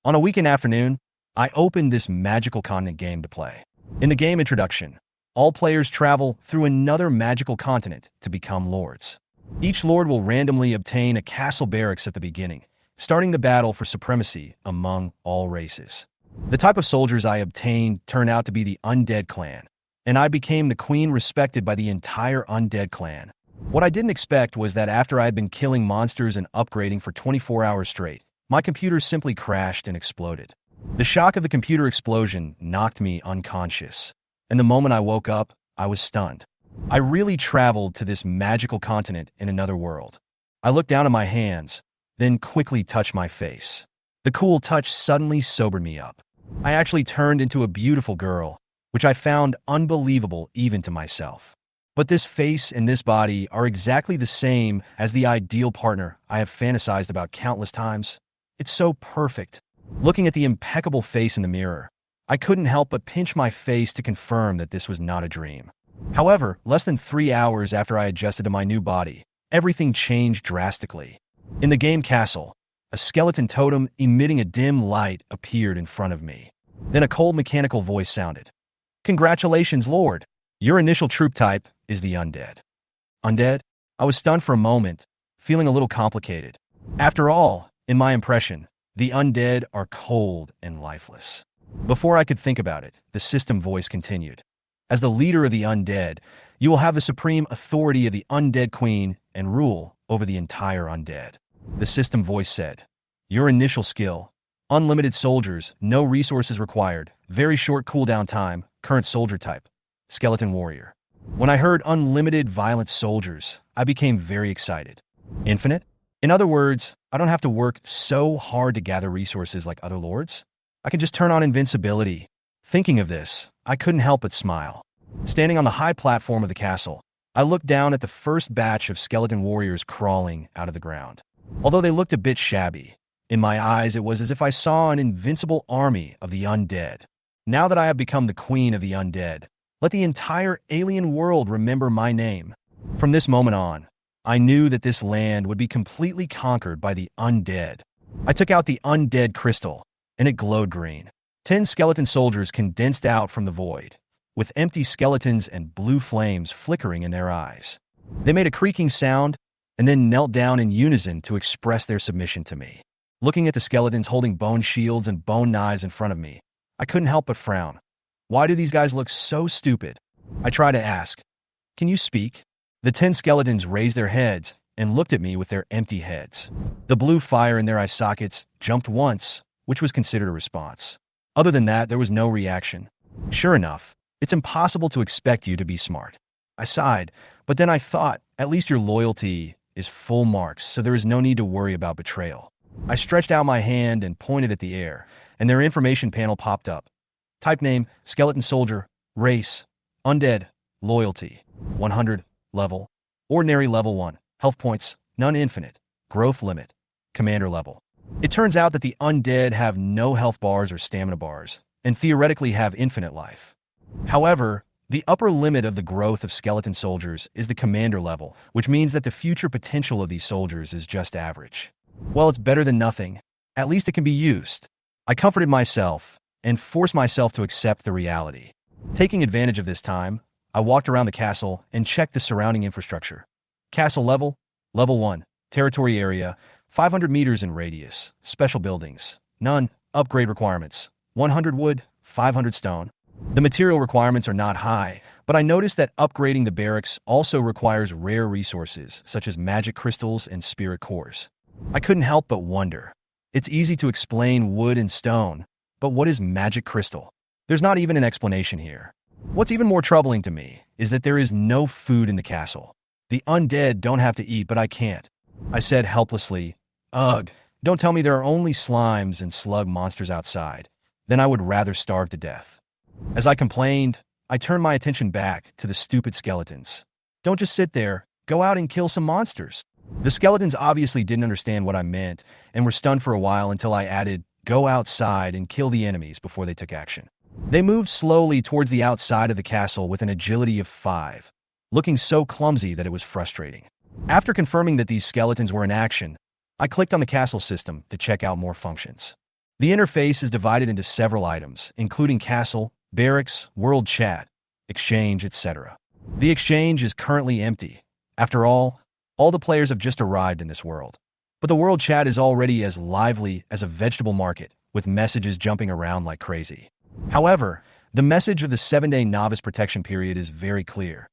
On a weekend afternoon, I opened this magical continent game to play. In the game introduction, all players travel through another magical continent to become lords. Each lord will randomly obtain a castle barracks at the beginning, starting the battle for supremacy among all races. The type of soldiers I obtained turned out to be the Undead clan, and I became the queen respected by the entire Undead clan. What I didn't expect was that after I had been killing monsters and upgrading for 24 hours straight, my computer simply crashed and exploded. The shock of the computer explosion knocked me unconscious, and the moment I woke up, I was stunned. I really traveled to this magical continent in another world. I looked down at my hands, then quickly touched my face. The cool touch suddenly sobered me up. I actually turned into a beautiful girl, which I found unbelievable even to myself. But this face and this body are exactly the same as the ideal partner I have fantasized about countless times. It's so perfect. Looking at the impeccable face in the mirror, I couldn't help but pinch my face to confirm that this was not a dream. However, less than 3 hours after I adjusted to my new body, everything changed drastically. In the game castle, a skeleton totem emitting a dim light appeared in front of me. Then a cold mechanical voice sounded. "Congratulations, Lord! Your initial troop type is the Undead." Undead? I was stunned for a moment, feeling a little complicated. After all, in my impression, the Undead are cold and lifeless. Before I could think about it, the system voice continued. As the leader of the Undead, you will have the supreme authority of the Undead Queen and rule over the entire Undead. The system voice said, "Your initial skill, unlimited soldiers, no resources required, very short cooldown time, current soldier type, skeleton warrior." When I heard unlimited violent soldiers, I became very excited. Infinite? In other words, I don't have to work so hard to gather resources like other lords. I can just turn on invincibility. Thinking of this, I couldn't help but smile. Standing on the high platform of the castle, I looked down at the first batch of skeleton warriors crawling out of the ground. Although they looked a bit shabby, in my eyes it was as if I saw an invincible army of the Undead. Now that I have become the queen of the Undead, let the entire alien world remember my name. From this moment on, I knew that this land would be completely conquered by the Undead. I took out the Undead crystal, and it glowed green. 10 skeleton soldiers condensed out from the void, with empty skeletons and blue flames flickering in their eyes. They made a creaking sound, and then knelt down in unison to express their submission to me. Looking at the skeletons holding bone shields and bone knives in front of me, I couldn't help but frown. Why do these guys look so stupid? I tried to ask, "Can you speak?" The 10 skeletons raised their heads and looked at me with their empty heads. The blue fire in their eye sockets jumped once, which was considered a response. Other than that, there was no reaction. Sure enough, it's impossible to expect you to be smart. I sighed, but then I thought, at least your loyalty is full marks, so there is no need to worry about betrayal. I stretched out my hand and pointed at the air, and their information panel popped up. Type name, skeleton soldier, race, undead, loyalty, 100, level, ordinary level 1, health points, none infinite, growth limit, commander level. It turns out that the undead have no health bars or stamina bars, and theoretically have infinite life. However, the upper limit of the growth of skeleton soldiers is the commander level, which means that the future potential of these soldiers is just average. Well, it's better than nothing. At least it can be used. I comforted myself and forced myself to accept the reality. Taking advantage of this time, I walked around the castle and checked the surrounding infrastructure. Castle level, level 1, territory area, 500 meters in radius, special buildings, none, upgrade requirements, 100 wood, 500 stone. The material requirements are not high, but I noticed that upgrading the barracks also requires rare resources, such as magic crystals and spirit cores. I couldn't help but wonder. It's easy to explain wood and stone, but what is magic crystal? There's not even an explanation here. What's even more troubling to me is that there is no food in the castle. The undead don't have to eat, but I can't. I said helplessly, "Ugh, don't tell me there are only slimes and slug monsters outside. Then I would rather starve to death." As I complained, I turned my attention back to the stupid skeletons. "Don't just sit there, go out and kill some monsters." The skeletons obviously didn't understand what I meant and were stunned for a while until I added, "Go outside and kill the enemies," before they took action. They moved slowly towards the outside of the castle with an agility of 5, looking so clumsy that it was frustrating. After confirming that these skeletons were in action, I clicked on the castle system to check out more functions. The interface is divided into several items, including castle, barracks, world chat, exchange, etc. The exchange is currently empty. After all the players have just arrived in this world. But the world chat is already as lively as a vegetable market, with messages jumping around like crazy. However, the message of the 7-day novice protection period is very clear.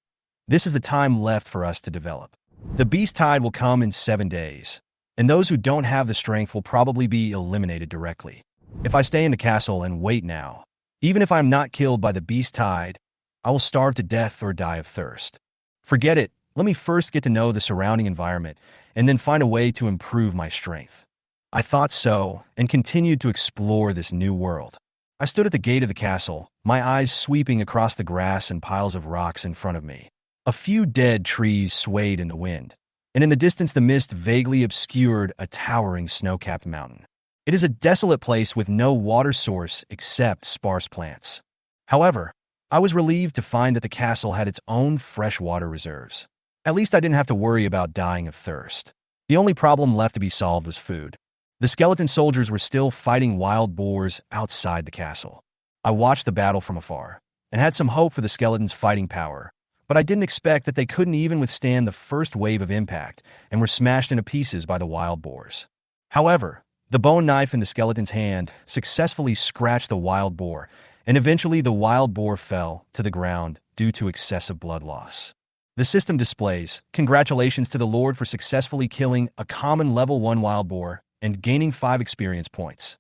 This is the time left for us to develop. The beast tide will come in 7 days, and those who don't have the strength will probably be eliminated directly. If I stay in the castle and wait now, even if I'm not killed by the beast tide, I will starve to death or die of thirst. Forget it. Let me first get to know the surrounding environment and then find a way to improve my strength. I thought so and continued to explore this new world. I stood at the gate of the castle, my eyes sweeping across the grass and piles of rocks in front of me. A few dead trees swayed in the wind, and in the distance the mist vaguely obscured a towering snow-capped mountain. It is a desolate place with no water source except sparse plants. However, I was relieved to find that the castle had its own fresh water reserves. At least I didn't have to worry about dying of thirst. The only problem left to be solved was food. The skeleton soldiers were still fighting wild boars outside the castle. I watched the battle from afar and had some hope for the skeletons' fighting power, but I didn't expect that they couldn't even withstand the first wave of impact and were smashed into pieces by the wild boars. However, the bone knife in the skeleton's hand successfully scratched the wild boar, and eventually the wild boar fell to the ground due to excessive blood loss. The system displays, "Congratulations to the Lord for successfully killing a common level 1 wild boar and gaining 5 experience points."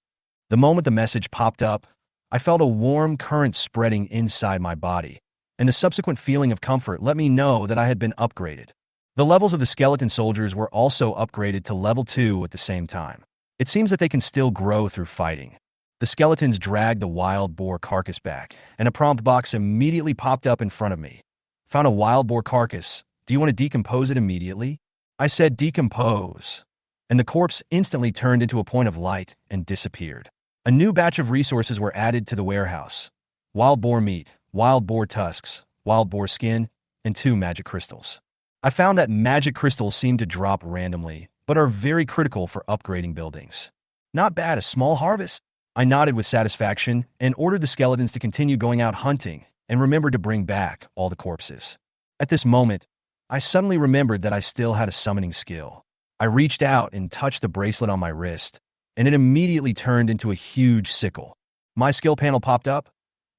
The moment the message popped up, I felt a warm current spreading inside my body, and the subsequent feeling of comfort let me know that I had been upgraded. The levels of the skeleton soldiers were also upgraded to level 2 at the same time. It seems that they can still grow through fighting. The skeletons dragged the wild boar carcass back, and a prompt box immediately popped up in front of me. "Found a wild boar carcass. Do you want to decompose it immediately?" I said, "Decompose," and the corpse instantly turned into a point of light and disappeared. A new batch of resources were added to the warehouse: wild boar meat, wild boar tusks, wild boar skin, and 2 magic crystals. I found that magic crystals seem to drop randomly, but are very critical for upgrading buildings. Not bad, a small harvest. I nodded with satisfaction and ordered the skeletons to continue going out hunting and remembered to bring back all the corpses. At this moment, I suddenly remembered that I still had a summoning skill. I reached out and touched the bracelet on my wrist, and it immediately turned into a huge sickle. My skill panel popped up.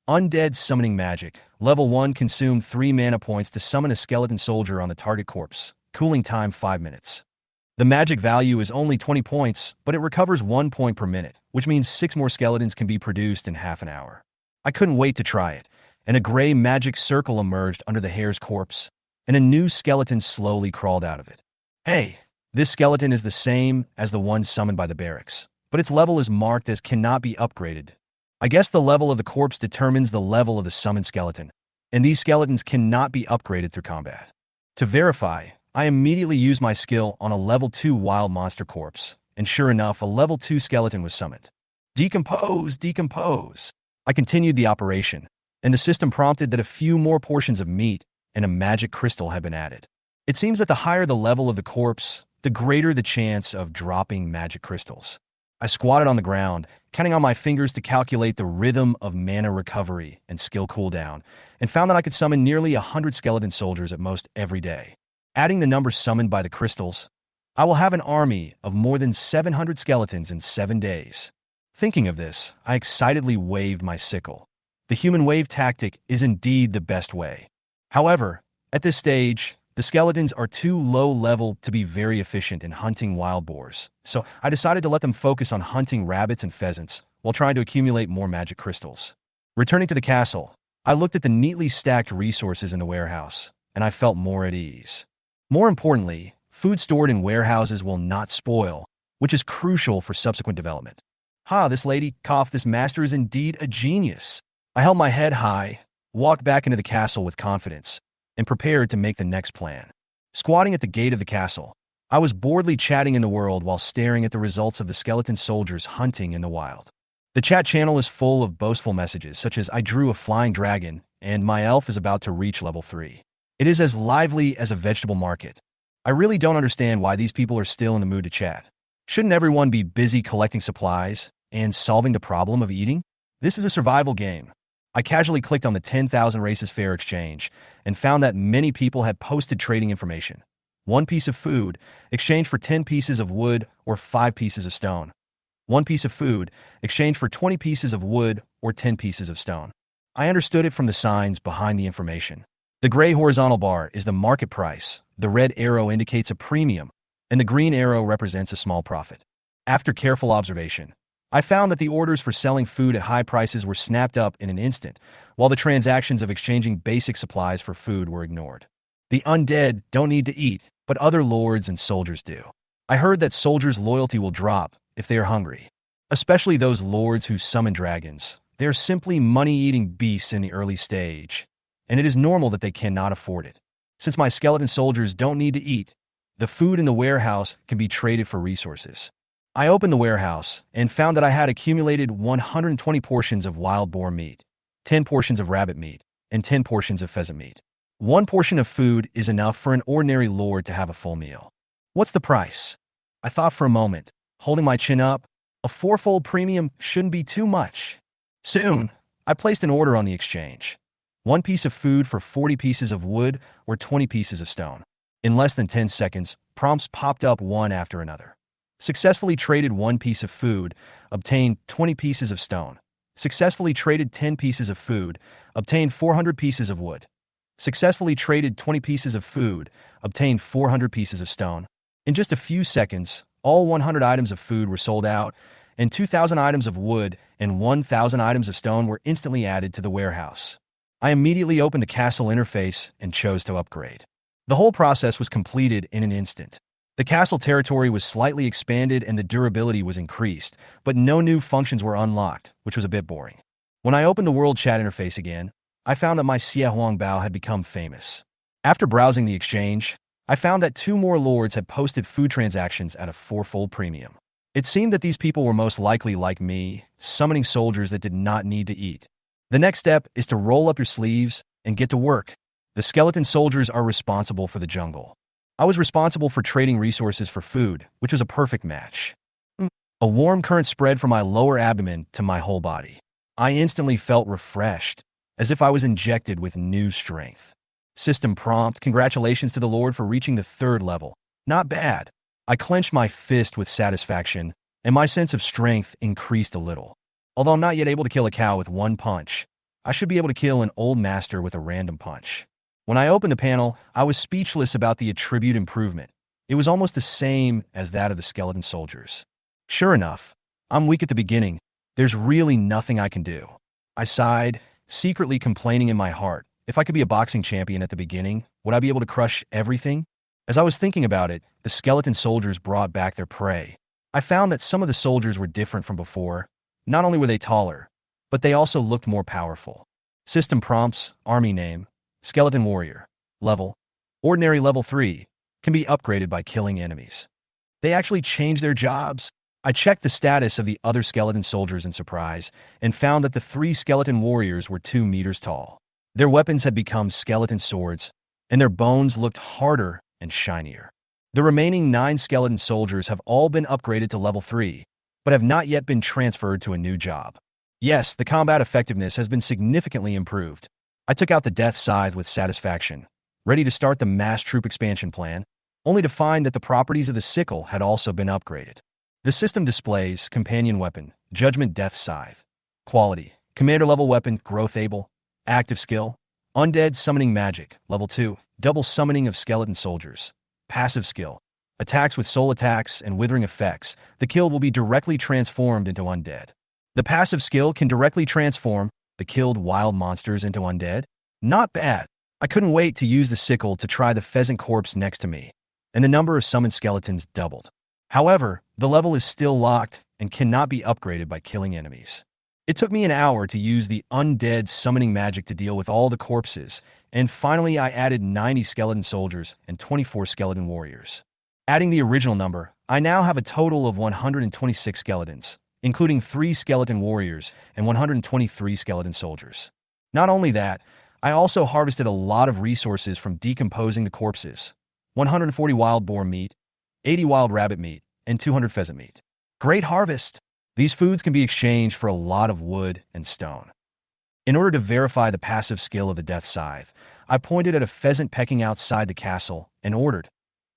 Undead Summoning Magic. Level 1 consumed 3 mana points to summon a skeleton soldier on the target corpse. Cooling time 5 minutes. The magic value is only 20 points, but it recovers 1 point per minute, which means 6 more skeletons can be produced in half an hour. I couldn't wait to try it, and a gray magic circle emerged under the hare's corpse, and a new skeleton slowly crawled out of it. Hey, this skeleton is the same as the one summoned by the barracks, but its level is marked as cannot be upgraded. I guess the level of the corpse determines the level of the summoned skeleton, and these skeletons cannot be upgraded through combat. To verify, I immediately used my skill on a level 2 wild monster corpse, and sure enough, a level 2 skeleton was summoned. Decompose, decompose. I continued the operation, and the system prompted that a few more portions of meat and a magic crystal had been added. It seems that the higher the level of the corpse, the greater the chance of dropping magic crystals. I squatted on the ground, counting on my fingers to calculate the rhythm of mana recovery and skill cooldown, and found that I could summon nearly 100 skeleton soldiers at most every day. Adding the numbers summoned by the crystals, I will have an army of more than 700 skeletons in 7 days. Thinking of this, I excitedly waved my sickle. The human wave tactic is indeed the best way. However, at this stage, the skeletons are too low level to be very efficient in hunting wild boars, so I decided to let them focus on hunting rabbits and pheasants while trying to accumulate more magic crystals. Returning to the castle, I looked at the neatly stacked resources in the warehouse, and I felt more at ease. More importantly, food stored in warehouses will not spoil, which is crucial for subsequent development. This lady, this master is indeed a genius. I held my head high, walked back into the castle with confidence, and prepared to make the next plan. Squatting at the gate of the castle, I was boredly chatting in the world while staring at the results of the skeleton soldiers hunting in the wild. The chat channel is full of boastful messages such as "I drew a flying dragon," and "My elf is about to reach level 3. It is as lively as a vegetable market. I really don't understand why these people are still in the mood to chat. Shouldn't everyone be busy collecting supplies and solving the problem of eating? This is a survival game. I casually clicked on the 10,000 Races Fair exchange and found that many people had posted trading information. 1 piece of food exchanged for 10 pieces of wood or 5 pieces of stone. 1 piece of food exchanged for 20 pieces of wood or 10 pieces of stone. I understood it from the signs behind the information. The gray horizontal bar is the market price, the red arrow indicates a premium, and the green arrow represents a small profit. After careful observation, I found that the orders for selling food at high prices were snapped up in an instant, while the transactions of exchanging basic supplies for food were ignored. The undead don't need to eat, but other lords and soldiers do. I heard that soldiers' loyalty will drop if they are hungry, especially those lords who summon dragons. They are simply money-eating beasts in the early stage, and it is normal that they cannot afford it. Since my skeleton soldiers don't need to eat, the food in the warehouse can be traded for resources. I opened the warehouse and found that I had accumulated 120 portions of wild boar meat, 10 portions of rabbit meat, and 10 portions of pheasant meat. 1 portion of food is enough for an ordinary lord to have a full meal. What's the price? I thought for a moment, holding my chin up. A 4-fold premium shouldn't be too much. Soon, I placed an order on the exchange. 1 piece of food for 40 pieces of wood or 20 pieces of stone. In less than 10 seconds, prompts popped up one after another. Successfully traded 1 piece of food, obtained 20 pieces of stone. Successfully traded 10 pieces of food, obtained 400 pieces of wood. Successfully traded 20 pieces of food, obtained 400 pieces of stone. In just a few seconds, all 100 items of food were sold out, and 2,000 items of wood and 1,000 items of stone were instantly added to the warehouse. I immediately opened the castle interface and chose to upgrade. The whole process was completed in an instant. The castle territory was slightly expanded and the durability was increased, but no new functions were unlocked, which was a bit boring. When I opened the world chat interface again, I found that my Xie Huangbao had become famous. After browsing the exchange, I found that 2 more lords had posted food transactions at a 4-fold premium. It seemed that these people were most likely like me, summoning soldiers that did not need to eat. The next step is to roll up your sleeves and get to work. The skeleton soldiers are responsible for the jungle. I was responsible for trading resources for food, which was a perfect match. A warm current spread from my lower abdomen to my whole body. I instantly felt refreshed, as if I was injected with new strength. System prompt, congratulations to the Lord for reaching the 3rd level. Not bad. I clenched my fist with satisfaction, and my sense of strength increased a little. Although I'm not yet able to kill a cow with 1 punch, I should be able to kill an old master with a random punch. When I opened the panel, I was speechless about the attribute improvement. It was almost the same as that of the skeleton soldiers. Sure enough, I'm weak at the beginning. There's really nothing I can do. I sighed, secretly complaining in my heart. If I could be a boxing champion at the beginning, would I be able to crush everything? As I was thinking about it, the skeleton soldiers brought back their prey. I found that some of the soldiers were different from before. Not only were they taller, but they also looked more powerful. System prompts, army name, skeleton warrior, level, ordinary level 3, can be upgraded by killing enemies. They actually changed their jobs. I checked the status of the other skeleton soldiers in surprise and found that the 3 skeleton warriors were 2 meters tall. Their weapons had become skeleton swords, and their bones looked harder and shinier. The remaining 9 skeleton soldiers have all been upgraded to level 3, but have not yet been transferred to a new job. Yes, the combat effectiveness has been significantly improved. I took out the death scythe with satisfaction, ready to start the mass troop expansion plan, only to find that the properties of the sickle had also been upgraded. The system displays companion weapon, judgment death scythe, quality, commander level weapon, growth able, active skill, undead summoning magic, level 2, double summoning of skeleton soldiers, passive skill, attacks with soul attacks and withering effects. The killed will be directly transformed into undead. The passive skill can directly transform the killed wild monsters into undead. Not bad. I couldn't wait to use the sickle to try the pheasant corpse next to me, and the number of summoned skeletons doubled. However, the level is still locked and cannot be upgraded by killing enemies. It took me an hour to use the undead summoning magic to deal with all the corpses, and finally I added 90 skeleton soldiers and 24 skeleton warriors. Adding the original number, I now have a total of 126 skeletons, including 3 skeleton warriors and 123 skeleton soldiers. Not only that, I also harvested a lot of resources from decomposing the corpses: 140 wild boar meat, 80 wild rabbit meat, and 200 pheasant meat. Great harvest! These foods can be exchanged for a lot of wood and stone. In order to verify the passive skill of the Death Scythe, I pointed at a pheasant pecking outside the castle and ordered,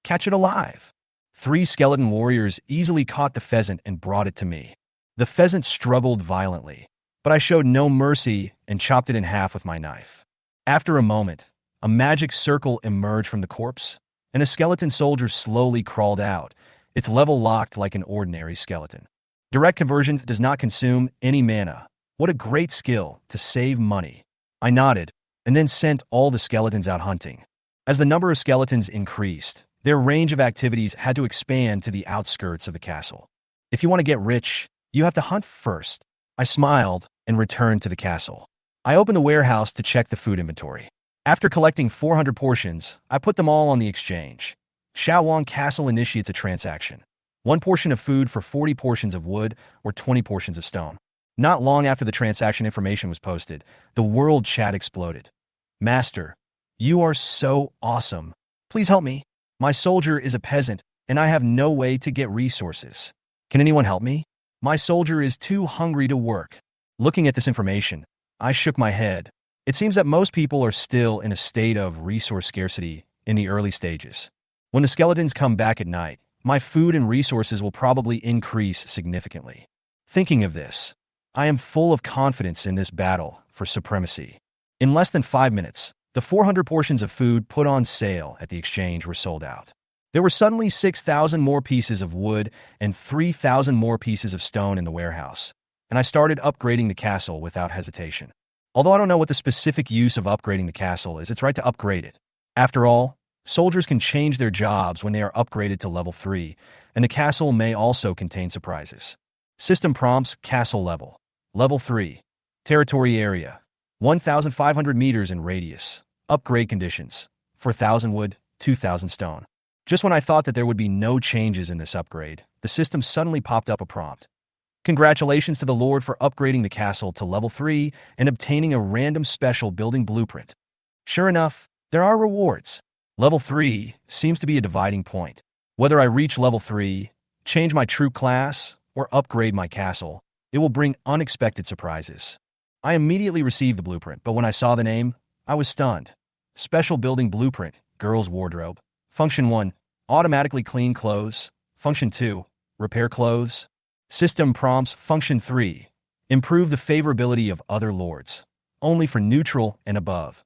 "Catch it alive!" 3 skeleton warriors easily caught the pheasant and brought it to me. The pheasant struggled violently, but I showed no mercy and chopped it in half with my knife. After a moment, a magic circle emerged from the corpse, and a skeleton soldier slowly crawled out, its level locked like an ordinary skeleton. Direct conversion does not consume any mana. What a great skill to save money. I nodded, and then sent all the skeletons out hunting. As the number of skeletons increased, their range of activities had to expand to the outskirts of the castle. If you want to get rich, you have to hunt first. I smiled and returned to the castle. I opened the warehouse to check the food inventory. After collecting 400 portions, I put them all on the exchange. Shaowang Castle initiates a transaction. 1 portion of food for 40 portions of wood or 20 portions of stone. Not long after the transaction information was posted, the world chat exploded. "Master, you are so awesome. Please help me. My soldier is a peasant, and I have no way to get resources. Can anyone help me? My soldier is too hungry to work." Looking at this information, I shook my head. It seems that most people are still in a state of resource scarcity in the early stages. When the skeletons come back at night, my food and resources will probably increase significantly. Thinking of this, I am full of confidence in this battle for supremacy. In less than 5 minutes, the 400 portions of food put on sale at the exchange were sold out. There were suddenly 6,000 more pieces of wood and 3,000 more pieces of stone in the warehouse, and I started upgrading the castle without hesitation. Although I don't know what the specific use of upgrading the castle is, it's right to upgrade it. After all, soldiers can change their jobs when they are upgraded to level 3, and the castle may also contain surprises. System prompts: castle level. Level 3. Territory area. 1,500 meters in radius. Upgrade conditions. 4,000 wood, 2,000 stone. Just when I thought that there would be no changes in this upgrade, the system suddenly popped up a prompt. "Congratulations to the Lord for upgrading the castle to level 3 and obtaining a random special building blueprint." Sure enough, there are rewards. Level 3 seems to be a dividing point. Whether I reach level 3, change my troop class, or upgrade my castle, it will bring unexpected surprises. I immediately received the blueprint, but when I saw the name, I was stunned. Special building blueprint, girl's wardrobe. Function 1, automatically clean clothes. Function 2, repair clothes. System prompts. Function 3, improve the favorability of other lords. Only for neutral and above.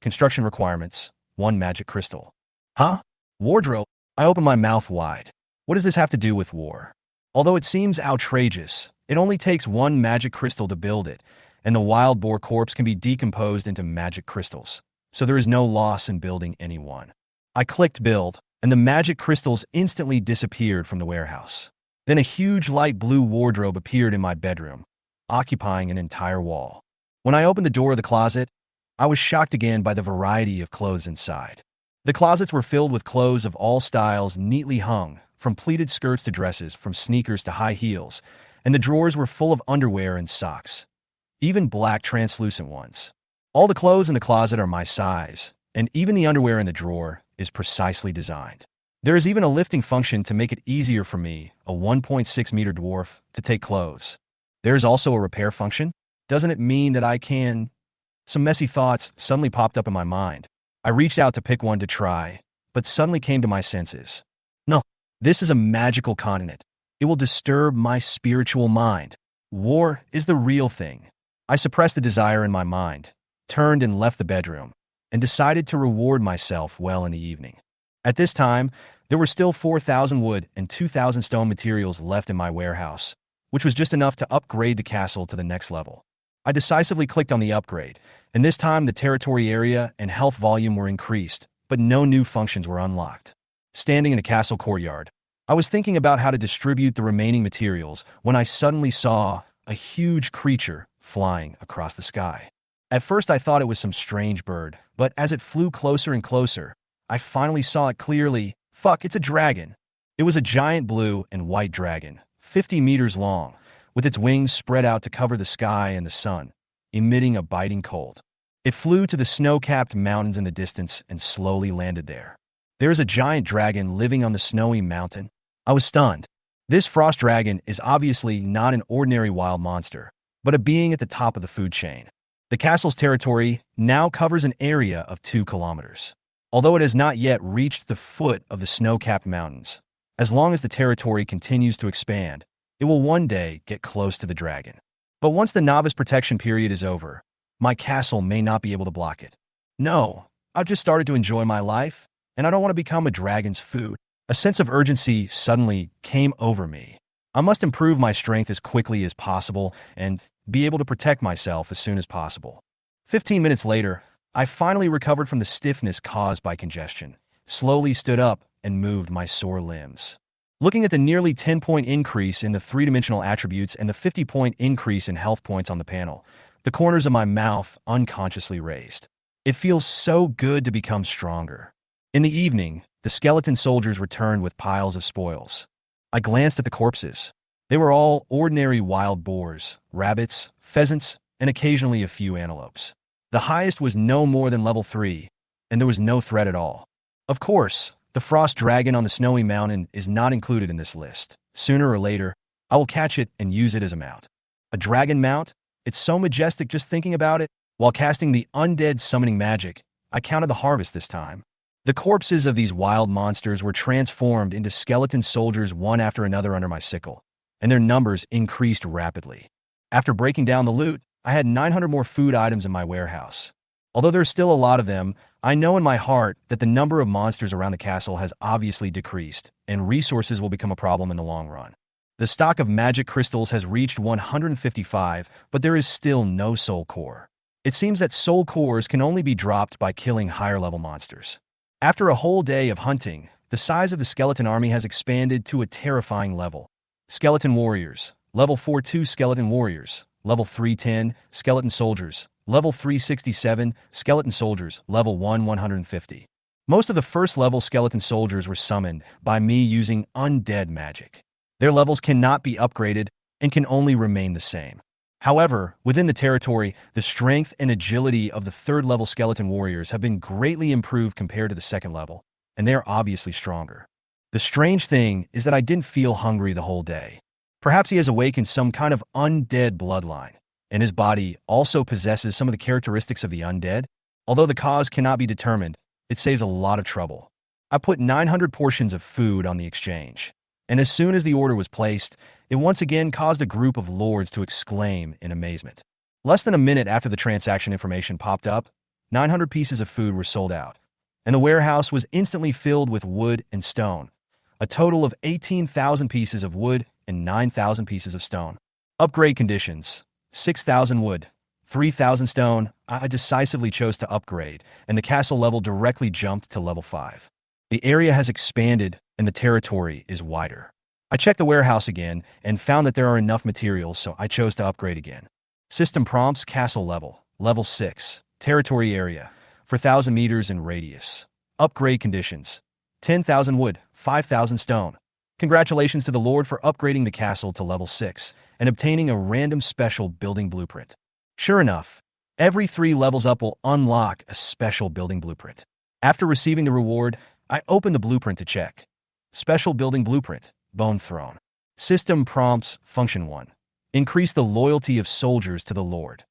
Construction requirements, 1 magic crystal. Huh? Wardrobe? I opened my mouth wide. What does this have to do with war? Although it seems outrageous, it only takes 1 magic crystal to build it, and the wild boar corpse can be decomposed into magic crystals, so there is no loss in building any one. I clicked build, and the magic crystals instantly disappeared from the warehouse. Then a huge light blue wardrobe appeared in my bedroom, occupying an entire wall. When I opened the door of the closet, I was shocked again by the variety of clothes inside. The closets were filled with clothes of all styles neatly hung, from pleated skirts to dresses, from sneakers to high heels, and the drawers were full of underwear and socks, even black translucent ones. All the clothes in the closet are my size, and even the underwear in the drawer is precisely designed. There is even a lifting function to make it easier for me, a 1.6-meter dwarf, to take clothes. There is also a repair function. Doesn't it mean that I can? Some messy thoughts suddenly popped up in my mind. I reached out to pick one to try, but suddenly came to my senses. No, this is a magical continent. It will disturb my spiritual mind. War is the real thing. I suppressed the desire in my mind, turned and left the bedroom, and decided to reward myself well in the evening. At this time, there were still 4,000 wood and 2,000 stone materials left in my warehouse, which was just enough to upgrade the castle to the next level. I decisively clicked on the upgrade, and this time the territory area and health volume were increased, but no new functions were unlocked. Standing in the castle courtyard, I was thinking about how to distribute the remaining materials when I suddenly saw a huge creature flying across the sky. At first I thought it was some strange bird, but as it flew closer and closer, I finally saw it clearly. Fuck, it's a dragon. It was a giant blue and white dragon, 50 meters long, with its wings spread out to cover the sky and the sun, emitting a biting cold. It flew to the snow-capped mountains in the distance and slowly landed there. There is a giant dragon living on the snowy mountain. I was stunned. This frost dragon is obviously not an ordinary wild monster, but a being at the top of the food chain. The castle's territory now covers an area of 2 kilometers. Although it has not yet reached the foot of the snow-capped mountains, as long as the territory continues to expand, it will one day get close to the dragon. But once the novice protection period is over, my castle may not be able to block it. No, I've just started to enjoy my life, and I don't want to become a dragon's food. A sense of urgency suddenly came over me. I must improve my strength as quickly as possible and be able to protect myself as soon as possible. 15 minutes later, I finally recovered from the stiffness caused by congestion, slowly stood up, and moved my sore limbs. Looking at the nearly 10-point increase in the three-dimensional attributes and the 50-point increase in health points on the panel, the corners of my mouth unconsciously raised. It feels so good to become stronger. In the evening, the skeleton soldiers returned with piles of spoils. I glanced at the corpses. They were all ordinary wild boars, rabbits, pheasants, and occasionally a few antelopes. The highest was no more than level 3, and there was no threat at all. Of course, the frost dragon on the snowy mountain is not included in this list. Sooner or later, I will catch it and use it as a mount. A dragon mount? It's so majestic just thinking about it. While casting the Undead summoning magic, I counted the harvest this time. The corpses of these wild monsters were transformed into skeleton soldiers one after another under my sickle, and their numbers increased rapidly. After breaking down the loot, I had 900 more food items in my warehouse. Although there's still a lot of them, I know in my heart that the number of monsters around the castle has obviously decreased, and resources will become a problem in the long run. The stock of magic crystals has reached 155, but there is still no soul core. It seems that soul cores can only be dropped by killing higher-level monsters. After a whole day of hunting, the size of the skeleton army has expanded to a terrifying level. Skeleton warriors, level 4-2 skeleton warriors, level 310 skeleton soldiers, level 367 skeleton soldiers, level 150. Most of the first-level skeleton soldiers were summoned by me using undead magic. Their levels cannot be upgraded and can only remain the same. However, within the territory, the strength and agility of the third-level skeleton warriors have been greatly improved compared to the second level, and they are obviously stronger. The strange thing is that I didn't feel hungry the whole day. Perhaps he has awakened some kind of undead bloodline, and his body also possesses some of the characteristics of the undead. Although the cause cannot be determined, it saves a lot of trouble. I put 900 portions of food on the exchange, and as soon as the order was placed, it once again caused a group of lords to exclaim in amazement. Less than a minute after the transaction information popped up, 900 pieces of food were sold out, and the warehouse was instantly filled with wood and stone, a total of 18,000 pieces of wood and 9,000 pieces of stone. Upgrade conditions: 6,000 wood, 3,000 stone. I decisively chose to upgrade, and the castle level directly jumped to level 5. The area has expanded, and the territory is wider. I checked the warehouse again and found that there are enough materials, so I chose to upgrade again. System prompts: castle level, level 6, territory area, 4,000 meters in radius. Upgrade conditions: 10,000 wood, 5,000 stone. Congratulations to the Lord for upgrading the castle to level 6 and obtaining a random special building blueprint. Sure enough, every 3 levels up will unlock a special building blueprint. After receiving the reward, I opened the blueprint to check. Special building blueprint: Bone Throne. System prompts: Function 1. Increase the loyalty of soldiers to the Lord.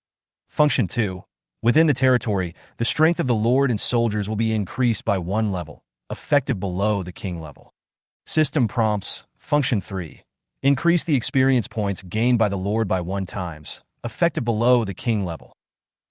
Function 2. Within the territory, the strength of the Lord and soldiers will be increased by 1 level, effective below the king level. System prompts: Function 3. Increase the experience points gained by the Lord by 1 times, effective below the king level.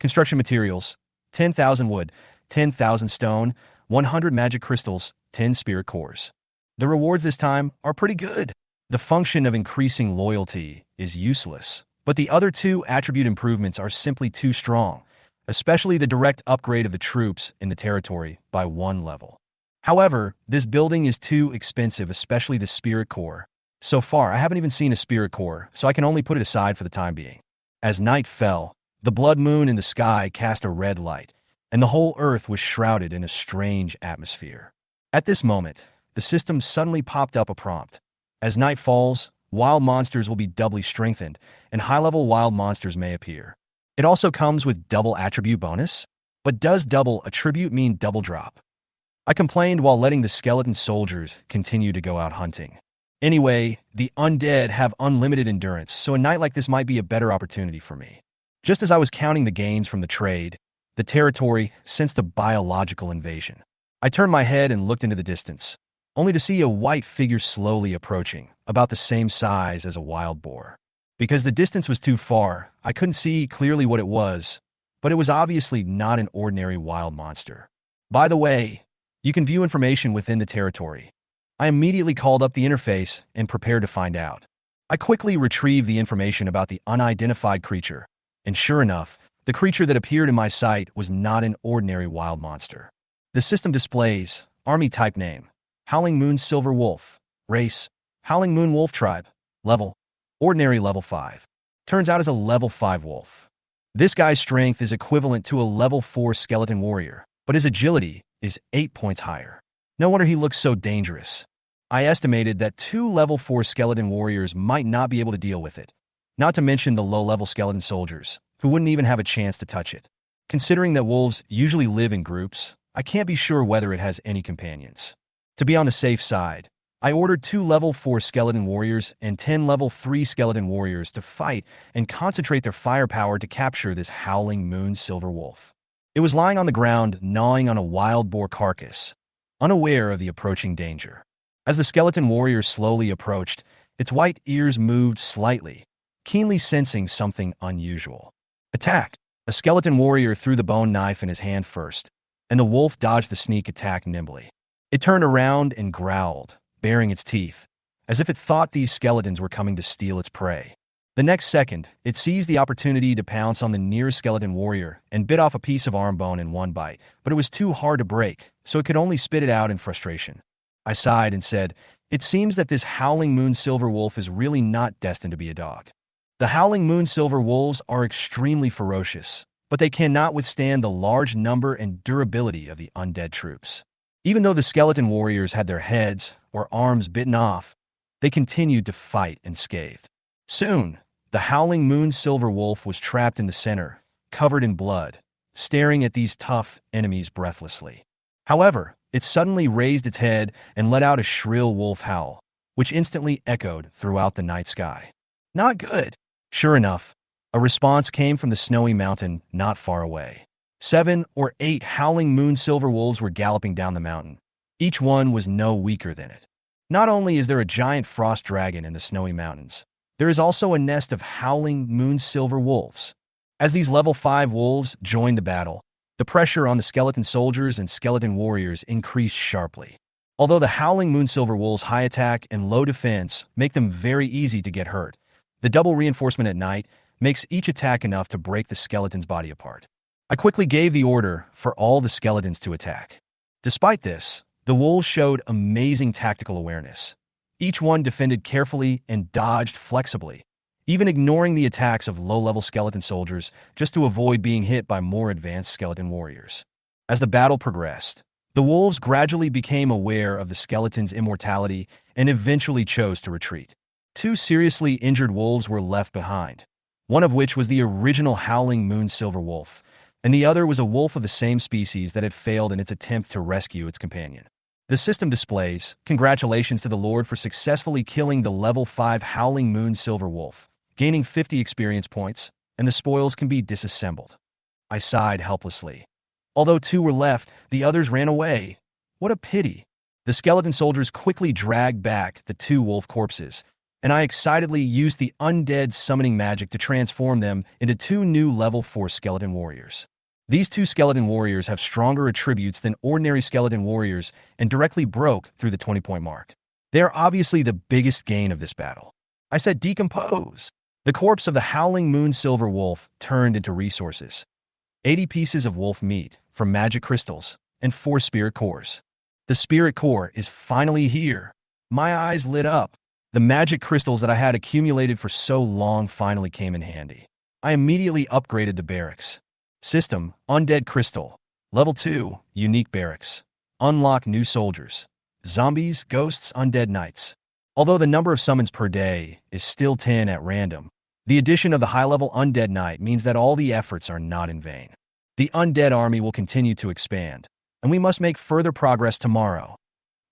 Construction materials: 10,000 wood, 10,000 stone, 100 magic crystals, 10 spirit cores. The rewards this time are pretty good. The function of increasing loyalty is useless, but the other 2 attribute improvements are simply too strong, especially the direct upgrade of the troops in the territory by 1 level. However, this building is too expensive, especially the spirit core. So far, I haven't even seen a spirit core, so I can only put it aside for the time being. As night fell, the blood moon in the sky cast a red light, and the whole earth was shrouded in a strange atmosphere. At this moment, the system suddenly popped up a prompt. As night falls, wild monsters will be doubly strengthened, and high-level wild monsters may appear. It also comes with double attribute bonus. But does double attribute mean double drop? I complained while letting the skeleton soldiers continue to go out hunting. Anyway, the undead have unlimited endurance, so a night like this might be a better opportunity for me. Just as I was counting the gains from the trade, the territory sensed a biological invasion. I turned my head and looked into the distance, only to see a white figure slowly approaching, about the same size as a wild boar. Because the distance was too far, I couldn't see clearly what it was, but it was obviously not an ordinary wild monster. By the way, you can view information within the territory. I immediately called up the interface and prepared to find out. I quickly retrieved the information about the unidentified creature, and sure enough, the creature that appeared in my sight was not an ordinary wild monster. The system displays Army type name, Howling Moon Silver Wolf, race, Howling Moon Wolf Tribe, level, ordinary level 5. Turns out is a level 5 wolf. This guy's strength is equivalent to a level 4 skeleton warrior, but his agility is 8 points higher. No wonder he looks so dangerous. I estimated that 2 level 4 skeleton warriors might not be able to deal with it, not to mention the low-level skeleton soldiers, who wouldn't even have a chance to touch it. Considering that wolves usually live in groups, I can't be sure whether it has any companions. To be on the safe side, I ordered 2 level 4 skeleton warriors and 10 level 3 skeleton warriors to fight and concentrate their firepower to capture this Howling Moon Silver Wolf. It was lying on the ground, gnawing on a wild boar carcass, unaware of the approaching danger. As the skeleton warrior slowly approached, its white ears moved slightly, keenly sensing something unusual. Attack! A skeleton warrior threw the bone knife in his hand first, and the wolf dodged the sneak attack nimbly. It turned around and growled, baring its teeth, as if it thought these skeletons were coming to steal its prey. The next second, it seized the opportunity to pounce on the nearest skeleton warrior and bit off a piece of arm bone in one bite, but it was too hard to break, so it could only spit it out in frustration. I sighed and said, "It seems that this Howling Moon Silver Wolf is really not destined to be a dog." The Howling Moon Silver Wolves are extremely ferocious, but they cannot withstand the large number and durability of the undead troops. Even though the skeleton warriors had their heads or arms bitten off, they continued to fight unscathed. Soon, the Howling Moon Silver Wolf was trapped in the center, covered in blood, staring at these tough enemies breathlessly. However, it suddenly raised its head and let out a shrill wolf howl, which instantly echoed throughout the night sky. Not good. Sure enough, a response came from the snowy mountain not far away. 7 or 8 Howling Moon Silver Wolves were galloping down the mountain. Each one was no weaker than it. Not only is there a giant frost dragon in the snowy mountains, there is also a nest of Howling Moon Silver Wolves. As these level 5 wolves joined the battle, the pressure on the skeleton soldiers and skeleton warriors increased sharply. Although the Howling Moon Silver Wolves' high attack and low defense make them very easy to get hurt, the double reinforcement at night makes each attack enough to break the skeleton's body apart. I quickly gave the order for all the skeletons to attack. Despite this, the wolves showed amazing tactical awareness. Each one defended carefully and dodged flexibly, even ignoring the attacks of low-level skeleton soldiers just to avoid being hit by more advanced skeleton warriors. As the battle progressed, the wolves gradually became aware of the skeleton's immortality and eventually chose to retreat. 2 seriously injured wolves were left behind, one of which was the original Howling Moon Silver Wolf, and the other was a wolf of the same species that had failed in its attempt to rescue its companion. The system displays, "Congratulations to the Lord for successfully killing the level 5 Howling Moon Silver Wolf, gaining 50 experience points, and the spoils can be disassembled." I sighed helplessly. Although 2 were left, the others ran away. What a pity. The skeleton soldiers quickly dragged back the 2 wolf corpses, and I excitedly used the Undead summoning magic to transform them into 2 new level 4 skeleton warriors. These 2 skeleton warriors have stronger attributes than ordinary skeleton warriors and directly broke through the 20-point mark. They are obviously the biggest gain of this battle. I said decompose. The corpse of the Howling Moon Silver Wolf turned into resources. 80 pieces of wolf meat from magic crystals and 4 spirit cores. The spirit core is finally here. My eyes lit up. The magic crystals that I had accumulated for so long finally came in handy. I immediately upgraded the barracks. System, Undead Crystal. Level 2, Unique Barracks. Unlock new soldiers. Zombies, ghosts, undead knights. Although the number of summons per day is still 10 at random, the addition of the high-level Undead Knight means that all the efforts are not in vain. The Undead army will continue to expand, and we must make further progress tomorrow.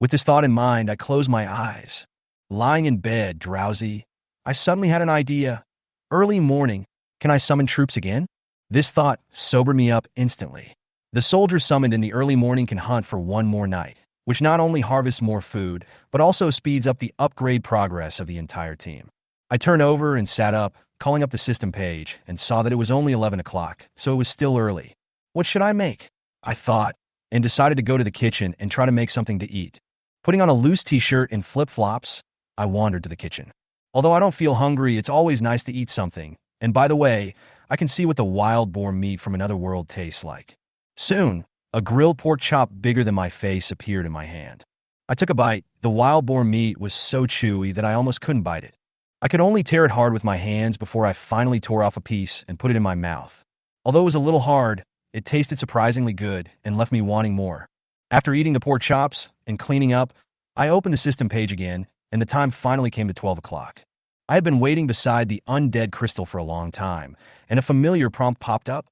With this thought in mind, I closed my eyes. Lying in bed, drowsy, I suddenly had an idea. Early morning, can I summon troops again? This thought sobered me up instantly. The soldiers summoned in the early morning can hunt for one more night, which not only harvests more food, but also speeds up the upgrade progress of the entire team. I turned over and sat up, calling up the system page, and saw that it was only 11 o'clock, so it was still early. What should I make? I thought, and decided to go to the kitchen and try to make something to eat. Putting on a loose t-shirt and flip-flops, I wandered to the kitchen. Although I don't feel hungry, it's always nice to eat something. And by the way, I can see what the wild boar meat from another world tastes like. Soon, a grilled pork chop bigger than my face appeared in my hand. I took a bite. The wild boar meat was so chewy that I almost couldn't bite it. I could only tear it hard with my hands before I finally tore off a piece and put it in my mouth. Although it was a little hard, it tasted surprisingly good and left me wanting more. After eating the pork chops and cleaning up, I opened the system page again, and the time finally came to 12 o'clock. I had been waiting beside the Undead crystal for a long time, and a familiar prompt popped up.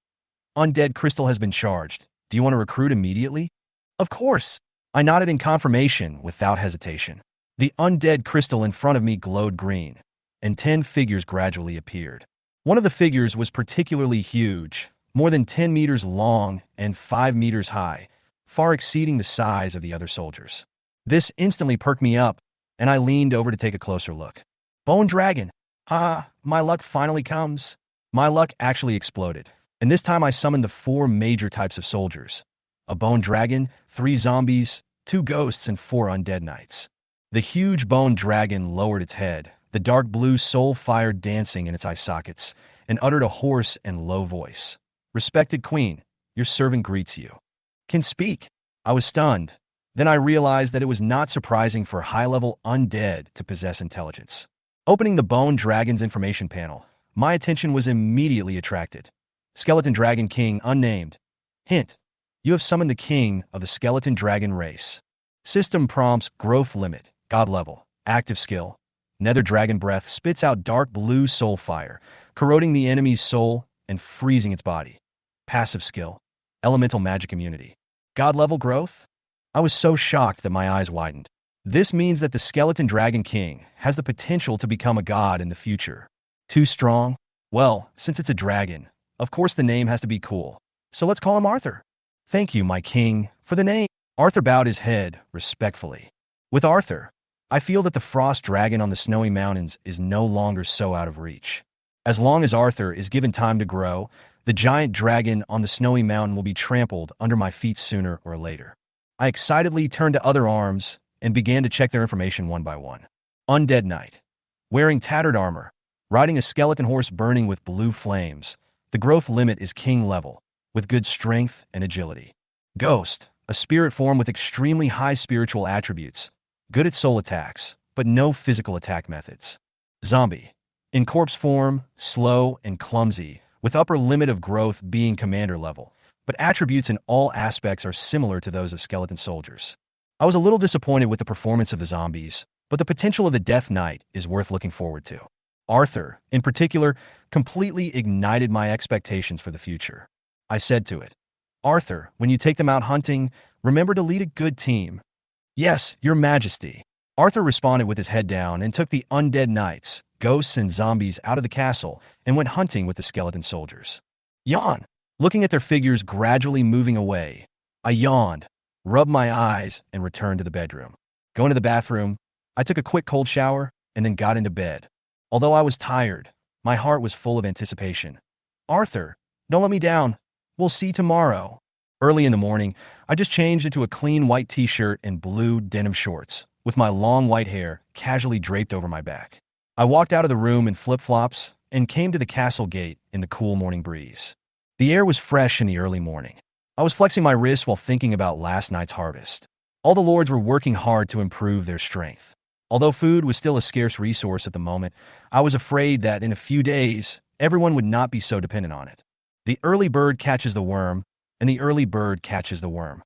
Undead crystal has been charged. Do you want to recruit immediately? Of course. I nodded in confirmation without hesitation. The undead crystal in front of me glowed green, and 10 figures gradually appeared. One of the figures was particularly huge, more than 10 meters long and 5 meters high, far exceeding the size of the other soldiers. This instantly perked me up, and I leaned over to take a closer look. Bone dragon. My luck finally comes. My luck actually exploded, and this time I summoned the 4 major types of soldiers. A bone dragon, 3 zombies, 2 ghosts, and 4 undead knights. The huge bone dragon lowered its head, the dark blue soul fire dancing in its eye sockets, and uttered a hoarse and low voice. Respected queen, your servant greets you. Can speak. I was stunned. Then I realized that it was not surprising for high-level undead to possess intelligence. Opening the bone dragon's information panel, my attention was immediately attracted. Skeleton Dragon King unnamed. Hint. You have summoned the king of the skeleton dragon race. System prompts growth limit, god level, active skill. Nether dragon breath spits out dark blue soul fire, corroding the enemy's soul and freezing its body. Passive skill, elemental magic immunity. God level growth? I was so shocked that my eyes widened. This means that the skeleton dragon king has the potential to become a god in the future. Too strong? Well, since it's a dragon, of course the name has to be cool. So let's call him Arthur. Thank you, my king, for the name. Arthur bowed his head respectfully. With Arthur, I feel that the frost dragon on the snowy mountains is no longer so out of reach. As long as Arthur is given time to grow, the giant dragon on the snowy mountain will be trampled under my feet sooner or later. I excitedly turned to other arms and began to check their information one by one. Undead Knight. Wearing tattered armor, riding a skeleton horse burning with blue flames, the growth limit is king level, with good strength and agility. Ghost. A spirit form with extremely high spiritual attributes, good at soul attacks, but no physical attack methods. Zombie. In corpse form, slow and clumsy, with upper limit of growth being commander level, but attributes in all aspects are similar to those of skeleton soldiers. I was a little disappointed with the performance of the zombies, but the potential of the Death Knight is worth looking forward to. Arthur, in particular, completely ignited my expectations for the future. I said to it, Arthur, when you take them out hunting, remember to lead a good team. Yes, your majesty. Arthur responded with his head down and took the undead knights, ghosts, and zombies out of the castle and went hunting with the skeleton soldiers. Yawn. Looking at their figures gradually moving away, I yawned, rubbed my eyes, and returned to the bedroom. Going to the bathroom, I took a quick cold shower and then got into bed. Although I was tired, my heart was full of anticipation. Arthur, don't let me down. We'll see tomorrow. Early in the morning, I just changed into a clean white t-shirt and blue denim shorts, with my long white hair casually draped over my back. I walked out of the room in flip-flops and came to the castle gate in the cool morning breeze. The air was fresh in the early morning. I was flexing my wrists while thinking about last night's harvest. All the lords were working hard to improve their strength. Although food was still a scarce resource at the moment, I was afraid that in a few days, everyone would not be so dependent on it. The early bird catches the worm, and the early bird catches the worm.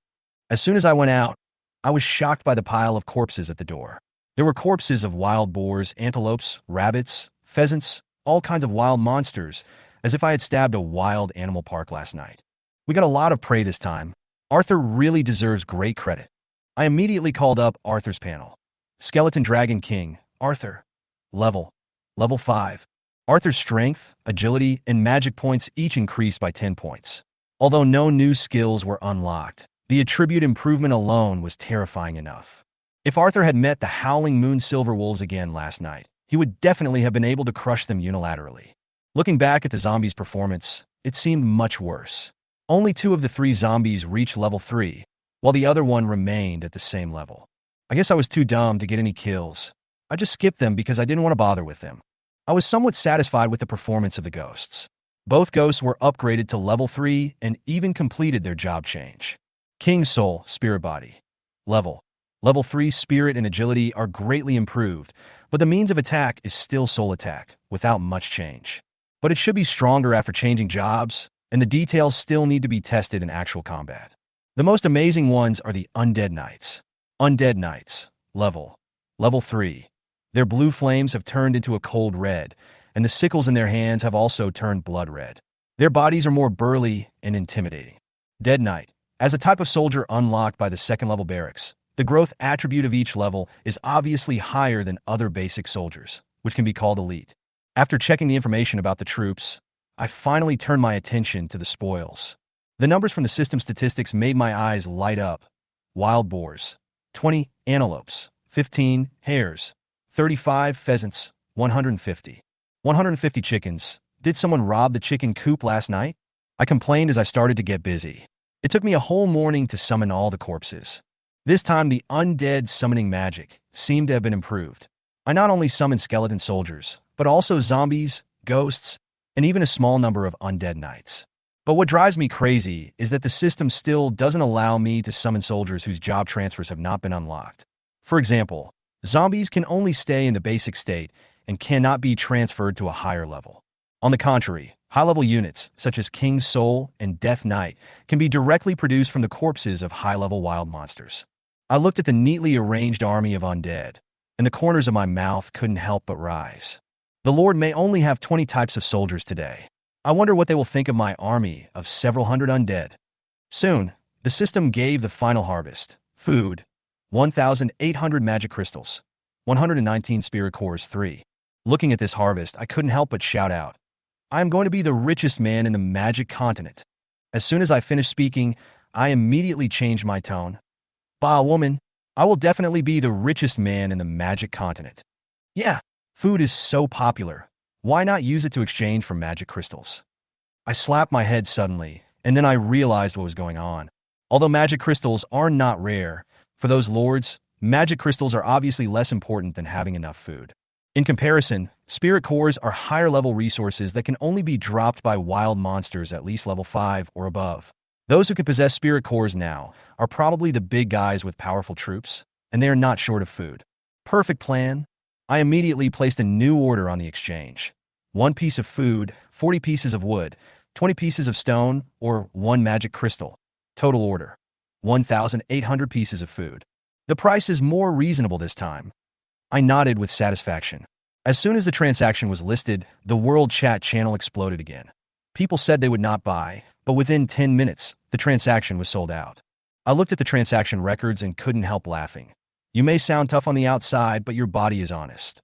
As soon as I went out, I was shocked by the pile of corpses at the door. There were corpses of wild boars, antelopes, rabbits, pheasants, all kinds of wild monsters, as if I had stabbed a wild animal park last night. We got a lot of prey this time. Arthur really deserves great credit. I immediately called up Arthur's panel. Skeleton Dragon King, Arthur. Level. Level 5. Arthur's strength, agility, and magic points each increased by 10 points. Although no new skills were unlocked, the attribute improvement alone was terrifying enough. If Arthur had met the Howling Moon Silver Wolves again last night, he would definitely have been able to crush them unilaterally. Looking back at the zombies' performance, it seemed much worse. Only 2 of the 3 zombies reached level 3, while the other one remained at the same level. I guess I was too dumb to get any kills. I just skipped them because I didn't want to bother with them. I was somewhat satisfied with the performance of the ghosts. Both ghosts were upgraded to level 3 and even completed their job change. King's Soul, Spirit Body. Level. Level 3 Spirit and Agility are greatly improved, but the means of attack is still Soul Attack, without much change. But it should be stronger after changing jobs, and the details still need to be tested in actual combat. The most amazing ones are the Undead Knights. Undead Knights. Level. Level 3. Their blue flames have turned into a cold red, and the sickles in their hands have also turned blood red. Their bodies are more burly and intimidating. Dead Knight. As a type of soldier unlocked by the 2nd level barracks, the growth attribute of each level is obviously higher than other basic soldiers, which can be called elite. After checking the information about the troops, I finally turned my attention to the spoils. The numbers from the system statistics made my eyes light up. Wild boars, 20 antelopes, 15 hares, 35 pheasants, 150. 150 chickens. Did someone rob the chicken coop last night? I complained as I started to get busy. It took me a whole morning to summon all the corpses. This time, the undead summoning magic seemed to have been improved. I not only summoned skeleton soldiers, but also zombies, ghosts, and even a small number of undead knights. But what drives me crazy is that the system still doesn't allow me to summon soldiers whose job transfers have not been unlocked. For example, zombies can only stay in the basic state and cannot be transferred to a higher level. On the contrary, high-level units, such as King's Soul and Death Knight, can be directly produced from the corpses of high-level wild monsters. I looked at the neatly arranged army of undead, and the corners of my mouth couldn't help but rise. The Lord may only have 20 types of soldiers today. I wonder what they will think of my army of several hundred undead. Soon, the system gave the final harvest. Food, 1,800 magic crystals, 119 spirit cores 3. Looking at this harvest, I couldn't help but shout out, I am going to be the richest man in the magic continent. As soon as I finished speaking, I immediately changed my tone. Bah, woman, I will definitely be the richest man in the magic continent. Yeah, food is so popular. Why not use it to exchange for magic crystals? I slapped my head suddenly, and then I realized what was going on. Although magic crystals are not rare, for those lords, magic crystals are obviously less important than having enough food. In comparison, spirit cores are higher-level resources that can only be dropped by wild monsters at least level 5 or above. Those who can possess spirit cores now are probably the big guys with powerful troops, and they are not short of food. Perfect plan. I immediately placed a new order on the exchange. 1 piece of food, 40 pieces of wood, 20 pieces of stone, or 1 magic crystal. Total order, 1,800 pieces of food. The price is more reasonable this time. I nodded with satisfaction. As soon as the transaction was listed, the world chat channel exploded again. People said they would not buy, but within 10 minutes, the transaction was sold out. I looked at the transaction records and couldn't help laughing. You may sound tough on the outside, but your body is honest.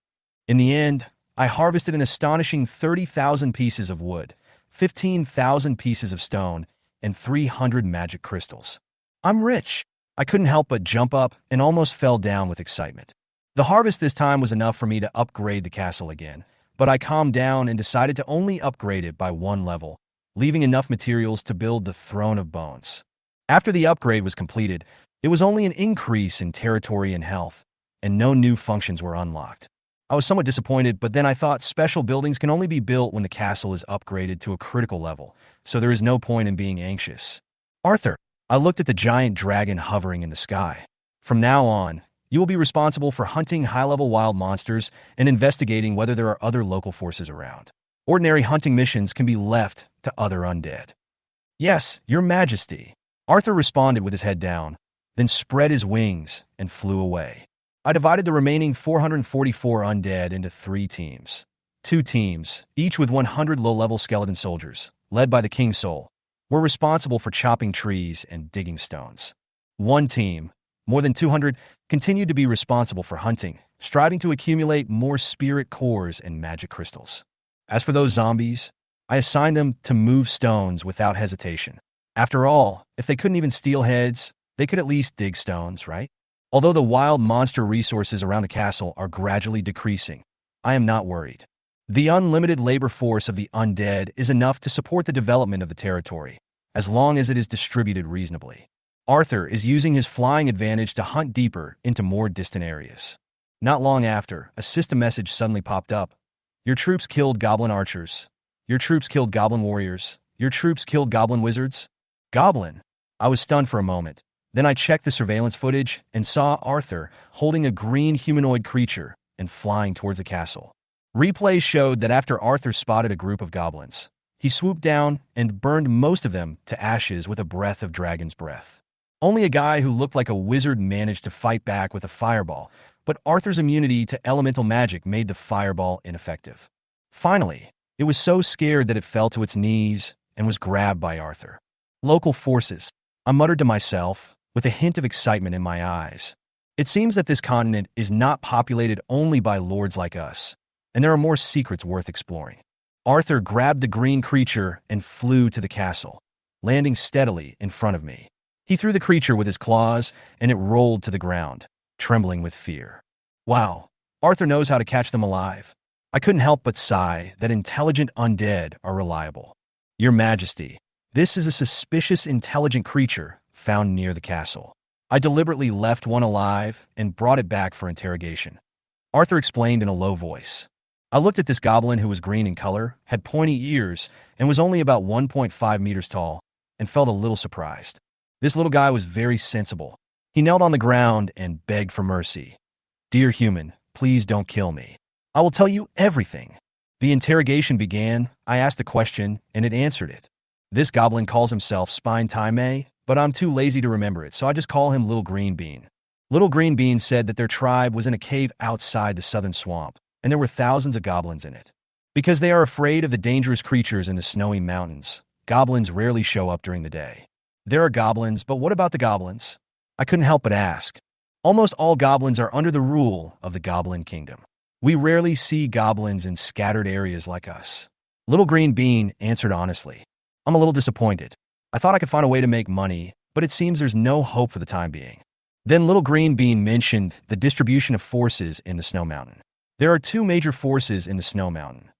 In the end, I harvested an astonishing 30,000 pieces of wood, 15,000 pieces of stone, and 300 magic crystals. I'm rich. I couldn't help but jump up and almost fell down with excitement. The harvest this time was enough for me to upgrade the castle again, but I calmed down and decided to only upgrade it by 1 level, leaving enough materials to build the Throne of Bones. After the upgrade was completed, it was only an increase in territory and health, and no new functions were unlocked. I was somewhat disappointed, but then I thought special buildings can only be built when the castle is upgraded to a critical level, so there is no point in being anxious. Arthur, I looked at the giant dragon hovering in the sky. From now on, you will be responsible for hunting high-level wild monsters and investigating whether there are other local forces around. Ordinary hunting missions can be left to other undead. Yes, your majesty. Arthur responded with his head down, then spread his wings and flew away. I divided the remaining 444 undead into 3 teams. 2 teams, each with 100 low-level skeleton soldiers, led by the King's Soul, were responsible for chopping trees and digging stones. 1 team, More than 200 continued to be responsible for hunting, striving to accumulate more spirit cores and magic crystals. As for those zombies, I assigned them to move stones without hesitation. After all, if they couldn't even steal heads, they could at least dig stones, right? Although the wild monster resources around the castle are gradually decreasing, I am not worried. The unlimited labor force of the undead is enough to support the development of the territory, as long as it is distributed reasonably. Arthur is using his flying advantage to hunt deeper into more distant areas. Not long after, a system message suddenly popped up. Your troops killed goblin archers. Your troops killed goblin warriors. Your troops killed goblin wizards. Goblin. I was stunned for a moment. Then I checked the surveillance footage and saw Arthur holding a green humanoid creature and flying towards the castle. Replays showed that after Arthur spotted a group of goblins, he swooped down and burned most of them to ashes with a breath of dragon's breath. Only a guy who looked like a wizard managed to fight back with a fireball, but Arthur's immunity to elemental magic made the fireball ineffective. Finally, it was so scared that it fell to its knees and was grabbed by Arthur. Local forces, I muttered to myself, with a hint of excitement in my eyes. It seems that this continent is not populated only by lords like us, and there are more secrets worth exploring. Arthur grabbed the green creature and flew to the castle, landing steadily in front of me. He threw the creature with his claws, and it rolled to the ground, trembling with fear. Wow, Arthur knows how to catch them alive. I couldn't help but sigh that intelligent undead are reliable. Your Majesty, this is a suspicious intelligent creature found near the castle. I deliberately left one alive and brought it back for interrogation. Arthur explained in a low voice. I looked at this goblin who was green in color, had pointy ears, and was only about 1.5 meters tall, and felt a little surprised. This little guy was very sensible. He knelt on the ground and begged for mercy. Dear human, please don't kill me. I will tell you everything. The interrogation began. I asked a question, and it answered it. This goblin calls himself Spine Time, but I'm too lazy to remember it, so I just call him Little Green Bean. Little Green Bean said that their tribe was in a cave outside the southern swamp, and there were thousands of goblins in it. Because they are afraid of the dangerous creatures in the snowy mountains, goblins rarely show up during the day. There are goblins, but what about the goblins? I couldn't help but ask. Almost all goblins are under the rule of the Goblin Kingdom. We rarely see goblins in scattered areas like us. Little Green Bean answered honestly. I'm a little disappointed. I thought I could find a way to make money, but it seems there's no hope for the time being. Then Little Green Bean mentioned the distribution of forces in the Snow Mountain. There are two major forces in the Snow Mountain.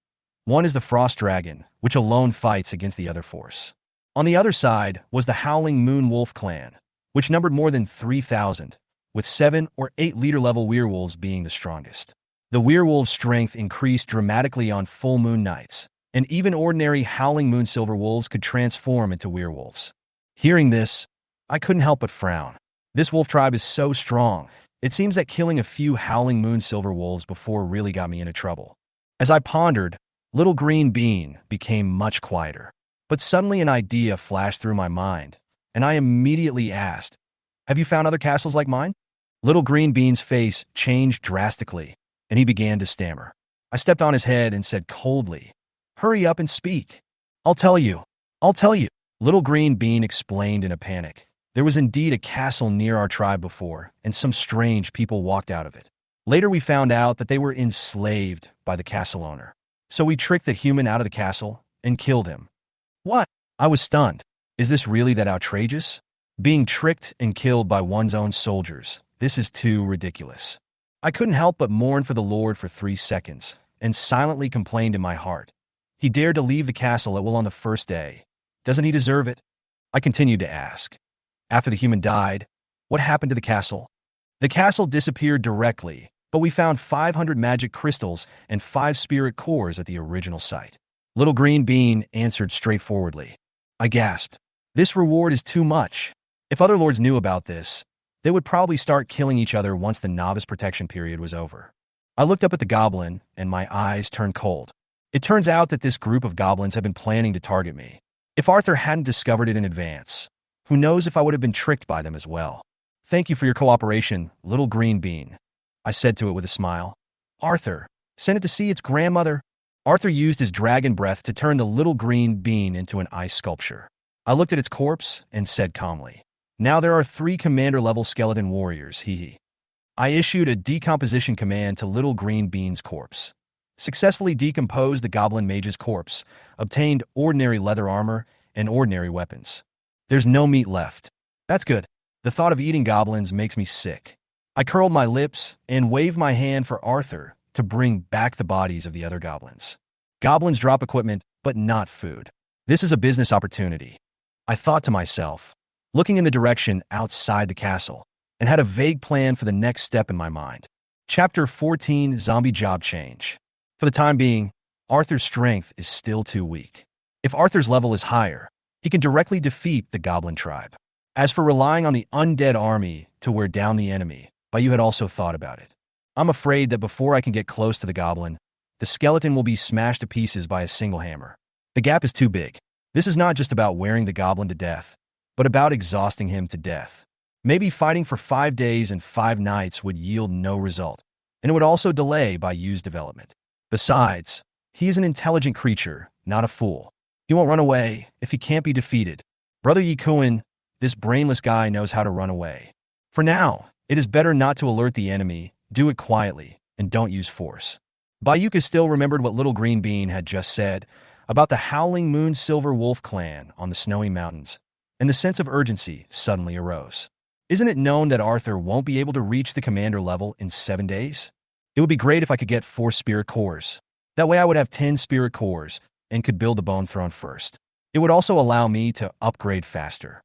One is the Frost Dragon, which alone fights against the other force. On the other side was the Howling Moon Wolf clan, which numbered more than 3,000, with 7 or 8 leader-level werewolves being the strongest. The werewolves' strength increased dramatically on full moon nights, and even ordinary Howling Moon Silver Wolves could transform into werewolves. Hearing this, I couldn't help but frown. This wolf tribe is so strong, it seems that killing a few Howling Moon Silver Wolves before really got me into trouble. As I pondered, Little Green Bean became much quieter. But suddenly an idea flashed through my mind, and I immediately asked, have you found other castles like mine? Little Green Bean's face changed drastically, and he began to stammer. I stepped on his head and said coldly, hurry up and speak. I'll tell you. I'll tell you. Little Green Bean explained in a panic. There was indeed a castle near our tribe before, and some strange people walked out of it. Later we found out that they were enslaved by the castle owner. So we tricked the human out of the castle and killed him. What? I was stunned. Is this really that outrageous? Being tricked and killed by one's own soldiers. This is too ridiculous. I couldn't help but mourn for the Lord for 3 seconds, and silently complained in my heart. He dared to leave the castle at will on the first day. Doesn't he deserve it? I continued to ask. After the human died, what happened to the castle? The castle disappeared directly, but we found 500 magic crystals and 5 spirit cores at the original site. Little Green Bean answered straightforwardly. I gasped. This reward is too much. If other lords knew about this, they would probably start killing each other once the novice protection period was over. I looked up at the goblin, and my eyes turned cold. It turns out that this group of goblins had been planning to target me. If Arthur hadn't discovered it in advance, who knows if I would have been tricked by them as well. Thank you for your cooperation, Little Green Bean, I said to it with a smile. Arthur, send it to see its grandmother. Arthur used his dragon breath to turn the Little Green Bean into an ice sculpture. I looked at its corpse and said calmly, Now there are 3 commander-level skeleton warriors, hee. I issued a decomposition command to Little Green Bean's corpse. Successfully decomposed the goblin mage's corpse, obtained ordinary leather armor and ordinary weapons. There's no meat left. That's good. The thought of eating goblins makes me sick. I curled my lips and waved my hand for Arthur to bring back the bodies of the other goblins. Goblins drop equipment, but not food. This is a business opportunity. I thought to myself, looking in the direction outside the castle, and had a vague plan for the next step in my mind. Chapter 14, Zombie Job Change. For the time being, Arthur's strength is still too weak. If Arthur's level is higher, he can directly defeat the goblin tribe. As for relying on the undead army to wear down the enemy, Bayu had also thought about it. I'm afraid that before I can get close to the goblin, the skeleton will be smashed to pieces by a single hammer. The gap is too big. This is not just about wearing the goblin to death, but about exhausting him to death. Maybe fighting for 5 days and 5 nights would yield no result, and it would also delay Bayu's development. Besides, he is an intelligent creature, not a fool. He won't run away if he can't be defeated. Brother Yikuin, this brainless guy knows how to run away. For now, it is better not to alert the enemy, do it quietly, and don't use force. Bayuka still remembered what Little Green Bean had just said about the Howling Moon Silver Wolf clan on the snowy mountains, and the sense of urgency suddenly arose. Isn't it known that Arthur won't be able to reach the commander level in 7 days? It would be great if I could get 4 spirit cores. That way I would have 10 spirit cores and could build the bone throne first. It would also allow me to upgrade faster.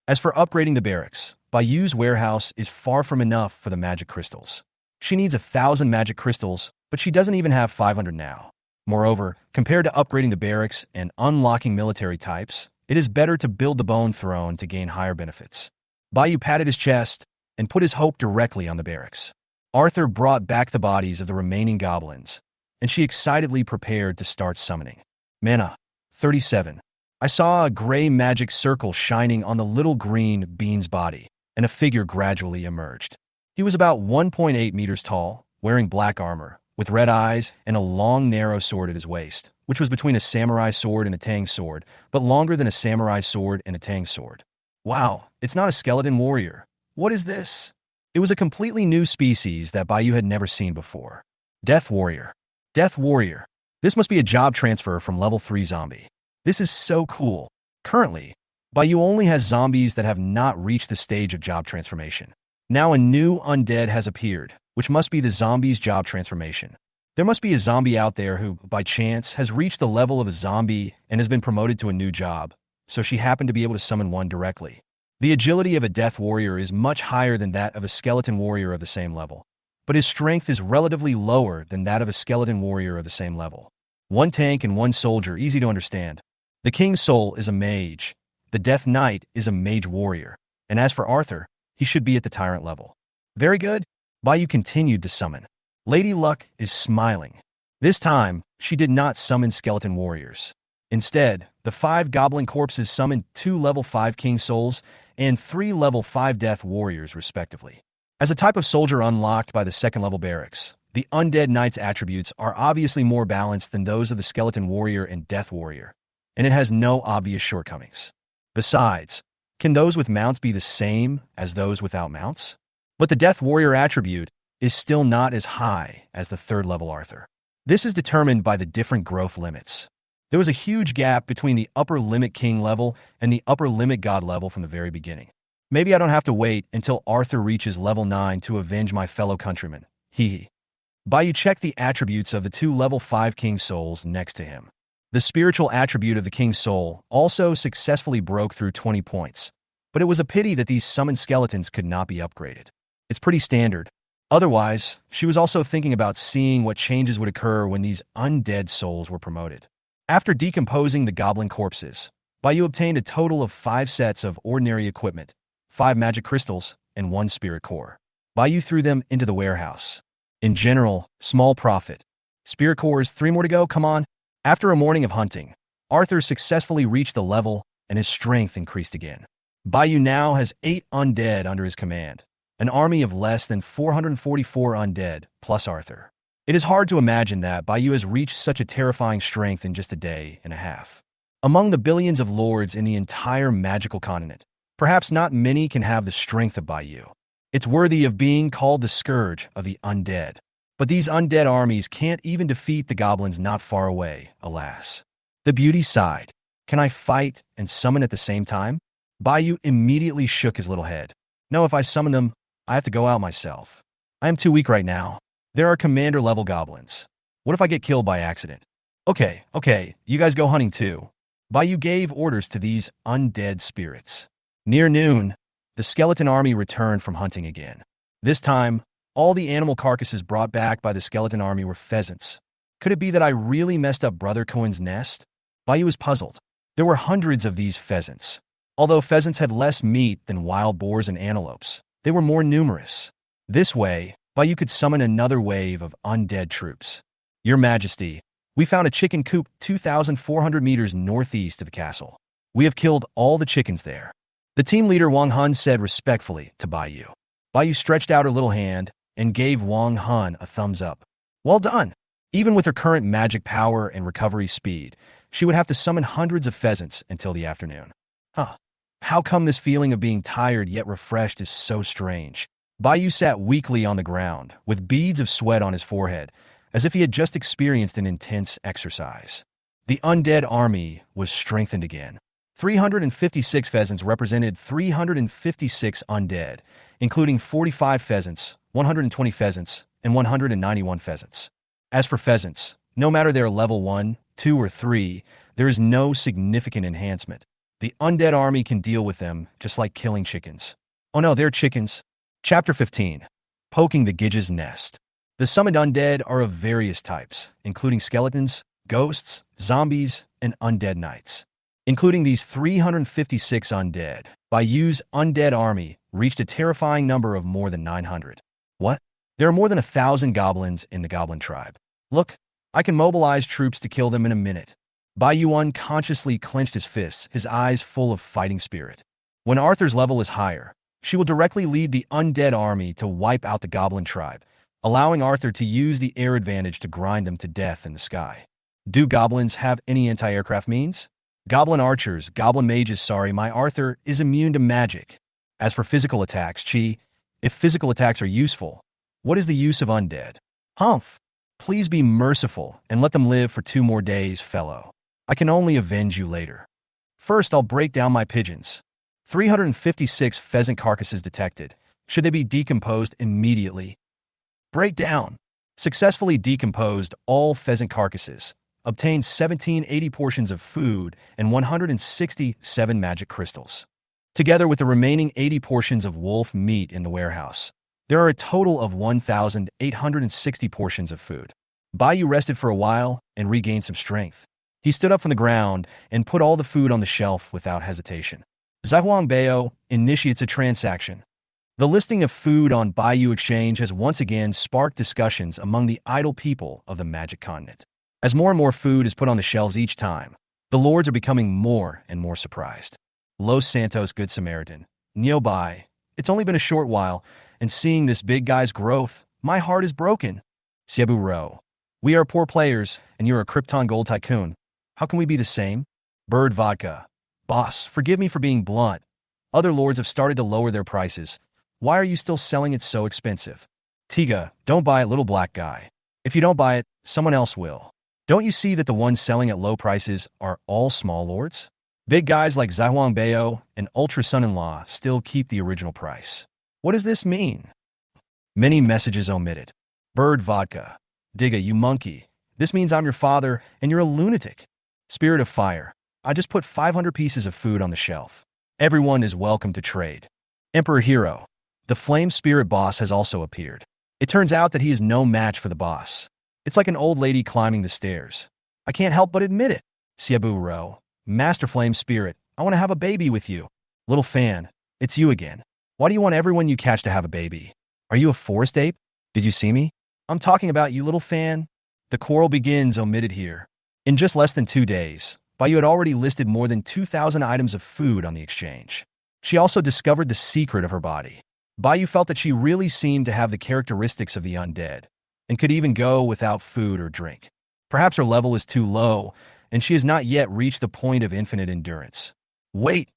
As for upgrading the barracks, Bayu's warehouse is far from enough for the magic crystals. She needs 1,000 magic crystals, but she doesn't even have 500 now. Moreover, compared to upgrading the barracks and unlocking military types, it is better to build the bone throne to gain higher benefits. Bayu patted his chest and put his hope directly on the barracks. Arthur brought back the bodies of the remaining goblins, and she excitedly prepared to start summoning. Manhwa, 37. I saw a gray magic circle shining on the Little Green Bean's body, and a figure gradually emerged. He was about 1.8 meters tall, wearing black armor, with red eyes and a long, narrow sword at his waist, which was between a samurai sword and a tang sword, but longer than a samurai sword and a tang sword. Wow, it's not a skeleton warrior. What is this? It was a completely new species that Bayu had never seen before. Death Warrior. Death Warrior. This must be a job transfer from level 3 zombie. This is so cool. Currently, Bayu only has zombies that have not reached the stage of job transformation. Now a new undead has appeared, which must be the zombie's job transformation. There must be a zombie out there who, by chance, has reached the level of a zombie and has been promoted to a new job, so she happened to be able to summon one directly. The agility of a death warrior is much higher than that of a skeleton warrior of the same level, but his strength is relatively lower than that of a skeleton warrior of the same level. 1 tank and 1 soldier, easy to understand. The King's Soul is a mage, the Death Knight is a mage warrior, and as for Arthur, he should be at the tyrant level. Very good. Bayu continued to summon. Lady Luck is smiling. This time, she did not summon skeleton warriors. Instead, the 5 goblin corpses summoned 2 level 5 King Souls and 3 level 5 Death Warriors, respectively. As a type of soldier unlocked by the 2nd level barracks, the Undead Knight's attributes are obviously more balanced than those of the Skeleton Warrior and Death Warrior, and it has no obvious shortcomings. Besides, can those with mounts be the same as those without mounts? But the Death Warrior attribute is still not as high as the 3rd level Arthur. This is determined by the different growth limits. There was a huge gap between the upper limit king level and the upper limit god level from the very beginning. Maybe I don't have to wait until Arthur reaches level 9 to avenge my fellow countrymen. Hee. Bayu checked the attributes of the 2 level 5 king souls next to him. The spiritual attribute of the King's Soul also successfully broke through 20 points, but it was a pity that these summoned skeletons could not be upgraded. It's pretty standard. Otherwise, she was also thinking about seeing what changes would occur when these undead souls were promoted. After decomposing the goblin corpses, Bayu obtained a total of 5 sets of ordinary equipment, 5 magic crystals, and 1 spirit core. Bayu threw them into the warehouse. In general, small profit. Spirit cores, 3 more to go, come on. After a morning of hunting, Arthur successfully reached the level and his strength increased again. Bayu now has 8 undead under his command, an army of less than 444 undead, plus Arthur. It is hard to imagine that Bayu has reached such a terrifying strength in just a day and a half. Among the billions of lords in the entire magical continent, Perhaps not many can have the strength of Bayou. It's worthy of being called the scourge of the undead. But these undead armies can't even defeat the goblins not far away, alas. The beauty sighed. Can I fight and summon at the same time? Bayou immediately shook his little head. No, if I summon them, I have to go out myself. I am too weak right now. There are commander-level goblins. What if I get killed by accident? Okay, you guys go hunting too. Bayou gave orders to these undead spirits. Near noon, the skeleton army returned from hunting again. This time, all the animal carcasses brought back by the skeleton army were pheasants. Could it be that I really messed up Brother Cohen's nest? Bayou was puzzled. There were hundreds of these pheasants. Although pheasants had less meat than wild boars and antelopes, they were more numerous. This way, Bayou could summon another wave of undead troops. Your Majesty, we found a chicken coop 2,400 meters northeast of the castle. We have killed all the chickens there. The team leader Wang Hun said respectfully to Bayou. Bayou stretched out her little hand and gave Wang Hun a thumbs up. Well done. Even with her current magic power and recovery speed, she would have to summon hundreds of pheasants until the afternoon. How come this feeling of being tired yet refreshed is so strange? Bayou sat weakly on the ground, with beads of sweat on his forehead, as if he had just experienced an intense exercise. The undead army was strengthened again. 356 pheasants represented 356 undead, including 45 pheasants, 120 pheasants, and 191 pheasants. As for pheasants, no matter their level 1, 2, or 3, there is no significant enhancement. The undead army can deal with them, just like killing chickens. Oh no, they're chickens. Chapter 15. Poking the Gidge's Nest. The summoned undead are of various types, including skeletons, ghosts, zombies, and undead knights. Including these 356 undead, Bayou's undead army reached a terrifying number of more than 900. What? There are more than 1,000 goblins in the goblin tribe. Look, I can mobilize troops to kill them in a minute. Bayou unconsciously clenched his fists, his eyes full of fighting spirit. When Arthur's level is higher, she will directly lead the undead army to wipe out the goblin tribe, allowing Arthur to use the air advantage to grind them to death in the sky. Do goblins have any anti-aircraft means? Goblin archers, goblin mages, my Arthur is immune to magic. As for physical attacks, if physical attacks are useful, what is the use of undead? Humph! Please be merciful and let them live for 2 more days, fellow. I can only avenge you later. First, I'll break down my pigeons. 356 pheasant carcasses detected. Should they be decomposed immediately? Break down. Successfully decomposed all pheasant carcasses. Obtained 1780 portions of food and 167 magic crystals. Together with the remaining 80 portions of wolf meat in the warehouse, there are a total of 1,860 portions of food. Bayou rested for a while and regained some strength. He stood up from the ground and put all the food on the shelf without hesitation. Zhuangbao initiates a transaction. The listing of food on Bayou Exchange has once again sparked discussions among the idle people of the Magic Continent. As more and more food is put on the shelves each time, the lords are becoming more and more surprised. Los Santos Good Samaritan. Nearby, it's only been a short while, and seeing this big guy's growth, my heart is broken. Cebu Ro. We are poor players, and you're a Krypton Gold Tycoon. How can we be the same? Bird Vodka. Boss, forgive me for being blunt. Other lords have started to lower their prices. Why are you still selling it so expensive? Tiga, don't buy it, little black guy. If you don't buy it, someone else will. Don't you see that the ones selling at low prices are all small lords? Big guys like Zhuangbao and Ultra Son-in-Law still keep the original price. What does this mean? Many messages omitted. Bird Vodka. Digga, you monkey. This means I'm your father and you're a lunatic. Spirit of Fire. I just put 500 pieces of food on the shelf. Everyone is welcome to trade. Emperor Hero. The Flame Spirit boss has also appeared. It turns out that he is no match for the boss. It's like an old lady climbing the stairs. I can't help but admit it. Cebu Ro. Master Flame Spirit, I want to have a baby with you. Little fan, it's you again. Why do you want everyone you catch to have a baby? Are you a forest ape? Did you see me? I'm talking about you, little fan. The quarrel begins omitted here. In just less than 2 days, Bayou had already listed more than 2,000 items of food on the exchange. She also discovered the secret of her body. Bayou felt that she really seemed to have the characteristics of the undead, and could even go without food or drink. Perhaps her level is too low, and she has not yet reached the point of infinite endurance. Wait,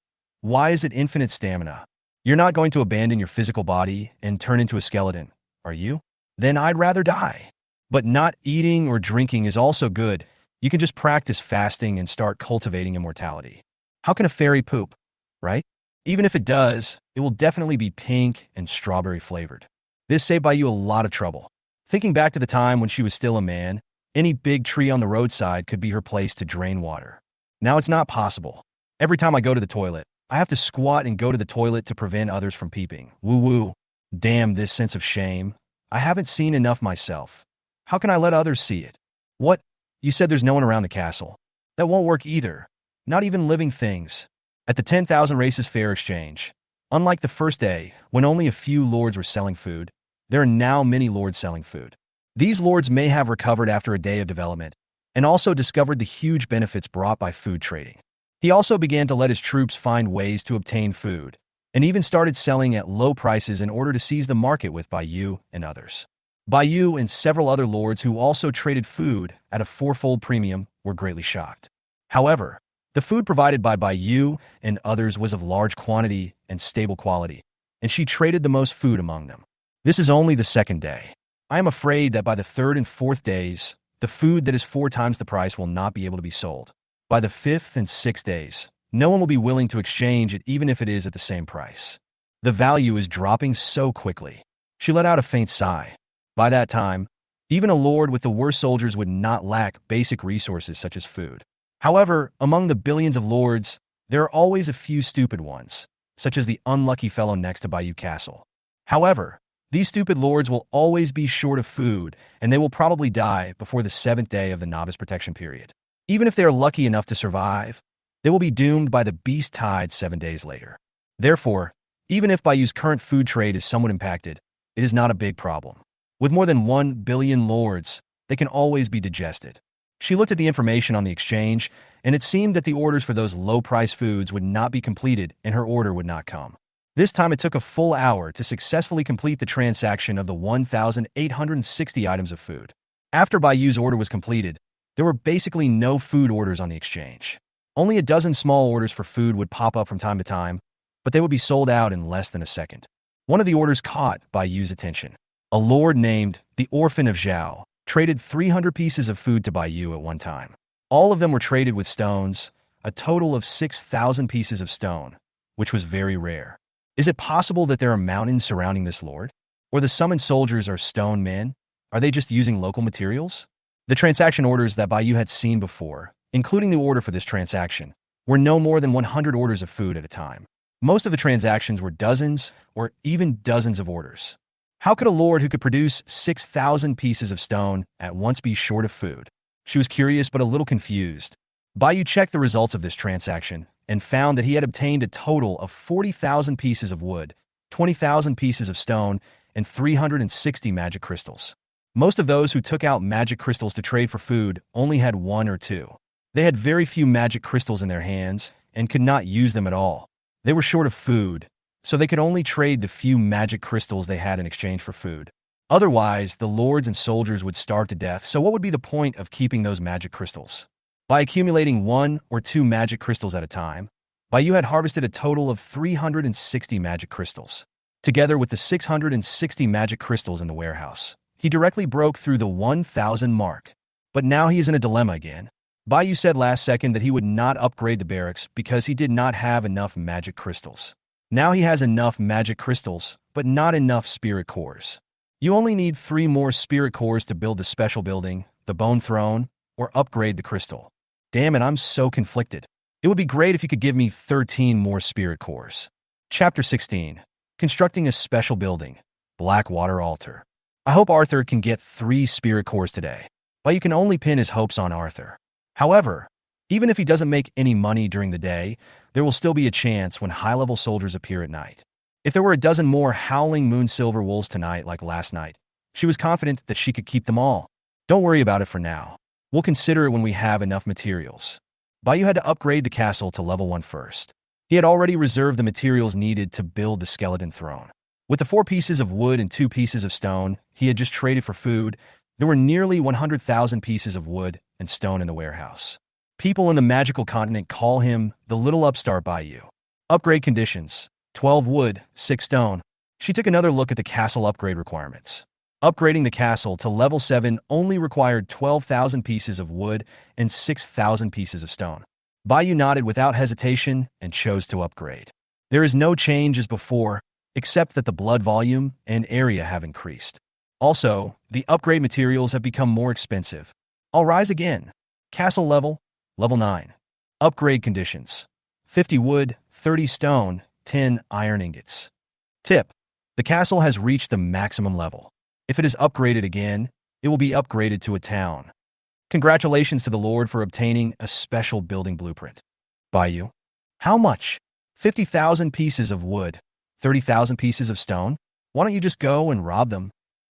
Why is it infinite stamina? You're not going to abandon your physical body and turn into a skeleton, are you? Then I'd rather die. But not eating or drinking is also good. You can just practice fasting and start cultivating immortality. How can a fairy poop, right? Even if it does, it will definitely be pink and strawberry flavored. This saved by you a lot of trouble. Thinking back to the time when she was still a man, any big tree on the roadside could be her place to drain water. Now it's not possible. Every time I go to the toilet, I have to squat and go to the toilet to prevent others from peeping. Woo-woo. Damn this sense of shame. I haven't seen enough myself. How can I let others see it? What? You said there's no one around the castle. That won't work either. Not even living things. At the 10,000 Races Fair Exchange, unlike the first day, when only a few lords were selling food, there are now many lords selling food. These lords may have recovered after a day of development, and also discovered the huge benefits brought by food trading. He also began to let his troops find ways to obtain food, and even started selling at low prices in order to seize the market with Bayou and others. Bayou and several other lords who also traded food at a fourfold premium were greatly shocked. However, the food provided by Bayou and others was of large quantity and stable quality, and she traded the most food among them. This is only the second day. I am afraid that by the third and fourth days, the food that is 4 times the price will not be able to be sold. By the fifth and sixth days, no one will be willing to exchange it even if it is at the same price. The value is dropping so quickly. She let out a faint sigh. By that time, even a lord with the worst soldiers would not lack basic resources such as food. However, among the billions of lords, there are always a few stupid ones, such as the unlucky fellow next to Bayou Castle. However, these stupid lords will always be short of food, and they will probably die before the 7th day of the novice protection period. Even if they are lucky enough to survive, they will be doomed by the beast tide 7 days later. Therefore, even if Bayou's current food trade is somewhat impacted, it is not a big problem. With more than 1 billion lords, they can always be digested. She looked at the information on the exchange, and it seemed that the orders for those low-price foods would not be completed and her order would not come. This time it took a full hour to successfully complete the transaction of the 1,860 items of food. After Bayou's order was completed, there were basically no food orders on the exchange. Only a dozen small orders for food would pop up from time to time, but they would be sold out in less than a second. One of the orders caught Bayou's attention. A lord named the Orphan of Zhao traded 300 pieces of food to Bayou at one time. All of them were traded with stones, a total of 6,000 pieces of stone, which was very rare. Is it possible that there are mountains surrounding this lord? Or the summoned soldiers are stone men? Are they just using local materials? The transaction orders that Bayou had seen before, including the order for this transaction, were no more than 100 orders of food at a time. Most of the transactions were dozens or even dozens of orders. How could a lord who could produce 6,000 pieces of stone at once be short of food? She was curious but a little confused. Bayou checked the results of this transaction and found that he had obtained a total of 40,000 pieces of wood, 20,000 pieces of stone, and 360 magic crystals. Most of those who took out magic crystals to trade for food only had 1 or 2. They had very few magic crystals in their hands and could not use them at all. They were short of food, so they could only trade the few magic crystals they had in exchange for food. Otherwise, the lords and soldiers would starve to death, so what would be the point of keeping those magic crystals? By accumulating 1 or 2 magic crystals at a time, Bayou had harvested a total of 360 magic crystals. Together with the 660 magic crystals in the warehouse, he directly broke through the 1,000 mark. But now he is in a dilemma again. Bayou said last second that he would not upgrade the barracks because he did not have enough magic crystals. Now he has enough magic crystals, but not enough spirit cores. You only need 3 more spirit cores to build the special building, the bone throne, or upgrade the crystal. Damn it, I'm so conflicted. It would be great if you could give me 13 more spirit cores. Chapter 16. Constructing a special building. Blackwater altar. I hope Arthur can get 3 spirit cores today, but you can only pin his hopes on Arthur. However, even if he doesn't make any money during the day, there will still be a chance when high-level soldiers appear at night. If there were a dozen more howling moon silver wolves tonight like last night, she was confident that she could keep them all. Don't worry about it for now. We'll consider it when we have enough materials. Bayou had to upgrade the castle to level 1 first. He had already reserved the materials needed to build the skeleton throne. With the 4 pieces of wood and 2 pieces of stone he had just traded for food, there were nearly 100,000 pieces of wood and stone in the warehouse. People in the magical continent call him the little upstart Bayou. Upgrade conditions: 12 wood, 6 stone. She took another look at the castle upgrade requirements. Upgrading the castle to level 7 only required 12,000 pieces of wood and 6,000 pieces of stone. Bayou nodded without hesitation and chose to upgrade. There is no change as before, except that the blood volume and area have increased. Also, the upgrade materials have become more expensive. I'll rise again. Castle level, level 9. Upgrade conditions: 50 wood, 30 stone, 10 iron ingots. Tip: the castle has reached the maximum level. If it is upgraded again, it will be upgraded to a town. Congratulations to the Lord for obtaining a special building blueprint. Bayou: how much? 50,000 pieces of wood, 30,000 pieces of stone? Why don't you just go and rob them?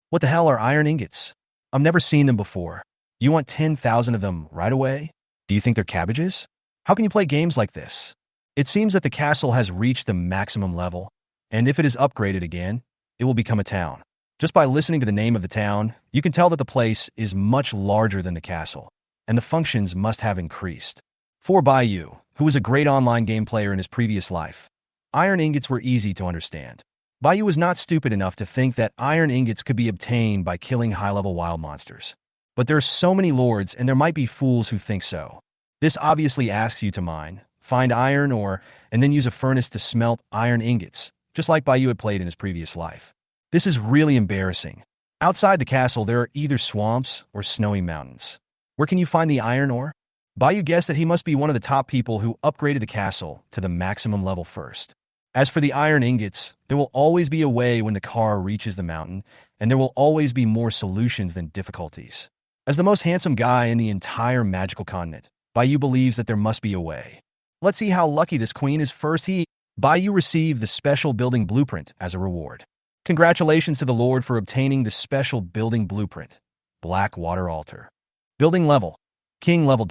What the hell are iron ingots? I've never seen them before. You want 10,000 of them right away? Do you think they're cabbages? How can you play games like this? It seems that the castle has reached the maximum level, and if it is upgraded again, it will become a town. Just by listening to the name of the town, you can tell that the place is much larger than the castle, and the functions must have increased. For Bayou, who was a great online game player in his previous life, iron ingots were easy to understand. Bayou was not stupid enough to think that iron ingots could be obtained by killing high-level wild monsters. But there are so many lords, and there might be fools who think so. This obviously asks you to mine, find iron ore, and then use a furnace to smelt iron ingots, just like Bayou had played in his previous life. This is really embarrassing. Outside the castle, there are either swamps or snowy mountains. Where can you find the iron ore? Bayou guessed that he must be one of the top people who upgraded the castle to the maximum level first. As for the iron ingots, there will always be a way when the car reaches the mountain, and there will always be more solutions than difficulties. As the most handsome guy in the entire magical continent, Bayou believes that there must be a way. Let's see how lucky this queen is first. Bayou received the special building blueprint as a reward. Congratulations to the Lord for obtaining the special building blueprint. Blackwater altar. Building level: king level.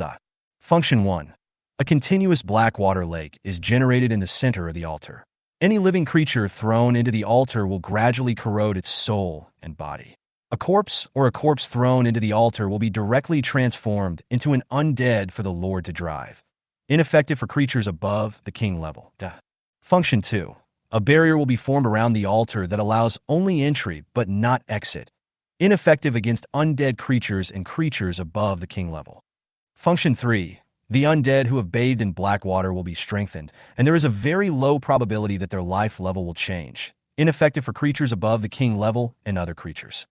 Function 1. A continuous Blackwater lake is generated in the center of the altar. Any living creature thrown into the altar will gradually corrode its soul and body. A corpse thrown into the altar will be directly transformed into an undead for the Lord to drive. Ineffective for creatures above the king level. Function 2. A barrier will be formed around the altar that allows only entry but not exit. Ineffective against undead creatures and creatures above the king level. Function 3. The undead who have bathed in Blackwater will be strengthened, and there is a very low probability that their life level will change. Ineffective for creatures above the king level and other creatures.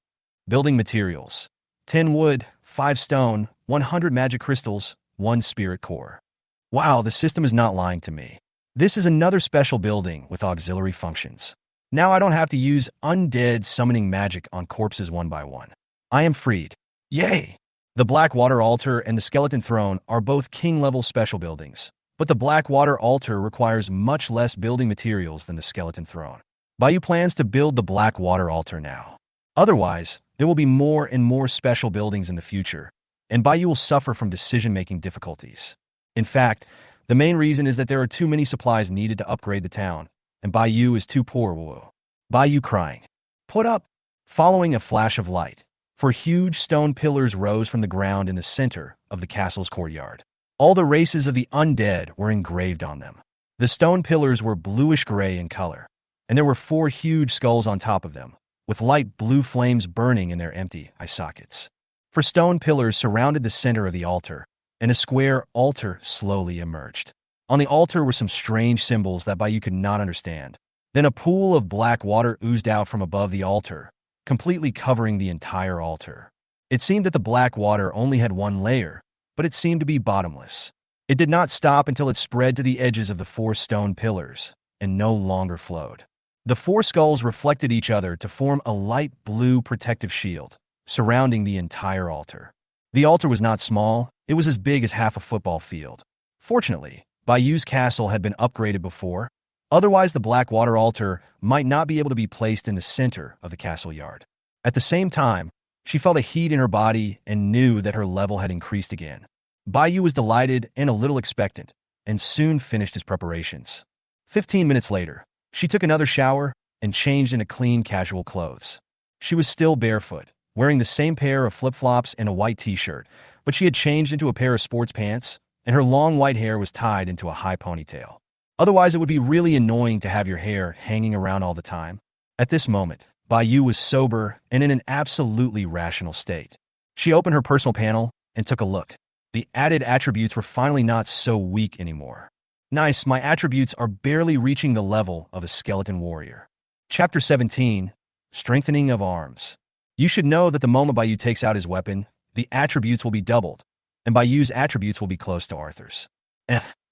Building materials: 10 wood, 5 stone, 100 magic crystals, 1 spirit core. Wow, the system is not lying to me. This is another special building with auxiliary functions. Now I don't have to use undead summoning magic on corpses one by one. I am freed. Yay! The Blackwater altar and the skeleton throne are both king-level special buildings, but the Blackwater altar requires much less building materials than the skeleton throne. Bayou plans to build the Blackwater altar now. Otherwise, there will be more and more special buildings in the future, and Bayou will suffer from decision-making difficulties. In fact, the main reason is that there are too many supplies needed to upgrade the town, and Bayou is too poor. Whoa. Bayou crying. Put up! Following a flash of light, for huge stone pillars rose from the ground in the center of the castle's courtyard. All the races of the undead were engraved on them. The stone pillars were bluish-gray in color, and there were 4 huge skulls on top of them, with light blue flames burning in their empty eye sockets. 4 stone pillars surrounded the center of the altar, and a square altar slowly emerged. On the altar were some strange symbols that Bayou could not understand. Then a pool of black water oozed out from above the altar, completely covering the entire altar. It seemed that the black water only had 1 layer, but it seemed to be bottomless. It did not stop until it spread to the edges of the 4 stone pillars, and no longer flowed. The 4 skulls reflected each other to form a light blue protective shield, surrounding the entire altar. The altar was not small, it was as big as half a football field. Fortunately, Bayou's castle had been upgraded before, otherwise the Blackwater altar might not be able to be placed in the center of the castle yard. At the same time, she felt a heat in her body and knew that her level had increased again. Bayou was delighted and a little expectant, and soon finished his preparations. 15 minutes later, she took another shower and changed into clean, casual clothes. She was still barefoot, wearing the same pair of flip-flops and a white t-shirt, but she had changed into a pair of sports pants, and her long white hair was tied into a high ponytail. Otherwise, it would be really annoying to have your hair hanging around all the time. At this moment, Bai was sober and in an absolutely rational state. She opened her personal panel and took a look. The added attributes were finally not so weak anymore. Nice, my attributes are barely reaching the level of a skeleton warrior. Chapter 17, Strengthening of Arms. You should know that the moment Bai takes out his weapon, the attributes will be doubled, and Bai's attributes will be close to Arthur's.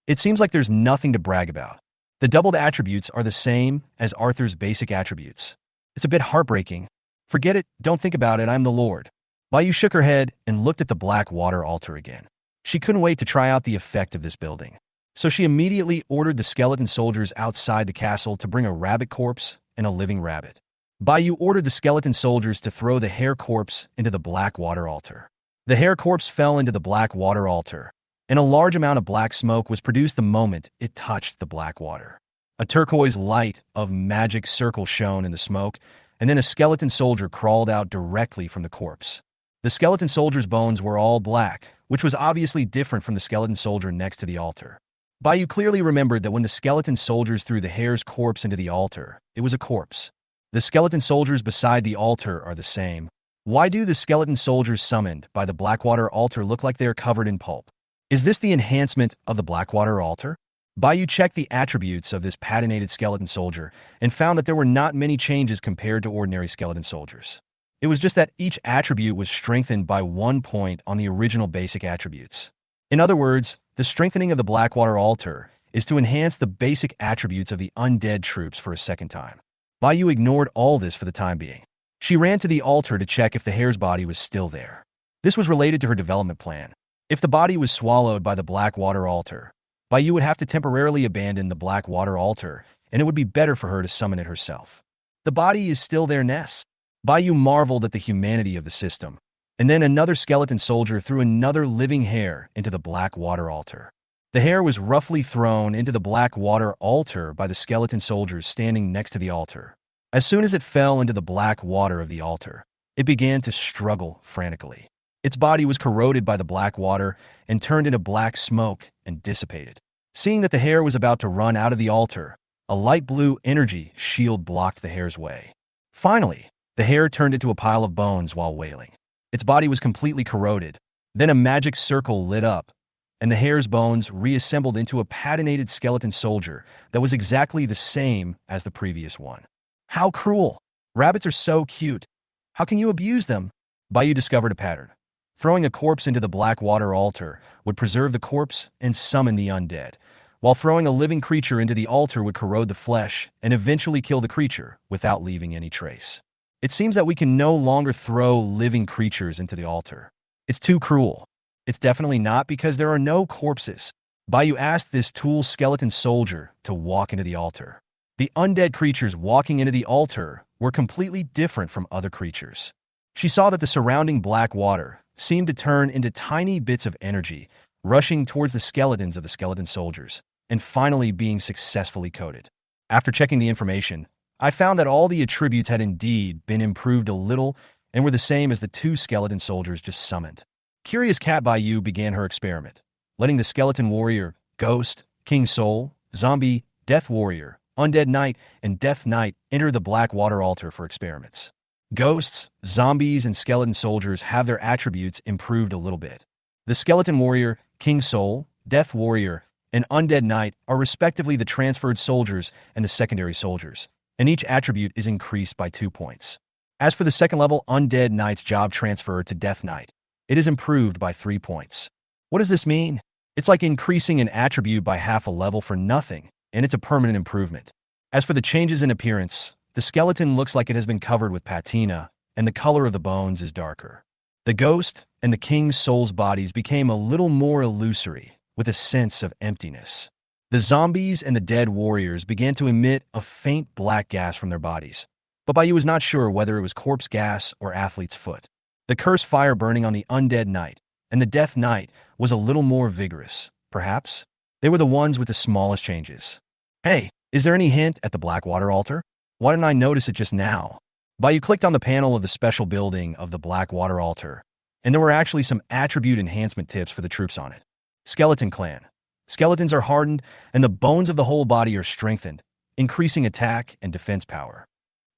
It seems like there's nothing to brag about. The doubled attributes are the same as Arthur's basic attributes. It's a bit heartbreaking. Forget it, don't think about it, I'm the Lord. Bai shook her head and looked at the Blackwater altar again. She couldn't wait to try out the effect of this building. So she immediately ordered the skeleton soldiers outside the castle to bring a rabbit corpse and a living rabbit. Bai ordered the skeleton soldiers to throw the hare corpse into the Blackwater altar. The hare corpse fell into the Blackwater altar, and a large amount of black smoke was produced the moment it touched the Blackwater. A turquoise light of magic circle shone in the smoke, and then a skeleton soldier crawled out directly from the corpse. The skeleton soldier's bones were all black, which was obviously different from the skeleton soldier next to the altar. Bai clearly remembered that when the skeleton soldiers threw the hare's corpse into the altar, it was a corpse. The skeleton soldiers beside the altar are the same. Why do the skeleton soldiers summoned by the Blackwater altar look like they are covered in pulp? Is this the enhancement of the Blackwater altar? Bai checked the attributes of this patinated skeleton soldier and found that there were not many changes compared to ordinary skeleton soldiers. It was just that each attribute was strengthened by 1 point on the original basic attributes. In other words, the strengthening of the Blackwater altar is to enhance the basic attributes of the undead troops for a second time. Bai ignored all this for the time being. She ran to the altar to check if the hare's body was still there. This was related to her development plan. If the body was swallowed by the Blackwater altar, Bai would have to temporarily abandon the Blackwater altar, and it would be better for her to summon it herself. The body is still there, Ness. Bai marveled at the humanity of the system, and then another skeleton soldier threw another living hare into the Blackwater altar. The hare was roughly thrown into the Blackwater altar by the skeleton soldiers standing next to the altar. As soon as it fell into the black water of the altar, it began to struggle frantically. Its body was corroded by the black water and turned into black smoke and dissipated. Seeing that the hare was about to run out of the altar, a light blue energy shield blocked the hare's way. Finally, the hare turned into a pile of bones while wailing. Its body was completely corroded. Then a magic circle lit up, and the hare's bones reassembled into a patinated skeleton soldier that was exactly the same as the previous one. How cruel! Rabbits are so cute. How can you abuse them? Bai discovered a pattern. Throwing a corpse into the Blackwater altar would preserve the corpse and summon the undead, while throwing a living creature into the altar would corrode the flesh and eventually kill the creature without leaving any trace. It seems that we can no longer throw living creatures into the altar. It's too cruel. It's definitely not, because there are no corpses. Bai asked this tool skeleton soldier to walk into the altar. The undead creatures walking into the altar were completely different from other creatures. She saw that the surrounding black water seemed to turn into tiny bits of energy, rushing towards the skeletons of the skeleton soldiers, and finally being successfully coated. After checking the information, I found that all the attributes had indeed been improved a little and were the same as the 2 skeleton soldiers just summoned. Curious Cat Bai began her experiment, letting the skeleton warrior, ghost, king soul, zombie, death warrior, undead knight, and death knight enter the Blackwater altar for experiments. Ghosts, zombies, and skeleton soldiers have their attributes improved a little bit. The skeleton warrior, king soul, death warrior, and undead knight are respectively the transferred soldiers and the secondary soldiers, and each attribute is increased by 2 points. As for the second level undead knight's job transfer to death knight, it is improved by 3 points. What does this mean? It's like increasing an attribute by half a level for nothing, and it's a permanent improvement. As for the changes in appearance, the skeleton looks like it has been covered with patina, and the color of the bones is darker. The ghost and the king's soul's bodies became a little more illusory, with a sense of emptiness. The zombies and the dead warriors began to emit a faint black gas from their bodies, but Bai was not sure whether it was corpse gas or athlete's foot. The cursed fire burning on the undead knight and the death knight was a little more vigorous, perhaps. They were the ones with the smallest changes. Hey, is there any hint at the Blackwater altar? Why didn't I notice it just now? Bai clicked on the panel of the special building of the Blackwater altar, and there were actually some attribute enhancement tips for the troops on it. Skeleton Clan. Skeletons are hardened, and the bones of the whole body are strengthened, increasing attack and defense power.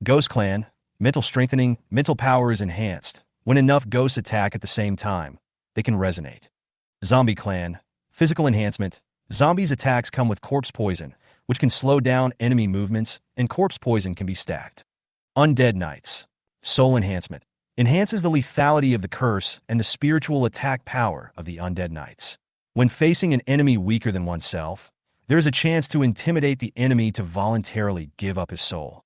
Ghost Clan, mental strengthening, mental power is enhanced. When enough ghosts attack at the same time, they can resonate. Zombie Clan, physical enhancement. Zombies' attacks come with corpse poison, which can slow down enemy movements, and corpse poison can be stacked. Undead Knights, soul enhancement. Enhances the lethality of the curse and the spiritual attack power of the Undead Knights. When facing an enemy weaker than oneself, there is a chance to intimidate the enemy to voluntarily give up his soul.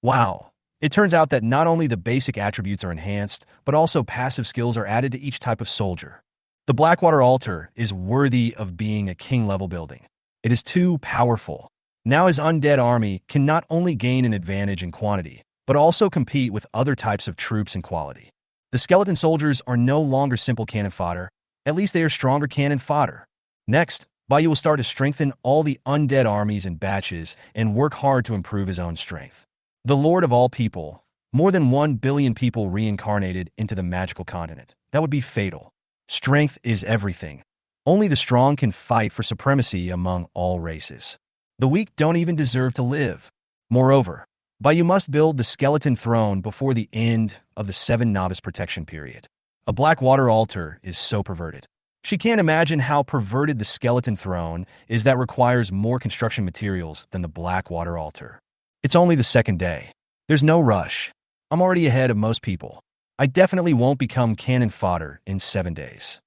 Wow! It turns out that not only the basic attributes are enhanced, but also passive skills are added to each type of soldier. The Blackwater altar is worthy of being a king-level building. It is too powerful. Now his undead army can not only gain an advantage in quantity, but also compete with other types of troops in quality. The skeleton soldiers are no longer simple cannon fodder. At least they are stronger cannon fodder. Next, Bayou will start to strengthen all the undead armies in batches and work hard to improve his own strength. The Lord of all people, more than 1 billion people reincarnated into the magical continent. That would be fatal. Strength is everything. Only the strong can fight for supremacy among all races. The weak don't even deserve to live. Moreover, Bayou must build the skeleton throne before the end of the 7 novice protection period. A Blackwater altar is so perverted. She can't imagine how perverted the skeleton throne is that requires more construction materials than the Blackwater altar. It's only the second day. There's no rush. I'm already ahead of most people. I definitely won't become cannon fodder in 7 days.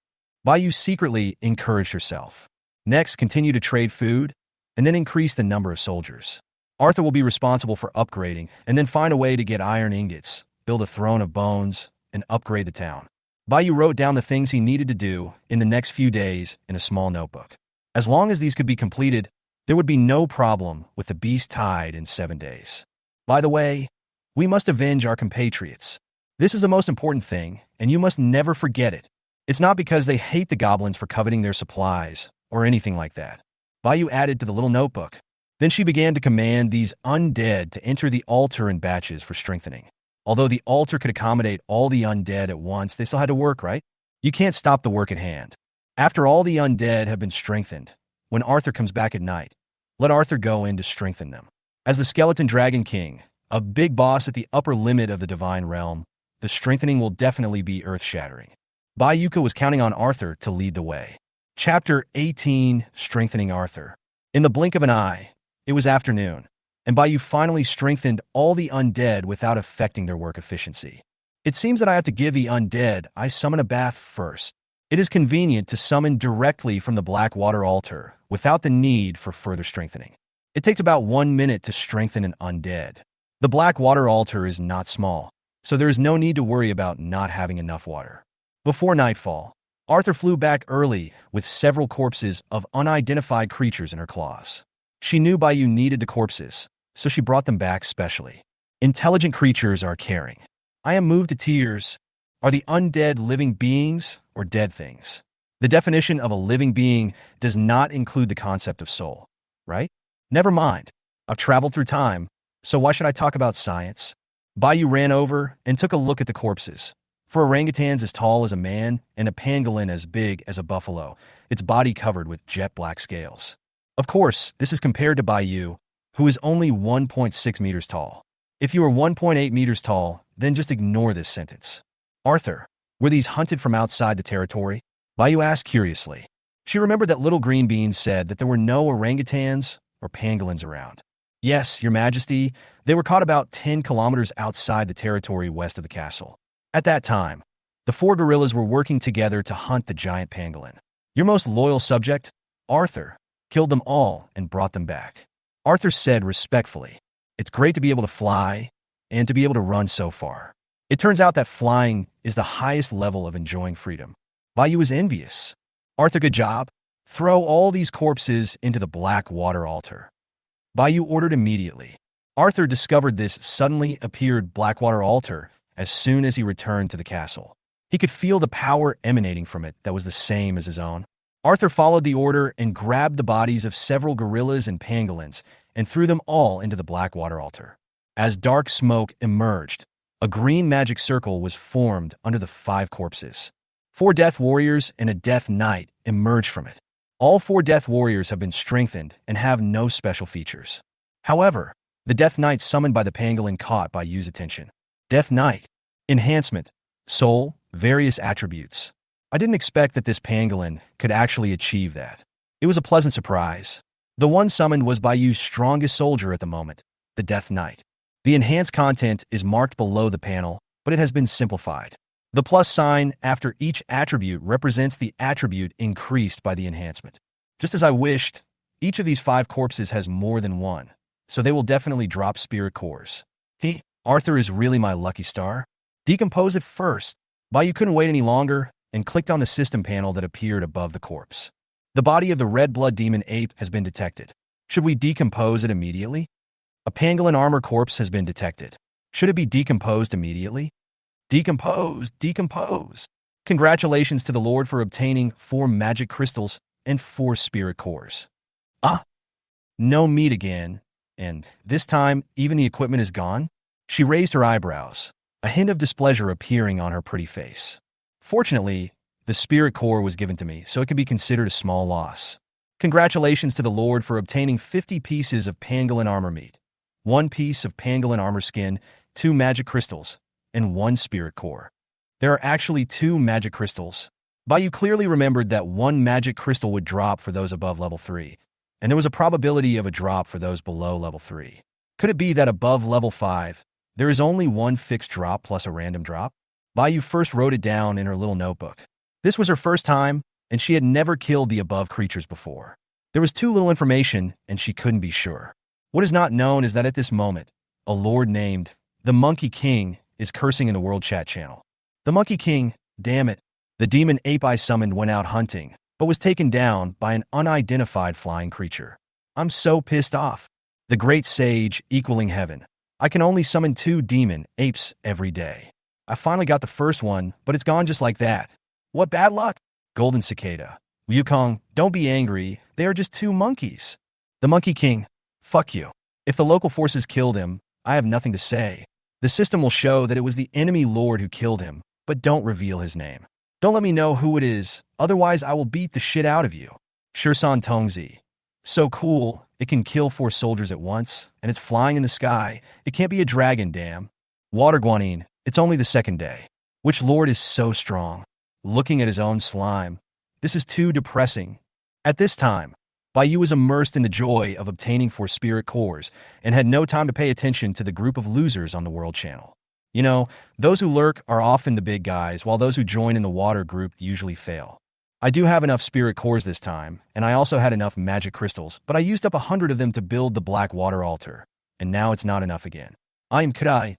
Bayou secretly encouraged herself. Next, continue to trade food, and then increase the number of soldiers. Arthur will be responsible for upgrading, and then find a way to get iron ingots, build a throne of bones, and upgrade the town. Bayou wrote down the things he needed to do in the next few days in a small notebook. As long as these could be completed, there would be no problem with the beast tide in 7 days. By the way, we must avenge our compatriots. This is the most important thing, and you must never forget it. It's not because they hate the goblins for coveting their supplies, or anything like that. Bayou added to the little notebook. Then she began to command these undead to enter the altar in batches for strengthening. Although the altar could accommodate all the undead at once, they still had to work, right? You can't stop the work at hand. After all the undead have been strengthened, when Arthur comes back at night, let Arthur go in to strengthen them. As the Skeleton Dragon King, a big boss at the upper limit of the Divine Realm, the strengthening will definitely be earth-shattering. Bayuka was counting on Arthur to lead the way. Chapter 18, Strengthening Arthur. In the blink of an eye, it was afternoon, and Bayou finally strengthened all the undead without affecting their work efficiency. It seems that I have to give the undead I summon a bath first. It is convenient to summon directly from the Blackwater altar without the need for further strengthening. It takes about 1 minute to strengthen an undead. The Blackwater altar is not small, so there is no need to worry about not having enough water. Before nightfall, Arthur flew back early with several corpses of unidentified creatures in her claws. She knew Bayou needed the corpses, so she brought them back specially. Intelligent creatures are caring. I am moved to tears. Are the undead living beings or dead things? The definition of a living being does not include the concept of soul, right? Never mind. I've traveled through time, so why should I talk about science? Bayou ran over and took a look at the corpses. For orangutans as tall as a man and a pangolin as big as a buffalo, its body covered with jet black scales. Of course, this is compared to Bayou, who is only 1.6 meters tall. If you are 1.8 meters tall, then just ignore this sentence. Arthur, were these hunted from outside the territory? Bayou asked curiously. She remembered that Little Green Bean said that there were no orangutans or pangolins around. Yes, Your Majesty, they were caught about 10 kilometers outside the territory west of the castle. At that time, the 4 gorillas were working together to hunt the giant pangolin. Your most loyal subject, Arthur, killed them all and brought them back. Arthur said respectfully, "It's great to be able to fly and to be able to run so far." It turns out that flying is the highest level of enjoying freedom. Bayou was envious. Arthur, good job. Throw all these corpses into the Blackwater altar. Bayou ordered immediately. Arthur discovered this suddenly appeared Blackwater altar as soon as he returned to the castle. He could feel the power emanating from it that was the same as his own. Arthur followed the order and grabbed the bodies of several gorillas and pangolins and threw them all into the Blackwater altar. As dark smoke emerged, a green magic circle was formed under the 5 corpses. 4 death warriors and a death knight emerged from it. All 4 Death Warriors have been strengthened and have no special features. However, the Death Knight summoned by the pangolin caught by Yu's attention. Death Knight. Enhancement. Soul. Various attributes. I didn't expect that this pangolin could actually achieve that. It was a pleasant surprise. The one summoned was by Yu's strongest soldier at the moment, the Death Knight. The enhanced content is marked below the panel, but it has been simplified. The plus sign after each attribute represents the attribute increased by the enhancement. Just as I wished, each of these 5 corpses has more than one, so they will definitely drop spirit cores. Arthur is really my lucky star. Decompose it first. You couldn't wait any longer and clicked on the system panel that appeared above the corpse. The body of the red blood demon ape has been detected. Should we decompose it immediately? A pangolin armor corpse has been detected. Should it be decomposed immediately? Decompose. Congratulations to the Lord for obtaining 4 magic crystals and 4 spirit cores. No meat again, and this time even the equipment is gone? She raised her eyebrows, a hint of displeasure appearing on her pretty face. Fortunately, the spirit core was given to me, so it could be considered a small loss. Congratulations to the Lord for obtaining 50 pieces of pangolin armor meat, 1 piece of pangolin armor skin, 2 magic crystals, and 1 spirit core. There are actually 2 magic crystals. You clearly remembered that 1 magic crystal would drop for those above level 3, and there was a probability of a drop for those below level 3. Could it be that above level 5, there is only 1 fixed drop plus a random drop? You first wrote it down in her little notebook. This was her first time, and she had never killed the above creatures before. There was too little information, and she couldn't be sure. What is not known is that at this moment, a lord named the Monkey King is cursing in the World Chat channel. The Monkey King, damn it. The demon ape I summoned went out hunting, but was taken down by an unidentified flying creature. I'm so pissed off. The great sage equaling heaven. I can only summon 2 demon apes every day. I finally got the first one, but it's gone just like that. What bad luck? Golden Cicada. Wukong, don't be angry. They are just 2 monkeys. The Monkey King. Fuck you. If the local forces killed him, I have nothing to say. The system will show that it was the enemy lord who killed him, but don't reveal his name. Don't let me know who it is, otherwise I will beat the shit out of you. Shursan Tongzi. So cool, it can kill 4 soldiers at once, and it's flying in the sky. It can't be a dragon, damn. Water Guanine, it's only the 2nd day. Which lord is so strong? Looking at his own slime. This is too depressing. At this time, Yu was immersed in the joy of obtaining 4 spirit cores and had no time to pay attention to the group of losers on the World Channel. You know, those who lurk are often the big guys, while those who join in the water group usually fail. I do have enough spirit cores this time, and I also had enough magic crystals, but I used up 100 of them to build the Blackwater altar, and now it's not enough again. I am Kadai.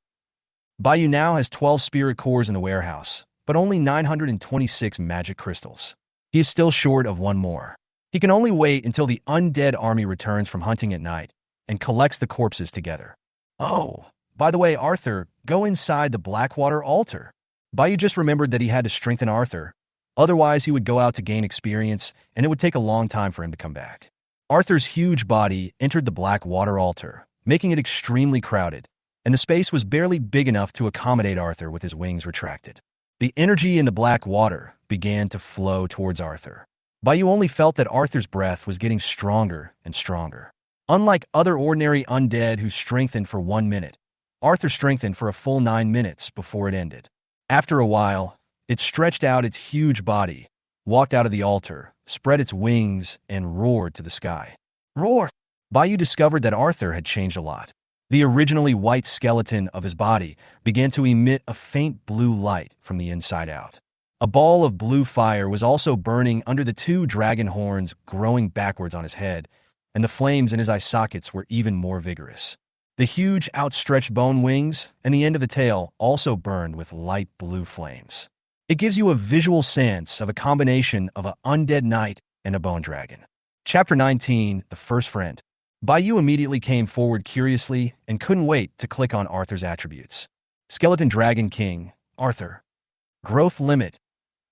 Yu now has 12 spirit cores in the warehouse, but only 926 magic crystals. He is still short of 1 more. He can only wait until the undead army returns from hunting at night and collects the corpses together. Oh, by the way, Arthur, go inside the Blackwater altar. Yu just remembered that he had to strengthen Arthur. Otherwise, he would go out to gain experience, and it would take a long time for him to come back. Arthur's huge body entered the Blackwater altar, making it extremely crowded, and the space was barely big enough to accommodate Arthur with his wings retracted. The energy in the Blackwater began to flow towards Arthur. Yu only felt that Arthur's breath was getting stronger and stronger. Unlike other ordinary undead who strengthened for 1 minute, Arthur strengthened for a full 9 minutes before it ended. After a while, it stretched out its huge body, walked out of the altar, spread its wings, and roared to the sky. Roar! Yu discovered that Arthur had changed a lot. The originally white skeleton of his body began to emit a faint blue light from the inside out. A ball of blue fire was also burning under the 2 dragon horns growing backwards on his head, and the flames in his eye sockets were even more vigorous. The huge outstretched bone wings and the end of the tail also burned with light blue flames. It gives you a visual sense of a combination of an undead knight and a bone dragon. Chapter 19, The First Friend. Yu immediately came forward curiously and couldn't wait to click on Arthur's attributes. Skeleton Dragon King, Arthur. Growth limit,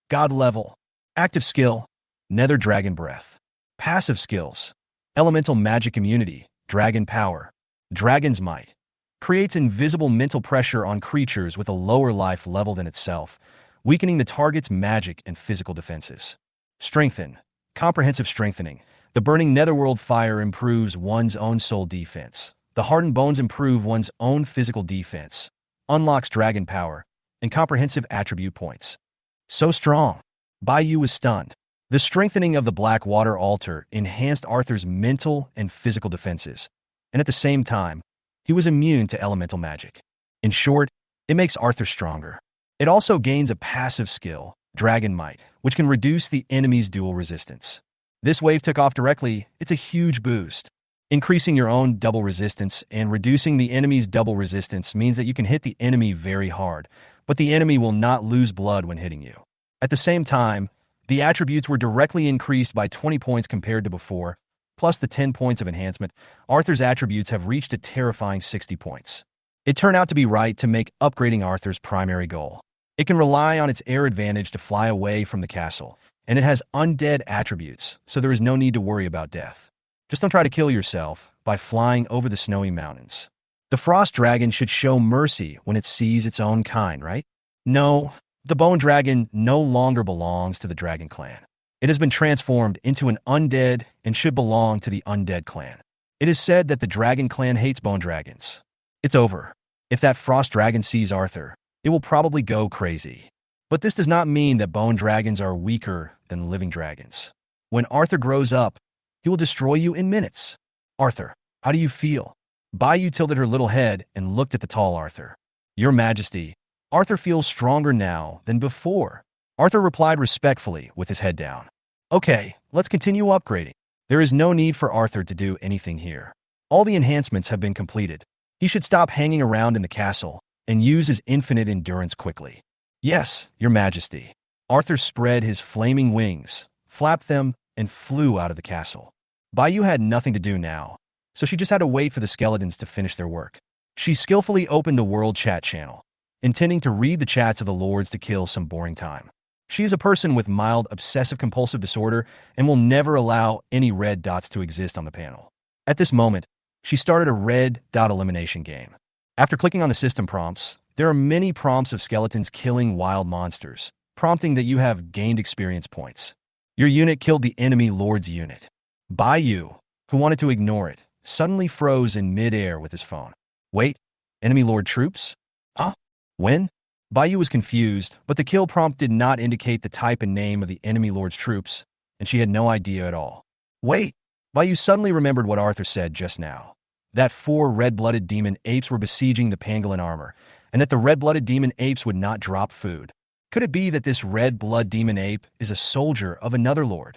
God level. Active skill, Nether Dragon Breath. Passive skills, Elemental Magic Immunity, Dragon Power. Dragon's Might. Creates invisible mental pressure on creatures with a lower life level than itself, weakening the target's magic and physical defenses. Strengthen. Comprehensive strengthening. The burning netherworld fire improves one's own soul defense. The hardened bones improve one's own physical defense. Unlocks dragon power and comprehensive attribute points. So strong. Bai was stunned. The strengthening of the Blackwater altar enhanced Arthur's mental and physical defenses, and at the same time, he was immune to elemental magic. In short, it makes Arthur stronger. It also gains a passive skill, Dragon Might, which can reduce the enemy's dual resistance. This wave took off directly. It's a huge boost. Increasing your own double resistance and reducing the enemy's double resistance means that you can hit the enemy very hard, but the enemy will not lose blood when hitting you. At the same time, the attributes were directly increased by 20 points compared to before, plus the 10 points of enhancement. Arthur's attributes have reached a terrifying 60 points. It turned out to be right to make upgrading Arthur's primary goal. It can rely on its air advantage to fly away from the castle, and it has undead attributes, so there is no need to worry about death. Just don't try to kill yourself by flying over the snowy mountains. The frost dragon should show mercy when it sees its own kind, right? No, the bone dragon no longer belongs to the dragon clan. It has been transformed into an undead and should belong to the undead clan. It is said that the dragon clan hates bone dragons. It's over. If that frost dragon sees Arthur, it will probably go crazy. But this does not mean that bone dragons are weaker than living dragons. When Arthur grows up, he will destroy you in minutes. Arthur, how do you feel? Bai tilted her little head and looked at the tall Arthur. Your Majesty, Arthur feels stronger now than before. Arthur replied respectfully with his head down. Okay, let's continue upgrading. There is no need for Arthur to do anything here. All the enhancements have been completed. He should stop hanging around in the castle and use his infinite endurance quickly. Yes, Your Majesty. Arthur spread his flaming wings, flapped them, and flew out of the castle. Bai had nothing to do now, so she just had to wait for the skeletons to finish their work. She skillfully opened the world chat channel, intending to read the chats of the lords to kill some boring time. She is a person with mild obsessive-compulsive disorder and will never allow any red dots to exist on the panel. At this moment, she started a red dot elimination game. After clicking on the system prompts, there are many prompts of skeletons killing wild monsters, prompting that you have gained experience points. Your unit killed the enemy lord's unit. Bai, who wanted to ignore it, suddenly froze in mid-air with his phone. Wait, enemy lord troops? Huh? When? Bai was confused, but the kill prompt did not indicate the type and name of the enemy lord's troops, and she had no idea at all. Wait, Bai suddenly remembered what Arthur said just now. That 4 red-blooded demon apes were besieging the pangolin armor, and that the red-blooded demon apes would not drop food. Could it be that this red-blood demon ape is a soldier of another lord?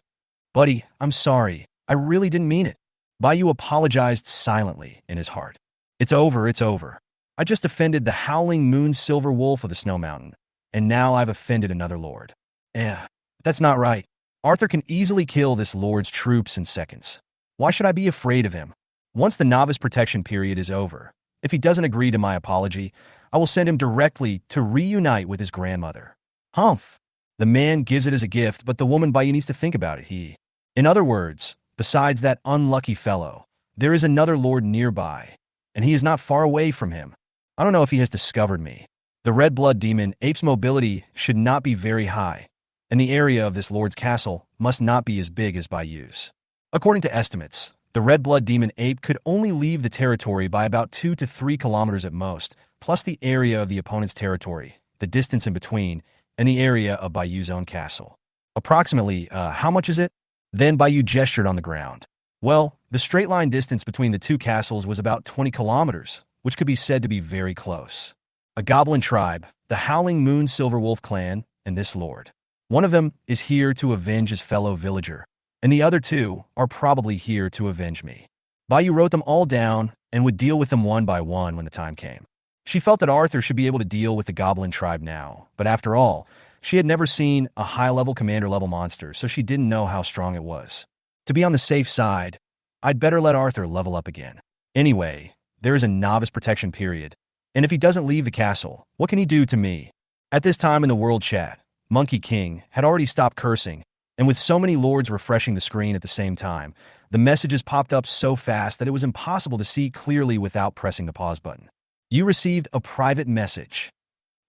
Buddy, I'm sorry. I really didn't mean it. Bai apologized silently in his heart. It's over, it's over. I just offended the howling moon silver wolf of the snow mountain, and now I've offended another lord. That's not right. Arthur can easily kill this lord's troops in seconds. Why should I be afraid of him? Once the novice protection period is over, if he doesn't agree to my apology, I will send him directly to reunite with his grandmother. Humph. The man gives it as a gift, but the woman Bai needs to think about it. In other words, besides that unlucky fellow, there is another lord nearby, and he is not far away from him. I don't know if he has discovered me. The red blood demon ape's mobility should not be very high, and the area of this lord's castle must not be as big as Bai's. According to estimates, the red blood demon ape could only leave the territory by about 2 to 3 kilometers at most, plus the area of the opponent's territory, the distance in between, and the area of Bai's own castle. Approximately, how much is it? Then Bai gestured on the ground. Well, the straight line distance between the two castles was about 20 kilometers, which could be said to be very close. A goblin tribe, the Howling Moon Silver Wolf clan, and this lord. One of them is here to avenge his fellow villager, and the other 2 are probably here to avenge me. Bai wrote them all down and would deal with them one by one when the time came. She felt that Arthur should be able to deal with the goblin tribe now, but after all, she had never seen a high-level commander-level monster, so she didn't know how strong it was. To be on the safe side, I'd better let Arthur level up again. Anyway, there is a novice protection period, and if he doesn't leave the castle, what can he do to me? At this time in the world chat, Monkey King had already stopped cursing, and with so many lords refreshing the screen at the same time, the messages popped up so fast that it was impossible to see clearly without pressing the pause button. You received a private message.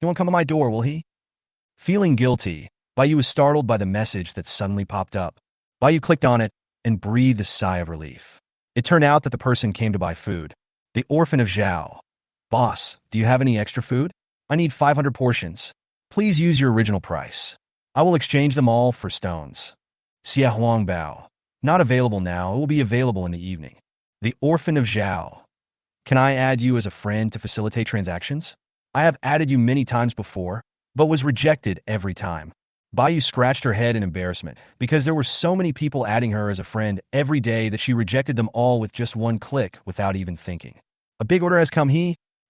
He won't come to my door, will he? Feeling guilty, Bai was startled by the message that suddenly popped up. Bayu clicked on it and breathed a sigh of relief. It turned out that the person came to buy food. The orphan of Zhao. Boss, do you have any extra food? I need 500 portions. Please use your original price. I will exchange them all for stones. Xia Huang Bao. Not available now, it will be available in the evening. The orphan of Zhao. Can I add you as a friend to facilitate transactions? I have added you many times before, but was rejected every time. Bayu scratched her head in embarrassment because there were so many people adding her as a friend every day that she rejected them all with just one click without even thinking. A big order has come.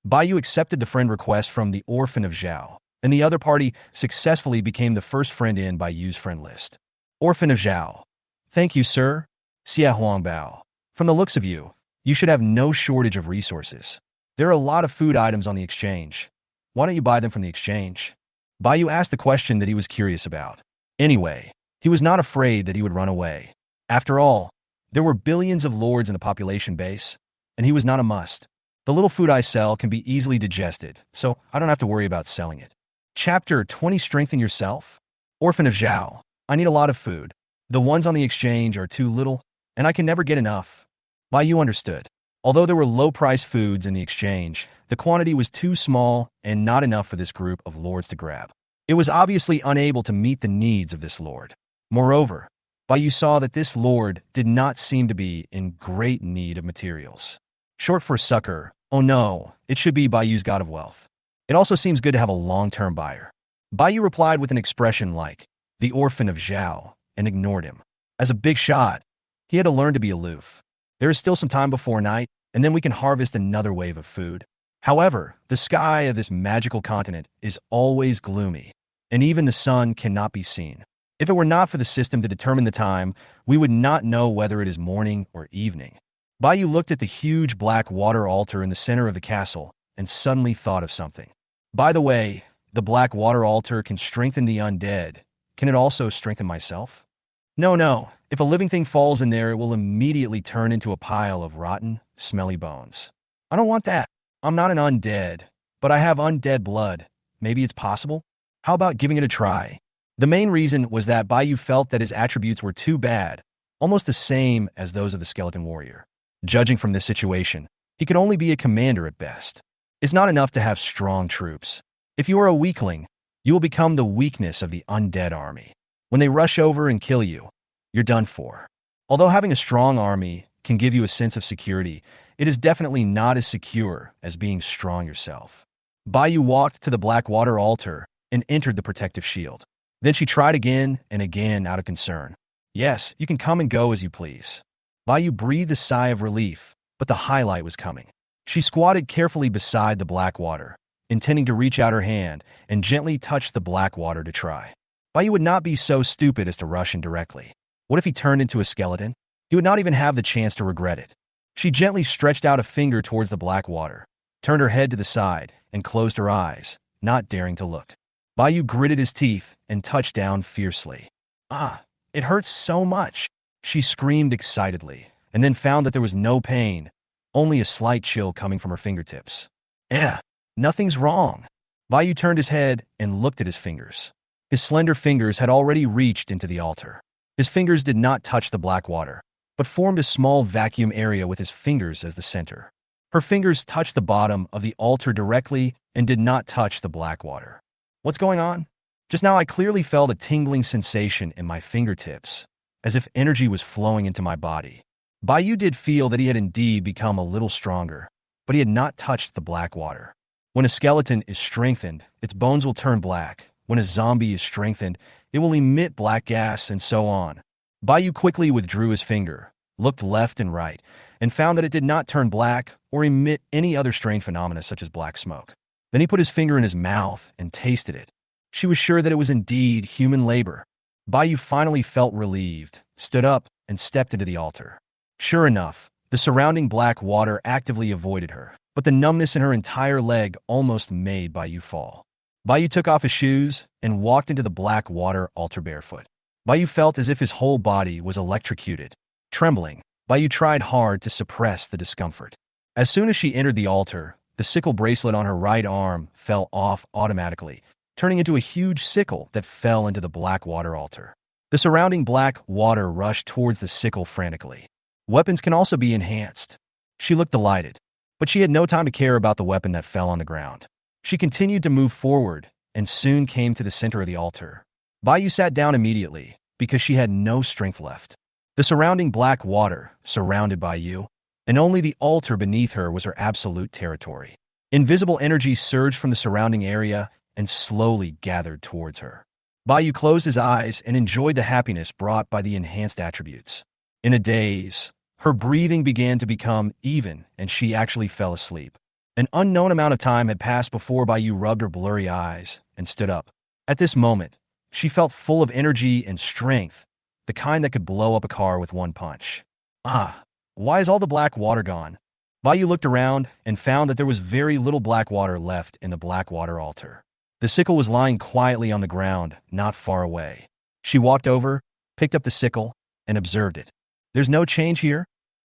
Bayu accepted the friend request from the orphan of Zhao, and the other party successfully became the first friend in Bayu's friend list. Orphan of Zhao. Thank you, sir. Xia Huang Bao. From the looks of you, you should have no shortage of resources. There are a lot of food items on the exchange. Why don't you buy them from the exchange? Bayu asked the question that he was curious about. Anyway, he was not afraid that he would run away. After all, there were billions of lords in the population base, and he was not a must. The little food I sell can be easily digested, so I don't have to worry about selling it. Chapter 20. Strengthen yourself? Orphan of Zhao. I need a lot of food. The ones on the exchange are too little, and I can never get enough. Bayu understood. Although there were low-priced foods in the exchange, the quantity was too small and not enough for this group of lords to grab. It was obviously unable to meet the needs of this lord. Moreover, Bayu saw that this lord did not seem to be in great need of materials. Short for sucker, oh no, it should be Bayu's god of wealth. It also seems good to have a long-term buyer. Bayu replied with an expression like, the orphan of Zhao, and ignored him. As a big shot, he had to learn to be aloof. There is still some time before night, and then we can harvest another wave of food. However, the sky of this magical continent is always gloomy, and even the sun cannot be seen. If it were not for the system to determine the time, we would not know whether it is morning or evening. Bayu looked at the huge Blackwater altar in the center of the castle and suddenly thought of something. By the way, the Blackwater altar can strengthen the undead. Can it also strengthen myself? No. If a living thing falls in there, it will immediately turn into a pile of rotten, smelly bones. I don't want that. I'm not an undead, but I have undead blood. Maybe it's possible? How about giving it a try? The main reason was that Bayu felt that his attributes were too bad, almost the same as those of the skeleton warrior. Judging from this situation, he could only be a commander at best. It's not enough to have strong troops. If you are a weakling, you will become the weakness of the undead army. When they rush over and kill you, you're done for. Although having a strong army can give you a sense of security, it is definitely not as secure as being strong yourself. Bayu walked to the Blackwater altar and entered the protective shield. Then she tried again and again out of concern. Yes, you can come and go as you please. Bayu breathed a sigh of relief, but the highlight was coming. She squatted carefully beside the Blackwater, intending to reach out her hand and gently touch the Blackwater to try. Bayu would not be so stupid as to rush in directly. What if he turned into a skeleton? He would not even have the chance to regret it. She gently stretched out a finger towards the Blackwater, turned her head to the side, and closed her eyes, not daring to look. Bayu gritted his teeth and touched down fiercely. Ah, it hurts so much. She screamed excitedly, and then found that there was no pain, only a slight chill coming from her fingertips. Nothing's wrong. Bayu turned his head and looked at his fingers. His slender fingers had already reached into the altar. His fingers did not touch the Blackwater, but formed a small vacuum area with his fingers as the center. Her fingers touched the bottom of the altar directly and did not touch the Blackwater. What's going on? Just now I clearly felt a tingling sensation in my fingertips, as if energy was flowing into my body. Bayu did feel that he had indeed become a little stronger, but he had not touched the Blackwater. When a skeleton is strengthened, its bones will turn black. When a zombie is strengthened, it will emit black gas, and so on. Bayu quickly withdrew his finger, looked left and right, and found that it did not turn black or emit any other strange phenomena such as black smoke. Then he put his finger in his mouth and tasted it. She was sure that it was indeed human labor. Bayu finally felt relieved, stood up, and stepped into the altar. Sure enough, the surrounding black water actively avoided her, but the numbness in her entire leg almost made Bayu fall. Bayu took off his shoes and walked into the Blackwater altar barefoot. Bayu felt as if his whole body was electrocuted. Trembling, Bayu tried hard to suppress the discomfort. As soon as she entered the altar, the sickle bracelet on her right arm fell off automatically, turning into a huge sickle that fell into the Blackwater altar. The surrounding Blackwater rushed towards the sickle frantically. Weapons can also be enhanced. She looked delighted, but she had no time to care about the weapon that fell on the ground. She continued to move forward and soon came to the center of the altar. Bayou sat down immediately because she had no strength left. The surrounding Blackwater surrounded Bayou, and only the altar beneath her was her absolute territory. Invisible energy surged from the surrounding area and slowly gathered towards her. Bayou closed his eyes and enjoyed the happiness brought by the enhanced attributes. In a daze, her breathing began to become even and she actually fell asleep. An unknown amount of time had passed before Bayou rubbed her blurry eyes and stood up. At this moment, she felt full of energy and strength, the kind that could blow up a car with one punch. Why is all the black water gone? Bayou looked around and found that there was very little black water left in the Blackwater altar. The sickle was lying quietly on the ground, not far away. She walked over, picked up the sickle, and observed it. There's no change here?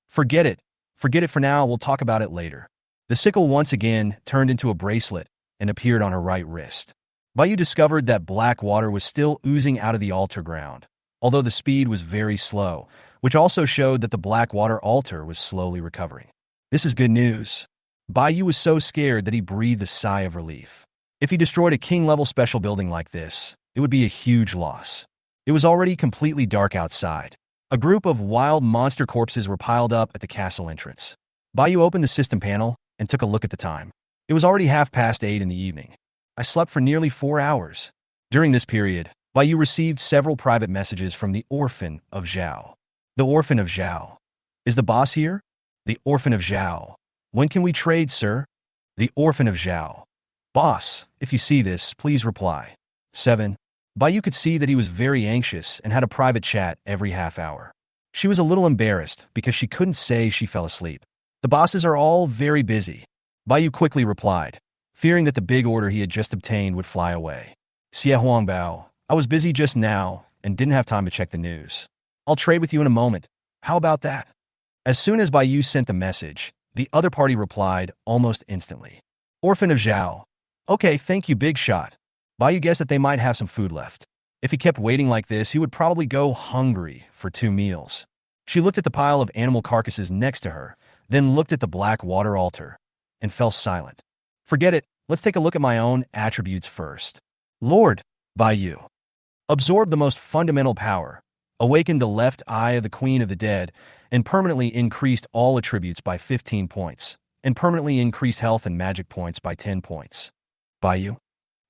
Forget it. Forget it for now, we'll talk about it later. The sickle once again turned into a bracelet and appeared on her right wrist. Bayou discovered that black water was still oozing out of the altar ground, although the speed was very slow, which also showed that the Blackwater altar was slowly recovering. This is good news. Bayou was so scared that he breathed a sigh of relief. If he destroyed a king-level special building like this, it would be a huge loss. It was already completely dark outside. A group of wild monster corpses were piled up at the castle entrance. Bayou opened the system panel and took a look at the time. It was already 8:30 in the evening. I slept for nearly 4 hours. During this period, Bayou received several private messages from the Orphan of Zhao. The Orphan of Zhao. Is the boss here? The Orphan of Zhao. When can we trade, sir? The Orphan of Zhao. Boss, if you see this, please reply. 7. Bayou could see that he was very anxious and had a private chat every half hour. She was a little embarrassed because she couldn't say she fell asleep. The bosses are all very busy. Bayou quickly replied, fearing that the big order he had just obtained would fly away. Xie Huangbao, I was busy just now and didn't have time to check the news. I'll trade with you in a moment. How about that? As soon as Bayou sent the message, the other party replied almost instantly. Orphan of Zhao. Okay, thank you, big shot. Bayou guessed that they might have some food left. If he kept waiting like this, he would probably go hungry for 2 meals. She looked at the pile of animal carcasses next to her, then looked at the Blackwater altar, and fell silent. Forget it, let's take a look at my own attributes first. Lord, Bayou. Absorbed the most fundamental power, awakened the left eye of the Queen of the Dead, and permanently increased all attributes by 15 points, and permanently increased health and magic points by 10 points. Bayou.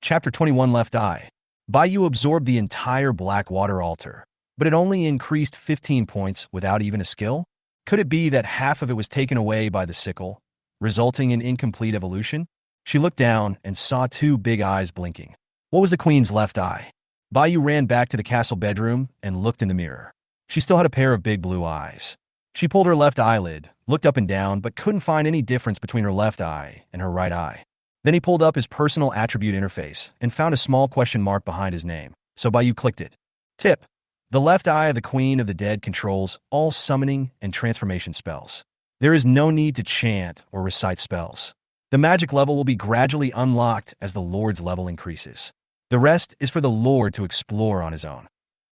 Chapter 21 Left Eye. Bayou absorbed the entire Blackwater altar, but it only increased 15 points without even a skill? Could it be that half of it was taken away by the sickle, resulting in incomplete evolution? She looked down and saw 2 big eyes blinking. What was the queen's left eye? Bayou ran back to the castle bedroom and looked in the mirror. She still had a pair of big blue eyes. She pulled her left eyelid, looked up and down, but couldn't find any difference between her left eye and her right eye. Then he pulled up his personal attribute interface and found a small question mark behind his name, so Bayou clicked it. Tip. The left eye of the Queen of the Dead controls all summoning and transformation spells. There is no need to chant or recite spells. The magic level will be gradually unlocked as the Lord's level increases. The rest is for the Lord to explore on his own.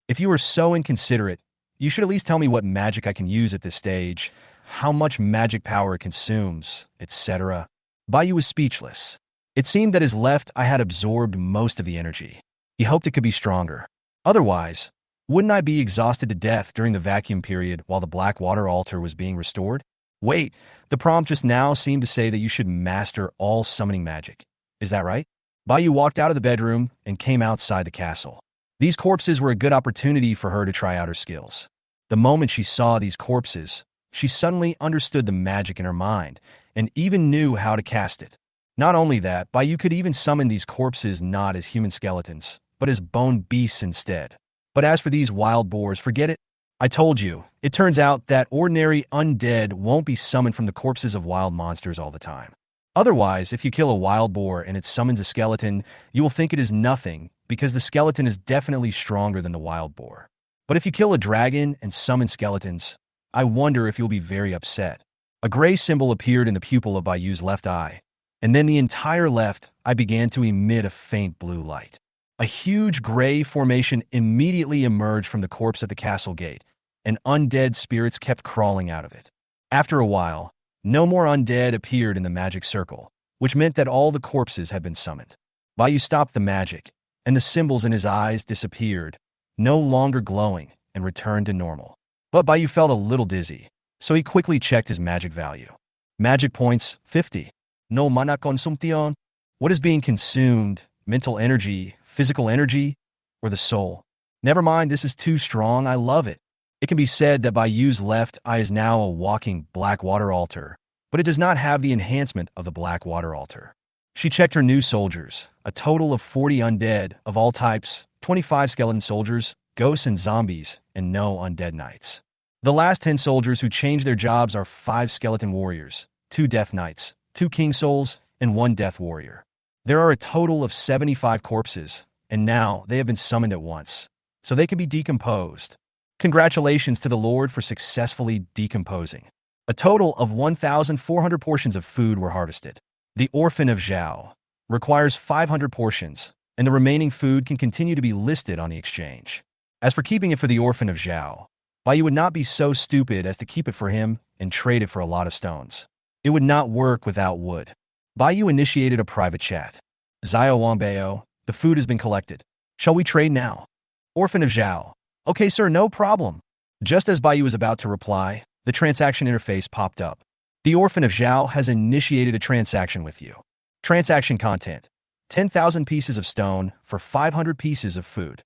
If you are so inconsiderate, you should at least tell me what magic I can use at this stage, how much magic power it consumes, etc. Bayou was speechless. It seemed that his left eye had absorbed most of the energy. He hoped it could be stronger. Otherwise, wouldn't I be exhausted to death during the vacuum period while the Blackwater altar was being restored? Wait, the prompt just now seemed to say that you should master all summoning magic. Is that right? Bayou walked out of the bedroom and came outside the castle. These corpses were a good opportunity for her to try out her skills. The moment she saw these corpses, she suddenly understood the magic in her mind and even knew how to cast it. Not only that, Bayou could even summon these corpses not as human skeletons, but as bone beasts instead. But as for these wild boars, forget it. I told you, it turns out that ordinary undead won't be summoned from the corpses of wild monsters all the time. Otherwise, if you kill a wild boar and it summons a skeleton, you will think it is nothing because the skeleton is definitely stronger than the wild boar. But if you kill a dragon and summon skeletons, I wonder if you'll be very upset. A gray symbol appeared in the pupil of Bayou's left eye, and then the entire left eye began to emit a faint blue light. A huge gray formation immediately emerged from the corpse at the castle gate, and undead spirits kept crawling out of it. After a while, no more undead appeared in the magic circle, which meant that all the corpses had been summoned. Bayu stopped the magic, and the symbols in his eyes disappeared, no longer glowing, and returned to normal. But Bayu felt a little dizzy, so he quickly checked his magic value. Magic points, 50. No mana consumption. What is being consumed? Mental energy, physical energy, or the soul? Never mind, this is too strong, I love it. It can be said that Bayu's left eye is now a walking Blackwater altar, but it does not have the enhancement of the Blackwater altar. She checked her new soldiers, a total of 40 undead of all types, 25 skeleton soldiers, ghosts and zombies, and no undead knights. The last 10 soldiers who changed their jobs are 5 skeleton warriors, 2 death knights, 2 king souls, and 1 death warrior. There are a total of 75 corpses, and now they have been summoned at once, so they can be decomposed. Congratulations to the Lord for successfully decomposing. A total of 1,400 portions of food were harvested. The Orphan of Zhao requires 500 portions, and the remaining food can continue to be listed on the exchange. As for keeping it for the Orphan of Zhao, Bayu would not be so stupid as to keep it for him and trade it for a lot of stones. It would not work without wood. Bayu initiated a private chat. Zio Wangbeo, the food has been collected. Shall we trade now? Orphan of Zhao. Okay, sir, no problem. Just as Bayu was about to reply, the transaction interface popped up. The Orphan of Zhao has initiated a transaction with you. Transaction content: 10,000 pieces of stone for 500 pieces of food.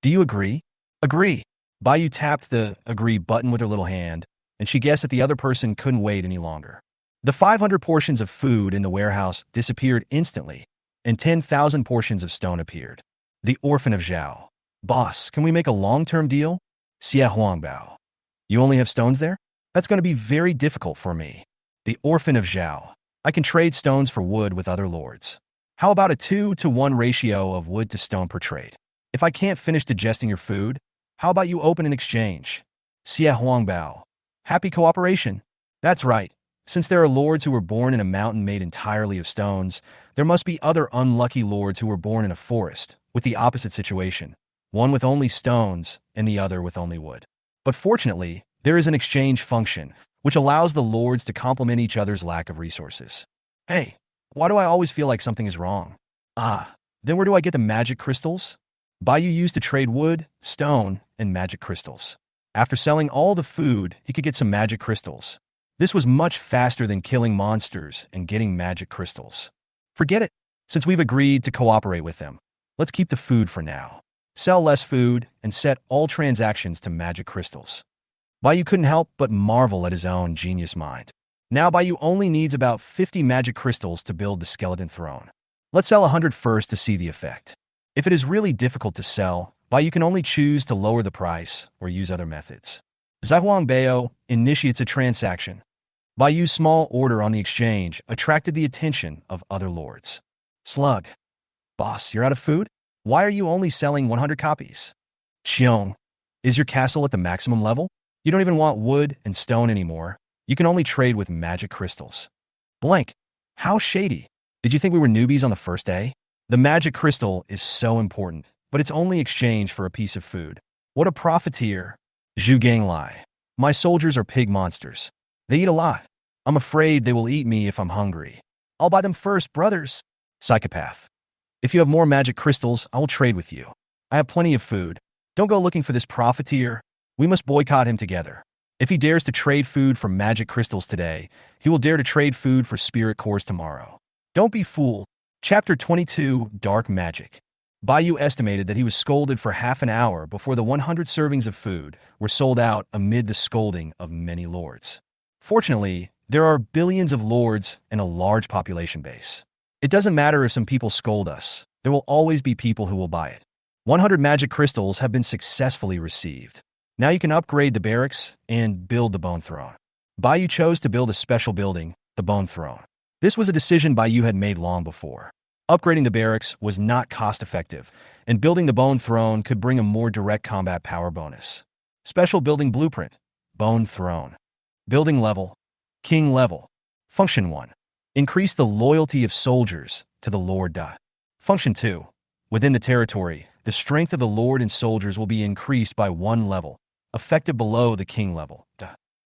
Do you agree? Agree. Bayu tapped the agree button with her little hand, and she guessed that the other person couldn't wait any longer. The 500 portions of food in the warehouse disappeared instantly, and 10,000 portions of stone appeared. The Orphan of Zhao. Boss, can we make a long-term deal? Xie Huangbao. You only have stones there? That's going to be very difficult for me. The Orphan of Zhao. I can trade stones for wood with other lords. How about a 2-to-1 ratio of wood to stone per trade? If I can't finish digesting your food, how about you open an exchange? Xie Huangbao. Happy cooperation. That's right. Since there are lords who were born in a mountain made entirely of stones, there must be other unlucky lords who were born in a forest, with the opposite situation, one with only stones and the other with only wood. But fortunately, there is an exchange function, which allows the lords to complement each other's lack of resources. Hey, why do I always feel like something is wrong? Then where do I get the magic crystals? Bayu used to trade wood, stone, and magic crystals. After selling all the food, he could get some magic crystals. This was much faster than killing monsters and getting magic crystals. Forget it. Since we've agreed to cooperate with them, let's keep the food for now. Sell less food and set all transactions to magic crystals. Bayu couldn't help but marvel at his own genius mind. Now Bayu only needs about 50 magic crystals to build the skeleton throne. Let's sell 100 first to see the effect. If it is really difficult to sell, Bayu can only choose to lower the price or use other methods. Zaihuang Bao initiates a transaction. Bayu's small order on the exchange attracted the attention of other lords. Slug. Boss, you're out of food? Why are you only selling 100 copies? Xiong. Is your castle at the maximum level? You don't even want wood and stone anymore. You can only trade with magic crystals. Blank. How shady. Did you think we were newbies on the first day? The magic crystal is so important, but it's only exchanged for a piece of food. What a profiteer. Zhu Ganglai. My soldiers are pig monsters. They eat a lot. I'm afraid they will eat me if I'm hungry. I'll buy them first, brothers. Psychopath. If you have more magic crystals, I will trade with you. I have plenty of food. Don't go looking for this profiteer. We must boycott him together. If he dares to trade food for magic crystals today, he will dare to trade food for spirit cores tomorrow. Don't be fooled. Chapter 22, Dark Magic. Bayu estimated that he was scolded for half an hour before the 100 servings of food were sold out amid the scolding of many lords. Fortunately, there are billions of lords and a large population base. It doesn't matter if some people scold us. There will always be people who will buy it. 100 magic crystals have been successfully received. Now you can upgrade the barracks and build the Bone Throne. Bayu chose to build a special building, the Bone Throne. This was a decision Bayu had made long before. Upgrading the barracks was not cost-effective, and building the Bone Throne could bring a more direct combat power bonus. Special Building Blueprint, Bone Throne. Building Level, King Level. Function 1. Increase the loyalty of soldiers to the Lord. Function 2. Within the territory, the strength of the lord and soldiers will be increased by 1 level, effective below the king level.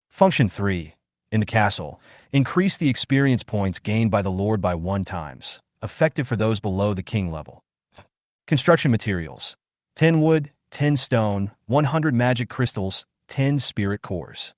Function 3. In the castle, increase the experience points gained by the lord by 1 times, effective for those below the king level. Construction materials: 10 wood, 10 stone, 100 magic crystals, 10 spirit cores.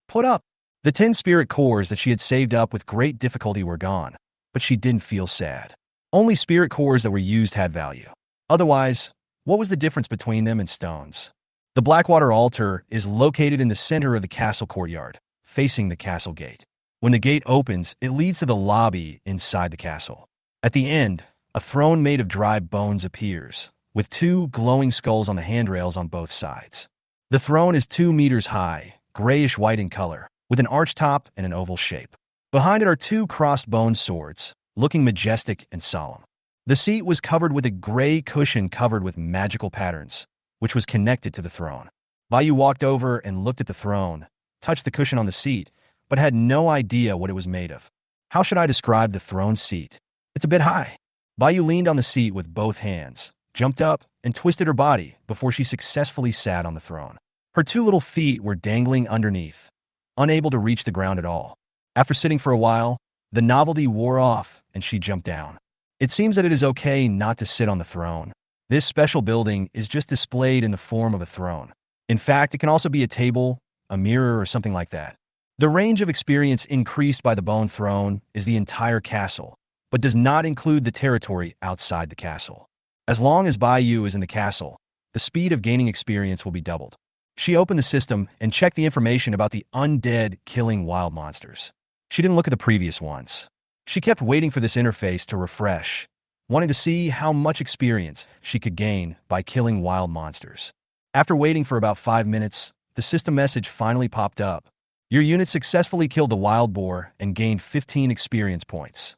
Put up. The 10 spirit cores that she had saved up with great difficulty were gone, but she didn't feel sad. Only spirit cores that were used had value. Otherwise, what was the difference between them and stones? The Blackwater altar is located in the center of the castle courtyard, facing the castle gate. When the gate opens, it leads to the lobby inside the castle. At the end, a throne made of dry bones appears, with 2 glowing skulls on the handrails on both sides. The throne is 2 meters high, grayish-white in color, with an arch top and an oval shape. Behind it are 2 crossed-bone swords, looking majestic and solemn. The seat was covered with a gray cushion covered with magical patterns, which was connected to the throne. Bayu walked over and looked at the throne, touched the cushion on the seat, but had no idea what it was made of. How should I describe the throne seat? It's a bit high. Bayu leaned on the seat with both hands, jumped up, and twisted her body before she successfully sat on the throne. Her 2 little feet were dangling underneath, unable to reach the ground at all. After sitting for a while, the novelty wore off and she jumped down. It seems that it is okay not to sit on the throne. This special building is just displayed in the form of a throne. In fact, it can also be a table, a mirror, or something like that. The range of experience increased by the bone throne is the entire castle, but does not include the territory outside the castle. As long as Bayu is in the castle, the speed of gaining experience will be doubled. She opened the system and checked the information about the undead killing wild monsters. She didn't look at the previous ones. She kept waiting for this interface to refresh, wanting to see how much experience she could gain by killing wild monsters. After waiting for about 5 minutes, the system message finally popped up. Your unit successfully killed the wild boar and gained 15 experience points.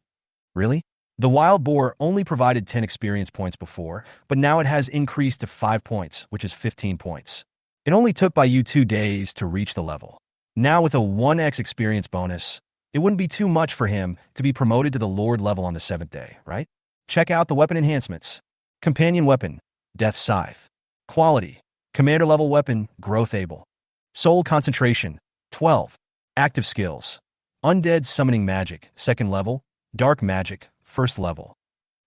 Really? The wild boar only provided 10 experience points before, but now it has increased to 5 points, which is 15 points. It only took Bayu 2 days to reach the level. Now with a 1x experience bonus, it wouldn't be too much for him to be promoted to the Lord level on the 7th day, right? Check out the weapon enhancements. Companion weapon, Death Scythe. Quality, Commander level weapon, Growth Able. Soul concentration, 12. Active skills, Undead summoning magic, 2nd level. Dark magic, 1st level.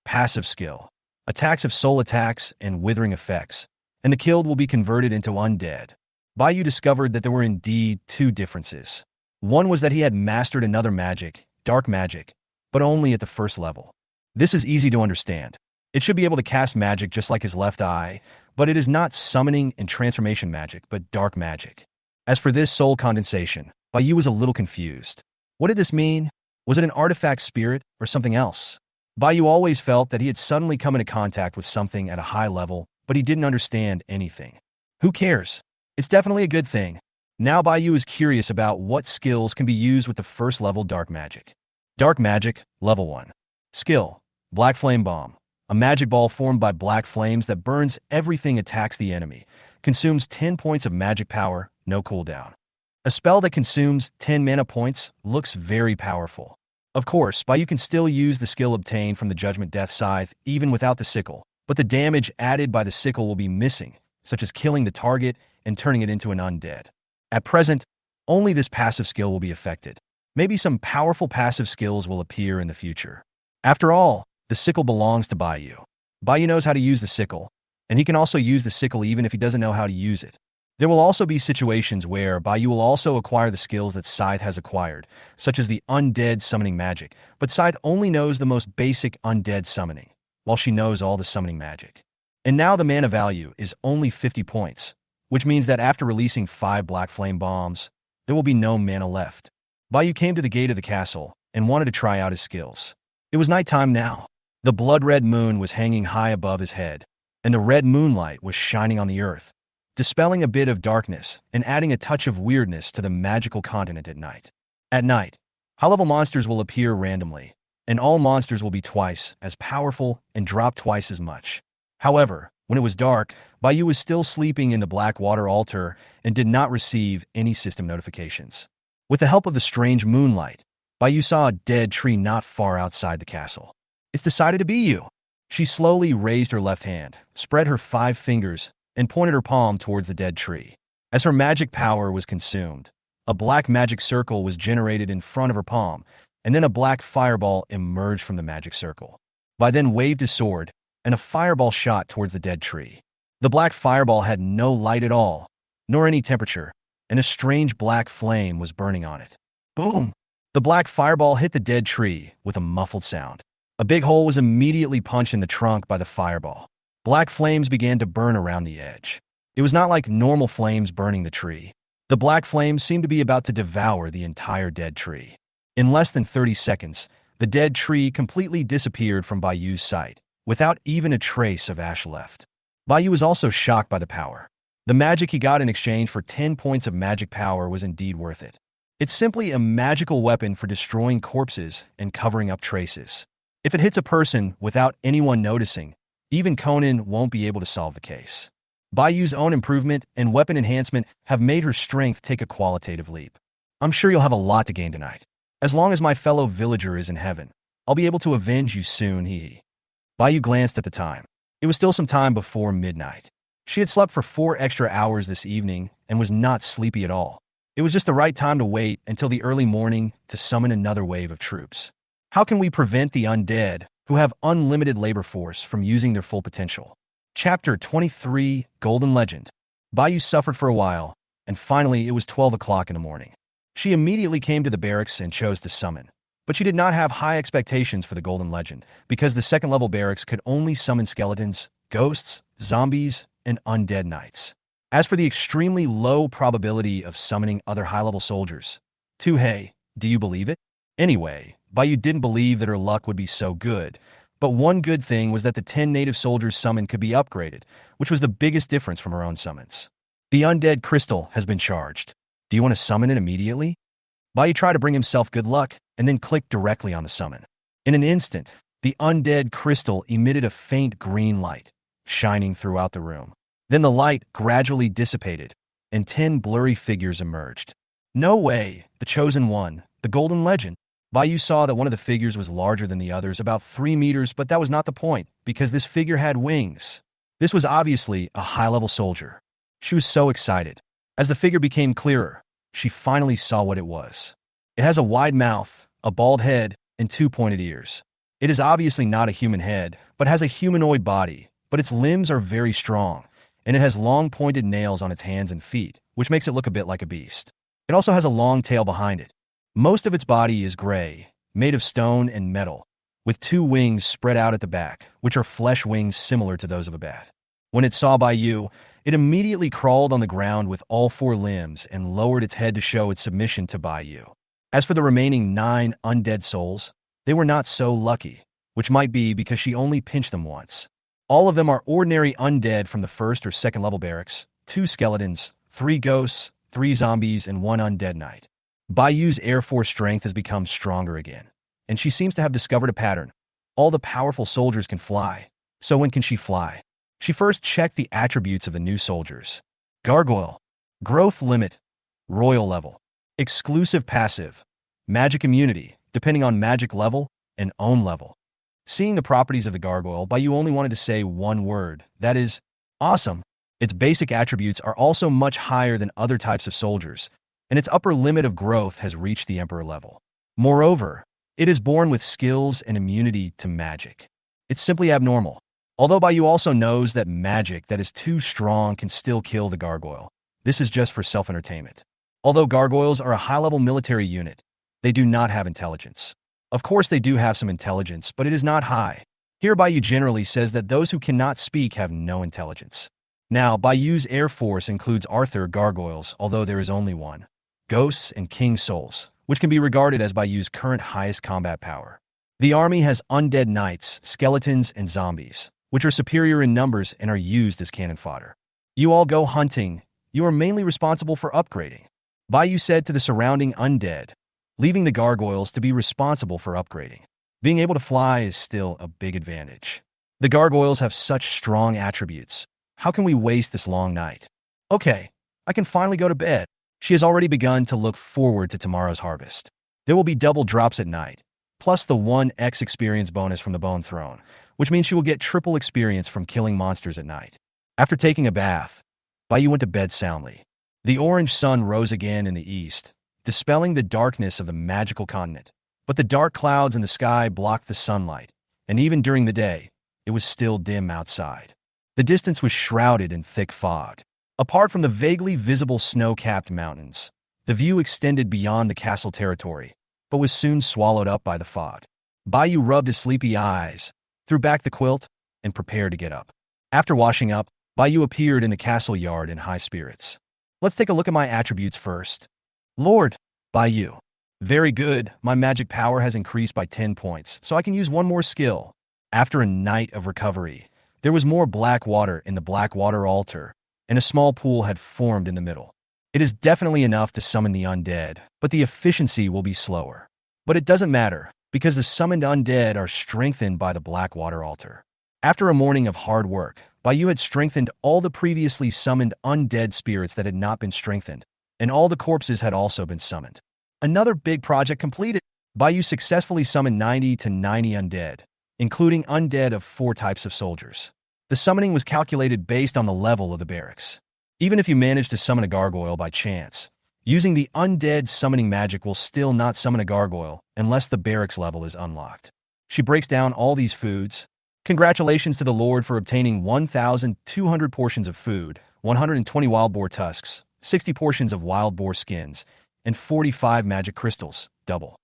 Passive skill, attacks of soul attacks and withering effects, and the killed will be converted into undead. Bayu discovered that there were indeed 2 differences. One was that he had mastered another magic, dark magic, but only at the 1st level. This is easy to understand. It should be able to cast magic just like his left eye, but it is not summoning and transformation magic, but dark magic. As for this soul condensation, Bayu was a little confused. What did this mean? Was it an artifact spirit or something else? Bayu always felt that he had suddenly come into contact with something at a high level, but he didn't understand anything. Who cares? It's definitely a good thing. Now Bayu is curious about what skills can be used with the 1st level dark magic. Dark magic, level 1. Skill, Black Flame Bomb. A magic ball formed by black flames that burns everything attacks the enemy. Consumes 10 points of magic power, no cooldown. A spell that consumes 10 mana points looks very powerful. Of course, Bayu can still use the skill obtained from the Judgment Death Scythe even without the sickle, but the damage added by the sickle will be missing, such as killing the target and turning it into an undead. At present, only this passive skill will be affected. Maybe some powerful passive skills will appear in the future. After all, the sickle belongs to Bayu. Bayu knows how to use the sickle, and he can also use the sickle even if he doesn't know how to use it. There will also be situations where Bayu will also acquire the skills that Scythe has acquired, such as the undead summoning magic, but Scythe only knows the most basic undead summoning, while she knows all the summoning magic. And now the mana value is only 50 points, which means that after releasing 5 Black Flame Bombs, there will be no mana left. Bayu came to the gate of the castle and wanted to try out his skills. It was nighttime now. The blood-red moon was hanging high above his head, and the red moonlight was shining on the earth, dispelling a bit of darkness and adding a touch of weirdness to the magical continent at night. At night, high-level monsters will appear randomly, and all monsters will be twice as powerful and drop twice as much. However, when it was dark, Bayu was still sleeping in the Blackwater altar and did not receive any system notifications. With the help of the strange moonlight, Bayu saw a dead tree not far outside the castle. It's decided to be you. She slowly raised her left hand, spread her 5 fingers, and pointed her palm towards the dead tree. As her magic power was consumed, a black magic circle was generated in front of her palm, and then a black fireball emerged from the magic circle. Bai then waved his sword, and a fireball shot towards the dead tree. The black fireball had no light at all, nor any temperature, and a strange black flame was burning on it. Boom! The black fireball hit the dead tree with a muffled sound. A big hole was immediately punched in the trunk by the fireball. Black flames began to burn around the edge. It was not like normal flames burning the tree. The black flames seemed to be about to devour the entire dead tree. In less than 30 seconds, the dead tree completely disappeared from Baiyu's sight, without even a trace of ash left. Baiyu was also shocked by the power. The magic he got in exchange for 10 points of magic power was indeed worth it. It's simply a magical weapon for destroying corpses and covering up traces. If it hits a person without anyone noticing, even Conan won't be able to solve the case. Baiyu's own improvement and weapon enhancement have made her strength take a qualitative leap. I'm sure you'll have a lot to gain tonight. As long as my fellow villager is in heaven, I'll be able to avenge you soon, hee. Baiyu glanced at the time. It was still some time before midnight. She had slept for 4 extra hours this evening and was not sleepy at all. It was just the right time to wait until the early morning to summon another wave of troops. How can we prevent the undead, who have unlimited labor force, from using their full potential? Chapter 23, Golden Legend. Baiyu suffered for a while, and finally it was 12 o'clock in the morning. She immediately came to the barracks and chose to summon. But she did not have high expectations for the Golden Legend, because the second-level barracks could only summon skeletons, ghosts, zombies, and undead knights. As for the extremely low probability of summoning other high-level soldiers, hey, do you believe it? Anyway, Baiyu didn't believe that her luck would be so good, but one good thing was that the 10 native soldiers summoned could be upgraded, which was the biggest difference from her own summons. The undead crystal has been charged. Do you want to summon it immediately? Baiyu tried to bring himself good luck, and then clicked directly on the summon. In an instant, the undead crystal emitted a faint green light, shining throughout the room. Then the light gradually dissipated, and 10 blurry figures emerged. No way, the chosen one, the Golden Legend. Baiyu saw that one of the figures was larger than the others, about 3 meters, but that was not the point, because this figure had wings. This was obviously a high-level soldier. She was so excited. As the figure became clearer, she finally saw what it was. It has a wide mouth, a bald head, and 2 pointed ears. It is obviously not a human head, but has a humanoid body, but its limbs are very strong, and it has long pointed nails on its hands and feet, which makes it look a bit like a beast. It also has a long tail behind it. Most of its body is gray, made of stone and metal, with 2 wings spread out at the back, which are flesh wings similar to those of a bat. When it saw Baiyu, it immediately crawled on the ground with all 4 limbs and lowered its head to show its submission to Baiyu. As for the remaining 9 undead souls, they were not so lucky, which might be because she only pinched them once. All of them are ordinary undead from the first or second level barracks, 2 skeletons, 3 ghosts, 3 zombies, and 1 undead knight. Baiyu's Air Force strength has become stronger again, and she seems to have discovered a pattern. All the powerful soldiers can fly, so when can she fly? She first checked the attributes of the new soldiers. Gargoyle, growth limit, royal level, exclusive passive, magic immunity, depending on magic level, and own level. Seeing the properties of the gargoyle, Baiyu only wanted to say one word, that is, awesome. Its basic attributes are also much higher than other types of soldiers, and its upper limit of growth has reached the Emperor level. Moreover, it is born with skills and immunity to magic. It's simply abnormal. Although Baiyu also knows that magic that is too strong can still kill the gargoyle, this is just for self-entertainment. Although gargoyles are a high-level military unit, they do not have intelligence. Of course they do have some intelligence, but it is not high. Here Baiyu generally says that those who cannot speak have no intelligence. Now, Baiyu's Air Force includes Arthur gargoyles, although there is only one, ghosts, and king souls, which can be regarded as Baiyu's current highest combat power. The army has undead knights, skeletons, and zombies, which are superior in numbers and are used as cannon fodder. You all go hunting. You are mainly responsible for upgrading. Baiyu said to the surrounding undead, leaving the gargoyles to be responsible for upgrading. Being able to fly is still a big advantage. The gargoyles have such strong attributes. How can we waste this long night? Okay, I can finally go to bed. She has already begun to look forward to tomorrow's harvest. There will be double drops at night, plus the 1x experience bonus from the Bone Throne, which means she will get triple experience from killing monsters at night. After taking a bath, Baiyu went to bed soundly. The orange sun rose again in the east, dispelling the darkness of the magical continent. But the dark clouds in the sky blocked the sunlight, and even during the day, it was still dim outside. The distance was shrouded in thick fog. Apart from the vaguely visible snow-capped mountains, the view extended beyond the castle territory, but was soon swallowed up by the fog. Baiyu rubbed his sleepy eyes, threw back the quilt, and prepared to get up. After washing up, Baiyu appeared in the castle yard in high spirits. Let's take a look at my attributes first. Lord, Baiyu. Very good, my magic power has increased by 10 points, so I can use one more skill. After a night of recovery, there was more black water in the Blackwater altar, and a small pool had formed in the middle. It is definitely enough to summon the undead, but the efficiency will be slower. But it doesn't matter, because the summoned undead are strengthened by the Blackwater altar. After a morning of hard work, Baiyu had strengthened all the previously summoned undead spirits that had not been strengthened, and all the corpses had also been summoned. Another big project completed. Baiyu successfully summoned 90 to 90 undead, including undead of 4 types of soldiers. The summoning was calculated based on the level of the barracks. Even if you manage to summon a gargoyle by chance, using the undead summoning magic will still not summon a gargoyle unless the barracks level is unlocked. She breaks down all these foods. Congratulations to the Lord for obtaining 1,200 portions of food, 120 wild boar tusks, 60 portions of wild boar skins, and 45 magic crystals, double.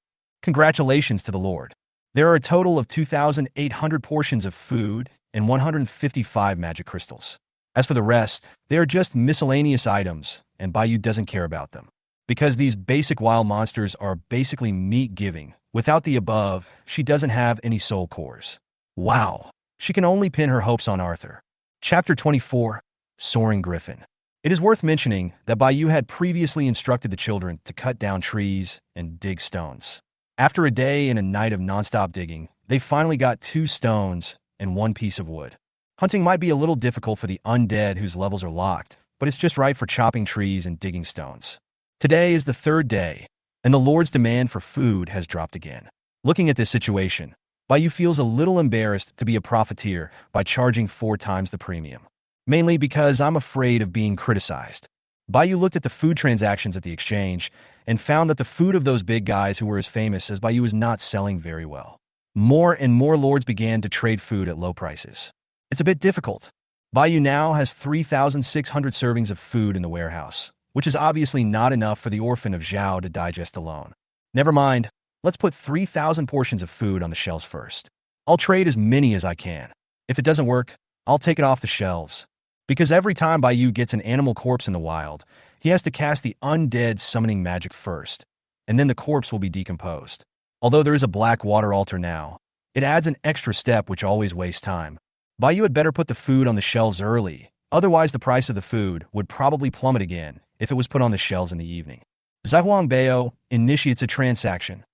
Congratulations to the Lord. There are a total of 2,800 portions of food and 155 magic crystals. As for the rest, they are just miscellaneous items, and Baiyu doesn't care about them. Because these basic wild monsters are basically meat-giving, without the above, she doesn't have any soul cores. Wow, she can only pin her hopes on Arthur. Chapter 24, Soaring Griffin. It is worth mentioning that Baiyu had previously instructed the children to cut down trees and dig stones. After a day and a night of nonstop digging, they finally got 2 stones and 1 piece of wood. Hunting might be a little difficult for the undead whose levels are locked, but it's just right for chopping trees and digging stones. Today is the 3rd day, and the Lord's demand for food has dropped again. Looking at this situation, Baiyu feels a little embarrassed to be a profiteer by charging 4 times the premium. Mainly because I'm afraid of being criticized. Baiyu looked at the food transactions at the exchange and found that the food of those big guys who were as famous as Baiyu was not selling very well. More and more lords began to trade food at low prices. It's a bit difficult. Baiyu now has 3,600 servings of food in the warehouse, which is obviously not enough for the orphan of Zhao to digest alone. Never mind, let's put 3,000 portions of food on the shelves first. I'll trade as many as I can. If it doesn't work, I'll take it off the shelves. Because every time Baiyu gets an animal corpse in the wild, he has to cast the undead summoning magic first, and then the corpse will be decomposed. Although there is a Blackwater altar now, it adds an extra step which always wastes time. Baiyu had better put the food on the shelves early, otherwise the price of the food would probably plummet again if it was put on the shelves in the evening. Zhuangbao initiates a transaction.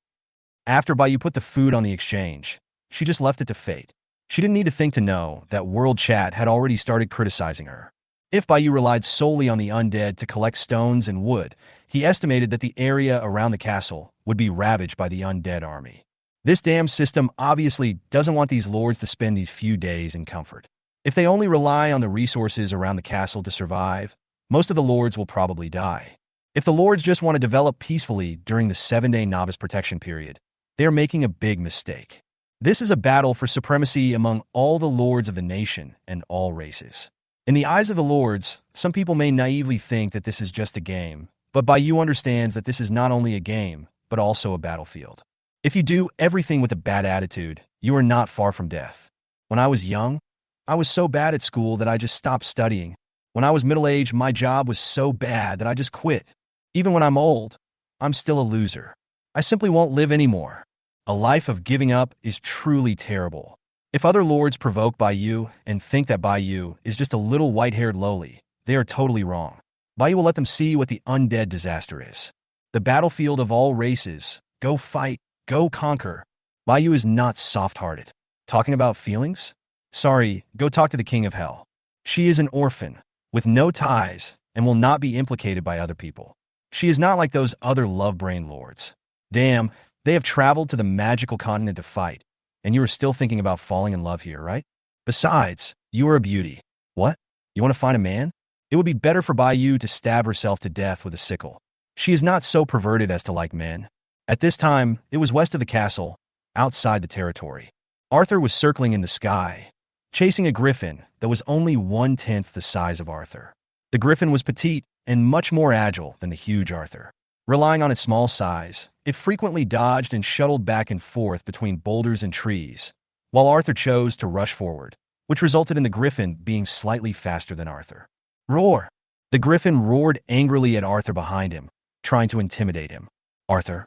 After Baiyu put the food on the exchange, she just left it to fate. She didn't need to think to know that World Chat had already started criticizing her. If Baiyu relied solely on the undead to collect stones and wood, he estimated that the area around the castle would be ravaged by the undead army. This damn system obviously doesn't want these lords to spend these few days in comfort. If they only rely on the resources around the castle to survive, most of the lords will probably die. If the lords just want to develop peacefully during the 7-day novice protection period, they are making a big mistake. This is a battle for supremacy among all the lords of the nation and all races. In the eyes of the lords, some people may naively think that this is just a game, but Baiyu understands that this is not only a game, but also a battlefield. If you do everything with a bad attitude, you are not far from death. When I was young, I was so bad at school that I just stopped studying. When I was middle-aged, my job was so bad that I just quit. Even when I'm old, I'm still a loser. I simply won't live anymore. A life of giving up is truly terrible. If other lords provoke Baiyu and think that Baiyu is just a little white-haired lowly, they are totally wrong. Baiyu will let them see what the undead disaster is. The battlefield of all races. Go fight, go conquer. Baiyu is not soft-hearted. Talking about feelings? Sorry, go talk to the King of Hell. She is an orphan, with no ties, and will not be implicated by other people. She is not like those other love-brain lords. Damn, They have traveled to the magical continent to fight, and you are still thinking about falling in love here, right? Besides, you are a beauty. What? You want to find a man? It would be better for Baiyu to stab herself to death with a sickle. She is not so perverted as to like men. At this time, it was west of the castle, outside the territory. Arthur was circling in the sky, chasing a griffin that was only 1/10 the size of Arthur. The griffin was petite and much more agile than the huge Arthur. Relying on its small size, it frequently dodged and shuttled back and forth between boulders and trees, while Arthur chose to rush forward, which resulted in the griffin being slightly faster than Arthur. Roar! The griffin roared angrily at Arthur behind him, trying to intimidate him. Arthur.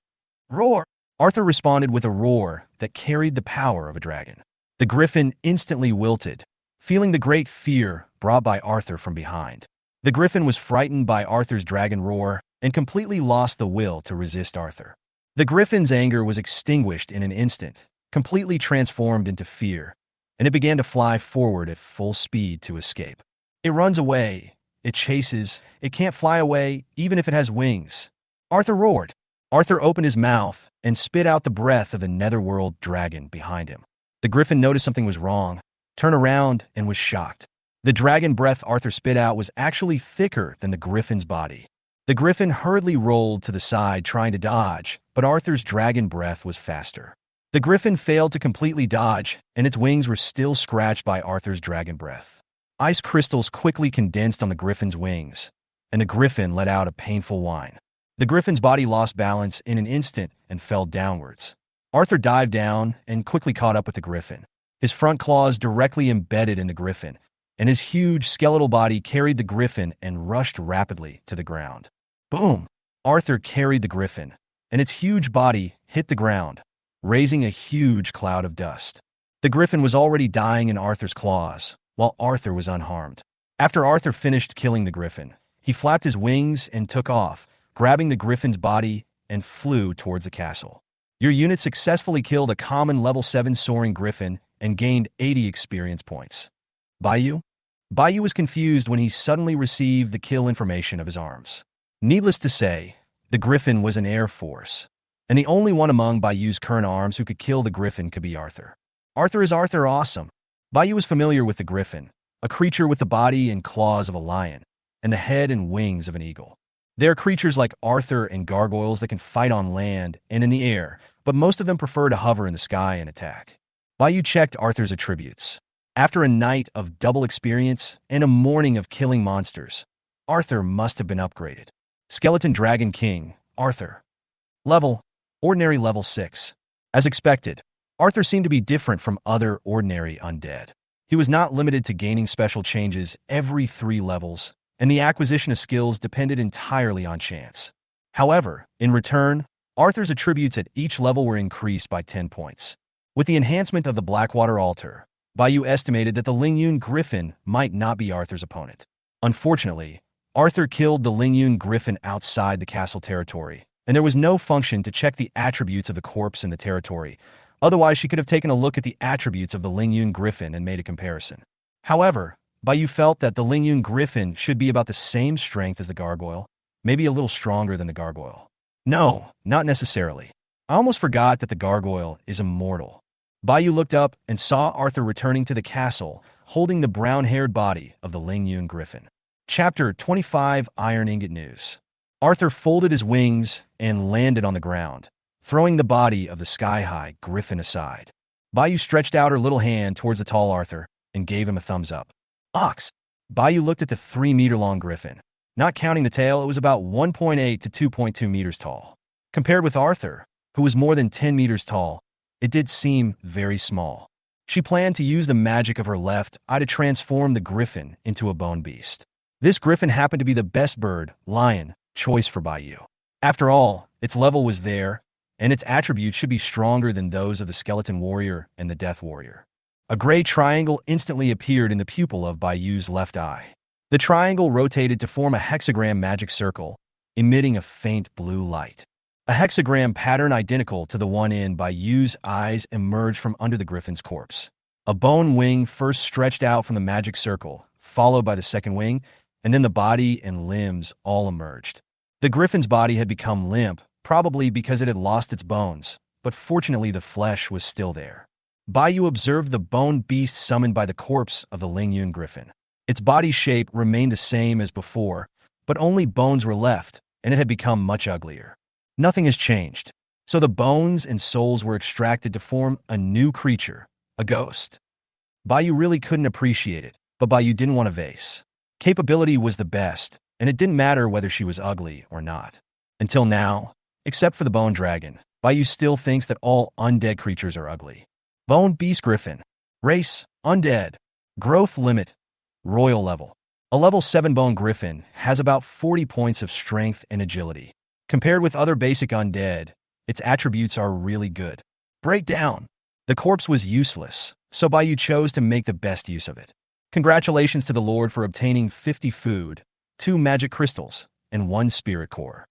Roar! Arthur responded with a roar that carried the power of a dragon. The griffin instantly wilted, feeling the great fear brought by Arthur from behind. The griffin was frightened by Arthur's dragon roar and completely lost the will to resist Arthur. The griffin's anger was extinguished in an instant, completely transformed into fear, and it began to fly forward at full speed to escape. It runs away, it chases, it can't fly away even if it has wings. Arthur roared. Arthur opened his mouth and spit out the breath of the netherworld dragon behind him. The griffin noticed something was wrong, turned around, and was shocked. The dragon breath Arthur spit out was actually thicker than the griffin's body. The griffin hurriedly rolled to the side trying to dodge, but Arthur's dragon breath was faster. The griffin failed to completely dodge, and its wings were still scratched by Arthur's dragon breath. Ice crystals quickly condensed on the griffin's wings, and the griffin let out a painful whine. The griffin's body lost balance in an instant and fell downwards. Arthur dived down and quickly caught up with the griffin. His front claws directly embedded in the griffin, and his huge skeletal body carried the griffin and rushed rapidly to the ground. Boom! Arthur carried the griffin, and its huge body hit the ground, raising a huge cloud of dust. The griffin was already dying in Arthur's claws, while Arthur was unharmed. After Arthur finished killing the griffin, he flapped his wings and took off, grabbing the griffin's body and flew towards the castle. Your unit successfully killed a common level 7 soaring griffin and gained 80 experience points. Baiyu? Baiyu was confused when he suddenly received the kill information of his arms. Needless to say, the griffin was an air force, and the only one among Baiyu's current arms who could kill the griffin could be Arthur. Arthur is Arthur awesome. Baiyu was familiar with the griffin, a creature with the body and claws of a lion, and the head and wings of an eagle. They are creatures like Arthur and gargoyles that can fight on land and in the air, but most of them prefer to hover in the sky and attack. Baiyu checked Arthur's attributes. After a night of double experience and a morning of killing monsters, Arthur must have been upgraded. Skeleton Dragon King, Arthur. Level, Ordinary level 6. As expected, Arthur seemed to be different from other ordinary undead. He was not limited to gaining special changes every 3 levels, and the acquisition of skills depended entirely on chance. However, in return, Arthur's attributes at each level were increased by 10 points. With the enhancement of the Blackwater altar, Baiyu estimated that the Lingyun Griffin might not be Arthur's opponent. Unfortunately, Arthur killed the Lingyun Griffin outside the castle territory, and there was no function to check the attributes of the corpse in the territory. Otherwise, she could have taken a look at the attributes of the Lingyun Griffin and made a comparison. However, Baiyu felt that the Lingyun Griffin should be about the same strength as the Gargoyle, maybe a little stronger than the Gargoyle. No, not necessarily. I almost forgot that the Gargoyle is immortal. Baiyu looked up and saw Arthur returning to the castle, holding the brown-haired body of the Lingyun Griffin. Chapter 25 Iron Ingot News. Arthur folded his wings and landed on the ground, throwing the body of the sky-high griffin aside. Baiyu stretched out her little hand towards the tall Arthur and gave him a thumbs up. Ox. Baiyu looked at the 3-meter-long griffin. Not counting the tail, it was about 1.8 to 2.2 meters tall. Compared with Arthur, who was more than 10 meters tall, it did seem very small. She planned to use the magic of her left eye to transform the griffin into a bone beast. This griffin happened to be the best bird, lion, choice for Baiyu. After all, its level was there, and its attributes should be stronger than those of the skeleton warrior and the death warrior. A gray triangle instantly appeared in the pupil of Baiyu's left eye. The triangle rotated to form a hexagram magic circle, emitting a faint blue light. A hexagram pattern identical to the one in Baiyu's eyes emerged from under the griffin's corpse. A bone wing first stretched out from the magic circle, followed by the second wing, and then the body and limbs all emerged. The griffin's body had become limp, probably because it had lost its bones, but fortunately the flesh was still there. Bayou observed the bone beast summoned by the corpse of the Lingyun griffin. Its body shape remained the same as before, but only bones were left, and it had become much uglier. Nothing has changed. So the bones and souls were extracted to form a new creature, a ghost. Bayou really couldn't appreciate it, but Bayou didn't want a vase. Capability was the best, and it didn't matter whether she was ugly or not. Until now, except for the bone dragon, Bayou still thinks that all undead creatures are ugly. Bone beast griffin. Race, undead. Growth limit, royal level. A level 7 bone griffin has about 40 points of strength and agility. Compared with other basic undead, its attributes are really good. Breakdown. The corpse was useless, so Bayou chose to make the best use of it. Congratulations to the Lord for obtaining 50 food, 2 magic crystals, and 1 spirit core.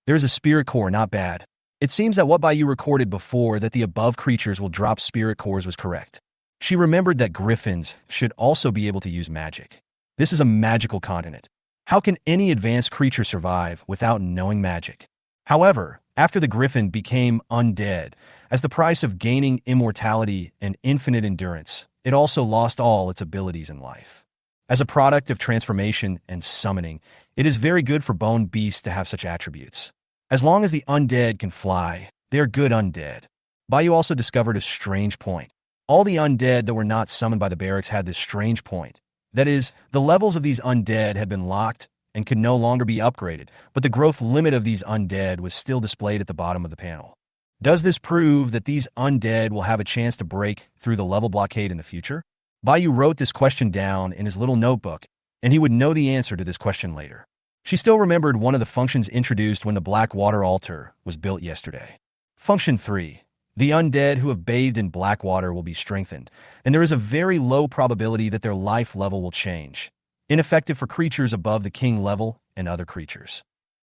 There's a spirit core, not bad. It seems that what Bayou recorded before that the above creatures will drop spirit cores was correct. She remembered that griffins should also be able to use magic. This is a magical continent. How can any advanced creature survive without knowing magic? However, after the griffin became undead, as the price of gaining immortality and infinite endurance, it also lost all its abilities in life. As a product of transformation and summoning, it is very good for bone beasts to have such attributes. As long as the undead can fly, they are good undead. Bayou also discovered a strange point. All the undead that were not summoned by the barracks had this strange point. That is, the levels of these undead had been locked and could no longer be upgraded, but the growth limit of these undead was still displayed at the bottom of the panel. Does this prove that these undead will have a chance to break through the level blockade in the future? Bayou wrote this question down in his little notebook, and he would know the answer to this question later. She still remembered one of the functions introduced when the Blackwater altar was built yesterday. Function 3. The undead who have bathed in Blackwater will be strengthened, and there is a very low probability that their life level will change. Ineffective for creatures above the king level and other creatures.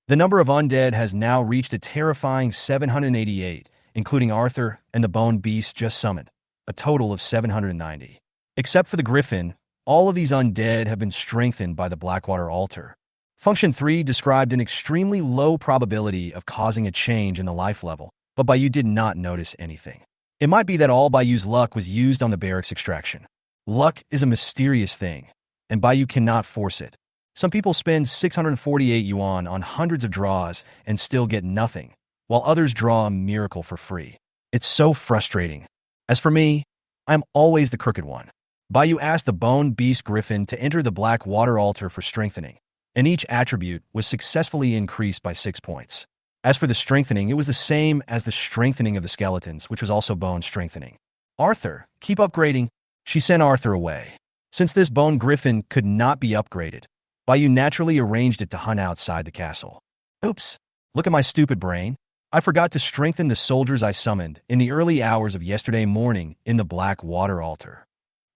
The number of undead has now reached a terrifying 788, including Arthur and the bone beast just summoned, a total of 790. Except for the griffin, all of these undead have been strengthened by the Blackwater altar. Function 3 described an extremely low probability of causing a change in the life level, but Bayou did not notice anything. It might be that all Bayou's luck was used on the barracks extraction. Luck is a mysterious thing, and Bayou cannot force it. Some people spend 648 yuan on hundreds of draws and still get nothing, while others draw a miracle for free. It's so frustrating. As for me, I'm always the crooked one. Bayou asked the bone beast griffin to enter the Blackwater altar for strengthening, and each attribute was successfully increased by 6 points. As for the strengthening, it was the same as the strengthening of the skeletons, which was also bone strengthening. Arthur, keep upgrading. She sent Arthur away. Since this bone griffin could not be upgraded, Bayou naturally arranged it to hunt outside the castle. Oops, look at my stupid brain. I forgot to strengthen the soldiers I summoned in the early hours of yesterday morning in the Blackwater altar.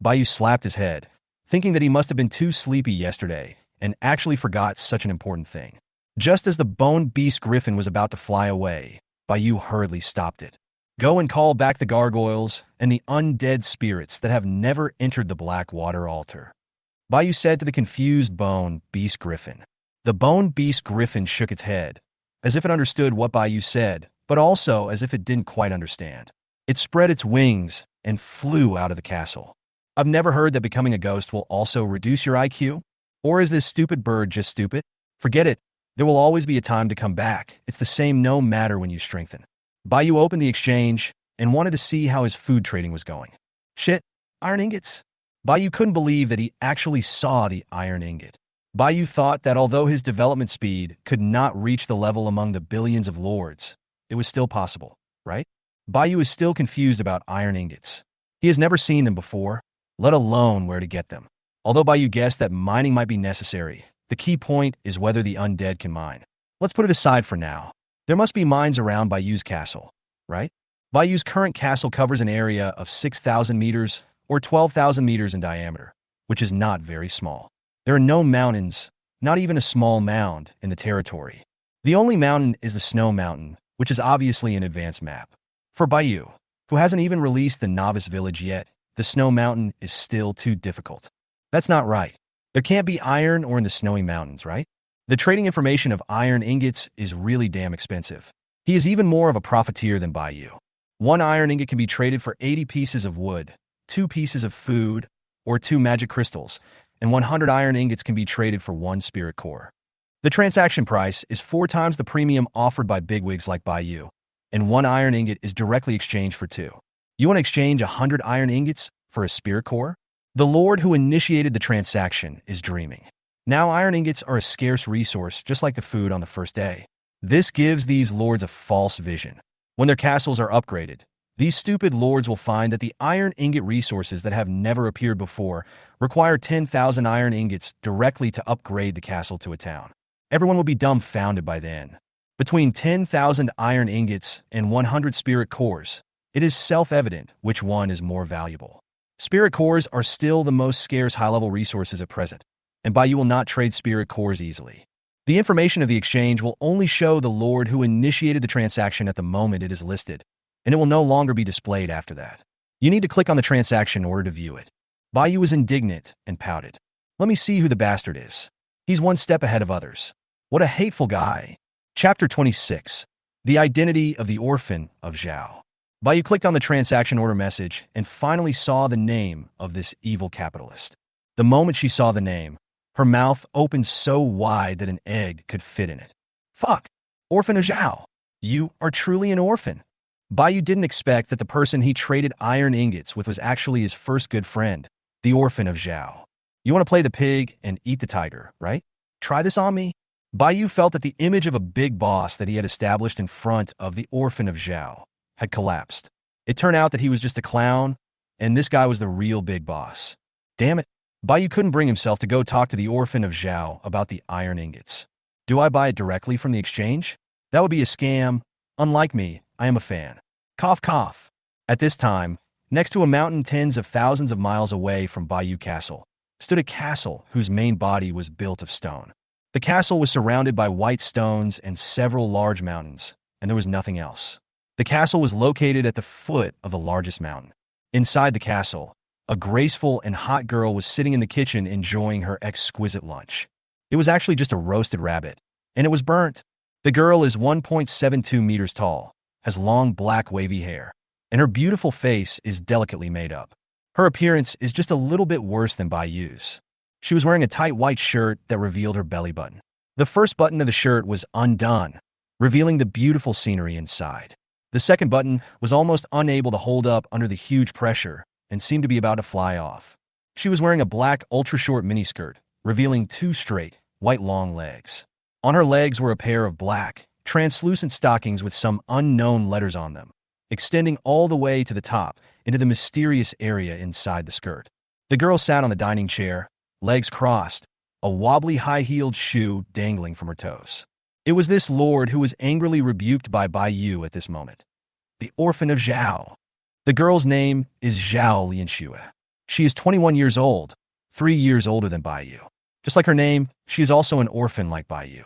Bayou slapped his head, thinking that he must have been too sleepy yesterday and actually forgot such an important thing. Just as the bone beast griffin was about to fly away, Bayou hurriedly stopped it. Go and call back the gargoyles and the undead spirits that have never entered the Blackwater altar. Bayou said to the confused bone beast griffin. The bone beast griffin shook its head, as if it understood what Bayou said, but also as if it didn't quite understand. It spread its wings and flew out of the castle. I've never heard that becoming a ghost will also reduce your IQ. Or is this stupid bird just stupid? Forget it. There will always be a time to come back. It's the same no matter when you strengthen. Bayou opened the exchange and wanted to see how his food trading was going. Shit, iron ingots. Bayou couldn't believe that he actually saw the iron ingot. Bayou thought that although his development speed could not reach the level among the billions of lords, it was still possible, right? Bayou is still confused about iron ingots. He has never seen them before, let alone where to get them. Although Bayou guessed that mining might be necessary, the key point is whether the undead can mine. Let's put it aside for now. There must be mines around Bayou's castle, right? Bayou's current castle covers an area of 6,000 meters or 12,000 meters in diameter, which is not very small. There are no mountains, not even a small mound, in the territory. The only mountain is the Snow Mountain, which is obviously an advanced map. For Bayou, who hasn't even released the novice village yet, the Snow Mountain is still too difficult. That's not right. There can't be iron or in the snowy mountains, right? The trading information of iron ingots is really damn expensive. He is even more of a profiteer than Bayou. 1 iron ingot can be traded for 80 pieces of wood, 2 pieces of food, or 2 magic crystals, and 100 iron ingots can be traded for 1 spirit core. The transaction price is 4 times the premium offered by bigwigs like Bayou, and 1 iron ingot is directly exchanged for 2. You want to exchange 100 iron ingots for a spirit core? The lord who initiated the transaction is dreaming. Now iron ingots are a scarce resource, just like the food on the first day. This gives these lords a false vision. When their castles are upgraded, these stupid lords will find that the iron ingot resources that have never appeared before require 10,000 iron ingots directly to upgrade the castle to a town. Everyone will be dumbfounded by then. Between 10,000 iron ingots and 100 spirit cores, it is self-evident which one is more valuable. Spirit cores are still the most scarce high-level resources at present, and Bayou will not trade spirit cores easily. The information of the exchange will only show the lord who initiated the transaction at the moment it is listed, and it will no longer be displayed after that. You need to click on the transaction in order to view it. Bayou is indignant and pouted. Let me see who the bastard is. He's one step ahead of others. What a hateful guy. Chapter 26. The Identity of the Orphan of Zhao. Bayou clicked on the transaction order message and finally saw the name of this evil capitalist. The moment she saw the name, her mouth opened so wide that an egg could fit in it. Fuck! Orphan of Zhao. You are truly an orphan. Bayou didn't expect that the person he traded iron ingots with was actually his first good friend, the Orphan of Zhao. You want to play the pig and eat the tiger, right? Try this on me? Bayou felt that the image of a big boss that he had established in front of the Orphan of Zhao had collapsed. It turned out that he was just a clown, and this guy was the real big boss. Damn it. Bayou couldn't bring himself to go talk to the Orphan of Zhao about the iron ingots. Do I buy it directly from the exchange? That would be a scam. Unlike me, I am a fan. Cough, cough. At this time, next to a mountain tens of thousands of miles away from Bayou Castle, stood a castle whose main body was built of stone. The castle was surrounded by white stones and several large mountains, and there was nothing else. The castle was located at the foot of the largest mountain. Inside the castle, a graceful and hot girl was sitting in the kitchen enjoying her exquisite lunch. It was actually just a roasted rabbit, and it was burnt. The girl is 1.72 meters tall, has long black wavy hair, and her beautiful face is delicately made up. Her appearance is just a little bit worse than Bayou's. She was wearing a tight white shirt that revealed her belly button. The first button of the shirt was undone, revealing the beautiful scenery inside. The second button was almost unable to hold up under the huge pressure and seemed to be about to fly off. She was wearing a black ultra-short miniskirt, revealing 2 straight, white long legs. On her legs were a pair of black, translucent stockings with some unknown letters on them, extending all the way to the top into the mysterious area inside the skirt. The girl sat on the dining chair, legs crossed, a wobbly high-heeled shoe dangling from her toes. It was this lord who was angrily rebuked by Bayou at this moment. The Orphan of Zhao. The girl's name is Zhao Lianxue. She is 21 years old, 3 years older than Bayou. Just like her name, she is also an orphan like Bayou.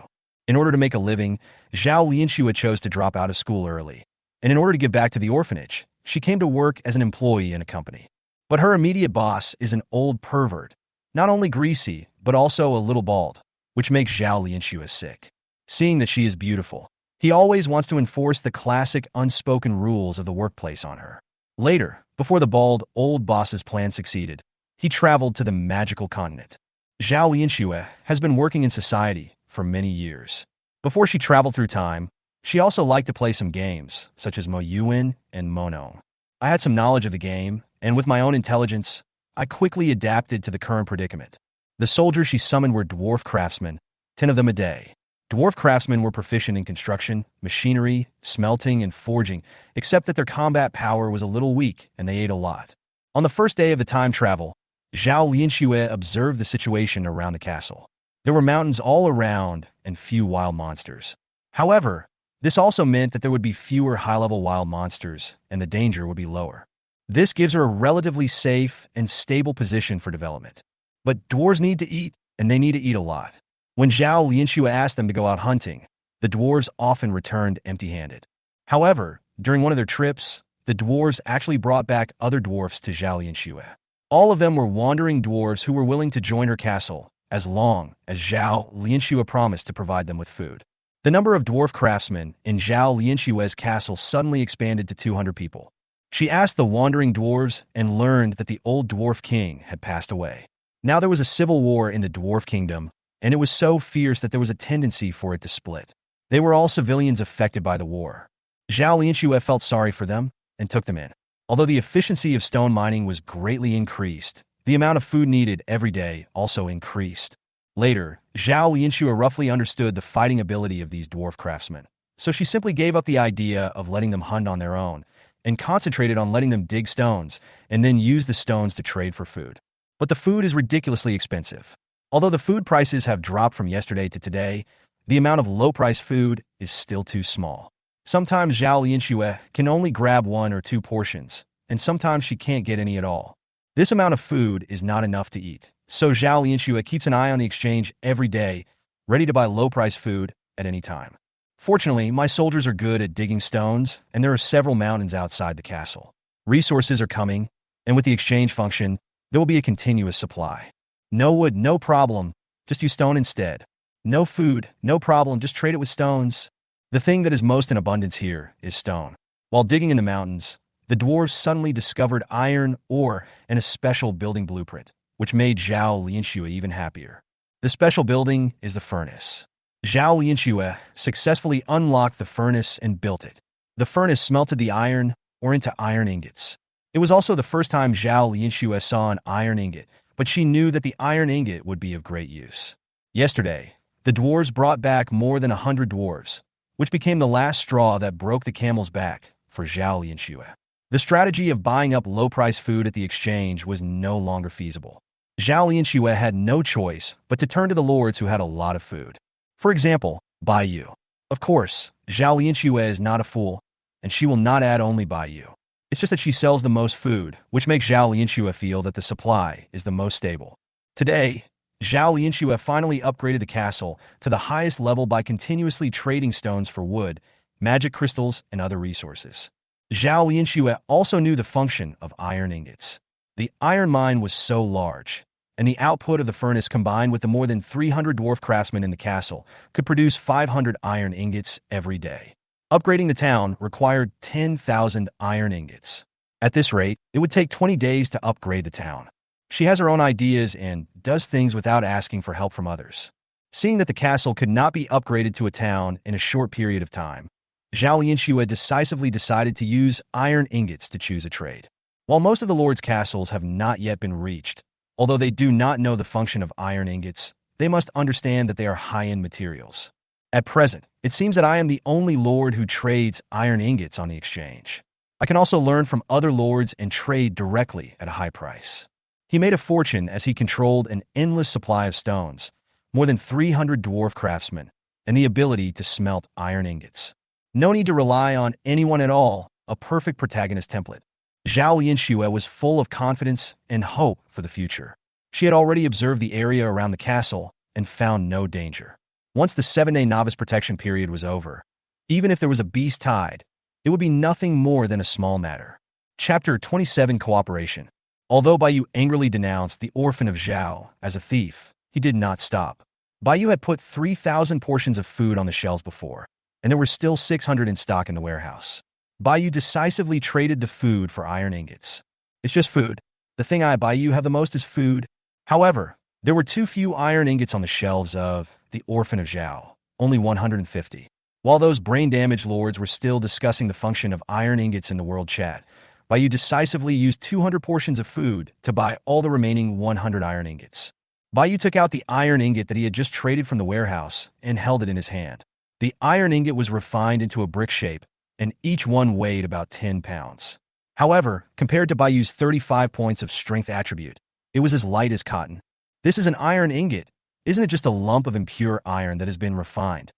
In order to make a living, Zhao Lianxue chose to drop out of school early, and in order to give back to the orphanage, she came to work as an employee in a company. But her immediate boss is an old pervert, not only greasy, but also a little bald, which makes Zhao Lianxue sick. Seeing that she is beautiful, he always wants to enforce the classic unspoken rules of the workplace on her. Later, before the bald, old boss's plan succeeded, he traveled to the magical continent. Zhao Lianxue has been working in society for many years. Before she traveled through time, she also liked to play some games, such as Mo Yuan and Mono. I had some knowledge of the game, and with my own intelligence, I quickly adapted to the current predicament. The soldiers she summoned were dwarf craftsmen, 10 of them a day. Dwarf craftsmen were proficient in construction, machinery, smelting, and forging, except that their combat power was a little weak and they ate a lot. On the first day of the time travel, Zhao Lianxue observed the situation around the castle. There were mountains all around and few wild monsters. However, this also meant that there would be fewer high-level wild monsters and the danger would be lower. This gives her a relatively safe and stable position for development. But dwarves need to eat, and they need to eat a lot. When Zhao Lianxue asked them to go out hunting, the dwarves often returned empty-handed. However, during one of their trips, the dwarves actually brought back other dwarfs to Zhao Lianxue. All of them were wandering dwarves who were willing to join her castle, as long as Zhao Lianxue promised to provide them with food. The number of dwarf craftsmen in Zhao Lianxue's castle suddenly expanded to 200 people. She asked the wandering dwarves and learned that the old dwarf king had passed away. Now there was a civil war in the dwarf kingdom, and it was so fierce that there was a tendency for it to split. They were all civilians affected by the war. Zhao Lianxue felt sorry for them and took them in. Although the efficiency of stone mining was greatly increased, the amount of food needed every day also increased. Later, Zhao Lianxue roughly understood the fighting ability of these dwarf craftsmen, so she simply gave up the idea of letting them hunt on their own and concentrated on letting them dig stones and then use the stones to trade for food. But the food is ridiculously expensive. Although the food prices have dropped from yesterday to today, the amount of low-priced food is still too small. Sometimes Zhao Lianxue can only grab 1 or 2 portions, and sometimes she can't get any at all. This amount of food is not enough to eat, so Zhao Lianxue keeps an eye on the exchange every day, ready to buy low-priced food at any time. Fortunately, my soldiers are good at digging stones, and there are several mountains outside the castle. Resources are coming, and with the exchange function, there will be a continuous supply. No wood, no problem, just use stone instead. No food, no problem, just trade it with stones. The thing that is most in abundance here is stone. While digging in the mountains, the dwarves suddenly discovered iron ore and a special building blueprint, which made Zhao Lianxue even happier. The special building is the furnace. Zhao Lianxue successfully unlocked the furnace and built it. The furnace smelted the iron ore into iron ingots. It was also the first time Zhao Lianxue saw an iron ingot, but she knew that the iron ingot would be of great use. Yesterday, the dwarves brought back more than 100 dwarves, which became the last straw that broke the camel's back for Zhao Lianxue. The strategy of buying up low-priced food at the exchange was no longer feasible. Zhao Lianxue had no choice but to turn to the lords who had a lot of food. For example, Baiyu. Of course, Zhao Lianxue is not a fool, and she will not add only Baiyu. It's just that she sells the most food, which makes Zhao Lianxue feel that the supply is the most stable. Today, Zhao Lianxue finally upgraded the castle to the highest level by continuously trading stones for wood, magic crystals, and other resources. Zhao Lianxue also knew the function of iron ingots. The iron mine was so large, and the output of the furnace combined with the more than 300 dwarf craftsmen in the castle could produce 500 iron ingots every day. Upgrading the town required 10,000 iron ingots. At this rate, it would take 20 days to upgrade the town. She has her own ideas and does things without asking for help from others. Seeing that the castle could not be upgraded to a town in a short period of time, Zhao Lianxue decisively decided to use iron ingots to choose a trade. While most of the lords' castles have not yet been reached, although they do not know the function of iron ingots, they must understand that they are high-end materials. At present, it seems that I am the only lord who trades iron ingots on the exchange. I can also learn from other lords and trade directly at a high price. He made a fortune as he controlled an endless supply of stones, more than 300 dwarf craftsmen, and the ability to smelt iron ingots. No need to rely on anyone at all, a perfect protagonist template. Zhao Lianxue was full of confidence and hope for the future. She had already observed the area around the castle and found no danger. Once the 7-day novice protection period was over, even if there was a beast tide, it would be nothing more than a small matter. Chapter 27 Cooperation. Although Baiyu angrily denounced the orphan of Zhao as a thief, he did not stop. Baiyu had put 3,000 portions of food on the shelves before, and there were still 600 in stock in the warehouse. Baiyu decisively traded the food for iron ingots. It's just food. The thing I, Baiyu, have the most is food. However, there were too few iron ingots on the shelves of the orphan of Zhao, only 150. While those brain-damaged lords were still discussing the function of iron ingots in the world chat, Baiyu decisively used 200 portions of food to buy all the remaining 100 iron ingots. Baiyu took out the iron ingot that he had just traded from the warehouse and held it in his hand. The iron ingot was refined into a brick shape, and each one weighed about 10 pounds. However, compared to Baiyu's 35 points of strength attribute, it was as light as cotton. This is an iron ingot. Isn't it just a lump of impure iron that has been refined?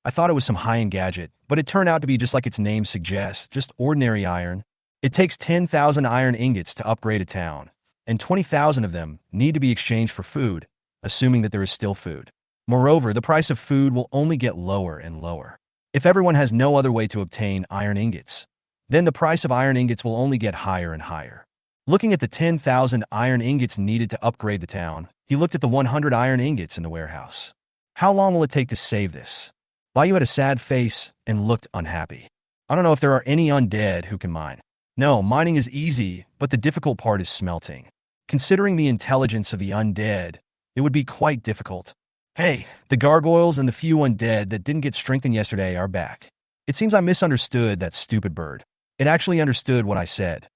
I thought it was some high-end gadget, but it turned out to be just like its name suggests, just ordinary iron. It takes 10,000 iron ingots to upgrade a town, and 20,000 of them need to be exchanged for food, assuming that there is still food. Moreover, the price of food will only get lower and lower. If everyone has no other way to obtain iron ingots, then the price of iron ingots will only get higher and higher. Looking at the 10,000 iron ingots needed to upgrade the town, he looked at the 100 iron ingots in the warehouse. How long will it take to save this? Bai Yu had a sad face and looked unhappy. I don't know if there are any undead who can mine. No, mining is easy, but the difficult part is smelting. Considering the intelligence of the undead, it would be quite difficult. Hey, the gargoyles and the few undead that didn't get strengthened yesterday are back. It seems I misunderstood that stupid bird. It actually understood what I said.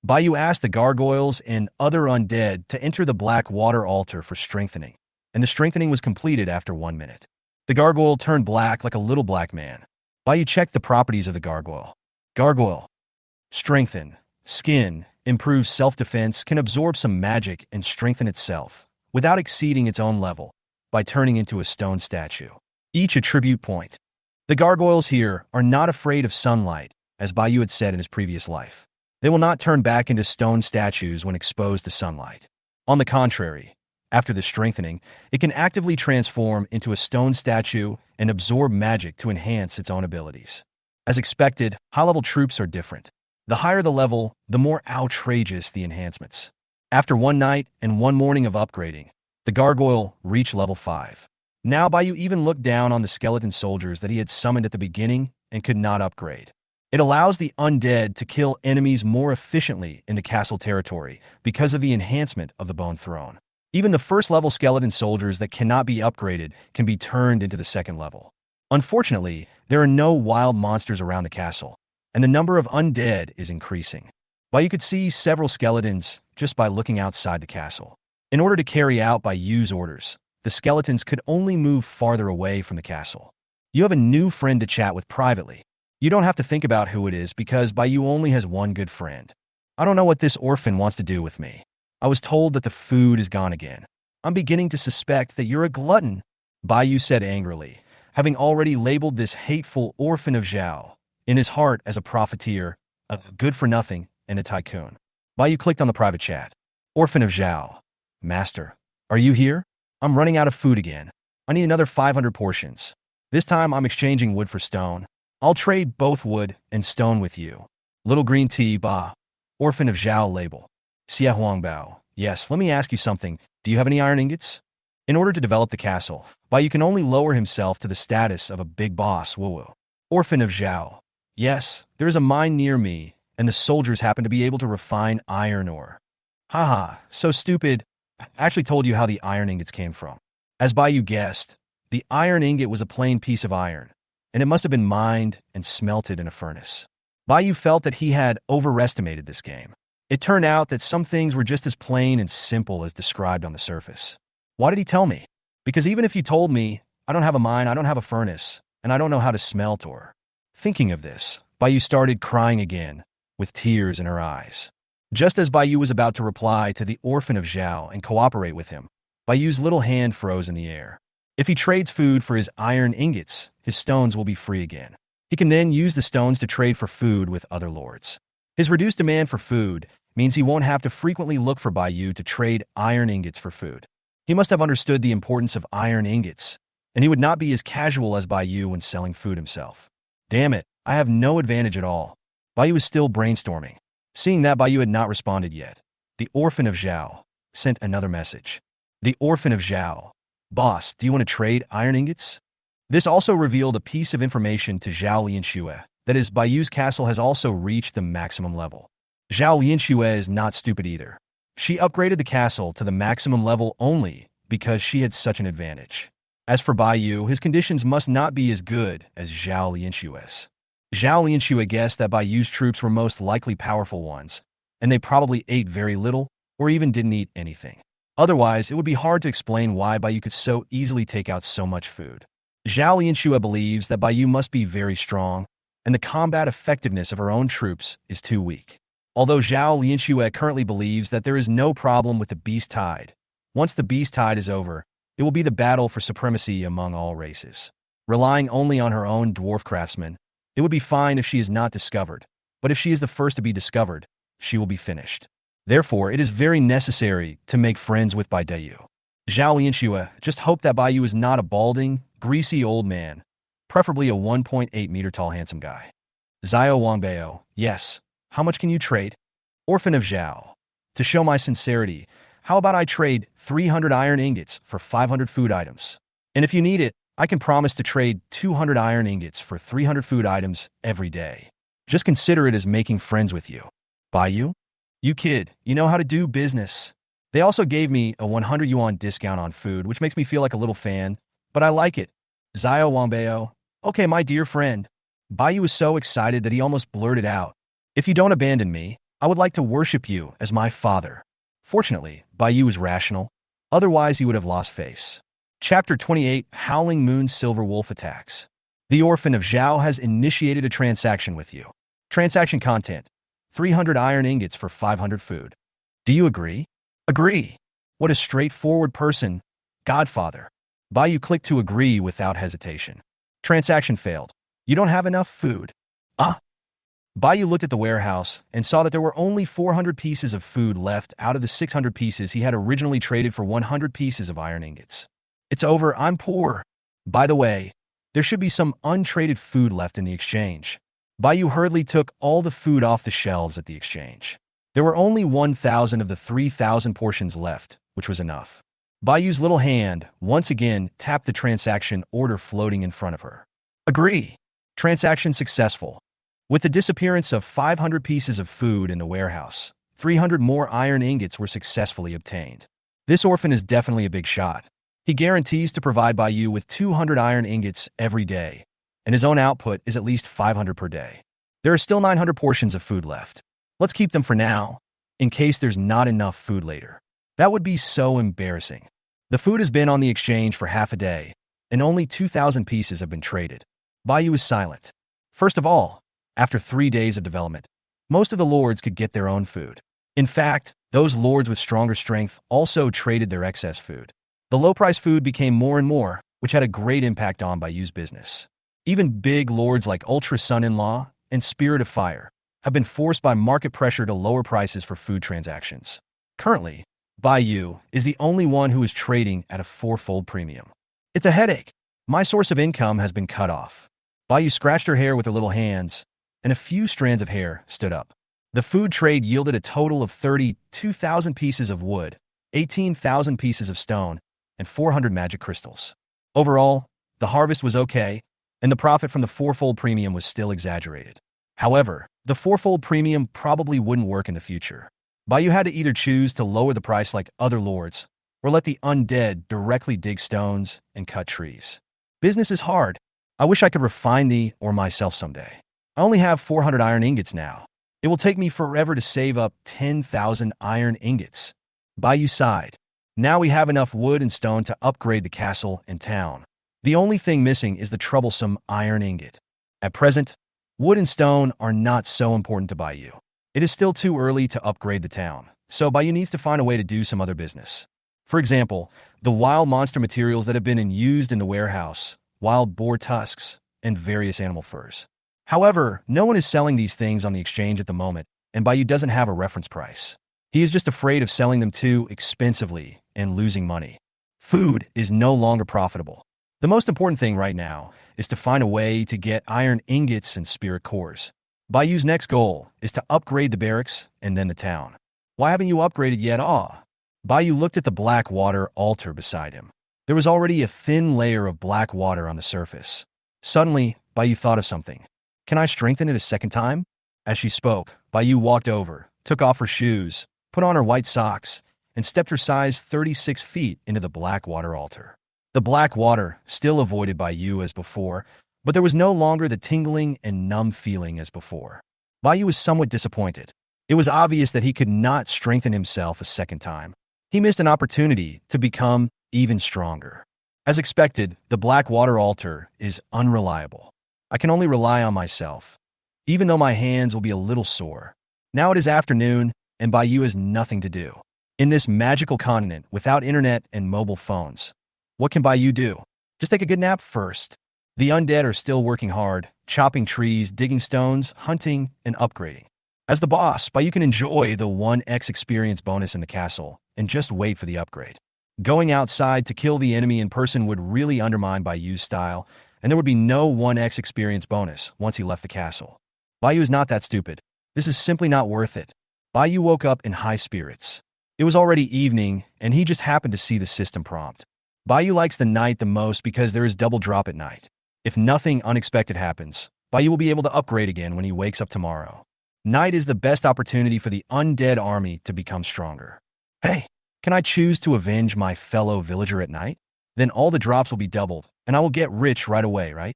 Bai Yu asked the gargoyles and other undead to enter the Blackwater altar for strengthening, and the strengthening was completed after 1 minute. The gargoyle turned black like a little black man. Bai Yu checked the properties of the gargoyle. Gargoyle. Strengthen. Skin. Improves self-defense, can absorb some magic and strengthen itself, without exceeding its own level, by turning into a stone statue. Each attribute point. The gargoyles here are not afraid of sunlight, as Bai Yu had said in his previous life. They will not turn back into stone statues when exposed to sunlight. On the contrary, after the strengthening, it can actively transform into a stone statue and absorb magic to enhance its own abilities. As expected, high-level troops are different. The higher the level, the more outrageous the enhancements. After 1 night and 1 morning of upgrading, the gargoyle reached level 5. Now Bai Yu even looked down on the skeleton soldiers that he had summoned at the beginning and could not upgrade. It allows the undead to kill enemies more efficiently in the castle territory because of the enhancement of the Bone Throne. Even the first-level skeleton soldiers that cannot be upgraded can be turned into the second level. Unfortunately, there are no wild monsters around the castle, and the number of undead is increasing. Bai Yu could see several skeletons just by looking outside the castle. In order to carry out Bai Yu's orders, the skeletons could only move farther away from the castle. You have a new friend to chat with privately. You don't have to think about who it is because Bai Yu only has one good friend. I don't know what this orphan wants to do with me. I was told that the food is gone again. I'm beginning to suspect that you're a glutton, Bai Yu said angrily, having already labeled this hateful orphan of Zhao in his heart as a profiteer, a good-for-nothing, and a tycoon. Bai Yu clicked on the private chat. Orphan of Zhao. Master, are you here? I'm running out of food again. I need another 500 portions. This time I'm exchanging wood for stone. I'll trade both wood and stone with you. Little green tea, ba. Orphan of Zhao label. Xia Huangbao. Yes, let me ask you something. Do you have any iron ingots? In order to develop the castle, Bai Yu can only lower himself to the status of a big boss, Wu. Orphan of Zhao. Yes, there is a mine near me, and the soldiers happen to be able to refine iron ore. Haha, so stupid. I actually told you how the iron ingots came from. As Bai Yu guessed, the iron ingot was a plain piece of iron, and it must have been mined and smelted in a furnace. Bai Yu felt that he had overestimated this game. It turned out that some things were just as plain and simple as described on the surface. Why did he tell me? Because even if you told me, I don't have a mine, I don't have a furnace, and I don't know how to smelt ore. Thinking of this, Bai Yu started crying again, with tears in her eyes. Just as Bai Yu was about to reply to the orphan of Zhao and cooperate with him, Bai Yu's little hand froze in the air. If he trades food for his iron ingots, his stones will be free again. He can then use the stones to trade for food with other lords. His reduced demand for food means he won't have to frequently look for Bai Yu to trade iron ingots for food. He must have understood the importance of iron ingots, and he would not be as casual as Bai Yu when selling food himself. Damn it, I have no advantage at all. Bai Yu was still brainstorming. Seeing that Bai Yu had not responded yet, the orphan of Zhao sent another message. The orphan of Zhao. Boss, do you want to trade iron ingots? This also revealed a piece of information to Zhao Lianxue, that is, Bai Yu's castle has also reached the maximum level. Zhao Lianxue is not stupid either. She upgraded the castle to the maximum level only because she had such an advantage. As for Bai Yu, his conditions must not be as good as Zhao Lianxue's. Zhao Lianxue guessed that Bai Yu's troops were most likely powerful ones, and they probably ate very little or even didn't eat anything. Otherwise, it would be hard to explain why Bai Yu could so easily take out so much food. Zhao Lianxue believes that Bai Yu must be very strong, and the combat effectiveness of her own troops is too weak. Although Zhao Lianxue currently believes that there is no problem with the Beast Tide, once the Beast Tide is over, it will be the battle for supremacy among all races. Relying only on her own dwarf craftsmen, it would be fine if she is not discovered, but if she is the first to be discovered, she will be finished. Therefore, it is very necessary to make friends with Bai Yu. Zhao Lianxue just hoped that Bai Yu is not a balding, greasy old man, preferably a 1.8 meter tall handsome guy. Zio Wangbao, yes. How much can you trade? Orphan of Zhao. To show my sincerity, how about I trade 300 iron ingots for 500 food items? And if you need it, I can promise to trade 200 iron ingots for 300 food items every day. Just consider it as making friends with you. Baiyu? You kid, you know how to do business. They also gave me a 100 yuan discount on food, which makes me feel like a little fan, but I like it. Zio Wangbeo. Okay, my dear friend. Baiyu was so excited that he almost blurted out, "If you don't abandon me, I would like to worship you as my father." Fortunately, Baiyu was rational. Otherwise, he would have lost face. Chapter 28, Howling Moon's Silver Wolf Attacks. The Orphan of Zhao has initiated a transaction with you. Transaction content: 300 iron ingots for 500 food. Do you agree? Agree. What a straightforward person. Godfather. Baiyu clicked to agree without hesitation. Transaction failed. You don't have enough food. Ah. Baiyu looked at the warehouse and saw that there were only 400 pieces of food left out of the 600 pieces he had originally traded for 100 pieces of iron ingots. It's over, I'm poor. By the way, there should be some untraded food left in the exchange. Baiyu hurriedly took all the food off the shelves at the exchange. There were only 1,000 of the 3,000 portions left, which was enough. Baiyu's little hand once again tapped the transaction order floating in front of her. Agree. Transaction successful. With the disappearance of 500 pieces of food in the warehouse, 300 more iron ingots were successfully obtained. This orphan is definitely a big shot. He guarantees to provide Baiyu with 200 iron ingots every day, and his own output is at least 500 per day. There are still 900 portions of food left. Let's keep them for now, in case there's not enough food later. That would be so embarrassing. The food has been on the exchange for half a day, and only 2,000 pieces have been traded. Baiyu is silent. First of all, after 3 days of development, most of the lords could get their own food. In fact, those lords with stronger strength also traded their excess food. The low-price food became more and more, which had a great impact on Baiyu's business. Even big lords like Ultra Son-in-Law and Spirit of Fire have been forced by market pressure to lower prices for food transactions. Currently, Baiyu is the only one who is trading at a 4-fold premium. It's a headache. My source of income has been cut off. Baiyu scratched her hair with her little hands, and a few strands of hair stood up. The food trade yielded a total of 32,000 pieces of wood, 18,000 pieces of stone, and 400 magic crystals. Overall, the harvest was okay, and the profit from the 4-fold premium was still exaggerated. However, the 4-fold premium probably wouldn't work in the future. Baiyu had to either choose to lower the price like other lords, or let the undead directly dig stones and cut trees. Business is hard. I wish I could refine thee or myself someday. I only have 400 iron ingots now. It will take me forever to save up 10,000 iron ingots. Baiyu sighed. Now we have enough wood and stone to upgrade the castle and town. The only thing missing is the troublesome iron ingot. At present, wood and stone are not so important to Baiyu. It is still too early to upgrade the town, so Baiyu needs to find a way to do some other business. For example, the wild monster materials that have been used in the warehouse, wild boar tusks, and various animal furs. However, no one is selling these things on the exchange at the moment, and Baiyu doesn't have a reference price. He is just afraid of selling them too expensively and losing money. Food is no longer profitable. The most important thing right now is to find a way to get iron ingots and spirit cores. Baiyu's next goal is to upgrade the barracks and then the town. Why haven't you upgraded yet? Baiyu looked at the Blackwater altar beside him. There was already a thin layer of black water on the surface. Suddenly, Baiyu thought of something. Can I strengthen it a second time? As she spoke, Baiyu walked over, took off her shoes, put on her white socks, and stepped her size 36 feet into the Blackwater altar. The black water still avoided Baiyu as before, but there was no longer the tingling and numb feeling as before. Baiyu was somewhat disappointed. It was obvious that he could not strengthen himself a second time. He missed an opportunity to become even stronger. As expected, the Blackwater altar is unreliable. I can only rely on myself, even though my hands will be a little sore. Now it is afternoon, and Baiyu has nothing to do. In this magical continent without internet and mobile phones, what can Baiyu do? Just take a good nap first. The undead are still working hard, chopping trees, digging stones, hunting, and upgrading. As the boss, Baiyu can enjoy the 1x experience bonus in the castle and just wait for the upgrade. Going outside to kill the enemy in person would really undermine Baiyu's style, and there would be no 1x experience bonus once he left the castle. Baiyu is not that stupid. This is simply not worth it. Baiyu woke up in high spirits. It was already evening, and he just happened to see the system prompt. Bayou likes the night the most because there is double drop at night. If nothing unexpected happens, Bayou will be able to upgrade again when he wakes up tomorrow. Night is the best opportunity for the undead army to become stronger. Hey, can I choose to avenge my fellow villager at night? Then all the drops will be doubled, and I will get rich right away, right?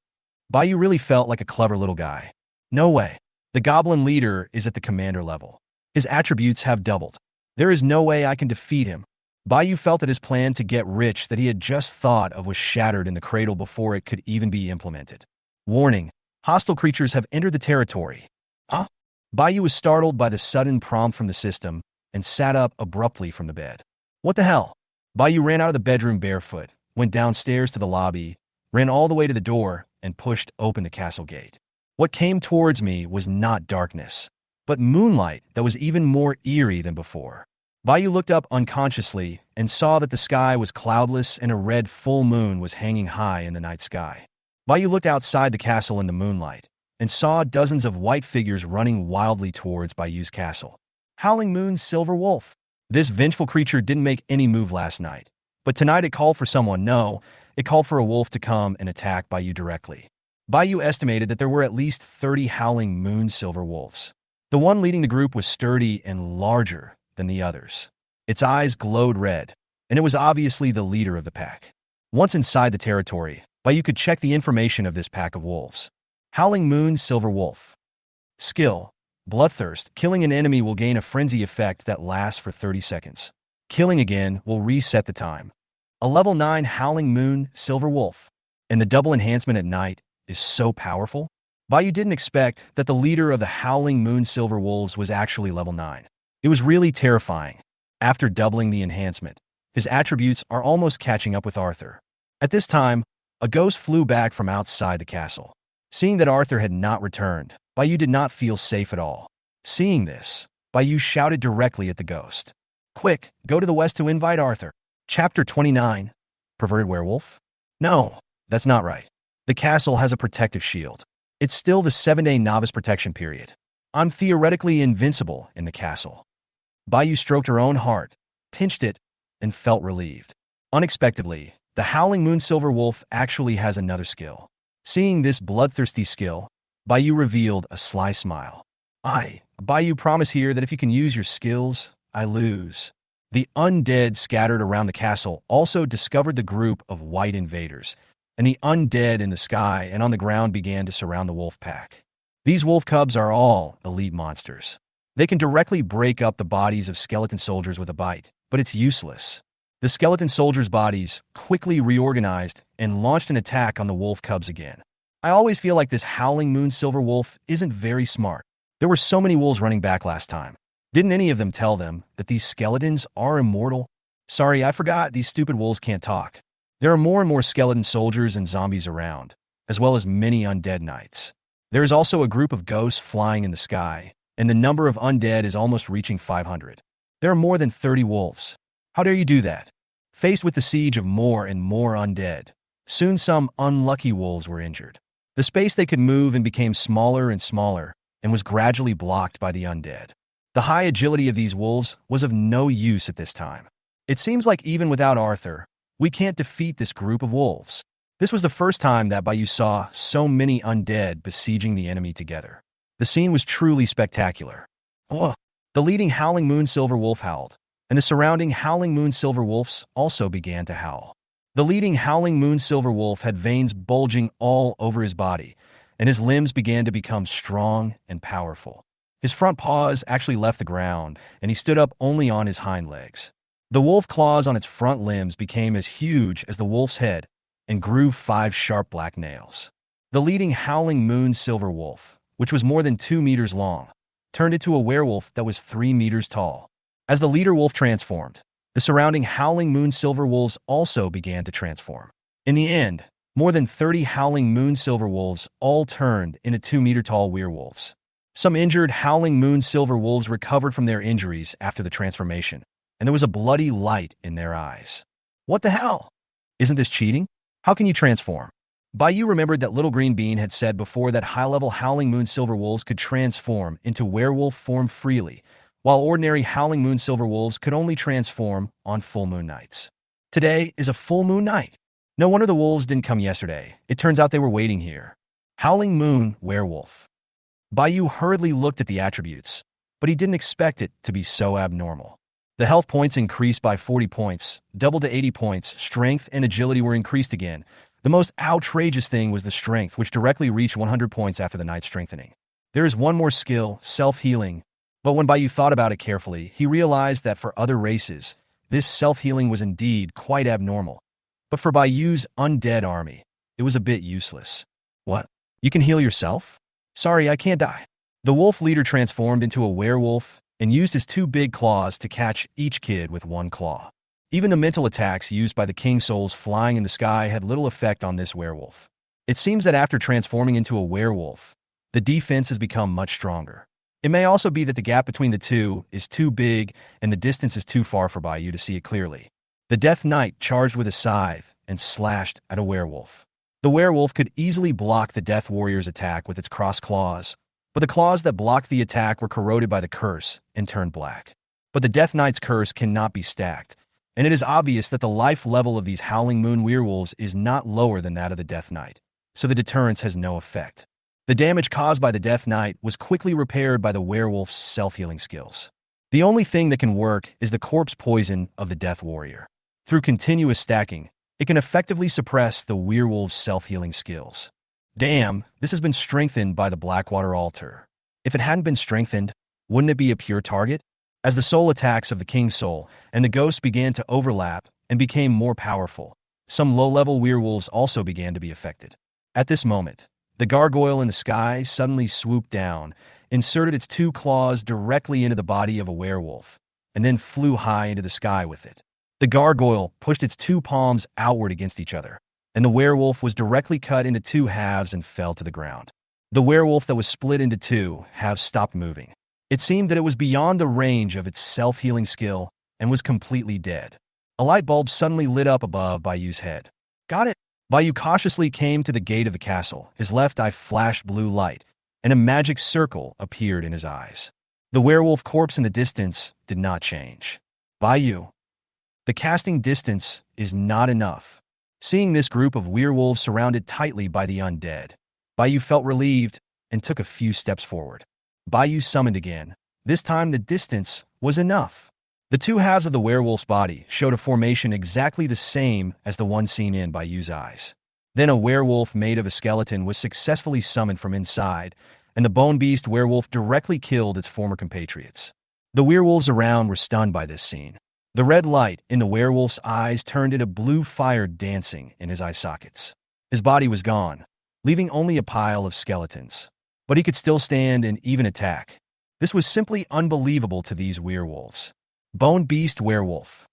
Bayou really felt like a clever little guy. No way. The goblin leader is at the commander level. His attributes have doubled. There is no way I can defeat him. Bayou felt that his plan to get rich that he had just thought of was shattered in the cradle before it could even be implemented. Warning, hostile creatures have entered the territory. Huh? Bayou was startled by the sudden prompt from the system and sat up abruptly from the bed. What the hell? Bayou ran out of the bedroom barefoot, went downstairs to the lobby, ran all the way to the door, and pushed open the castle gate. What came towards me was not darkness, but moonlight that was even more eerie than before. Bayou looked up unconsciously and saw that the sky was cloudless and a red full moon was hanging high in the night sky. Bayou looked outside the castle in the moonlight and saw dozens of white figures running wildly towards Bayou's castle. Howling Moon's silver wolf. This vengeful creature didn't make any move last night, but tonight it called for someone. No, it called for a wolf to come and attack Bayou directly. Bayou estimated that there were at least 30 Howling Moon silver wolves. The one leading the group was sturdy and larger than the others. Its eyes glowed red, and it was obviously the leader of the pack. Once inside the territory, Bayou could check the information of this pack of wolves. Howling Moon silver wolf. Skill: Bloodthirst. Killing an enemy will gain a frenzy effect that lasts for 30 seconds. Killing again will reset the time. A level 9 Howling Moon silver wolf. And the double enhancement at night is so powerful. Bayou didn't expect that the leader of the Howling Moon silver wolves was actually level 9. It was really terrifying. After doubling the enhancement, his attributes are almost catching up with Arthur. At this time, a ghost flew back from outside the castle. Seeing that Arthur had not returned, Bayou did not feel safe at all. Seeing this, Bayou shouted directly at the ghost. Quick, go to the west to invite Arthur. Chapter 29. Perverted Werewolf? No, that's not right. The castle has a protective shield. It's still the 7-day novice protection period. I'm theoretically invincible in the castle. Bayou stroked her own heart, pinched it, and felt relieved. Unexpectedly, the Howling Moon Silver Wolf actually has another skill. Seeing this bloodthirsty skill, Bayou revealed a sly smile. Bayou, promise here that if you can use your skills, I lose. The undead scattered around the castle also discovered the group of white invaders, and the undead in the sky and on the ground began to surround the wolf pack. These wolf cubs are all elite monsters. They can directly break up the bodies of skeleton soldiers with a bite, but it's useless. The skeleton soldiers' bodies quickly reorganized and launched an attack on the wolf cubs again. I always feel like this Howling Moon Silver Wolf isn't very smart. There were so many wolves running back last time. Didn't any of them tell them that these skeletons are immortal? Sorry, I forgot these stupid wolves can't talk. There are more and more skeleton soldiers and zombies around, as well as many undead knights. There is also a group of ghosts flying in the sky, and the number of undead is almost reaching 500. There are more than 30 wolves. How dare you do that? Faced with the siege of more and more undead, soon some unlucky wolves were injured. The space they could move in became smaller and smaller, and was gradually blocked by the undead. The high agility of these wolves was of no use at this time. It seems like even without Arthur, we can't defeat this group of wolves. This was the first time that Bayou saw so many undead besieging the enemy together. The scene was truly spectacular. Oh, the leading Howling Moon Silver Wolf howled, and the surrounding Howling Moon Silver Wolves also began to howl. The leading Howling Moon Silver Wolf had veins bulging all over his body, and his limbs began to become strong and powerful. His front paws actually left the ground, and he stood up only on his hind legs. The wolf claws on its front limbs became as huge as the wolf's head and grew 5 sharp black nails. The leading Howling Moon Silver Wolf, which was more than 2 meters long, turned into a werewolf that was 3 meters tall. As the leader wolf transformed, the surrounding Howling Moon Silver Wolves also began to transform. In the end, more than 30 Howling Moon Silver Wolves all turned into 2-meter-tall werewolves. Some injured Howling Moon Silver Wolves recovered from their injuries after the transformation, and there was a bloody light in their eyes. What the hell? Isn't this cheating? How can you transform? Bayou remembered that Little Green Bean had said before that high-level Howling Moon Silver Wolves could transform into werewolf form freely, while ordinary Howling Moon Silver Wolves could only transform on full moon nights. Today is a full moon night. No wonder the wolves didn't come yesterday. It turns out they were waiting here. Howling Moon Werewolf. Bayou hurriedly looked at the attributes, but he didn't expect it to be so abnormal. The health points increased by 40 points, doubled to 80 points, strength and agility were increased again. The most outrageous thing was the strength, which directly reached 100 points after the night strengthening. There is one more skill, self-healing, but when Bayou thought about it carefully, he realized that for other races, this self-healing was indeed quite abnormal. But for Bayou's undead army, it was a bit useless. What? You can heal yourself? Sorry, I can't die. The wolf leader transformed into a werewolf and used his two big claws to catch each kid with one claw. Even the mental attacks used by the king souls flying in the sky had little effect on this werewolf. It seems that after transforming into a werewolf, the defense has become much stronger. It may also be that the gap between the two is too big and the distance is too far for Bayou to see it clearly. The Death Knight charged with a scythe and slashed at a werewolf. The werewolf could easily block the Death Warrior's attack with its cross claws, but the claws that blocked the attack were corroded by the curse and turned black. But the Death Knight's curse cannot be stacked, and it is obvious that the life level of these Howling Moon werewolves is not lower than that of the Death Knight, so the deterrence has no effect. The damage caused by the Death Knight was quickly repaired by the werewolf's self-healing skills. The only thing that can work is the corpse poison of the Death Warrior. Through continuous stacking, it can effectively suppress the werewolf's self-healing skills. Damn, this has been strengthened by the Blackwater altar. If it hadn't been strengthened, wouldn't it be a pure target? As the soul attacks of the King's Soul and the ghosts began to overlap and became more powerful, some low-level werewolves also began to be affected. At this moment, the gargoyle in the sky suddenly swooped down, inserted its two claws directly into the body of a werewolf, and then flew high into the sky with it. The gargoyle pushed its two palms outward against each other, and the werewolf was directly cut into two halves and fell to the ground. The werewolf that was split into two halves stopped moving. It seemed that it was beyond the range of its self-healing skill and was completely dead. A light bulb suddenly lit up above Bayou's head. Got it! Bayou cautiously came to the gate of the castle. His left eye flashed blue light, and a magic circle appeared in his eyes. The werewolf corpse in the distance did not change. Bayou. The casting distance is not enough. Seeing this group of werewolves surrounded tightly by the undead, Bayou felt relieved and took a few steps forward. Bayou summoned again. This time the distance was enough. The two halves of the werewolf's body showed a formation exactly the same as the one seen in Bayou's eyes. Then a werewolf made of a skeleton was successfully summoned from inside, and the bone beast werewolf directly killed its former compatriots. The werewolves around were stunned by this scene. The red light in the werewolf's eyes turned into blue fire dancing in his eye sockets. His body was gone, leaving only a pile of skeletons. But he could still stand and even attack. This was simply unbelievable to these werewolves. Bone Beast Werewolf.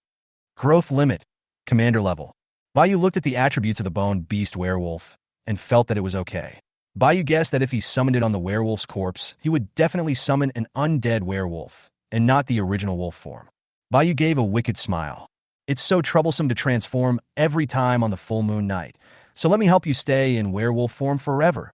Growth limit. Commander level. Bayou looked at the attributes of the Bone Beast Werewolf and felt that it was okay. Bayou guessed that if he summoned it on the werewolf's corpse, he would definitely summon an undead werewolf and not the original wolf form. Bayou gave a wicked smile. It's so troublesome to transform every time on the full moon night, so let me help you stay in werewolf form forever.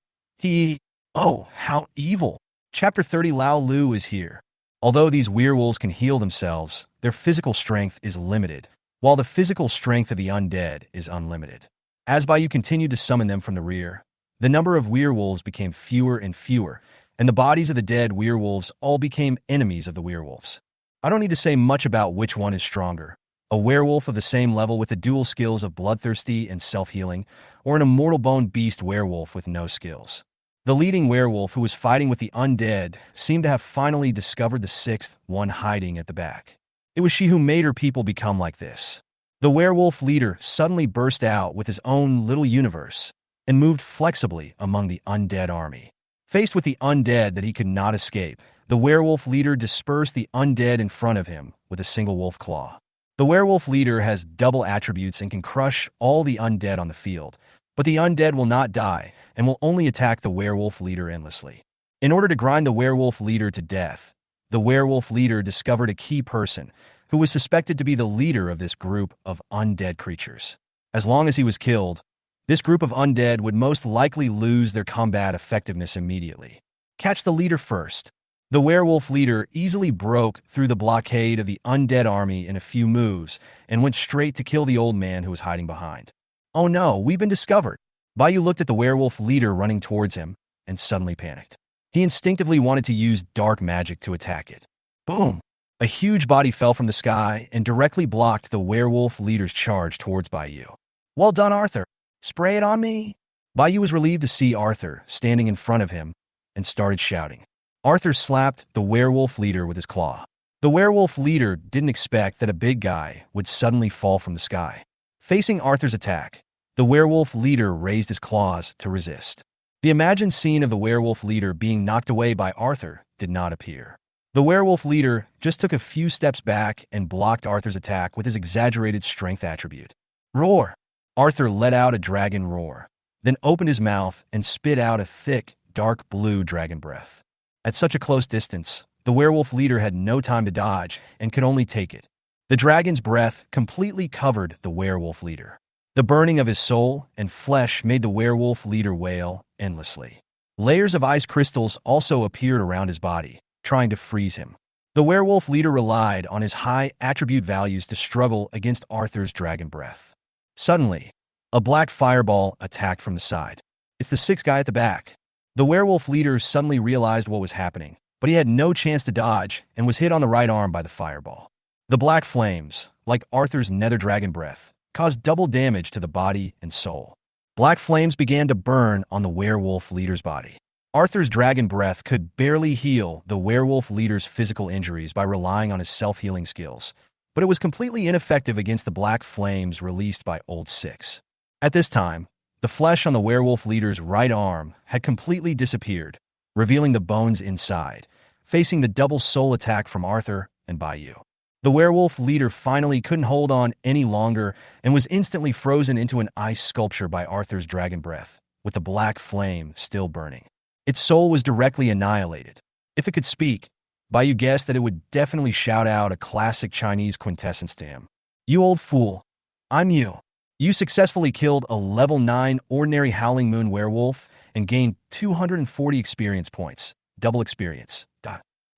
Oh, how evil. Chapter 30 Lao Lu is here. Although these werewolves can heal themselves, their physical strength is limited, while the physical strength of the undead is unlimited. As Bayou continued to summon them from the rear, the number of werewolves became fewer and fewer, and the bodies of the dead werewolves all became enemies of the werewolves. I don't need to say much about which one is stronger, a werewolf of the same level with the dual skills of bloodthirsty and self-healing, or an immortal bone beast werewolf with no skills. The leading werewolf who was fighting with the undead seemed to have finally discovered the sixth one hiding at the back. It was she who made her people become like this. The werewolf leader suddenly burst out with his own little universe and moved flexibly among the undead army. Faced with the undead that he could not escape, the werewolf leader dispersed the undead in front of him with a single wolf claw. The werewolf leader has double attributes and can crush all the undead on the field, but the undead will not die and will only attack the werewolf leader endlessly. In order to grind the werewolf leader to death, the werewolf leader discovered a key person who was suspected to be the leader of this group of undead creatures. As long as he was killed, this group of undead would most likely lose their combat effectiveness immediately. Catch the leader first. The werewolf leader easily broke through the blockade of the undead army in a few moves and went straight to kill the old man who was hiding behind. Oh no, we've been discovered. Bayu looked at the werewolf leader running towards him and suddenly panicked. He instinctively wanted to use dark magic to attack it. Boom! A huge body fell from the sky and directly blocked the werewolf leader's charge towards Bayu. Well done, Arthur. Spray it on me. Bayu was relieved to see Arthur standing in front of him and started shouting. Arthur slapped the werewolf leader with his claw. The werewolf leader didn't expect that a big guy would suddenly fall from the sky. Facing Arthur's attack, the werewolf leader raised his claws to resist. The imagined scene of the werewolf leader being knocked away by Arthur did not appear. The werewolf leader just took a few steps back and blocked Arthur's attack with his exaggerated strength attribute. Roar! Arthur let out a dragon roar, then opened his mouth and spit out a thick, dark blue dragon breath. At such a close distance, the werewolf leader had no time to dodge and could only take it. The dragon's breath completely covered the werewolf leader. The burning of his soul and flesh made the werewolf leader wail endlessly. Layers of ice crystals also appeared around his body, trying to freeze him. The werewolf leader relied on his high attribute values to struggle against Arthur's dragon breath. Suddenly, a black fireball attacked from the side. It's the sixth guy at the back. The werewolf leader suddenly realized what was happening, but he had no chance to dodge and was hit on the right arm by the fireball. The black flames, like Arthur's nether dragon breath, caused double damage to the body and soul. Black flames began to burn on the werewolf leader's body. Arthur's dragon breath could barely heal the werewolf leader's physical injuries by relying on his self-healing skills, but it was completely ineffective against the black flames released by Old Six. At this time, the flesh on the werewolf leader's right arm had completely disappeared, revealing the bones inside, facing the double soul attack from Arthur and Bayu. The werewolf leader finally couldn't hold on any longer and was instantly frozen into an ice sculpture by Arthur's dragon breath, with the black flame still burning. Its soul was directly annihilated. If it could speak, Bayu guessed that it would definitely shout out a classic Chinese quintessence to him. You old fool. I'm you. You successfully killed a level 9 ordinary Howling Moon werewolf and gained 240 experience points. Double experience.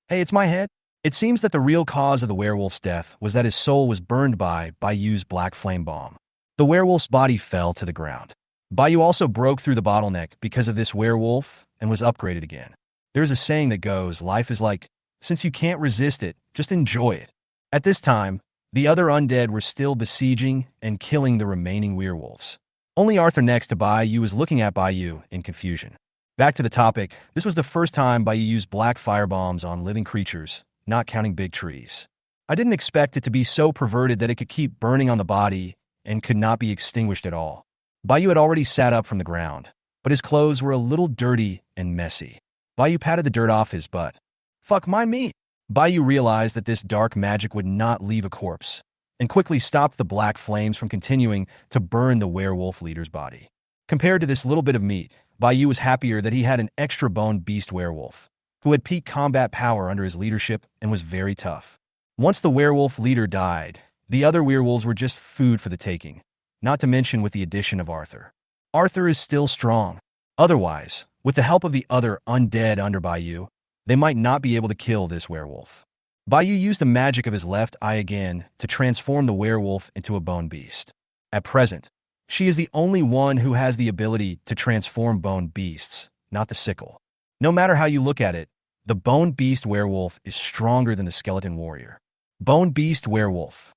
Hey, it's my head. It seems that the real cause of the werewolf's death was that his soul was burned by Bayu's black flame bomb. The werewolf's body fell to the ground. Bayu also broke through the bottleneck because of this werewolf and was upgraded again. There's a saying that goes, life is like, since you can't resist it, just enjoy it. At this time, the other undead were still besieging and killing the remaining werewolves. Only Arthur next to Bayu was looking at Bayu in confusion. Back to the topic, this was the first time Bayu used black firebombs on living creatures, not counting big trees. I didn't expect it to be so perverted that it could keep burning on the body and could not be extinguished at all. Bayu had already sat up from the ground, but his clothes were a little dirty and messy. Bayu patted the dirt off his butt. Fuck my meat! Bayu realized that this dark magic would not leave a corpse, and quickly stopped the black flames from continuing to burn the werewolf leader's body. Compared to this little bit of meat, Bayu was happier that he had an extra bone beast werewolf, who had peak combat power under his leadership and was very tough. Once the werewolf leader died, the other werewolves were just food for the taking, not to mention with the addition of Arthur. Arthur is still strong. Otherwise, with the help of the other undead under Bayu, they might not be able to kill this werewolf. Bayu used the magic of his left eye again to transform the werewolf into a bone beast. At present, she is the only one who has the ability to transform bone beasts, not the sickle. No matter how you look at it, the bone beast werewolf is stronger than the skeleton warrior. Bone beast werewolf.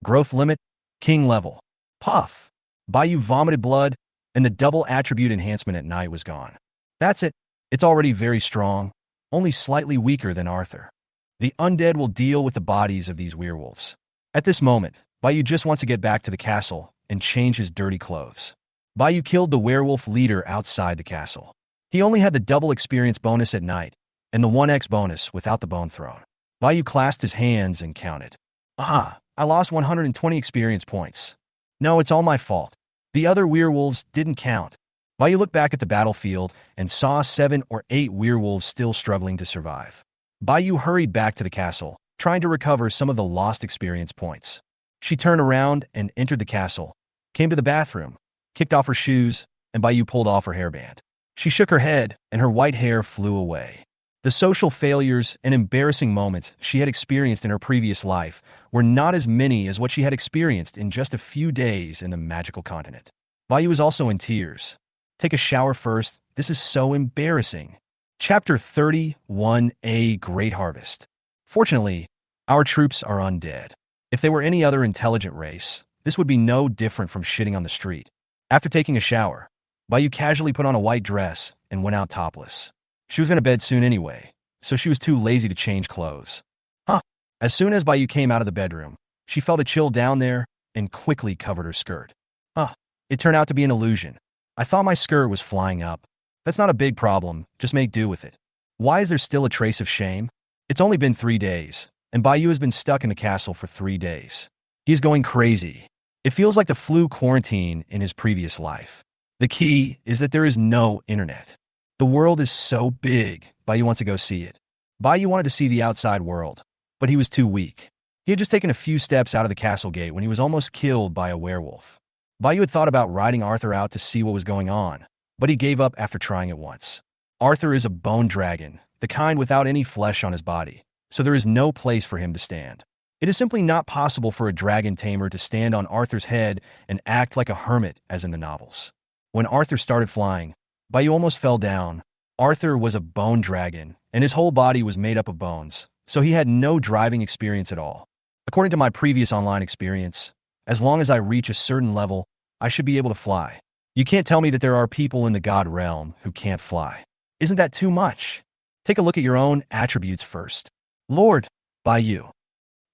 Growth limit, king level. Puff. Bayu vomited blood, and the double attribute enhancement at night was gone. That's it. It's already very strong, only slightly weaker than Arthur. The undead will deal with the bodies of these werewolves. At this moment, Bayu just wants to get back to the castle and change his dirty clothes. Bayu killed the werewolf leader outside the castle. He only had the double experience bonus at night and the 1x bonus without the bone throne. Bayu clasped his hands and counted. I lost 120 experience points. No, it's all my fault. The other werewolves didn't count. Bayu looked back at the battlefield and saw 7 or 8 werewolves still struggling to survive. Bayu hurried back to the castle, trying to recover some of the lost experience points. She turned around and entered the castle, came to the bathroom, kicked off her shoes, and Bayu pulled off her hairband. She shook her head, and her white hair flew away. The social failures and embarrassing moments she had experienced in her previous life were not as many as what she had experienced in just a few days in the magical continent. Bayu was also in tears. Take a shower first. This is so embarrassing. Chapter 31, A Great Harvest. Fortunately, our troops are undead. If they were any other intelligent race, this would be no different from shitting on the street. After taking a shower, Bayu casually put on a white dress and went out topless. She was going to bed soon anyway, so she was too lazy to change clothes. As soon as Bayu came out of the bedroom, she felt a chill down there and quickly covered her skirt. It turned out to be an illusion. I thought my skirt was flying up. That's not a big problem, just make do with it. Why is there still a trace of shame? It's only been 3 days, and Bayu has been stuck in the castle for 3 days. He's going crazy. It feels like the flu quarantine in his previous life. The key is that there is no internet. The world is so big, Bayu wants to go see it. Bayu wanted to see the outside world, but he was too weak. He had just taken a few steps out of the castle gate when he was almost killed by a werewolf. Bayu had thought about riding Arthur out to see what was going on, but he gave up after trying it once. Arthur is a bone dragon, the kind without any flesh on his body, so there is no place for him to stand. It is simply not possible for a dragon tamer to stand on Arthur's head and act like a hermit as in the novels. When Arthur started flying, Bayu almost fell down. Arthur was a bone dragon, and his whole body was made up of bones, so he had no driving experience at all. According to my previous online experience, as long as I reach a certain level, I should be able to fly. You can't tell me that there are people in the god realm who can't fly. Isn't that too much? Take a look at your own attributes first. Lord, Bayu.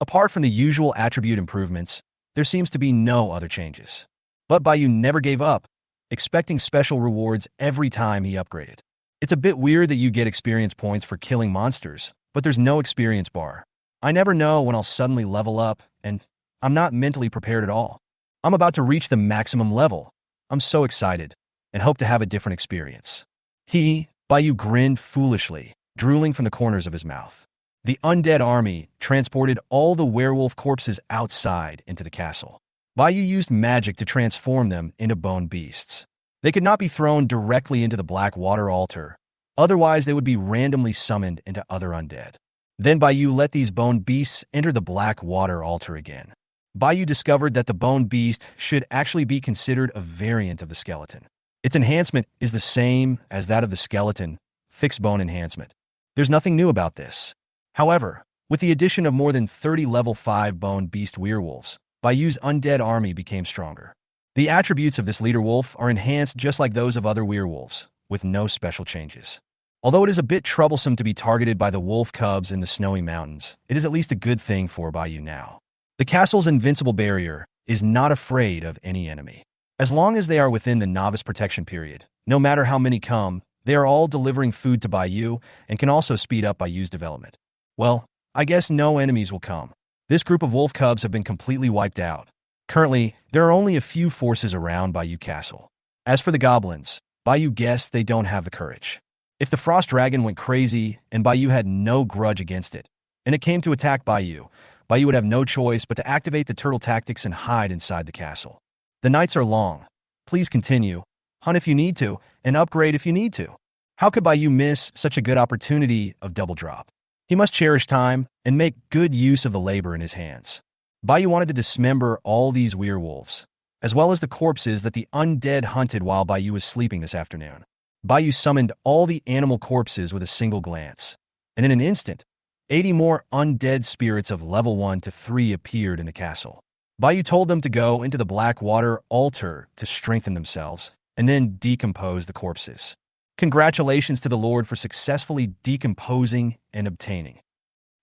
Apart from the usual attribute improvements, there seems to be no other changes. But Bayu never gave up, expecting special rewards every time he upgraded. It's a bit weird that you get experience points for killing monsters, but there's no experience bar. I never know when I'll suddenly level up, and I'm not mentally prepared at all. I'm about to reach the maximum level. I'm so excited, and hope to have a different experience. Bayu grinned foolishly, drooling from the corners of his mouth. The undead army transported all the werewolf corpses outside into the castle. Bayu used magic to transform them into bone beasts. They could not be thrown directly into the Blackwater altar, otherwise they would be randomly summoned into other undead. Then Bayu let these bone beasts enter the Blackwater altar again. Bayu discovered that the bone beast should actually be considered a variant of the skeleton. Its enhancement is the same as that of the skeleton, fixed bone enhancement. There's nothing new about this. However, with the addition of more than 30 level 5 bone beast werewolves, Bayu's undead army became stronger. The attributes of this leader wolf are enhanced just like those of other werewolves, with no special changes. Although it is a bit troublesome to be targeted by the wolf cubs in the snowy mountains, it is at least a good thing for Bayu now. The castle's invincible barrier is not afraid of any enemy. As long as they are within the novice protection period, no matter how many come, they are all delivering food to Bayu and can also speed up Bayu's development. Well, I guess no enemies will come. This group of wolf cubs have been completely wiped out. Currently, there are only a few forces around Bayu Castle. As for the goblins, Bayu guessed they don't have the courage. If the frost dragon went crazy and Bayu had no grudge against it, and it came to attack Bayu would have no choice but to activate the turtle tactics and hide inside the castle. The nights are long. Please continue. Hunt if you need to, and upgrade if you need to. How could Bayu miss such a good opportunity of double drop? He must cherish time and make good use of the labor in his hands. Bayu wanted to dismember all these werewolves, as well as the corpses that the undead hunted while Bayu was sleeping this afternoon. Bayu summoned all the animal corpses with a single glance, and in an instant, 80 more undead spirits of level 1 to 3 appeared in the castle. Bayu told them to go into the Blackwater altar to strengthen themselves, and then decompose the corpses. Congratulations to the Lord for successfully decomposing and obtaining.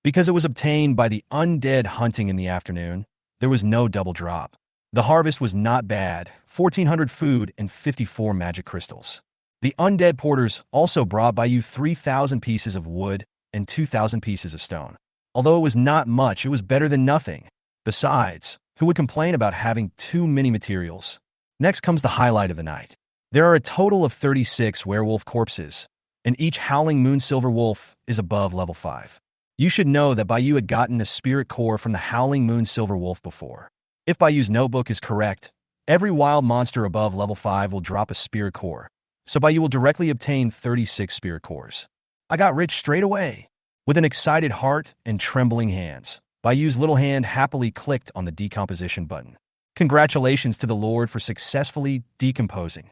Because it was obtained by the undead hunting in the afternoon, there was no double drop. The harvest was not bad, 1,400 food and 54 magic crystals. The undead porters also brought Bayu 3,000 pieces of wood and 2,000 pieces of stone. Although it was not much, it was better than nothing. Besides, who would complain about having too many materials? Next comes the highlight of the night. There are a total of 36 werewolf corpses, and each howling moon silver wolf is above level 5. You should know that Bayu had gotten a spirit core from the howling moon silver wolf before. If Bayu's notebook is correct, every wild monster above level 5 will drop a spirit core, so Bayu will directly obtain 36 spirit cores. I got rich straight away. With an excited heart and trembling hands, Bayou's little hand happily clicked on the decomposition button. Congratulations to the Lord for successfully decomposing.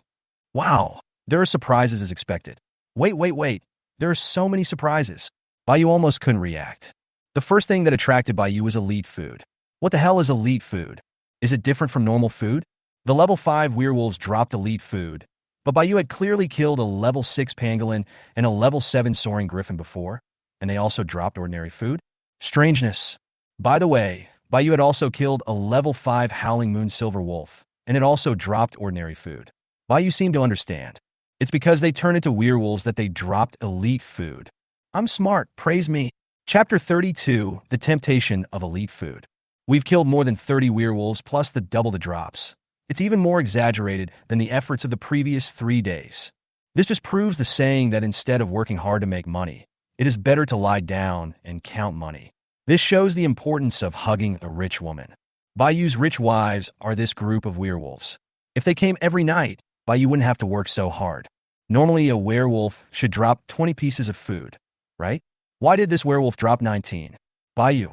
Wow, there are surprises as expected. Wait. There are so many surprises. Bayou almost couldn't react. The first thing that attracted Bayou was elite food. What the hell is elite food? Is it different from normal food? The level 5 werewolves dropped elite food, but Bayou had clearly killed a level 6 pangolin and a level 7 soaring griffin before, and they also dropped ordinary food? Strangeness. By the way, Bayou had also killed a level 5 howling moon silver wolf, and it also dropped ordinary food. Bayou seemed to understand. It's because they turn into werewolves that they dropped elite food. I'm smart, praise me. Chapter 32, The Temptation of Elite Food. We've killed more than 30 werewolves plus the double the drops. It's even more exaggerated than the efforts of the previous 3 days. This just proves the saying that instead of working hard to make money, it is better to lie down and count money. This shows the importance of hugging a rich woman. Bayou's rich wives are this group of werewolves. If they came every night, Bayou wouldn't have to work so hard. Normally, a werewolf should drop 20 pieces of food, right? Why did this werewolf drop 19? Bayou.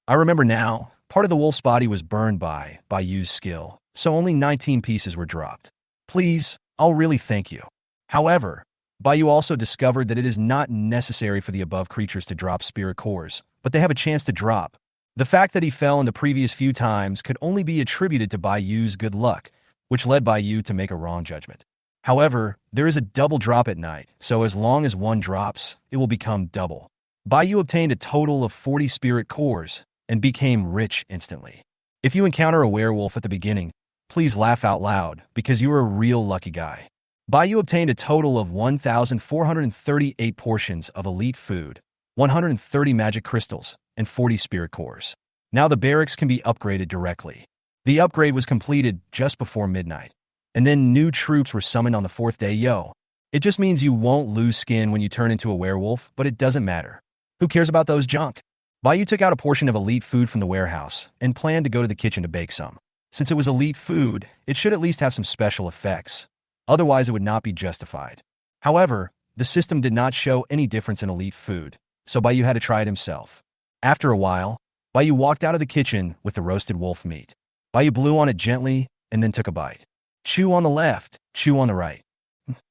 I remember now, part of the wolf's body was burned by Bayou's skill, so only 19 pieces were dropped. Please, I'll really thank you. However, Bayou also discovered that it is not necessary for the above creatures to drop spirit cores, but they have a chance to drop. The fact that he fell in the previous few times could only be attributed to Bayou's good luck, which led Bayou to make a wrong judgment. However, there is a double drop at night, so as long as one drops, it will become double. Bayou obtained a total of 40 spirit cores and became rich instantly. If you encounter a werewolf at the beginning, please laugh out loud because you are a real lucky guy. Bayou obtained a total of 1,438 portions of elite food, 130 magic crystals, and 40 spirit cores. Now the barracks can be upgraded directly. The upgrade was completed just before midnight, and then new troops were summoned on the 4th day. It just means you won't lose skin when you turn into a werewolf, but it doesn't matter. Who cares about those junk? Bayou took out a portion of elite food from the warehouse and planned to go to the kitchen to bake some. Since it was elite food, it should at least have some special effects. Otherwise, it would not be justified. However, the system did not show any difference in elite food, so Bayou had to try it himself. After a while, Bayou walked out of the kitchen with the roasted wolf meat. Bayou blew on it gently and then took a bite. Chew on the left, chew on the right.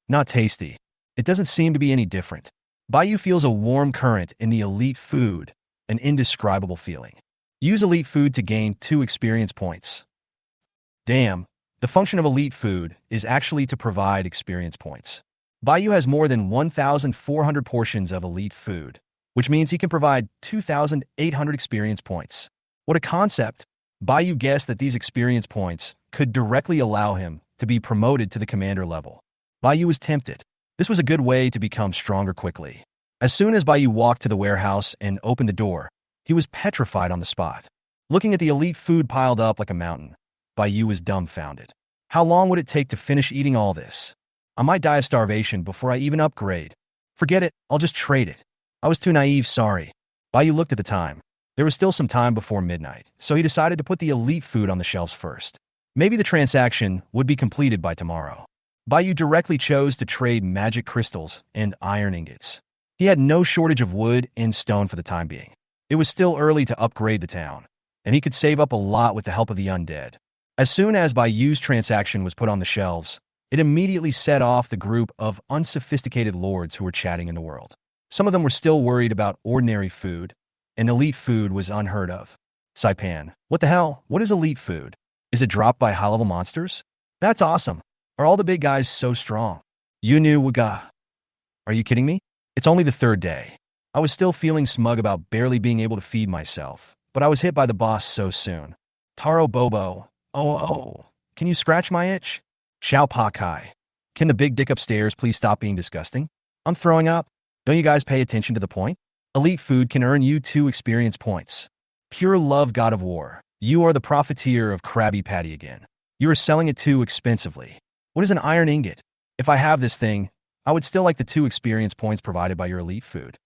Not tasty. It doesn't seem to be any different. Bayou feels a warm current in the elite food, an indescribable feeling. Use elite food to gain 2 experience points. Damn, the function of elite food is actually to provide experience points. Bayou has more than 1,400 portions of elite food, which means he can provide 2,800 experience points. What a concept! Bayou guessed that these experience points could directly allow him to be promoted to the commander level. Bayou was tempted. This was a good way to become stronger quickly. As soon as Bayou walked to the warehouse and opened the door, he was petrified on the spot. Looking at the elite food piled up like a mountain, Bayou was dumbfounded. How long would it take to finish eating all this? I might die of starvation before I even upgrade. Forget it, I'll just trade it. I was too naive, sorry. Bayou looked at the time. There was still some time before midnight, so he decided to put the elite food on the shelves first. Maybe the transaction would be completed by tomorrow. Bayou directly chose to trade magic crystals and iron ingots. He had no shortage of wood and stone for the time being. It was still early to upgrade the town, and he could save up a lot with the help of the undead. As soon as Bayou's transaction was put on the shelves, it immediately set off the group of unsophisticated lords who were chatting in the world. Some of them were still worried about ordinary food, and elite food was unheard of. Saipan, what the hell? What is elite food? Is it dropped by high-level monsters? That's awesome. Are all the big guys so strong? You knew Waga. Are you kidding me? It's only the 3rd day. I was still feeling smug about barely being able to feed myself, but I was hit by the boss so soon. Taro Bobo. Oh, can you scratch my itch? Xiao Pa Kai. Can the big dick upstairs please stop being disgusting? I'm throwing up. Don't you guys pay attention to the point? Elite food can earn you 2 experience points. Pure love, god of war. You are the profiteer of Krabby Patty again. You are selling it too expensively. What is an iron ingot? If I have this thing, I would still like the 2 experience points provided by your elite food.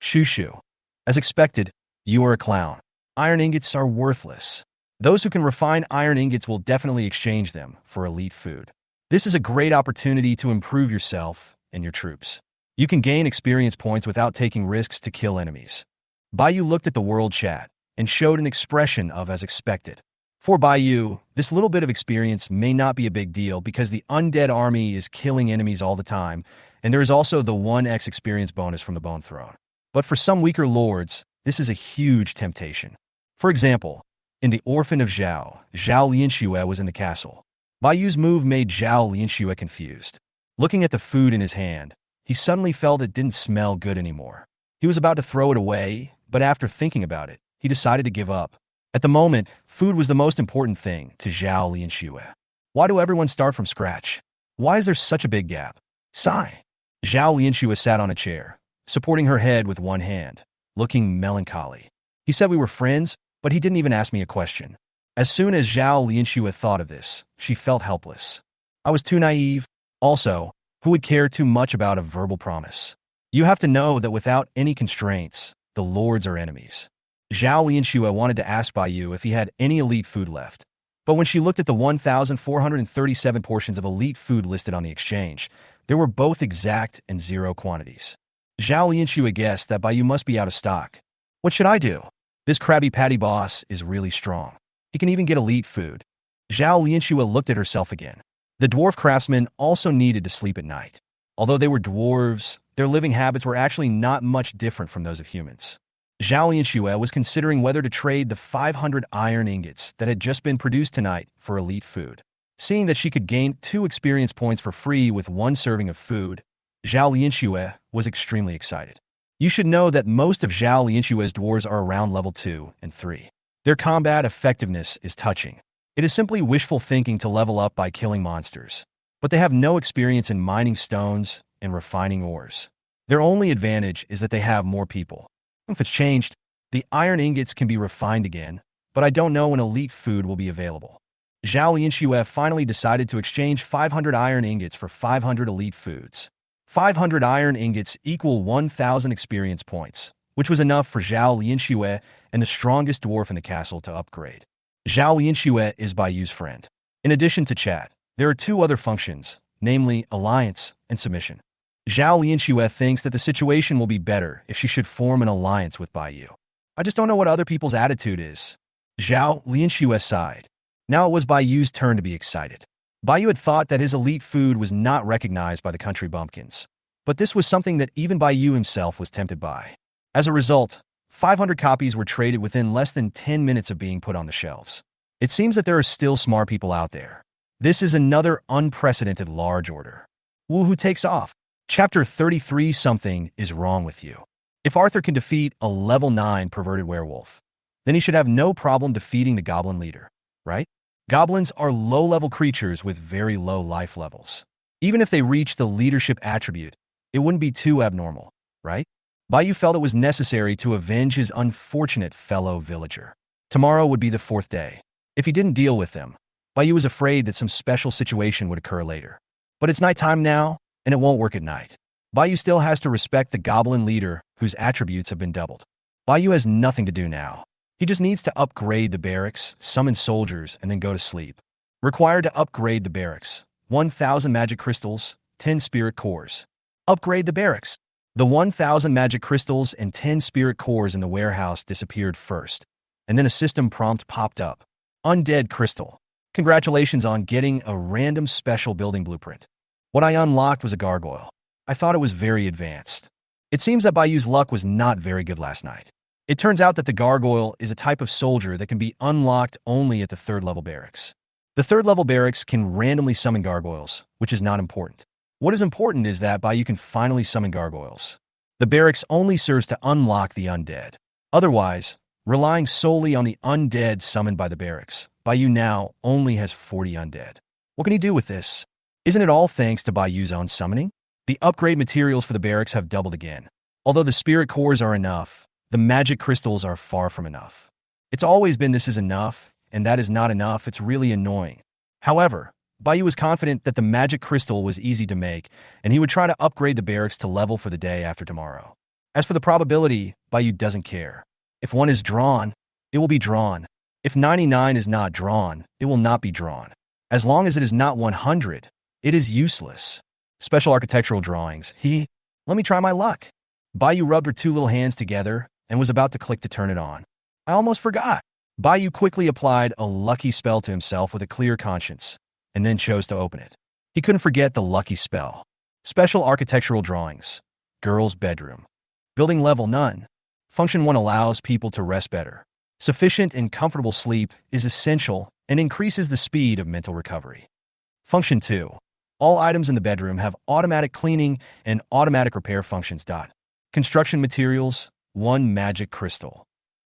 Shushu. As expected, you are a clown. Iron ingots are worthless. Those who can refine iron ingots will definitely exchange them for elite food. This is a great opportunity to improve yourself and your troops. You can gain experience points without taking risks to kill enemies. Bayou looked at the world chat and showed an expression of as expected. For Bayou, this little bit of experience may not be a big deal because the undead army is killing enemies all the time, and there is also the 1x experience bonus from the Bone Throne. But for some weaker lords, this is a huge temptation. For example, in the Orphan of Zhao, Zhao Lianxue was in the castle. Bayou's move made Zhao Lianxue confused. Looking at the food in his hand, he suddenly felt it didn't smell good anymore. He was about to throw it away, but after thinking about it, he decided to give up. At the moment, food was the most important thing to Zhao Lianxue. Why do everyone start from scratch? Why is there such a big gap? Sigh. Zhao Lianxue sat on a chair, supporting her head with one hand, looking melancholy. He said we were friends, but he didn't even ask me a question. As soon as Zhao Lianxue thought of this, she felt helpless. I was too naive. Also, who would care too much about a verbal promise? You have to know that without any constraints, the lords are enemies. Zhao Lianxue wanted to ask Bayou if he had any elite food left. But when she looked at the 1,437 portions of elite food listed on the exchange, there were both exact and zero quantities. Zhao Lianxue guessed that Bayou must be out of stock. What should I do? This Krabby Patty boss is really strong. He can even get elite food. Zhao Lianxue looked at herself again. The dwarf craftsmen also needed to sleep at night. Although they were dwarves, their living habits were actually not much different from those of humans. Zhao Lianxue was considering whether to trade the 500 iron ingots that had just been produced tonight for elite food. Seeing that she could gain 2 experience points for free with 1 serving of food, Zhao Lianxue was extremely excited. You should know that most of Zhao Lianxue's dwarves are around level 2 and 3. Their combat effectiveness is touching. It is simply wishful thinking to level up by killing monsters. But they have no experience in mining stones and refining ores. Their only advantage is that they have more people. If it's changed, the iron ingots can be refined again, but I don't know when elite food will be available. Zhao Lianxue finally decided to exchange 500 iron ingots for 500 elite foods. 500 iron ingots equal 1,000 experience points, which was enough for Zhao Lianxue and the strongest dwarf in the castle to upgrade. Zhao Lianxue is Bayou's friend. In addition to chat, there are 2 other functions, namely alliance and submission. Zhao Lianxue thinks that the situation will be better if she should form an alliance with Bayou. I just don't know what other people's attitude is. Zhao Lianxue sighed. Now it was Bayou's turn to be excited. Bayou had thought that his elite food was not recognized by the country bumpkins, but this was something that even Bayou himself was tempted by. As a result, 500 copies were traded within less than 10 minutes of being put on the shelves. It seems that there are still smart people out there. This is another unprecedented large order. Woohoo takes off. Chapter 33. Something is wrong with you. If Arthur can defeat a level 9 perverted werewolf, then he should have no problem defeating the goblin leader, right? Goblins are low-level creatures with very low life levels. Even if they reach the leadership attribute, it wouldn't be too abnormal, right? Bayou felt it was necessary to avenge his unfortunate fellow villager. Tomorrow would be the 4th day. If he didn't deal with them, Bayou was afraid that some special situation would occur later. But it's nighttime now, and it won't work at night. Bayou still has to respect the goblin leader whose attributes have been doubled. Bayou has nothing to do now. He just needs to upgrade the barracks, summon soldiers, and then go to sleep. Required to upgrade the barracks: 1,000 magic crystals, 10 spirit cores. Upgrade the barracks. The 1,000 magic crystals and 10 spirit cores in the warehouse disappeared first, and then a system prompt popped up. Undead crystal. Congratulations on getting a random special building blueprint. What I unlocked was a gargoyle. I thought it was very advanced. It seems that Bayou's luck was not very good last night. It turns out that the gargoyle is a type of soldier that can be unlocked only at the 3rd level barracks. The 3rd level barracks can randomly summon gargoyles, which is not important. What is important is that Bayou can finally summon gargoyles. The barracks only serves to unlock the undead. Otherwise, relying solely on the undead summoned by the barracks, Bayou now only has 40 undead. What can he do with this? Isn't it all thanks to Bayou's own summoning? The upgrade materials for the barracks have doubled again. Although the spirit cores are enough, the magic crystals are far from enough. It's always been this is enough, and that is not enough. It's really annoying. However, Bayou was confident that the magic crystal was easy to make, and he would try to upgrade the barracks to level for the day after tomorrow. As for the probability, Bayou doesn't care. If 1 is drawn, it will be drawn. If 99 is not drawn, it will not be drawn. As long as it is not 100, it is useless. Special architectural drawings. Let me try my luck. Bayu rubbed her two little hands together and was about to click to turn it on. I almost forgot. Bayu quickly applied a lucky spell to himself with a clear conscience, and then chose to open it. He couldn't forget the lucky spell. Special architectural drawings. Girl's bedroom. Building level none. Function 1 allows people to rest better. Sufficient and comfortable sleep is essential and increases the speed of mental recovery. Function 2. All items in the bedroom have automatic cleaning and automatic repair functions. Construction materials, 1 magic crystal.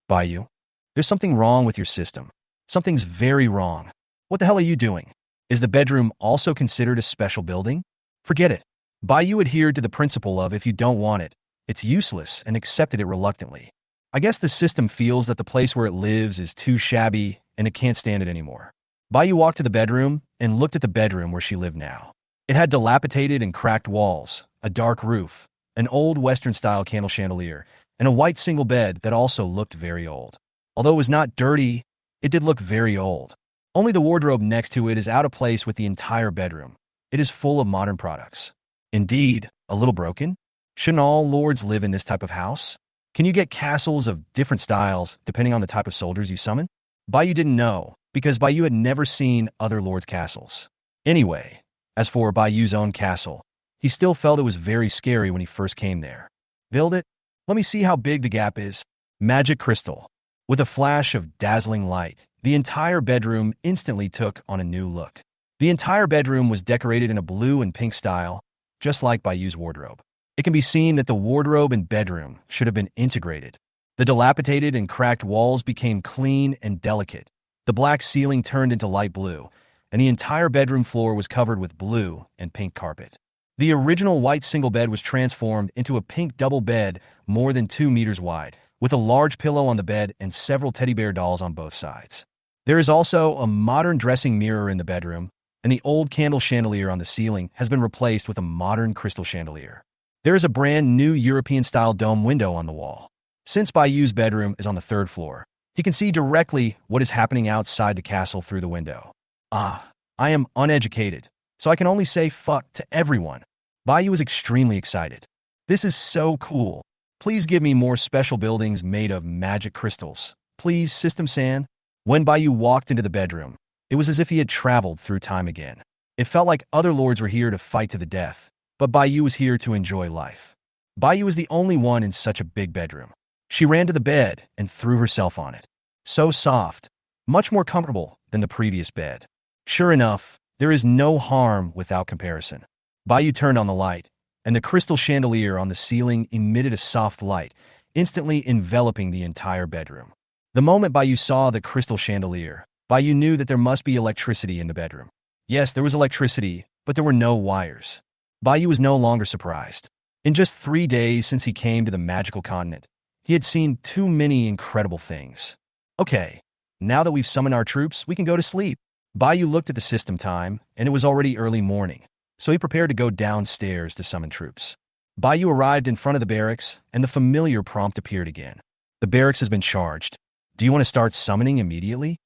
Bayu, there's something wrong with your system. Something's very wrong. What the hell are you doing? Is the bedroom also considered a special building? Forget it. Bayu adhered to the principle of if you don't want it, it's useless, and accepted it reluctantly. I guess the system feels that the place where it lives is too shabby and it can't stand it anymore. Bayu walked to the bedroom and looked at the bedroom where she lived now. It had dilapidated and cracked walls, a dark roof, an old Western-style candle chandelier, and a white single bed that also looked very old. Although it was not dirty, it did look very old. Only the wardrobe next to it is out of place with the entire bedroom. It is full of modern products. Indeed, a little broken. Shouldn't all lords live in this type of house? Can you get castles of different styles depending on the type of soldiers you summon? Bayu didn't know, because Bayu had never seen other lords' castles. Anyway, as for Bayu's own castle, he still felt it was very scary when he first came there. Build it? Let me see how big the gap is. Magic crystal. With a flash of dazzling light, the entire bedroom instantly took on a new look. The entire bedroom was decorated in a blue and pink style, just like Bayu's wardrobe. It can be seen that the wardrobe and bedroom should have been integrated. The dilapidated and cracked walls became clean and delicate. The black ceiling turned into light blue, and the entire bedroom floor was covered with blue and pink carpet. The original white single bed was transformed into a pink double bed more than 2 meters wide, with a large pillow on the bed and several teddy bear dolls on both sides. There is also a modern dressing mirror in the bedroom, and the old candle chandelier on the ceiling has been replaced with a modern crystal chandelier. There is a brand new European-style dome window on the wall. Since Bayu's bedroom is on the 3rd floor, he can see directly what is happening outside the castle through the window. I am uneducated, so I can only say fuck to everyone. Bayu is extremely excited. This is so cool. Please give me more special buildings made of magic crystals. Please, System San. When Bayu walked into the bedroom, it was as if he had traveled through time again. It felt like other lords were here to fight to the death, but Bayu was here to enjoy life. Bayu was the only one in such a big bedroom. She ran to the bed and threw herself on it. So soft, much more comfortable than the previous bed. Sure enough, there is no harm without comparison. Bayu turned on the light, and the crystal chandelier on the ceiling emitted a soft light, instantly enveloping the entire bedroom. The moment Bayu saw the crystal chandelier, Bayu knew that there must be electricity in the bedroom. Yes, there was electricity, but there were no wires. Bayu was no longer surprised. In just 3 days since he came to the magical continent, he had seen too many incredible things. Okay, now that we've summoned our troops, we can go to sleep. Bayu looked at the system time, and it was already early morning, so he prepared to go downstairs to summon troops. Bayu arrived in front of the barracks, and the familiar prompt appeared again. The barracks has been charged. Do you want to start summoning immediately?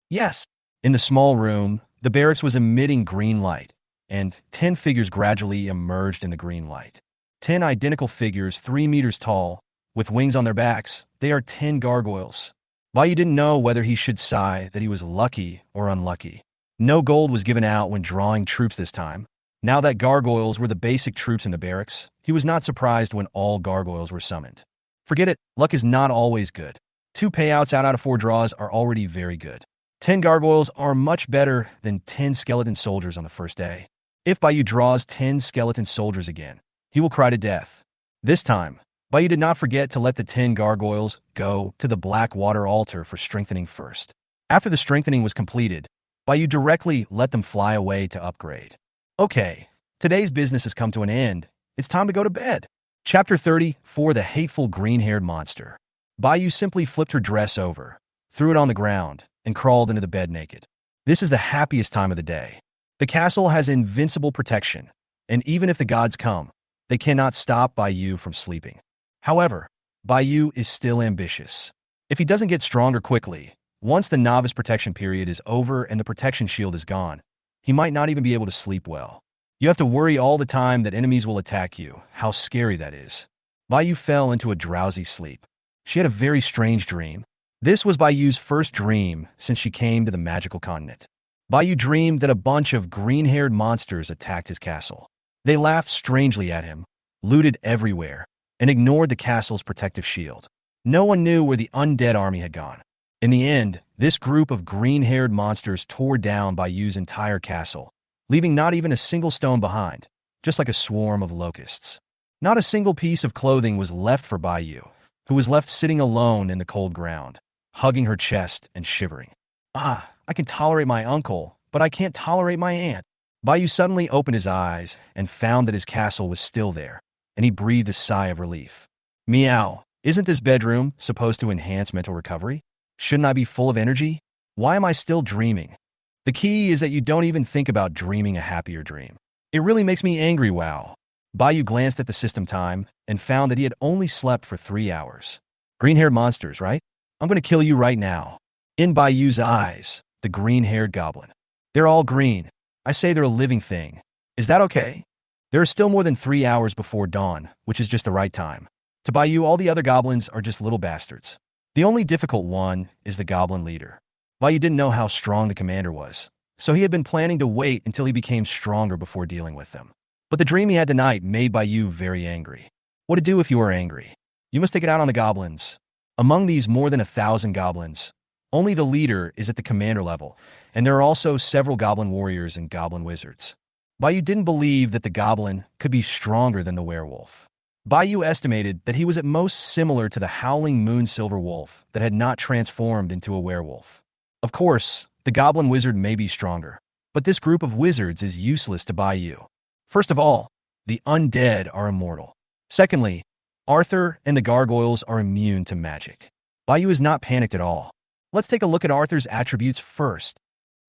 Yes. In the small room, the barracks was emitting green light, and 10 figures gradually emerged in the green light. 10 identical figures 3 meters tall, with wings on their backs. They are 10 gargoyles. Bayu didn't know whether he should sigh that he was lucky or unlucky. No gold was given out when drawing troops this time. Now that gargoyles were the basic troops in the barracks, he was not surprised when all gargoyles were summoned. Forget it, luck is not always good. 2 payouts out of 4 draws are already very good. 10 gargoyles are much better than 10 skeleton soldiers on the first day. If Bayu draws 10 skeleton soldiers again, he will cry to death. This time, Bayu did not forget to let the 10 gargoyles go to the Blackwater altar for strengthening first. After the strengthening was completed, Bayu directly let them fly away to upgrade. Okay, today's business has come to an end. It's time to go to bed. Chapter 30, for the hateful green-haired monster. Bayu simply flipped her dress over, threw it on the ground, and crawled into the bed naked. This is the happiest time of the day. The castle has invincible protection, and even if the gods come, they cannot stop Bayu from sleeping. However, Bayu is still ambitious. If he doesn't get stronger quickly, once the novice protection period is over and the protection shield is gone, he might not even be able to sleep well. You have to worry all the time that enemies will attack you. How scary that is. Bayu fell into a drowsy sleep. She had a very strange dream. This was Bayu's first dream since she came to the magical continent. Bayu dreamed that a bunch of green-haired monsters attacked his castle. They laughed strangely at him, looted everywhere, and ignored the castle's protective shield. No one knew where the undead army had gone. In the end, this group of green-haired monsters tore down Bayu's entire castle, leaving not even a single stone behind, just like a swarm of locusts. Not a single piece of clothing was left for Bayu, who was left sitting alone in the cold ground, hugging her chest and shivering. Ah, I can tolerate my uncle, but I can't tolerate my aunt. Bayu suddenly opened his eyes and found that his castle was still there, and he breathed a sigh of relief. Meow, isn't this bedroom supposed to enhance mental recovery? Shouldn't I be full of energy? Why am I still dreaming? The key is that you don't even think about dreaming a happier dream. It really makes me angry, wow. Bayu glanced at the system time and found that he had only slept for 3 hours. Green-haired monsters, right? I'm going to kill you right now. In Bayu's eyes, the green-haired goblin. They're all green. I say they're a living thing. Is that okay? There are still more than 3 hours before dawn, which is just the right time. To Bayu, all the other goblins are just little bastards. The only difficult one is the goblin leader. Bayu didn't know how strong the commander was, so he had been planning to wait until he became stronger before dealing with them. But the dream he had tonight made Bayu very angry. What to do if you are angry? You must take it out on the goblins. Among these more than 1,000 goblins, only the leader is at the commander level, and there are also several goblin warriors and goblin wizards. Bayu didn't believe that the goblin could be stronger than the werewolf. Bayu estimated that he was at most similar to the howling moon silver wolf that had not transformed into a werewolf. Of course, the goblin wizard may be stronger, but this group of wizards is useless to Bayu. First of all, the undead are immortal. Secondly, Arthur and the gargoyles are immune to magic. Bayu is not panicked at all. Let's take a look at Arthur's attributes first.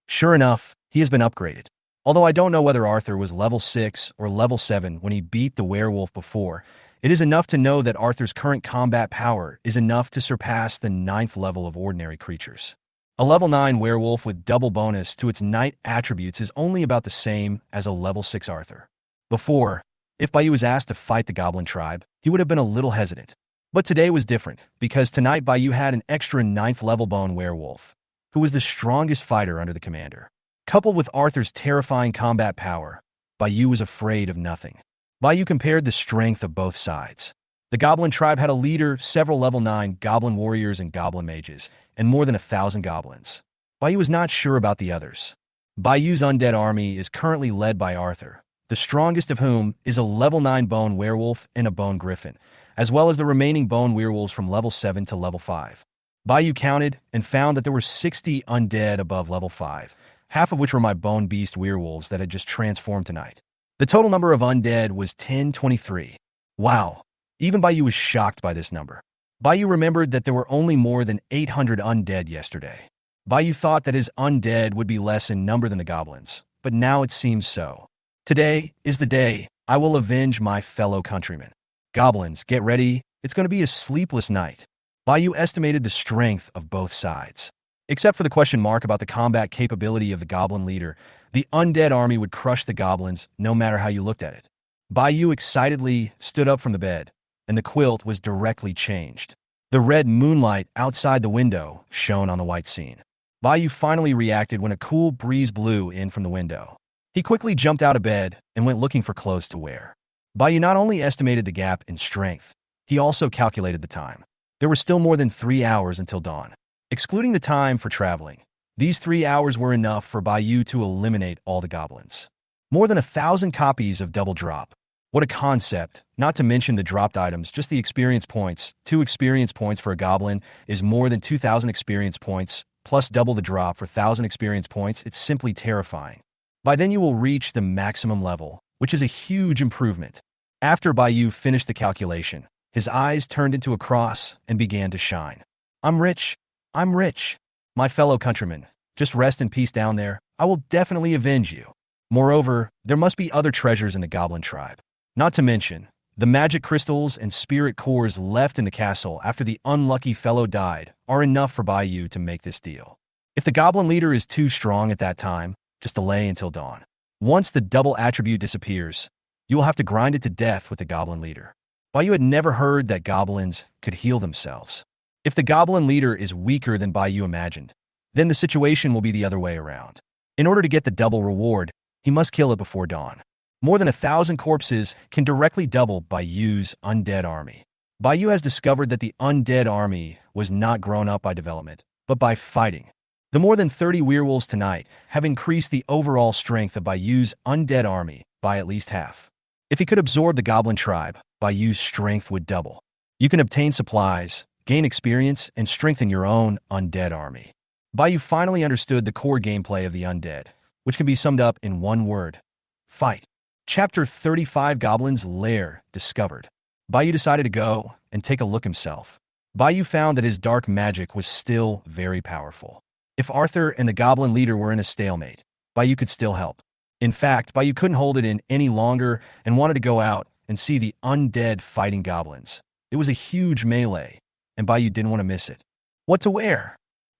Sure enough, he has been upgraded. Although I don't know whether Arthur was level 6 or level 7 when he beat the werewolf before, it is enough to know that Arthur's current combat power is enough to surpass the 9th level of ordinary creatures. A level 9 werewolf with double bonus to its knight attributes is only about the same as a level 6 Arthur. Before, if Bayu was asked to fight the goblin tribe, he would have been a little hesitant. But today was different, because tonight Bayu had an extra 9th level bone werewolf, who was the strongest fighter under the commander. Coupled with Arthur's terrifying combat power, Bayu was afraid of nothing. Bayu compared the strength of both sides. The goblin tribe had a leader, several level 9 goblin warriors and goblin mages, and more than 1,000 goblins. Bayu was not sure about the others. Bayu's undead army is currently led by Arthur, the strongest of whom is a level 9 bone werewolf and a bone griffin, as well as the remaining bone werewolves from level 7 to level 5. Bayu counted and found that there were 60 undead above level 5, half of which were my bone beast werewolves that had just transformed tonight. The total number of undead was 1023. Wow, even Bayu was shocked by this number. Bayu remembered that there were only more than 800 undead yesterday. Bayu thought that his undead would be less in number than the goblins, but now it seems so. Today is the day I will avenge my fellow countrymen. Goblins, get ready. It's going to be a sleepless night. Bayu estimated the strength of both sides. Except for the question mark about the combat capability of the goblin leader, the undead army would crush the goblins no matter how you looked at it. Bayu excitedly stood up from the bed, and the quilt was directly changed. The red moonlight outside the window shone on the white scene. Bayu finally reacted when a cool breeze blew in from the window. He quickly jumped out of bed and went looking for clothes to wear. Bayu not only estimated the gap in strength, he also calculated the time. There were still more than 3 hours until dawn. Excluding the time for traveling, these 3 hours were enough for Bayu to eliminate all the goblins. More than 1,000 copies of Double Drop. What a concept, not to mention the dropped items, just the experience points. 2 experience points for a goblin is more than 2,000 experience points, plus double the drop for 1,000 experience points. It's simply terrifying. By then you will reach the maximum level, which is a huge improvement. After Bayu finished the calculation, his eyes turned into a cross and began to shine. I'm rich. I'm rich. My fellow countrymen, just rest in peace down there. I will definitely avenge you. Moreover, there must be other treasures in the goblin tribe. Not to mention, the magic crystals and spirit cores left in the castle after the unlucky fellow died are enough for Bayu to make this deal. If the goblin leader is too strong at that time, just delay until dawn. Once the double attribute disappears, you will have to grind it to death with the goblin leader. Baiyu had never heard that goblins could heal themselves. If the goblin leader is weaker than Baiyu imagined, then the situation will be the other way around. In order to get the double reward, he must kill it before dawn. More than 1,000 corpses can directly double Baiyu's undead army. Baiyu has discovered that the undead army was not grown up by development, but by fighting. The more than 30 werewolves tonight have increased the overall strength of Baiyu's undead army by at least half. If he could absorb the goblin tribe, Baiyu's strength would double. You can obtain supplies, gain experience, and strengthen your own undead army. Baiyu finally understood the core gameplay of the undead, which can be summed up in one word: fight. Chapter 35: Goblin's Lair discovered. Baiyu decided to go and take a look himself. Baiyu found that his dark magic was still very powerful. If Arthur and the goblin leader were in a stalemate, Baiyu could still help. In fact, Baiyu couldn't hold it in any longer and wanted to go out and see the undead fighting goblins. It was a huge melee, and Baiyu didn't want to miss it. What to wear?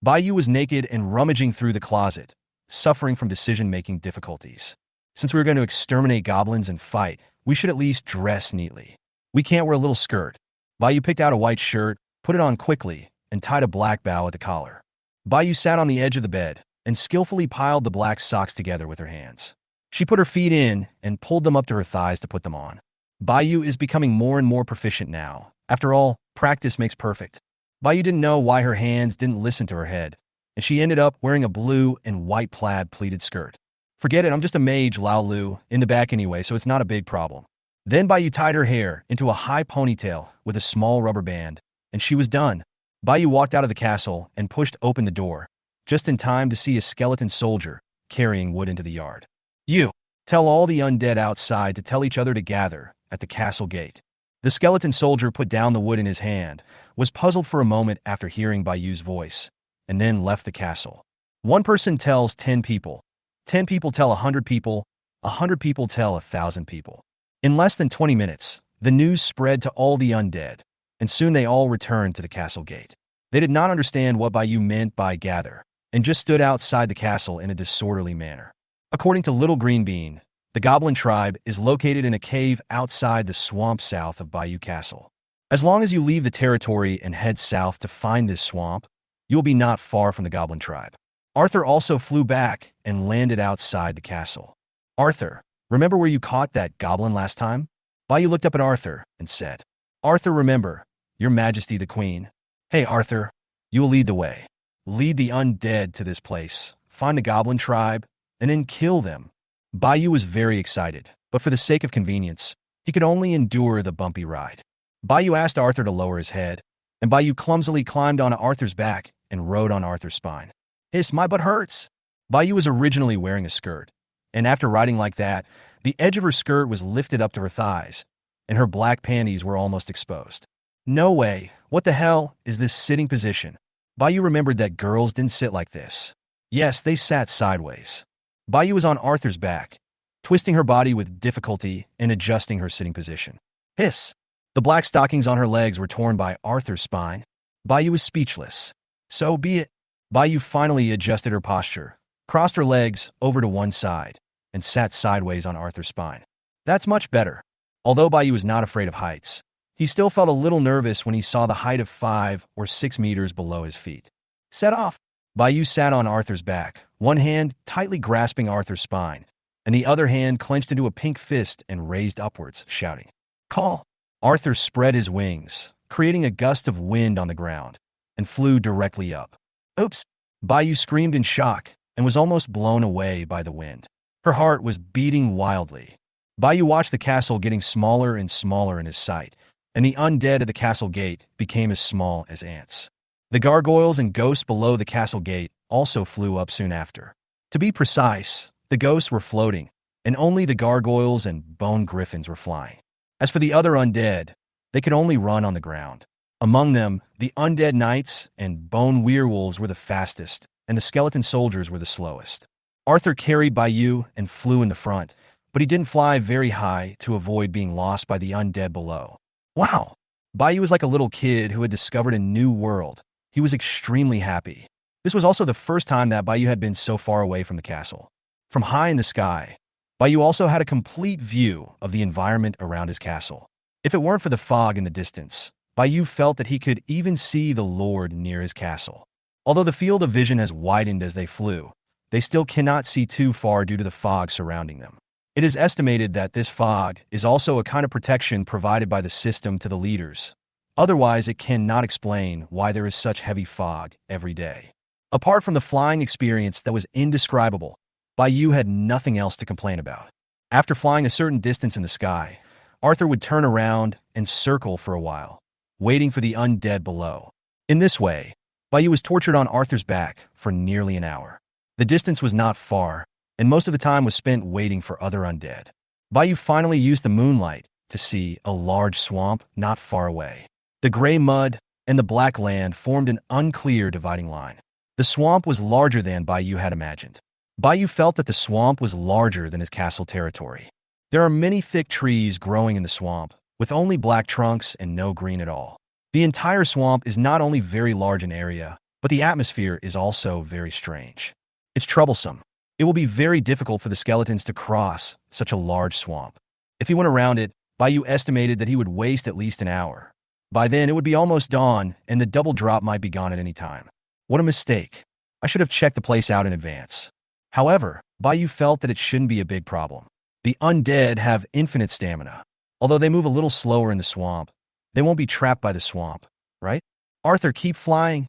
Baiyu was naked and rummaging through the closet, suffering from decision-making difficulties. Since we were going to exterminate goblins and fight, we should at least dress neatly. We can't wear a little skirt. Baiyu picked out a white shirt, put it on quickly, and tied a black bow at the collar. Baiyu sat on the edge of the bed and skillfully piled the black socks together with her hands. She put her feet in and pulled them up to her thighs to put them on. Baiyu is becoming more and more proficient now. After all, practice makes perfect. Baiyu didn't know why her hands didn't listen to her head, and she ended up wearing a blue and white plaid pleated skirt. Forget it, I'm just a mage, Lao Lu, in the back anyway, so it's not a big problem. Then Baiyu tied her hair into a high ponytail with a small rubber band, and she was done. Baiyu walked out of the castle and pushed open the door, just in time to see a skeleton soldier carrying wood into the yard. You, tell all the undead outside to tell each other to gather at the castle gate. The skeleton soldier put down the wood in his hand, was puzzled for a moment after hearing Baiyu's voice, and then left the castle. One person tells 10 people, 10 people tell 100 people, 100 people tell 1,000 people. In less than 20 minutes, the news spread to all the undead, and soon they all returned to the castle gate. They did not understand what Baiyu meant by gather, and just stood outside the castle in a disorderly manner. According to Little Green Bean, the goblin tribe is located in a cave outside the swamp south of Baiyu Castle. As long as you leave the territory and head south to find this swamp, you will be not far from the goblin tribe. Arthur also flew back and landed outside the castle. Arthur, remember where you caught that goblin last time? Baiyu looked up at Arthur and said, Arthur, remember, Your Majesty the Queen. Hey, Arthur, you will lead the way. Lead the undead to this place, find the goblin tribe, and then kill them. Baiyu was very excited, but for the sake of convenience, he could only endure the bumpy ride. Baiyu asked Arthur to lower his head, and Baiyu clumsily climbed onto Arthur's back and rode on Arthur's spine. Hiss, my butt hurts. Baiyu was originally wearing a skirt, and after riding like that, the edge of her skirt was lifted up to her thighs, and her black panties were almost exposed. No way, what the hell is this sitting position? Baiyu remembered that girls didn't sit like this. Yes, they sat sideways. Baiyu was on Arthur's back, twisting her body with difficulty and adjusting her sitting position. Hiss! The black stockings on her legs were torn by Arthur's spine. Baiyu was speechless. So be it. Baiyu finally adjusted her posture, crossed her legs over to one side, and sat sideways on Arthur's spine. That's much better. Although Baiyu was not afraid of heights, he still felt a little nervous when he saw the height of 5 or 6 meters below his feet. Set off! Baiyu sat on Arthur's back, one hand tightly grasping Arthur's spine, and the other hand clenched into a pink fist and raised upwards, shouting, Call! Arthur spread his wings, creating a gust of wind on the ground, and flew directly up. Oops! Baiyu screamed in shock and was almost blown away by the wind. Her heart was beating wildly. Baiyu watched the castle getting smaller and smaller in his sight, and the undead at the castle gate became as small as ants. The gargoyles and ghosts below the castle gate also flew up soon after. To be precise, the ghosts were floating, and only the gargoyles and bone griffins were flying. As for the other undead, they could only run on the ground. Among them, the undead knights and bone werewolves were the fastest, and the skeleton soldiers were the slowest. Arthur carried Baiyu and flew in the front, but he didn't fly very high to avoid being lost by the undead below. Wow! Baiyu was like a little kid who had discovered a new world. He was extremely happy. This was also the first time that Baiyu had been so far away from the castle. From high in the sky, Baiyu also had a complete view of the environment around his castle. If it weren't for the fog in the distance, Baiyu felt that he could even see the lord near his castle. Although the field of vision has widened as they flew, they still cannot see too far due to the fog surrounding them. It is estimated that this fog is also a kind of protection provided by the system to the leaders. Otherwise, it cannot explain why there is such heavy fog every day. Apart from the flying experience that was indescribable, Baiyu had nothing else to complain about. After flying a certain distance in the sky, Arthur would turn around and circle for a while, waiting for the undead below. In this way, Baiyu was tortured on Arthur's back for nearly an hour. The distance was not far, and most of the time was spent waiting for other undead. Baiyu finally used the moonlight to see a large swamp not far away. The gray mud and the black land formed an unclear dividing line. The swamp was larger than Baiyu had imagined. Baiyu felt that the swamp was larger than his castle territory. There are many thick trees growing in the swamp, with only black trunks and no green at all. The entire swamp is not only very large in area, but the atmosphere is also very strange. It's troublesome. It will be very difficult for the skeletons to cross such a large swamp. If he went around it, Baiyu estimated that he would waste at least an hour. By then, it would be almost dawn, and the double drop might be gone at any time. What a mistake. I should have checked the place out in advance. However, Baiyu felt that it shouldn't be a big problem. The undead have infinite stamina. Although they move a little slower in the swamp, they won't be trapped by the swamp, right? Arthur, keep flying.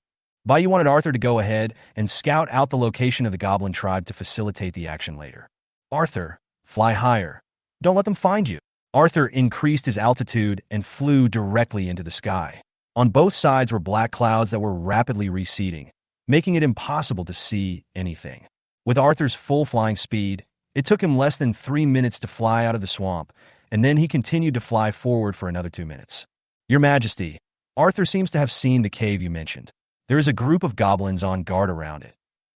Baiyu wanted Arthur to go ahead and scout out the location of the goblin tribe to facilitate the action later. Arthur, fly higher. Don't let them find you. Arthur increased his altitude and flew directly into the sky. On both sides were black clouds that were rapidly receding, making it impossible to see anything. With Arthur's full flying speed, it took him less than 3 minutes to fly out of the swamp, and then he continued to fly forward for another 2 minutes. Your Majesty, Arthur seems to have seen the cave you mentioned. There is a group of goblins on guard around it.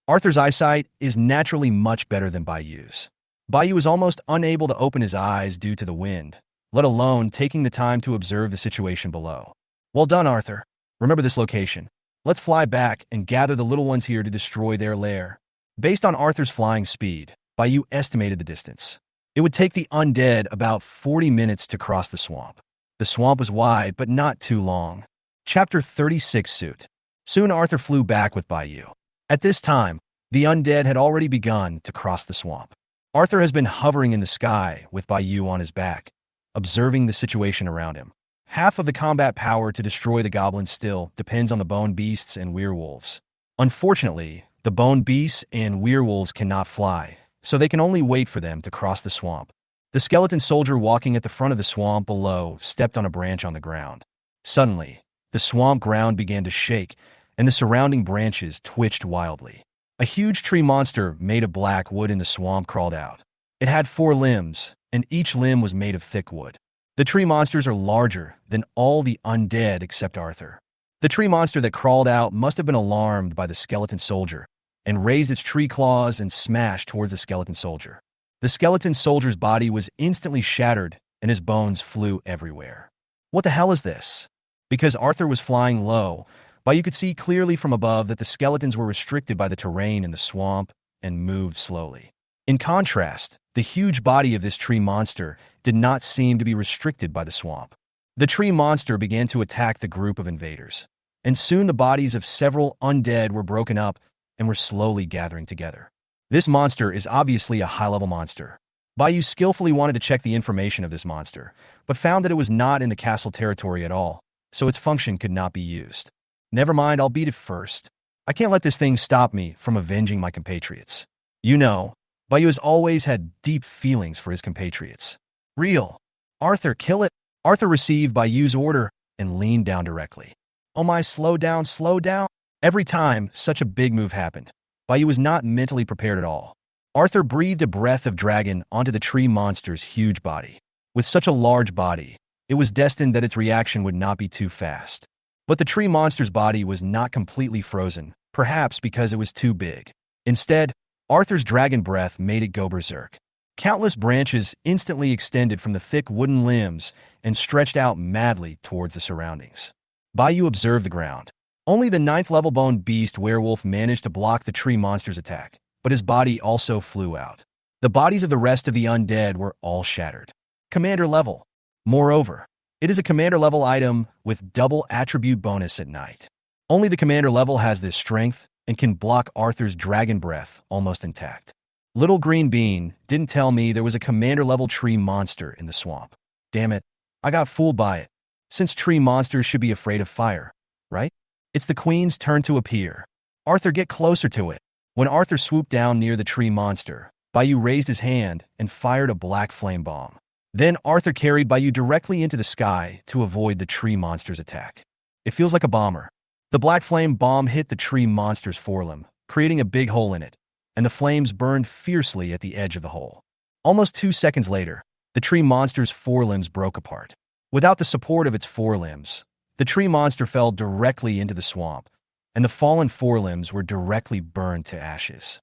Arthur's eyesight is naturally much better than Baiyu's. Baiyu was almost unable to open his eyes due to the wind, let alone taking the time to observe the situation below. Well done, Arthur. Remember this location. Let's fly back and gather the little ones here to destroy their lair. Based on Arthur's flying speed, Baiyu estimated the distance. It would take the undead about 40 minutes to cross the swamp. The swamp was wide, but not too long. Chapter 36 Suit. Soon Arthur flew back with Baiyu. At this time, the undead had already begun to cross the swamp. Arthur has been hovering in the sky with Baiyu on his back, observing the situation around him. Half of the combat power to destroy the goblins still depends on the bone beasts and werewolves. Unfortunately, the bone beasts and werewolves cannot fly, so they can only wait for them to cross the swamp. The skeleton soldier walking at the front of the swamp below stepped on a branch on the ground. Suddenly, the swamp ground began to shake, and the surrounding branches twitched wildly. A huge tree monster made of black wood in the swamp crawled out. It had 4 limbs, and each limb was made of thick wood. The tree monsters are larger than all the undead except Arthur. The tree monster that crawled out must have been alarmed by the skeleton soldier and raised its tree claws and smashed towards the skeleton soldier. The skeleton soldier's body was instantly shattered and his bones flew everywhere. What the hell is this? Because Arthur was flying low, Baiyu could see clearly from above that the skeletons were restricted by the terrain in the swamp and moved slowly. In contrast, the huge body of this tree monster did not seem to be restricted by the swamp. The tree monster began to attack the group of invaders, and soon the bodies of several undead were broken up and were slowly gathering together. This monster is obviously a high-level monster. Baiyu skillfully wanted to check the information of this monster, but found that it was not in the castle territory at all, so its function could not be used. Never mind, I'll beat it first. I can't let this thing stop me from avenging my compatriots. You know, Baiyu has always had deep feelings for his compatriots. Real. Arthur, kill it. Arthur received Baiyu's order and leaned down directly. Oh my, slow down, slow down. Every time such a big move happened, Baiyu was not mentally prepared at all. Arthur breathed a breath of dragon onto the tree monster's huge body. With such a large body, it was destined that its reaction would not be too fast. But the tree monster's body was not completely frozen, perhaps because it was too big. Instead, Arthur's dragon breath made it go berserk. Countless branches instantly extended from the thick wooden limbs and stretched out madly towards the surroundings. Baiyu observed the ground. Only the 9th-level bone beast werewolf managed to block the tree monster's attack, but his body also flew out. The bodies of the rest of the undead were all shattered. Commander level. Moreover, it is a commander level item with double attribute bonus at night. Only the commander level has this strength and can block Arthur's dragon breath almost intact. Little Green Bean didn't tell me there was a commander level tree monster in the swamp. Damn it, I got fooled by it. Since tree monsters should be afraid of fire, right? It's the queen's turn to appear. Arthur, get closer to it. When Arthur swooped down near the tree monster, Bayou raised his hand and fired a black flame bomb. Then Arthur carried Bayou directly into the sky to avoid the tree monster's attack. It feels like a bomber. The black flame bomb hit the tree monster's forelimb, creating a big hole in it, and the flames burned fiercely at the edge of the hole. Almost 2 seconds later, the tree monster's forelimbs broke apart. Without the support of its forelimbs, the tree monster fell directly into the swamp, and the fallen forelimbs were directly burned to ashes.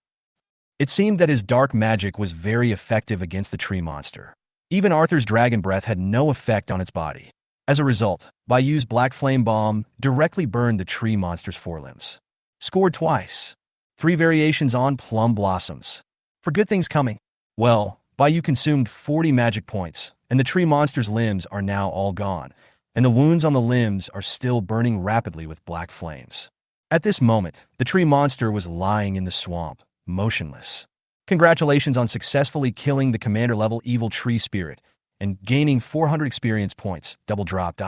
It seemed that his dark magic was very effective against the tree monster. Even Arthur's dragon breath had no effect on its body. As a result, Bayou's black flame bomb directly burned the tree monster's forelimbs. Scored twice. 3 variations on plum blossoms. For good things coming. Well, Bayou consumed 40 magic points, and the tree monster's limbs are now all gone, and the wounds on the limbs are still burning rapidly with black flames. At this moment, the tree monster was lying in the swamp, motionless. Congratulations on successfully killing the commander-level evil tree spirit and gaining 400 experience points, double drop.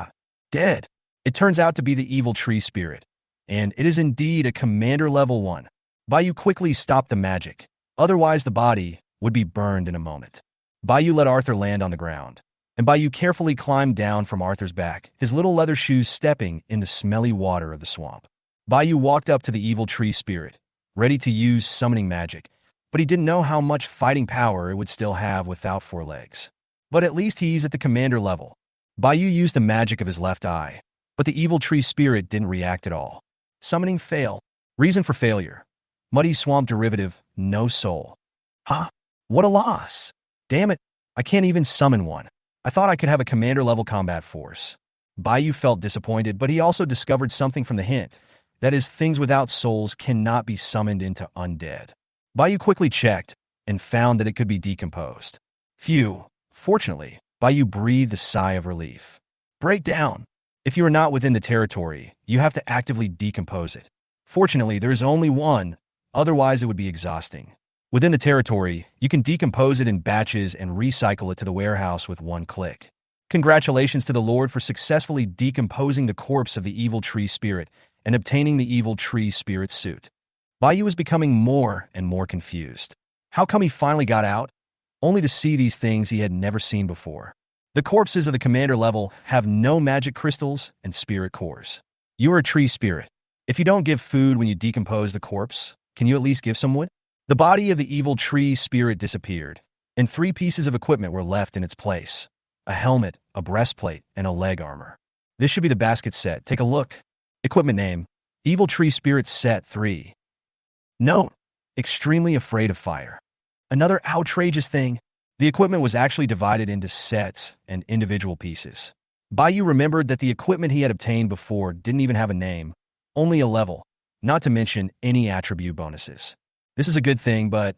Dead. It turns out to be the evil tree spirit, and it is indeed a commander-level one. Bayou quickly stopped the magic, otherwise the body would be burned in a moment. Bayou let Arthur land on the ground, and Bayou carefully climbed down from Arthur's back, his little leather shoes stepping in the smelly water of the swamp. Bayou walked up to the evil tree spirit, ready to use summoning magic, but he didn't know how much fighting power it would still have without 4 legs. But at least he's at the commander level. Bayou used the magic of his left eye, but the evil tree spirit didn't react at all. Summoning fail. Reason for failure. Muddy swamp derivative, no soul. Huh? What a loss. Damn it, I can't even summon one. I thought I could have a commander-level combat force. Bayou felt disappointed, but he also discovered something from the hint. That is, things without souls cannot be summoned into undead. Bayou quickly checked and found that it could be decomposed. Phew. Fortunately, Bayou breathed a sigh of relief. Breakdown. If you are not within the territory, you have to actively decompose it. Fortunately, there is only one, otherwise it would be exhausting. Within the territory, you can decompose it in batches and recycle it to the warehouse with 1 click. Congratulations to the Lord for successfully decomposing the corpse of the evil tree spirit and obtaining the evil tree spirit suit. Bayou was becoming more and more confused. How come he finally got out? Only to see these things he had never seen before. The corpses of the commander level have no magic crystals and spirit cores. You are a tree spirit. If you don't give food when you decompose the corpse, can you at least give some wood? The body of the evil tree spirit disappeared, and 3 pieces of equipment were left in its place. A helmet, a breastplate, and a leg armor. This should be the basket set. Take a look. Equipment name, Evil Tree Spirit Set 3. Note, extremely afraid of fire. Another outrageous thing, the equipment was actually divided into sets and individual pieces. Bayou remembered that the equipment he had obtained before didn't even have a name, only a level, not to mention any attribute bonuses. This is a good thing, but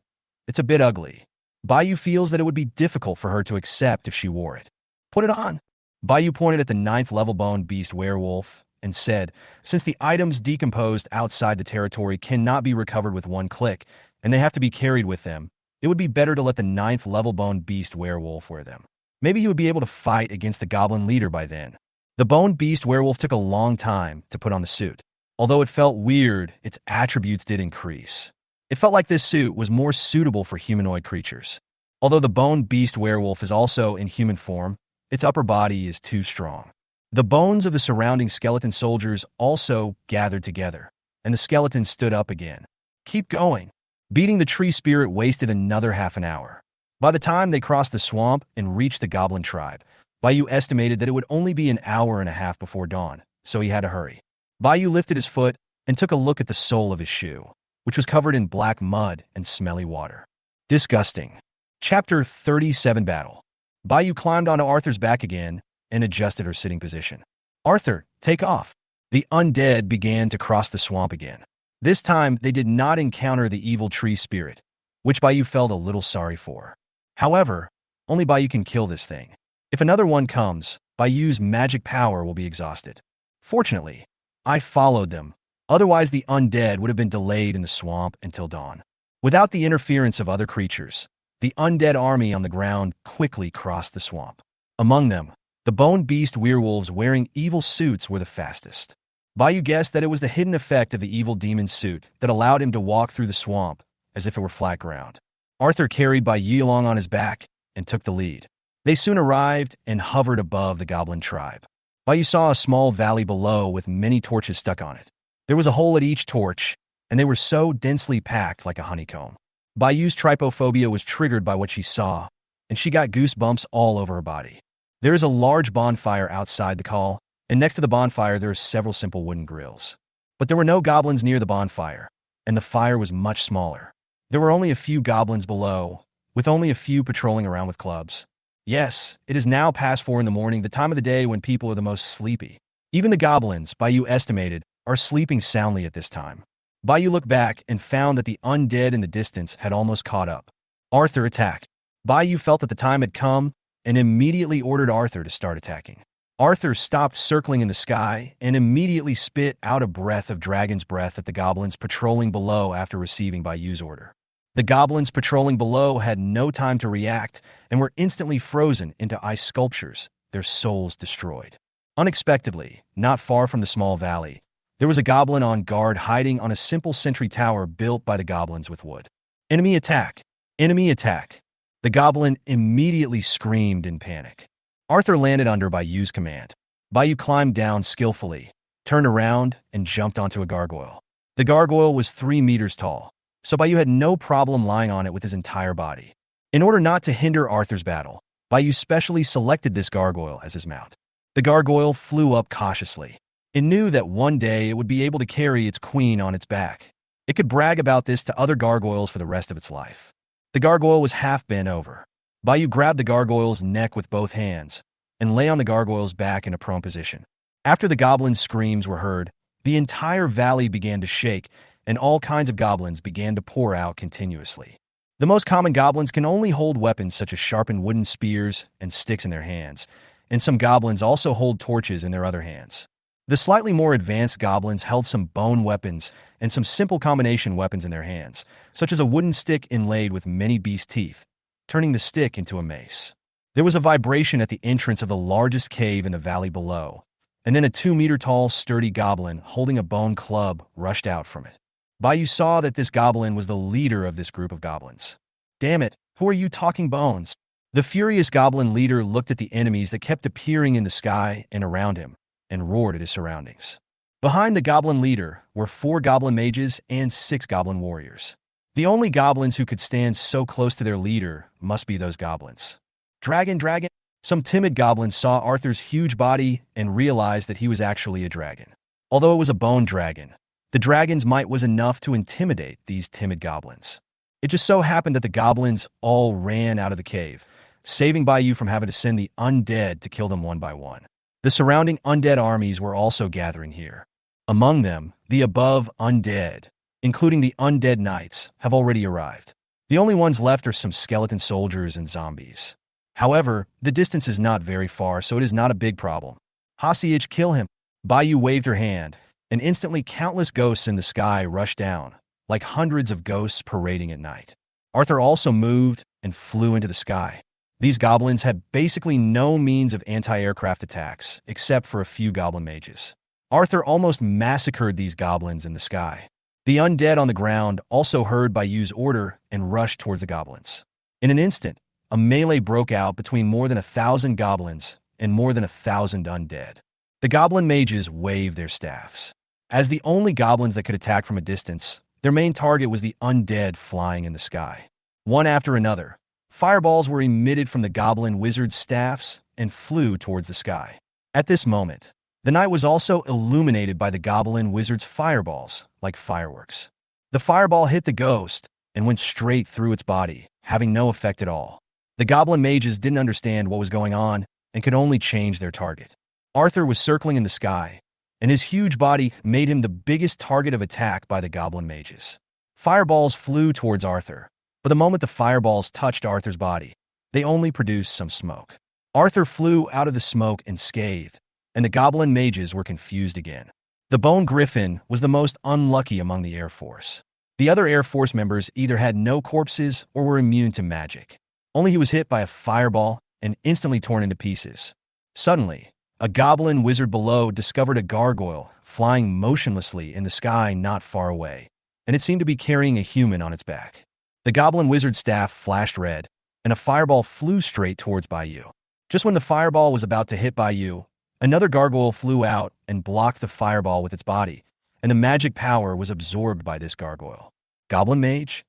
it's a bit ugly. Bayou feels that it would be difficult for her to accept if she wore it. Put it on. Bayou pointed at the 9th level bone beast werewolf and said, since the items decomposed outside the territory cannot be recovered with 1 click, and they have to be carried with them, it would be better to let the 9th level bone beast werewolf wear them. Maybe he would be able to fight against the goblin leader by then. The bone beast werewolf took a long time to put on the suit. Although it felt weird, its attributes did increase. It felt like this suit was more suitable for humanoid creatures. Although the bone beast werewolf is also in human form, its upper body is too strong. The bones of the surrounding skeleton soldiers also gathered together, and the skeleton stood up again. Keep going. Beating the tree spirit wasted another half an hour. By the time they crossed the swamp and reached the goblin tribe, Bayou estimated that it would only be an hour and a half before dawn, so he had to hurry. Bayou lifted his foot and took a look at the sole of his shoe, which was covered in black mud and smelly water. Disgusting. Chapter 37 Battle. Bayou climbed onto Arthur's back again and adjusted her sitting position. Arthur, take off. The undead began to cross the swamp again. This time, they did not encounter the evil tree spirit. which Bayou felt a little sorry for. However, only Bayou can kill this thing. If another one comes, Bayou's magic power will be exhausted. Fortunately, I followed them. Otherwise, the undead would have been delayed in the swamp until dawn. Without the interference of other creatures, the undead army on the ground quickly crossed the swamp. Among them, the bone beast werewolves wearing evil suits were the fastest. Bayou guessed that it was the hidden effect of the evil demon suit that allowed him to walk through the swamp as if it were flat ground. Arthur carried Bayou along on his back and took the lead. They soon arrived and hovered above the goblin tribe. Bayou saw a small valley below with many torches stuck on it. There was a hole at each torch, and they were so densely packed like a honeycomb. Bayou's trypophobia was triggered by what she saw, and she got goosebumps all over her body. There is a large bonfire outside the call, and next to the bonfire there are several simple wooden grills. But there were no goblins near the bonfire, and the fire was much smaller. There were only a few goblins below, with only a few patrolling around with clubs. Yes, it is now past 4 in the morning, the time of the day when people are the most sleepy. Even the goblins, Bayou estimated, are sleeping soundly at this time. Bayou looked back and found that the undead in the distance had almost caught up. Arthur attacked. Bayou felt that the time had come and immediately ordered Arthur to start attacking. Arthur stopped circling in the sky and immediately spit out a breath of dragon's breath at the goblins patrolling below after receiving Bayou's order. The goblins patrolling below had no time to react and were instantly frozen into ice sculptures, their souls destroyed. Unexpectedly, not far from the small valley, there was a goblin on guard hiding on a simple sentry tower built by the goblins with wood. Enemy attack! Enemy attack! The goblin immediately screamed in panic. Arthur landed under Bayou's command. Bayou climbed down skillfully, turned around, and jumped onto a gargoyle. The gargoyle was 3 meters tall, so Bayou had no problem lying on it with his entire body. In order not to hinder Arthur's battle, Bayou specially selected this gargoyle as his mount. The gargoyle flew up cautiously. It knew that one day it would be able to carry its queen on its back. It could brag about this to other gargoyles for the rest of its life. The gargoyle was half bent over. Bayou grabbed the gargoyle's neck with both hands and lay on the gargoyle's back in a prone position. After the goblin's screams were heard, the entire valley began to shake, and all kinds of goblins began to pour out continuously. The most common goblins can only hold weapons such as sharpened wooden spears and sticks in their hands, and some goblins also hold torches in their other hands. The slightly more advanced goblins held some bone weapons and some simple combination weapons in their hands, such as a wooden stick inlaid with many beast teeth, turning the stick into a mace. There was a vibration at the entrance of the largest cave in the valley below, and then a 2-meter-tall, sturdy goblin holding a bone club rushed out from it. Bayou saw that this goblin was the leader of this group of goblins. "Damn it, who are you talking bones?" The furious goblin leader looked at the enemies that kept appearing in the sky and around him, and roared at his surroundings. Behind the goblin leader were 4 goblin mages and 6 goblin warriors. The only goblins who could stand so close to their leader must be those goblins. Dragon, dragon! Some timid goblins saw Arthur's huge body and realized that he was actually a dragon. Although it was a bone dragon, the dragon's might was enough to intimidate these timid goblins. It just so happened that the goblins all ran out of the cave, saving Bayou from having to send the undead to kill them one by one. The surrounding undead armies were also gathering here. Among them, the above undead, including the undead knights, have already arrived. The only ones left are some skeleton soldiers and zombies. However, the distance is not very far, so it is not a big problem. Hostage, kill him! Bayou waved her hand, and instantly countless ghosts in the sky rushed down, like hundreds of ghosts parading at night. Arthur also moved and flew into the sky. These goblins had basically no means of anti-aircraft attacks, except for a few goblin mages. Arthur almost massacred these goblins in the sky. The undead on the ground also heard Bayou's order and rushed towards the goblins. In an instant, a melee broke out between more than 1,000 goblins and more than 1,000 undead. The goblin mages waved their staffs. As the only goblins that could attack from a distance, their main target was the undead flying in the sky. One after another, fireballs were emitted from the goblin wizard's staffs and flew towards the sky. At this moment, the night was also illuminated by the goblin wizard's fireballs, like fireworks. The fireball hit the ghost and went straight through its body, having no effect at all. The goblin mages didn't understand what was going on and could only change their target. Arthur was circling in the sky, and his huge body made him the biggest target of attack by the goblin mages. Fireballs flew towards Arthur, But the moment the fireballs touched Arthur's body, they only produced some smoke. Arthur flew out of the smoke unscathed, and the goblin mages were confused again. The Bone Griffin was the most unlucky among the Air Force. The other Air Force members either had no corpses or were immune to magic. Only he was hit by a fireball and instantly torn into pieces. Suddenly, a goblin wizard below discovered a gargoyle flying motionlessly in the sky not far away, and it seemed to be carrying a human on its back. The goblin wizard's staff flashed red, and a fireball flew straight towards Bayou. Just when the fireball was about to hit Bayou, another gargoyle flew out and blocked the fireball with its body, and the magic power was absorbed by this gargoyle. Goblin Mage?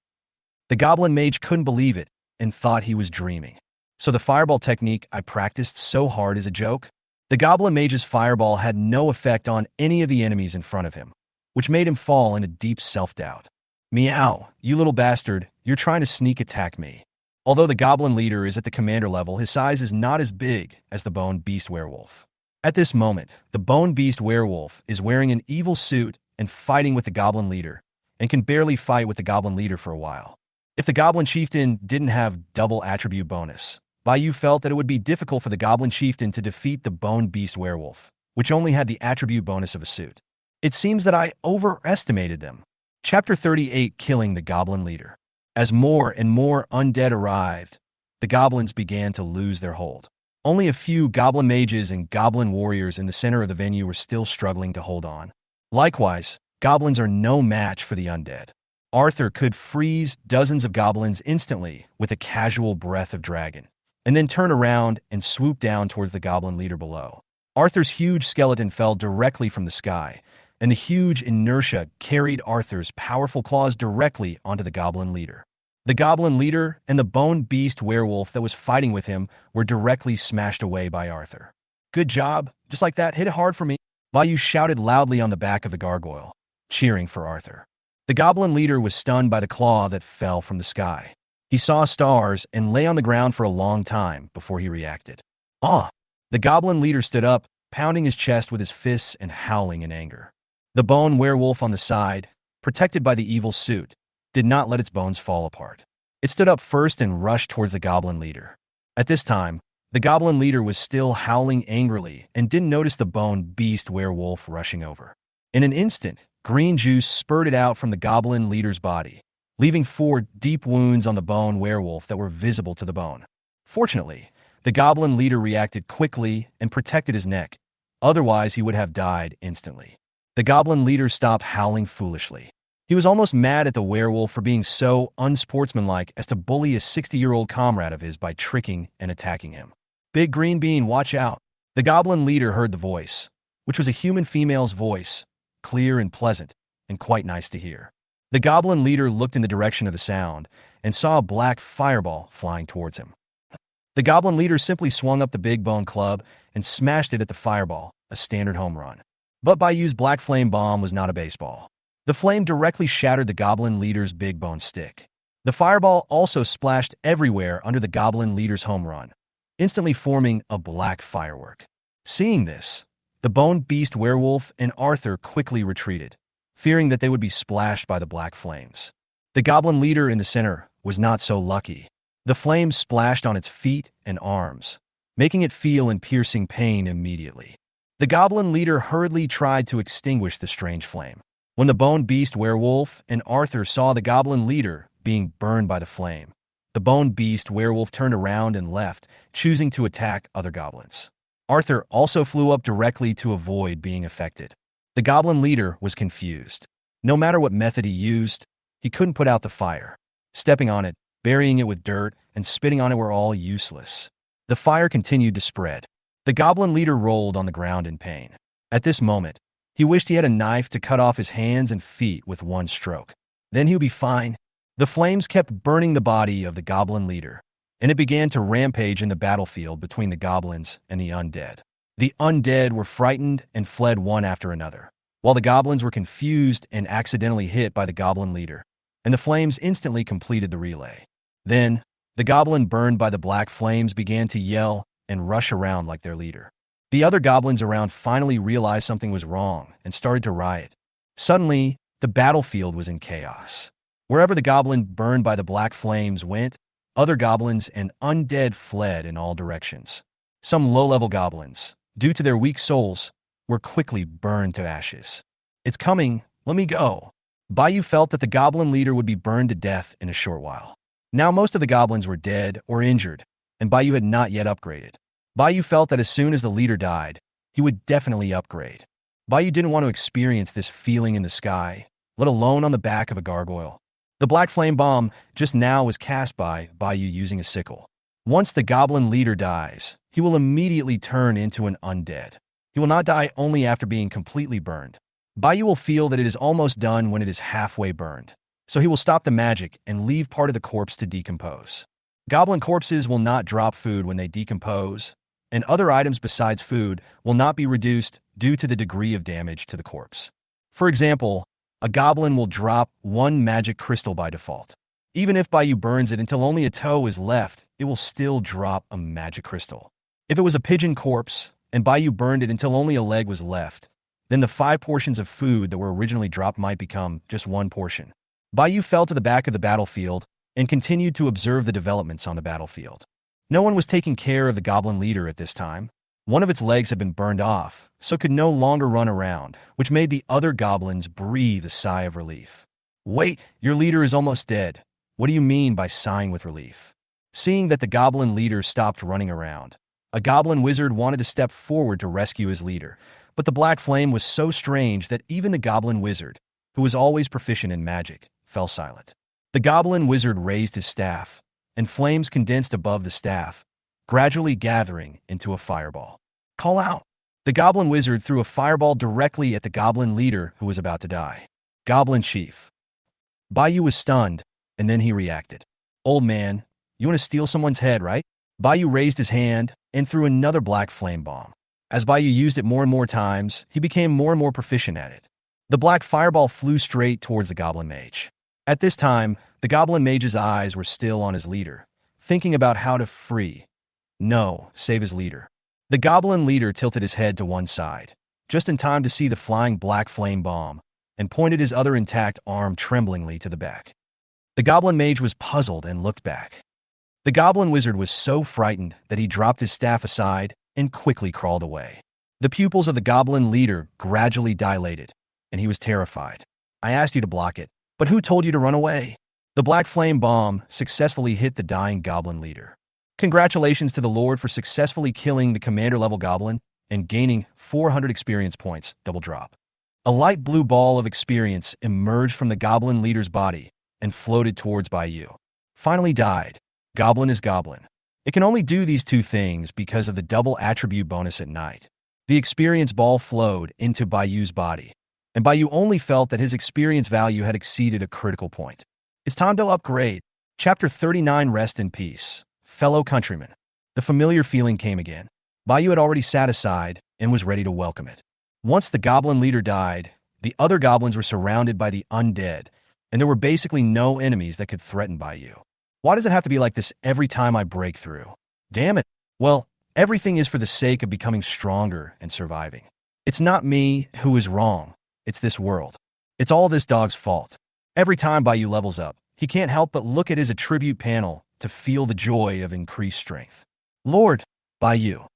The Goblin Mage couldn't believe it and thought he was dreaming. So the fireball technique I practiced so hard is a joke? The Goblin Mage's fireball had no effect on any of the enemies in front of him, which made him fall into deep self-doubt. Meow, you little bastard, you're trying to sneak attack me. Although the Goblin leader is at the commander level, his size is not as big as the Bone Beast Werewolf. At this moment, the Bone Beast Werewolf is wearing an evil suit and fighting with the Goblin leader, and can barely fight with the Goblin leader for a while. If the Goblin Chieftain didn't have double attribute bonus, Bayou felt that it would be difficult for the Goblin Chieftain to defeat the Bone Beast Werewolf, which only had the attribute bonus of a suit. It seems that I overestimated them. Chapter 38, Killing the Goblin Leader. As more and more undead arrived, the goblins began to lose their hold. Only a few goblin mages and goblin warriors in the center of the venue were still struggling to hold on. Likewise, goblins are no match for the undead. Arthur could freeze dozens of goblins instantly with a casual breath of dragon, and then turn around and swoop down towards the goblin leader below. Arthur's huge skeleton fell directly from the sky, and the huge inertia carried Arthur's powerful claws directly onto the goblin leader. The goblin leader and the bone beast werewolf that was fighting with him were directly smashed away by Arthur. Good job, just like that, hit it hard for me. Bayou shouted loudly on the back of the gargoyle, cheering for Arthur. The goblin leader was stunned by the claw that fell from the sky. He saw stars and lay on the ground for a long time before he reacted. Ah! The goblin leader stood up, pounding his chest with his fists and howling in anger. The bone werewolf on the side, protected by the evil suit, did not let its bones fall apart. It stood up first and rushed towards the goblin leader. At this time, the goblin leader was still howling angrily and didn't notice the bone beast werewolf rushing over. In an instant, green juice spurted out from the goblin leader's body, leaving 4 deep wounds on the bone werewolf that were visible to the bone. Fortunately, the goblin leader reacted quickly and protected his neck. Otherwise, he would have died instantly. The goblin leader stopped howling foolishly. He was almost mad at the werewolf for being so unsportsmanlike as to bully a 60-year-old comrade of his by tricking and attacking him. Big Green Bean, watch out! The goblin leader heard the voice, which was a human female's voice, clear and pleasant, and quite nice to hear. The goblin leader looked in the direction of the sound and saw a black fireball flying towards him. The goblin leader simply swung up the big bone club and smashed it at the fireball, a standard home run. But Bayou's black flame bomb was not a baseball. The flame directly shattered the goblin leader's big bone stick. The fireball also splashed everywhere under the goblin leader's home run, instantly forming a black firework. Seeing this, the bone beast werewolf and Arthur quickly retreated, fearing that they would be splashed by the black flames. The goblin leader in the center was not so lucky. The flames splashed on its feet and arms, making it feel in piercing pain immediately. The goblin leader hurriedly tried to extinguish the strange flame. When the bone beast werewolf and Arthur saw the goblin leader being burned by the flame, the bone beast werewolf turned around and left, choosing to attack other goblins. Arthur also flew up directly to avoid being affected. The goblin leader was confused. No matter what method he used, he couldn't put out the fire. Stepping on it, burying it with dirt, and spitting on it were all useless. The fire continued to spread. The goblin leader rolled on the ground in pain. At this moment, he wished he had a knife to cut off his hands and feet with one stroke. Then he would be fine. The flames kept burning the body of the goblin leader, and it began to rampage in the battlefield between the goblins and the undead. The undead were frightened and fled one after another, while the goblins were confused and accidentally hit by the goblin leader, and the flames instantly completed the relay. Then, the goblin burned by the black flames began to yell and rush around like their leader. The other goblins around finally realized something was wrong and started to riot. Suddenly, the battlefield was in chaos. Wherever the goblin burned by the black flames went, other goblins and undead fled in all directions. Some low-level goblins, due to their weak souls, were quickly burned to ashes. It's coming, let me go. Bayou felt that the goblin leader would be burned to death in a short while. Now most of the goblins were dead or injured, and Bayou had not yet upgraded. Bayou felt that as soon as the leader died, he would definitely upgrade. Bayou didn't want to experience this feeling in the sky, let alone on the back of a gargoyle. The black flame bomb just now was cast by Bayou using a sickle. Once the goblin leader dies, he will immediately turn into an undead. He will not die only after being completely burned. Bayou will feel that it is almost done when it is halfway burned, so he will stop the magic and leave part of the corpse to decompose. Goblin corpses will not drop food when they decompose, and other items besides food will not be reduced due to the degree of damage to the corpse. For example, a goblin will drop one magic crystal by default. Even if Bayou burns it until only a toe is left, it will still drop a magic crystal. If it was a pigeon corpse, and Bayou burned it until only a leg was left, then the 5 portions of food that were originally dropped might become just 1 portion. Bayou fell to the back of the battlefield and continued to observe the developments on the battlefield. No one was taking care of the goblin leader at this time. One of its legs had been burned off, so could no longer run around, which made the other goblins breathe a sigh of relief. Wait, your leader is almost dead. What do you mean by sighing with relief? Seeing that the goblin leader stopped running around, a goblin wizard wanted to step forward to rescue his leader, but the black flame was so strange that even the goblin wizard, who was always proficient in magic, fell silent. The goblin wizard raised his staff, and flames condensed above the staff, gradually gathering into a fireball. Call out! The goblin wizard threw a fireball directly at the goblin leader who was about to die. Goblin chief. Bayou was stunned, and then he reacted. Old man, you want to steal someone's head, right? Bayou raised his hand and threw another black flame bomb. As Bayou used it more and more times, he became more and more proficient at it. The black fireball flew straight towards the goblin mage. At this time, the goblin mage's eyes were still on his leader, thinking about how to save his leader. The goblin leader tilted his head to one side, just in time to see the flying black flame bomb, and pointed his other intact arm tremblingly to the back. The goblin mage was puzzled and looked back. The goblin wizard was so frightened that he dropped his staff aside and quickly crawled away. The pupils of the goblin leader gradually dilated, and he was terrified. I asked you to block it, but who told you to run away? The black flame bomb successfully hit the dying goblin leader. Congratulations to the Lord for successfully killing the commander-level goblin and gaining 400 experience points, double drop. A light blue ball of experience emerged from the goblin leader's body and floated towards Bayou. Finally died. Goblin is goblin. It can only do these 2 things because of the double attribute bonus at night. The experience ball flowed into Bayou's body, and Bayou only felt that his experience value had exceeded a critical point. It's time to upgrade. Chapter 39 Rest in Peace. Fellow countrymen. The familiar feeling came again. Bayou had already sat aside and was ready to welcome it. Once the goblin leader died, the other goblins were surrounded by the undead, and there were basically no enemies that could threaten Bayou. Why does it have to be like this every time I break through? Damn it. Well, everything is for the sake of becoming stronger and surviving. It's not me who is wrong. It's this world. It's all this dog's fault. Every time Bayou levels up, he can't help but look at his attribute panel to feel the joy of increased strength. Lord, Bayou.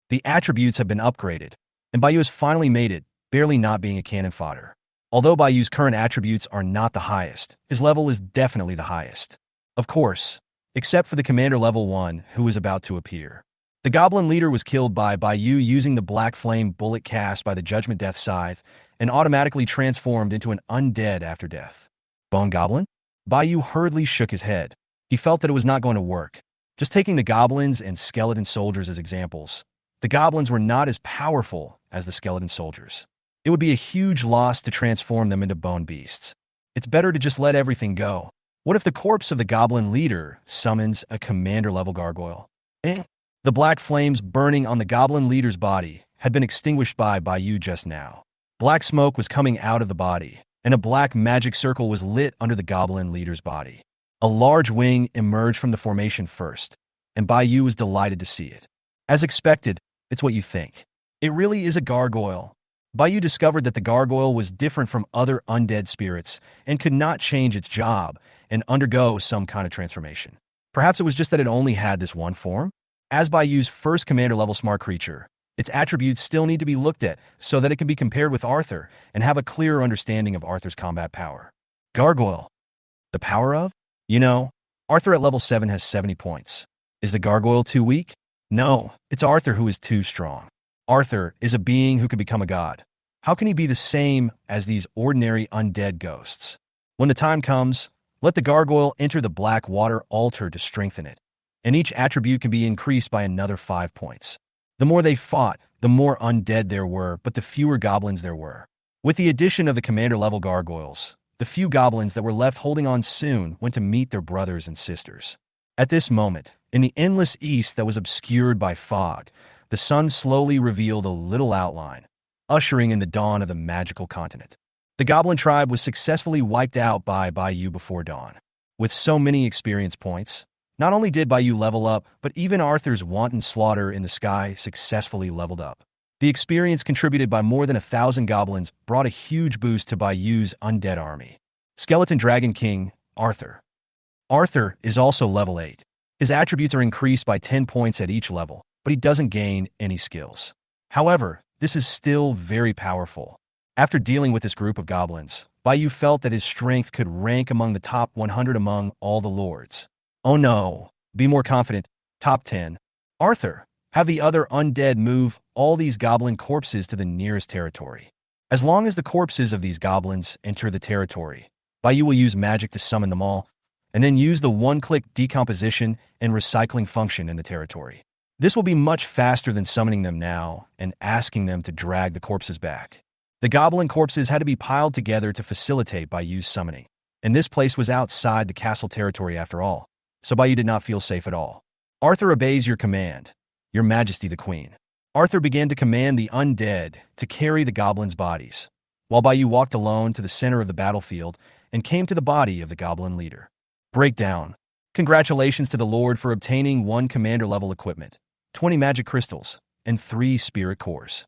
The attributes have been upgraded, and Bayou has finally made it, barely not being a cannon fodder. Although Bayou's current attributes are not the highest, his level is definitely the highest. Of course, except for the commander level 1 who is about to appear. The goblin leader was killed by Bayou using the black flame bullet cast by the Judgment Death Scythe and automatically transformed into an undead after death. Bone Goblin? Bayou hurriedly shook his head. He felt that it was not going to work. Just taking the goblins and skeleton soldiers as examples, the goblins were not as powerful as the skeleton soldiers. It would be a huge loss to transform them into bone beasts. It's better to just let everything go. What if the corpse of the goblin leader summons a commander-level gargoyle? The black flames burning on the goblin leader's body had been extinguished by Bayou just now. Black smoke was coming out of the body, and a black magic circle was lit under the goblin leader's body. A large wing emerged from the formation first, and Bayou was delighted to see it. As expected, it's what you think. It really is a gargoyle. Bayu discovered that the gargoyle was different from other undead spirits and could not change its job and undergo some kind of transformation. Perhaps it was just that it only had this one form? As Bayu's first commander-level smart creature, its attributes still need to be looked at so that it can be compared with Arthur and have a clearer understanding of Arthur's combat power. Gargoyle. The power of? You know, Arthur at level 7 has 70 points. Is the gargoyle too weak? No, it's Arthur who is too strong. Arthur is a being who can become a god. How can he be the same as these ordinary undead ghosts? When the time comes, let the gargoyle enter the Blackwater altar to strengthen it, and each attribute can be increased by another 5 points. The more they fought, the more undead there were, but the fewer goblins there were. With the addition of the commander-level gargoyles, the few goblins that were left holding on soon went to meet their brothers and sisters. At this moment, in the endless east that was obscured by fog, the sun slowly revealed a little outline, ushering in the dawn of the magical continent. The goblin tribe was successfully wiped out by Bayu before dawn. With so many experience points, not only did Bayu level up, but even Arthur's wanton slaughter in the sky successfully leveled up. The experience contributed by more than 1,000 goblins brought a huge boost to Bayu's undead army. Skeleton Dragon King, Arthur. Arthur is also level 8. His attributes are increased by 10 points at each level, but he doesn't gain any skills. However, this is still very powerful. After dealing with this group of goblins, Bayu felt that his strength could rank among the top 100 among all the lords. Oh no, be more confident, top 10. Arthur, have the other undead move all these goblin corpses to the nearest territory. As long as the corpses of these goblins enter the territory, Bayu will use magic to summon them all, and then use the one-click decomposition and recycling function in the territory. This will be much faster than summoning them now and asking them to drag the corpses back. The goblin corpses had to be piled together to facilitate Bayu's summoning, and this place was outside the castle territory after all, so Bayu did not feel safe at all. Arthur obeys your command, Your Majesty the Queen. Arthur began to command the undead to carry the goblins' bodies, while Bayu walked alone to the center of the battlefield and came to the body of the goblin leader. Breakdown. Congratulations to the Lord for obtaining 1 commander-level equipment, 20 magic crystals, and 3 spirit cores.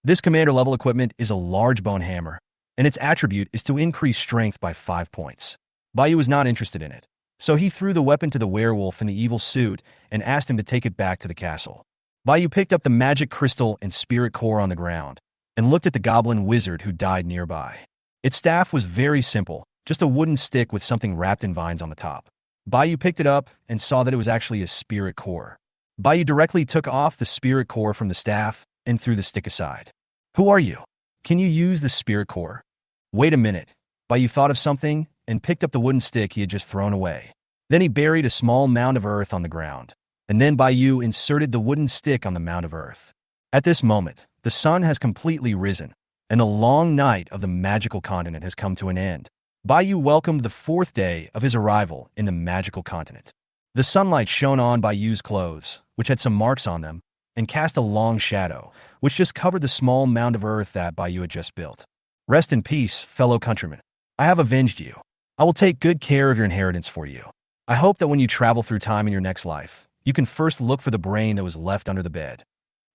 This commander-level equipment is a large bone hammer, and its attribute is to increase strength by 5 points. Bayu was not interested in it, so he threw the weapon to the werewolf in the evil suit and asked him to take it back to the castle. Bayu picked up the magic crystal and spirit core on the ground and looked at the goblin wizard who died nearby. Its staff was very simple, just a wooden stick with something wrapped in vines on the top. Bayu picked it up and saw that it was actually a spirit core. Bayu directly took off the spirit core from the staff and threw the stick aside. Who are you? Can you use the spirit core? Wait a minute. Bayu thought of something and picked up the wooden stick he had just thrown away. Then he buried a small mound of earth on the ground, and then Bayu inserted the wooden stick on the mound of earth. At this moment, the sun has completely risen, and the long night of the magical continent has come to an end. Bayu welcomed the 4th day of his arrival in the magical continent. The sunlight shone on Bayu's clothes, which had some marks on them, and cast a long shadow, which just covered the small mound of earth that Bayu had just built. Rest in peace, fellow countrymen. I have avenged you. I will take good care of your inheritance for you. I hope that when you travel through time in your next life, you can first look for the brain that was left under the bed.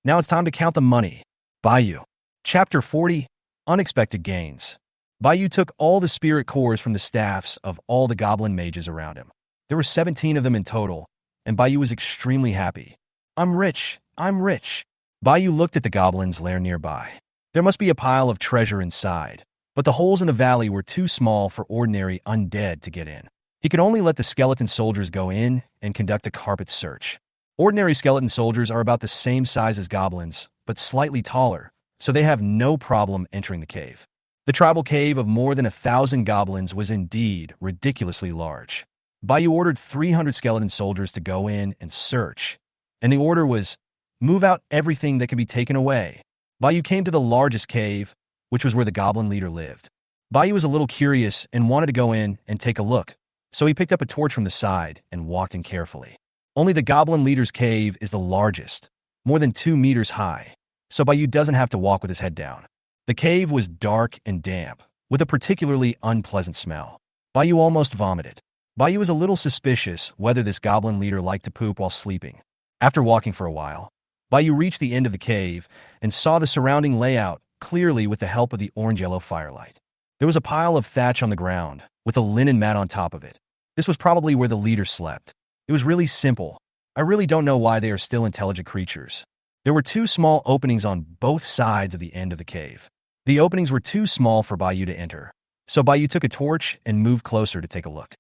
Now it's time to count the money. Bayu. Chapter 40, Unexpected Gains. Bayu took all the spirit cores from the staffs of all the goblin mages around him. There were 17 of them in total, and Bayu was extremely happy. I'm rich. I'm rich. Bayu looked at the goblin's lair nearby. There must be a pile of treasure inside, but the holes in the valley were too small for ordinary undead to get in. He could only let the skeleton soldiers go in and conduct a carpet search. Ordinary skeleton soldiers are about the same size as goblins, but slightly taller, so they have no problem entering the cave. The tribal cave of more than 1,000 goblins was indeed ridiculously large. Bayu ordered 300 skeleton soldiers to go in and search, and the order was, move out everything that can be taken away. Bayu came to the largest cave, which was where the goblin leader lived. Bayu was a little curious and wanted to go in and take a look, so he picked up a torch from the side and walked in carefully. Only the goblin leader's cave is the largest, more than 2 meters high, so Bayu doesn't have to walk with his head down. The cave was dark and damp, with a particularly unpleasant smell. Bayu almost vomited. Bayu was a little suspicious whether this goblin leader liked to poop while sleeping. After walking for a while, Bayu reached the end of the cave and saw the surrounding layout clearly with the help of the orange-yellow firelight. There was a pile of thatch on the ground, with a linen mat on top of it. This was probably where the leader slept. It was really simple. I really don't know why they are still intelligent creatures. There were two small openings on both sides of the end of the cave. The openings were too small for Bayou to enter, so Bayou took a torch and moved closer to take a look.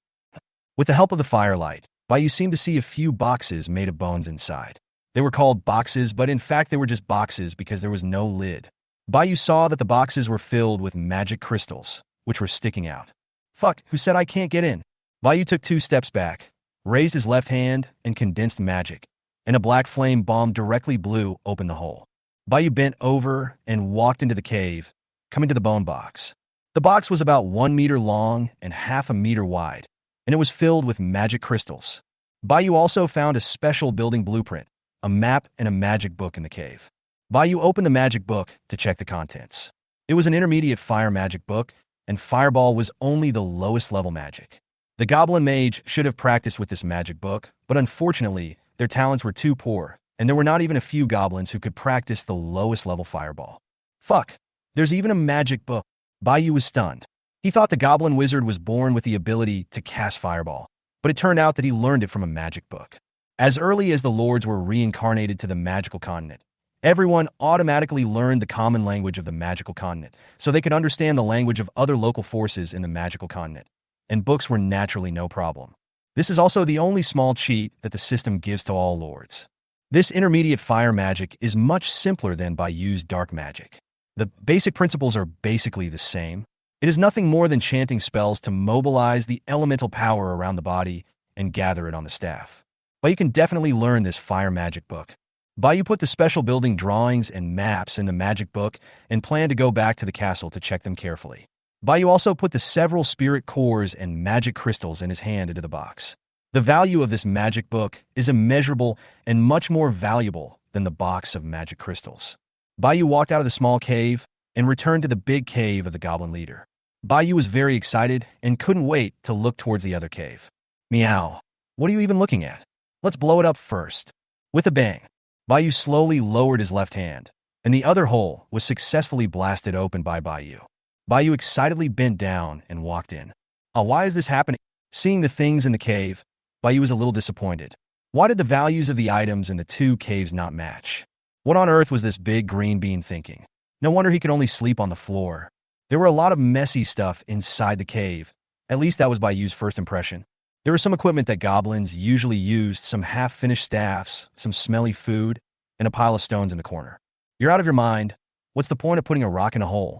With the help of the firelight, Bayou seemed to see a few boxes made of bones inside. They were called boxes, but in fact they were just boxes because there was no lid. Bayou saw that the boxes were filled with magic crystals, which were sticking out. Fuck, who said I can't get in? Bayou took 2 steps back, raised his left hand, and condensed magic, and a black flame bomb directly blew open the hole. Bayou bent over and walked into the cave, coming to the bone box. The box was about 1 meter long and half a meter wide, and it was filled with magic crystals. Bayou also found a special building blueprint, a map, and a magic book in the cave. Bayou opened the magic book to check the contents. It was an intermediate fire magic book, and fireball was only the lowest level magic. The goblin mage should have practiced with this magic book, but unfortunately, their talents were too poor, and there were not even a few goblins who could practice the lowest level fireball. Fuck, there's even a magic book. Bayou was stunned. He thought the goblin wizard was born with the ability to cast fireball, but it turned out that he learned it from a magic book. As early as the lords were reincarnated to the magical continent, everyone automatically learned the common language of the magical continent, so they could understand the language of other local forces in the magical continent, and books were naturally no problem. This is also the only small cheat that the system gives to all lords. This intermediate fire magic is much simpler than Bayou's dark magic. The basic principles are basically the same. It is nothing more than chanting spells to mobilize the elemental power around the body and gather it on the staff. But you can definitely learn this fire magic book. Bayou put the special building drawings and maps in the magic book and planned to go back to the castle to check them carefully. Bayou also put the several spirit cores and magic crystals in his hand into the box. The value of this magic book is immeasurable and much more valuable than the box of magic crystals. Bayou walked out of the small cave and returned to the big cave of the goblin leader. Bayou was very excited and couldn't wait to look towards the other cave. Meow. What are you even looking at? Let's blow it up first. With a bang, Bayou slowly lowered his left hand, and the other hole was successfully blasted open by Bayou. Bayou excitedly bent down and walked in. Why is this happening? Seeing the things in the cave, Bayou was a little disappointed. Why did the values of the items in the two caves not match? What on earth was this big green bean thinking? No wonder he could only sleep on the floor. There were a lot of messy stuff inside the cave. At least that was Bayou's first impression. There was some equipment that goblins usually used, some half-finished staffs, some smelly food, and a pile of stones in the corner. You're out of your mind. What's the point of putting a rock in a hole?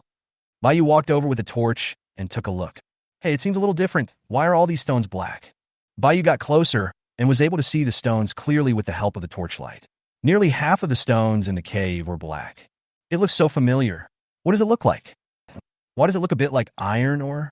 Bayou walked over with a torch and took a look. Hey, it seems a little different. Why are all these stones black? Bayou got closer and was able to see the stones clearly with the help of the torchlight. Nearly half of the stones in the cave were black. It looks so familiar. What does it look like? Why does it look a bit like iron ore?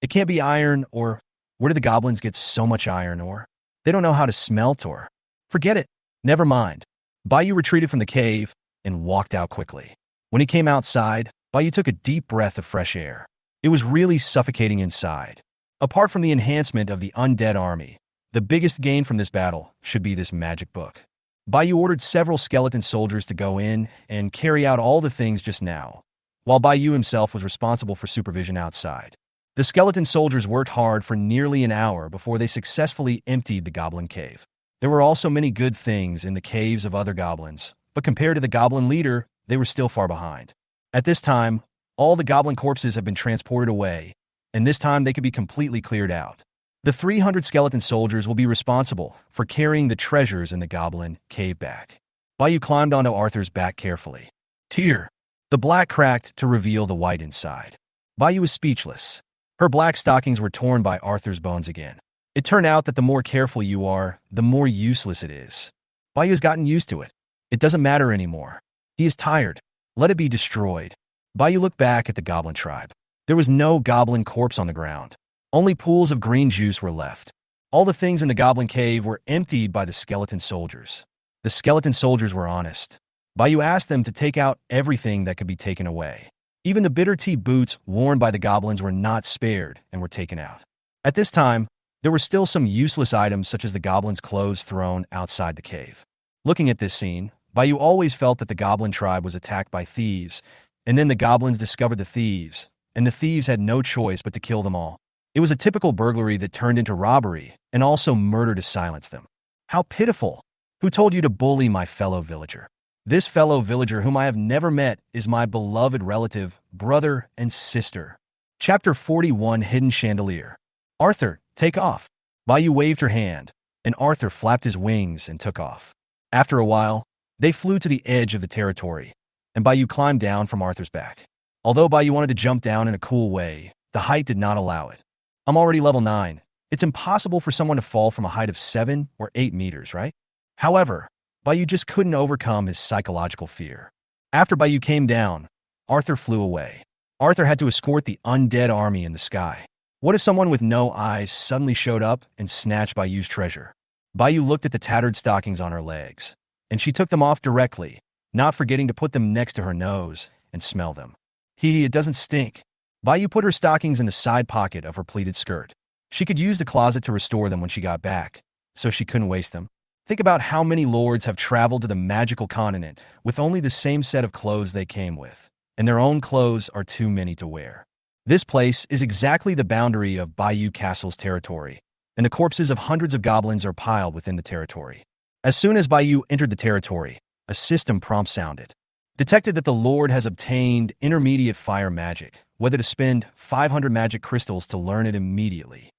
It can't be iron ore. Where do the goblins get so much iron ore? They don't know how to smelt ore. Forget it. Never mind. Bayou retreated from the cave and walked out quickly. When he came outside, Bayou took a deep breath of fresh air. It was really suffocating inside. Apart from the enhancement of the Undead army, the biggest gain from this battle should be this magic book. Bayou ordered several skeleton soldiers to go in and carry out all the things just now, while Bayou himself was responsible for supervision outside. The skeleton soldiers worked hard for nearly an hour before they successfully emptied the goblin cave. There were also many good things in the caves of other goblins, but compared to the goblin leader, they were still far behind. At this time, all the goblin corpses have been transported away, and this time they could be completely cleared out. The 300 skeleton soldiers will be responsible for carrying the treasures in the goblin cave back. Bayou climbed onto Arthur's back carefully. Tear. The black cracked to reveal the white inside. Bayou was speechless. Her black stockings were torn by Arthur's bones again. It turned out that the more careful you are, the more useless it is. Bayou has gotten used to it. It doesn't matter anymore. He is tired. Let it be destroyed. Bayou looked back at the goblin tribe. There was no goblin corpse on the ground. Only pools of green juice were left. All the things in the goblin cave were emptied by the skeleton soldiers. The skeleton soldiers were honest. Bayou asked them to take out everything that could be taken away. Even the bitter tea boots worn by the goblins were not spared and were taken out. At this time, there were still some useless items such as the goblins' clothes thrown outside the cave. Looking at this scene, Bayou always felt that the goblin tribe was attacked by thieves, And then the goblins discovered the thieves, and the thieves had no choice but to kill them all. It was a typical burglary that turned into robbery and also murder to silence them. How pitiful! Who told you to bully my fellow villager? This fellow villager whom I have never met is my beloved relative, brother, and sister. Chapter 41, Hidden Chandelier. Arthur, take off. Bayou waved her hand, and Arthur flapped his wings and took off. After a while, they flew to the edge of the territory, and Bayou climbed down from Arthur's back. Although Bayou wanted to jump down in a cool way, the height did not allow it. I'm already level 9. It's impossible for someone to fall from a height of 7 or 8 meters, right? However, Bayou just couldn't overcome his psychological fear. After Bayou came down, Arthur flew away. Arthur had to escort the undead army in the sky. What if someone with no eyes suddenly showed up and snatched Bayou's treasure? Bayou looked at the tattered stockings on her legs, and she took them off directly, not forgetting to put them next to her nose and smell them. It doesn't stink. Bayou put her stockings in the side pocket of her pleated skirt. She could use the closet to restore them when she got back, so she couldn't waste them. Think about how many lords have traveled to the magical continent with only the same set of clothes they came with, and their own clothes are too many to wear. This place is exactly the boundary of Bayou Castle's territory, and the corpses of hundreds of goblins are piled within the territory. As soon as Bayou entered the territory, a system prompt sounded. Detected that the Lord has obtained intermediate fire magic, whether to spend 500 magic crystals to learn it immediately.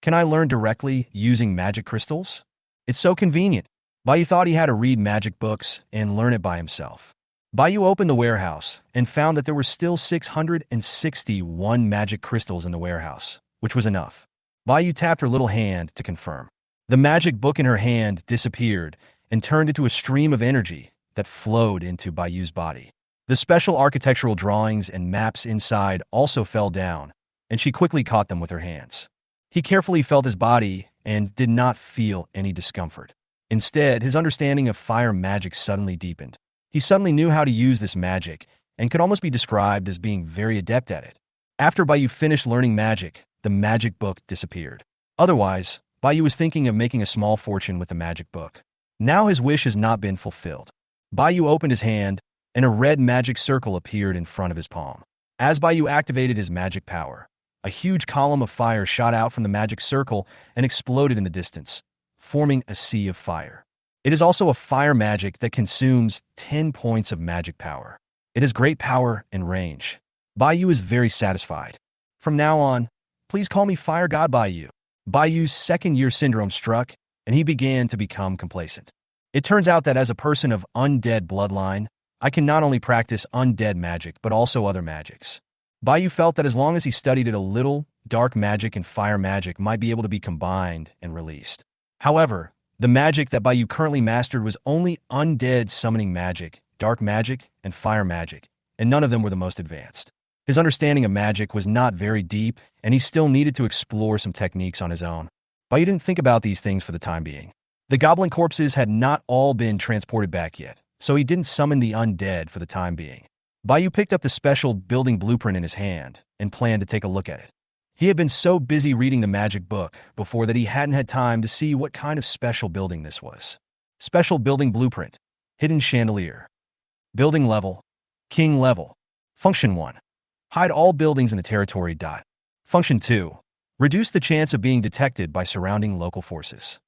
Can I learn directly using magic crystals? It's so convenient. Bayou thought he had to read magic books and learn it by himself. Bayou opened the warehouse and found that there were still 661 magic crystals in the warehouse, which was enough. Bayou tapped her little hand to confirm. The magic book in her hand disappeared and turned into a stream of energy that flowed into Bayou's body. The special architectural drawings and maps inside also fell down, and she quickly caught them with her hands. He carefully felt his body and did not feel any discomfort. Instead, his understanding of fire magic suddenly deepened. He suddenly knew how to use this magic and could almost be described as being very adept at it. After Bayou finished learning magic, the magic book disappeared. Otherwise, Bayou was thinking of making a small fortune with the magic book. Now his wish has not been fulfilled. Bayou opened his hand, and a red magic circle appeared in front of his palm. As Bayou activated his magic power, a huge column of fire shot out from the magic circle and exploded in the distance, forming a sea of fire. It is also a fire magic that consumes 10 points of magic power. It has great power and range. Bayou is very satisfied. From now on, please call me Fire God Bayou. Bayou's second-year syndrome struck, and he began to become complacent. It turns out that as a person of undead bloodline, I can not only practice undead magic, but also other magics. Bayou felt that as long as he studied it a little, dark magic and fire magic might be able to be combined and released. However, the magic that Bayou currently mastered was only undead summoning magic, dark magic, and fire magic, and none of them were the most advanced. His understanding of magic was not very deep, and he still needed to explore some techniques on his own. Bayou didn't think about these things for the time being. The goblin corpses had not all been transported back yet, so he didn't summon the undead for the time being. Bayou picked up the special building blueprint in his hand and planned to take a look at it. He had been so busy reading the magic book before that he hadn't had time to see what kind of special building this was. Special building blueprint. Hidden chandelier. Building level. King level. Function 1. Hide all buildings in the territory. Function 2. Reduce the chance of being detected by surrounding local forces.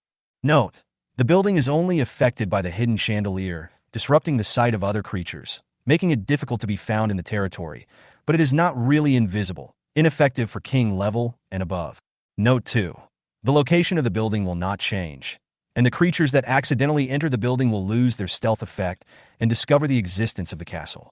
Note: the building is only affected by the hidden chandelier, disrupting the sight of other creatures, making it difficult to be found in the territory, but it is not really invisible, ineffective for king level and above. Note 2. The location of the building will not change, and the creatures that accidentally enter the building will lose their stealth effect and discover the existence of the castle.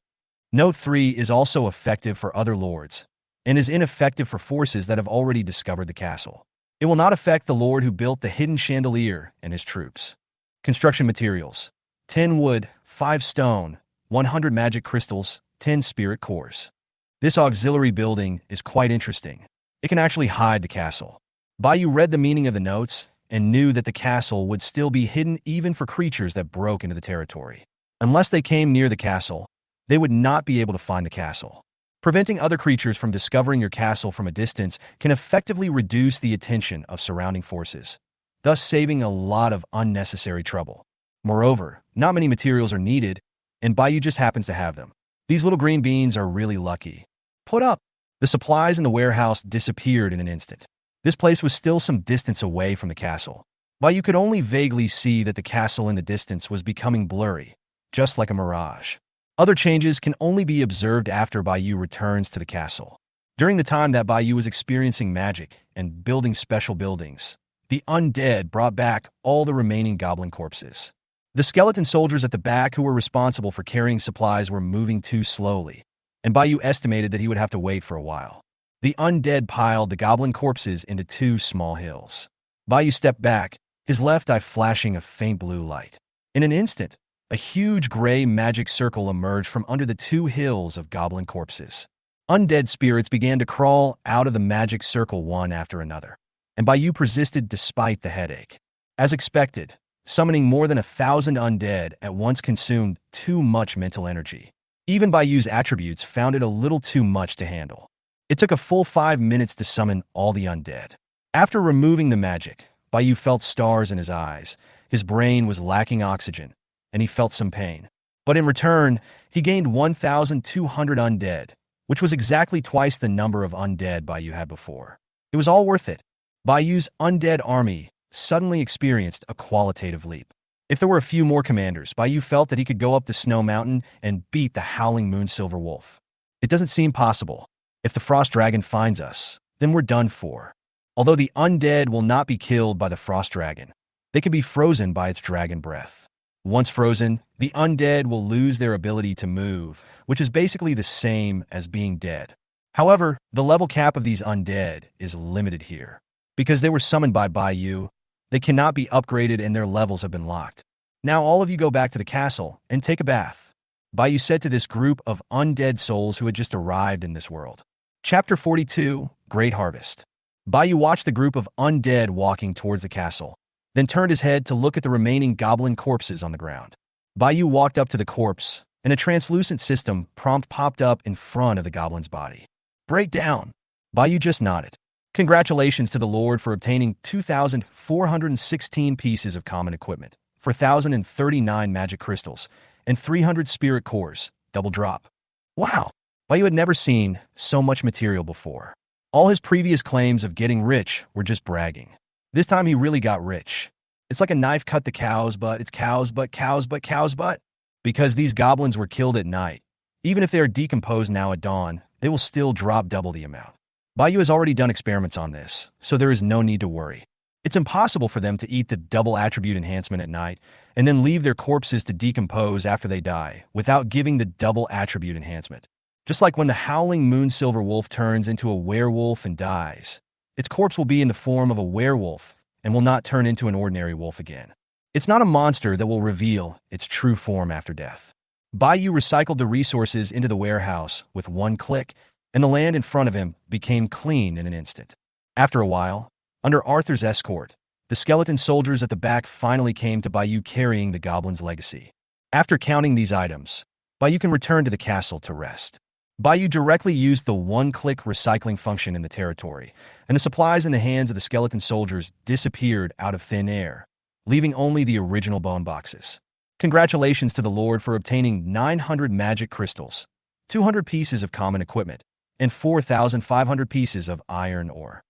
Note 3 is also effective for other lords, and is ineffective for forces that have already discovered the castle. It will not affect the lord who built the hidden chandelier and his troops. Construction materials: 10 wood, 5 stone, 100 magic crystals, 10 spirit cores. This auxiliary building is quite interesting. It can actually hide the castle. Bayou read the meaning of the notes and knew that the castle would still be hidden even for creatures that broke into the territory. Unless they came near the castle, they would not be able to find the castle. Preventing other creatures from discovering your castle from a distance can effectively reduce the attention of surrounding forces, thus saving a lot of unnecessary trouble. Moreover, not many materials are needed, and Bayou just happens to have them. These little green beans are really lucky. Put up. The supplies in the warehouse disappeared in an instant. This place was still some distance away from the castle. While you could only vaguely see that the castle in the distance was becoming blurry, just like a mirage. Other changes can only be observed after Bayou returns to the castle. During the time that Bayou was experiencing magic and building special buildings, the undead brought back all the remaining goblin corpses. The skeleton soldiers at the back who were responsible for carrying supplies were moving too slowly, and Bayou estimated that he would have to wait for a while. The undead piled the goblin corpses into two small hills. Bayou stepped back, his left eye flashing a faint blue light. In an instant, a huge gray magic circle emerged from under the two hills of goblin corpses. Undead spirits began to crawl out of the magic circle one after another, and Bayou persisted despite the headache. As expected, summoning more than 1,000 undead at once consumed too much mental energy. Even Bayou's attributes found it a little too much to handle. It took a full 5 minutes to summon all the undead. After removing the magic, Bayou felt stars in his eyes, his brain was lacking oxygen, and he felt some pain. But in return, he gained 1,200 undead, which was exactly twice the number of undead Bayou had before. It was all worth it. Bayou's undead army suddenly experienced a qualitative leap. If there were a few more commanders, Bayou felt that he could go up the snow mountain and beat the howling moonsilver wolf. It doesn't seem possible. If the frost dragon finds us, then we're done for. Although the undead will not be killed by the frost dragon, they can be frozen by its dragon breath. Once frozen, the undead will lose their ability to move, which is basically the same as being dead. However, the level cap of these undead is limited here. Because they were summoned by Bayou, they cannot be upgraded and their levels have been locked. Now all of you go back to the castle and take a bath. Bayou said to this group of undead souls who had just arrived in this world. Chapter 42, Great Harvest. Bayou watched the group of undead walking towards the castle, then turned his head to look at the remaining goblin corpses on the ground. Bayou walked up to the corpse, and a translucent system prompt popped up in front of the goblin's body. Break down. Bayou just nodded. Congratulations to the Lord for obtaining 2,416 pieces of common equipment, 4,039 magic crystals, and 300 spirit cores, double drop. Wow! Bayou had never seen so much material before. All his previous claims of getting rich were just bragging. This time he really got rich. It's like a knife cut the cow's butt, it's cow's butt, cow's butt, cow's butt. Because these goblins were killed at night. Even if they are decomposed now at dawn, they will still drop double the amount. Bayou has already done experiments on this, so there is no need to worry. It's impossible for them to eat the double attribute enhancement at night and then leave their corpses to decompose after they die without giving the double attribute enhancement. Just like when the howling moonsilver wolf turns into a werewolf and dies, its corpse will be in the form of a werewolf and will not turn into an ordinary wolf again. It's not a monster that will reveal its true form after death. Bayou recycled the resources into the warehouse with one click, and the land in front of him became clean in an instant. After a while, under Arthur's escort, the skeleton soldiers at the back finally came to Bayou carrying the goblin's legacy. After counting these items, Bayou can return to the castle to rest. Bayou directly used the one-click recycling function in the territory, and the supplies in the hands of the skeleton soldiers disappeared out of thin air, leaving only the original bone boxes. Congratulations to the Lord for obtaining 900 magic crystals, 200 pieces of common equipment, and 4,500 pieces of iron ore.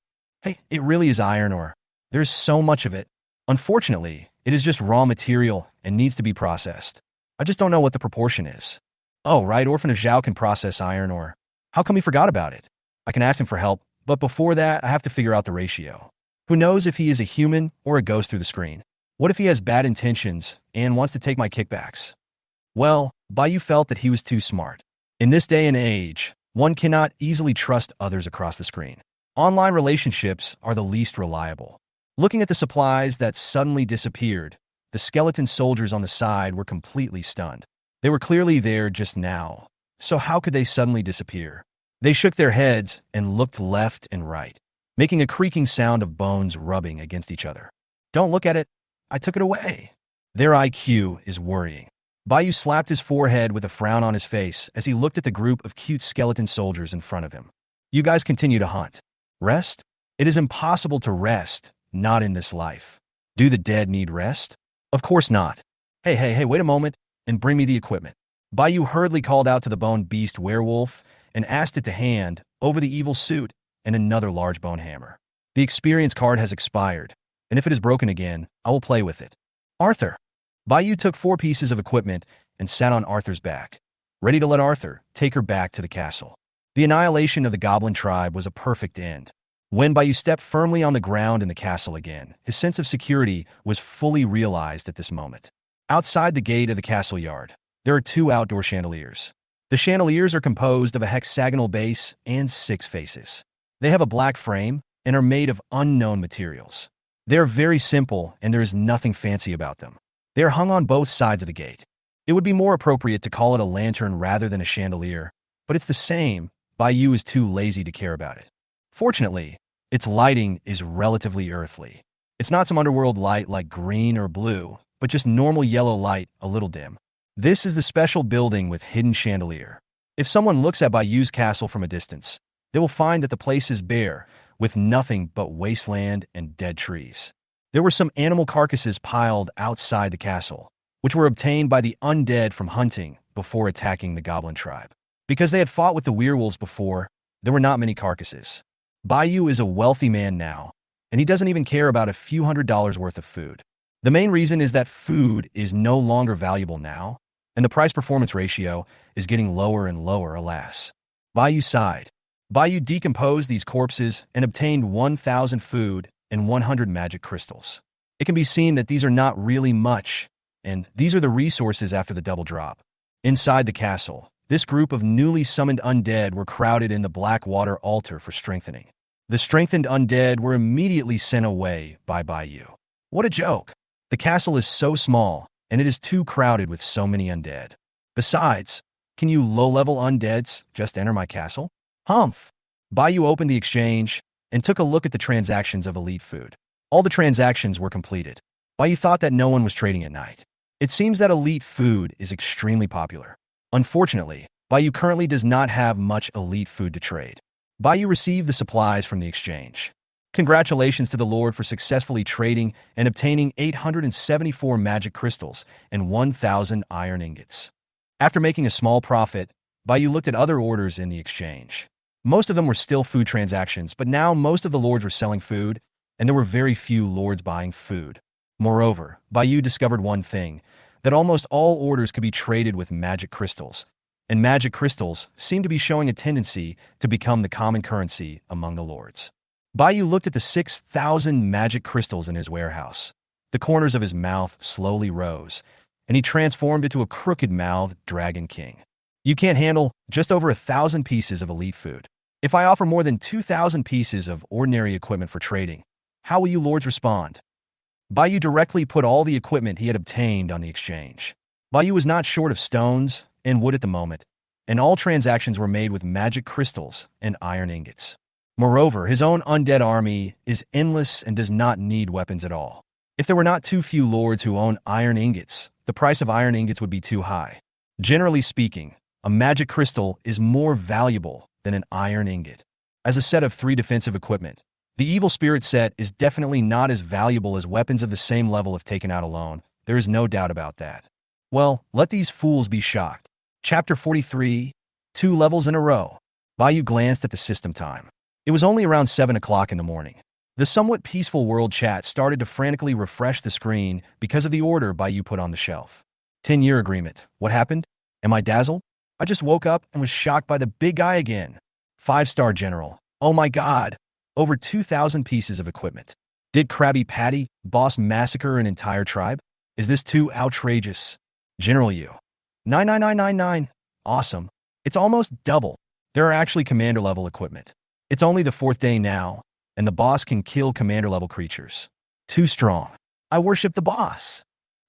Hey, it really is iron ore. There's so much of it. Unfortunately, it is just raw material and needs to be processed. I just don't know what the proportion is. Oh, right, Orphan of Zhao can process iron ore. How come he forgot about it? I can ask him for help, but before that, I have to figure out the ratio. Who knows if he is a human or a ghost through the screen? What if he has bad intentions and wants to take my kickbacks? Well, Bayou felt that he was too smart. In this day and age, one cannot easily trust others across the screen. Online relationships are the least reliable. Looking at the supplies that suddenly disappeared, the skeleton soldiers on the side were completely stunned. They were clearly there just now, so how could they suddenly disappear? They shook their heads and looked left and right, making a creaking sound of bones rubbing against each other. Don't look at it. I took it away. Their IQ is worrying. Bayou slapped his forehead with a frown on his face as he looked at the group of cute skeleton soldiers in front of him. You guys continue to hunt. Rest? It is impossible to rest, not in this life. Do the dead need rest? Of course not. Hey, wait a moment and bring me the equipment. Bayou hurriedly called out to the bone beast werewolf and asked it to hand over the evil suit and another large bone hammer. The experience card has expired, and if it is broken again, I will play with it. Arthur. Bayou took 4 pieces of equipment and sat on Arthur's back, ready to let Arthur take her back to the castle. The annihilation of the goblin tribe was a perfect end. When Bayou stepped firmly on the ground in the castle again, his sense of security was fully realized at this moment. Outside the gate of the castle yard, there are 2 outdoor chandeliers. The chandeliers are composed of a hexagonal base and 6 faces. They have a black frame and are made of unknown materials. They are very simple and there is nothing fancy about them. They are hung on both sides of the gate. It would be more appropriate to call it a lantern rather than a chandelier, but it's the same. Bayou is too lazy to care about it. Fortunately, its lighting is relatively earthly. It's not some underworld light like green or blue, but just normal yellow light, a little dim. This is the special building with hidden chandelier. If someone looks at Bayou's castle from a distance, they will find that the place is bare, with nothing but wasteland and dead trees. There were some animal carcasses piled outside the castle, which were obtained by the undead from hunting before attacking the goblin tribe. Because they had fought with the werewolves before, there were not many carcasses. Bayou is a wealthy man now, and he doesn't even care about a few $100s worth of food. The main reason is that food is no longer valuable now, and the price-performance ratio is getting lower and lower, alas. Bayou sighed. Bayou decomposed these corpses and obtained 1,000 food and 100 magic crystals. It can be seen that these are not really much, and these are the resources after the double drop. Inside the castle, this group of newly summoned undead were crowded in the Blackwater altar for strengthening. The strengthened undead were immediately sent away by Bayou. What a joke! The castle is so small, and it is too crowded with so many undead. Besides, can you low-level undeads just enter my castle? Humph! Bayou opened the exchange and took a look at the transactions of elite food. All the transactions were completed. Bayou thought that no one was trading at night. It seems that elite food is extremely popular. Unfortunately, Bayou currently does not have much elite food to trade. Bayou received the supplies from the exchange. Congratulations to the Lord for successfully trading and obtaining 874 magic crystals and 1,000 iron ingots. After making a small profit, Bayou looked at other orders in the exchange. Most of them were still food transactions, but now most of the lords were selling food, and there were very few lords buying food. Moreover, Bayou discovered one thing, that almost all orders could be traded with magic crystals, and magic crystals seem to be showing a tendency to become the common currency among the lords. Bayou looked at the 6,000 magic crystals in his warehouse. The corners of his mouth slowly rose, and he transformed into a crooked-mouthed dragon king. You can't handle just over 1,000 pieces of elite food. If I offer more than 2,000 pieces of ordinary equipment for trading, how will you lords respond? Bayou directly put all the equipment he had obtained on the exchange. Bayou was not short of stones and wood at the moment, and all transactions were made with magic crystals and iron ingots. Moreover, his own undead army is endless and does not need weapons at all. If there were not too few lords who own iron ingots, the price of iron ingots would be too high. Generally speaking, a magic crystal is more valuable than an iron ingot. As a set of 3 defensive equipment, the evil spirit set is definitely not as valuable as weapons of the same level if taken out alone. There is no doubt about that. Well, let these fools be shocked. Chapter 43, 2 levels in a row. Bayou glanced at the system time. It was only around 7 o'clock in the morning. The somewhat peaceful world chat started to frantically refresh the screen because of the order Bayou put on the shelf. 10-year agreement. What happened? Am I dazzled? I just woke up and was shocked by the big guy again. 5-star general. Oh my god. Over 2,000 pieces of equipment. Did Krabby Patty boss massacre an entire tribe? Is this too outrageous? General U. 99999. Awesome. It's almost double. There are actually commander-level equipment. It's only the 4th day now, and the boss can kill commander-level creatures. Too strong. I worship the boss.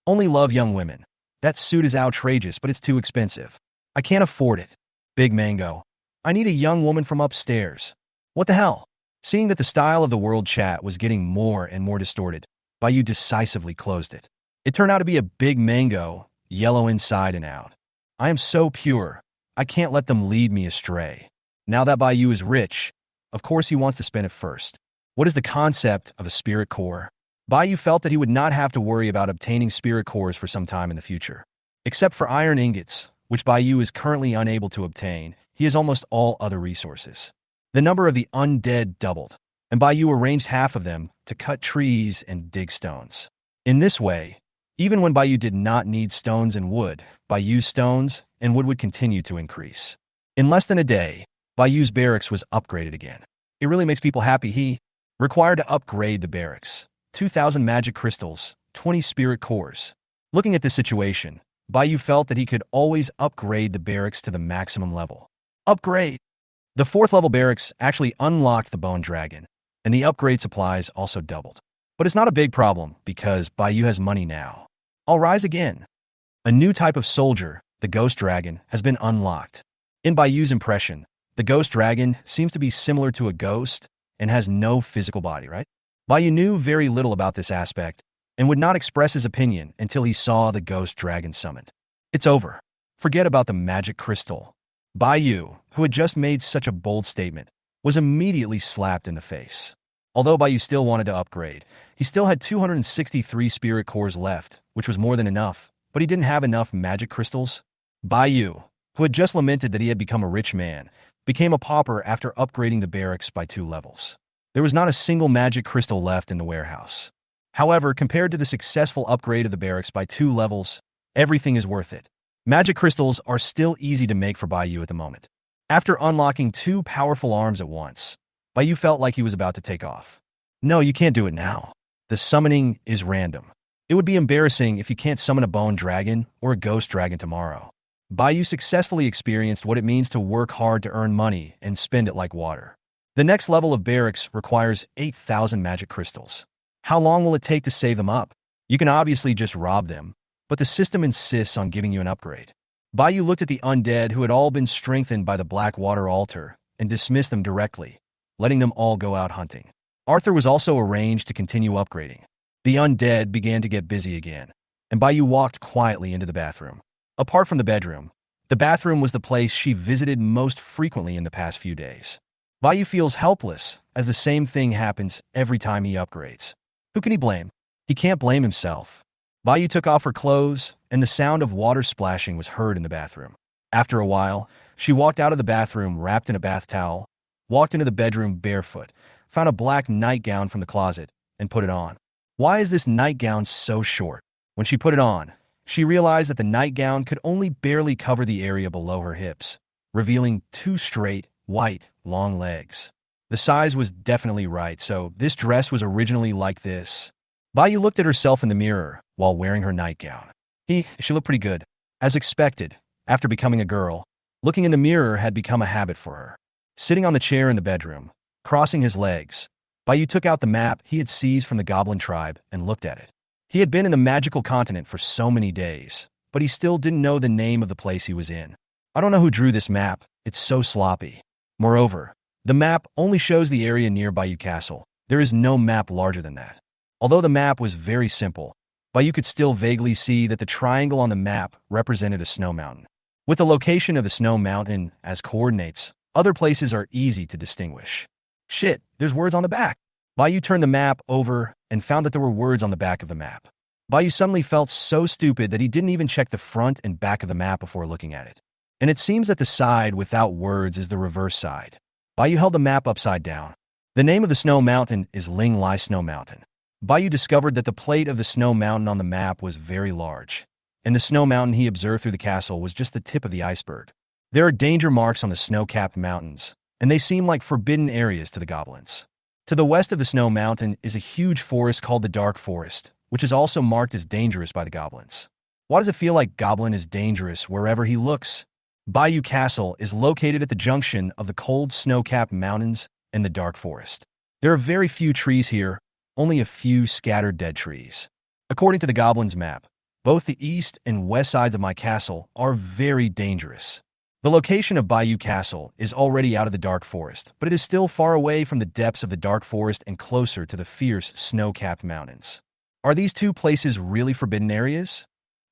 Only love young women. That suit is outrageous, but it's too expensive. I can't afford it. Big Mango. I need a young woman from upstairs. What the hell? Seeing that the style of the world chat was getting more and more distorted, Bayou decisively closed it. It turned out to be a big mango, yellow inside and out. I am so pure, I can't let them lead me astray. Now that Bayou is rich, of course he wants to spend it first. What is the concept of a spirit core? Bayou felt that he would not have to worry about obtaining spirit cores for some time in the future. Except for iron ingots, which Bayou is currently unable to obtain, he has almost all other resources. The number of the undead doubled, and Bayou arranged half of them to cut trees and dig stones. In this way, even when Bayou did not need stones and wood, Bayou's stones and wood would continue to increase. In less than a day, Bayou's barracks was upgraded again. It really makes people happy. He required to upgrade the barracks. 2,000 magic crystals, 20 spirit cores. Looking at this situation, Bayou felt that he could always upgrade the barracks to the maximum level. Upgrade! The 4th level barracks actually unlocked the bone dragon, and the upgrade supplies also doubled. But it's not a big problem because Bayou has money now. I'll rise again. A new type of soldier, the ghost dragon, has been unlocked. In Bayou's impression, the ghost dragon seems to be similar to a ghost and has no physical body, right? Bayou knew very little about this aspect and would not express his opinion until he saw the ghost dragon summoned. It's over. Forget about the magic crystal. Bayou, who had just made such a bold statement, was immediately slapped in the face. Although Bayou still wanted to upgrade, he still had 263 spirit cores left, which was more than enough, but he didn't have enough magic crystals. Bayou, who had just lamented that he had become a rich man, became a pauper after upgrading the barracks by 2 levels. There was not a single magic crystal left in the warehouse. However, compared to the successful upgrade of the barracks by 2 levels, everything is worth it. Magic crystals are still easy to make for Bayou at the moment. After unlocking 2 powerful arms at once, Bayou felt like he was about to take off. No, you can't do it now. The summoning is random. It would be embarrassing if you can't summon a bone dragon or a ghost dragon tomorrow. Bayou successfully experienced what it means to work hard to earn money and spend it like water. The next level of barracks requires 8,000 magic crystals. How long will it take to save them up? You can obviously just rob them, but the system insists on giving you an upgrade. Bayou looked at the undead who had all been strengthened by the Blackwater altar and dismissed them directly, letting them all go out hunting. Arthur was also arranged to continue upgrading. The undead began to get busy again, and Bayou walked quietly into the bathroom. Apart from the bedroom, the bathroom was the place she visited most frequently in the past few days. Bayou feels helpless, as the same thing happens every time he upgrades. Who can he blame? He can't blame himself. Bayou took off her clothes, and the sound of water splashing was heard in the bathroom. After a while, she walked out of the bathroom wrapped in a bath towel, walked into the bedroom barefoot, found a black nightgown from the closet, and put it on. Why is this nightgown so short? When she put it on, she realized that the nightgown could only barely cover the area below her hips, revealing 2 straight, white, long legs. The size was definitely right, so this dress was originally like this. Bayou looked at herself in the mirror while wearing her nightgown. She looked pretty good. As expected, after becoming a girl, looking in the mirror had become a habit for her. Sitting on the chair in the bedroom, crossing his legs, Bayou took out the map he had seized from the goblin tribe and looked at it. He had been in the magical continent for so many days, but he still didn't know the name of the place he was in. I don't know who drew this map, it's so sloppy. Moreover, the map only shows the area near Bayou Castle. There is no map larger than that. Although the map was very simple, Bayou could still vaguely see that the triangle on the map represented a snow mountain. With the location of the snow mountain as coordinates, other places are easy to distinguish. Shit, there's words on the back. Bayou turned the map over and found that there were words on the back of the map. Bayou suddenly felt so stupid that he didn't even check the front and back of the map before looking at it. And it seems that the side without words is the reverse side. Bayou held the map upside down. The name of the snow mountain is Ling Lai Snow Mountain. Bayou discovered that the plate of the snow mountain on the map was very large, and the snow mountain he observed through the castle was just the tip of the iceberg. There are danger marks on the snow-capped mountains, and they seem like forbidden areas to the goblins. To the west of the snow mountain is a huge forest called the Dark Forest, which is also marked as dangerous by the goblins. Why does it feel like Goblin is dangerous wherever he looks? Bayou Castle is located at the junction of the cold snow-capped mountains and the Dark Forest. There are very few trees here, only a few scattered dead trees. According to the Goblin's map, both the east and west sides of my castle are very dangerous. The location of Bayou Castle is already out of the Dark Forest, but it is still far away from the depths of the Dark Forest and closer to the fierce snow-capped mountains. Are these two places really forbidden areas?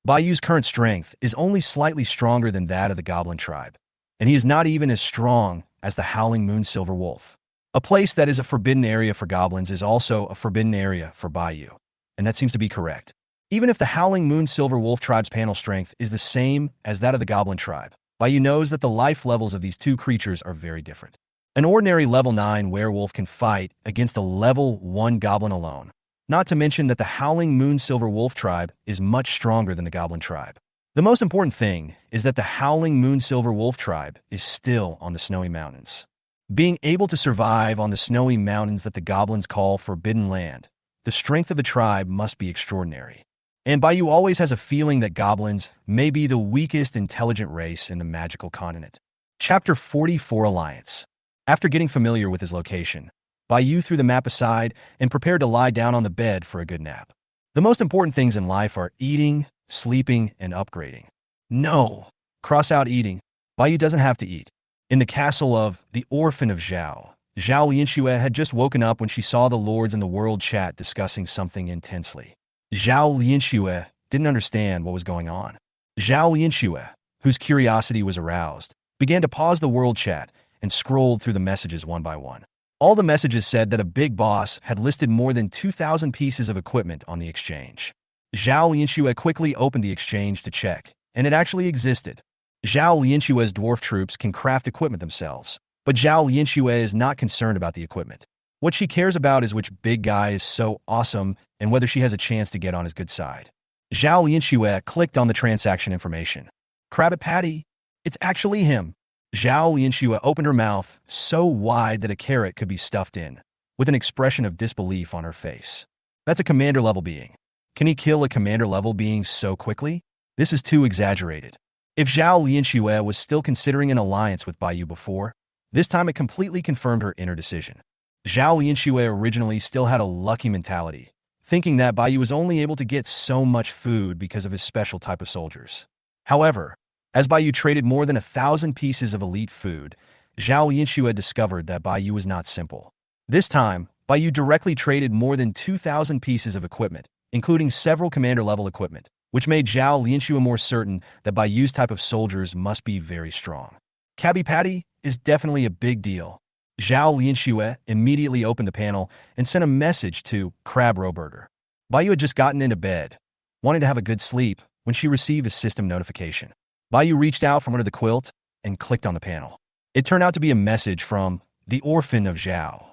Bayou's current strength is only slightly stronger than that of the Goblin tribe, and he is not even as strong as the Howling Moon Silver Wolf. A place that is a forbidden area for goblins is also a forbidden area for Bayou, and that seems to be correct. Even if the Howling Moon Silver Wolf tribe's panel strength is the same as that of the Goblin tribe, Bayou knows that the life levels of these two creatures are very different. An ordinary level 9 werewolf can fight against a level 1 goblin alone, not to mention that the Howling Moon Silver Wolf tribe is much stronger than the Goblin tribe. The most important thing is that the Howling Moon Silver Wolf tribe is still on the Snowy Mountains. Being able to survive on the snowy mountains that the goblins call Forbidden Land, the strength of the tribe must be extraordinary. And Bayou always has a feeling that goblins may be the weakest intelligent race in the magical continent. Chapter 44 Alliance. After getting familiar with his location, Bayou threw the map aside and prepared to lie down on the bed for a good nap. The most important things in life are eating, sleeping, and upgrading. No, cross out eating. Bayou doesn't have to eat. In the castle of the Orphan of Zhao, Zhao Lianxue had just woken up when she saw the lords in the world chat discussing something intensely. Zhao Lianxue didn't understand what was going on. Zhao Lianxue, whose curiosity was aroused, began to pause the world chat and scrolled through the messages one by one. All the messages said that a big boss had listed more than 2,000 pieces of equipment on the exchange. Zhao Lianxue quickly opened the exchange to check, and it actually existed. Zhao Lianxue's dwarf troops can craft equipment themselves, but Zhao Lianxue is not concerned about the equipment. What she cares about is which big guy is so awesome and whether she has a chance to get on his good side. Zhao Lianxue clicked on the transaction information. Crabbit Patty, it's actually him. Zhao Lianxue opened her mouth so wide that a carrot could be stuffed in, with an expression of disbelief on her face. That's a commander-level being. Can he kill a commander-level being so quickly? This is too exaggerated. If Zhao Lianxue was still considering an alliance with Bayou before, this time it completely confirmed her inner decision. Zhao Lianxue originally still had a lucky mentality, thinking that Bayou was only able to get so much food because of his special type of soldiers. However, as Bayou traded more than 1,000 pieces of elite food, Zhao Lianxue discovered that Bayou was not simple. This time, Bayou directly traded more than 2,000 pieces of equipment, including several commander-level equipment, which made Zhao Lianxue more certain that Bayou's type of soldiers must be very strong. Cabbie Patty is definitely a big deal. Zhao Lianxue immediately opened the panel and sent a message to Crab Roburger. Bayou had just gotten into bed, wanting to have a good sleep, when she received a system notification. Bayou reached out from under the quilt and clicked on the panel. It turned out to be a message from the Orphan of Zhao.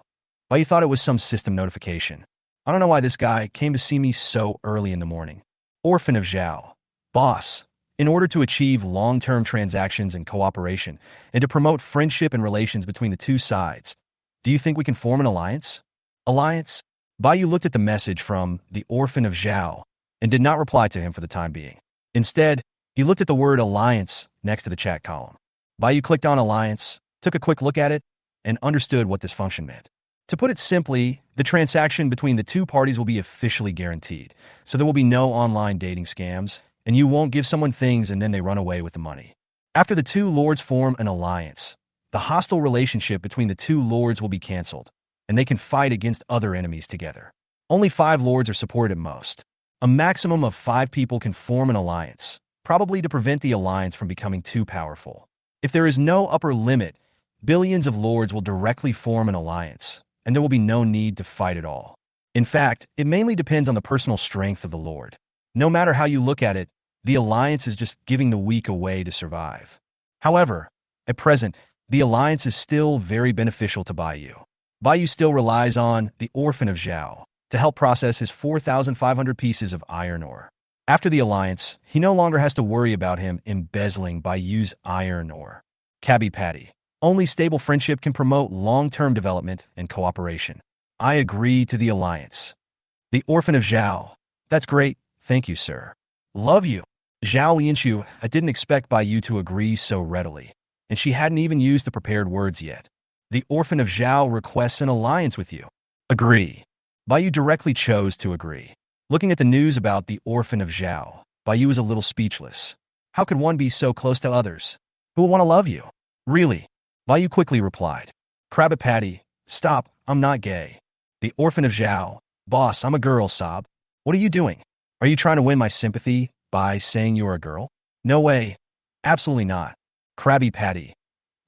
Bayou thought it was some system notification. I don't know why this guy came to see me so early in the morning. Orphan of Zhao. Boss, in order to achieve long-term transactions and cooperation, and to promote friendship and relations between the two sides, do you think we can form an alliance? Alliance? Bayou looked at the message from the Orphan of Zhao and did not reply to him for the time being. Instead, he looked at the word alliance next to the chat column. Bayou clicked on alliance, took a quick look at it, and understood what this function meant. To put it simply, the transaction between the two parties will be officially guaranteed, so there will be no online dating scams, and you won't give someone things and then they run away with the money. After the two lords form an alliance, the hostile relationship between the two lords will be cancelled, and they can fight against other enemies together. Only 5 lords are supported at most. A maximum of 5 people can form an alliance, probably to prevent the alliance from becoming too powerful. If there is no upper limit, billions of lords will directly form an alliance, and there will be no need to fight at all. In fact, it mainly depends on the personal strength of the lord. No matter how you look at it, the alliance is just giving the weak a way to survive. However, at present, the alliance is still very beneficial to Bayou. Bayou still relies on the Orphan of Zhao to help process his 4,500 pieces of iron ore. After the alliance, he no longer has to worry about him embezzling Bayou's iron ore. Cabbie Patty. Only stable friendship can promote long-term development and cooperation. I agree to the alliance. The Orphan of Zhao. That's great. Thank you, sir. Love you. Zhao Lianxue, I didn't expect Bayou to agree so readily, and she hadn't even used the prepared words yet. The Orphan of Zhao requests an alliance with you. Agree. Bayou directly chose to agree. Looking at the news about the Orphan of Zhao, Bayou was a little speechless. How could one be so close to others? Who will want to love you? Really? Bayou quickly replied. Crabbit Patty, stop, I'm not gay. The Orphan of Zhao. Boss, I'm a girl, sob. What are you doing? Are you trying to win my sympathy by saying you're a girl? No way. Absolutely not. Krabby Patty.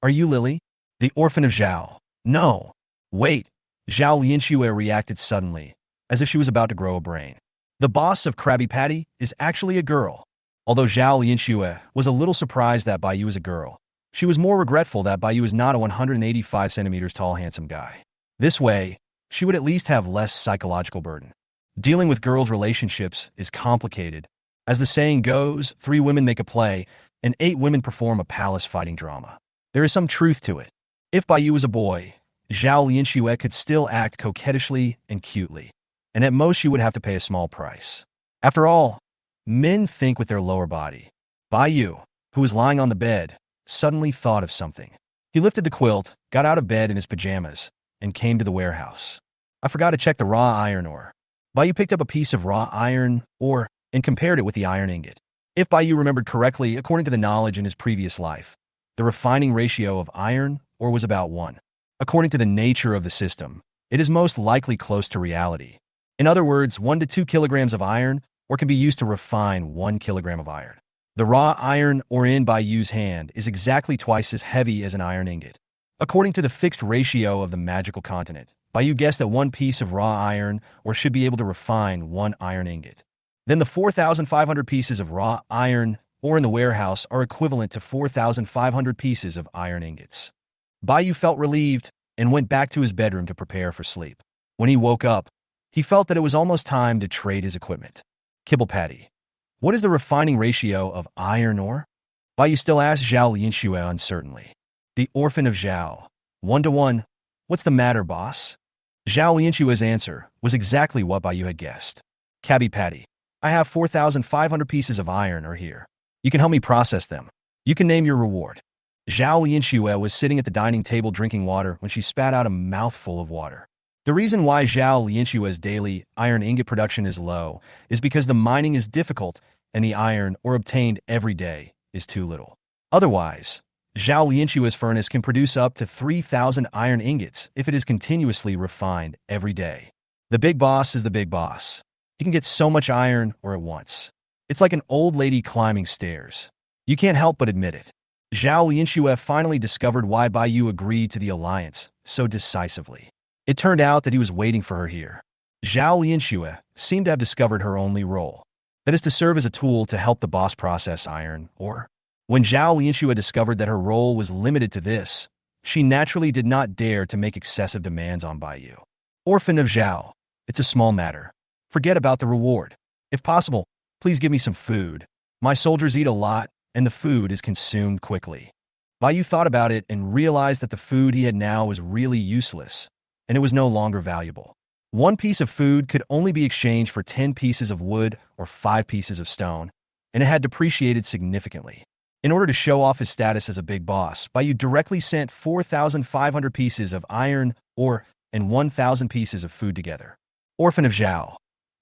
Are you Lily? The Orphan of Zhao. No. Wait. Zhao Lianxue reacted suddenly, as if she was about to grow a brain. The boss of Krabby Patty is actually a girl. Although Zhao Lianxue was a little surprised that Bai Yu is a girl, she was more regretful that Bai Yu is not a 185 centimeters tall handsome guy. This way, she would at least have less psychological burden. Dealing with girls' relationships is complicated. As the saying goes, 3 women make a play, and 8 women perform a palace fighting drama. There is some truth to it. If Bai Yu was a boy, Zhao Lianxue could still act coquettishly and cutely, and at most she would have to pay a small price. After all, men think with their lower body. Bai Yu, who was lying on the bed, suddenly thought of something. He lifted the quilt, got out of bed in his pajamas, and came to the warehouse. I forgot to check the raw iron ore. Bai Yu picked up a piece of raw iron ore and compared it with the iron ingot. If Bai Yu remembered correctly, according to the knowledge in his previous life, the refining ratio of iron ore was about 1. According to the nature of the system, it is most likely close to reality. In other words, 1 to 2 kilograms of iron ore can be used to refine 1 kilogram of iron. The raw iron ore in Bai Yu's hand is exactly twice as heavy as an iron ingot. According to the fixed ratio of the magical continent, Bai Yu guessed that 1 piece of raw iron ore should be able to refine 1 iron ingot. Then the 4,500 pieces of raw iron ore in the warehouse are equivalent to 4,500 pieces of iron ingots. Bai Yu felt relieved and went back to his bedroom to prepare for sleep. When he woke up, he felt that it was almost time to trade his equipment. Kibble Patty, what is the refining ratio of iron ore? Bai Yu still asked Zhao Lianxue uncertainly. The orphan of Zhao. 1 to 1. What's the matter, boss? Zhao Lianxue's answer was exactly what Bai Yu had guessed. Krabby Patty, I have 4,500 pieces of iron ore here. You can help me process them. You can name your reward. Zhao Lianxue was sitting at the dining table drinking water when she spat out a mouthful of water. The reason why Zhao Lianxue's daily iron ingot production is low is because the mining is difficult and the iron ore obtained every day is too little. Otherwise, Zhao Lianxue's furnace can produce up to 3,000 iron ingots if it is continuously refined every day. The big boss is the big boss. He can get so much iron ore at once. It's like an old lady climbing stairs. You can't help but admit it. Zhao Lianxue finally discovered why Bai Yu agreed to the alliance so decisively. It turned out that he was waiting for her here. Zhao Lianxue seemed to have discovered her only role, that is to serve as a tool to help the boss process iron ore. When Zhao Lianxue discovered that her role was limited to this, she naturally did not dare to make excessive demands on Bai Yu. Orphan of Zhao, it's a small matter. Forget about the reward. If possible, please give me some food. My soldiers eat a lot, and the food is consumed quickly. Bai Yu thought about it and realized that the food he had now was really useless, and it was no longer valuable. 1 piece of food could only be exchanged for 10 pieces of wood or 5 pieces of stone, and it had depreciated significantly. In order to show off his status as a big boss, Bai Yu directly sent 4,500 pieces of iron ore and 1,000 pieces of food together. Orphan of Zhao,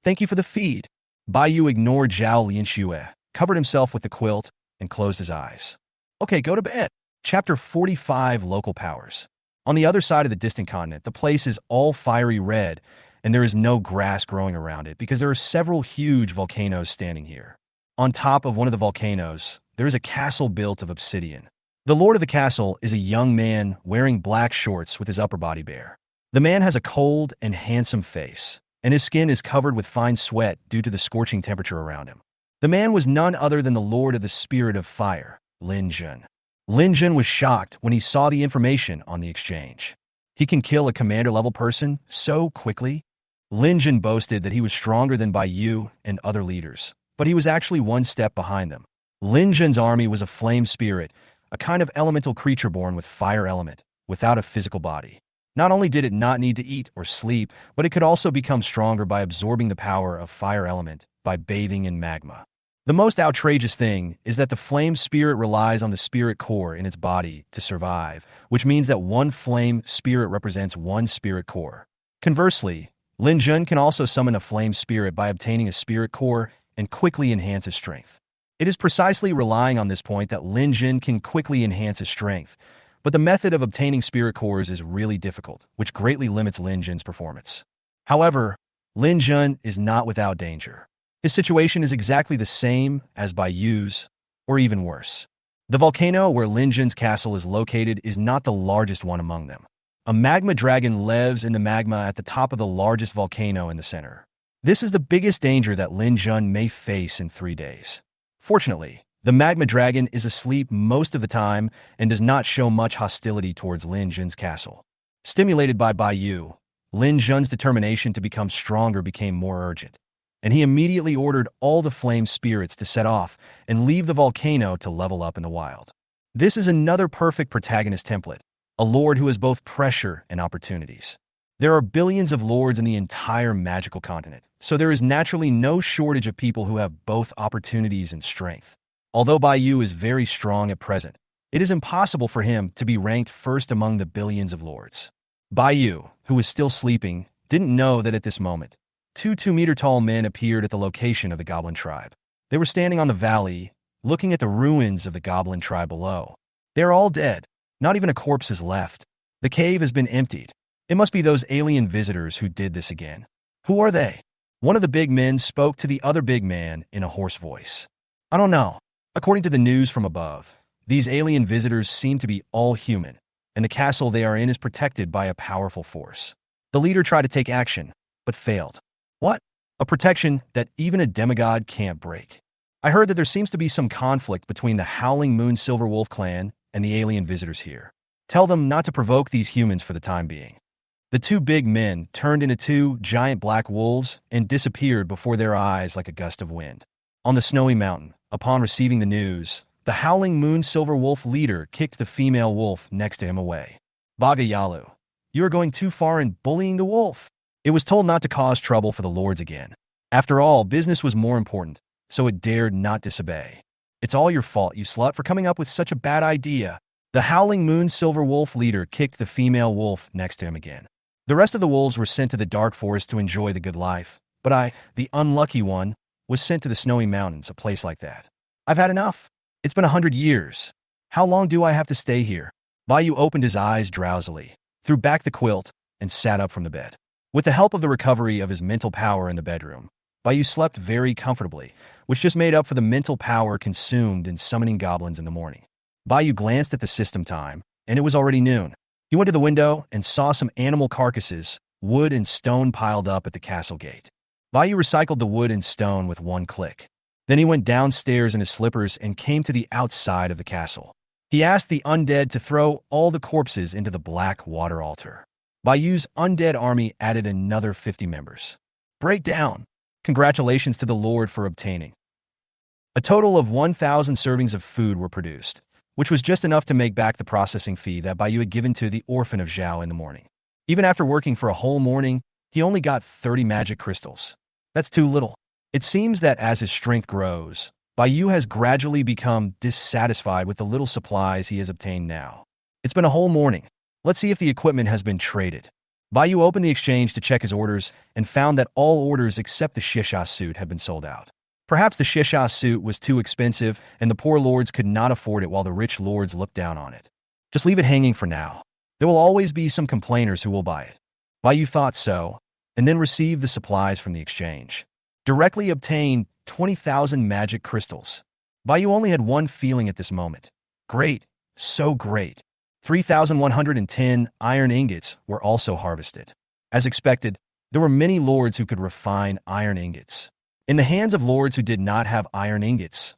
thank you for the feed. Bai Yu ignored Zhao Lianxue, covered himself with the quilt, and closed his eyes. Okay, go to bed. Chapter 45, Local Powers. On the other side of the distant continent, the place is all fiery red, and there is no grass growing around it because there are several huge volcanoes standing here. On top of one of the volcanoes, there is a castle built of obsidian. The lord of the castle is a young man wearing black shorts with his upper body bare. The man has a cold and handsome face, and his skin is covered with fine sweat due to the scorching temperature around him. The man was none other than the lord of the spirit of fire, Lin Jun. Lin Jun was shocked when he saw the information on the exchange. He can kill a commander-level person so quickly? Lin Jun boasted that he was stronger than Bai Yu and other leaders, but he was actually 1 step behind them. Lin Jun's army was a flame spirit, a kind of elemental creature born with fire element, without a physical body. Not only did it not need to eat or sleep, but it could also become stronger by absorbing the power of fire element by bathing in magma. The most outrageous thing is that the flame spirit relies on the spirit core in its body to survive, which means that 1 flame spirit represents 1 spirit core. Conversely, Lin Jun can also summon a flame spirit by obtaining a spirit core and quickly enhance his strength. It is precisely relying on this point that Lin Jun can quickly enhance his strength, but the method of obtaining spirit cores is really difficult, which greatly limits Lin Jun's performance. However, Lin Jun is not without danger. His situation is exactly the same as Bai Yu's, or even worse. The volcano where Lin Jun's castle is located is not the largest one among them. A magma dragon lives in the magma at the top of the largest volcano in the center. This is the biggest danger that Lin Jun may face in 3 days. Fortunately, the magma dragon is asleep most of the time and does not show much hostility towards Lin Jun's castle. Stimulated by Bai Yu, Lin Jun's determination to become stronger became more urgent, and he immediately ordered all the flame spirits to set off and leave the volcano to level up in the wild. This is another perfect protagonist template, a lord who has both pressure and opportunities. There are billions of lords in the entire magical continent, so there is naturally no shortage of people who have both opportunities and strength. Although Bai Yu is very strong at present, it is impossible for him to be ranked first among the billions of lords. Bai Yu, who was still sleeping, didn't know that at this moment, two 2-meter-tall men appeared at the location of the goblin tribe. They were standing on the valley, looking at the ruins of the goblin tribe below. They are all dead. Not even a corpse is left. The cave has been emptied. It must be those alien visitors who did this again. Who are they? One of the big men spoke to the other big man in a hoarse voice. I don't know. According to the news from above, these alien visitors seem to be all human, and the castle they are in is protected by a powerful force. The leader tried to take action, but failed. What? A protection that even a demigod can't break. I heard that there seems to be some conflict between the Howling Moon Silver Wolf clan and the alien visitors here. Tell them not to provoke these humans for the time being. The two big men turned into two giant black wolves and disappeared before their eyes like a gust of wind. On the snowy mountain, upon receiving the news, the Howling Moon Silver Wolf leader kicked the female wolf next to him away. Bagayalu, you are going too far in bullying the wolf. It was told not to cause trouble for the lords again. After all, business was more important, so it dared not disobey. It's all your fault, you slut, for coming up with such a bad idea. The Howling Moon Silver Wolf leader kicked the female wolf next to him again. The rest of the wolves were sent to the dark forest to enjoy the good life, but I, the unlucky one, was sent to the snowy mountains, a place like that. I've had enough. It's been 100 years. How long do I have to stay here? Bai Yu opened his eyes drowsily, threw back the quilt, and sat up from the bed. With the help of the recovery of his mental power in the bedroom, Bai Yu slept very comfortably, which just made up for the mental power consumed in summoning goblins in the morning. Bai Yu glanced at the system time, and it was already noon. He went to the window and saw some animal carcasses, wood and stone piled up at the castle gate. Bai Yu recycled the wood and stone with one click. Then he went downstairs in his slippers and came to the outside of the castle. He asked the undead to throw all the corpses into the Blackwater altar. Bai Yu's undead army added another 50 members. Breakdown. Congratulations to the Lord for obtaining. A total of 1,000 servings of food were produced, which was just enough to make back the processing fee that Bai Yu had given to the orphan of Zhao in the morning. Even after working for a whole morning, he only got 30 magic crystals. That's too little. It seems that as his strength grows, Bai Yu has gradually become dissatisfied with the little supplies he has obtained now. It's been a whole morning. Let's see if the equipment has been traded. Bai Yu opened the exchange to check his orders and found that all orders except the Shisha suit had been sold out. Perhaps the Shisha suit was too expensive and the poor lords could not afford it while the rich lords looked down on it. Just leave it hanging for now. There will always be some complainers who will buy it. Bai Yu thought so, and then received the supplies from the exchange. Directly obtained 20,000 magic crystals. Bai Yu only had one feeling at this moment. Great, so great. 3,110 iron ingots were also harvested. As expected, there were many lords who could refine iron ingots. In the hands of lords who did not have iron ingots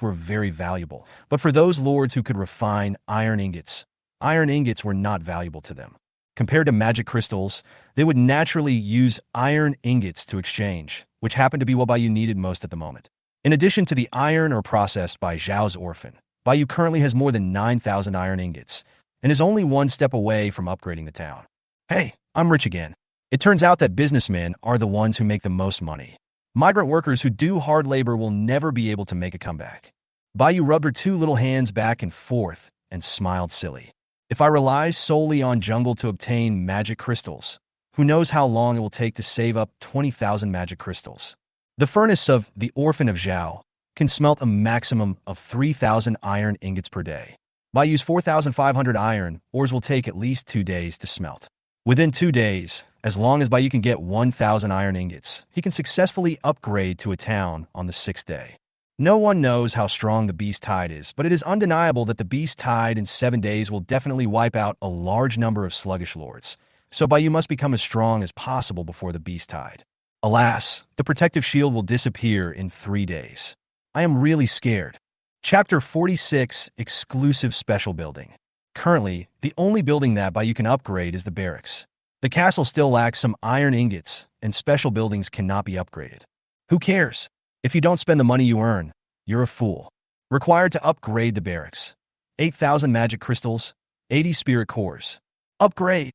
were very valuable, but for those lords who could refine iron ingots were not valuable to them. Compared to magic crystals, they would naturally use iron ingots to exchange, which happened to be what Bai Yu needed most at the moment. In addition to the iron ore processed by Zhao's orphan, Bai Yu currently has more than 9,000 iron ingots, and is only one step away from upgrading the town. Hey, I'm rich again. It turns out that businessmen are the ones who make the most money. Migrant workers who do hard labor will never be able to make a comeback. Bai Yu rubbed her two little hands back and forth and smiled silly. If I rely solely on jungle to obtain magic crystals, who knows how long it will take to save up 20,000 magic crystals. The furnace of the Orphan of Zhao can smelt a maximum of 3,000 iron ingots per day. Bai Yu's 4,500 iron ores will take at least 2 days to smelt. Within 2 days, as long as Bai Yu can get 1,000 iron ingots, he can successfully upgrade to a town on the 6th day. No one knows how strong the beast tide is, but it is undeniable that the beast tide in 7 days will definitely wipe out a large number of sluggish lords. So Bai Yu must become as strong as possible before the beast tide. Alas, the protective shield will disappear in 3 days. I am really scared. Chapter 46, Exclusive Special Building. Currently, the only building that you can upgrade is the barracks. The castle still lacks some iron ingots, and special buildings cannot be upgraded. Who cares? If you don't spend the money you earn, you're a fool. Required to upgrade the barracks. 8,000 magic crystals, 80 spirit cores. Upgrade!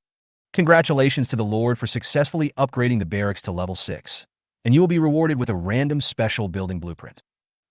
Congratulations to the Lord for successfully upgrading the barracks to level 6, and you will be rewarded with a random special building blueprint.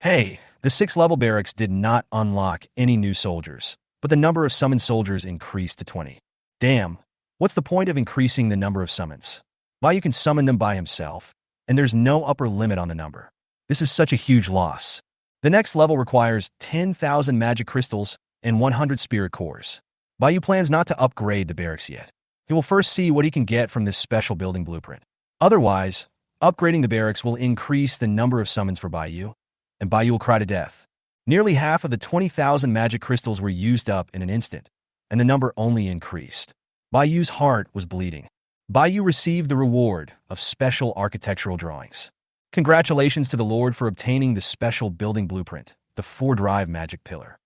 Hey, the 6th level barracks did not unlock any new soldiers, but the number of summoned soldiers increased to 20. Damn, what's the point of increasing the number of summons? You can summon them by himself, and there's no upper limit on the number. This is such a huge loss. The next level requires 10,000 magic crystals and 100 spirit cores. Bayu plans not to upgrade the barracks yet. He will first see what he can get from this special building blueprint. Otherwise, upgrading the barracks will increase the number of summons for Bayu, and Bayu will cry to death. Nearly half of the 20,000 magic crystals were used up in an instant, and the number only increased. Bayu's heart was bleeding. Bayu received the reward of special architectural drawings. Congratulations to the Lord for obtaining the special building blueprint, the 4-drive magic pillar.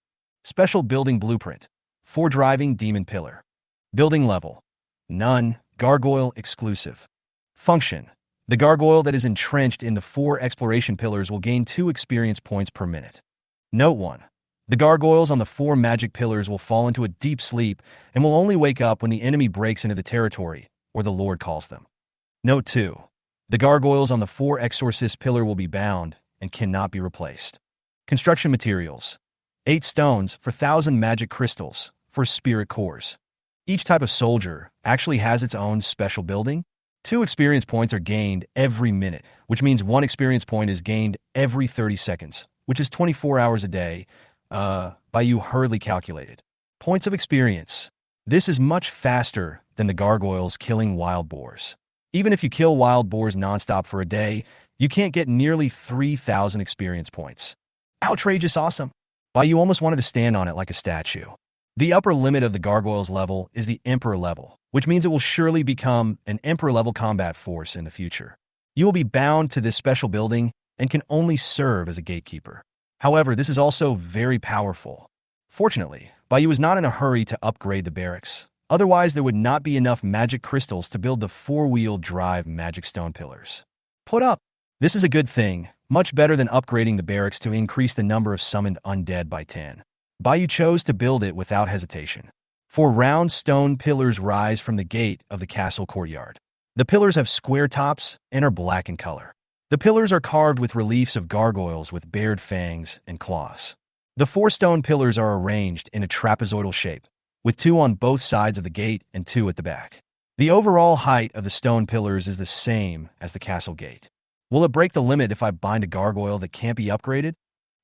Special building blueprint, 4-driving demon pillar. Building level, none, gargoyle exclusive. Function, the gargoyle that is entrenched in the 4 exploration pillars will gain 2 experience points per minute. Note 1. The gargoyles on the 4 magic pillars will fall into a deep sleep and will only wake up when the enemy breaks into the territory, or the Lord calls them. Note 2. The gargoyles on the 4 exorcist pillar will be bound and cannot be replaced. Construction materials. 8 stones for 1,000 magic crystals for spirit cores. Each type of soldier actually has its own special building. 2 experience points are gained every minute, which means 1 experience point is gained every 30 seconds, which is 24 hours a day, Bayu hurriedly calculated. Points of experience. This is much faster than the gargoyles killing wild boars. Even if you kill wild boars nonstop for a day, you can't get nearly 3,000 experience points. Outrageous awesome. Bayu almost wanted to stand on it like a statue. The upper limit of the gargoyles level is the Emperor level, which means it will surely become an Emperor level combat force in the future. You will be bound to this special building and can only serve as a gatekeeper. However, this is also very powerful. Fortunately, Bayu is not in a hurry to upgrade the barracks. Otherwise, there would not be enough magic crystals to build the 4-wheel drive magic stone pillars. Put up. This is a good thing, much better than upgrading the barracks to increase the number of summoned undead by 10. Bayu chose to build it without hesitation. 4 round stone pillars rise from the gate of the castle courtyard. The pillars have square tops and are black in color. The pillars are carved with reliefs of gargoyles with bared fangs and claws. The 4 stone pillars are arranged in a trapezoidal shape, with 2 on both sides of the gate and 2 at the back. The overall height of the stone pillars is the same as the castle gate. Will it break the limit if I bind a gargoyle that can't be upgraded?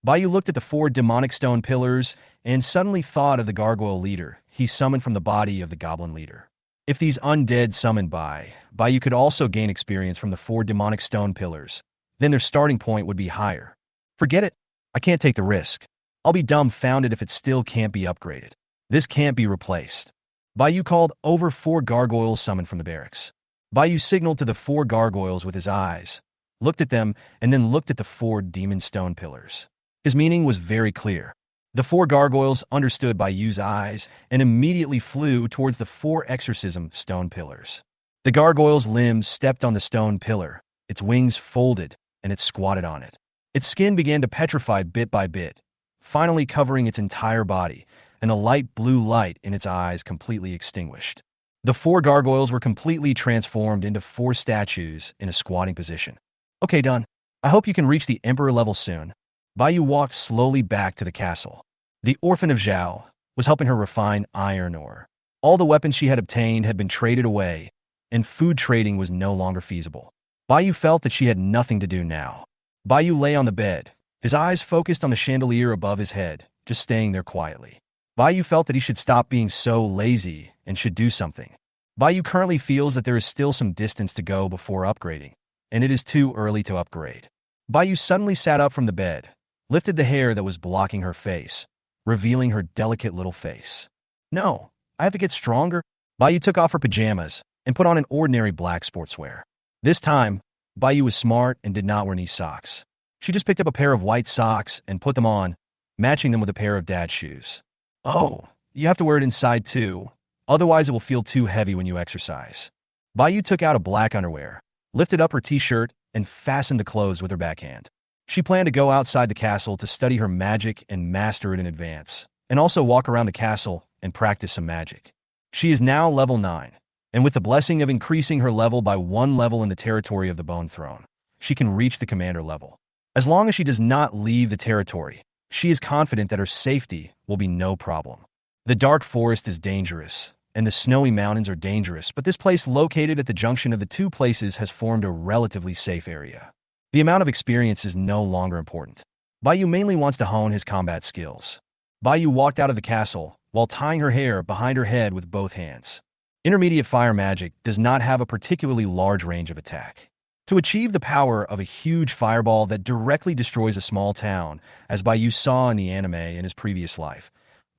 Bayu looked at the 4 demonic stone pillars and suddenly thought of the gargoyle leader he summoned from the body of the goblin leader. If these undead summoned Bayu could also gain experience from the 4 demonic stone pillars, then their starting point would be higher. Forget it. I can't take the risk. I'll be dumbfounded if it still can't be upgraded. This can't be replaced. Bayu called over 4 gargoyles summoned from the barracks. Bayu signaled to the 4 gargoyles with his eyes, looked at them, and then looked at the 4 demon stone pillars. His meaning was very clear. The 4 gargoyles understood Bayu's eyes and immediately flew towards the 4 exorcism stone pillars. The gargoyle's limbs stepped on the stone pillar, its wings folded, and it squatted on it. Its skin began to petrify bit by bit, finally covering its entire body, and the light blue light in its eyes completely extinguished. The 4 gargoyles were completely transformed into 4 statues in a squatting position. Okay, done. I hope you can reach the Emperor level soon. Bayu walked slowly back to the castle. The orphan of Zhao was helping her refine iron ore. All the weapons she had obtained had been traded away, and food trading was no longer feasible. Bayu felt that she had nothing to do now. Bayu lay on the bed, his eyes focused on the chandelier above his head, just staying there quietly. Bayu felt that he should stop being so lazy and should do something. Bayu currently feels that there is still some distance to go before upgrading, and it is too early to upgrade. Bayu suddenly sat up from the bed, lifted the hair that was blocking her face, revealing her delicate little face. No, I have to get stronger. Bayu took off her pajamas and put on an ordinary black sportswear. This time, Bayu was smart and did not wear any socks. She just picked up a pair of white socks and put them on, matching them with a pair of dad's shoes. Oh, you have to wear it inside too. Otherwise, it will feel too heavy when you exercise. Bayu took out a black underwear, lifted up her t-shirt, and fastened the clothes with her backhand. She planned to go outside the castle to study her magic and master it in advance, and also walk around the castle and practice some magic. She is now level 9, and with the blessing of increasing her level by 1 level in the territory of the Bone Throne, she can reach the commander level. As long as she does not leave the territory, she is confident that her safety will be no problem. The dark forest is dangerous, and the snowy mountains are dangerous, but this place located at the junction of the two places has formed a relatively safe area. The amount of experience is no longer important. Bayu mainly wants to hone his combat skills. Bayu walked out of the castle while tying her hair behind her head with both hands. Intermediate fire magic does not have a particularly large range of attack. To achieve the power of a huge fireball that directly destroys a small town, as Bayu saw in the anime in his previous life,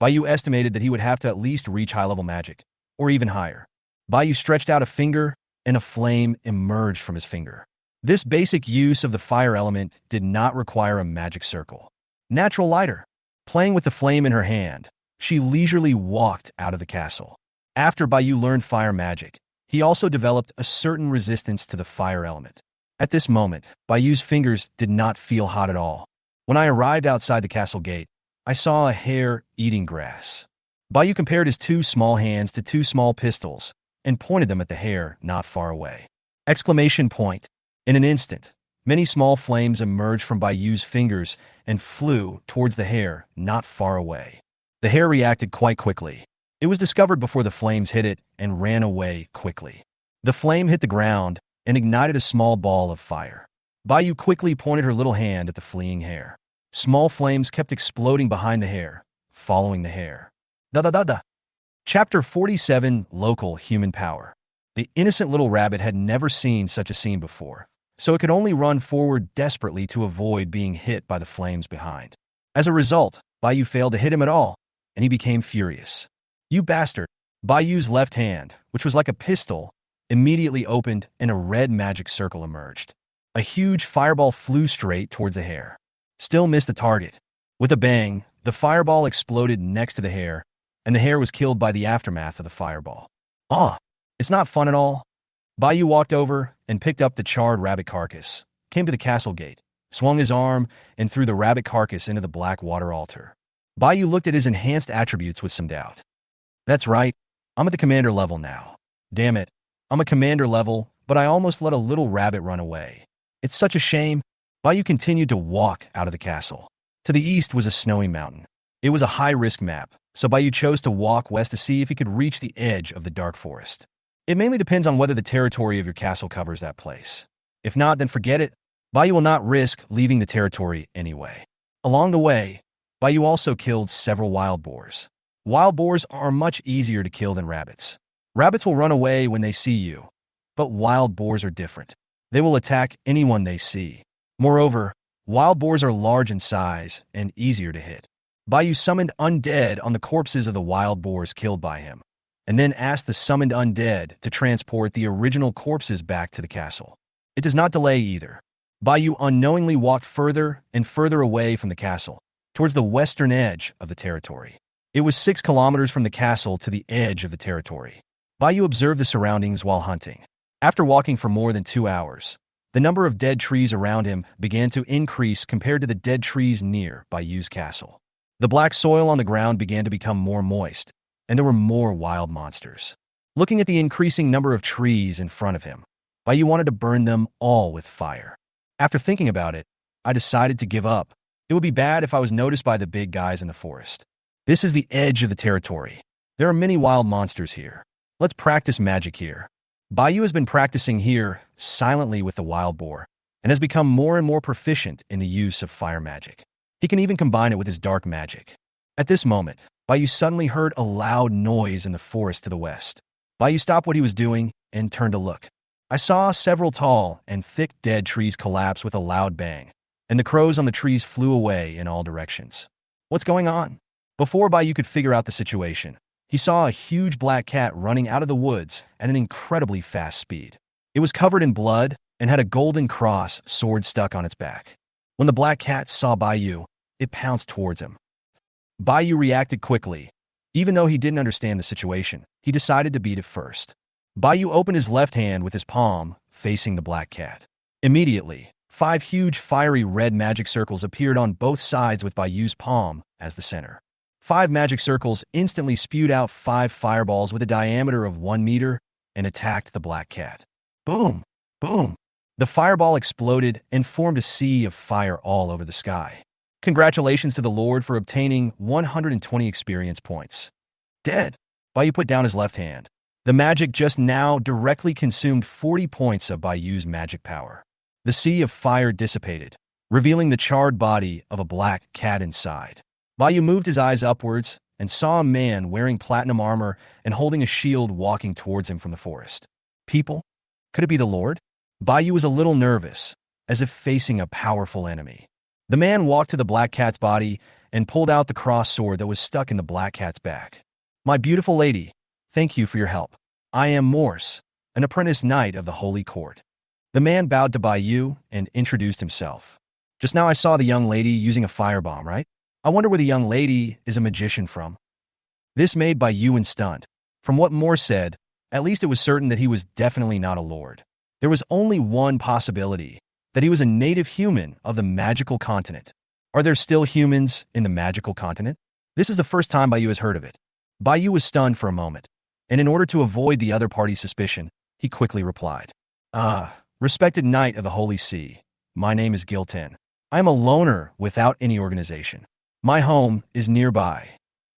Bayu estimated that he would have to at least reach high-level magic, or even higher. Bayu stretched out a finger, and a flame emerged from his finger. This basic use of the fire element did not require a magic circle. Natural lighter. Playing with the flame in her hand, she leisurely walked out of the castle. After Bayu learned fire magic, he also developed a certain resistance to the fire element. At this moment, Bayu's fingers did not feel hot at all. When I arrived outside the castle gate, I saw a hare eating grass. Bayu compared his 2 small hands to 2 small pistols and pointed them at the hare not far away. Exclamation point. In an instant, many small flames emerged from Bayu's fingers and flew towards the hare not far away. The hare reacted quite quickly. It was discovered before the flames hit it and ran away quickly. The flame hit the ground and ignited a small ball of fire. Bayu quickly pointed her little hand at the fleeing hare. Small flames kept exploding behind the hare, following the hare. Da-da-da-da. Chapter 47, Local Human Power. The innocent little rabbit had never seen such a scene before, so it could only run forward desperately to avoid being hit by the flames behind. As a result, Bayu failed to hit him at all, and he became furious. You bastard! Bayu's left hand, which was like a pistol, immediately opened and a red magic circle emerged. A huge fireball flew straight towards the hare. Still missed the target. With a bang, the fireball exploded next to the hare, and the hare was killed by the aftermath of the fireball. It's not fun at all. Bayu walked over and picked up the charred rabbit carcass, came to the castle gate, swung his arm, and threw the rabbit carcass into the Blackwater altar. Bayu looked at his enhanced attributes with some doubt. That's right, I'm at the commander level now. Damn it, I'm a commander level, but I almost let a little rabbit run away. It's such a shame. Bayu continued to walk out of the castle. To the east was a snowy mountain. It was a high-risk map, so Bayu chose to walk west to see if he could reach the edge of the dark forest. It mainly depends on whether the territory of your castle covers that place. If not, then forget it. Bayu will not risk leaving the territory anyway. Along the way, Bayu also killed several wild boars. Wild boars are much easier to kill than rabbits. Rabbits will run away when they see you, but wild boars are different. They will attack anyone they see. Moreover, wild boars are large in size and easier to hit. Bayu summoned Undead on the corpses of the wild boars killed by him, and then asked the summoned Undead to transport the original corpses back to the castle. It does not delay either. Bayu unknowingly walked further and further away from the castle, towards the western edge of the territory. It was 6 kilometers from the castle to the edge of the territory. Bayu observed the surroundings while hunting. After walking for more than 2 hours, the number of dead trees around him began to increase compared to the dead trees near Bayu's castle. The black soil on the ground began to become more moist, and there were more wild monsters. Looking at the increasing number of trees in front of him, Bayu wanted to burn them all with fire. After thinking about it, I decided to give up. It would be bad if I was noticed by the big guys in the forest. This is the edge of the territory. There are many wild monsters here. Let's practice magic here. Bayu has been practicing here silently with the wild boar, and has become more and more proficient in the use of fire magic. He can even combine it with his dark magic. At this moment, Bayu suddenly heard a loud noise in the forest to the west. Bayu stopped what he was doing and turned to look. I saw several tall and thick dead trees collapse with a loud bang, and the crows on the trees flew away in all directions. What's going on? Before Bayu could figure out the situation, he saw a huge black cat running out of the woods at an incredibly fast speed. It was covered in blood, and had a golden cross sword stuck on its back. When the black cat saw Baiyu, it pounced towards him. Baiyu reacted quickly. Even though he didn't understand the situation, he decided to beat it first. Baiyu opened his left hand with his palm, facing the black cat. Immediately, 5 huge fiery red magic circles appeared on both sides with Baiyu's palm as the center. 5 magic circles instantly spewed out 5 fireballs with a diameter of 1 meter and attacked the black cat. Boom! Boom! The fireball exploded and formed a sea of fire all over the sky. Congratulations to the Lord for obtaining 120 experience points. Dead. Baiyu put down his left hand. The magic just now directly consumed 40 points of Baiyu's magic power. The sea of fire dissipated, revealing the charred body of a black cat inside. Baiyu moved his eyes upwards and saw a man wearing platinum armor and holding a shield walking towards him from the forest. People? Could it be the Lord? Baiyu was a little nervous, as if facing a powerful enemy. The man walked to the black cat's body and pulled out the cross sword that was stuck in the black cat's back. My beautiful lady, thank you for your help. I am Morse, an apprentice knight of the Holy Court. The man bowed to Baiyu and introduced himself. Just now I saw the young lady using a firebomb, right? I wonder where the young lady is a magician from. This made Baiyu stunned. From what Morse said, at least it was certain that he was definitely not a lord. There was only one possibility, that he was a native human of the magical continent. Are there still humans in the magical continent? This is the first time Baiyu has heard of it. Baiyu was stunned for a moment, and in order to avoid the other party's suspicion, he quickly replied, respected knight of the Holy See, my name is Giltin. I am a loner without any organization. My home is nearby.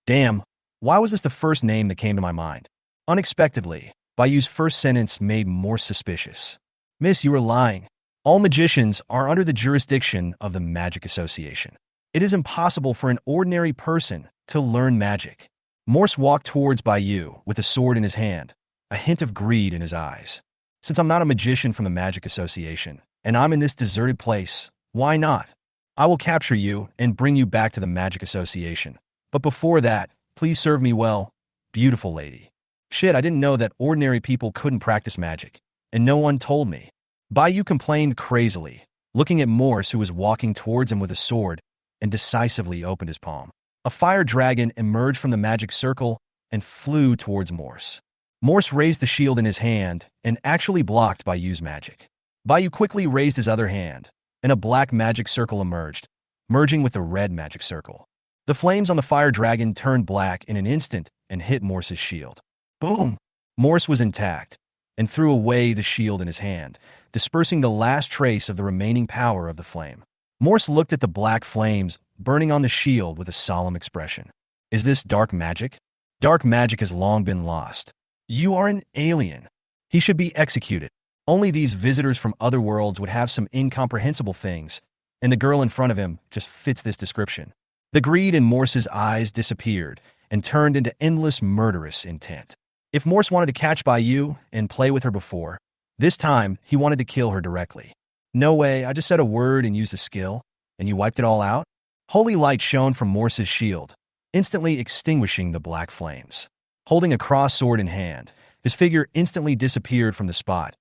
Damn, why was this the first name that came to my mind? Unexpectedly, Baiyu's first sentence made more suspicious. Miss, you are lying. All magicians are under the jurisdiction of the Magic Association. It is impossible for an ordinary person to learn magic. Morse walked towards Baiyu with a sword in his hand, a hint of greed in his eyes. Since I'm not a magician from the Magic Association, and I'm in this deserted place, why not? I will capture you and bring you back to the Magic Association. But before that, please serve me well, beautiful lady. Shit, I didn't know that ordinary people couldn't practice magic, and no one told me. Baiyu complained crazily, looking at Morse, who was walking towards him with a sword, and decisively opened his palm. A fire dragon emerged from the magic circle and flew towards Morse. Morse raised the shield in his hand and actually blocked Baiyu's magic. Baiyu quickly raised his other hand, and a black magic circle emerged, merging with the red magic circle. The flames on the fire dragon turned black in an instant and hit Morse's shield. Boom! Morse was intact, and threw away the shield in his hand, dispersing the last trace of the remaining power of the flame. Morse looked at the black flames burning on the shield with a solemn expression. Is this dark magic? Dark magic has long been lost. You are an alien. He should be executed. Only these visitors from other worlds would have some incomprehensible things, and the girl in front of him just fits this description. The greed in Morse's eyes disappeared and turned into endless murderous intent. If Morse wanted to catch Baiyu and play with her before, this time he wanted to kill her directly. No way, I just said a word and used a skill, and you wiped it all out? Holy light shone from Morse's shield, instantly extinguishing the black flames. Holding a cross sword in hand, his figure instantly disappeared from the spot,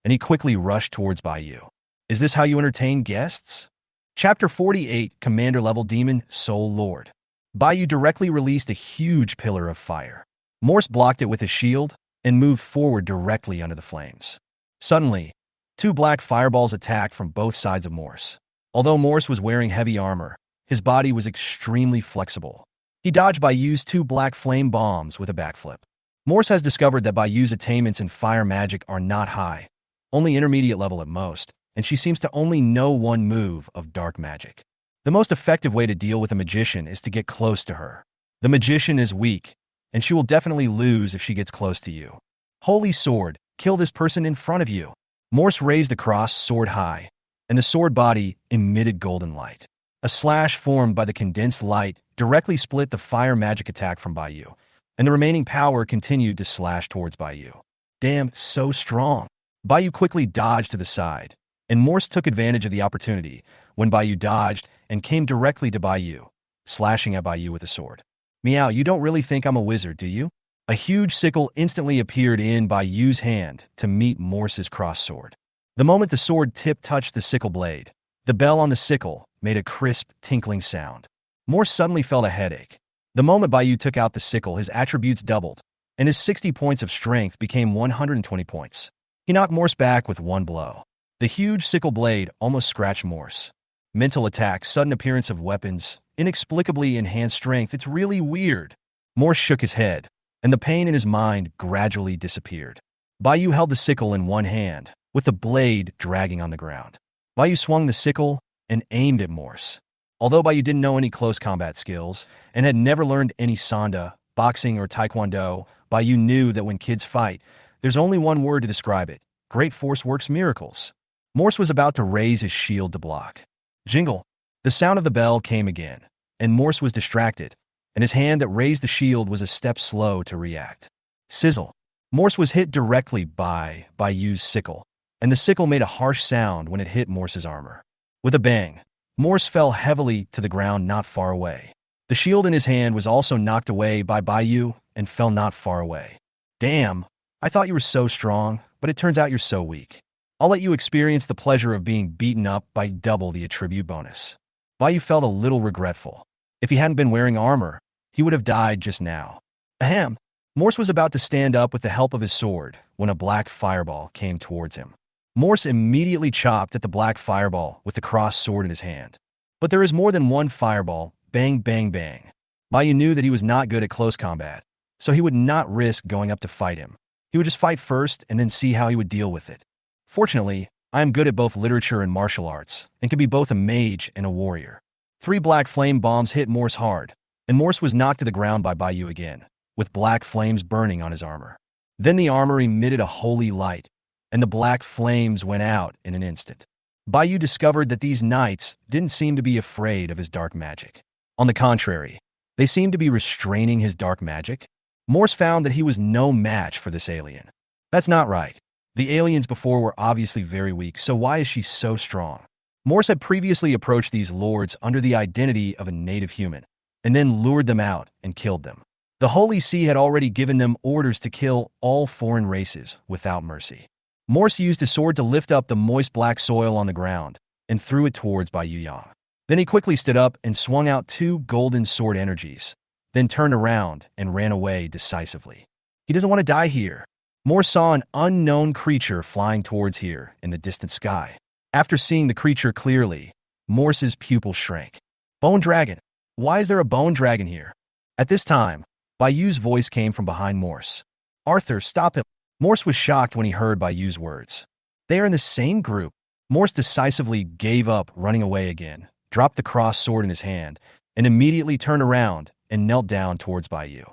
and he quickly rushed towards Baiyu. Is this how you entertain guests? Chapter 48, Commander-Level Demon, Soul Lord. Baiyu directly released a huge pillar of fire. Morse blocked it with his shield and moved forward directly under the flames. Suddenly, 2 black fireballs attacked from both sides of Morse. Although Morse was wearing heavy armor, his body was extremely flexible. He dodged Baiyu's 2 black flame bombs with a backflip. Morse has discovered that Baiyu's attainments in fire magic are not high, only intermediate level at most, and she seems to only know one move of dark magic. The most effective way to deal with a magician is to get close to her. The magician is weak, and she will definitely lose if she gets close to you. Holy sword, kill this person in front of you. Morse raised the cross sword high, and the sword body emitted golden light. A slash formed by the condensed light directly split the fire magic attack from Baiyu, and the remaining power continued to slash towards Baiyu. Damn, so strong. Baiyu quickly dodged to the side, and Morse took advantage of the opportunity when Baiyu dodged and came directly to Baiyu, slashing at Baiyu with a sword. Meow, you don't really think I'm a wizard, do you? A huge sickle instantly appeared in Baiyu's hand to meet Morse's cross sword. The moment the sword tip touched the sickle blade, the bell on the sickle made a crisp, tinkling sound. Morse suddenly felt a headache. The moment Bayou took out the sickle, his attributes doubled, and his 60 points of strength became 120 points. He knocked Morse back with one blow. The huge sickle blade almost scratched Morse. Mental attack, sudden appearance of weapons, inexplicably enhanced strength. It's really weird. Morse shook his head, and the pain in his mind gradually disappeared. Bayou held the sickle in one hand, with the blade dragging on the ground. Bayou swung the sickle and aimed at Morse. Although Bayou didn't know any close combat skills and had never learned any sanda, boxing, or taekwondo, Bayou knew that when kids fight, there's only one word to describe it: great force works miracles. Morse was about to raise his shield to block. Jingle! The sound of the bell came again, and Morse was distracted, and his hand that raised the shield was a step slow to react. Sizzle! Morse was hit directly by Bayou's sickle, and the sickle made a harsh sound when it hit Morse's armor. With a bang, Morse fell heavily to the ground not far away. The shield in his hand was also knocked away by Bayou and fell not far away. Damn, I thought you were so strong, but it turns out you're so weak. I'll let you experience the pleasure of being beaten up by double the attribute bonus. Bayou felt a little regretful. If he hadn't been wearing armor, he would have died just now. Ahem! Morse was about to stand up with the help of his sword when a black fireball came towards him. Morse immediately chopped at the black fireball with the crossed sword in his hand. But there is more than one fireball. Bang, bang, bang. Bayou knew that he was not good at close combat, so he would not risk going up to fight him. He would just fight first and then see how he would deal with it. Fortunately, I am good at both literature and martial arts, and can be both a mage and a warrior. 3 black flame bombs hit Morse hard, and Morse was knocked to the ground by Bayou again, with black flames burning on his armor. Then the armor emitted a holy light, and the black flames went out in an instant. Bayou discovered that these knights didn't seem to be afraid of his dark magic. On the contrary, they seemed to be restraining his dark magic. Morse found that he was no match for this alien. That's not right. The aliens before were obviously very weak, so why is she so strong? Morse had previously approached these lords under the identity of a native human, and then lured them out and killed them. The Holy See had already given them orders to kill all foreign races without mercy. Morse used his sword to lift up the moist black soil on the ground and threw it towards Bayou Yang. Then he quickly stood up and swung out 2 golden sword energies, then turned around and ran away decisively. He doesn't want to die here. Morse saw an unknown creature flying towards here in the distant sky. After seeing the creature clearly, Morse's pupil shrank. Bone dragon. Why is there a bone dragon here? At this time, Bayou's voice came from behind Morse. Arthur, stop him. Morse was shocked when he heard Bayou's words. They are in the same group. Morse decisively gave up running away again, dropped the crossed sword in his hand, and immediately turned around and knelt down towards Bayou.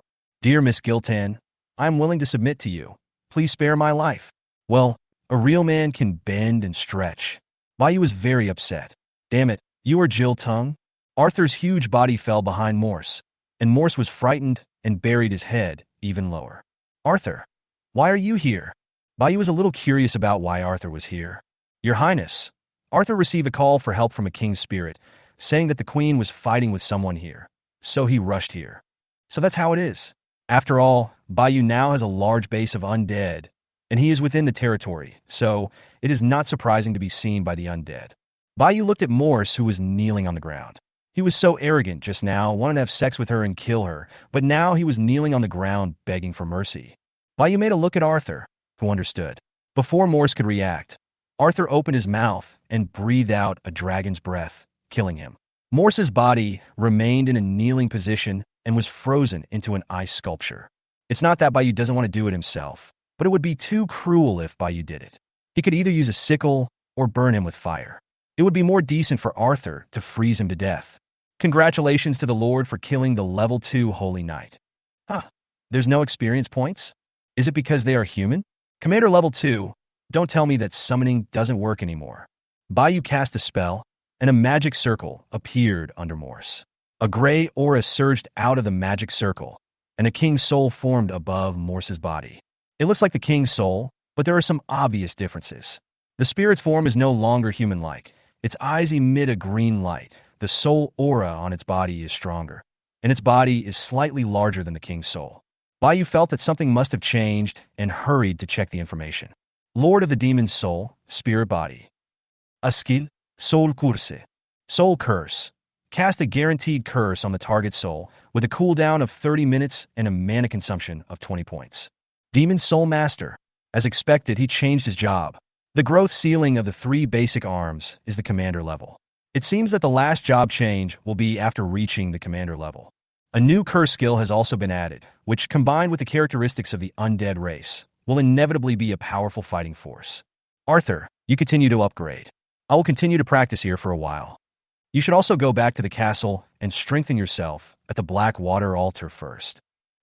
Dear Miss Giltan, I am willing to submit to you. Please spare my life. Well, a real man can bend and stretch. Bayou was very upset. Damn it, you are Jill Tung? Arthur's huge body fell behind Morse, and Morse was frightened and buried his head even lower. Arthur, why are you here? Bayou was a little curious about why Arthur was here. Your Highness, Arthur received a call for help from a king's spirit, saying that the queen was fighting with someone here, so he rushed here. So that's how it is. After all, Bayou now has a large base of undead, and he is within the territory, so it is not surprising to be seen by the undead. Bayou looked at Morse, who was kneeling on the ground. He was so arrogant just now, wanted to have sex with her and kill her, but now he was kneeling on the ground begging for mercy. Bayou made a look at Arthur, who understood. Before Morse could react, Arthur opened his mouth and breathed out a dragon's breath, killing him. Morse's body remained in a kneeling position and was frozen into an ice sculpture. It's not that Bayou doesn't want to do it himself, but it would be too cruel if Bayou did it. He could either use a sickle or burn him with fire. It would be more decent for Arthur to freeze him to death. Congratulations to the Lord for killing the level 2 Holy Knight. Huh, there's no experience points? Is it because they are human? Commander level 2, don't tell me that summoning doesn't work anymore. Bayou cast a spell, and a magic circle appeared under Morse. A gray aura surged out of the magic circle, and a king's soul formed above Morse's body. It looks like the king's soul, but there are some obvious differences. The spirit's form is no longer human-like. Its eyes emit a green light. The soul aura on its body is stronger, and its body is slightly larger than the king's soul. Bayou felt that something must have changed and hurried to check the information. Lord of the Demon's Soul, Spirit Body. A skill, Soul Curse. Soul Curse. Cast a guaranteed curse on the target soul with a cooldown of 30 minutes and a mana consumption of 20 points. Demon Soul Master. As expected, he changed his job. The growth ceiling of the 3 basic arms is the commander level. It seems that the last job change will be after reaching the commander level. A new curse skill has also been added, which, combined with the characteristics of the undead race, will inevitably be a powerful fighting force. Arthur, you continue to upgrade. I will continue to practice here for a while. You should also go back to the castle and strengthen yourself at the Blackwater altar first.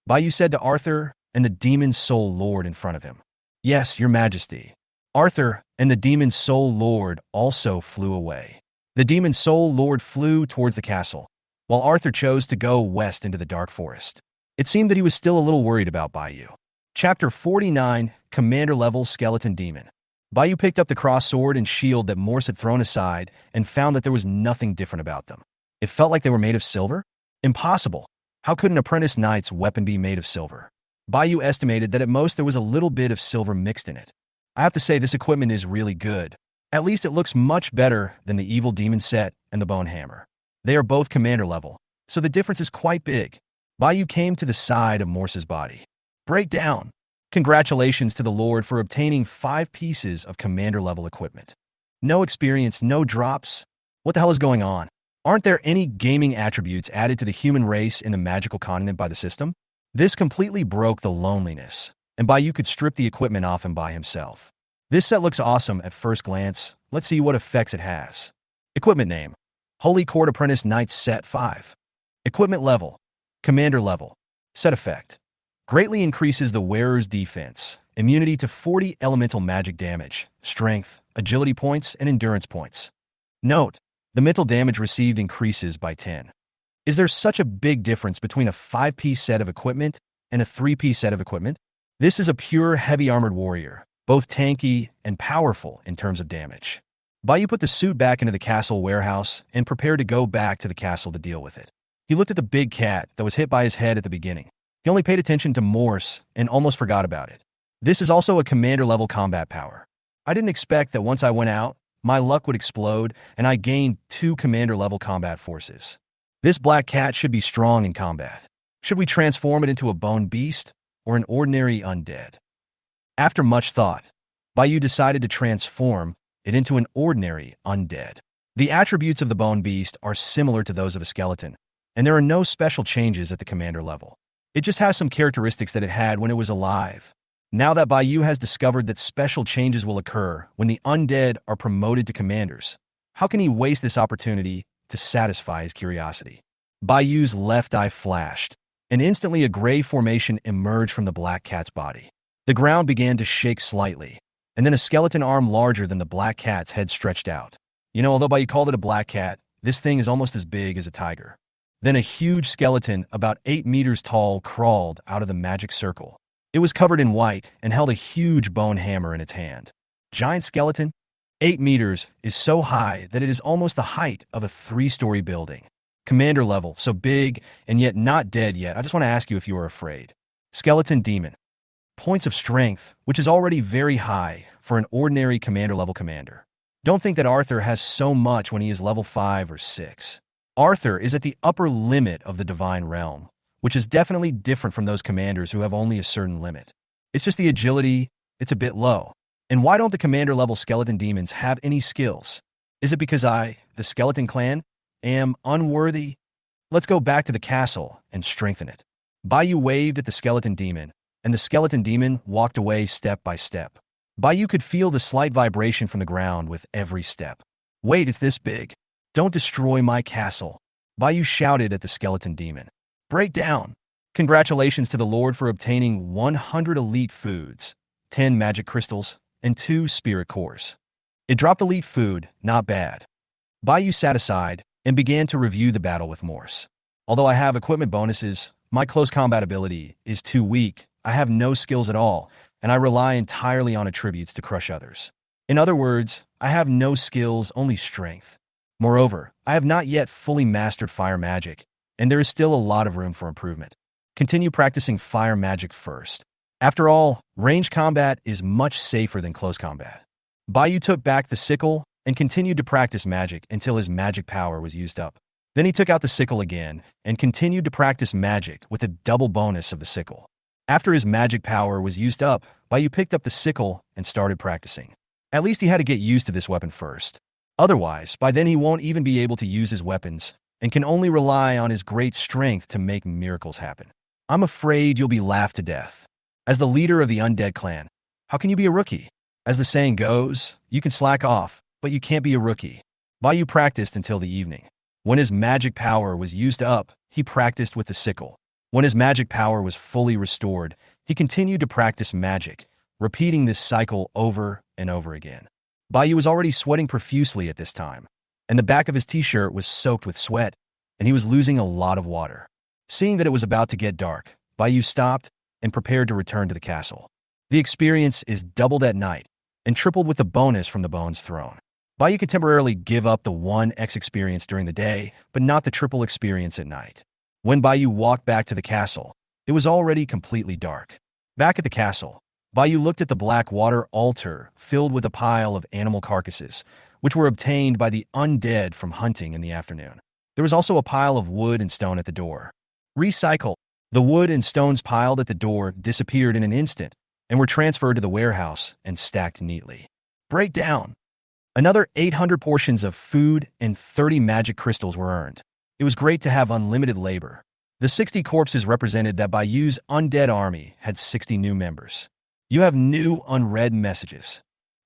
Bayou said to Arthur and the Demon Soul Lord in front of him. Yes, your majesty. Arthur and the Demon Soul Lord also flew away. The Demon Soul Lord flew towards the castle, while Arthur chose to go west into the dark forest. It seemed that he was still a little worried about Bayou. Chapter 49, Commander Level Skeleton Demon. Bayou picked up the cross sword and shield that Morse had thrown aside and found that there was nothing different about them. It felt like they were made of silver? Impossible. How could an apprentice knight's weapon be made of silver? Bayou estimated that at most there was a little bit of silver mixed in it. I have to say this equipment is really good. At least it looks much better than the Evil Demon set and the Bone Hammer. They are both commander level, so the difference is quite big. Bayou came to the side of Morse's body. Breakdown. Congratulations to the Lord for obtaining 5 pieces of commander-level equipment. No experience, no drops. What the hell is going on? Aren't there any gaming attributes added to the human race in the magical continent by the system? This completely broke the loneliness, and Bayou could strip the equipment off him by himself. This set looks awesome at first glance. Let's see what effects it has. Equipment name. Holy Court Apprentice Knight Set 5. Equipment level. Commander level. Set effect. Greatly increases the wearer's defense, immunity to 40 elemental magic damage, strength, agility points, and endurance points. Note, the mental damage received increases by 10. Is there such a big difference between a 5-piece set of equipment and a 3-piece set of equipment? This is a pure heavy-armored warrior, both tanky and powerful in terms of damage. Bayou put the suit back into the castle warehouse and prepared to go back to the castle to deal with it. He looked at the big cat that was hit by his head at the beginning. He only paid attention to Morse and almost forgot about it. This is also a commander-level combat power. I didn't expect that once I went out, my luck would explode and I gained 2 commander-level combat forces. This black cat should be strong in combat. Should we transform it into a bone beast or an ordinary undead? After much thought, Bayou decided to transform it into an ordinary undead. The attributes of the bone beast are similar to those of a skeleton, and there are no special changes at the commander level. It just has some characteristics that it had when it was alive. Now that Bayou has discovered that special changes will occur when the undead are promoted to commanders, how can he waste this opportunity to satisfy his curiosity? Bayou's left eye flashed, and instantly a gray formation emerged from the black cat's body. The ground began to shake slightly, and then a skeleton arm larger than the black cat's head stretched out. Although Bayou called it a black cat, this thing is almost as big as a tiger. Then a huge skeleton, about 8 meters tall, crawled out of the magic circle. It was covered in white and held a huge bone hammer in its hand. Giant skeleton? 8 meters is so high that it is almost the height of a 3-story building. Commander level, so big and yet not dead yet. I just want to ask you if you are afraid. Skeleton Demon. Points of strength, which is already very high for an ordinary commander level commander. Don't think that Arthur has so much when he is level 5 or 6. Arthur is at the upper limit of the divine realm, which is definitely different from those commanders who have only a certain limit. It's just the agility, it's a bit low. And why don't the commander-level skeleton demons have any skills? Is it because I, the skeleton clan, am unworthy? Let's go back to the castle and strengthen it. Bayou waved at the skeleton demon, and the skeleton demon walked away step by step. Bayou could feel the slight vibration from the ground with every step. Wait, it's this big. Don't destroy my castle. Bayou shouted at the skeleton demon. Break down. Congratulations to the Lord for obtaining 100 elite foods, 10 magic crystals, and 2 spirit cores. It dropped elite food, not bad. Bayou sat aside and began to review the battle with Morse. Although I have equipment bonuses, my close combat ability is too weak. I have no skills at all, and I rely entirely on attributes to crush others. In other words, I have no skills, only strength. Moreover, I have not yet fully mastered fire magic, and there is still a lot of room for improvement. Continue practicing fire magic first. After all, ranged combat is much safer than close combat. Bayu took back the sickle and continued to practice magic until his magic power was used up. Then he took out the sickle again and continued to practice magic with a double bonus of the sickle. After his magic power was used up, Bayu picked up the sickle and started practicing. At least he had to get used to this weapon first. Otherwise, by then he won't even be able to use his weapons and can only rely on his great strength to make miracles happen. I'm afraid you'll be laughed to death. As the leader of the Undead clan, how can you be a rookie? As the saying goes, you can slack off, but you can't be a rookie. Bayu practiced until the evening. When his magic power was used up, he practiced with the sickle. When his magic power was fully restored, he continued to practice magic, repeating this cycle over and over again. Bayu was already sweating profusely at this time, and the back of his t-shirt was soaked with sweat, and he was losing a lot of water. Seeing that it was about to get dark, Bayu stopped and prepared to return to the castle. The experience is doubled at night and tripled with the bonus from the bones thrown. Bayu could temporarily give up the 1x experience during the day, but not the triple experience at night. When Bayu walked back to the castle, it was already completely dark. Back at the castle, Bayu looked at the Blackwater altar filled with a pile of animal carcasses, which were obtained by the undead from hunting in the afternoon. There was also a pile of wood and stone at the door. Recycle. The wood and stones piled at the door disappeared in an instant and were transferred to the warehouse and stacked neatly. Break down. Another 800 portions of food and 30 magic crystals were earned. It was great to have unlimited labor. The 60 corpses represented that Bayu's undead army had 60 new members. You have new unread messages.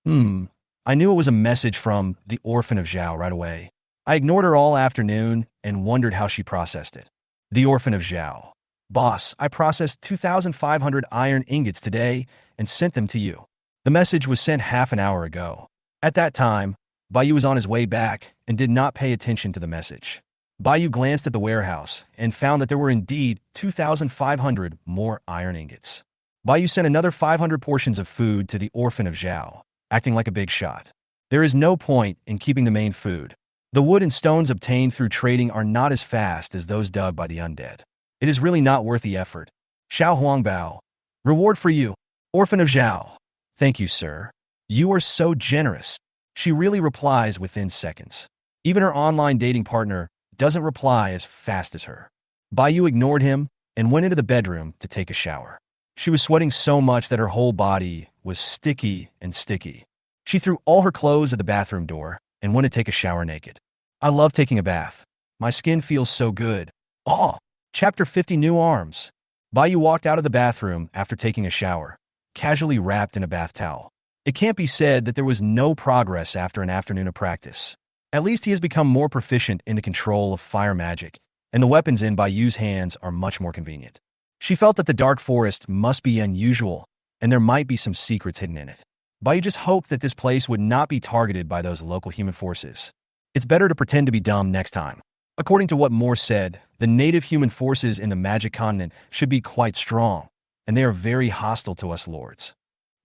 I knew it was a message from the Orphan of Zhao right away. I ignored her all afternoon and wondered how she processed it. The Orphan of Zhao. Boss, I processed 2,500 iron ingots today and sent them to you. The message was sent half an hour ago. At that time, Bayu was on his way back and did not pay attention to the message. Bayu glanced at the warehouse and found that there were indeed 2,500 more iron ingots. Bayu sent another 500 portions of food to the Orphan of Zhao, acting like a big shot. There is no point in keeping the main food. The wood and stones obtained through trading are not as fast as those dug by the undead. It is really not worth the effort. Xiao Huangbao. Reward for you, Orphan of Zhao. Thank you, sir. You are so generous. She really replies within seconds. Even her online dating partner doesn't reply as fast as her. Bayu ignored him and went into the bedroom to take a shower. She was sweating so much that her whole body was sticky and sticky. She threw all her clothes at the bathroom door and went to take a shower naked. I love taking a bath. My skin feels so good. Oh, Chapter 50 New Arms. Bayu walked out of the bathroom after taking a shower, casually wrapped in a bath towel. It can't be said that there was no progress after an afternoon of practice. At least he has become more proficient in the control of fire magic, and the weapons in Bayu's hands are much more convenient. She felt that the dark forest must be unusual, and there might be some secrets hidden in it. Bayu just hoped that this place would not be targeted by those local human forces. It's better to pretend to be dumb next time. According to what Moore said, the native human forces in the Magic Continent should be quite strong, and they are very hostile to us lords.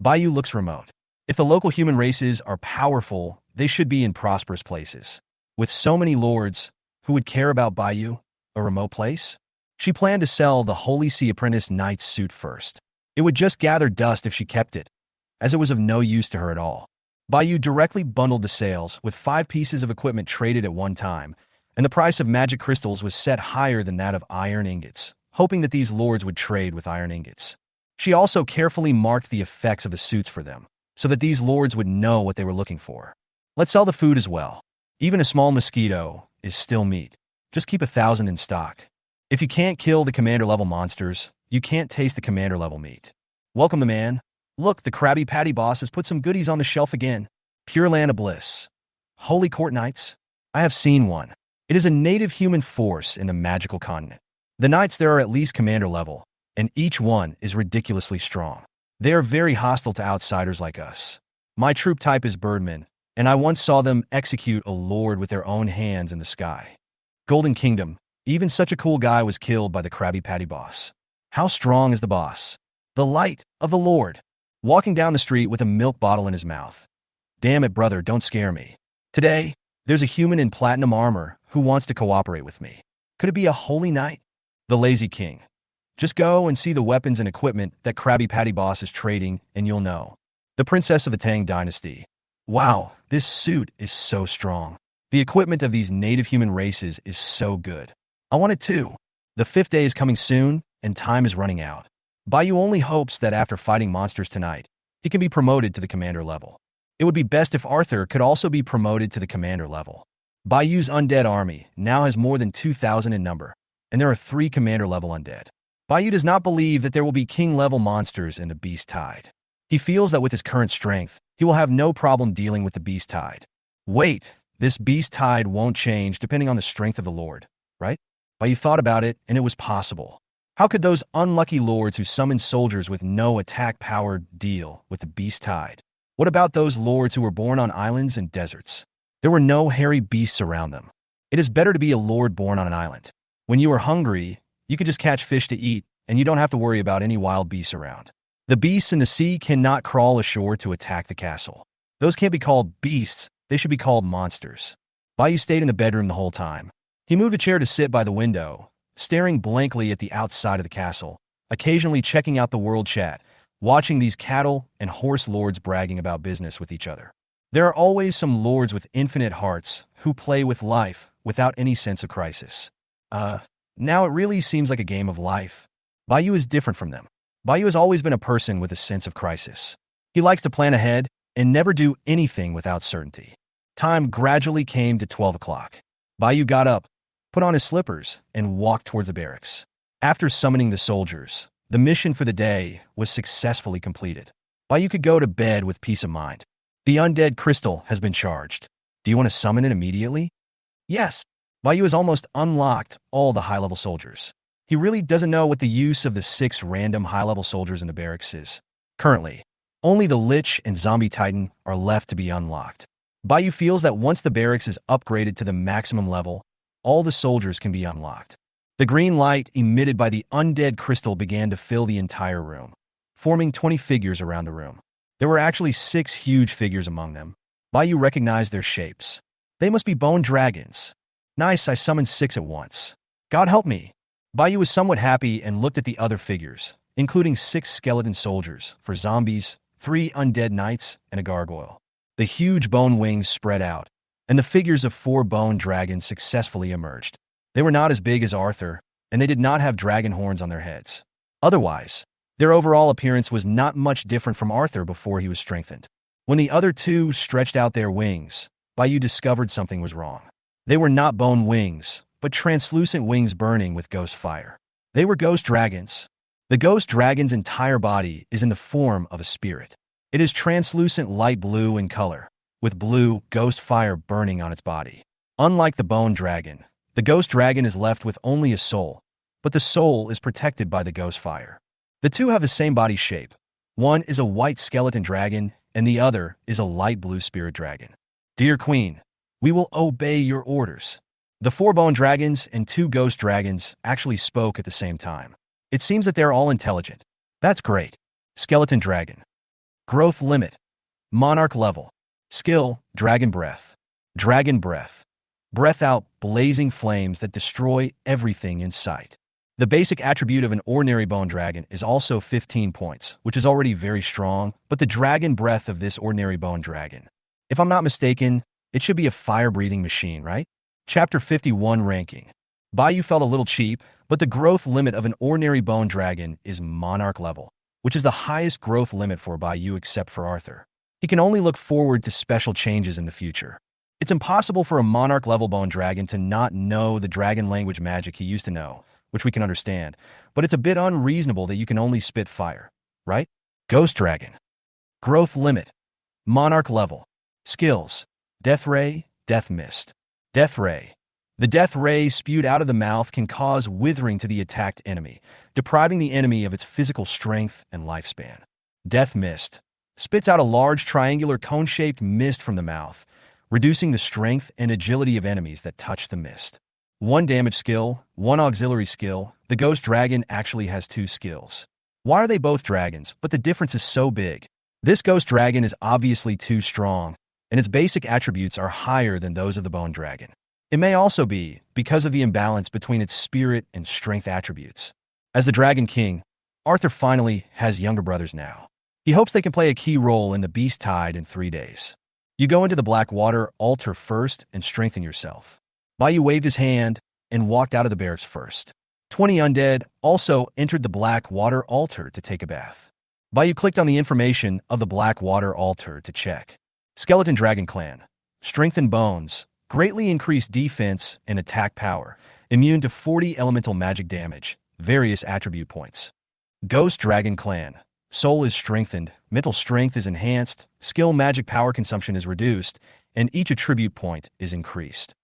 Bayu looks remote. If the local human races are powerful, they should be in prosperous places. With so many lords, who would care about Bayu, a remote place? She planned to sell the Holy See Apprentice Knight's suit first. It would just gather dust if she kept it, as it was of no use to her at all. Bayu directly bundled the sales, with 5 pieces of equipment traded at one time, and the price of magic crystals was set higher than that of iron ingots, hoping that these lords would trade with iron ingots. She also carefully marked the effects of the suits for them, so that these lords would know what they were looking for. Let's sell the food as well. Even a small mosquito is still meat. Just keep 1,000 in stock. If you can't kill the commander-level monsters, you can't taste the commander-level meat. Welcome the man. Look, the Krabby Patty boss has put some goodies on the shelf again. Pure Land of Bliss. Holy Court Knights? I have seen one. It is a native human force in the magical continent. The knights there are at least commander level, and each one is ridiculously strong. They are very hostile to outsiders like us. My troop type is Birdmen, and I once saw them execute a lord with their own hands in the sky. Golden Kingdom, even such a cool guy was killed by the Krabby Patty boss. How strong is the boss? The light of the Lord. Walking down the street with a milk bottle in his mouth. Damn it, brother, don't scare me. Today, there's a human in platinum armor who wants to cooperate with me. Could it be a holy knight? The lazy king. Just go and see the weapons and equipment that Krabby Patty Boss is trading, and you'll know. The Princess of the Tang Dynasty. Wow, this suit is so strong. The equipment of these native human races is so good. I want it too. The 5th day is coming soon, and time is running out. Bayou only hopes that after fighting monsters tonight, he can be promoted to the commander level. It would be best if Arthur could also be promoted to the commander level. Bayou's undead army now has more than 2,000 in number, and there are 3 commander-level undead. Bayou does not believe that there will be king-level monsters in the Beast Tide. He feels that with his current strength, he will have no problem dealing with the Beast Tide. Wait, this Beast Tide won't change depending on the strength of the Lord, right? Bayou thought about it, and it was possible. How could those unlucky lords who summoned soldiers with no attack power deal with the Beast Tide? What about those lords who were born on islands and deserts? There were no hairy beasts around them. It is better to be a lord born on an island. When you are hungry, you could just catch fish to eat, and you don't have to worry about any wild beasts around. The beasts in the sea cannot crawl ashore to attack the castle. Those can't be called beasts, they should be called monsters. Bayou stayed in the bedroom the whole time. He moved a chair to sit by the window, staring blankly at the outside of the castle, occasionally checking out the world chat, watching these cattle and horse lords bragging about business with each other. There are always some lords with infinite hearts who play with life without any sense of crisis. Now it really seems like a game of life. Bayou is different from them. Bayou has always been a person with a sense of crisis. He likes to plan ahead and never do anything without certainty. Time gradually came to 12 o'clock. Bayou got up, put on his slippers, and walked towards the barracks. After summoning the soldiers, the mission for the day was successfully completed. Bayou could go to bed with peace of mind. The undead crystal has been charged. Do you want to summon it immediately? Yes. Bayou has almost unlocked all the high-level soldiers. He really doesn't know what the use of the 6 random high-level soldiers in the barracks is. Currently, only the Lich and Zombie Titan are left to be unlocked. Bayou feels that once the barracks is upgraded to the maximum level, all the soldiers can be unlocked. The green light emitted by the undead crystal began to fill the entire room, forming 20 figures around the room. There were actually 6 huge figures among them. Bayou recognized their shapes. They must be bone dragons. Nice, I summoned 6 at once. God help me. Bayou was somewhat happy and looked at the other figures, including 6 skeleton soldiers for zombies, 3 undead knights, and a gargoyle. The huge bone wings spread out, and the figures of 4 bone dragons successfully emerged. They were not as big as Arthur, and they did not have dragon horns on their heads. Otherwise, their overall appearance was not much different from Arthur before he was strengthened. When the other 2 stretched out their wings, Bayou discovered something was wrong. They were not bone wings, but translucent wings burning with ghost fire. They were ghost dragons. The ghost dragon's entire body is in the form of a spirit. It is translucent light blue in color, with blue ghost fire burning on its body. Unlike the bone dragon, the ghost dragon is left with only a soul, but the soul is protected by the ghost fire. The 2 have the same body shape. One is a white skeleton dragon, and the other is a light blue spirit dragon. Dear Queen, we will obey your orders. The 4 bone dragons and 2 ghost dragons actually spoke at the same time. It seems that they're all intelligent. That's great. Skeleton dragon. Growth limit. Monarch level. Skill, dragon breath. Dragon breath. Breath out blazing flames that destroy everything in sight. The basic attribute of an ordinary bone dragon is also 15 points, which is already very strong, but the dragon breath of this ordinary bone dragon, if I'm not mistaken, it should be a fire-breathing machine, right? Chapter 51 Ranking. Bayou felt a little cheap, but the growth limit of an ordinary bone dragon is monarch level, which is the highest growth limit for Bayou except for Arthur. He can only look forward to special changes in the future. It's impossible for a monarch-level bone dragon to not know the dragon language magic he used to know, which we can understand, but it's a bit unreasonable that you can only spit fire, right? Ghost dragon. Growth limit. Monarch level. Skills. Death ray, death mist. Death ray. The death ray spewed out of the mouth can cause withering to the attacked enemy, depriving the enemy of its physical strength and lifespan. Death mist. Spits out a large triangular cone-shaped mist from the mouth, reducing the strength and agility of enemies that touch the mist. 1 damage skill, 1 auxiliary skill. The ghost dragon actually has 2 skills. Why are they both dragons, but the difference is so big? This ghost dragon is obviously too strong, and its basic attributes are higher than those of the bone dragon. It may also be because of the imbalance between its spirit and strength attributes. As the Dragon King, Arthur finally has younger brothers now. He hopes they can play a key role in the Beast Tide in 3 days. You go into the Blackwater altar first and strengthen yourself. Bayou waved his hand and walked out of the barracks first. 20 undead also entered the Blackwater altar to take a bath. Bayou clicked on the information of the Blackwater altar to check. Skeleton Dragon Clan. Strengthen bones. Greatly increased defense and attack power. Immune to 40 elemental magic damage. Various attribute points. Ghost Dragon Clan. Soul is strengthened, mental strength is enhanced, skill magic power consumption is reduced, and each attribute point is increased.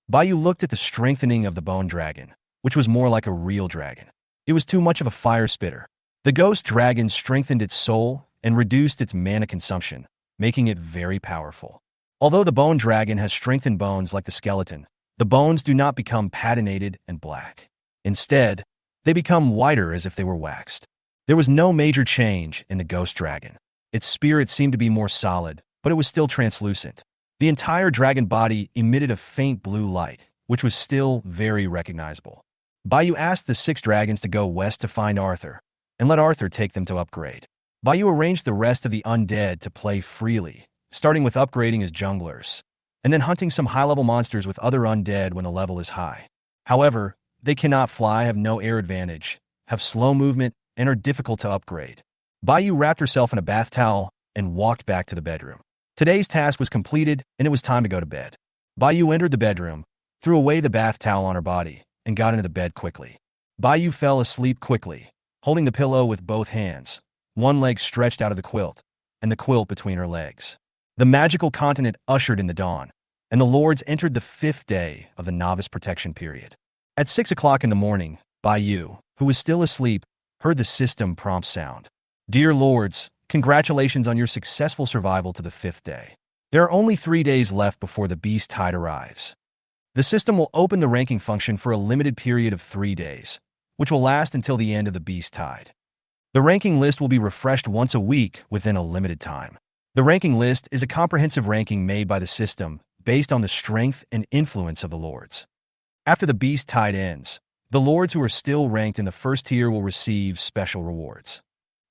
Bayou looked at the strengthening of the Bone Dragon, which was more like a real dragon. It was too much of a fire spitter. The Ghost Dragon strengthened its soul and reduced its mana consumption, making it very powerful. Although the Bone Dragon has strengthened bones like the skeleton, the bones do not become patinated and black. Instead, they become whiter as if they were waxed. There was no major change in the Ghost Dragon. Its spirit seemed to be more solid, but it was still translucent. The entire dragon body emitted a faint blue light, which was still very recognizable. Bayou asked the 6 dragons to go west to find Arthur, and let Arthur take them to upgrade. Bayou arranged the rest of the undead to play freely, starting with upgrading as junglers, and then hunting some high-level monsters with other undead when the level is high. However, they cannot fly, have no air advantage, have slow movement, and are difficult to upgrade. Bayou wrapped herself in a bath towel and walked back to the bedroom. Today's task was completed, and it was time to go to bed. Bayou entered the bedroom, threw away the bath towel on her body, and got into the bed quickly. Bayou fell asleep quickly, holding the pillow with both hands, one leg stretched out of the quilt, and the quilt between her legs. The magical continent ushered in the dawn, and the lords entered the 5th day of the novice protection period. At 6 o'clock in the morning, Bayou, who was still asleep, heard the system prompt sound. Dear Lords, congratulations on your successful survival to the 5th day. There are only 3 days left before the Beast Tide arrives. The system will open the ranking function for a limited period of 3 days, which will last until the end of the Beast Tide. The ranking list will be refreshed once a week within a limited time. The ranking list is a comprehensive ranking made by the system based on the strength and influence of the Lords. After the Beast Tide ends, the Lords who are still ranked in the 1st tier will receive special rewards.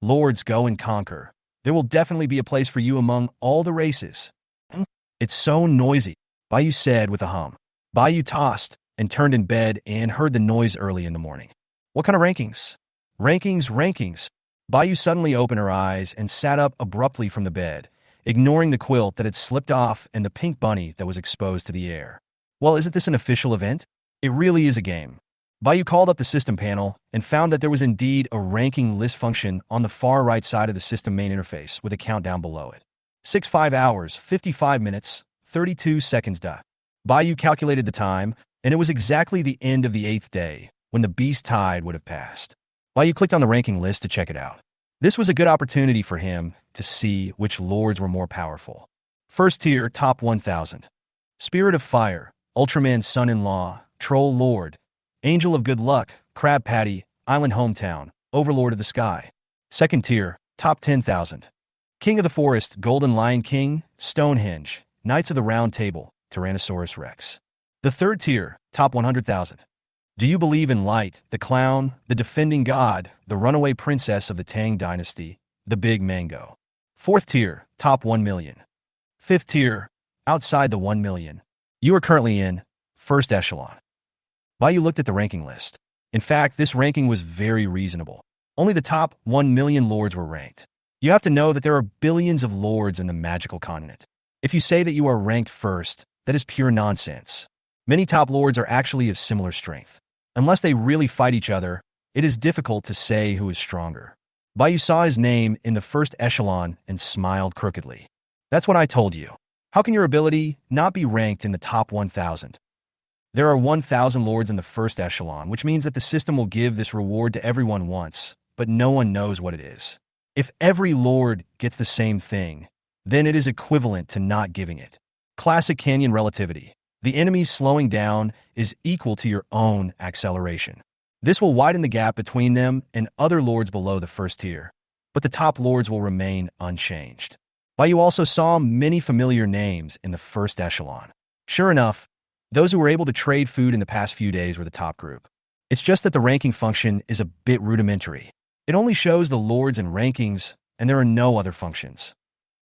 Lords, go and conquer. There will definitely be a place for you among all the races. It's so noisy, Bayou said with a hum. Bayou tossed and turned in bed and heard the noise early in the morning. What kind of rankings? Rankings. Bayou suddenly opened her eyes and sat up abruptly from the bed, ignoring the quilt that had slipped off and the pink bunny that was exposed to the air. Well, isn't this an official event? It really is a game. Bayou called up the system panel and found that there was indeed a ranking list function on the far right side of the system main interface with a countdown below it. 5 hours, 55 minutes, 32 seconds. Bayou calculated the time, and it was exactly the end of the 8th day when the Beast Tide would have passed. Bayou clicked on the ranking list to check it out. This was a good opportunity for him to see which lords were more powerful. 1st tier, top 1000. Spirit of Fire, Ultraman Son-in-Law, Troll Lord, Angel of Good Luck, Crab Patty, Island Hometown, Overlord of the Sky. 2nd tier, top 10,000. King of the Forest, Golden Lion King, Stonehenge, Knights of the Round Table, Tyrannosaurus Rex. The 3rd tier, top 100,000. Do you believe in Light, the Clown, the Defending God, the Runaway Princess of the Tang Dynasty, the Big Mango. 4th tier, top 1 million. 5th tier, outside the 1 million. You are currently in 1st echelon. Bayou looked at the ranking list. In fact, this ranking was very reasonable. Only the top 1 million lords were ranked. You have to know that there are billions of lords in the magical continent. If you say that you are ranked 1st, that is pure nonsense. Many top lords are actually of similar strength. Unless they really fight each other, it is difficult to say who is stronger. Bayou saw his name in the 1st echelon and smiled crookedly. That's what I told you. How can your ability not be ranked in the top 1,000? There are 1,000 lords in the 1st echelon, which means that the system will give this reward to everyone once, but no one knows what it is. If every lord gets the same thing, then it is equivalent to not giving it. Classic Canyon relativity. The enemy's slowing down is equal to your own acceleration. This will widen the gap between them and other lords below the 1st tier, but the top lords will remain unchanged. Bayou also saw many familiar names in the 1st echelon. Sure enough, those who were able to trade food in the past few days were the top group. It's just that the ranking function is a bit rudimentary. It only shows the lords and rankings, and there are no other functions.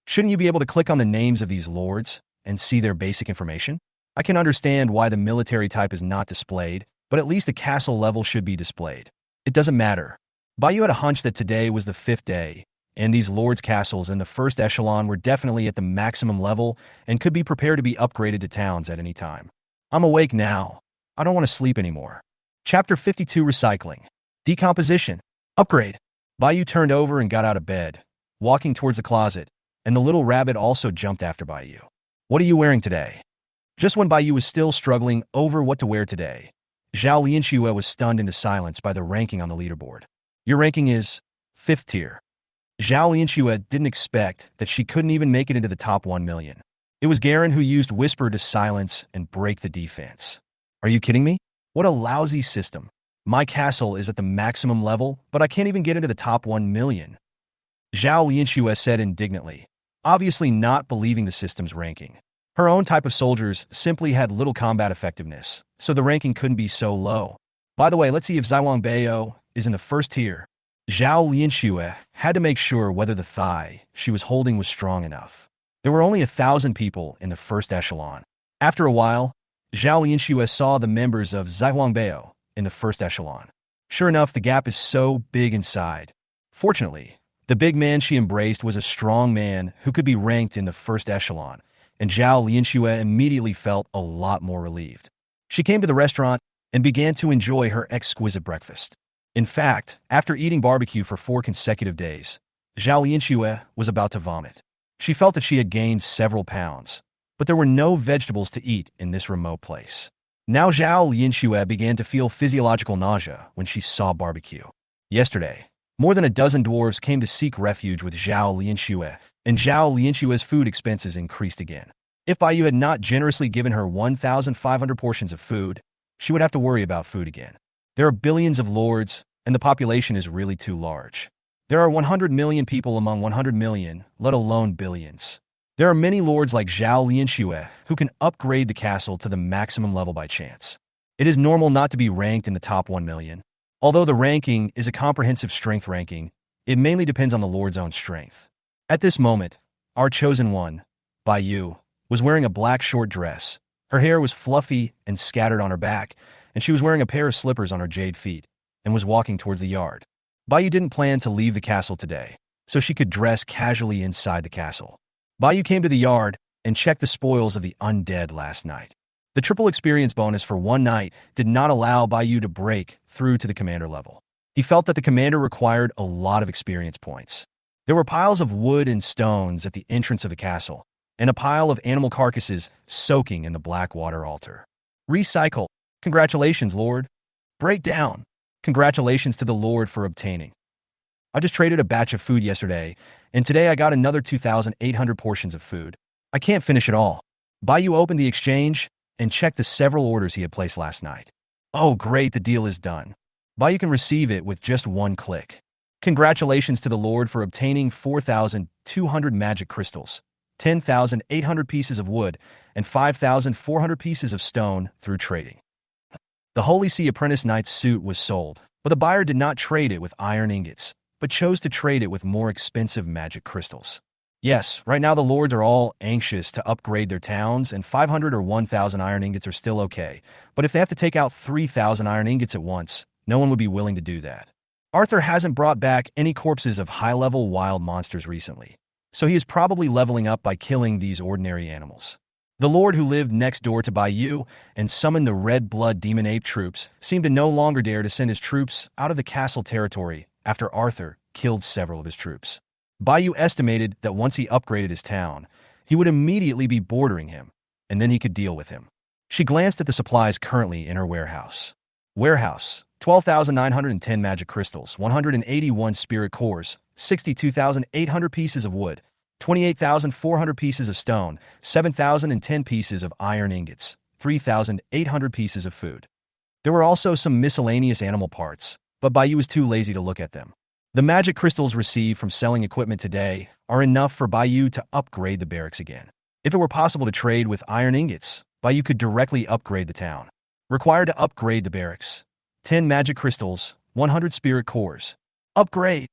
Shouldn't you be able to click on the names of these lords and see their basic information? I can understand why the military type is not displayed, but at least the castle level should be displayed. It doesn't matter. Bayou had a hunch that today was the 5th day, and these lords' castles in the first echelon were definitely at the maximum level and could be prepared to be upgraded to towns at any time. I'm awake now. I don't want to sleep anymore. Chapter 52 Recycling. Decomposition. Upgrade. Bayou turned over and got out of bed, walking towards the closet, and the little rabbit also jumped after Bayou. What are you wearing today? Just when Bayou was still struggling over what to wear today, Zhao Lianxue was stunned into silence by the ranking on the leaderboard. Your ranking is 5th tier. Zhao Lianxue didn't expect that she couldn't even make it into the top 1 million. It was Garen who used Whisper to silence and break the defense. Are you kidding me? What a lousy system. My castle is at the maximum level, but I can't even get into the top 1 million. Zhao Lianxue said indignantly, obviously not believing the system's ranking. Her own type of soldiers simply had little combat effectiveness, so the ranking couldn't be so low. By the way, let's see if Zaiwangbao is in the 1st tier. Zhao Lianxue had to make sure whether the thigh she was holding was strong enough. There were only 1,000 people in the 1st echelon. After a while, Zhao Lianxue saw the members of Zaiwangbao in the 1st echelon. Sure enough, the gap is so big inside. Fortunately, the big man she embraced was a strong man who could be ranked in the 1st echelon, and Zhao Lianxue immediately felt a lot more relieved. She came to the restaurant and began to enjoy her exquisite breakfast. In fact, after eating barbecue for 4 consecutive days, Zhao Lianxue was about to vomit. She felt that she had gained several pounds, but there were no vegetables to eat in this remote place. Now Zhao Lianxue began to feel physiological nausea when she saw barbecue. Yesterday, more than a dozen dwarves came to seek refuge with Zhao Lianxue, and Zhao Lianxue's food expenses increased again. If Bayou had not generously given her 1,500 portions of food, she would have to worry about food again. There are billions of lords, and the population is really too large. There are 100 million people among 100 million, let alone billions. There are many lords like Zhao Lianxue who can upgrade the castle to the maximum level by chance. It is normal not to be ranked in the top 1 million. Although the ranking is a comprehensive strength ranking, it mainly depends on the lord's own strength. At this moment, our chosen one, Bayou, was wearing a black short dress. Her hair was fluffy and scattered on her back, and she was wearing a pair of slippers on her jade feet and was walking towards the yard. Bayou didn't plan to leave the castle today, so she could dress casually inside the castle. Bayou came to the yard and checked the spoils of the undead last night. The triple experience bonus for 1 night did not allow Bayou to break through to the commander level. He felt that the commander required a lot of experience points. There were piles of wood and stones at the entrance of the castle, and a pile of animal carcasses soaking in the Blackwater altar. Recycle. Congratulations, Lord. Break down. Congratulations to the Lord for obtaining. I just traded a batch of food yesterday, and today I got another 2,800 portions of food. I can't finish it all. Bayou opened the exchange and checked the several orders he had placed last night. Oh, great, the deal is done. Bayou can receive it with just 1 click. Congratulations to the Lord for obtaining 4,200 magic crystals, 10,800 pieces of wood, and 5,400 pieces of stone through trading. The Holy See Apprentice Knight's suit was sold, but the buyer did not trade it with iron ingots, but chose to trade it with more expensive magic crystals. Yes, right now the lords are all anxious to upgrade their towns, and 500 or 1,000 iron ingots are still okay, but if they have to take out 3,000 iron ingots at once, no one would be willing to do that. Arthur hasn't brought back any corpses of high-level wild monsters recently, so he is probably leveling up by killing these ordinary animals. The lord who lived next door to Bayou and summoned the red blood demon ape troops seemed to no longer dare to send his troops out of the castle territory after Arthur killed several of his troops. Bayou estimated that once he upgraded his town, he would immediately be bordering him, and then he could deal with him. She glanced at the supplies currently in her warehouse. Warehouse, 12,910 magic crystals, 181 spirit cores, 62,800 pieces of wood, 28,400 pieces of stone, 7,010 pieces of iron ingots, 3,800 pieces of food. There were also some miscellaneous animal parts, but Bayou was too lazy to look at them. The magic crystals received from selling equipment today are enough for Bayou to upgrade the barracks again. If it were possible to trade with iron ingots, Bayou could directly upgrade the town. Required to upgrade the barracks. 10 magic crystals, 100 spirit cores. Upgrade!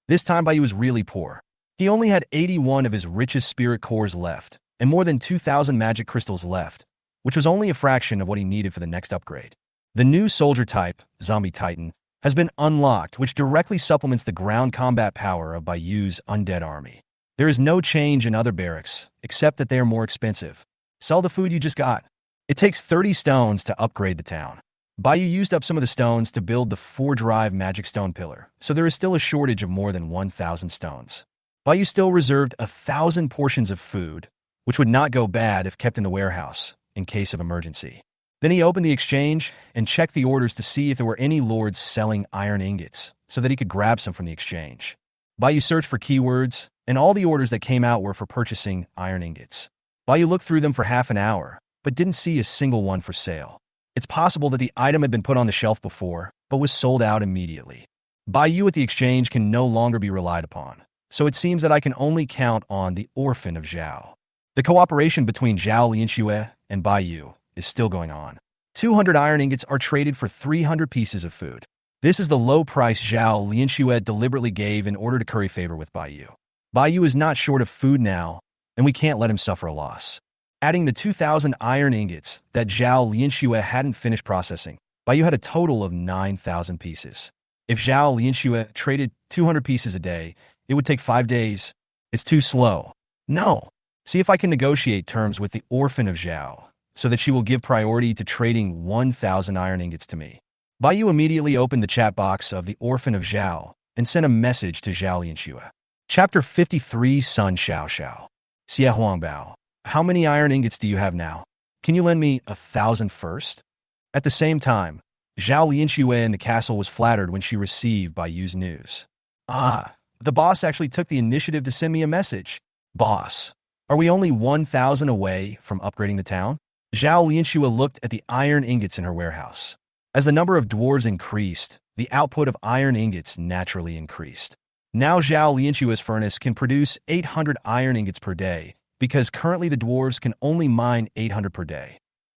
This time Baiyu was really poor. He only had 81 of his richest spirit cores left, and more than 2,000 magic crystals left, which was only a fraction of what he needed for the next upgrade. The new soldier type, Zombie Titan, has been unlocked, which directly supplements the ground combat power of Baiyu's undead army. There is no change in other barracks, except that they are more expensive. Sell the food you just got. It takes 30 stones to upgrade the town. Baiyu used up some of the stones to build the 4-drive magic stone pillar, so there is still a shortage of more than 1,000 stones. Baiyu still reserved 1,000 portions of food, which would not go bad if kept in the warehouse, in case of emergency. Then he opened the exchange and checked the orders to see if there were any lords selling iron ingots, so that he could grab some from the exchange. Baiyu searched for keywords, and all the orders that came out were for purchasing iron ingots. Baiyu looked through them for half an hour, but didn't see a single one for sale. It's possible that the item had been put on the shelf before, but was sold out immediately. Baiyu at the exchange can no longer be relied upon, so it seems that I can only count on the orphan of Zhao. The cooperation between Zhao Lianxue and Baiyu is still going on. 200 iron ingots are traded for 300 pieces of food. This is the low price Zhao Lianxue deliberately gave in order to curry favor with Baiyu. Baiyu is not short of food now, and we can't let him suffer a loss. Adding the 2,000 iron ingots that Zhao Lianxue hadn't finished processing, Baiyu had a total of 9,000 pieces. If Zhao Lianxue traded 200 pieces a day, it would take 5 days. It's too slow. No. See if I can negotiate terms with the orphan of Zhao, so that she will give priority to trading 1,000 iron ingots to me. Baiyu immediately opened the chat box of the orphan of Zhao and sent a message to Zhao Lianxue. Chapter 53 Sun Xiao Xiao. Xie Huangbao. How many iron ingots do you have now? Can you lend me 1,000 first? At the same time, Zhao Lianxue in the castle was flattered when she received Baiyu's news. Ah, the boss actually took the initiative to send me a message. Boss, are we only 1,000 away from upgrading the town? Zhao Lianxue looked at the iron ingots in her warehouse. As the number of dwarves increased, the output of iron ingots naturally increased. Now Zhao Lianxue's furnace can produce 800 iron ingots per day, because currently the dwarves can only mine 800 per day.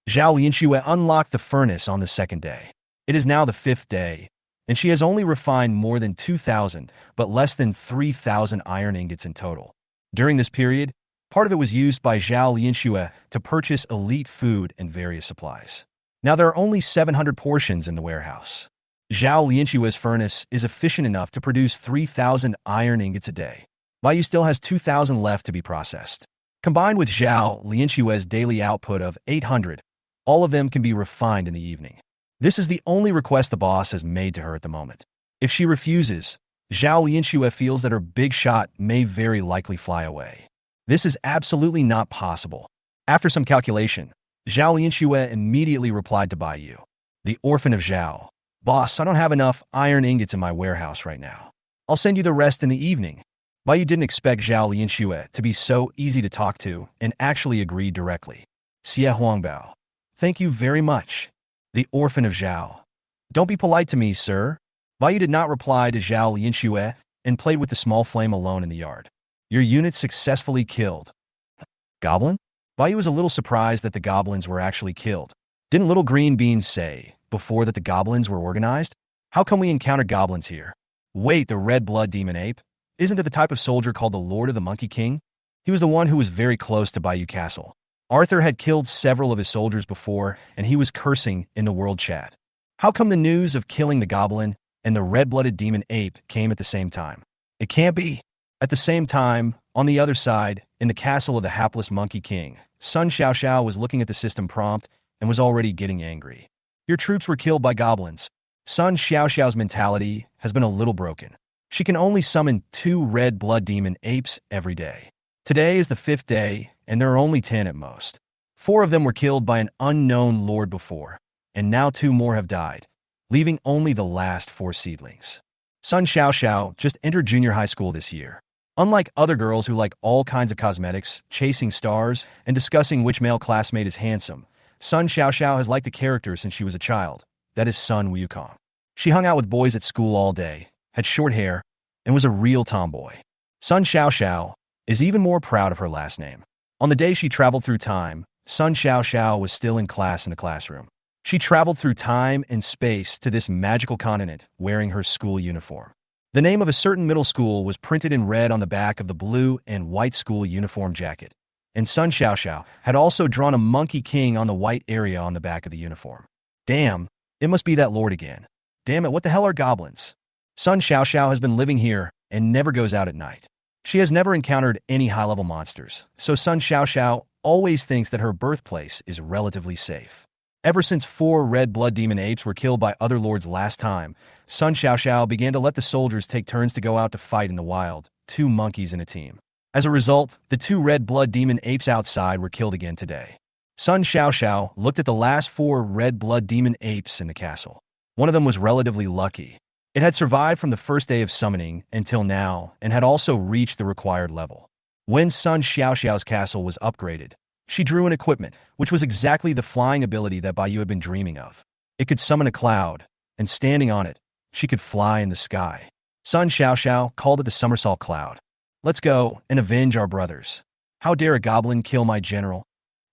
Zhao Lianxue unlocked the furnace on the second day. It is now the 5th day, and she has only refined more than 2,000, but less than 3,000 iron ingots in total. During this period, part of it was used by Zhao Lianxue to purchase elite food and various supplies. Now there are only 700 portions in the warehouse. Zhao Lianxue's furnace is efficient enough to produce 3,000 iron ingots a day. Baiyu still has 2,000 left to be processed. Combined with Zhao Lianxue's daily output of 800, all of them can be refined in the evening. This is the only request the boss has made to her at the moment. If she refuses, Zhao Lianxue feels that her big shot may very likely fly away. This is absolutely not possible. After some calculation, Zhao Lianxue immediately replied to Baiyu. The orphan of Zhao. Boss, I don't have enough iron ingots in my warehouse right now. I'll send you the rest in the evening. Baiyu didn't expect Zhao Lianxue to be so easy to talk to and actually agreed directly. Xie Huangbao. Thank you very much. The orphan of Zhao. Don't be polite to me, sir. Baiyu did not reply to Zhao Lianxue and played with the small flame alone in the yard. Your unit successfully killed. Goblin? Baiyu was a little surprised that the goblins were actually killed. Didn't Little Green Beans say before that the goblins were organized? How come we encounter goblins here? Wait, the red blood demon ape? Isn't it the type of soldier called the Lord of the Monkey King? He was the one who was very close to Baiyu Castle. Arthur had killed several of his soldiers before, and he was cursing in the world chat. How come the news of killing the goblin and the red-blooded demon ape came at the same time? It can't be. At the same time, on the other side, in the castle of the hapless Monkey King, Sun Xiao Xiao was looking at the system prompt and was already getting angry. Your troops were killed by goblins. Sun Xiao Xiao's mentality has been a little broken. She can only summon 2 red blood demon apes every day. Today is the 5th day, and there are only 10 at most. 4 of them were killed by an unknown lord before, and now 2 more have died, leaving only the last 4 seedlings. Sun Xiao Xiao just entered junior high school this year. Unlike other girls who like all kinds of cosmetics, chasing stars, and discussing which male classmate is handsome, Sun Xiao Xiao has liked a character since she was a child. That is Sun Wukong. She hung out with boys at school all day, had short hair, and was a real tomboy. Sun Xiao Xiao is even more proud of her last name. On the day she traveled through time, Sun Xiao Xiao was still in class in the classroom. She traveled through time and space to this magical continent wearing her school uniform. The name of a certain middle school was printed in red on the back of the blue and white school uniform jacket. And Sun Xiaoxiao had also drawn a monkey king on the white area on the back of the uniform. Damn, it must be that lord again. Damn it, what the hell are goblins? Sun Xiaoxiao has been living here and never goes out at night. She has never encountered any high-level monsters, so Sun Xiaoxiao always thinks that her birthplace is relatively safe. Ever since 4 red blood demon apes were killed by other lords last time, Sun Xiaoxiao began to let the soldiers take turns to go out to fight in the wild, 2 monkeys in a team. As a result, the 2 red blood demon apes outside were killed again today. Sun Xiaoxiao looked at the last 4 red blood demon apes in the castle. One of them was relatively lucky. It had survived from the first day of summoning until now and had also reached the required level. When Sun Xiaoxiao's castle was upgraded, she drew an equipment, which was exactly the flying ability that Baiyu had been dreaming of. It could summon a cloud, and standing on it, she could fly in the sky. Sun Xiaoxiao called it the somersault cloud. Let's go and avenge our brothers. How dare a goblin kill my general?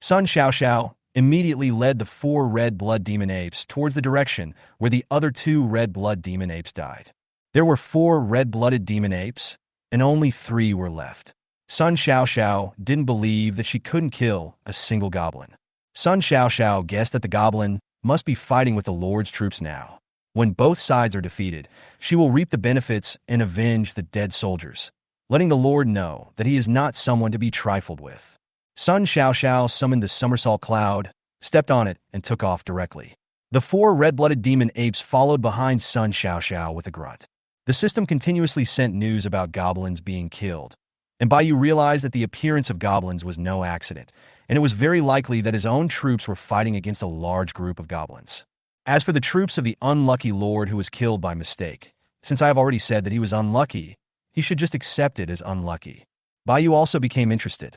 Sun Xiaoxiao immediately led the 4 red blood demon apes towards the direction where the other 2 red blood demon apes died. There were 4 red-blooded demon apes, and only 3 were left. Sun Xiaoxiao didn't believe that she couldn't kill a single goblin. Sun Xiaoxiao guessed that the goblin must be fighting with the Lord's troops now. When both sides are defeated, she will reap the benefits and avenge the dead soldiers, letting the Lord know that he is not someone to be trifled with. Sun Xiaoxiao summoned the somersault cloud, stepped on it, and took off directly. The 4 red-blooded demon apes followed behind Sun Xiaoxiao with a grunt. The system continuously sent news about goblins being killed, and Baiyu realized that the appearance of goblins was no accident, and it was very likely that his own troops were fighting against a large group of goblins. As for the troops of the unlucky lord who was killed by mistake, since I have already said that he was unlucky, he should just accept it as unlucky. Baiyu also became interested.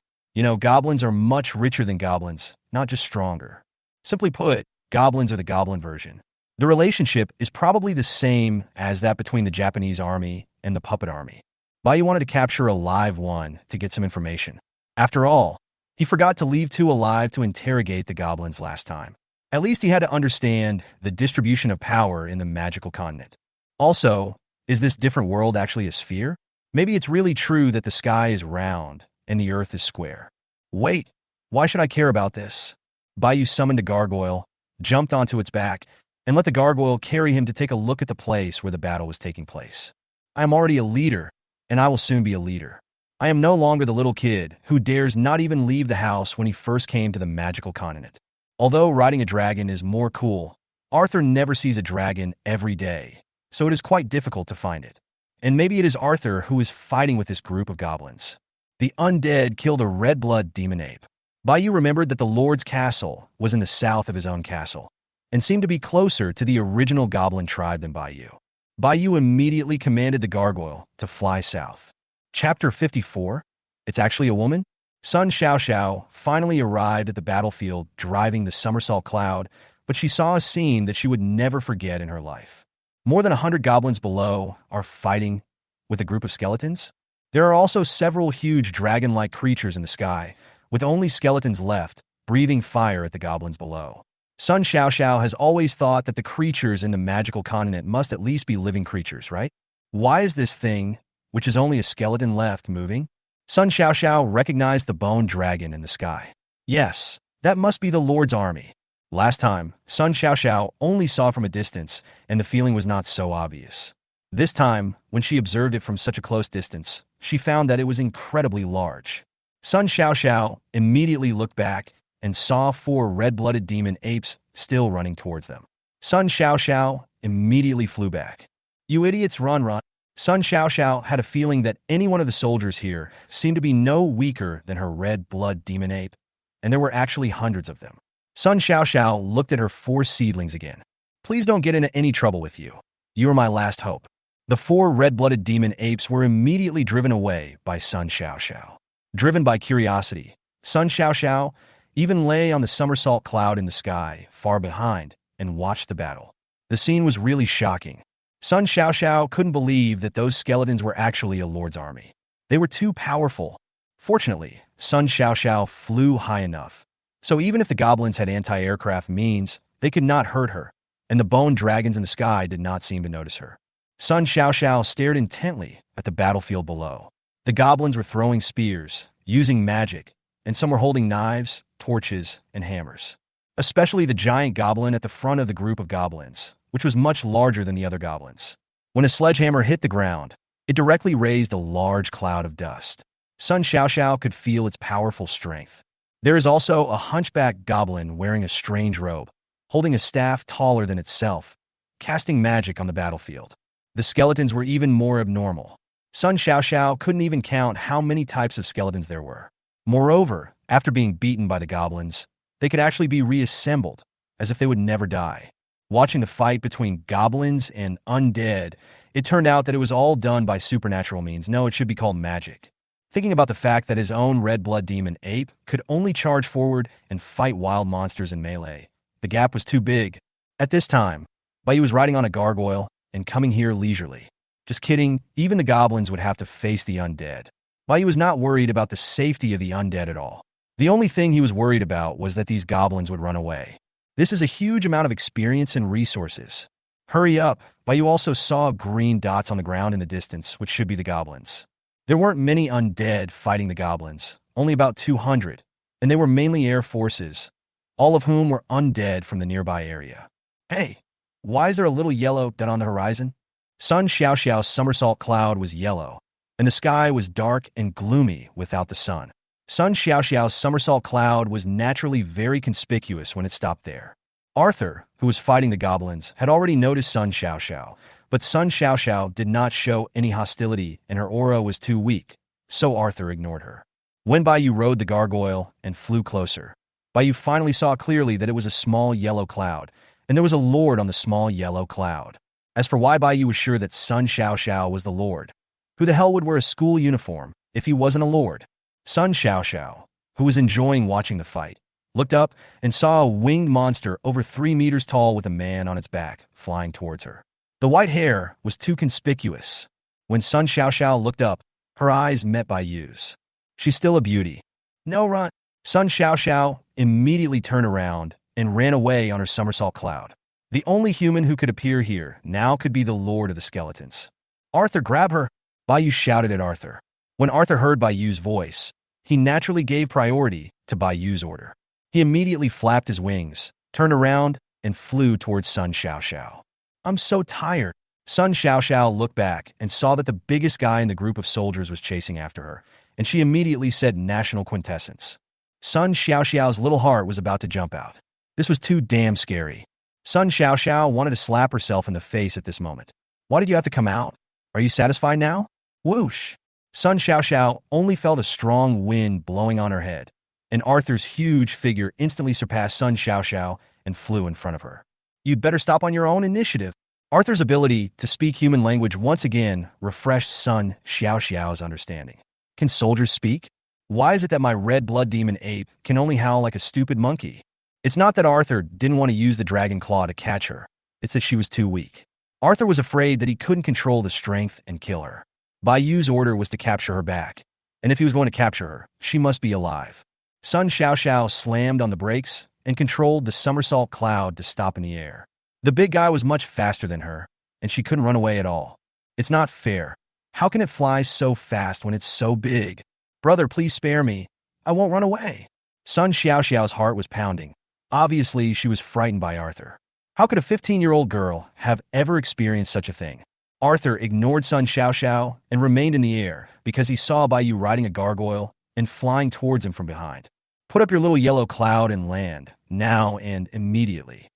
Goblins are much richer than goblins, not just stronger. Simply put, goblins are the goblin version. The relationship is probably the same as that between the Japanese army and the puppet army. Baiyu wanted to capture a live one to get some information. After all, he forgot to leave 2 alive to interrogate the goblins last time. At least he had to understand the distribution of power in the magical continent. Also, is this different world actually a sphere? Maybe it's really true that the sky is round and the earth is square. Wait, why should I care about this? Baiyu summoned a gargoyle, jumped onto its back, and let the gargoyle carry him to take a look at the place where the battle was taking place. I am already a leader, and I will soon be a leader. I am no longer the little kid who dares not even leave the house when he first came to the magical continent. Although riding a dragon is more cool, Arthur never sees a dragon every day, so it is quite difficult to find it. And maybe it is Arthur who is fighting with this group of goblins. The undead killed a red-blood demon ape. Baiyu remembered that the Lord's castle was in the south of his own castle, and seemed to be closer to the original goblin tribe than Baiyu. Baiyu immediately commanded the gargoyle to fly south. Chapter 54? It's actually a woman? Sun Xiaoxiao finally arrived at the battlefield driving the somersault cloud, but she saw a scene that she would never forget in her life. More than 100 goblins below are fighting with a group of skeletons. There are also several huge dragon-like creatures in the sky, with only skeletons left, breathing fire at the goblins below. Sun Xiaoxiao has always thought that the creatures in the magical continent must at least be living creatures, right? Why is this thing, which is only a skeleton left, moving? Sun Xiaoxiao recognized the bone dragon in the sky. Yes, that must be the Lord's army. Last time, Sun Xiaoxiao only saw from a distance, and the feeling was not so obvious. This time, when she observed it from such a close distance, she found that it was incredibly large. Sun Xiaoxiao immediately looked back and saw 4 red-blooded demon apes still running towards them. Sun Xiaoxiao immediately flew back. You idiots, run! Sun Xiaoxiao had a feeling that any one of the soldiers here seemed to be no weaker than her red-blood demon ape, and there were actually hundreds of them. Sun Xiaoxiao looked at her 4 seedlings again. Please don't get into any trouble with you. You are my last hope. The 4 red-blooded demon apes were immediately driven away by Sun Xiaoxiao. Driven by curiosity, Sun Xiaoxiao even lay on the somersault cloud in the sky, far behind, and watched the battle. The scene was really shocking. Sun Xiaoxiao couldn't believe that those skeletons were actually a lord's army. They were too powerful. Fortunately, Sun Xiaoxiao flew high enough, so even if the goblins had anti-aircraft means, They could not hurt her, and the bone dragons in the sky did not seem to notice her. Sun Xiaoxiao stared intently at the battlefield below. The goblins were throwing spears, using magic, and some were holding knives, torches, and hammers. Especially the giant goblin at the front of the group of goblins, which was much larger than the other goblins. When a sledgehammer hit the ground, it directly raised a large cloud of dust. Sun Xiaoxiao could feel its powerful strength. There is also a hunchback goblin wearing a strange robe, holding a staff taller than itself, casting magic on the battlefield. The skeletons were even more abnormal. Sun Xiaoxiao couldn't even count how many types of skeletons there were. Moreover, after being beaten by the goblins, they could actually be reassembled, as if they would never die. Watching the fight between goblins and undead, it turned out that it was all done by supernatural means. No, it should be called magic. Thinking about the fact that his own red blood demon ape could only charge forward and fight wild monsters in melee, the gap was too big. At this time, Bai Yu was riding on a gargoyle and coming here leisurely. Just kidding, even the goblins would have to face the undead. Bai Yu was not worried about the safety of the undead at all. The only thing he was worried about was that these goblins would run away. This is a huge amount of experience and resources. Hurry up, Bai Yu also saw green dots on the ground in the distance, which should be the goblins. There weren't many undead fighting the goblins, only about 200, and they were mainly air forces, all of whom were undead from the nearby area. Hey, why is there a little yellow dot on the horizon? Sun Xiaoxiao's somersault cloud was yellow, and the sky was dark and gloomy without the sun. Sun Xiaoxiao's somersault cloud was naturally very conspicuous when it stopped there. Arthur, who was fighting the goblins, had already noticed Sun Xiaoxiao, but Sun Xiaoxiao did not show any hostility and her aura was too weak, so Arthur ignored her. When Bai Yu rode the gargoyle and flew closer, Bai Yu finally saw clearly that it was a small yellow cloud, and there was a lord on the small yellow cloud. As for why Bai Yu was sure that Sun Xiaoxiao was the lord, who the hell would wear a school uniform if he wasn't a lord? Sun Xiaoxiao, who was enjoying watching the fight, looked up and saw a winged monster over 3 meters tall with a man on its back flying towards her. The white hair was too conspicuous. When Sun Xiaoxiao looked up, her eyes met Bai Yu's. She's still a beauty. No, run. Sun Xiaoxiao immediately turned around and ran away on her somersault cloud. The only human who could appear here now could be the Lord of the Skeletons. Arthur, grab her! Bai Yu shouted at Arthur. When Arthur heard Bai Yu's voice, he naturally gave priority to Bai Yu's order. He immediately flapped his wings, turned around, and flew towards Sun Xiaoxiao. I'm so tired. Sun Xiaoxiao looked back and saw that the biggest guy in the group of soldiers was chasing after her, and she immediately said national quintessence. Sun Xiaoxiao's little heart was about to jump out. This was too damn scary. Sun Xiaoxiao wanted to slap herself in the face at this moment. Why did you have to come out? Are you satisfied now? Whoosh! Sun Xiaoxiao only felt a strong wind blowing on her head, and Arthur's huge figure instantly surpassed Sun Xiaoxiao and flew in front of her. You'd better stop on your own initiative. Arthur's ability to speak human language once again refreshed Sun Xiaoxiao's understanding. Can soldiers speak? Why is it that my red blood demon ape can only howl like a stupid monkey? It's not that Arthur didn't want to use the dragon claw to catch her. It's that she was too weak. Arthur was afraid that he couldn't control the strength and kill her. Bai Yu's order was to capture her back, and if he was going to capture her, she must be alive. Sun Xiaoxiao slammed on the brakes and controlled the somersault cloud to stop in the air. The big guy was much faster than her, and she couldn't run away at all. It's not fair. How can it fly so fast when it's so big? Brother, please spare me. I won't run away. Sun Xiaoxiao's heart was pounding. Obviously, she was frightened by Arthur. How could a 15-year-old girl have ever experienced such a thing? Arthur ignored Sun Xiaoxiao and remained in the air because he saw Bai Yu riding a gargoyle and flying towards him from behind. Put up your little yellow cloud and land, now and immediately.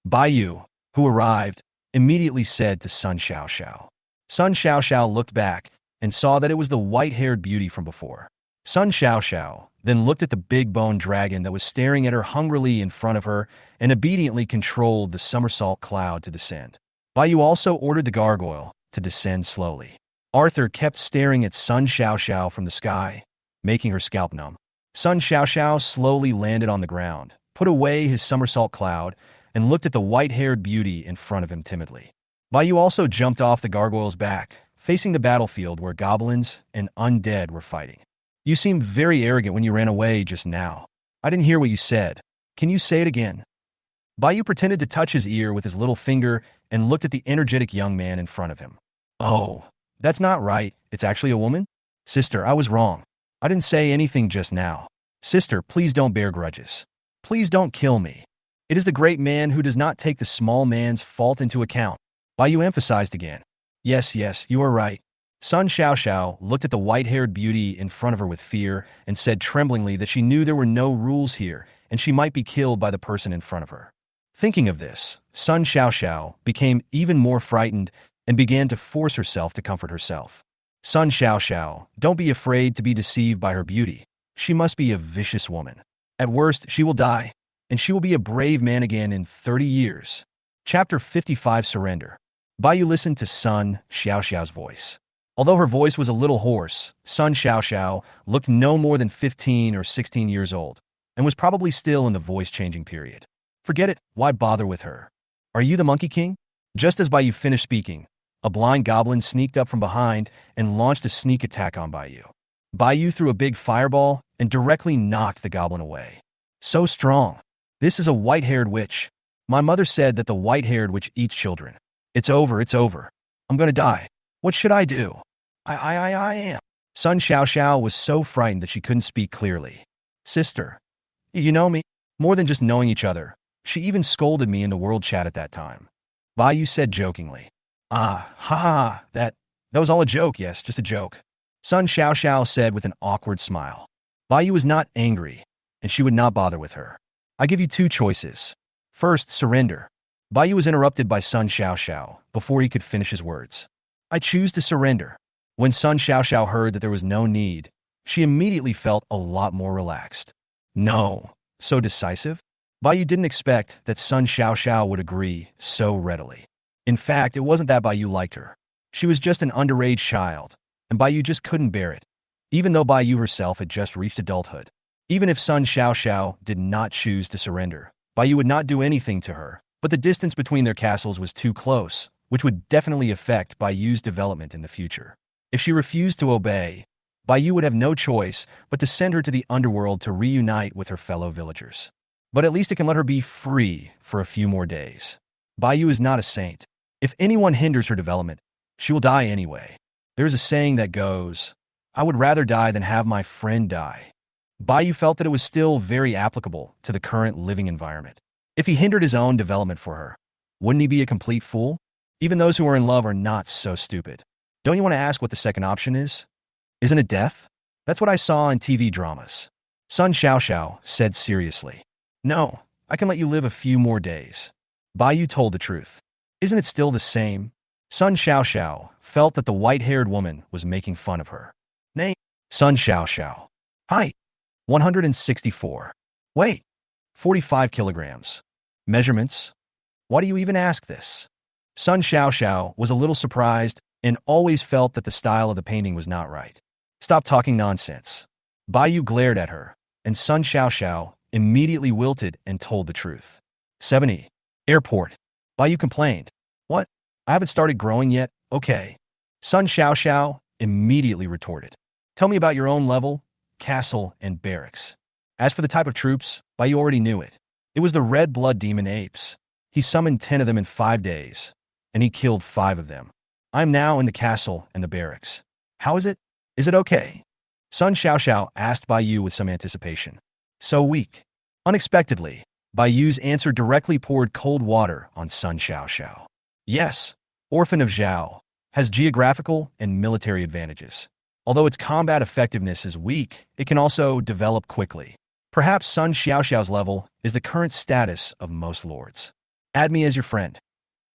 Bai Yu, who arrived, immediately said to Sun Xiaoxiao. Sun Xiaoxiao looked back and saw that it was the white-haired beauty from before. Sun Xiaoxiao then looked at the big bone dragon that was staring at her hungrily in front of her and obediently controlled the somersault cloud to descend. Bai Yu also ordered the gargoyle to descend slowly. Arthur kept staring at Sun Xiaoxiao from the sky, making her scalp numb. Sun Xiaoxiao slowly landed on the ground, put away his somersault cloud, and looked at the white-haired beauty in front of him timidly. Bai Yu also jumped off the gargoyle's back, facing the battlefield where goblins and undead were fighting. You seemed very arrogant when you ran away just now. I didn't hear what you said. Can you say it again? Yu pretended to touch his ear with his little finger and looked at the energetic young man in front of him. Oh, that's not right. It's actually a woman? Sister, I was wrong. I didn't say anything just now. Sister, please don't bear grudges. Please don't kill me. It is the great man who does not take the small man's fault into account. Yu emphasized again. Yes, you are right. Sun Xiaoxiao looked at the white-haired beauty in front of her with fear and said tremblingly that she knew there were no rules here and she might be killed by the person in front of her. Thinking of this, Sun Xiaoxiao became even more frightened and began to force herself to comfort herself. Sun Xiaoxiao, don't be afraid to be deceived by her beauty. She must be a vicious woman. At worst, she will die, and she will be a brave man again in 30 years. Chapter 55 Surrender. Yu listened to Sun Xiaoxiao's voice. Although her voice was a little hoarse, Sun Xiaoxiao looked no more than 15 or 16 years old, and was probably still in the voice-changing period. Forget it, why bother with her? Are you the Monkey King? Just as Yu finished speaking, a blind goblin sneaked up from behind and launched a sneak attack on Yu. Yu threw a big fireball and directly knocked the goblin away. So strong. This is a white-haired witch. My mother said that the white-haired witch eats children. It's over. I'm gonna die. What should I do? I am. Sun Xiaoxiao was so frightened that she couldn't speak clearly. Sister, you know me? More than just knowing each other. She even scolded me in the world chat at that time. Yu said jokingly. That was all a joke, yes, just a joke. Sun Xiaoxiao said with an awkward smile. Yu was not angry, and she would not bother with her. I give you two choices. First, surrender. Yu was interrupted by Sun Xiaoxiao before he could finish his words. I choose to surrender. When Sun Xiaoxiao heard that there was no need, she immediately felt a lot more relaxed. No, so decisive? Yu didn't expect that Sun Xiaoxiao would agree so readily. In fact, it wasn't that Yu liked her. She was just an underage child, and Yu just couldn't bear it, even though Yu herself had just reached adulthood. Even if Sun Xiaoxiao did not choose to surrender, Yu would not do anything to her, but the distance between their castles was too close, which would definitely affect Yu's development in the future. If she refused to obey, Yu would have no choice but to send her to the underworld to reunite with her fellow villagers. But at least it can let her be free for a few more days. Yu is not a saint. If anyone hinders her development, she will die anyway. There is a saying that goes, I would rather die than have my friend die. Yu felt that it was still very applicable to the current living environment. If he hindered his own development for her, wouldn't he be a complete fool? Even those who are in love are not so stupid. Don't you want to ask what the second option is? Isn't it death? That's what I saw in TV dramas. Sun Xiaoxiao said seriously. No, I can let you live a few more days. Yu told the truth. Isn't it still the same? Sun Xiaoxiao felt that the white-haired woman was making fun of her. Nay, Sun Xiaoxiao. Height, 164. Weight, 45 kilograms. Measurements? Why do you even ask this? Sun Xiaoxiao was a little surprised and always felt that the style of the painting was not right. Stop talking nonsense. Yu glared at her, and Sun Xiaoxiao immediately wilted and told the truth. 70. Airport. Yu complained. What? I haven't started growing yet? Okay. Sun Xiaoxiao immediately retorted. Tell me about your own level, castle, and barracks. As for the type of troops, Yu already knew it. It was the red blood demon apes. He summoned 10 of them in 5 days, and he killed 5 of them. I'm now in the castle and the barracks. How is it? Is it okay? Sun Xiaoxiao asked Yu with some anticipation. So weak. Unexpectedly, Yu's answer directly poured cold water on Sun Xiaoxiao. Yes, Orphan of Zhao has geographical and military advantages. Although its combat effectiveness is weak, it can also develop quickly. Perhaps Sun Xiaoxiao's level is the current status of most lords. Add me as your friend.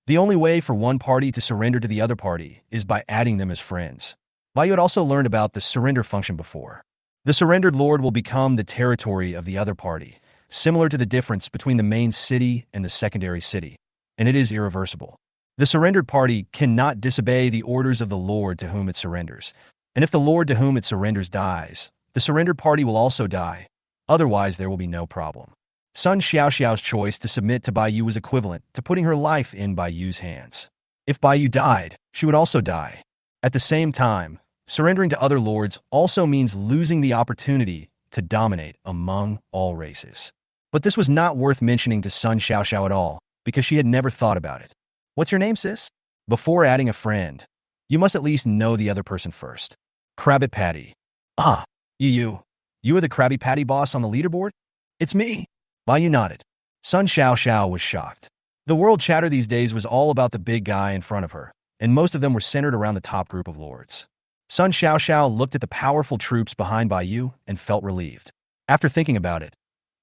The only way for one party to surrender to the other party is by adding them as friends. Yu had also learned about the surrender function before. The surrendered lord will become the territory of the other party, similar to the difference between the main city and the secondary city, and it is irreversible. The surrendered party cannot disobey the orders of the lord to whom it surrenders, and if the lord to whom it surrenders dies, the surrendered party will also die. Otherwise, there will be no problem. Sun Xiaoxiao's choice to submit to Yu was equivalent to putting her life in Yu's hands. If Yu died, she would also die. At the same time, surrendering to other lords also means losing the opportunity to dominate among all races. But this was not worth mentioning to Sun Xiaoxiao at all, because she had never thought about it. What's your name, sis? Before adding a friend, you must at least know the other person first. Krabby Patty. Ah, you are the Krabby Patty boss on the leaderboard? It's me. Bayu nodded. Sun Xiaoxiao was shocked. The world chatter these days was all about the big guy in front of her, and most of them were centered around the top group of lords. Sun Xiaoxiao looked at the powerful troops behind Bayu and felt relieved. After thinking about it,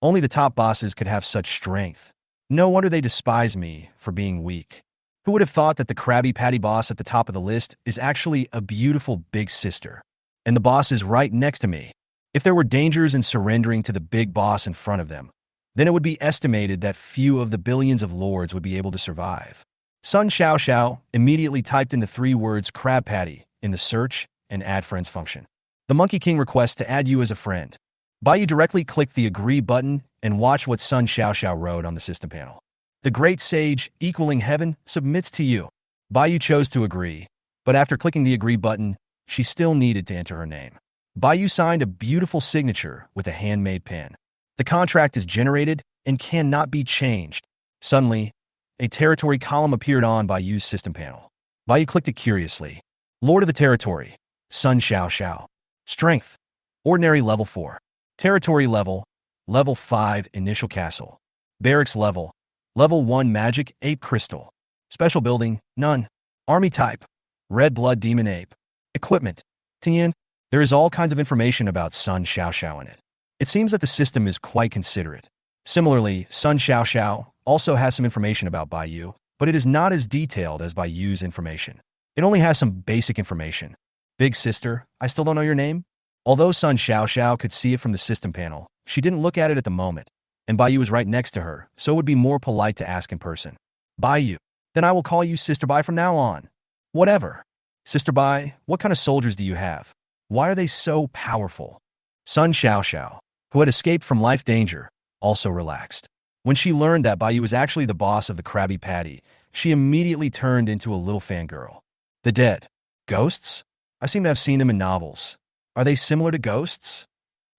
only the top bosses could have such strength. No wonder they despise me for being weak. Who would have thought that the Krabby Patty boss at the top of the list is actually a beautiful big sister? And the boss is right next to me. If there were dangers in surrendering to the big boss in front of them, then it would be estimated that few of the billions of lords would be able to survive. Sun Xiaoxiao immediately typed in the 3 words Krab Patty in the search and add friends function. The Monkey King requests to add you as a friend. Bayu directly click the agree button and watch what Sun Xiaoxiao wrote on the system panel. The great sage, equaling heaven, submits to you. Bayu chose to agree, but after clicking the agree button, she still needed to enter her name. Bayu signed a beautiful signature with a handmade pen. The contract is generated and cannot be changed. Suddenly, a territory column appeared on Bayu's system panel. Bayu clicked it curiously. Lord of the territory, Sun Xiaoxiao. Strength, ordinary level 4. Territory level, level 5 initial castle. Barracks level, level 1 magic ape crystal. Special building, none. Army type, red blood demon ape. Equipment, Tian. There is all kinds of information about Sun Xiaoxiao in it. It seems that the system is quite considerate. Similarly, Sun Xiaoxiao also has some information about Bayu, but it is not as detailed as Bayu's information. It only has some basic information. Big sister, I still don't know your name? Although Sun Xiaoxiao could see it from the system panel, she didn't look at it at the moment, and Bayu was right next to her, so it would be more polite to ask in person. Bayu, then I will call you Sister Bai from now on. Whatever. Sister Bai, what kind of soldiers do you have? Why are they so powerful? Sun Xiaoxiao, who had escaped from life danger, also relaxed. When she learned that Bayu was actually the boss of the Krabby Patty, she immediately turned into a little fangirl. The dead. Ghosts? I seem to have seen them in novels. Are they similar to ghosts?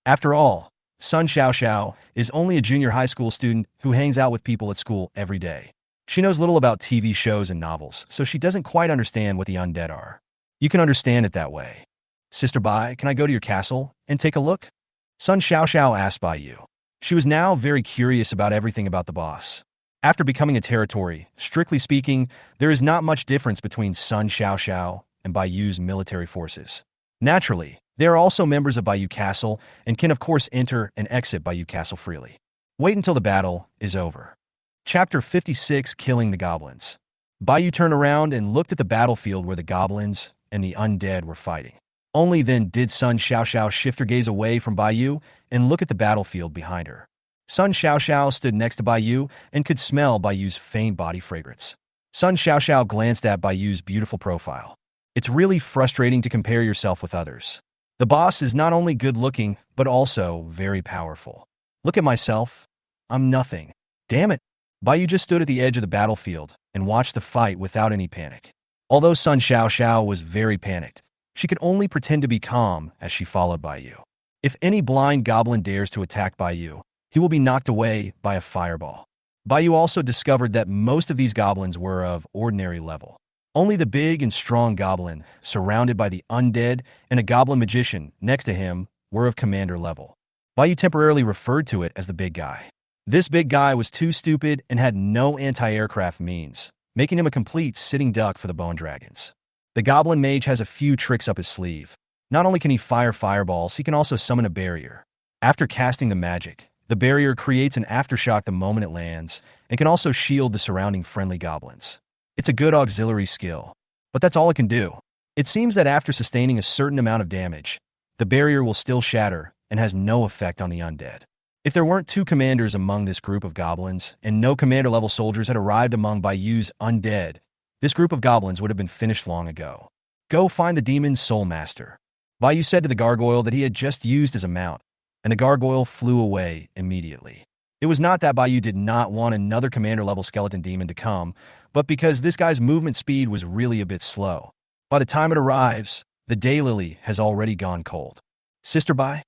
After all, Sun Xiaoxiao is only a junior high school student who hangs out with people at school every day. She knows little about TV shows and novels, so she doesn't quite understand what the undead are. You can understand it that way. Sister Bai, can I go to your castle and take a look? Sun Xiaoxiao asked Bayu. She was now very curious about everything about the boss. After becoming a territory, strictly speaking, there is not much difference between Sun Xiaoxiao and Bayu's military forces. Naturally, they are also members of Bayu Castle and can of course enter and exit Bayu Castle freely. Wait until the battle is over. Chapter 56, Killing the Goblins. Bayu turned around and looked at the battlefield where the goblins and the undead were fighting. Only then did Sun Xiaoxiao shift her gaze away from Bayu and look at the battlefield behind her. Sun Xiaoxiao stood next to Bayu and could smell Bayu's faint body fragrance. Sun Xiaoxiao glanced at Bayu's beautiful profile. It's really frustrating to compare yourself with others. The boss is not only good-looking, but also very powerful. Look at myself. I'm nothing. Damn it. Bayu just stood at the edge of the battlefield and watched the fight without any panic. Although Sun Xiaoxiao was very panicked, she could only pretend to be calm as she followed Bayu. If any blind goblin dares to attack Bayu, he will be knocked away by a fireball. Bayu also discovered that most of these goblins were of ordinary level. Only the big and strong goblin, surrounded by the undead and a goblin magician next to him, were of commander level. Bayu temporarily referred to it as the big guy. This big guy was too stupid and had no anti-aircraft means, making him a complete sitting duck for the bone dragons. The goblin mage has a few tricks up his sleeve. Not only can he fire fireballs, he can also summon a barrier. After casting the magic, the barrier creates an aftershock the moment it lands and can also shield the surrounding friendly goblins. It's a good auxiliary skill, but that's all it can do. It seems that after sustaining a certain amount of damage, the barrier will still shatter and has no effect on the undead. If there weren't 2 commanders among this group of goblins and no commander-level soldiers had arrived among Bayu's undead, this group of goblins would have been finished long ago. Go find the demon's soul master. Bayu said to the gargoyle that he had just used as a mount, and the gargoyle flew away immediately. It was not that Bayu did not want another commander-level skeleton demon to come, but because this guy's movement speed was really a bit slow. By the time it arrives, the daylily has already gone cold. Sister Bai,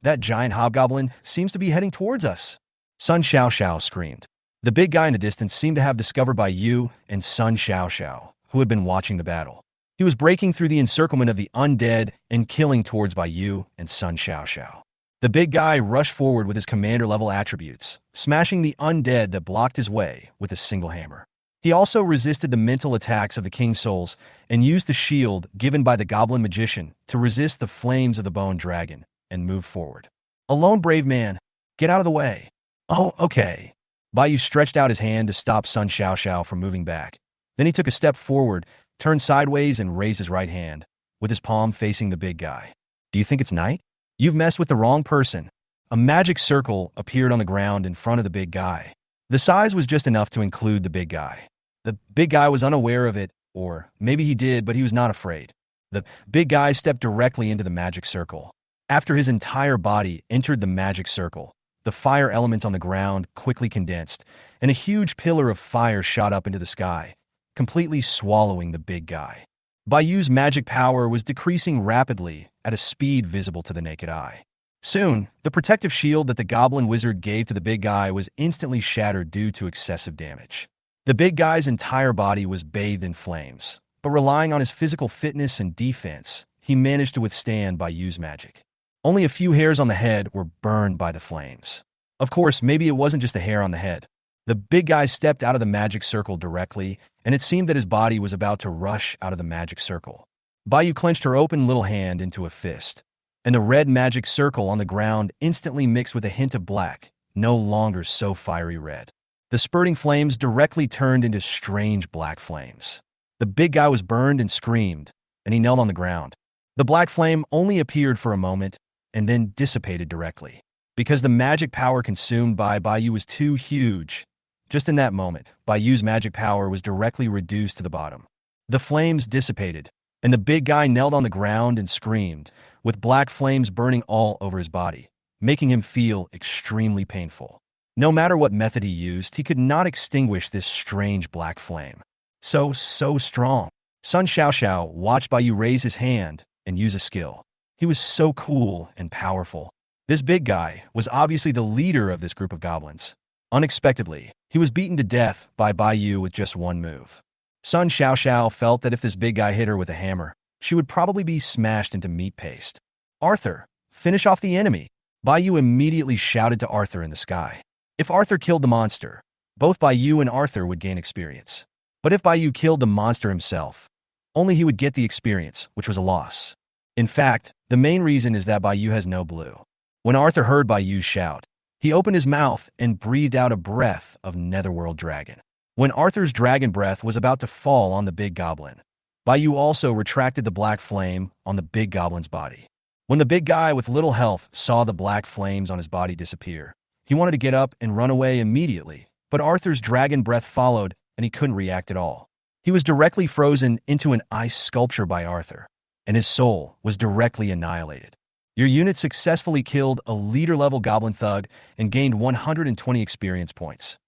That giant hobgoblin seems to be heading towards us. Sun Xiao screamed. The big guy in the distance seemed to have discovered Bai Yu and Sun Xiao, who had been watching the battle. He was breaking through the encirclement of the undead and killing towards Bai Yu and Sun Xiao. The big guy rushed forward with his commander-level attributes, smashing the undead that blocked his way with a single hammer. He also resisted the mental attacks of the King's Souls and used the shield given by the Goblin Magician to resist the flames of the Bone Dragon and move forward. "Alone, brave man, get out of the way." "Oh, okay." Bai Yu stretched out his hand to stop Sun Xiao from moving back. Then he took a step forward, turned sideways, and raised his right hand, with his palm facing the big guy. "Do you think it's night? You've messed with the wrong person." A magic circle appeared on the ground in front of the big guy. The size was just enough to include the big guy. The big guy was unaware of it, or maybe he did, but he was not afraid. The big guy stepped directly into the magic circle. After his entire body entered the magic circle, the fire elements on the ground quickly condensed, and a huge pillar of fire shot up into the sky, completely swallowing the big guy. Bai Yu's magic power was decreasing rapidly at a speed visible to the naked eye. Soon, the protective shield that the goblin wizard gave to the big guy was instantly shattered due to excessive damage. The big guy's entire body was bathed in flames, but relying on his physical fitness and defense, he managed to withstand Bai Yu's magic. Only a few hairs on the head were burned by the flames. Of course, maybe it wasn't just the hair on the head. The big guy stepped out of the magic circle directly, and it seemed that his body was about to rush out of the magic circle. Bai Yu clenched her open little hand into a fist, and the red magic circle on the ground instantly mixed with a hint of black, no longer so fiery red. The spurting flames directly turned into strange black flames. The big guy was burned and screamed, and he knelt on the ground. The black flame only appeared for a moment and then dissipated directly. Because the magic power consumed by Bai Yu was too huge, just in that moment, Bai Yu's magic power was directly reduced to the bottom. The flames dissipated, and the big guy knelt on the ground and screamed, with black flames burning all over his body, making him feel extremely painful. No matter what method he used, he could not extinguish this strange black flame. So strong. Sun Xiao watched Bai Yu raise his hand and use a skill. He was so cool and powerful. This big guy was obviously the leader of this group of goblins. Unexpectedly, he was beaten to death by Bai Yu with just one move. Sun Xiao felt that if this big guy hit her with a hammer, she would probably be smashed into meat paste. "Arthur, finish off the enemy!" Bai Yu immediately shouted to Arthur in the sky. If Arthur killed the monster, both Bai Yu and Arthur would gain experience. But if Bai Yu killed the monster himself, only he would get the experience, which was a loss. In fact, the main reason is that Bai Yu has no blue. When Arthur heard Bai Yu's shout, he opened his mouth and breathed out a breath of netherworld dragon. When Arthur's dragon breath was about to fall on the big goblin, Bai Yu also retracted the black flame on the big goblin's body. When the big guy with little health saw the black flames on his body disappear, he wanted to get up and run away immediately, but Arthur's dragon breath followed and he couldn't react at all. He was directly frozen into an ice sculpture by Arthur, and his soul was directly annihilated. Your unit successfully killed a leader-level goblin thug and gained 120 experience points.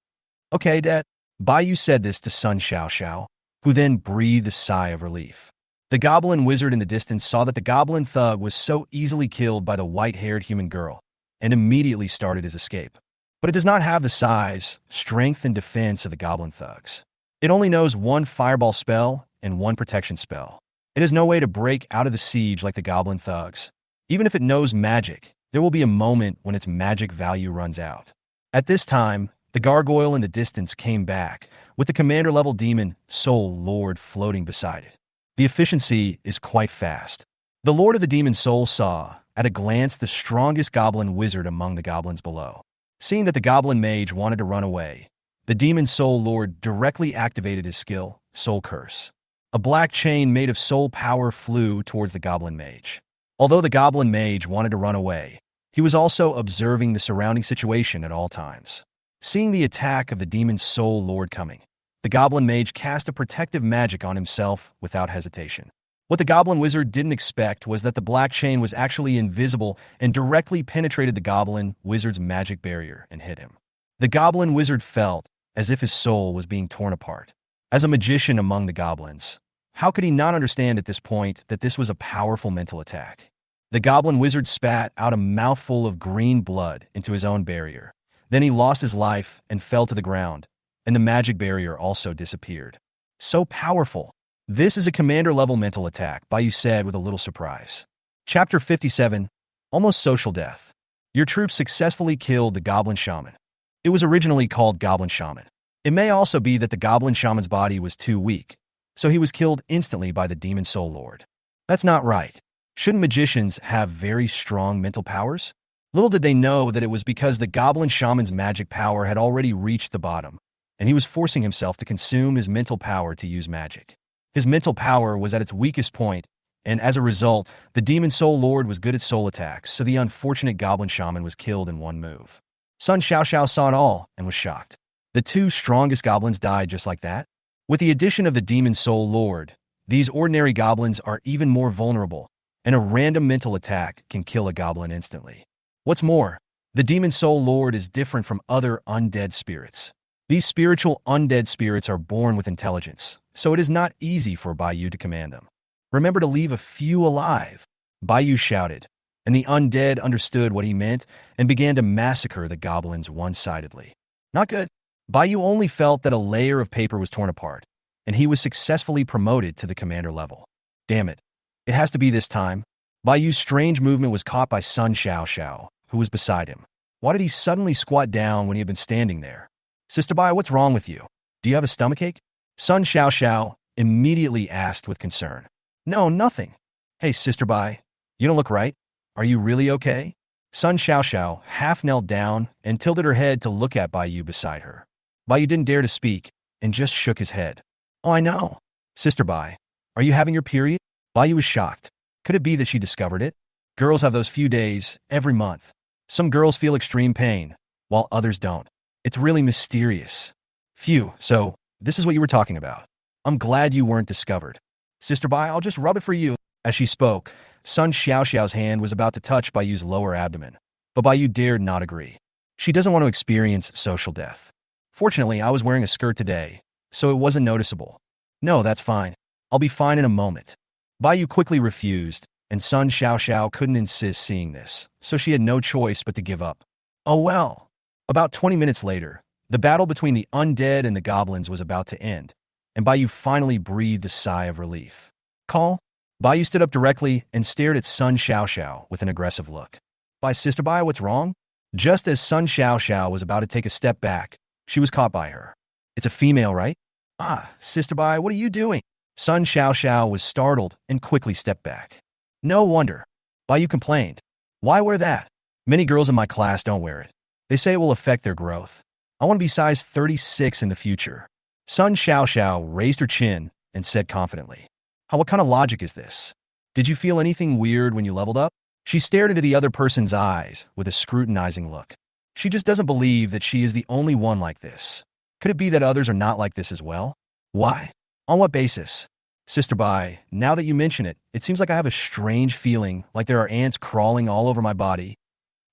"Okay, Dad." Bai Yu said this to Sun Xiao, who then breathed a sigh of relief. The goblin wizard in the distance saw that the goblin thug was so easily killed by the white-haired human girl, and immediately started his escape. But it does not have the size, strength, and defense of the goblin thugs. It only knows one fireball spell and one protection spell. It has no way to break out of the siege like the goblin thugs. Even if it knows magic, there will be a moment when its magic value runs out. At this time, the gargoyle in the distance came back, with the commander-level demon, Soul Lord, floating beside it. The efficiency is quite fast. The Lord of the Demon Soul saw, at a glance, the strongest goblin wizard among the goblins below. Seeing that the goblin mage wanted to run away, the Demon Soul Lord directly activated his skill, Soul Curse. A black chain made of soul power flew towards the goblin mage. Although the goblin mage wanted to run away, he was also observing the surrounding situation at all times. Seeing the attack of the Demon Soul Lord coming, the goblin mage cast a protective magic on himself without hesitation. What the goblin wizard didn't expect was that the black chain was actually invisible and directly penetrated the goblin wizard's magic barrier and hit him. The goblin wizard felt as if his soul was being torn apart. As a magician among the goblins, how could he not understand at this point that this was a powerful mental attack? The goblin wizard spat out a mouthful of green blood into his own barrier. Then he lost his life and fell to the ground, and the magic barrier also disappeared. So powerful. This is a commander-level mental attack, Bayou said with a little surprise. Chapter 57, Almost Social Death. Your troops successfully killed the Goblin Shaman. It was originally called Goblin Shaman. It may also be that the Goblin Shaman's body was too weak, so he was killed instantly by the Demon Soul Lord. That's not right. Shouldn't magicians have very strong mental powers? Little did they know that it was because the Goblin Shaman's magic power had already reached the bottom, and he was forcing himself to consume his mental power to use magic. His mental power was at its weakest point, and as a result, the Demon Soul Lord was good at soul attacks, so the unfortunate Goblin Shaman was killed in one move. Sun Xiaoxiao saw it all and was shocked. The two strongest goblins died just like that? With the addition of the Demon Soul Lord, these ordinary goblins are even more vulnerable, and a random mental attack can kill a goblin instantly. What's more, the Demon Soul Lord is different from other undead spirits. These spiritual undead spirits are born with intelligence, so it is not easy for Bayou to command them. Remember to leave a few alive, Bayou shouted, and the undead understood what he meant and began to massacre the goblins one-sidedly. Not good. Bayou only felt that a layer of paper was torn apart, and he was successfully promoted to the commander level. Damn it. It has to be this time. Bayou's strange movement was caught by Sun Xiaoxiao, who was beside him. Why did he suddenly squat down when he had been standing there? Sister Bai, what's wrong with you? Do you have a stomachache? Sun Xiaoxiao immediately asked with concern. No, nothing. Hey, Sister Bai, you don't look right. Are you really okay? Sun Xiaoxiao half knelt down and tilted her head to look at Bayou beside her. Bayou didn't dare to speak and just shook his head. Oh, I know. Sister Bai, are you having your period? Bayou was shocked. Could it be that she discovered it? Girls have those few days every month. Some girls feel extreme pain, while others don't. It's really mysterious. Phew, so this is what you were talking about. I'm glad you weren't discovered. Sister Bai, I'll just rub it for you. As she spoke, Sun Xiaoxiao's hand was about to touch Bayou's lower abdomen, but Bayou dared not agree. She doesn't want to experience social death. Fortunately, I was wearing a skirt today, so it wasn't noticeable. No, that's fine. I'll be fine in a moment. Bayou quickly refused, and Sun Xiaoxiao couldn't insist seeing this, so she had no choice but to give up. Oh well. About 20 minutes later, the battle between the undead and the goblins was about to end, and Bayou finally breathed a sigh of relief. Call? Bayou stood up directly and stared at Sun Xiaoxiao with an aggressive look. By Sister Bai, what's wrong? Just as Sun Xiaoxiao was about to take a step back, she was caught by her. It's a female, right? Ah, Sister Bai, what are you doing? Sun Xiaoxiao was startled and quickly stepped back. No wonder. Bayou complained. Why wear that? Many girls in my class don't wear it. They say it will affect their growth. I want to be size 36 in the future. Sun Xiaoxiao raised her chin and said confidently. What kind of logic is this? Did you feel anything weird when you leveled up? She stared into the other person's eyes with a scrutinizing look. She just doesn't believe that she is the only one like this. Could it be that others are not like this as well? Why? On what basis? Sister Bai, now that you mention it, it seems like I have a strange feeling like there are ants crawling all over my body.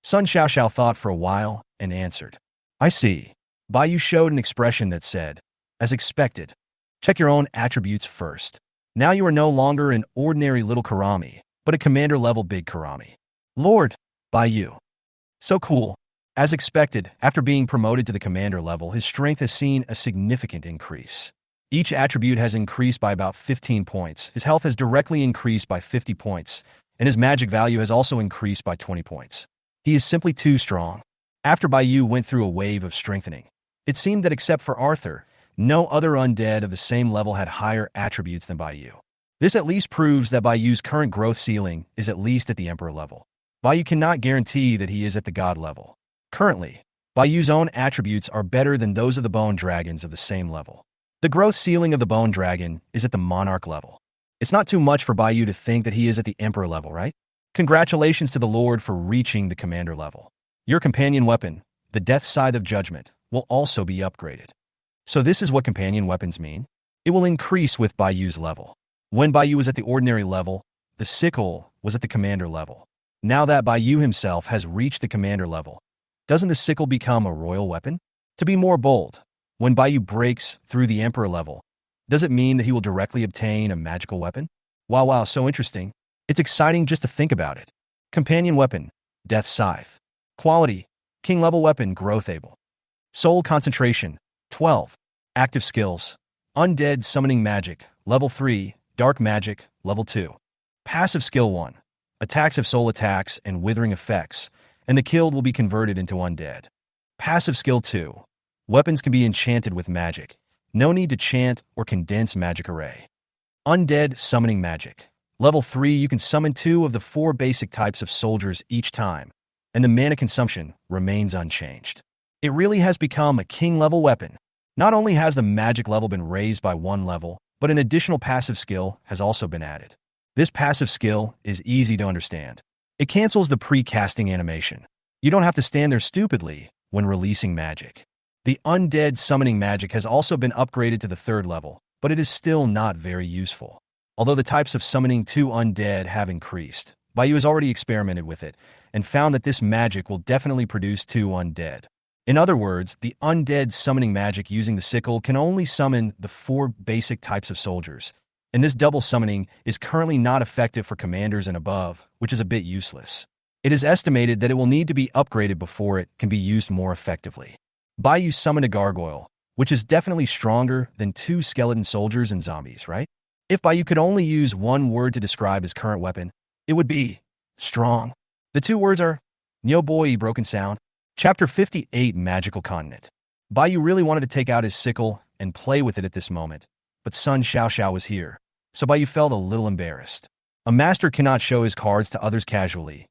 Sun Xiaoxiao thought for a while and answered. I see. Bayou showed an expression that said, as expected. Check your own attributes first. Now you are no longer an ordinary little Karami, but a commander-level big Karami. Lord, Bayou. So cool. As expected, after being promoted to the commander level, his strength has seen a significant increase. Each attribute has increased by about 15 points. His health has directly increased by 50 points, and his magic value has also increased by 20 points. He is simply too strong. After Bayou went through a wave of strengthening, it seemed that except for Arthur, no other undead of the same level had higher attributes than Bayou. This at least proves that Bayou's current growth ceiling is at least at the Emperor level. Bayou cannot guarantee that he is at the God level. Currently, Bayou's own attributes are better than those of the Bone Dragons of the same level. The growth ceiling of the Bone Dragon is at the Monarch level. It's not too much for Bayou to think that he is at the Emperor level, right? Congratulations to the Lord for reaching the Commander level. Your companion weapon, the Death Scythe of Judgment, will also be upgraded. So this is what companion weapons mean? It will increase with Bayou's level. When Bayou was at the ordinary level, the sickle was at the commander level. Now that Bayou himself has reached the commander level, doesn't the sickle become a royal weapon? To be more bold, when Bayou breaks through the emperor level, does it mean that he will directly obtain a magical weapon? Wow, so interesting. It's exciting just to think about it. Companion weapon, Death Scythe. Quality, King level weapon, growth able. Soul concentration, 12. Active skills, Undead summoning magic, level 3, dark magic, level 2. Passive skill 1, attacks of soul attacks and withering effects, and the killed will be converted into undead. Passive skill 2, weapons can be enchanted with magic. No need to chant or condense magic array. Undead summoning magic. Level 3, you can summon 2 of the 4 basic types of soldiers each time, and the mana consumption remains unchanged. It really has become a king-level weapon. Not only has the magic level been raised by 1 level, but an additional passive skill has also been added. This passive skill is easy to understand. It cancels the pre-casting animation. You don't have to stand there stupidly when releasing magic. The undead summoning magic has also been upgraded to the 3rd level, but it is still not very useful. Although the types of summoning 2 undead have increased, Bayou has already experimented with it and found that this magic will definitely produce 2 undead. In other words, the undead summoning magic using the sickle can only summon the 4 basic types of soldiers, and this double summoning is currently not effective for commanders and above, which is a bit useless. It is estimated that it will need to be upgraded before it can be used more effectively. Bayou summoned a Gargoyle, which is definitely stronger than 2 skeleton soldiers and zombies, right? If Bayou could only use one word to describe his current weapon, it would be strong. The 2 words are Nyo broken sound. Chapter 58, Magical Continent. Bayou really wanted to take out his sickle and play with it at this moment, but Sun Xiao was here, so Bayou felt a little embarrassed. A master cannot show his cards to others casually.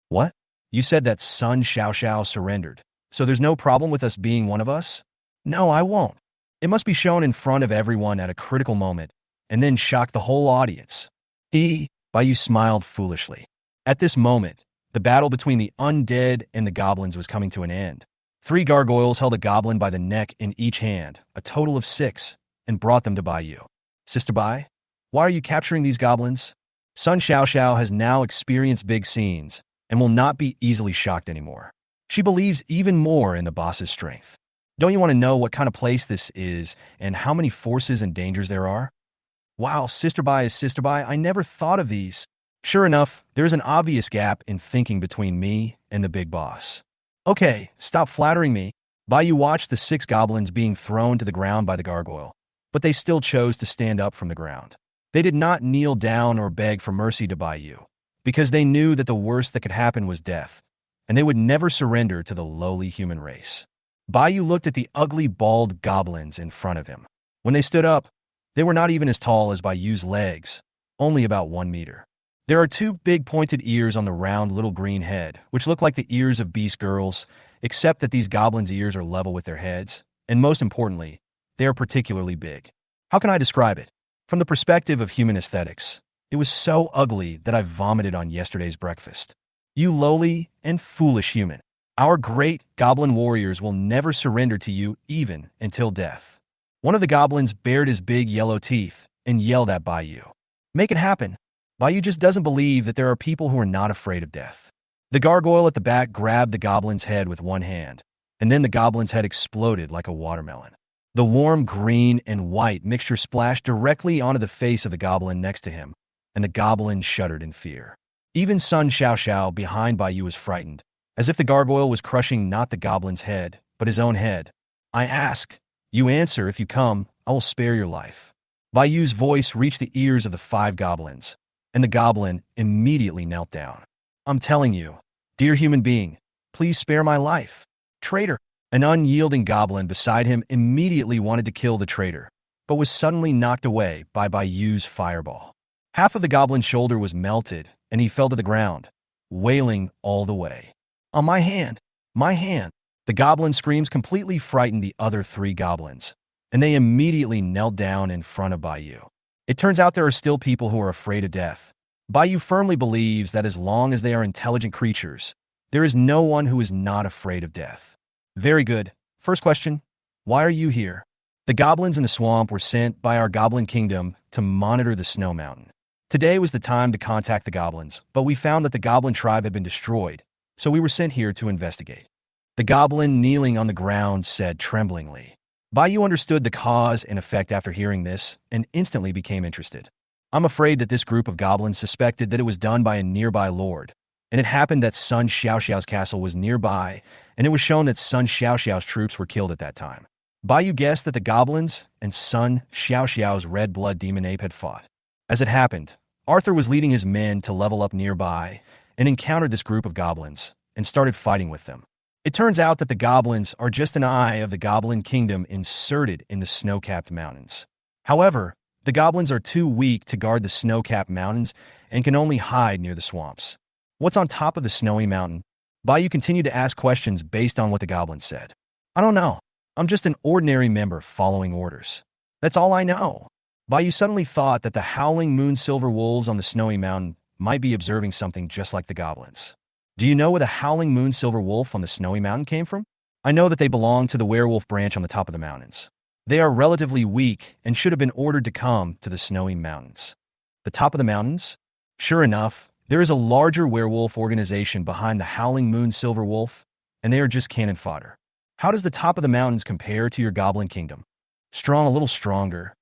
What? You said that Sun Xiao surrendered, so there's no problem with us being one of us? No, I won't. It must be shown in front of everyone at a critical moment, and then shock the whole audience. Bayou smiled foolishly. At this moment, the battle between the undead and the goblins was coming to an end. 3 gargoyles held a goblin by the neck in each hand, a total of 6, and brought them to Bayou. Sister Bai, why are you capturing these goblins? Sun Xiao has now experienced big scenes and will not be easily shocked anymore. She believes even more in the boss's strength. Don't you want to know what kind of place this is and how many forces and dangers there are? Wow, Sister Bai is Sister Bai. I never thought of these. Sure enough, there's an obvious gap in thinking between me and the big boss. Okay, stop flattering me. Bayou watched the 6 goblins being thrown to the ground by the gargoyle, but they still chose to stand up from the ground. They did not kneel down or beg for mercy to Bayou, because they knew that the worst that could happen was death, and they would never surrender to the lowly human race. Bayou looked at the ugly, bald goblins in front of him. When they stood up, they were not even as tall as Bayou's legs, only about 1 meter. There are 2 big pointed ears on the round little green head, which look like the ears of beast girls, except that these goblins' ears are level with their heads, and most importantly, they are particularly big. How can I describe it? From the perspective of human aesthetics, it was so ugly that I vomited on yesterday's breakfast. You lowly and foolish human. Our great goblin warriors will never surrender to you even until death. One of the goblins bared his big yellow teeth and yelled at Bayou. Make it happen. Bayou just doesn't believe that there are people who are not afraid of death. The gargoyle at the back grabbed the goblin's head with one hand, and then the goblin's head exploded like a watermelon. The warm green and white mixture splashed directly onto the face of the goblin next to him, and the goblin shuddered in fear. Even Sun Xiao behind Bayou was frightened, as if the gargoyle was crushing not the goblin's head, but his own head. I ask, you answer. If you come, I will spare your life. Bayou's voice reached the ears of the 5 goblins, and the goblin immediately knelt down. I'm telling you, dear human being, please spare my life. Traitor! An unyielding goblin beside him immediately wanted to kill the traitor, but was suddenly knocked away by Bayou's fireball. Half of the goblin's shoulder was melted, and he fell to the ground, wailing all the way. On my hand! My hand! The goblin's screams completely frightened the other 3 goblins, and they immediately knelt down in front of Bayou. It turns out there are still people who are afraid of death. Bayou firmly believes that as long as they are intelligent creatures, there is no one who is not afraid of death. Very good. First question, why are you here? The goblins in the swamp were sent by our goblin kingdom to monitor the snow mountain. Today was the time to contact the goblins, but we found that the goblin tribe had been destroyed, so we were sent here to investigate. The goblin kneeling on the ground said tremblingly. Bayou understood the cause and effect after hearing this, and instantly became interested. I'm afraid that this group of goblins suspected that it was done by a nearby lord, And it happened that Sun Xiaoxiao's castle was nearby, and it was shown that Sun Xiaoxiao's troops were killed at that time. Baiyu guessed that the goblins and Sun Xiaoxiao's red blood demon ape had fought. As it happened, Arthur was leading his men to level up nearby and encountered this group of goblins and started fighting with them. It turns out that the goblins are just an eye of the Goblin Kingdom inserted in the snow-capped mountains. However, the goblins are too weak to guard the snow-capped mountains and can only hide near the swamps. What's on top of the snowy mountain? Baiyu continued to ask questions based on what the goblins said. I don't know. I'm just an ordinary member following orders. That's all I know. Baiyu suddenly thought that the howling moon silver wolves on the snowy mountain might be observing something just like the goblins. Do you know where the howling moon silver wolf on the snowy mountain came from? I know that they belong to the werewolf branch on the top of the mountains. They are relatively weak and should have been ordered to come to the snowy mountains. The top of the mountains? Sure enough, there is a larger werewolf organization behind the howling moon silver wolf, and they are just cannon fodder. How does the top of the mountains compare to your goblin kingdom? Strong, a little stronger.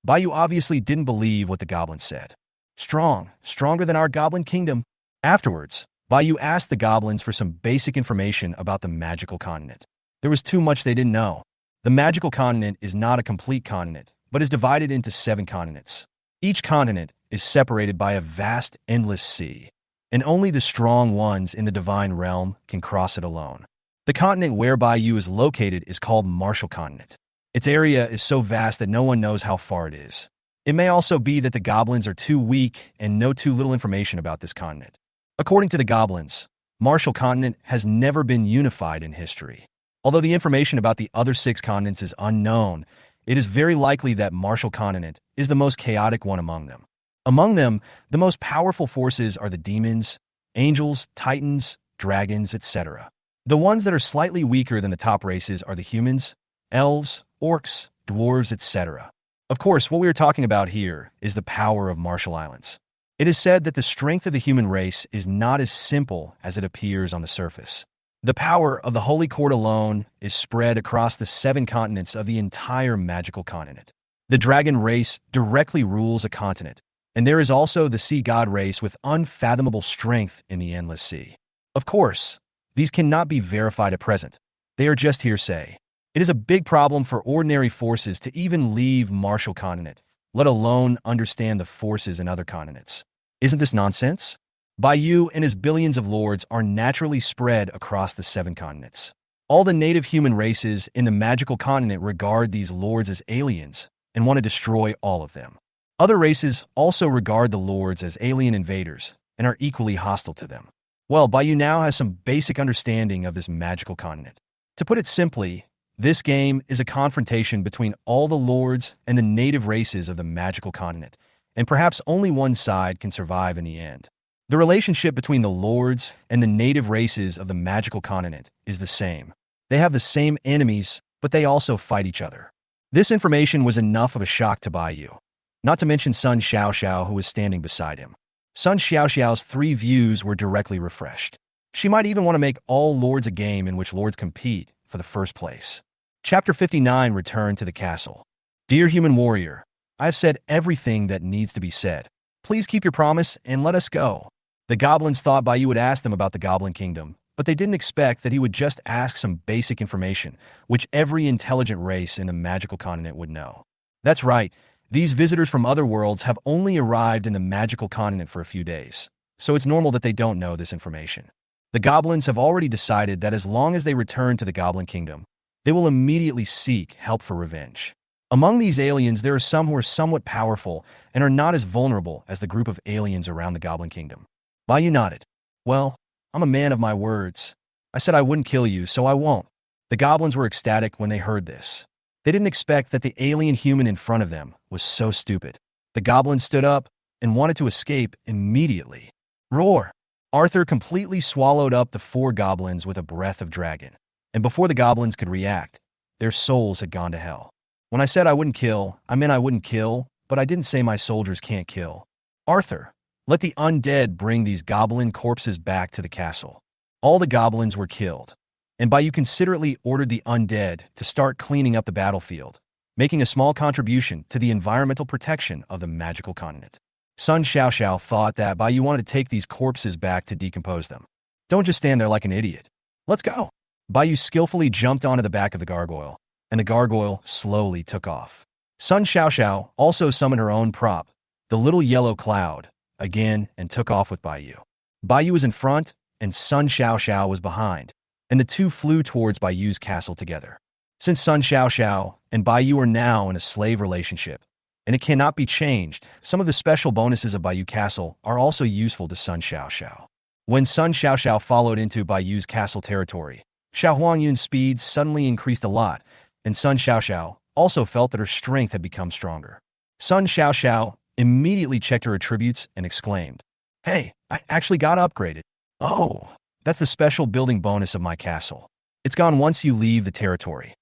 Baiyu obviously didn't believe what the goblins said. Stronger than our goblin kingdom. Afterwards, Baiyu asked the goblins for some basic information about the magical continent. There was too much they didn't know. The magical continent is not a complete continent, but is divided into 7 continents. Each continent is separated by a vast, endless sea, and only the strong ones in the divine realm can cross it alone. The continent where Baiyu is located is called Martial Continent. Its area is so vast that no one knows how far it is. It may also be that the goblins are too weak and know too little information about this continent. According to the goblins, Martial Continent has never been unified in history. Although the information about the other 6 continents is unknown, it is very likely that Martial Continent is the most chaotic one among them. Among them, the most powerful forces are the demons, angels, titans, dragons, etc. The ones that are slightly weaker than the top races are the humans, elves, orcs, dwarves, etc. Of course, what we are talking about here is the power of Martial Islands. It is said that the strength of the human race is not as simple as it appears on the surface. The power of the Holy Court alone is spread across the 7 continents of the entire magical continent. The dragon race directly rules a continent, and there is also the sea god race with unfathomable strength in the endless sea. Of course, these cannot be verified at present. They are just hearsay. It is a big problem for ordinary forces to even leave Martial Continent, let alone understand the forces in other continents. Isn't this nonsense? Baiyu and his billions of lords are naturally spread across the 7 continents. All the native human races in the magical continent regard these lords as aliens and want to destroy all of them. Other races also regard the lords as alien invaders and are equally hostile to them. Well, Baiyu now has some basic understanding of this magical continent. To put it simply, this game is a confrontation between all the lords and the native races of the magical continent, and perhaps only one side can survive in the end. The relationship between the lords and the native races of the magical continent is the same. They have the same enemies, but they also fight each other. This information was enough of a shock to Baiyu, not to mention Sun Xiaoxiao, who was standing beside him. Sun Xiaoxiao's 3 views were directly refreshed. She might even want to make all lords a game in which lords compete for the first place. Chapter 59, Return to the Castle. Dear human warrior, I have said everything that needs to be said. Please keep your promise and let us go. The goblins thought Baiyu would ask them about the Goblin Kingdom, but they didn't expect that he would just ask some basic information, which every intelligent race in the magical continent would know. That's right, these visitors from other worlds have only arrived in the magical continent for a few days, so it's normal that they don't know this information. The goblins have already decided that as long as they return to the Goblin Kingdom, they will immediately seek help for revenge. Among these aliens, there are some who are somewhat powerful and are not as vulnerable as the group of aliens around the Goblin Kingdom. Baiyu nodded. Well, I'm a man of my words. I said I wouldn't kill you, so I won't. The goblins were ecstatic when they heard this. They didn't expect that the alien human in front of them was so stupid. The goblins stood up and wanted to escape immediately. Roar! Arthur completely swallowed up the 4 goblins with a breath of dragon, and before the goblins could react, their souls had gone to hell. When I said I wouldn't kill, I meant I wouldn't kill, but I didn't say my soldiers can't kill. Arthur, let the undead bring these goblin corpses back to the castle. All the goblins were killed, and Baiyu considerately ordered the undead to start cleaning up the battlefield, making a small contribution to the environmental protection of the magical continent. Sun Xiaoxiao thought that Bai Yu wanted to take these corpses back to decompose them. Don't just stand there like an idiot. Let's go. Bai Yu skillfully jumped onto the back of the gargoyle, and the gargoyle slowly took off. Sun Xiaoxiao also summoned her own prop, the little yellow cloud, again and took off with Bai Yu. Bai Yu was in front, and Sun Xiaoxiao was behind, and the two flew towards Bai Yu's castle together. Since Sun Xiaoxiao and Bai Yu are now in a slave relationship, and it cannot be changed, some of the special bonuses of Bai Yu Castle are also useful to Sun Xiaoxiao. When Sun Xiaoxiao followed into Bai Yu's castle territory, Xiao Huangyun's speed suddenly increased a lot, and Sun Xiaoxiao also felt that her strength had become stronger. Sun Xiaoxiao immediately checked her attributes and exclaimed, "Hey, I actually got upgraded. Oh, that's the special building bonus of my castle. It's gone once you leave the territory."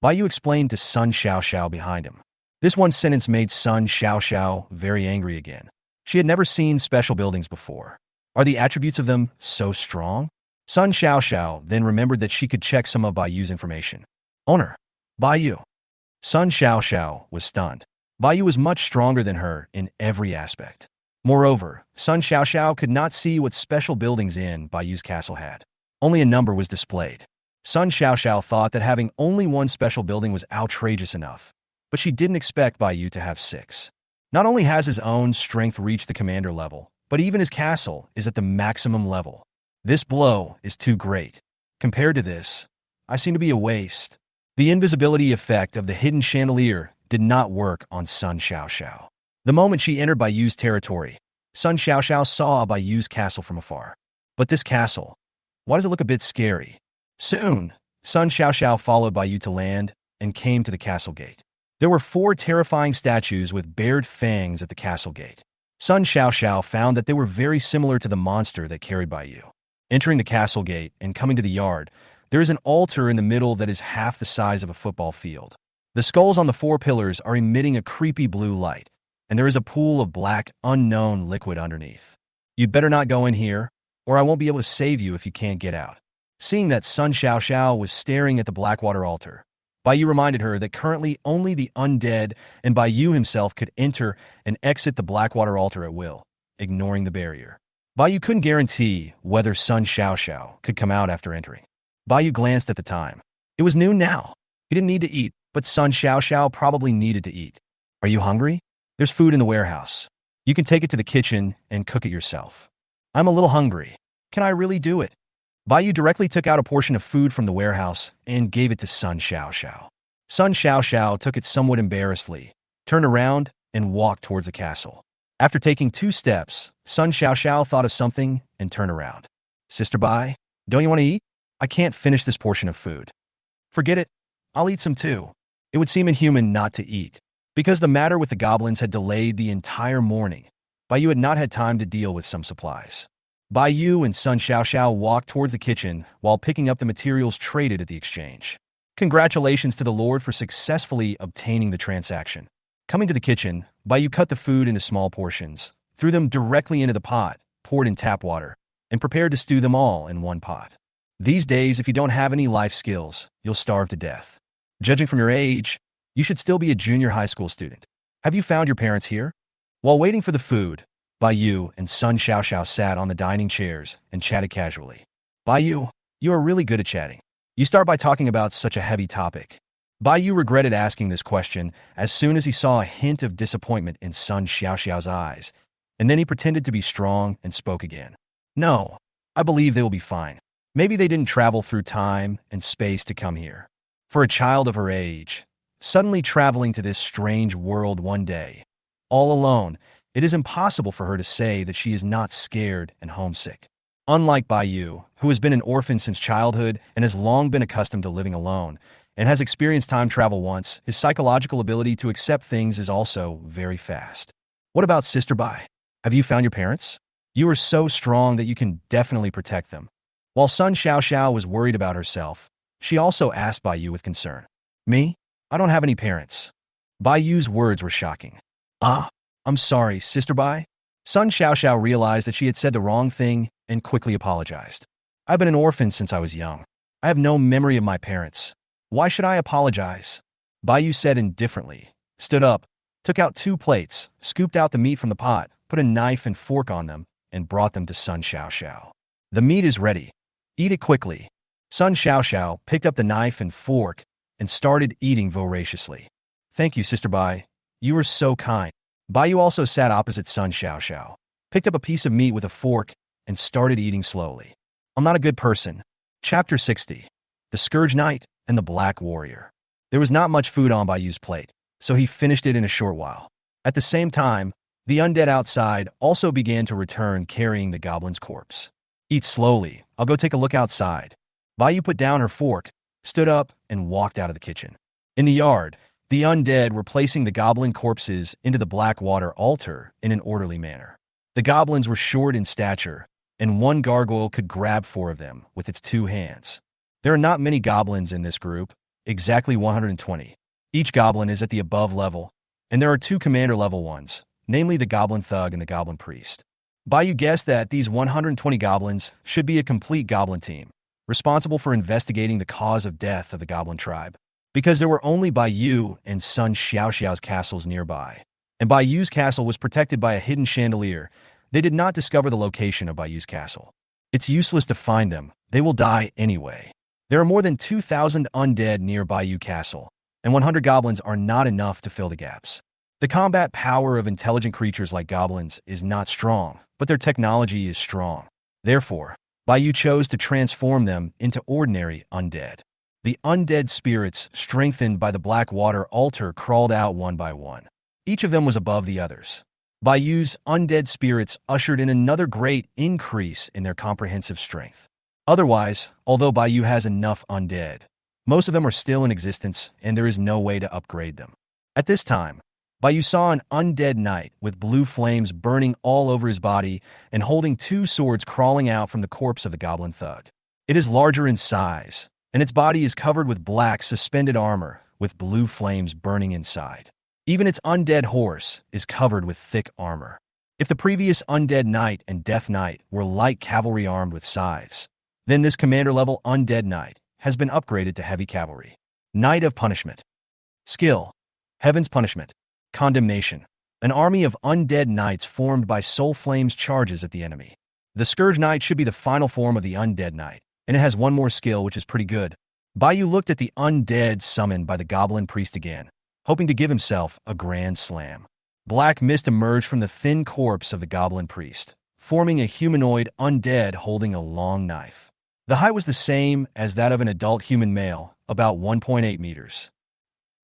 Bai Yu explained to Sun Xiaoxiao behind him. This one sentence made Sun Xiaoxiao very angry again. She had never seen special buildings before. Are the attributes of them so strong? Sun Xiaoxiao then remembered that she could check some of Bai Yu's information. Owner, Bai Yu. Sun Xiaoxiao was stunned. Bai Yu was much stronger than her in every aspect. Moreover, Sun Xiaoxiao could not see what special buildings in Bai Yu's castle had. Only a number was displayed. Sun Xiaoxiao thought that having only one special building was outrageous enough, but she didn't expect Bai Yu to have 6. Not only has his own strength reached the commander level, but even his castle is at the maximum level. This blow is too great. Compared to this, I seem to be a waste. The invisibility effect of the hidden chandelier did not work on Sun Xiaoxiao. The moment she entered Bai Yu's territory, Sun Xiaoxiao saw Bai Yu's castle from afar. But this castle, why does it look a bit scary? Soon, Sun Xiaoxiao followed Bai Yu to land and came to the castle gate. There were 4 terrifying statues with bared fangs at the castle gate. Sun Xiaoxiao found that they were very similar to the monster that carried Bai Yu. Entering the castle gate and coming to the yard, there is an altar in the middle that is half the size of a football field. The skulls on the 4 pillars are emitting a creepy blue light, and there is a pool of black, unknown liquid underneath. You'd better not go in here, or I won't be able to save you if you can't get out. Seeing that Sun Xiaoxiao was staring at the Blackwater altar, Bai Yu reminded her that currently only the undead and Bai Yu himself could enter and exit the Blackwater altar at will, ignoring the barrier. Bai Yu couldn't guarantee whether Sun Xiaoxiao could come out after entering. Bai Yu glanced at the time. It was noon now. He didn't need to eat, but Sun Xiaoxiao probably needed to eat. Are you hungry? There's food in the warehouse. You can take it to the kitchen and cook it yourself. I'm a little hungry. Can I really do it? Bai Yu directly took out a portion of food from the warehouse and gave it to Sun Xiaoxiao. Sun Xiaoxiao took it somewhat embarrassedly, turned around, and walked towards the castle. After taking 2 steps, Sun Xiaoxiao thought of something and turned around. Sister Bai, don't you want to eat? I can't finish this portion of food. Forget it. I'll eat some too. It would seem inhuman not to eat. Because the matter with the goblins had delayed the entire morning, Bai Yu had not had time to deal with some supplies. Bai Yu and Sun Xiaoxiao walked towards the kitchen while picking up the materials traded at the exchange. Congratulations to the Lord for successfully obtaining the transaction. Coming to the kitchen, Bai Yu cut the food into small portions, threw them directly into the pot, poured in tap water, and prepared to stew them all in one pot. These days, if you don't have any life skills, you'll starve to death. Judging from your age, you should still be a junior high school student. Have you found your parents here? While waiting for the food, Bai Yu and Sun Xiaoxiao sat on the dining chairs and chatted casually. Bai Yu, you are really good at chatting. You start by talking about such a heavy topic. Bai Yu regretted asking this question as soon as he saw a hint of disappointment in Sun Xiaoxiao's eyes, and then he pretended to be strong and spoke again. No, I believe they will be fine. Maybe they didn't travel through time and space to come here. For a child of her age, suddenly traveling to this strange world one day, all alone, it is impossible for her to say that she is not scared and homesick. Unlike Bai Yu, who has been an orphan since childhood and has long been accustomed to living alone, and has experienced time travel once, his psychological ability to accept things is also very fast. What about Sister Bai? Have you found your parents? You are so strong that you can definitely protect them. While Sun Xiaoxiao was worried about herself, she also asked Bai Yu with concern. Me? I don't have any parents. Bai Yu's words were shocking. I'm sorry, Sister Bai. Sun Xiaoxiao realized that she had said the wrong thing and quickly apologized. I've been an orphan since I was young. I have no memory of my parents. Why should I apologize? Bai Yu said indifferently, stood up, took out 2 plates, scooped out the meat from the pot, put a knife and fork on them, and brought them to Sun Xiao. The meat is ready. Eat it quickly. Sun Xiao picked up the knife and fork and started eating voraciously. Thank you, Sister Bai. You were so kind. Bai also sat opposite Sun Xiao, picked up a piece of meat with a fork, and started eating slowly. I'm not a good person. Chapter 60. The Scourge Knight and the Black Warrior. There was not much food on Bai's plate, so he finished it in a short while. At the same time, the undead outside also began to return carrying the goblin's corpse. Eat slowly. I'll go take a look outside. Bai put down her fork, stood up, and walked out of the kitchen. In the yard, the undead were placing the goblin corpses into the Blackwater altar in an orderly manner. The goblins were short in stature, and one gargoyle could grab 4 of them with its 2 hands. There are not many goblins in this group, exactly 120. Each goblin is at the above level, and there are 2 commander level ones, namely the goblin thug and the goblin priest. Bai guessed that these 120 goblins should be a complete goblin team, responsible for investigating the cause of death of the goblin tribe. Because there were only Bai and Sun Xiao's castles nearby, and Bai's castle was protected by a hidden chandelier, they did not discover the location of Bai's castle. It's useless to find them, they will die anyway. There are more than 2,000 undead near Bai Castle, and 100 goblins are not enough to fill the gaps. The combat power of intelligent creatures like goblins is not strong, but their technology is strong. Therefore, Bai chose to transform them into ordinary undead. The undead spirits, strengthened by the Blackwater altar, crawled out one by one. Each of them was above the others. Bai's undead spirits ushered in another great increase in their comprehensive strength. Otherwise, although Bai has enough undead, most of them are still in existence and there is no way to upgrade them. At this time, Bai saw an undead knight with blue flames burning all over his body and holding 2 swords crawling out from the corpse of the goblin thug. It is larger in size, and its body is covered with black suspended armor with blue flames burning inside. Even its undead horse is covered with thick armor. If the previous undead knight and death knight were light cavalry armed with scythes, then this commander-level undead knight has been upgraded to heavy cavalry. Knight of Punishment. Skill: Heaven's Punishment. Condemnation. An army of undead knights formed by soul flames charges at the enemy. The Scourge Knight should be the final form of the undead knight, and it has one more skill which is pretty good. Bai looked at the undead summoned by the goblin priest again, hoping to give himself a grand slam. Black mist emerged from the thin corpse of the goblin priest, forming a humanoid undead holding a long knife. The height was the same as that of an adult human male, about 1.8 meters.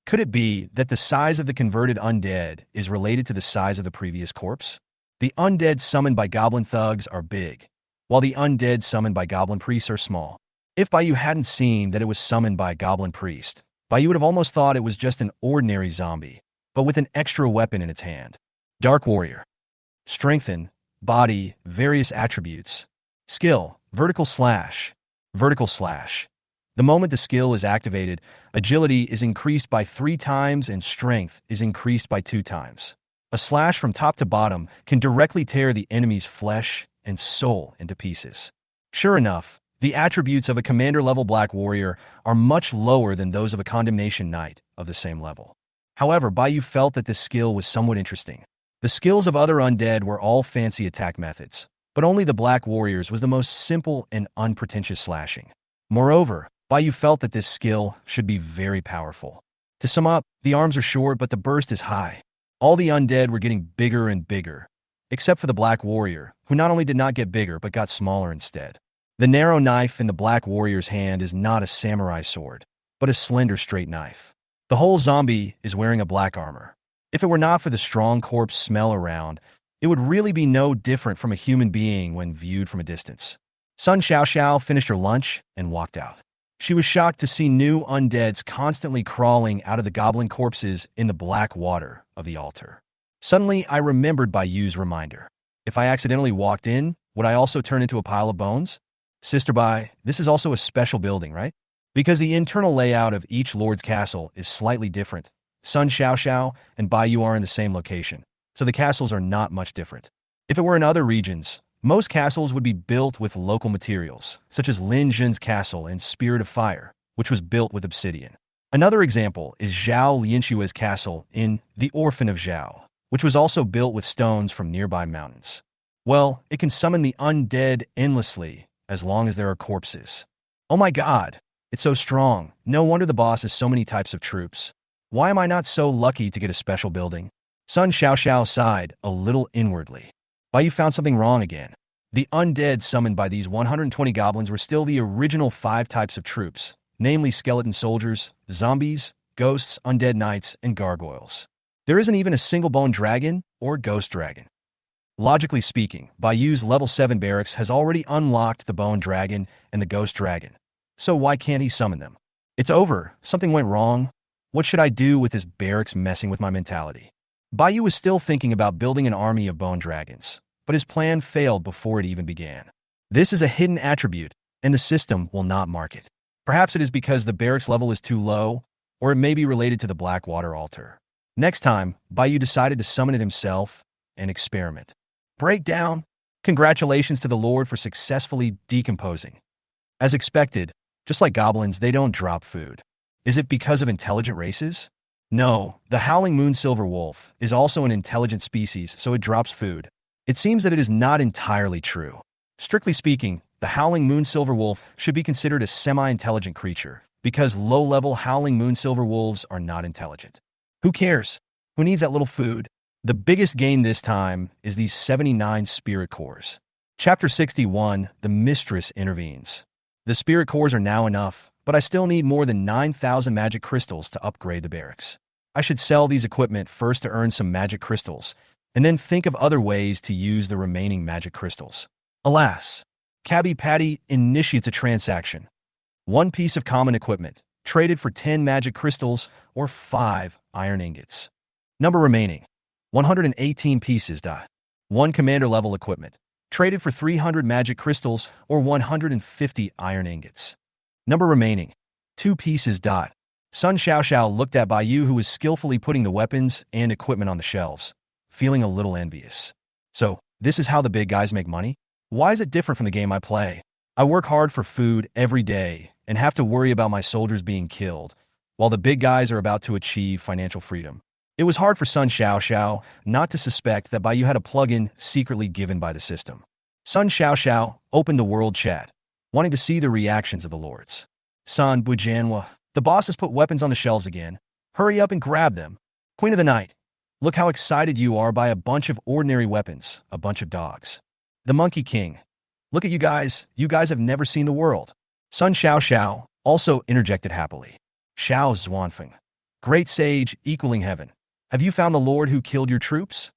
Could it be that the size of the converted undead is related to the size of the previous corpse? The undead summoned by goblin thugs are big, while the undead summoned by goblin priests are small. If Bai hadn't seen that it was summoned by a goblin priest, Bai would have almost thought it was just an ordinary zombie, but with an extra weapon in its hand. Dark Warrior. Strengthen, body, various attributes. Skill: Vertical Slash. Vertical Slash. The moment the skill is activated, agility is increased by 3 times and strength is increased by 2 times. A slash from top to bottom can directly tear the enemy's flesh and soul into pieces. Sure enough, the attributes of a commander-level Black Warrior are much lower than those of a Condemnation Knight of the same level. However, Bai felt that this skill was somewhat interesting. The skills of other undead were all fancy attack methods, but only the Black Warrior's was the most simple and unpretentious slashing. Moreover, Bai felt that this skill should be very powerful. To sum up, the arms are short but the burst is high. All the undead were getting bigger and bigger, except for the Black Warrior, who not only did not get bigger but got smaller instead. The narrow knife in the Black Warrior's hand is not a samurai sword, but a slender straight knife. The whole zombie is wearing a black armor. If it were not for the strong corpse smell around, it would really be no different from a human being when viewed from a distance. Sun Xiao finished her lunch and walked out. She was shocked to see new undeads constantly crawling out of the goblin corpses in the black water of the altar. Suddenly, I remembered Bai's reminder. If I accidentally walked in, would I also turn into a pile of bones? Sister Bai, this is also a special building, right? Because the internal layout of each lord's castle is slightly different. Sun Xiao and Bai are in the same location, so the castles are not much different. If it were in other regions, most castles would be built with local materials, such as Lin Zhen's castle in Spirit of Fire, which was built with obsidian. Another example is Zhao Lianshua's castle in The Orphan of Zhao, which was also built with stones from nearby mountains. Well, it can summon the undead endlessly, as long as there are corpses. Oh my god, it's so strong. No wonder the boss has so many types of troops. Why am I not so lucky to get a special building? Sun Xiao sighed a little inwardly. Why you found something wrong again? The undead summoned by these 120 goblins were still the original 5 types of troops, namely skeleton soldiers, zombies, ghosts, undead knights, and gargoyles. There isn't even a single bone dragon or ghost dragon. Logically speaking, Bayou's level 7 barracks has already unlocked the bone dragon and the ghost dragon. So why can't he summon them? It's over. Something went wrong. What should I do with this barracks messing with my mentality? Bayou was still thinking about building an army of bone dragons, but his plan failed before it even began. This is a hidden attribute, and the system will not mark it. Perhaps it is because the barracks level is too low, or it may be related to the Blackwater altar. Next time, Bayou decided to summon it himself and experiment. Breakdown. Congratulations to the Lord for successfully decomposing. As expected, just like goblins, they don't drop food. Is it because of intelligent races? No, the Howling Moon Silver Wolf is also an intelligent species, so it drops food. It seems that it is not entirely true. Strictly speaking, the Howling Moon Silver Wolf should be considered a semi-intelligent creature, because low-level Howling Moon Silver Wolves are not intelligent. Who cares? Who needs that little food? The biggest gain this time is these 79 spirit cores. Chapter 61, The Mistress Intervenes. The spirit cores are now enough, but I still need more than 9,000 magic crystals to upgrade the barracks. I should sell these equipment first to earn some magic crystals, and then think of other ways to use the remaining magic crystals. Alas, Cabby Patty initiates a transaction. 1 piece of common equipment, traded for 10 magic crystals or 5 iron ingots. Number remaining, 118 pieces. 1 commander-level equipment, traded for 300 magic crystals or 150 iron ingots. Number remaining, 2 pieces. Sun Xiao looked at Bayou, who was skillfully putting the weapons and equipment on the shelves, feeling a little envious. So, this is how the big guys make money? Why is it different from the game I play? I work hard for food every day and have to worry about my soldiers being killed, while the big guys are about to achieve financial freedom. It was hard for Sun Xiao not to suspect that Bayou had a plugin secretly given by the system. Sun Xiao opened the world chat, wanting to see the reactions of the lords. Sun Bujanwa, the boss has put weapons on the shelves again. Hurry up and grab them. Queen of the Night, look how excited you are by a bunch of ordinary weapons, a bunch of dogs. The Monkey King, look at you guys have never seen the world. Sun Xiao also interjected happily. Xiao Zhuanfeng, great sage equaling heaven. Have you found the Lord who killed your troops?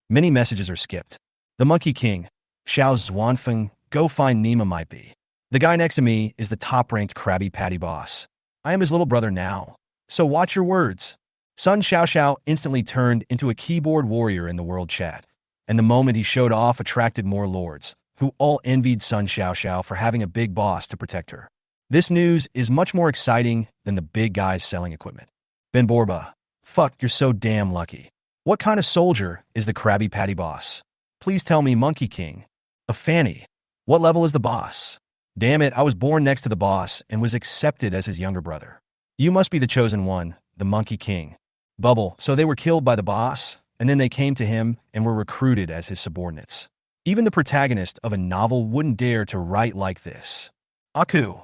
Many messages are skipped. The Monkey King, Xiao Zhuanfeng, go find Nima might be. The guy next to me is the top-ranked Krabby Patty boss. I am his little brother now, so watch your words. Sun Xiao instantly turned into a keyboard warrior in the world chat, and the moment he showed off attracted more lords, who all envied Sun Xiao for having a big boss to protect her. This news is much more exciting than the big guys selling equipment. Ben Borba, fuck, you're so damn lucky. What kind of soldier is the Krabby Patty boss? Please tell me, Monkey King. A Fanny. What level is the boss? Damn it, I was born next to the boss and was accepted as his younger brother. You must be the chosen one, the Monkey King. Bubble, so they were killed by the boss, and then they came to him and were recruited as his subordinates. Even the protagonist of a novel wouldn't dare to write like this. Aku.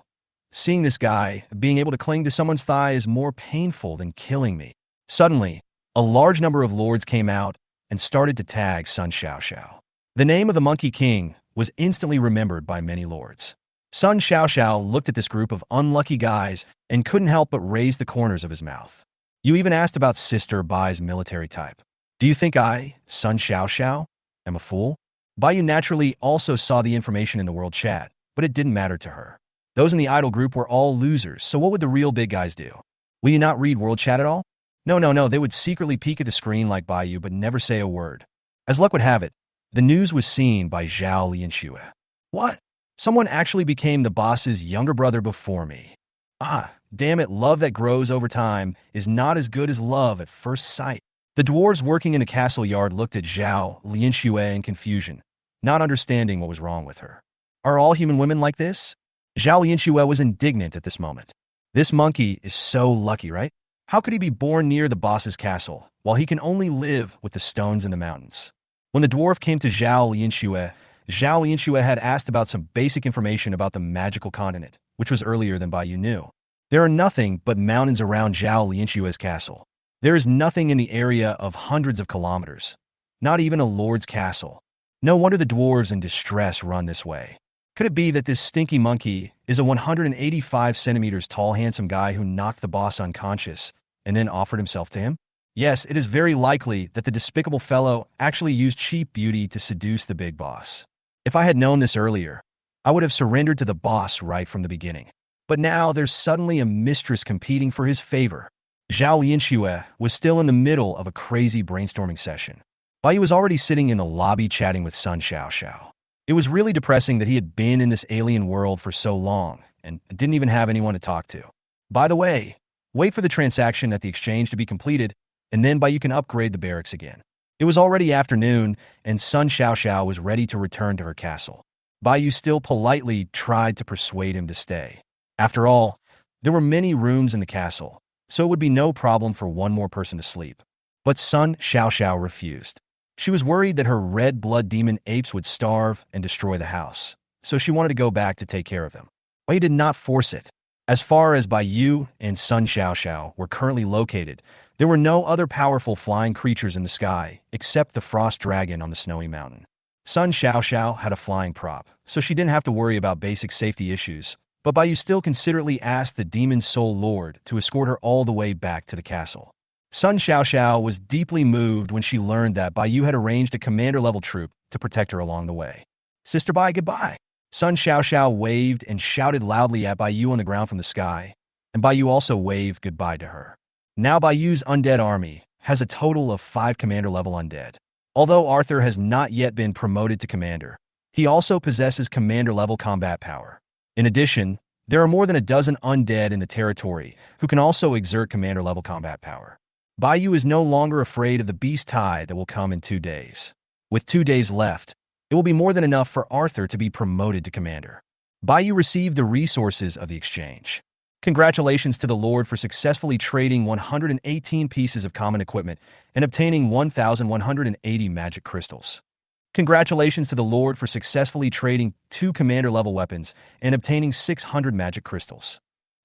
Seeing this guy, being able to cling to someone's thigh is more painful than killing me. Suddenly, a large number of lords came out and started to tag Sun Xiao. The name of the Monkey King was instantly remembered by many lords. Sun Xiao looked at this group of unlucky guys and couldn't help but raise the corners of his mouth. You even asked about Sister Bai's military type. Do you think I, Sun Xiao, am a fool? Bayou naturally also saw the information in the world chat, but it didn't matter to her. Those in the idol group were all losers, so what would the real big guys do? Will you not read world chat at all? No, they would secretly peek at the screen like Bayou but never say a word. As luck would have it, the news was seen by Zhao Lianxue. What? Someone actually became the boss's younger brother before me. Ah, damn it, love that grows over time is not as good as love at first sight. The dwarves working in the castle yard looked at Zhao Lianxue in confusion, not understanding what was wrong with her. Are all human women like this? Zhao Lianxue was indignant at this moment. This monkey is so lucky, right? How could he be born near the boss's castle, while he can only live with the stones in the mountains? When the dwarf came to Zhao Lianxue had asked about some basic information about the magical continent, which was earlier than Bai Yu knew. There are nothing but mountains around Zhao Lianxue's castle. There is nothing in the area of hundreds of kilometers. Not even a lord's castle. No wonder the dwarves in distress run this way. Could it be that this stinky monkey is a 185 centimeters tall handsome guy who knocked the boss unconscious and then offered himself to him? Yes, it is very likely that the despicable fellow actually used cheap beauty to seduce the big boss. If I had known this earlier, I would have surrendered to the boss right from the beginning. But now there's suddenly a mistress competing for his favor. Zhao Lianxue was still in the middle of a crazy brainstorming session. Bai Yu was already sitting in the lobby chatting with Sun Xiaoxiao. It was really depressing that he had been in this alien world for so long and didn't even have anyone to talk to. By the way, wait for the transaction at the exchange to be completed, and then Bai Yu can upgrade the barracks again. It was already afternoon, and Sun Xiaoxiao was ready to return to her castle. Bai Yu still politely tried to persuade him to stay. After all, there were many rooms in the castle, so it would be no problem for one more person to sleep. But Sun Xiaoxiao refused. She was worried that her red blood demon apes would starve and destroy the house, so she wanted to go back to take care of them. Bai Yu did not force it. As far as Bai Yu and Sun Xiaoxiao were currently located, there were no other powerful flying creatures in the sky except the frost dragon on the snowy mountain. Sun Xiaoxiao had a flying prop, so she didn't have to worry about basic safety issues, but Bai Yu still considerately asked the demon soul lord to escort her all the way back to the castle. Sun Xiaoxiao was deeply moved when she learned that Bai Yu had arranged a commander-level troop to protect her along the way. "Sister Bai, goodbye." Sun Xiaoxiao waved and shouted loudly at Bai Yu on the ground from the sky, and Bai Yu also waved goodbye to her. Now Bai Yu's undead army has a total of 5 commander-level undead. Although Arthur has not yet been promoted to commander, he also possesses commander-level combat power. In addition, there are more than a dozen undead in the territory who can also exert commander-level combat power. Bai Yu is no longer afraid of the beast tide that will come in 2 days. With 2 days left, it will be more than enough for Arthur to be promoted to commander. Bai Yu received the resources of the exchange. Congratulations to the Lord for successfully trading 118 pieces of common equipment and obtaining 1,180 magic crystals. Congratulations to the Lord for successfully trading 2 commander-level weapons and obtaining 600 magic crystals.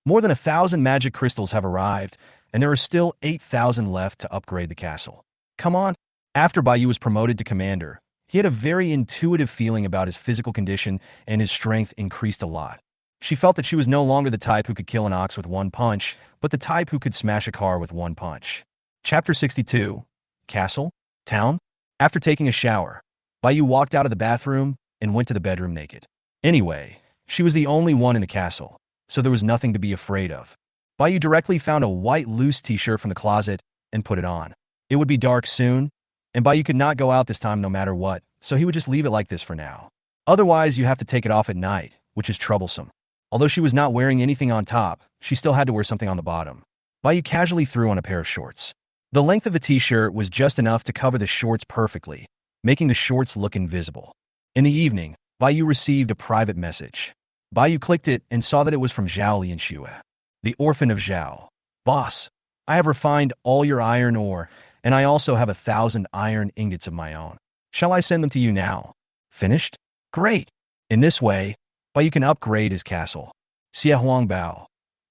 More than 1,000 magic crystals have arrived, and there are still 8,000 left to upgrade the castle. Come on! After Bai Yu was promoted to commander, he had a very intuitive feeling about his physical condition, and his strength increased a lot. She felt that she was no longer the type who could kill an ox with one punch, but the type who could smash a car with one punch. Chapter 62. Castle? Town? After taking a shower, Bai Yu walked out of the bathroom and went to the bedroom naked. Anyway, she was the only one in the castle, so there was nothing to be afraid of. Bai Yu directly found a white loose t-shirt from the closet and put it on. It would be dark soon, and Bai Yu could not go out this time no matter what, so he would just leave it like this for now. Otherwise, you have to take it off at night, which is troublesome. Although she was not wearing anything on top, she still had to wear something on the bottom. Bai Yu casually threw on a pair of shorts. The length of the t-shirt was just enough to cover the shorts perfectly, making the shorts look invisible. In the evening, Bai Yu received a private message. Bai Yu clicked it and saw that it was from Zhao Lianxue. The orphan of Zhao. "Boss, I have refined all your iron ore, and I also have 1,000 iron ingots of my own. Shall I send them to you now?" "Finished? Great." In this way, Bai Yu can upgrade his castle. "Xie Huang Bao.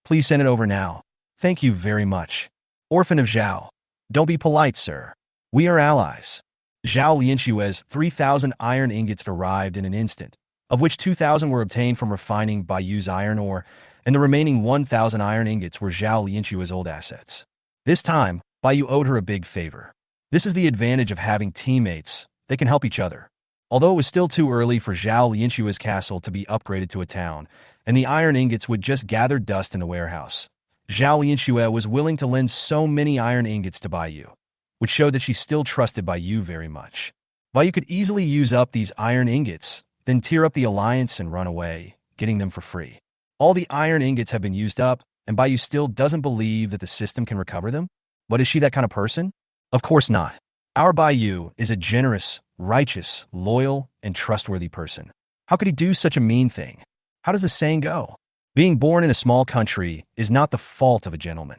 Please send it over now. Thank you very much." "Orphan of Zhao. Don't be polite, sir. We are allies." Zhao Lianxue's 3,000 iron ingots arrived in an instant, of which 2,000 were obtained from refining Bai Yu's iron ore, and the remaining 1,000 iron ingots were Zhao Lianxue's old assets. This time, Bai Yu owed her a big favor. This is the advantage of having teammates. They can help each other. Although it was still too early for Zhao Lianxue's castle to be upgraded to a town, and the iron ingots would just gather dust in the warehouse, Zhao Lianxue was willing to lend so many iron ingots to Bai Yu, which showed that she still trusted Bai Yu very much. Bai Yu could easily use up these iron ingots, then tear up the alliance and run away, getting them for free. All the iron ingots have been used up, and Bai Yu still doesn't believe that the system can recover them? But is she that kind of person? Of course not. Our Bai Yu is a generous, righteous, loyal, and trustworthy person. How could he do such a mean thing? How does the saying go? Being born in a small country is not the fault of a gentleman.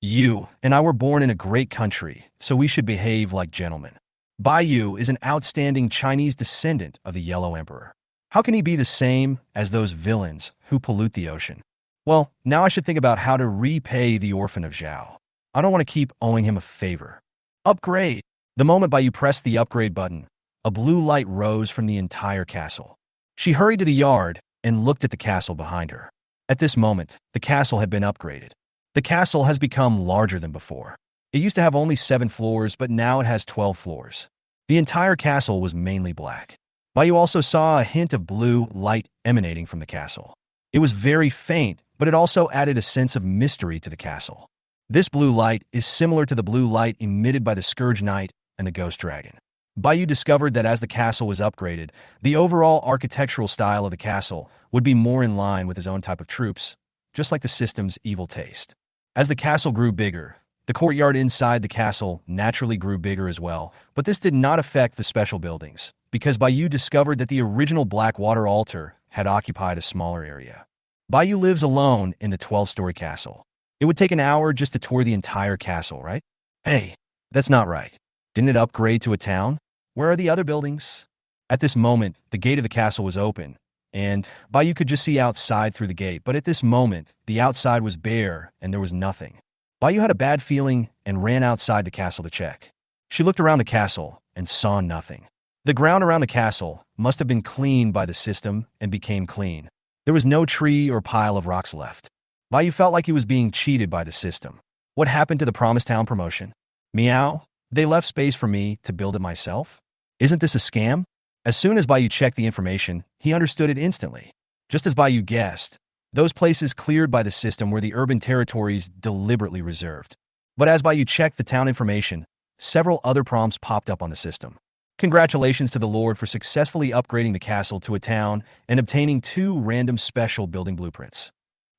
You and I were born in a great country, so we should behave like gentlemen. Bai Yu is an outstanding Chinese descendant of the Yellow Emperor. How can he be the same as those villains who pollute the ocean? Well, now I should think about how to repay the orphan of Zhao. I don't want to keep owing him a favor. Upgrade. The moment Bai Yu pressed the upgrade button, a blue light rose from the entire castle. She hurried to the yard and looked at the castle behind her. At this moment, the castle had been upgraded. The castle has become larger than before. It used to have only 7 floors, but now it has 12 floors. The entire castle was mainly black. Bai Yu also saw a hint of blue light emanating from the castle. It was very faint, but it also added a sense of mystery to the castle. This blue light is similar to the blue light emitted by the Scourge Knight and the Ghost Dragon. Bai Yu discovered that as the castle was upgraded, the overall architectural style of the castle would be more in line with his own type of troops, just like the system's evil taste. As the castle grew bigger, the courtyard inside the castle naturally grew bigger as well, but this did not affect the special buildings, because Bai Yu discovered that the original Blackwater altar had occupied a smaller area. Bai Yu lives alone in the 12-story castle. It would take an hour just to tour the entire castle, right? Hey, that's not right. Didn't it upgrade to a town? Where are the other buildings? At this moment, the gate of the castle was open, and Bai Yu could just see outside through the gate, but at this moment, the outside was bare and there was nothing. Bai Yu had a bad feeling and ran outside the castle to check. She looked around the castle and saw nothing. The ground around the castle must have been cleaned by the system and became clean. There was no tree or pile of rocks left. Bai Yu felt like he was being cheated by the system. What happened to the Promised Town promotion? Meow? They left space for me to build it myself? Isn't this a scam? As soon as Bai Yu checked the information, he understood it instantly. Just as Bai Yu guessed, those places cleared by the system were the urban territories deliberately reserved. But as Bai Yu checked the town information, several other prompts popped up on the system. Congratulations to the Lord for successfully upgrading the castle to a town and obtaining 2 random special building blueprints.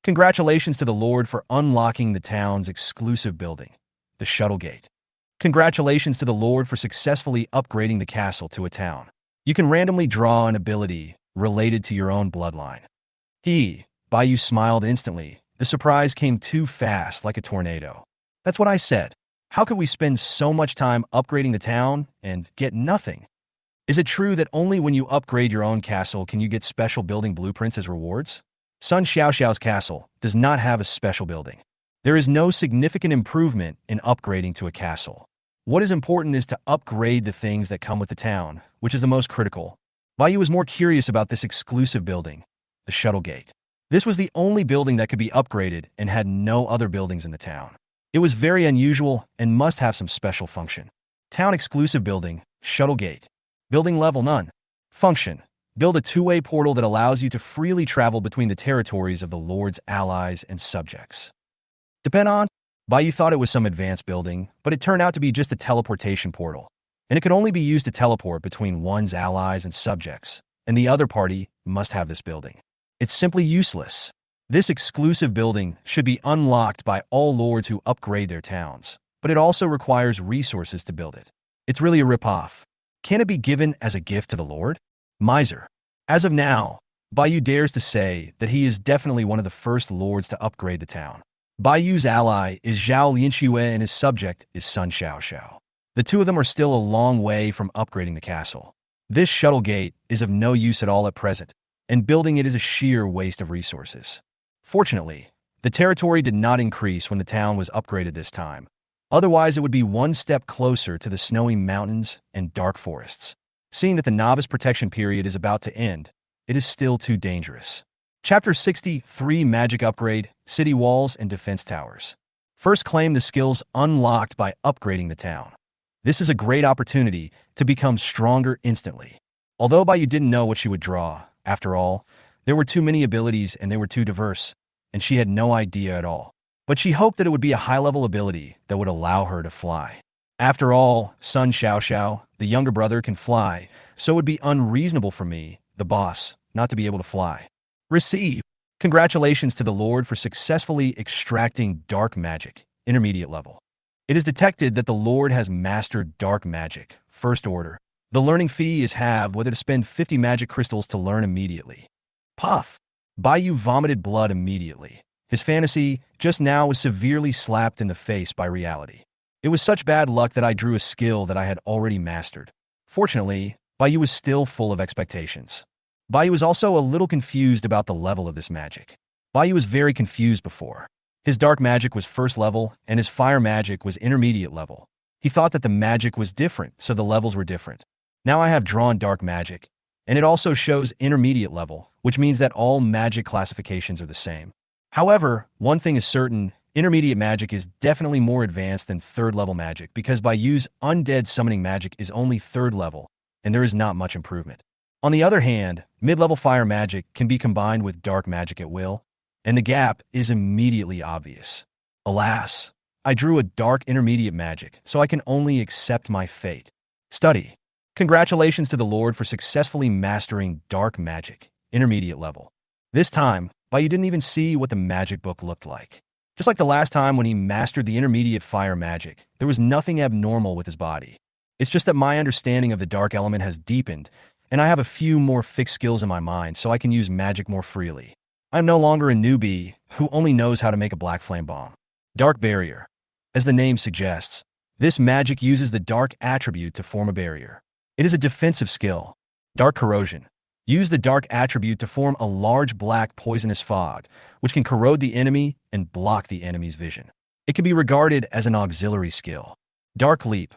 Congratulations to the Lord for unlocking the town's exclusive building, the Shuttle Gate. Congratulations to the Lord for successfully upgrading the castle to a town. You can randomly draw an ability related to your own bloodline. Bai Yu smiled instantly. The surprise came too fast, like a tornado. That's what I said. How could we spend so much time upgrading the town and get nothing? Is it true that only when you upgrade your own castle can you get special building blueprints as rewards? Sun Xiaoxiao's castle does not have a special building. There is no significant improvement in upgrading to a castle. What is important is to upgrade the things that come with the town, which is the most critical. Bai Yu was more curious about this exclusive building, the Shuttle Gate. This was the only building that could be upgraded and had no other buildings in the town. It was very unusual and must have some special function. Town exclusive building, Shuttle Gate. Building level none. Function. Build a 2-way portal that allows you to freely travel between the territories of the Lord's allies and subjects. Depend on? Bai Yu thought it was some advanced building, but it turned out to be just a teleportation portal. And it could only be used to teleport between one's allies and subjects, and the other party must have this building. It's simply useless. This exclusive building should be unlocked by all lords who upgrade their towns, but it also requires resources to build it. It's really a ripoff. Can it be given as a gift to the Lord? Miser. As of now, Bai Yu dares to say that he is definitely one of the first lords to upgrade the town. Bai Yu's ally is Zhao Lianxue and his subject is Sun Xiaoxiao. The two of them are still a long way from upgrading the castle. This shuttle gate is of no use at all at present, and building it is a sheer waste of resources. Fortunately, the territory did not increase when the town was upgraded this time. Otherwise, it would be one step closer to the snowy mountains and dark forests. Seeing that the novice protection period is about to end, it is still too dangerous. Chapter 63 Magic Upgrade, City Walls and Defense Towers. First claim the skills unlocked by upgrading the town. This is a great opportunity to become stronger instantly. Although Bai Yu didn't know what she would draw, after all, there were too many abilities and they were too diverse, and she had no idea at all. But she hoped that it would be a high-level ability that would allow her to fly. After all, Sun Xiaoxiao, the younger brother, can fly, so it would be unreasonable for me, the boss, not to be able to fly. Receive. Congratulations to the Lord for successfully extracting dark magic, intermediate level. It is detected that the Lord has mastered dark magic, first order. The learning fee is halved whether to spend 50 magic crystals to learn immediately. Puff. Bai Yu vomited blood immediately. His fantasy just now was severely slapped in the face by reality. It was such bad luck that I drew a skill that I had already mastered. Fortunately, Bayu was still full of expectations. Bayu was also a little confused about the level of this magic. Bayu was very confused before. His dark magic was first level, and his fire magic was intermediate level. He thought that the magic was different, so the levels were different. Now I have drawn dark magic, and it also shows intermediate level, which means that all magic classifications are the same. However, one thing is certain, intermediate magic is definitely more advanced than third level magic because Bayu's undead summoning magic is only third level, and there is not much improvement. On the other hand, mid-level fire magic can be combined with dark magic at will, and the gap is immediately obvious. Alas, I drew a dark intermediate magic, so I can only accept my fate. Study. Congratulations to the Lord for successfully mastering dark magic, intermediate level. This time, Bayu didn't even see what the magic book looked like. Just like the last time when he mastered the intermediate fire magic, there was nothing abnormal with his body. It's just that my understanding of the dark element has deepened, and I have a few more fixed skills in my mind so I can use magic more freely. I'm no longer a newbie who only knows how to make a black flame bomb. Dark barrier. As the name suggests, this magic uses the dark attribute to form a barrier. It is a defensive skill. Dark corrosion. Use the dark attribute to form a large black poisonous fog, which can corrode the enemy and block the enemy's vision. It can be regarded as an auxiliary skill. Dark leap.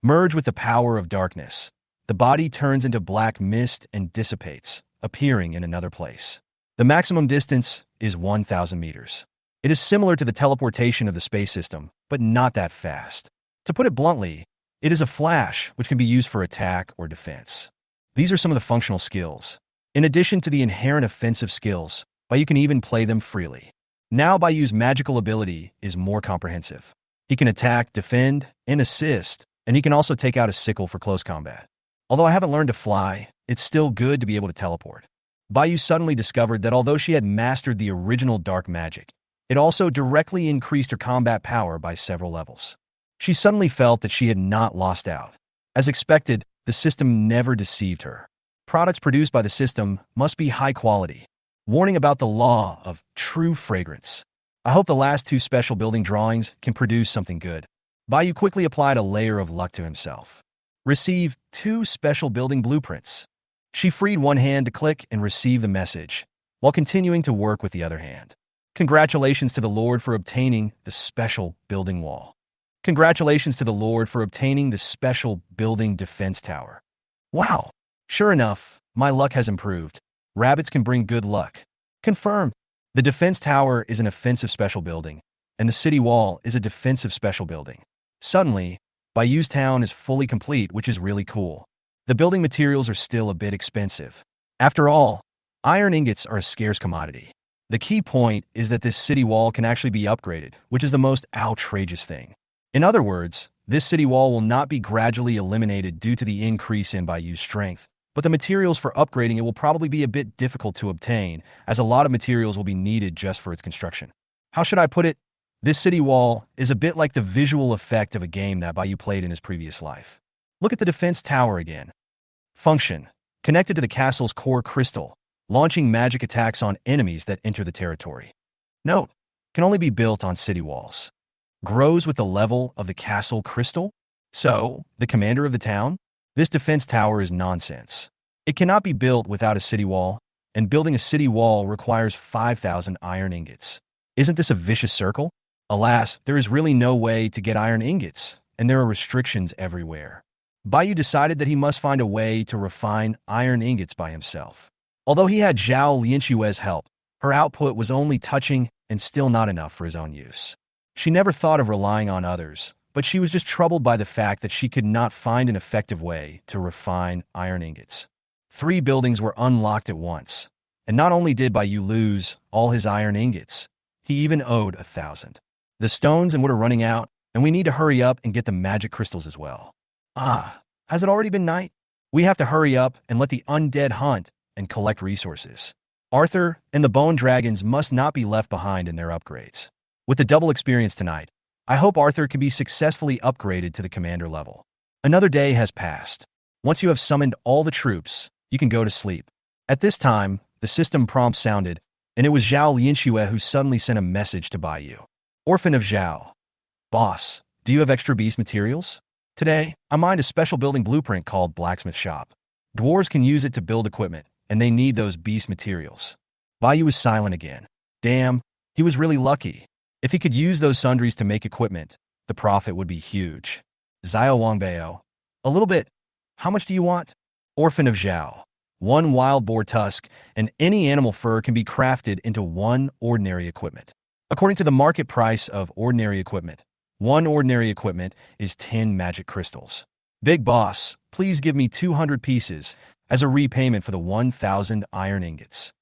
Merge with the power of darkness. The body turns into black mist and dissipates, appearing in another place. The maximum distance is 1,000 meters. It is similar to the teleportation of the space system, but not that fast. To put it bluntly, it is a flash which can be used for attack or defense. These are some of the functional skills. In addition to the inherent offensive skills, Bayu can even play them freely. Now Bayu's magical ability is more comprehensive. He can attack, defend, and assist, and he can also take out a sickle for close combat. Although I haven't learned to fly, it's still good to be able to teleport. Bayu suddenly discovered that although she had mastered the original dark magic, it also directly increased her combat power by several levels. She suddenly felt that she had not lost out. As expected, the system never deceived her. Products produced by the system must be high quality. Warning about the law of true fragrance. I hope the last two special building drawings can produce something good. Bayu quickly applied a layer of luck to himself. Receive 2 special building blueprints. She freed one hand to click and receive the message, while continuing to work with the other hand. Congratulations to the Lord for obtaining the special building wall. Congratulations to the Lord for obtaining the special building defense tower. Wow! Sure enough, my luck has improved. Rabbits can bring good luck. Confirmed. The defense tower is an offensive special building, and the city wall is a defensive special building. Suddenly, Bayu's town is fully complete, which is really cool. The building materials are still a bit expensive. After all, iron ingots are a scarce commodity. The key point is that this city wall can actually be upgraded, which is the most outrageous thing. In other words, this city wall will not be gradually eliminated due to the increase in Bayu's strength, but the materials for upgrading it will probably be a bit difficult to obtain, as a lot of materials will be needed just for its construction. How should I put it? This city wall is a bit like the visual effect of a game that Bayu played in his previous life. Look at the defense tower again. Function. Connected to the castle's core crystal, launching magic attacks on enemies that enter the territory. Note. Can only be built on city walls. Grows with the level of the castle crystal? So, the commander of the town? This defense tower is nonsense. It cannot be built without a city wall, and building a city wall requires 5,000 iron ingots. Isn't this a vicious circle? Alas, there is really no way to get iron ingots, and there are restrictions everywhere. Bayu decided that he must find a way to refine iron ingots by himself. Although he had Zhao Lianxue's help, her output was only touching and still not enough for his own use. She never thought of relying on others, but she was just troubled by the fact that she could not find an effective way to refine iron ingots. 3 buildings were unlocked at once, and not only did Bayu lose all his iron ingots, he even owed 1,000. The stones and wood are running out, and we need to hurry up and get the magic crystals as well. Ah, has it already been night? We have to hurry up and let the undead hunt and collect resources. Arthur and the bone dragons must not be left behind in their upgrades. With the double experience tonight, I hope Arthur can be successfully upgraded to the commander level. Another day has passed. Once you have summoned all the troops, you can go to sleep. At this time, the system prompt sounded, and it was Zhao Lianxue who suddenly sent a message to Baiyu. Orphan of Zhao. Boss, do you have extra beast materials? Today, I mined a special building blueprint called Blacksmith Shop. Dwarves can use it to build equipment, and they need those beast materials. Baiyu was silent again. Damn, he was really lucky. If he could use those sundries to make equipment, the profit would be huge. Zhao Wangbao. A little bit. How much do you want? Orphan of Zhao. 1 wild boar tusk, and any animal fur can be crafted into 1 ordinary equipment. According to the market price of ordinary equipment, 1 ordinary equipment is 10 magic crystals. Big boss, please give me 200 pieces as a repayment for the 1,000 iron ingots.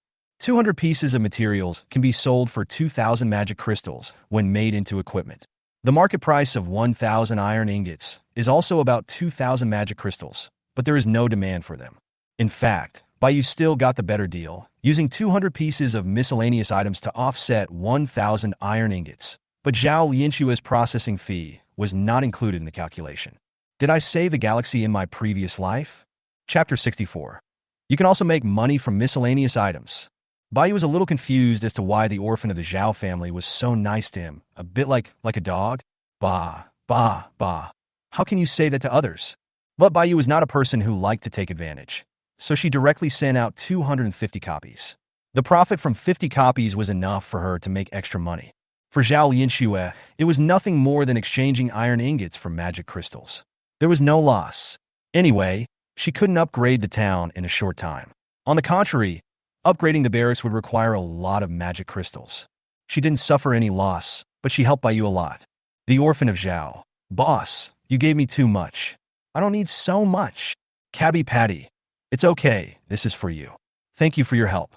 200 pieces of materials can be sold for 2,000 magic crystals when made into equipment. The market price of 1,000 iron ingots is also about 2,000 magic crystals, but there is no demand for them. In fact, Baiyu still got the better deal, using 200 pieces of miscellaneous items to offset 1,000 iron ingots. But Zhao Lianxue's processing fee was not included in the calculation. Did I save the galaxy in my previous life? Chapter 64. You can also make money from miscellaneous items. Baiyu was a little confused as to why the orphan of the Zhao family was so nice to him, a bit like a dog. Bah, bah, bah. How can you say that to others? But Baiyu was not a person who liked to take advantage, so she directly sent out 250 copies. The profit from 50 copies was enough for her to make extra money. For Zhao Lianxue, it was nothing more than exchanging iron ingots for magic crystals. There was no loss. Anyway, she couldn't upgrade the town in a short time. On the contrary, upgrading the barracks would require a lot of magic crystals. She didn't suffer any loss, but she helped Baiyu a lot. The orphan of Zhao. Boss, you gave me too much. I don't need so much. Cabby Patty. It's okay, this is for you. Thank you for your help.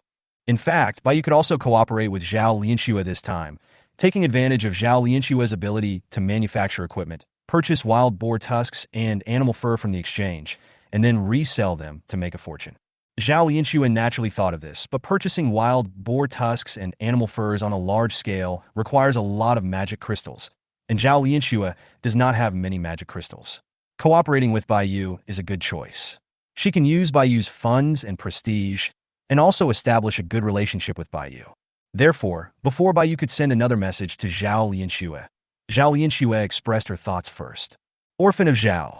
In fact, Baiyu could also cooperate with Zhao Lianxue this time, taking advantage of Zhao Lianxue's ability to manufacture equipment, purchase wild boar tusks and animal fur from the exchange, and then resell them to make a fortune. Zhao Lianxue naturally thought of this, but purchasing wild boar tusks and animal furs on a large scale requires a lot of magic crystals, and Zhao Lianxue does not have many magic crystals. Cooperating with Baiyu is a good choice. She can use Baiyu's funds and prestige, and also establish a good relationship with Baiyu. Therefore, before Baiyu could send another message to Zhao Lianxue, Zhao Lianxue expressed her thoughts first. Orphan of Zhao.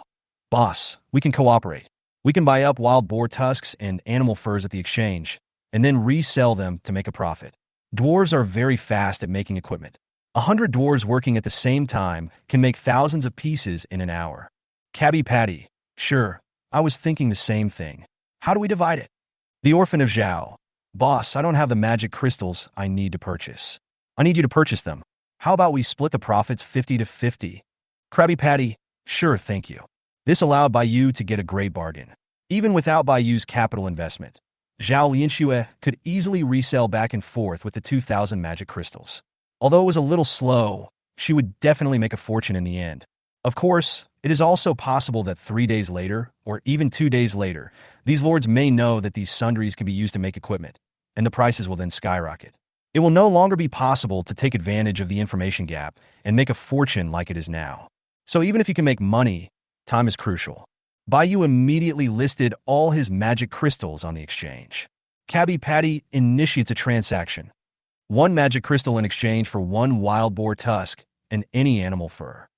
Boss, we can cooperate. We can buy up wild boar tusks and animal furs at the exchange, and then resell them to make a profit. Dwarves are very fast at making equipment. 100 dwarves working at the same time can make thousands of pieces in an hour. Cabby Patty. Sure, I was thinking the same thing. How do we divide it? The orphan of Zhao. Boss, I don't have the magic crystals I need to purchase. I need you to purchase them. How about we split the profits 50 to 50? Krabby Patty. Sure, thank you. This allowed Baiyu to get a great bargain. Even without Baiyu's capital investment, Zhao Lianxue could easily resell back and forth with the 2,000 magic crystals. Although it was a little slow, she would definitely make a fortune in the end. Of course, it is also possible that 3 days later, or even 2 days later, these lords may know that these sundries can be used to make equipment, and the prices will then skyrocket. It will no longer be possible to take advantage of the information gap and make a fortune like it is now. So even if you can make money, time is crucial. Baiyu immediately listed all his magic crystals on the exchange. Cabby Patty initiates a transaction. 1 magic crystal in exchange for 1 wild boar tusk and any animal fur.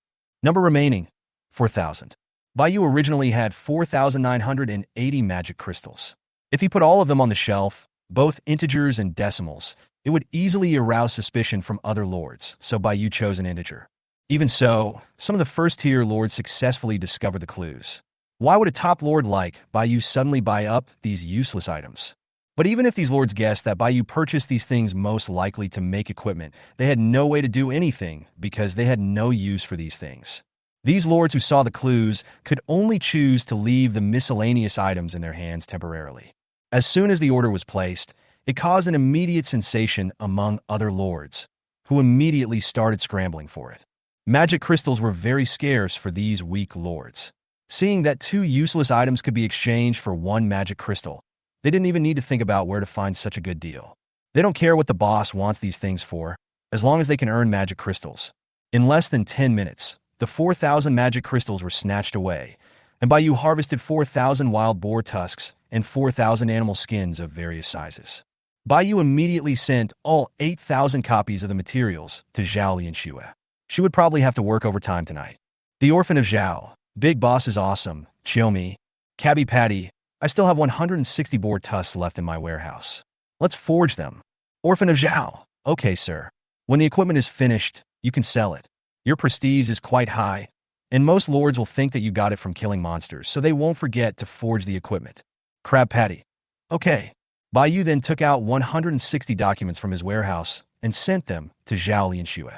Number remaining, 4,000. Baiyu originally had 4,980 magic crystals. If he put all of them on the shelf, both integers and decimals, it would easily arouse suspicion from other lords, so Baiyu chose an integer. Even so, some of the first-tier lords successfully discovered the clues. Why would a top lord like Baiyu suddenly buy up these useless items? But even if these lords guessed that Baiyu purchased these things most likely to make equipment, they had no way to do anything because they had no use for these things. These lords who saw the clues could only choose to leave the miscellaneous items in their hands temporarily. As soon as the order was placed, it caused an immediate sensation among other lords, who immediately started scrambling for it. Magic crystals were very scarce for these weak lords. Seeing that 2 useless items could be exchanged for 1 magic crystal, they didn't even need to think about where to find such a good deal. They don't care what the boss wants these things for, as long as they can earn magic crystals. In less than 10 minutes, the 4,000 magic crystals were snatched away, and Baiyu harvested 4,000 wild boar tusks and 4,000 animal skins of various sizes. Bai immediately sent all 8,000 copies of the materials to Zhao Lianxue. She would probably have to work overtime tonight. The Orphan of Zhao. Big Boss is awesome. Chiomi. Cabby Patty. I still have 160 boar tusks left in my warehouse. Let's forge them. Orphan of Zhao. Okay, sir. When the equipment is finished, you can sell it. Your prestige is quite high, and most lords will think that you got it from killing monsters, so they won't forget to forge the equipment. Crab Patty. Okay. Bai then took out 160 documents from his warehouse and sent them to Zhao Lianxue.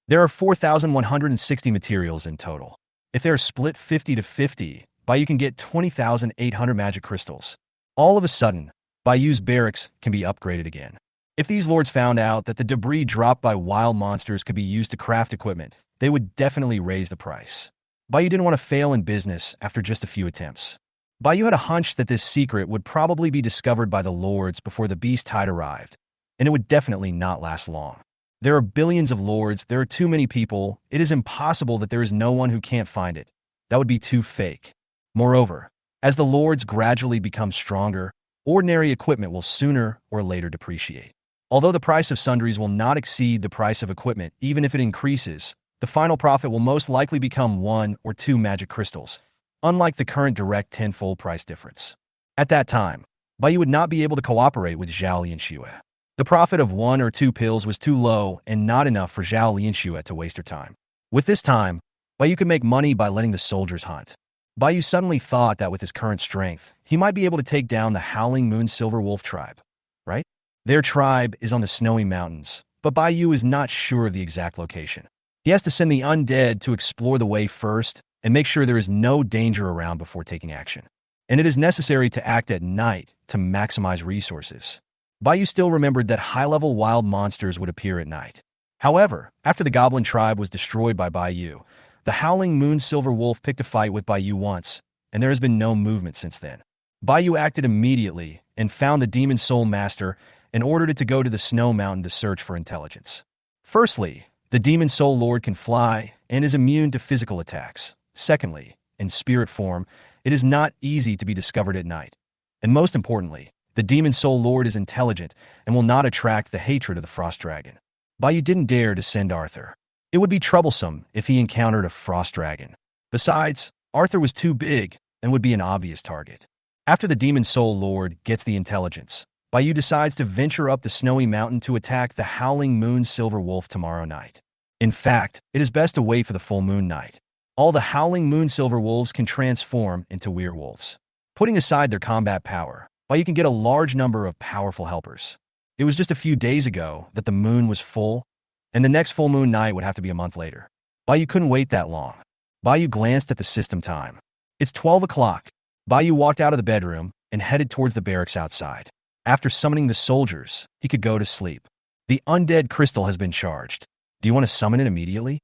There are 4,160 materials in total. If they are split 50 to 50, Bai can get 20,800 magic crystals. All of a sudden, Bai's barracks can be upgraded again. If these lords found out that the debris dropped by wild monsters could be used to craft equipment, they would definitely raise the price. Bai didn't want to fail in business after just a few attempts. Bai had a hunch that this secret would probably be discovered by the lords before the beast tide arrived, and it would definitely not last long. There are billions of lords, there are too many people, it is impossible that there is no one who can't find it. That would be too fake. Moreover, as the lords gradually become stronger, ordinary equipment will sooner or later depreciate. Although the price of sundries will not exceed the price of equipment, even if it increases, the final profit will most likely become 1 or 2 magic crystals, unlike the current direct tenfold price difference. At that time, Bai would not be able to cooperate with Zhao Lianxue. The profit of 1 or 2 pills was too low and not enough for Zhao Lianxue to waste her time. With this time, Bai could make money by letting the soldiers hunt. Bai suddenly thought that with his current strength, he might be able to take down the Howling Moon Silver Wolf tribe, right? Their tribe is on the snowy mountains, but Bai is not sure of the exact location. He has to send the Undead to explore the way first and make sure there is no danger around before taking action. And it is necessary to act at night to maximize resources. Bai still remembered that high-level wild monsters would appear at night. However, after the Goblin tribe was destroyed by Bai, the Howling Moon Silver Wolf picked a fight with Bai once, and there has been no movement since then. Bai acted immediately and found the Demon Soul Master and ordered it to go to the Snow Mountain to search for intelligence. Firstly, the Demon Soul Lord can fly and is immune to physical attacks. Secondly, in spirit form, it is not easy to be discovered at night. And most importantly, the Demon Soul Lord is intelligent and will not attract the hatred of the Frost Dragon. Bai didn't dare to send Arthur. It would be troublesome if he encountered a Frost Dragon. Besides, Arthur was too big and would be an obvious target. After the Demon Soul Lord gets the intelligence, Bai decides to venture up the snowy mountain to attack the Howling Moon Silver Wolf tomorrow night. In fact, it is best to wait for the full moon night. All the Howling Moon Silver Wolves can transform into werewolves. Putting aside their combat power, Bai can get a large number of powerful helpers. It was just a few days ago that the moon was full, and the next full moon night would have to be a month later. Bai couldn't wait that long. Bai glanced at the system time. It's 12 o'clock. Bai walked out of the bedroom and headed towards the barracks outside. After summoning the soldiers, he could go to sleep. The Undead crystal has been charged. Do you want to summon it immediately?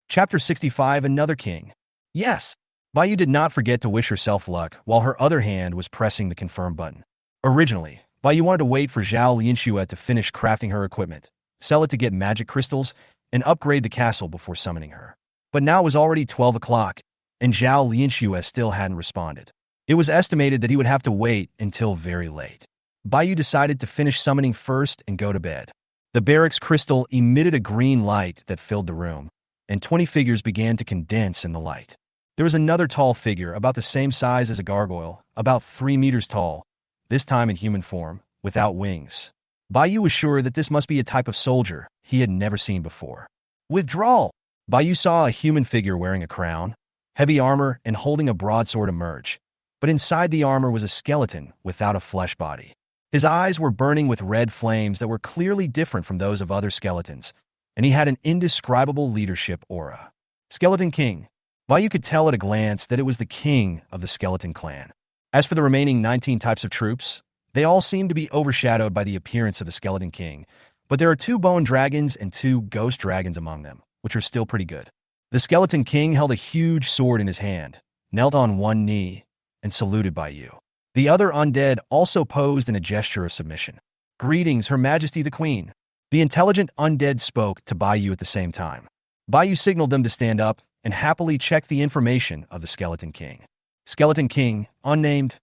Chapter 65, Another King. Yes. Bai did not forget to wish herself luck while her other hand was pressing the confirm button. Originally, Bai wanted to wait for Zhao Lianxue to finish crafting her equipment, sell it to get magic crystals, and upgrade the castle before summoning her. But now it was already 12 o'clock, and Zhao Lianxue still hadn't responded. It was estimated that he would have to wait until very late. Bai decided to finish summoning first and go to bed. The barracks crystal emitted a green light that filled the room, and 20 figures began to condense in the light. There was another tall figure, about the same size as a gargoyle, about 3 meters tall, this time in human form, without wings. Bai was sure that this must be a type of soldier he had never seen before. Withdrawal! Bai saw a human figure wearing a crown, heavy armor, and holding a broadsword emerge, but inside the armor was a skeleton without a flesh body. His eyes were burning with red flames that were clearly different from those of other skeletons, and he had an indescribable leadership aura. Skeleton King. Bai could tell at a glance that it was the king of the skeleton clan. As for the remaining 19 types of troops, they all seemed to be overshadowed by the appearance of the Skeleton King, but there are 2 bone dragons and 2 ghost dragons among them, which are still pretty good. The Skeleton King held a huge sword in his hand, knelt on one knee, and saluted Bai. The other undead also posed in a gesture of submission. Greetings, Her Majesty the Queen. The intelligent undead spoke to Bai at the same time. Bai signaled them to stand up and happily checked the information of the Skeleton King. Skeleton King, unnamed.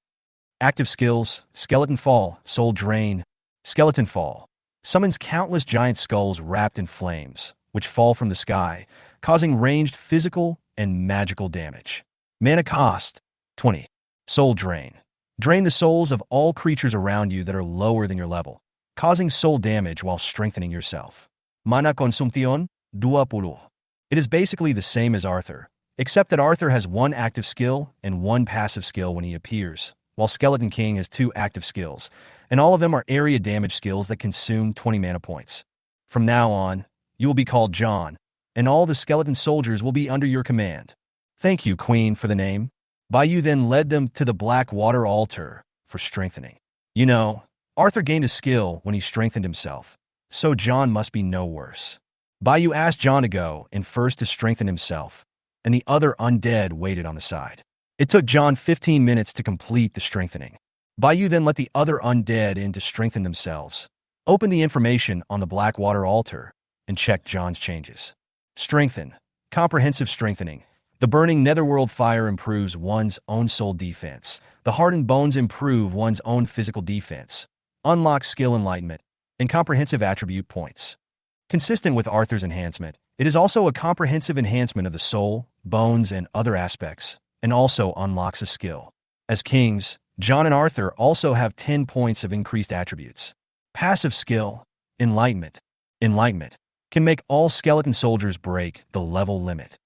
Active skills, Skeleton Fall, Soul Drain, Skeleton Fall summons countless giant skulls wrapped in flames, which fall from the sky, causing ranged physical and magical damage. Mana cost 20. Soul Drain. Drain the souls of all creatures around you that are lower than your level, causing soul damage while strengthening yourself. Mana Consumption 20. It is basically the same as Arthur, except that Arthur has one active skill and one passive skill when he appears, while Skeleton King has two active skills, and all of them are area damage skills that consume 20 mana points. From now on, you will be called John, and all the skeleton soldiers will be under your command. Thank you, Queen, for the name. Bayou then led them to the Blackwater altar for strengthening. You know, Arthur gained a skill when he strengthened himself, so John must be no worse. Bayou asked John to go in first to strengthen himself, and the other undead waited on the side. It took John 15 minutes to complete the strengthening. Bayou then let the other undead in to strengthen themselves, opened the information on the Blackwater altar, and checked John's changes. Strengthen. Comprehensive strengthening. The burning netherworld fire improves one's own soul defense. The hardened bones improve one's own physical defense. Unlock skill enlightenment and comprehensive attribute points. Consistent with Arthur's enhancement, it is also a comprehensive enhancement of the soul, bones, and other aspects, and also unlocks a skill. As kings, John and Arthur also have 10 points of increased attributes. Passive skill, Enlightenment. Enlightenment can make all skeleton soldiers break the level limit.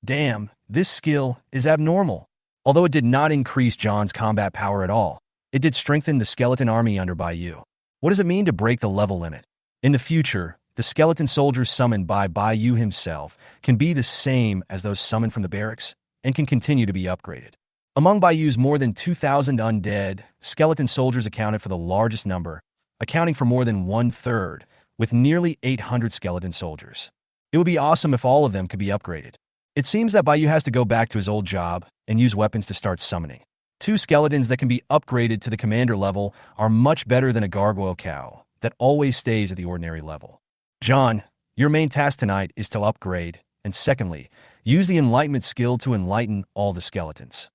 Damn, this skill is abnormal. Although it did not increase John's combat power at all, it did strengthen the skeleton army under Bayou. What does it mean to break the level limit? In the future, the skeleton soldiers summoned by Bayou himself can be the same as those summoned from the barracks and can continue to be upgraded. Among Bayou's more than 2,000 undead, skeleton soldiers accounted for the largest number, accounting for more than 1/3, with nearly 800 skeleton soldiers. It would be awesome if all of them could be upgraded. It seems that Bayou has to go back to his old job and use weapons to start summoning. 2 skeletons that can be upgraded to the commander level are much better than a gargoyle cow that always stays at the ordinary level. John, your main task tonight is to upgrade, and secondly, use the enlightenment skill to enlighten all the skeletons.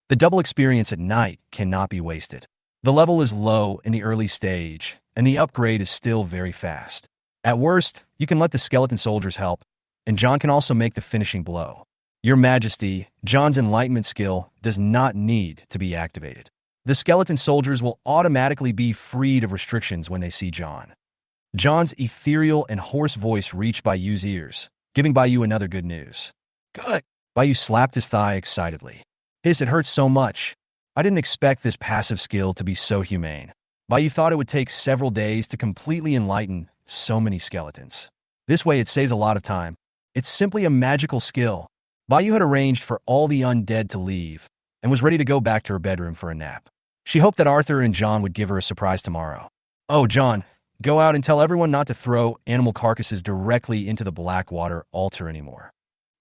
The double experience at night cannot be wasted. The level is low in the early stage, and the upgrade is still very fast. At worst, you can let the skeleton soldiers help, and John can also make the finishing blow. Your Majesty, John's enlightenment skill does not need to be activated. The skeleton soldiers will automatically be freed of restrictions when they see John. John's ethereal and hoarse voice reached Bayou's ears, giving Bayou another good news. Good. Bayou slapped his thigh excitedly. It hurts so much. I didn't expect this passive skill to be so humane. Bayou thought it would take several days to completely enlighten so many skeletons. This way it saves a lot of time. It's simply a magical skill. Bayou had arranged for all the undead to leave and was ready to go back to her bedroom for a nap. She hoped that Arthur and John would give her a surprise tomorrow. Oh, John, go out and tell everyone not to throw animal carcasses directly into the Blackwater altar anymore.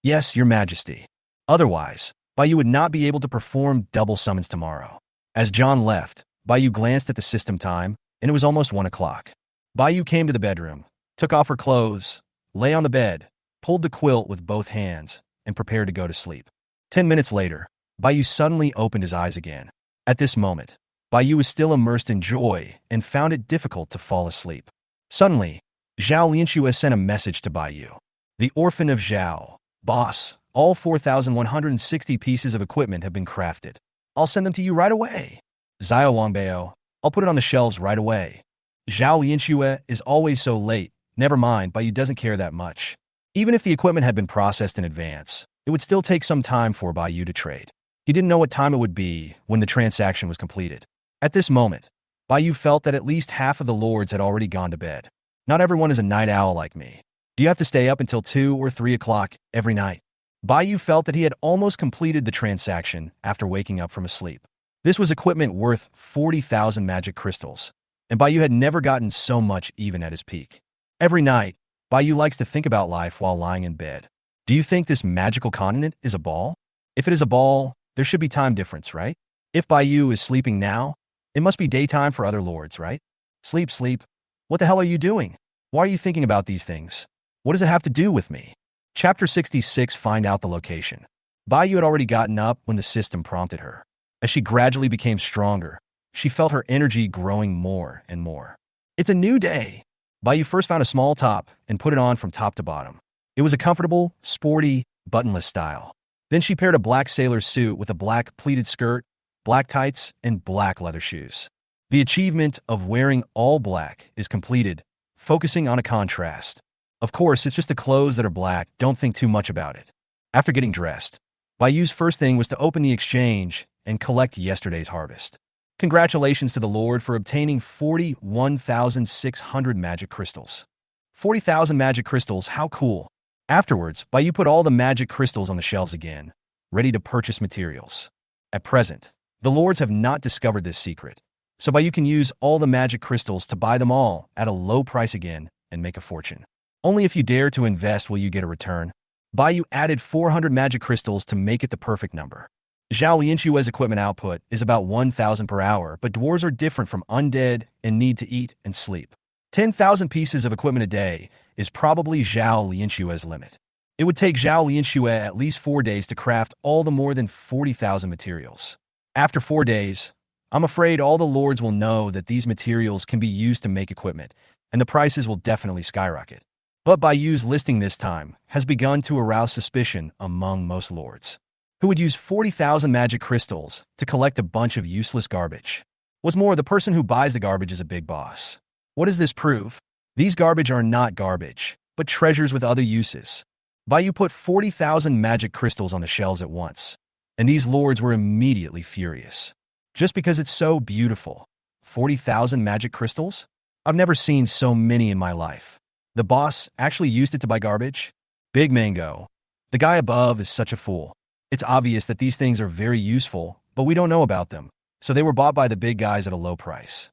Yes, Your Majesty. Otherwise, Bayou would not be able to perform double summons tomorrow. As John left, Bayou glanced at the system time, and it was almost 1 o'clock. Bayou came to the bedroom, took off her clothes, lay on the bed, pulled the quilt with both hands, and prepared to go to sleep. 10 minutes later, Bayou suddenly opened his eyes again. At this moment, Bayou was still immersed in joy and found it difficult to fall asleep. Suddenly, Zhao Lianxue sent a message to Bayou. The Orphan of Zhao. Boss, all 4,160 pieces of equipment have been crafted. I'll send them to you right away. Zhao Wangbao, I'll put it on the shelves right away. Zhao Lianxue is always so late. Never mind, Bayou doesn't care that much. Even if the equipment had been processed in advance, it would still take some time for Bayou to trade. He didn't know what time it would be when the transaction was completed. At this moment, Bayou felt that at least half of the lords had already gone to bed. Not everyone is a night owl like me. Do you have to stay up until 2 or 3 o'clock every night? Bayou felt that he had almost completed the transaction after waking up from a sleep. This was equipment worth 40,000 magic crystals, and Bayou had never gotten so much even at his peak. Every night, Bayou likes to think about life while lying in bed. Do you think this magical continent is a ball? If it is a ball, there should be time difference, right? If Bayou is sleeping now, it must be daytime for other lords, right? Sleep, sleep. What the hell are you doing? Why are you thinking about these things? What does it have to do with me? Chapter 66, Find out the location. Bayou had already gotten up when the system prompted her. As she gradually became stronger, she felt her energy growing more and more. It's a new day. Bai Yu first found a small top and put it on from top to bottom. It was a comfortable, sporty, buttonless style. Then she paired a black sailor suit with a black pleated skirt, black tights, and black leather shoes. The achievement of wearing all black is completed, focusing on a contrast. Of course, it's just the clothes that are black, don't think too much about it. After getting dressed, Bai Yu's first thing was to open the exchange and collect yesterday's harvest. Congratulations to the Lord for obtaining 41,600 magic crystals. 40,000 magic crystals, how cool. Afterwards, Bai Yu put all the magic crystals on the shelves again, ready to purchase materials. At present, the lords have not discovered this secret, so Bai Yu can use all the magic crystals to buy them all at a low price again and make a fortune. Only if you dare to invest will you get a return. Bai Yu added 400 magic crystals to make it the perfect number. Zhao Lianshue's equipment output is about 1,000 per hour, but dwarves are different from undead and need to eat and sleep. 10,000 pieces of equipment a day is probably Zhao Lianshue's limit. It would take Zhao Lianshue at least 4 days to craft all the more than 40,000 materials. After 4 days, I'm afraid all the lords will know that these materials can be used to make equipment, and the prices will definitely skyrocket. But Bai Yu's listing this time has begun to arouse suspicion among most lords, who would use 40,000 magic crystals to collect a bunch of useless garbage. What's more, the person who buys the garbage is a big boss. What does this prove? These garbage are not garbage, but treasures with other uses. Bai Yu put 40,000 magic crystals on the shelves at once, and these lords were immediately furious. Just because it's so beautiful. 40,000 magic crystals? I've never seen so many in my life. The boss actually used it to buy garbage? Big Mango. The guy above is such a fool. It's obvious that these things are very useful, but we don't know about them, so they were bought by the big guys at a low price.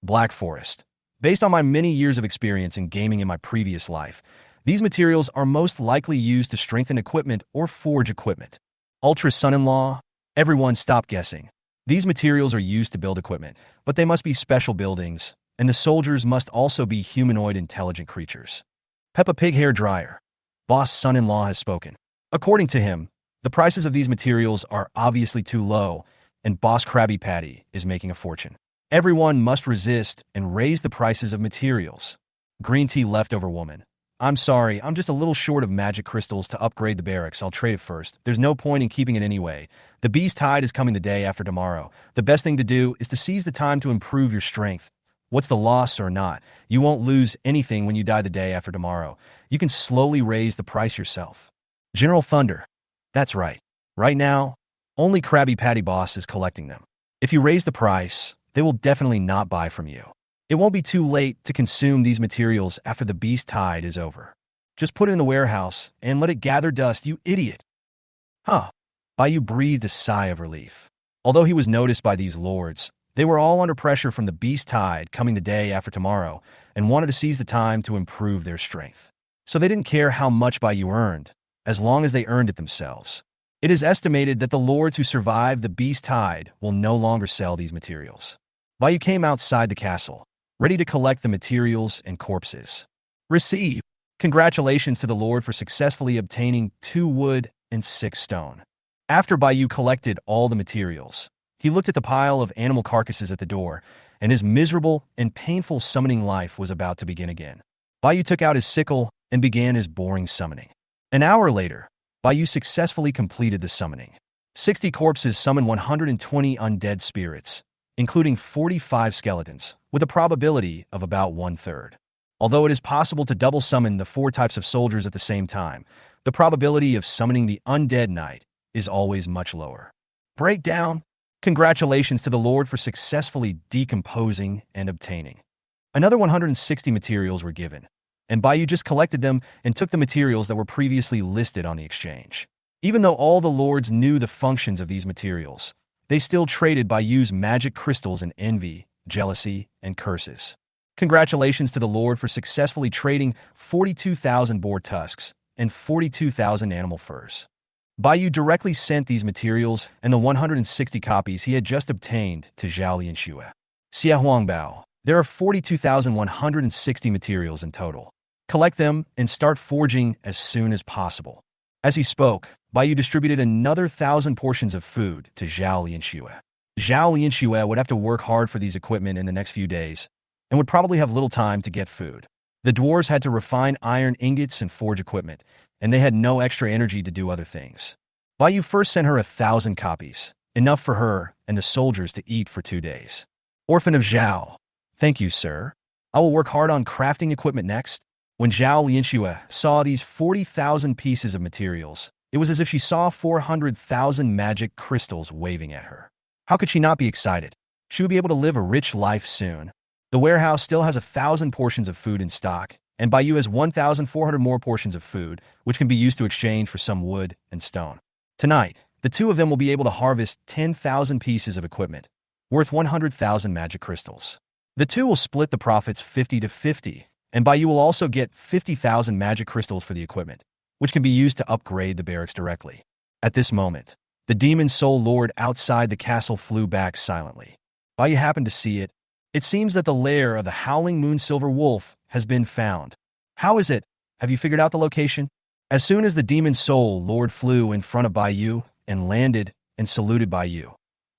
Black Forest. Based on my many years of experience in gaming in my previous life, these materials are most likely used to strengthen equipment or forge equipment. Ultra Son-in-Law. Everyone stop guessing. These materials are used to build equipment, but they must be special buildings, and the soldiers must also be humanoid intelligent creatures. Peppa Pig Hair Dryer. Boss Son-in-Law has spoken. According to him, the prices of these materials are obviously too low, and Boss Krabby Patty is making a fortune. Everyone must resist and raise the prices of materials. Green Tea Leftover Woman. I'm sorry, I'm just a little short of magic crystals to upgrade the barracks. I'll trade it first. There's no point in keeping it anyway. The Beast Tide is coming the day after tomorrow. The best thing to do is to seize the time to improve your strength. What's the loss or not? You won't lose anything when you die the day after tomorrow. You can slowly raise the price yourself. General Thunder. That's right. Right now, only Krabby Patty Boss is collecting them. If you raise the price, they will definitely not buy from you. It won't be too late to consume these materials after the Beast Tide is over. Just put it in the warehouse and let it gather dust, you idiot. Huh. Bai Yu breathed a sigh of relief. Although he was noticed by these lords, they were all under pressure from the Beast Tide coming the day after tomorrow and wanted to seize the time to improve their strength. So they didn't care how much Bai Yu earned, as long as they earned it themselves. It is estimated that the lords who survive the Beast Tide will no longer sell these materials. Bai Yu came outside the castle, ready to collect the materials and corpses. Receive. Congratulations to the Lord for successfully obtaining 2 wood and 6 stone. After Bai Yu collected all the materials, he looked at the pile of animal carcasses at the door, and his miserable and painful summoning life was about to begin again. Bai Yu took out his sickle and began his boring summoning. An hour later, Bai Yu successfully completed the summoning. 60 corpses summoned 120 undead spirits, including 45 skeletons, with a probability of about 1/3. Although it is possible to double summon the 4 types of soldiers at the same time, the probability of summoning the Undead Knight is always much lower. Breakdown. Congratulations to the Lord for successfully decomposing and obtaining. Another 160 materials were given, and Bai Yu just collected them and took the materials that were previously listed on the exchange. Even though all the lords knew the functions of these materials, they still traded Bai Yu's magic crystals in envy, jealousy, and curses. Congratulations to the Lord for successfully trading 42,000 boar tusks and 42,000 animal furs. Bai Yu directly sent these materials and the 160 copies he had just obtained to Zhao Lianshue. Xia Huangbao, there are 42,160 materials in total. Collect them and start forging as soon as possible. As he spoke, Bai Yu distributed another 1,000 portions of food to Zhao Lianshue. Zhao Lianshue would have to work hard for these equipment in the next few days, and would probably have little time to get food. The dwarves had to refine iron ingots and forge equipment, and they had no extra energy to do other things. Bayou first sent her 1,000 copies, enough for her and the soldiers to eat for 2 days. Orphan of Zhao. Thank you, sir. I will work hard on crafting equipment next. When Zhao Lianxue saw these 40,000 pieces of materials, it was as if she saw 400,000 magic crystals waving at her. How could she not be excited? She would be able to live a rich life soon. The warehouse still has 1,000 portions of food in stock, and Bayou has 1,400 more portions of food, which can be used to exchange for some wood and stone. Tonight, the two of them will be able to harvest 10,000 pieces of equipment, worth 100,000 magic crystals. The two will split the profits 50 to 50, and Bayou will also get 50,000 magic crystals for the equipment, which can be used to upgrade the barracks directly. At this moment, the demon soul lord outside the castle flew back silently. Bayou happened to see it. It seems that the lair of the Howling Moon Silver Wolf has been found. How is it? Have you figured out the location? As soon as the demon soul lord flew in front of Bayou and landed and saluted Bayou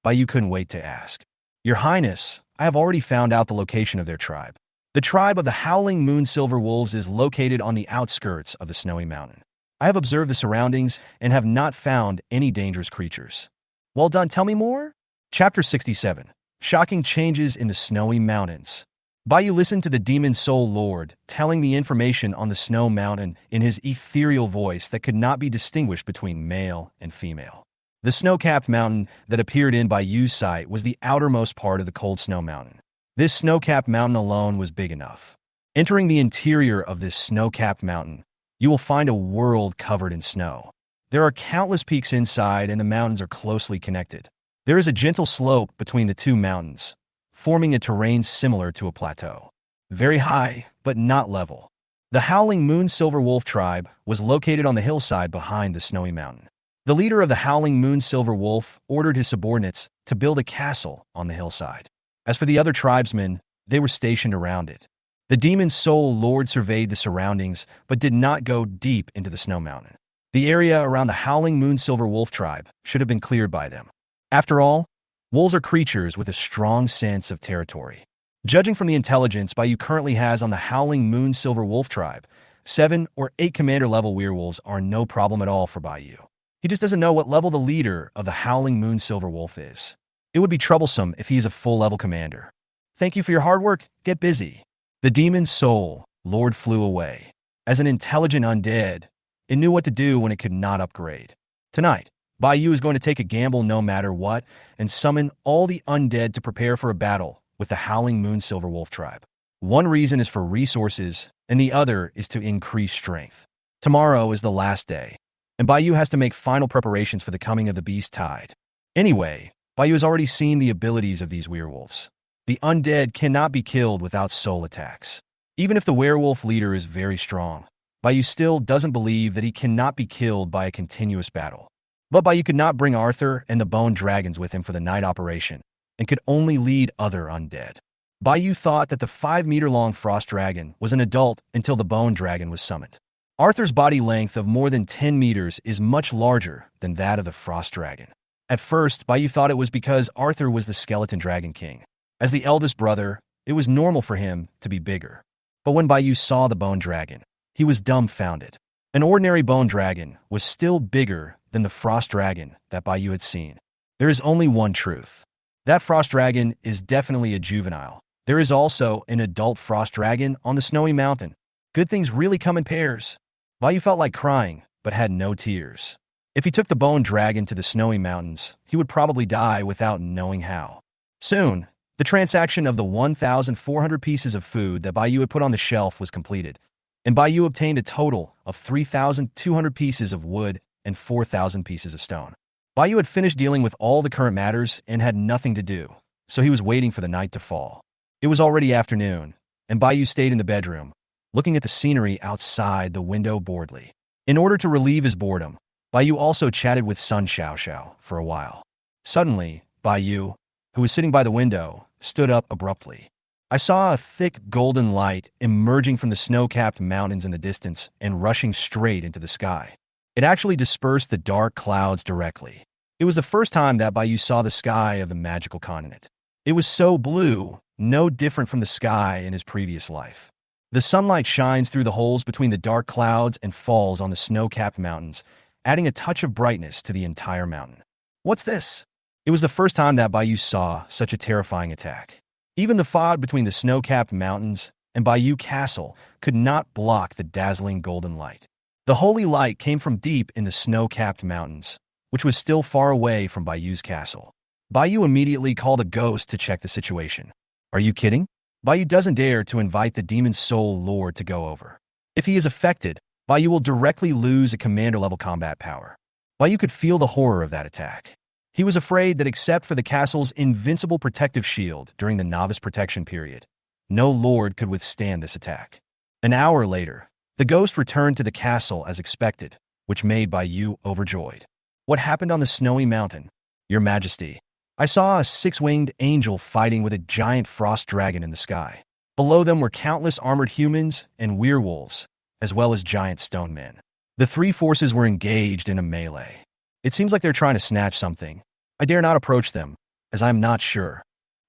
couldn't wait to ask. Your Highness, I have already found out the location of their tribe. The tribe of the Howling Moon Silver Wolves is located on the outskirts of the Snowy Mountain. I have observed the surroundings and have not found any dangerous creatures. Well done, tell me more? Chapter 67. Shocking Changes in the Snowy Mountains. Bayou listened to the Demon Soul Lord telling the information on the Snow Mountain in his ethereal voice that could not be distinguished between male and female. The snow-capped mountain that appeared in Bayou's sight was the outermost part of the cold snow mountain. This snow-capped mountain alone was big enough. Entering the interior of this snow-capped mountain, you will find a world covered in snow. There are countless peaks inside, and the mountains are closely connected. There is a gentle slope between the two mountains, forming a terrain similar to a plateau. Very high, but not level. The Howling Moon Silver Wolf tribe was located on the hillside behind the snowy mountain. The leader of the Howling Moon Silver Wolf ordered his subordinates to build a castle on the hillside. As for the other tribesmen, they were stationed around it. The Demon Soul Lord surveyed the surroundings, but did not go deep into the snow mountain. The area around the Howling Moon Silver Wolf tribe should have been cleared by them. After all, wolves are creatures with a strong sense of territory. Judging from the intelligence Bayou currently has on the Howling Moon Silver Wolf tribe, 7 or 8 commander-level werewolves are no problem at all for Bayou. He just doesn't know what level the leader of the Howling Moon Silver Wolf is. It would be troublesome if he is a full-level commander. Thank you for your hard work. Get busy. The Demon Soul Lord flew away. As an intelligent undead, it knew what to do when it could not upgrade. Tonight, Bayou is going to take a gamble no matter what and summon all the undead to prepare for a battle with the Howling Moon Silver Wolf tribe. One reason is for resources, and the other is to increase strength. Tomorrow is the last day, and Bayou has to make final preparations for the coming of the Beast Tide. Anyway, Bayou has already seen the abilities of these werewolves. The undead cannot be killed without soul attacks. Even if the werewolf leader is very strong, Bayou still doesn't believe that he cannot be killed by a continuous battle. But Bayou could not bring Arthur and the Bone Dragons with him for the night operation, and could only lead other undead. Bayou thought that the 5-meter-long Frost Dragon was an adult until the Bone Dragon was summoned. Arthur's body length of more than 10 meters is much larger than that of the Frost Dragon. At first, Bayou thought it was because Arthur was the Skeleton Dragon King. As the eldest brother, it was normal for him to be bigger. But when Bayou saw the Bone Dragon, he was dumbfounded. An ordinary Bone Dragon was still bigger than the Frost Dragon that Bayou had seen. There is only one truth. That Frost Dragon is definitely a juvenile. There is also an adult Frost Dragon on the Snowy Mountain. Good things really come in pairs. Bayou felt like crying, but had no tears. If he took the Bone Dragon to the Snowy Mountains, he would probably die without knowing how. Soon, the transaction of the 1,400 pieces of food that Bayou had put on the shelf was completed, and Bayou obtained a total of 3,200 pieces of wood and 4,000 pieces of stone. Bayou had finished dealing with all the current matters and had nothing to do, so he was waiting for the night to fall. It was already afternoon, and Bayou stayed in the bedroom, looking at the scenery outside the window boredly. In order to relieve his boredom, Bayou also chatted with Sun Xiaoxiao for a while. Suddenly, Bayou, who was sitting by the window, stood up abruptly. I saw a thick golden light emerging from the snow-capped mountains in the distance and rushing straight into the sky. It actually dispersed the dark clouds directly. It was the first time that Bayou saw the sky of the magical continent. It was so blue no different from the sky in his previous life. The sunlight shines through the holes between the dark clouds and falls on the snow-capped mountains, adding a touch of brightness to the entire mountain. What's this? It was the first time that Bayou saw such a terrifying attack. Even the fog between the snow-capped mountains and Bayou Castle could not block the dazzling golden light. The holy light came from deep in the snow-capped mountains, which was still far away from Bayou's castle. Bayou immediately called a ghost to check the situation. Are you kidding? Bayou doesn't dare to invite the Demon Soul Lord to go over. If he is affected, Bayou will directly lose a commander-level combat power. Bayou could feel the horror of that attack. He was afraid that except for the castle's invincible protective shield during the novice protection period, no lord could withstand this attack. An hour later, the ghost returned to the castle as expected, which made Bayou overjoyed. What happened on the snowy mountain? Your Majesty, I saw a six-winged angel fighting with a giant frost dragon in the sky. Below them were countless armored humans and werewolves, as well as giant stone men. The three forces were engaged in a melee. It seems like they're trying to snatch something. I dare not approach them, as I'm not sure.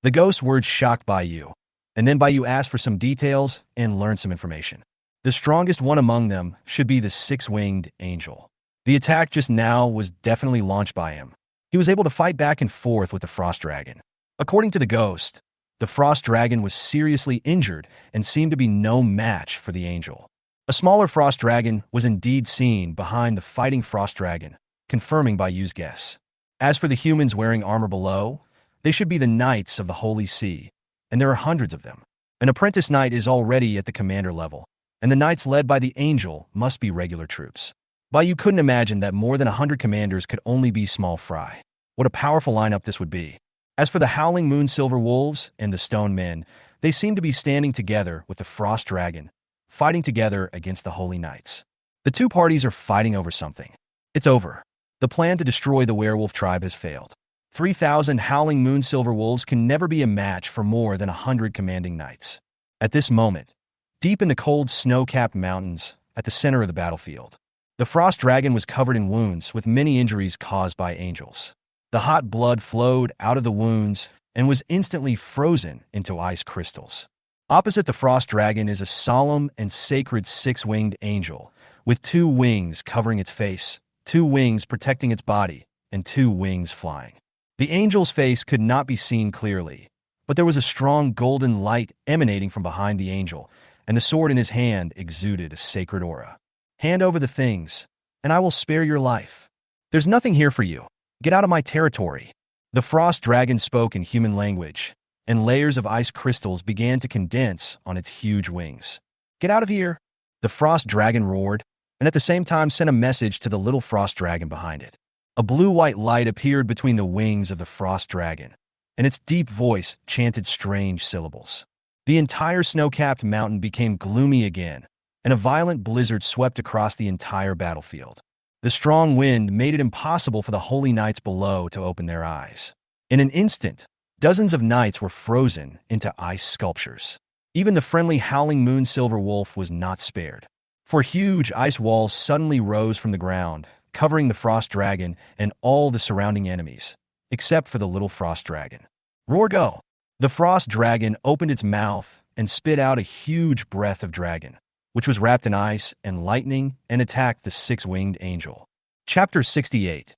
The ghost's words shocked Bayou, and then Bayou asked for some details and learned some information. The strongest one among them should be the six-winged angel. The attack just now was definitely launched by him. He was able to fight back and forth with the frost dragon. According to the ghost, the frost dragon was seriously injured and seemed to be no match for the angel. A smaller frost dragon was indeed seen behind the fighting frost dragon, confirming Bayou's guess. As for the humans wearing armor below, they should be the knights of the Holy See, and there are hundreds of them. An apprentice knight is already at the commander level, and the knights led by the angel must be regular troops. Bayou couldn't imagine that more than 100 commanders could only be small fry. What a powerful lineup this would be. As for the Howling Moon Silver Wolves and the Stone Men, they seem to be standing together with the Frost Dragon, fighting together against the Holy Knights. The two parties are fighting over something. It's over. The plan to destroy the werewolf tribe has failed. 3,000 Howling Moon Silver Wolves can never be a match for more than 100 commanding knights. At this moment, deep in the cold snow-capped mountains, at the center of the battlefield, the Frost Dragon was covered in wounds with many injuries caused by angels. The hot blood flowed out of the wounds and was instantly frozen into ice crystals. Opposite the Frost Dragon is a solemn and sacred six-winged angel, with two wings covering its face, two wings protecting its body, and two wings flying. The angel's face could not be seen clearly, but there was a strong golden light emanating from behind the angel, and the sword in his hand exuded a sacred aura. Hand over the things, and I will spare your life. There's nothing here for you. Get out of my territory. The Frost Dragon spoke in human language, and layers of ice crystals began to condense on its huge wings. Get out of here! The Frost Dragon roared, and at the same time sent a message to the little Frost Dragon behind it. A blue-white light appeared between the wings of the Frost Dragon, and its deep voice chanted strange syllables. The entire snow-capped mountain became gloomy again, and a violent blizzard swept across the entire battlefield. The strong wind made it impossible for the holy knights below to open their eyes. In an instant, dozens of knights were frozen into ice sculptures. Even the friendly Howling Moon Silver Wolf was not spared. For huge ice walls suddenly rose from the ground, covering the Frost Dragon and all the surrounding enemies, except for the little Frost Dragon. Roar go! The Frost Dragon opened its mouth and spit out a huge breath of dragon, which was wrapped in ice and lightning and attacked the six-winged angel. Chapter 68.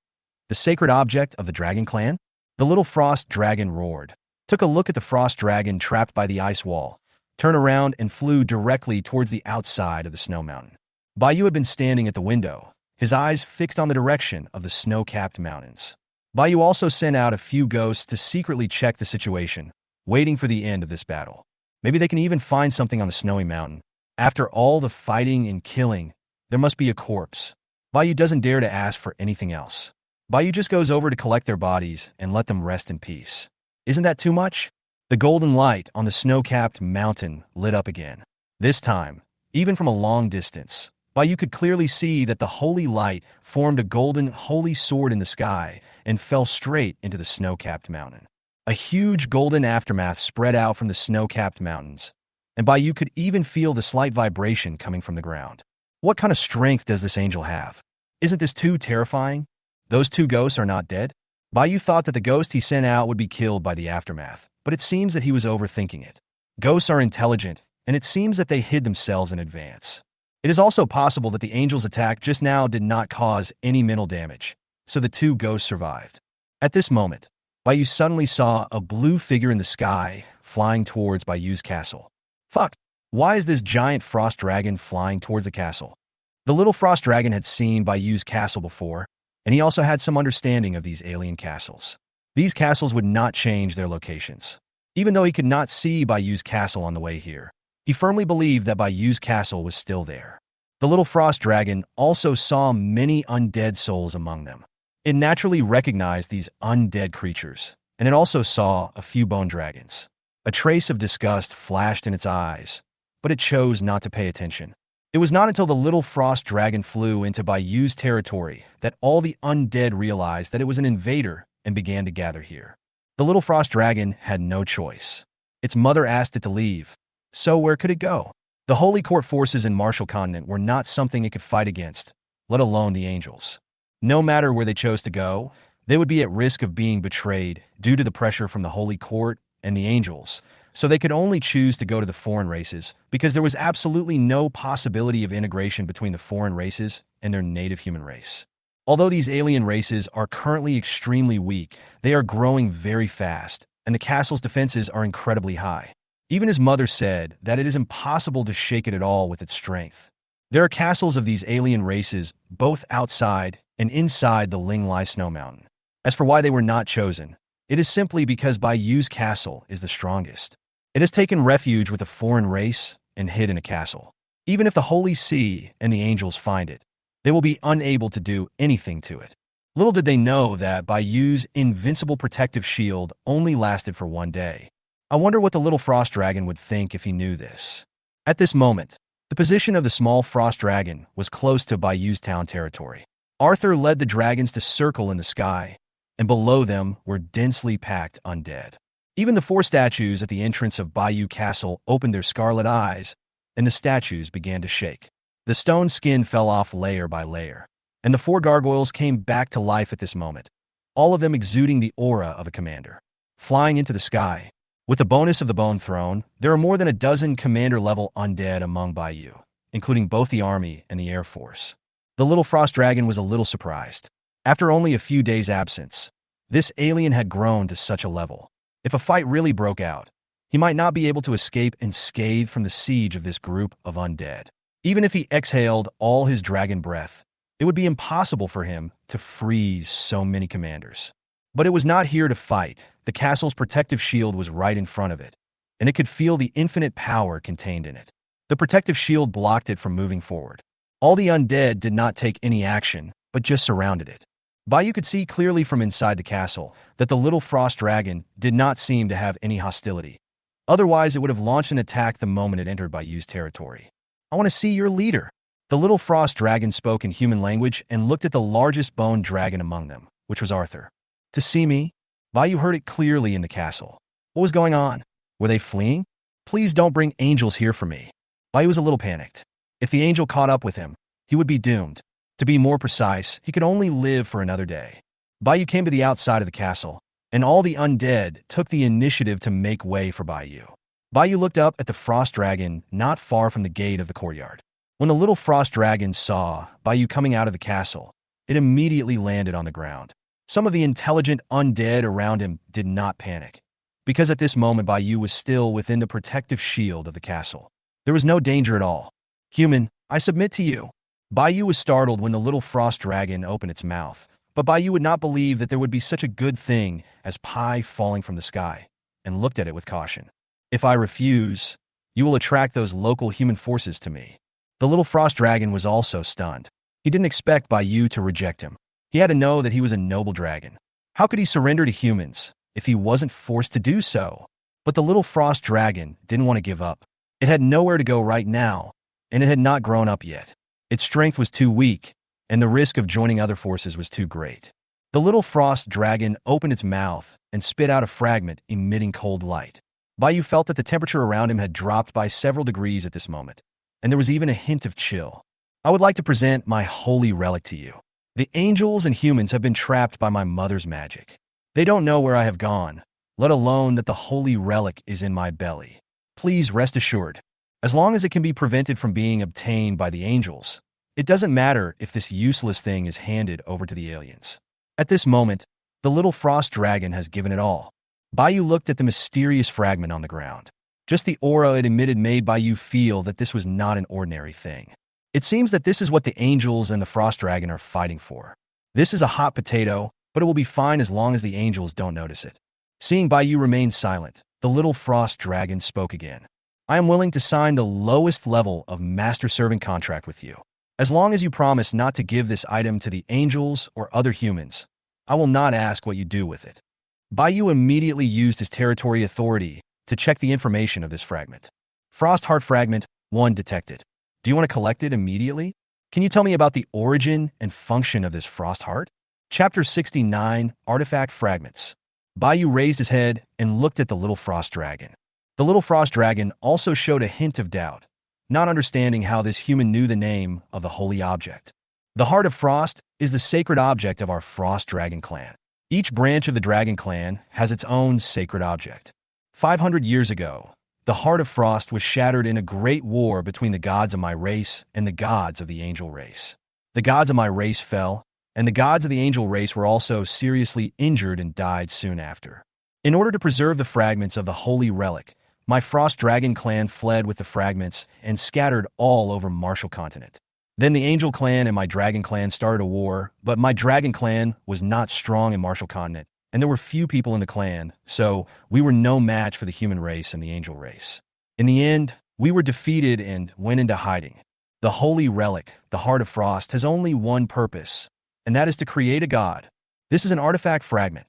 The Sacred Object of the Dragon Clan? The little Frost Dragon roared, took a look at the Frost Dragon trapped by the ice wall, turned around and flew directly towards the outside of the snow mountain. Bayou had been standing at the window, his eyes fixed on the direction of the snow-capped mountains. Bayou also sent out a few ghosts to secretly check the situation, waiting for the end of this battle. Maybe they can even find something on the snowy mountain. After all the fighting and killing, there must be a corpse. Bayou doesn't dare to ask for anything else. Bayou just goes over to collect their bodies and let them rest in peace. Isn't that too much? The golden light on the snow-capped mountain lit up again. This time, even from a long distance, Bayou could clearly see that the holy light formed a golden holy sword in the sky and fell straight into the snow-capped mountain. A huge golden aftermath spread out from the snow-capped mountains, and Bayou could even feel the slight vibration coming from the ground. What kind of strength does this angel have? Isn't this too terrifying? Those two ghosts are not dead? Bayou thought that the ghost he sent out would be killed by the aftermath, but it seems that he was overthinking it. Ghosts are intelligent, and it seems that they hid themselves in advance. It is also possible that the angel's attack just now did not cause any mental damage, so the two ghosts survived. At this moment, Bayou suddenly saw a blue figure in the sky flying towards Bayou's castle. Fuck! Why is this giant frost dragon flying towards the castle? The little frost dragon had seen Bayou's castle before, and he also had some understanding of these alien castles. These castles would not change their locations. Even though he could not see Bayou's castle on the way here, he firmly believed that Bayou's castle was still there. The little frost dragon also saw many undead souls among them. It naturally recognized these undead creatures, and it also saw a few bone dragons. A trace of disgust flashed in its eyes, but it chose not to pay attention. It was not until the little frost dragon flew into Bayou's territory that all the undead realized that it was an invader and began to gather here. The little frost dragon had no choice. Its mother asked it to leave, so where could it go? The Holy Court forces in Marshall Continent were not something it could fight against, let alone the angels. No matter where they chose to go, they would be at risk of being betrayed due to the pressure from the Holy Court and the angels, so they could only choose to go to the foreign races because there was absolutely no possibility of integration between the foreign races and their native human race. Although these alien races are currently extremely weak, they are growing very fast, and the castle's defenses are incredibly high. Even his mother said that it is impossible to shake it at all with its strength. There are castles of these alien races both outside and inside the Linglai Snow Mountain. As for why they were not chosen, it is simply because Bayou's castle is the strongest. It has taken refuge with a foreign race and hid in a castle. Even if the Holy See and the angels find it, they will be unable to do anything to it. Little did they know that Bayou's invincible protective shield only lasted for one day. I wonder what the little frost dragon would think if he knew this. At this moment, the position of the small frost dragon was close to Bayou's town territory. Arthur led the dragons to circle in the sky, and below them were densely packed undead. Even the 4 statues at the entrance of Bayou Castle opened their scarlet eyes, and the statues began to shake. The stone skin fell off layer by layer, and the 4 gargoyles came back to life at this moment, all of them exuding the aura of a commander. Flying into the sky, with the bonus of the Bone Throne, there are more than a dozen commander-level undead among Bayou, including both the army and the air force. The little frost dragon was a little surprised. After only a few days' absence, this alien had grown to such a level. If a fight really broke out, he might not be able to escape unscathed from the siege of this group of undead. Even if he exhaled all his dragon breath, it would be impossible for him to freeze so many commanders. But it was not here to fight. The castle's protective shield was right in front of it, and it could feel the infinite power contained in it. The protective shield blocked it from moving forward. All the undead did not take any action, but just surrounded it. Bayou could see clearly from inside the castle that the little frost dragon did not seem to have any hostility. Otherwise, it would have launched an attack the moment it entered Bayou's territory. I want to see your leader. The little frost dragon spoke in human language and looked at the largest bone dragon among them, which was Arthur. To see me? Bayou heard it clearly in the castle. What was going on? Were they fleeing? Please don't bring angels here for me. Bayou was a little panicked. If the angel caught up with him, he would be doomed. To be more precise, he could only live for another day. Bayou came to the outside of the castle, and all the undead took the initiative to make way for Bayou. Bayou looked up at the frost dragon not far from the gate of the courtyard. When the little frost dragon saw Bayou coming out of the castle, it immediately landed on the ground. Some of the intelligent undead around him did not panic, because at this moment Bayou was still within the protective shield of the castle. There was no danger at all. Human, I submit to you. Bayou was startled when the little frost dragon opened its mouth, but Bayou would not believe that there would be such a good thing as pie falling from the sky, and looked at it with caution. If I refuse, you will attract those local human forces to me. The little frost dragon was also stunned. He didn't expect Bayou to reject him. He had to know that he was a noble dragon. How could he surrender to humans if he wasn't forced to do so? But the little frost dragon didn't want to give up. It had nowhere to go right now, and it had not grown up yet. Its strength was too weak, and the risk of joining other forces was too great. The little frost dragon opened its mouth and spit out a fragment emitting cold light. Bayou felt that the temperature around him had dropped by several degrees at this moment, and there was even a hint of chill. I would like to present my holy relic to you. The angels and humans have been trapped by my mother's magic. They don't know where I have gone, let alone that the holy relic is in my belly. Please rest assured, as long as it can be prevented from being obtained by the angels, it doesn't matter if this useless thing is handed over to the aliens. At this moment, the little frost dragon has given it all. Bayou looked at the mysterious fragment on the ground. Just the aura it emitted made Bayou feel that this was not an ordinary thing. It seems that this is what the angels and the frost dragon are fighting for. This is a hot potato, but it will be fine as long as the angels don't notice it. Seeing Bayou remain silent, the little frost dragon spoke again. I am willing to sign the lowest level of master servant contract with you. As long as you promise not to give this item to the angels or other humans, I will not ask what you do with it. Bayou immediately used his territory authority to check the information of this fragment. Frost Heart Fragment 1 detected. Do you want to collect it immediately? Can you tell me about the origin and function of this Frost Heart? Chapter 69, Artifact Fragments. Bayou raised his head and looked at the little frost dragon. The little frost dragon also showed a hint of doubt, not understanding how this human knew the name of the holy object. The Heart of Frost is the sacred object of our Frost Dragon clan. Each branch of the Dragon clan has its own sacred object. 500 years ago, the Heart of Frost was shattered in a great war between the gods of my race and the gods of the angel race. The gods of my race fell, and the gods of the angel race were also seriously injured and died soon after. In order to preserve the fragments of the holy relic, my Frost Dragon clan fled with the fragments and scattered all over Marshall Continent. Then the Angel clan and my Dragon clan started a war, but my Dragon clan was not strong in Marshall Continent, and there were few people in the clan, so we were no match for the human race and the angel race. In the end, we were defeated and went into hiding. The holy relic, the Heart of Frost, has only one purpose, and that is to create a god. This is an artifact fragment.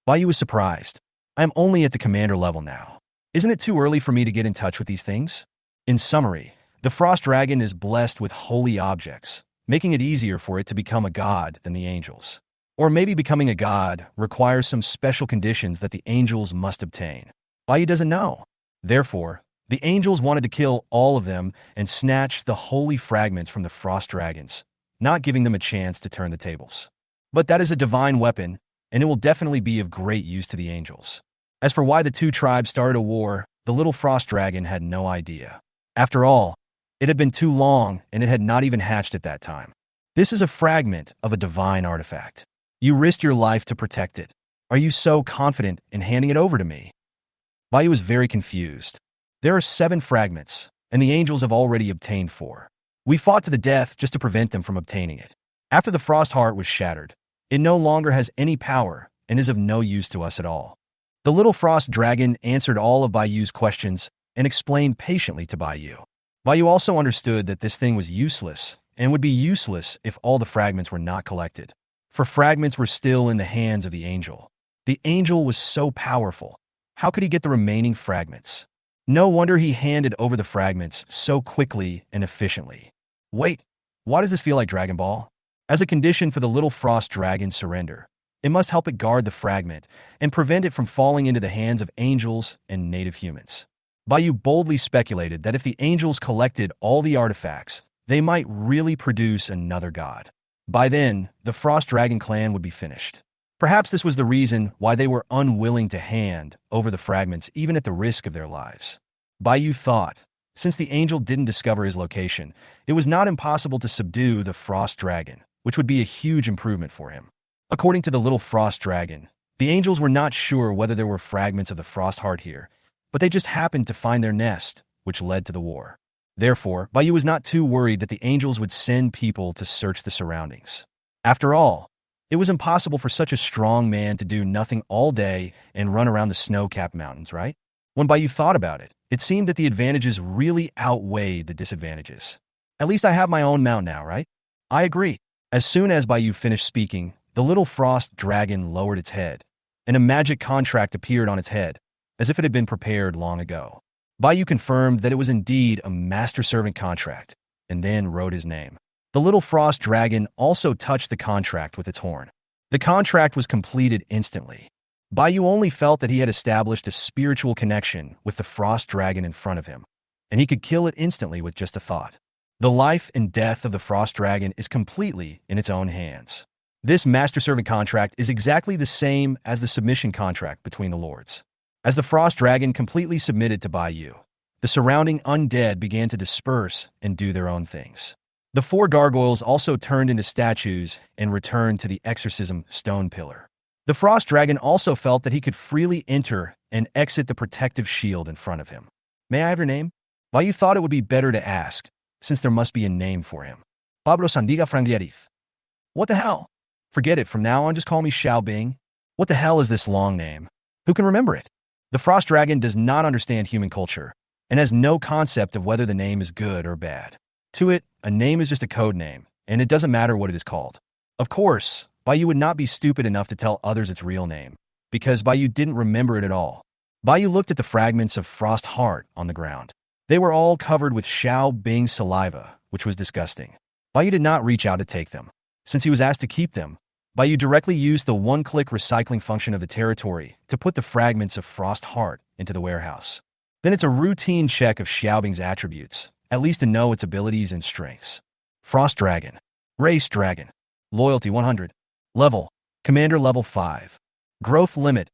Bayou was surprised. I am only at the commander level now. Isn't it too early for me to get in touch with these things? In summary, the Frost Dragon is blessed with holy objects, making it easier for it to become a god than the angels. Or maybe becoming a god requires some special conditions that the angels must obtain. Bayou doesn't know. Therefore, the angels wanted to kill all of them and snatch the holy fragments from the Frost Dragons, not giving them a chance to turn the tables. But that is a divine weapon, and it will definitely be of great use to the angels. As for why the two tribes started a war, the little frost dragon had no idea. After all, it had been too long, and it had not even hatched at that time. This is a fragment of a divine artifact. You risked your life to protect it. Are you so confident in handing it over to me? Bayou was very confused. There are 7 fragments, and the angels have already obtained 4. We fought to the death just to prevent them from obtaining it. After the Frost Heart was shattered, it no longer has any power and is of no use to us at all. The little frost dragon answered all of Bayou's questions and explained patiently to Bayou. Bayou also understood that this thing was useless and would be useless if all the fragments were not collected, for fragments were still in the hands of the angel. The angel was so powerful. How could he get the remaining fragments? No wonder he handed over the fragments so quickly and efficiently. Wait, why does this feel like Dragon Ball? As a condition for the little frost dragon's surrender, it must help it guard the fragment and prevent it from falling into the hands of angels and native humans. Bayou boldly speculated that if the angels collected all the artifacts, they might really produce another god. By then, the Frost Dragon clan would be finished. Perhaps this was the reason why they were unwilling to hand over the fragments even at the risk of their lives. Bayou thought, since the angel didn't discover his location, it was not impossible to subdue the Frost Dragon, which would be a huge improvement for him. According to the little frost dragon, the angels were not sure whether there were fragments of the Frost Heart here, but they just happened to find their nest, which led to the war. Therefore, Bayou was not too worried that the angels would send people to search the surroundings. After all, it was impossible for such a strong man to do nothing all day and run around the snow-capped mountains, right? When Bayou thought about it, it seemed that the advantages really outweighed the disadvantages. At least I have my own mount now, right? I agree. As soon as Bayou finished speaking, the little frost dragon lowered its head, and a magic contract appeared on its head, as if it had been prepared long ago. Bayou confirmed that it was indeed a master-servant contract, and then wrote his name. The little frost dragon also touched the contract with its horn. The contract was completed instantly. Bayou only felt that he had established a spiritual connection with the frost dragon in front of him, and he could kill it instantly with just a thought. The life and death of the frost dragon is completely in its own hands. This master-servant contract is exactly the same as the submission contract between the lords. As the Frost Dragon completely submitted to Bayou, the surrounding undead began to disperse and do their own things. The 4 gargoyles also turned into statues and returned to the exorcism stone pillar. The Frost Dragon also felt that he could freely enter and exit the protective shield in front of him. May I have your name? Bayou thought it would be better to ask, since there must be a name for him. Pablo Sandiga Franglieriz. What the hell? Forget it, from now on just call me Xiao Bing. What the hell is this long name? Who can remember it? The Frost Dragon does not understand human culture and has no concept of whether the name is good or bad. To it, a name is just a code name, and it doesn't matter what it is called. Of course, Bayou would not be stupid enough to tell others its real name, because Bayou didn't remember it at all. Bayou looked at the fragments of Frost Heart on the ground. They were all covered with Xiao Bing's saliva, which was disgusting. Bayou did not reach out to take them. Since he was asked to keep them, Bayou directly used the one-click recycling function of the territory to put the fragments of Frost Heart into the warehouse. Then it's a routine check of Xiao Bing's attributes, at least to know its abilities and strengths. Frost Dragon. Race Dragon. Loyalty 100. Level. Commander level 5. Growth limit.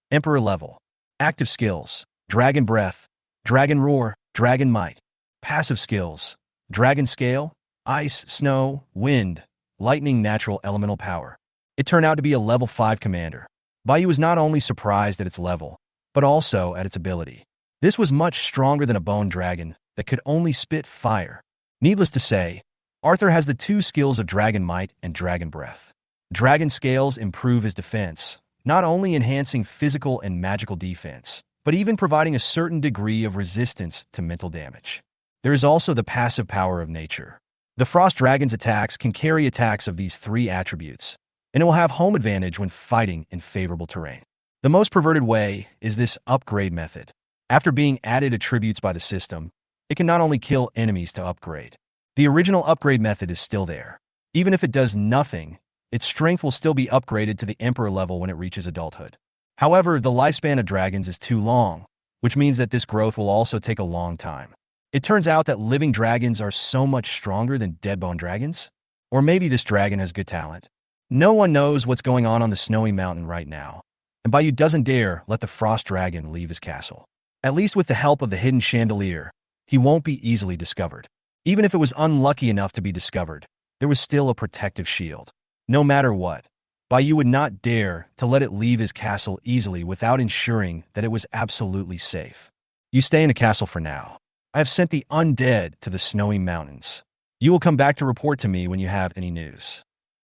Emperor level. Active skills. Dragon Breath. Dragon Roar. Dragon Might. Passive skills. Dragon Scale. Ice, Snow, Wind. Lightning Natural Elemental Power. It turned out to be a level 5 commander. Bayou was not only surprised at its level, but also at its ability. This was much stronger than a bone dragon that could only spit fire. Needless to say, Arthur has the 2 skills of Dragon Might and Dragon Breath. Dragon Scales improve his defense, not only enhancing physical and magical defense, but even providing a certain degree of resistance to mental damage. There is also the passive power of nature. The Frost Dragon's attacks can carry attacks of these 3 attributes, and it will have home advantage when fighting in favorable terrain. The most perverted way is this upgrade method. After being added attributes by the system, it can not only kill enemies to upgrade. The original upgrade method is still there. Even if it does nothing, its strength will still be upgraded to the Emperor level when it reaches adulthood. However, the lifespan of dragons is too long, which means that this growth will also take a long time. It turns out that living dragons are so much stronger than dead-bone dragons? Or maybe this dragon has good talent. No one knows what's going on the snowy mountain right now, and Bayou doesn't dare let the Frost Dragon leave his castle. At least with the help of the hidden chandelier, he won't be easily discovered. Even if it was unlucky enough to be discovered, there was still a protective shield. No matter what, Bayou would not dare to let it leave his castle easily without ensuring that it was absolutely safe. You stay in the castle for now. I have sent the undead to the snowy mountains. You will come back to report to me when you have any news.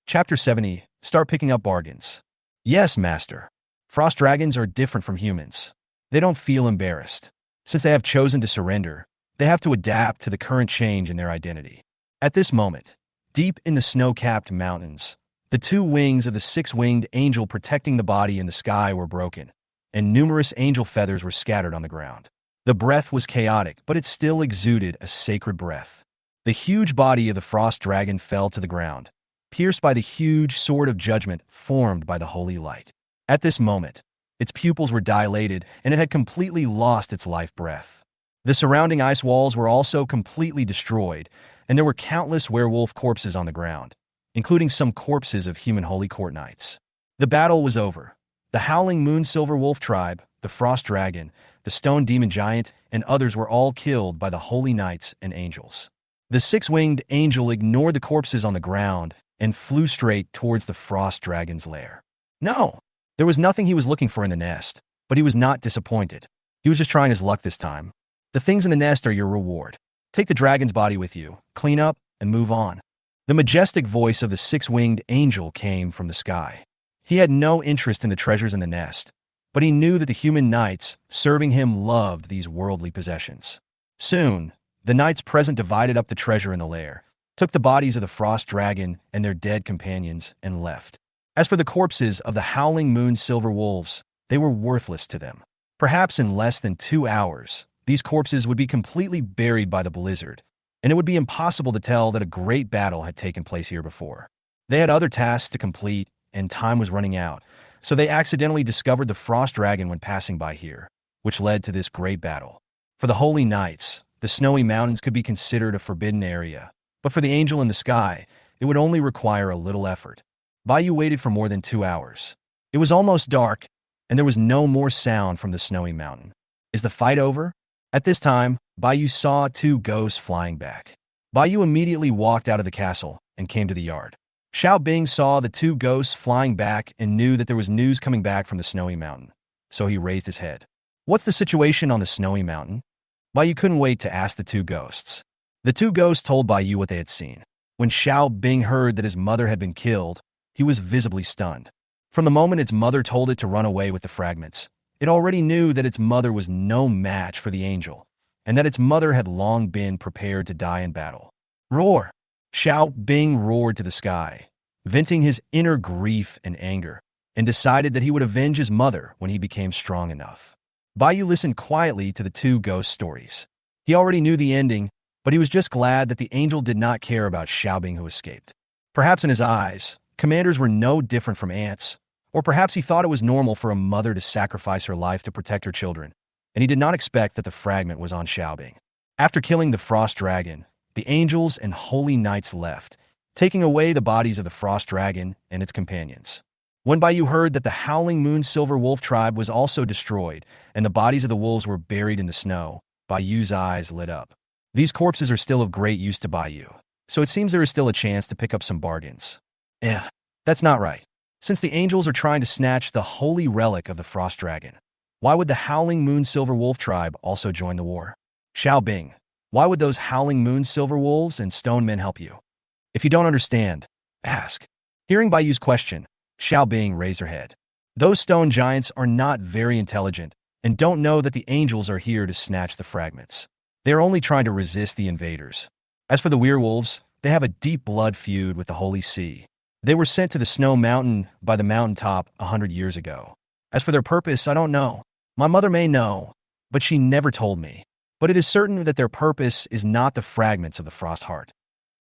Chapter 70. Start picking up bargains. Yes, Master. Frost dragons are different from humans. They don't feel embarrassed. Since they have chosen to surrender, they have to adapt to the current change in their identity. At this moment, deep in the snow-capped mountains, the 2 wings of the 6-winged angel protecting the body in the sky were broken, and numerous angel feathers were scattered on the ground. The breath was chaotic, but it still exuded a sacred breath. The huge body of the Frost Dragon fell to the ground, pierced by the huge sword of judgment formed by the holy light. At this moment, its pupils were dilated, and it had completely lost its life breath. The surrounding ice walls were also completely destroyed, and there were countless werewolf corpses on the ground, including some corpses of human holy court knights. The battle was over. The Howling Moon Silver Wolf tribe, the Frost Dragon, the Stone Demon Giant, and others were all killed by the holy knights and angels. The 6-winged angel ignored the corpses on the ground and flew straight towards the Frost Dragon's lair. No! There was nothing he was looking for in the nest, but he was not disappointed. He was just trying his luck this time. The things in the nest are your reward. Take the dragon's body with you, clean up, and move on. The majestic voice of the 6-winged angel came from the sky. He had no interest in the treasures in the nest, but he knew that the human knights serving him loved these worldly possessions. Soon, the knights present divided up the treasure in the lair, took the bodies of the Frost Dragon and their dead companions, and left. As for the corpses of the Howling Moon Silver Wolves, they were worthless to them. Perhaps in less than 2 hours, these corpses would be completely buried by the blizzard, and it would be impossible to tell that a great battle had taken place here before. They had other tasks to complete, and time was running out, so they accidentally discovered the Frost Dragon when passing by here, which led to this great battle. For the Holy Knights, the snowy mountains could be considered a forbidden area, but for the angel in the sky, it would only require a little effort. Bayou waited for more than 2 hours. It was almost dark, and there was no more sound from the snowy mountain. Is the fight over? At this time, Bayou saw two ghosts flying back. Bayou immediately walked out of the castle and came to the yard. Xiao Bing saw the two ghosts flying back and knew that there was news coming back from the snowy mountain, so he raised his head. What's the situation on the snowy mountain? Bayou couldn't wait to ask the two ghosts. The two ghosts told Bayou what they had seen. When Xiao Bing heard that his mother had been killed, he was visibly stunned. From the moment its mother told it to run away with the fragments, it already knew that its mother was no match for the angel, and that its mother had long been prepared to die in battle. Roar! Xiao Bing roared to the sky, venting his inner grief and anger, and decided that he would avenge his mother when he became strong enough. Bayou listened quietly to the two ghost stories. He already knew the ending, but he was just glad that the angel did not care about Xiao Bing who escaped. Perhaps in his eyes, commanders were no different from ants, or perhaps he thought it was normal for a mother to sacrifice her life to protect her children, and he did not expect that the fragment was on Xiao Bing. After killing the frost dragon, the angels and holy knights left, taking away the bodies of the frost dragon and its companions. When Bayou heard that the Howling Moon Silver Wolf tribe was also destroyed and the bodies of the wolves were buried in the snow, Bayou's eyes lit up. These corpses are still of great use to Bayou, so it seems there is still a chance to pick up some bargains. That's not right. Since the angels are trying to snatch the holy relic of the frost dragon, why would the Howling Moon Silver Wolf tribe also join the war? Xiao Bing, why would those Howling Moon Silver Wolves and Stone Men help you? If you don't understand, ask. Hearing Bayou's question, Xiao Bing raised her head. Those stone giants are not very intelligent and don't know that the angels are here to snatch the fragments. They are only trying to resist the invaders. As for the werewolves, they have a deep blood feud with the Holy Sea. They were sent to the Snow Mountain by the mountaintop 100 years ago. As for their purpose, I don't know. My mother may know, but she never told me. But it is certain that their purpose is not the fragments of the Frost Heart.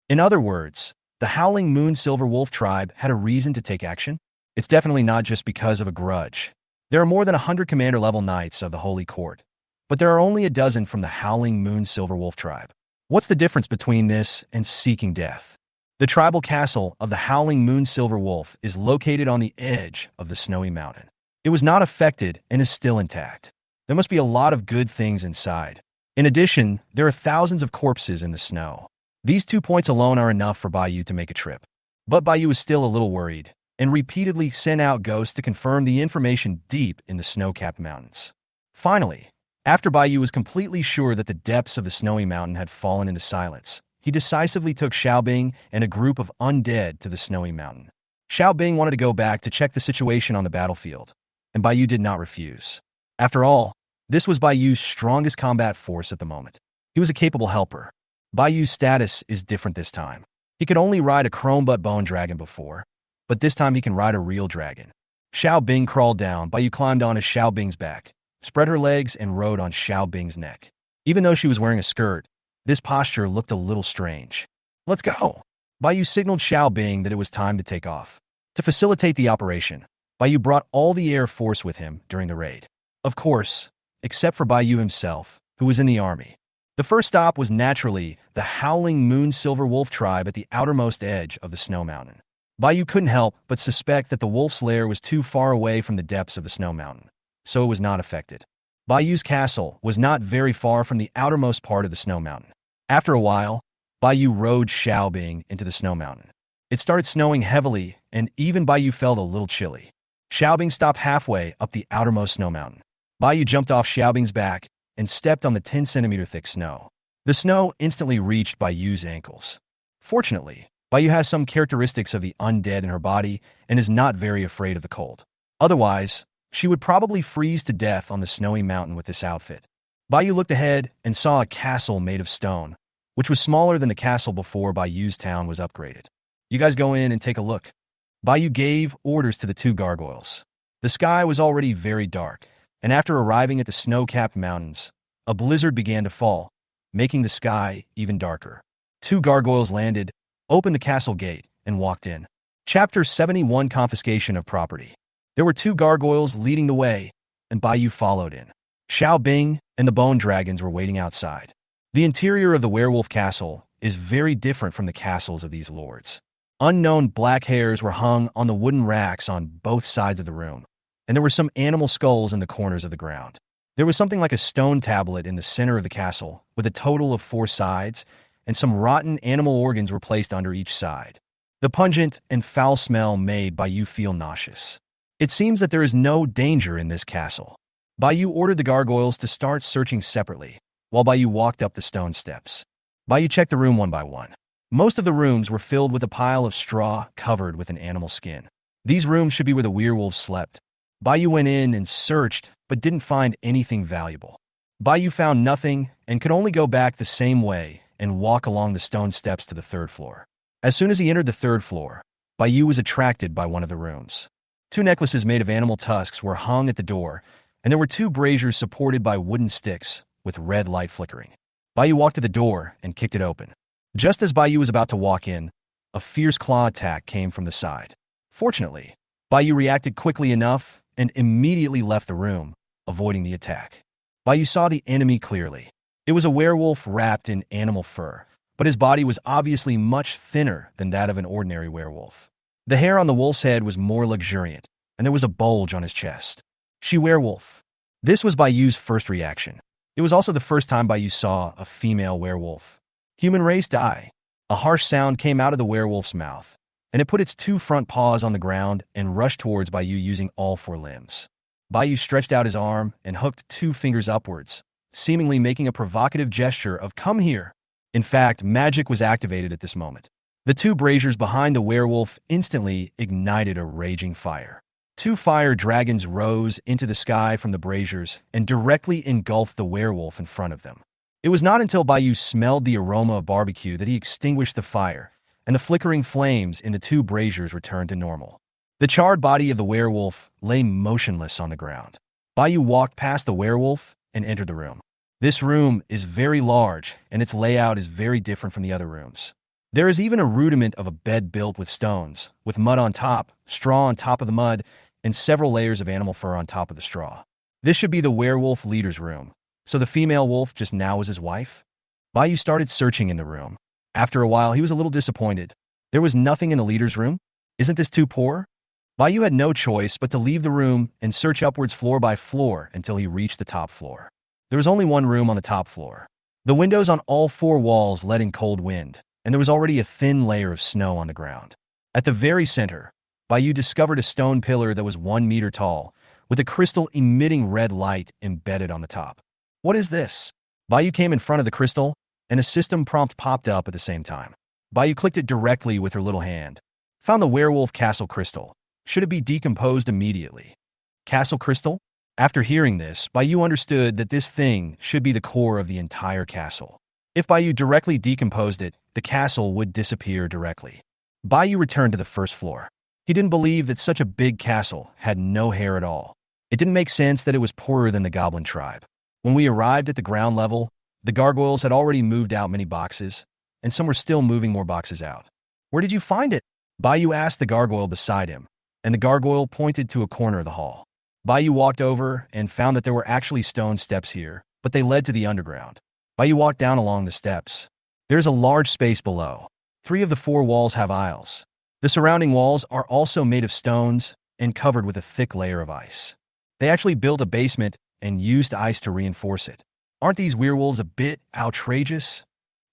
In other words, the Howling Moon Silver Wolf tribe had a reason to take action. It's definitely not just because of a grudge. There are more than 100 commander-level knights of the Holy Court, but there are only a dozen from the Howling Moon Silver Wolf tribe. What's the difference between this and seeking death? The tribal castle of the Howling Moon Silver Wolf is located on the edge of the Snowy Mountain. It was not affected and is still intact. There must be a lot of good things inside. In addition, there are thousands of corpses in the snow. These 2 points alone are enough for Bayou to make a trip. But Bayou is still a little worried, and repeatedly sent out ghosts to confirm the information deep in the snow-capped mountains. Finally, after Bayou was completely sure that the depths of the snowy mountain had fallen into silence, he decisively took Xiao Bing and a group of undead to the snowy mountain. Xiao Bing wanted to go back to check the situation on the battlefield, and Bayou did not refuse. After all, this was Bayou's strongest combat force at the moment. He was a capable helper. Bayou's status is different this time. He could only ride a chrome-butt bone dragon before, but this time he can ride a real dragon. Xiao Bing crawled down. Bayou climbed onto Xiao Bing's back, spread her legs, and rode on Xiao Bing's neck. Even though she was wearing a skirt, this posture looked a little strange. Let's go! Bayou signaled Xiao Bing that it was time to take off. To facilitate the operation, Bayou brought all the Air Force with him during the raid. Of course, except for Bayou himself, who was in the army. The first stop was naturally the Howling Moon Silver Wolf tribe at the outermost edge of the Snow Mountain. Bayou couldn't help but suspect that the wolf's lair was too far away from the depths of the Snow Mountain, so it was not affected. Bayou's castle was not very far from the outermost part of the Snow Mountain. After a while, Bayou rode Xiao Bing into the Snow Mountain. It started snowing heavily, and even Bayou felt a little chilly. Xiao Bing stopped halfway up the outermost Snow Mountain. Bayou jumped off Xiao Bing's back and stepped on the 10-centimeter thick snow. The snow instantly reached Bayou's ankles. Fortunately, Bayou has some characteristics of the undead in her body and is not very afraid of the cold. Otherwise, she would probably freeze to death on the snowy mountain with this outfit. Bayou looked ahead and saw a castle made of stone, which was smaller than the castle before Bayou's town was upgraded. You guys go in and take a look. Bayou gave orders to the two gargoyles. The sky was already very dark, and after arriving at the snow-capped mountains, a blizzard began to fall, making the sky even darker. Two gargoyles landed, opened the castle gate, and walked in. Chapter 71: Confiscation of Property. There were two gargoyles leading the way, and Bayou followed in. Xiao Bing and the bone dragons were waiting outside. The interior of the werewolf castle is very different from the castles of these lords. Unknown black hairs were hung on the wooden racks on both sides of the room, and there were some animal skulls in the corners of the ground. There was something like a stone tablet in the center of the castle, with a total of 4 sides, and some rotten animal organs were placed under each side. The pungent and foul smell made Bayou feel nauseous. It seems that there is no danger in this castle. Bayou ordered the gargoyles to start searching separately, while Bayou walked up the stone steps. Bayou checked the room one by one. Most of the rooms were filled with a pile of straw covered with an animal skin. These rooms should be where the werewolves slept. Bayou went in and searched, but didn't find anything valuable. Bayou found nothing and could only go back the same way and walk along the stone steps to the 3rd floor. As soon as he entered the 3rd floor, Bayou was attracted by one of the rooms. 2 necklaces made of animal tusks were hung at the door, and there were 2 braziers supported by wooden sticks with red light flickering. Bayou walked to the door and kicked it open. Just as Bayou was about to walk in, a fierce claw attack came from the side. Fortunately, Bayou reacted quickly enough and immediately left the room, avoiding the attack. Bayou saw the enemy clearly. It was a werewolf wrapped in animal fur, but his body was obviously much thinner than that of an ordinary werewolf. The hair on the wolf's head was more luxuriant, and there was a bulge on his chest. She-werewolf. This was Bayou's first reaction. It was also the first time Bayou saw a female werewolf. Human race die. A harsh sound came out of the werewolf's mouth, and it put its 2 front paws on the ground and rushed towards Bayou using all 4 limbs. Bayou stretched out his arm and hooked 2 fingers upwards, seemingly making a provocative gesture of "come here." In fact, magic was activated at this moment. The 2 braziers behind the werewolf instantly ignited a raging fire. 2 fire dragons rose into the sky from the braziers and directly engulfed the werewolf in front of them. It was not until Bayou smelled the aroma of barbecue that he extinguished the fire, and the flickering flames in the 2 braziers returned to normal. The charred body of the werewolf lay motionless on the ground. Bayou walked past the werewolf and entered the room. This room is very large, and its layout is very different from the other rooms. There is even a rudiment of a bed built with stones, with mud on top, straw on top of the mud, and several layers of animal fur on top of the straw. This should be the werewolf leader's room. So the female wolf just now was his wife? Bayou started searching in the room. After a while, he was a little disappointed. There was nothing in the leader's room? Isn't this too poor? Bayou had no choice but to leave the room and search upwards floor by floor until he reached the top floor. There was only one room on the top floor. The windows on all 4 walls let in cold wind, and there was already a thin layer of snow on the ground. At the very center, Bayou discovered a stone pillar that was 1 meter tall, with a crystal emitting red light embedded on the top. What is this? Bayou came in front of the crystal, and a system prompt popped up at the same time. Bayou clicked it directly with her little hand. Found the werewolf castle crystal. Should it be decomposed immediately? Castle crystal? After hearing this, Bayou understood that this thing should be the core of the entire castle. If Bayou directly decomposed it, the castle would disappear directly. Bayou returned to the 1st floor. He didn't believe that such a big castle had no hair at all. It didn't make sense that it was poorer than the goblin tribe. When we arrived at the ground level, the gargoyles had already moved out many boxes, and some were still moving more boxes out. Where did you find it? Bayou asked the gargoyle beside him, and the gargoyle pointed to a corner of the hall. Bayou walked over and found that there were actually stone steps here, but they led to the underground. Bayou walked down along the steps. There's a large space below. 3 of the 4 walls have aisles. The surrounding walls are also made of stones and covered with a thick layer of ice. They actually built a basement and used ice to reinforce it. Aren't these werewolves a bit outrageous?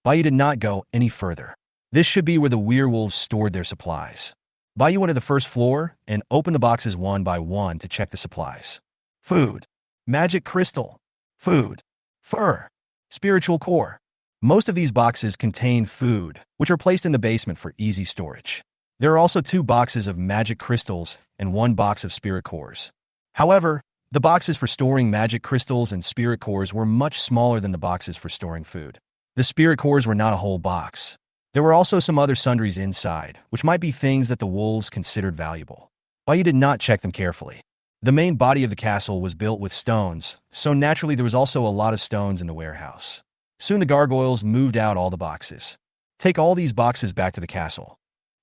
Bayou did not go any further. This should be where the werewolves stored their supplies. Bayou went to the 1st floor and opened the boxes one by one to check the supplies. Food. Magic crystal. Food. Fur. Spiritual core. Most of these boxes contain food, which are placed in the basement for easy storage. There are also 2 boxes of magic crystals and 1 box of spirit cores. However, the boxes for storing magic crystals and spirit cores were much smaller than the boxes for storing food. The spirit cores were not a whole box. There were also some other sundries inside, which might be things that the wolves considered valuable. Bayou did not check them carefully. The main body of the castle was built with stones, so naturally there was also a lot of stones in the warehouse. Soon the gargoyles moved out all the boxes. Take all these boxes back to the castle.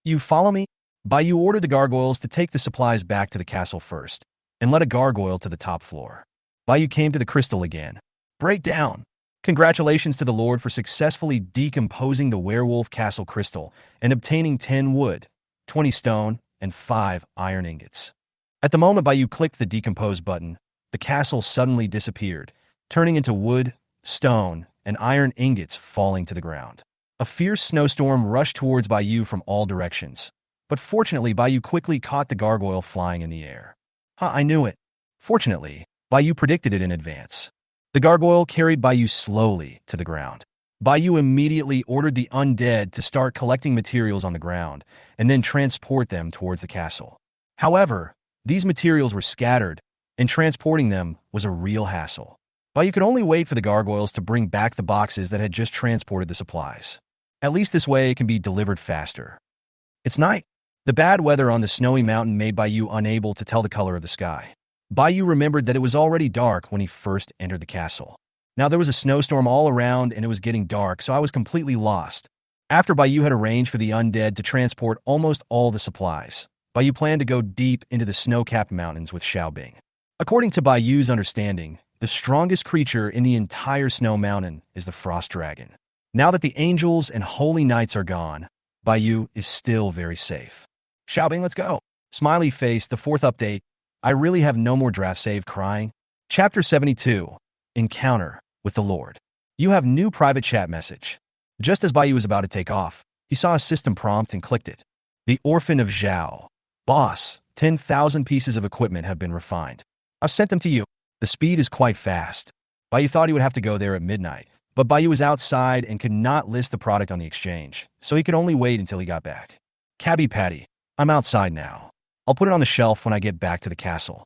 You follow me? Bayou ordered the gargoyles to take the supplies back to the castle first, and led a gargoyle to the top floor. Bayou came to the crystal again. Break down. Congratulations to the Lord for successfully decomposing the werewolf castle crystal and obtaining 10 wood, 20 stone, and 5 iron ingots. At the moment Bayou clicked the decompose button, the castle suddenly disappeared, turning into wood, stone, and iron ingots falling to the ground. A fierce snowstorm rushed towards Bayou from all directions, but fortunately Bayou quickly caught the gargoyle flying in the air. I knew it. Fortunately, Bayou predicted it in advance. The gargoyle carried Bayou slowly to the ground. Bayou immediately ordered the undead to start collecting materials on the ground and then transport them towards the castle. However, these materials were scattered, and transporting them was a real hassle. Bayou could only wait for the gargoyles to bring back the boxes that had just transported the supplies. At least this way it can be delivered faster. It's night. The bad weather on the snowy mountain made Bayou unable to tell the color of the sky. Bayou remembered that it was already dark when he first entered the castle. Now there was a snowstorm all around and it was getting dark, so I was completely lost. After Bayou had arranged for the undead to transport almost all the supplies, Bayou planned to go deep into the snow-capped mountains with Xiaobing. According to Bayou's understanding, the strongest creature in the entire snow mountain is the frost dragon. Now that the angels and holy knights are gone, Bayou is still very safe. Xiaobing, let's go. Smiley face, the 4th update. I really have no more draft save crying. Chapter 72. Encounter with the Lord. You have new private chat message. Just as Bayou was about to take off, he saw a system prompt and clicked it. The Orphan of Zhao. Boss, 10,000 pieces of equipment have been refined. I've sent them to you. The speed is quite fast. Bayou thought he would have to go there at midnight, but Bayou was outside and could not list the product on the exchange, so he could only wait until he got back. Cabby Patty, I'm outside now. I'll put it on the shelf when I get back to the castle.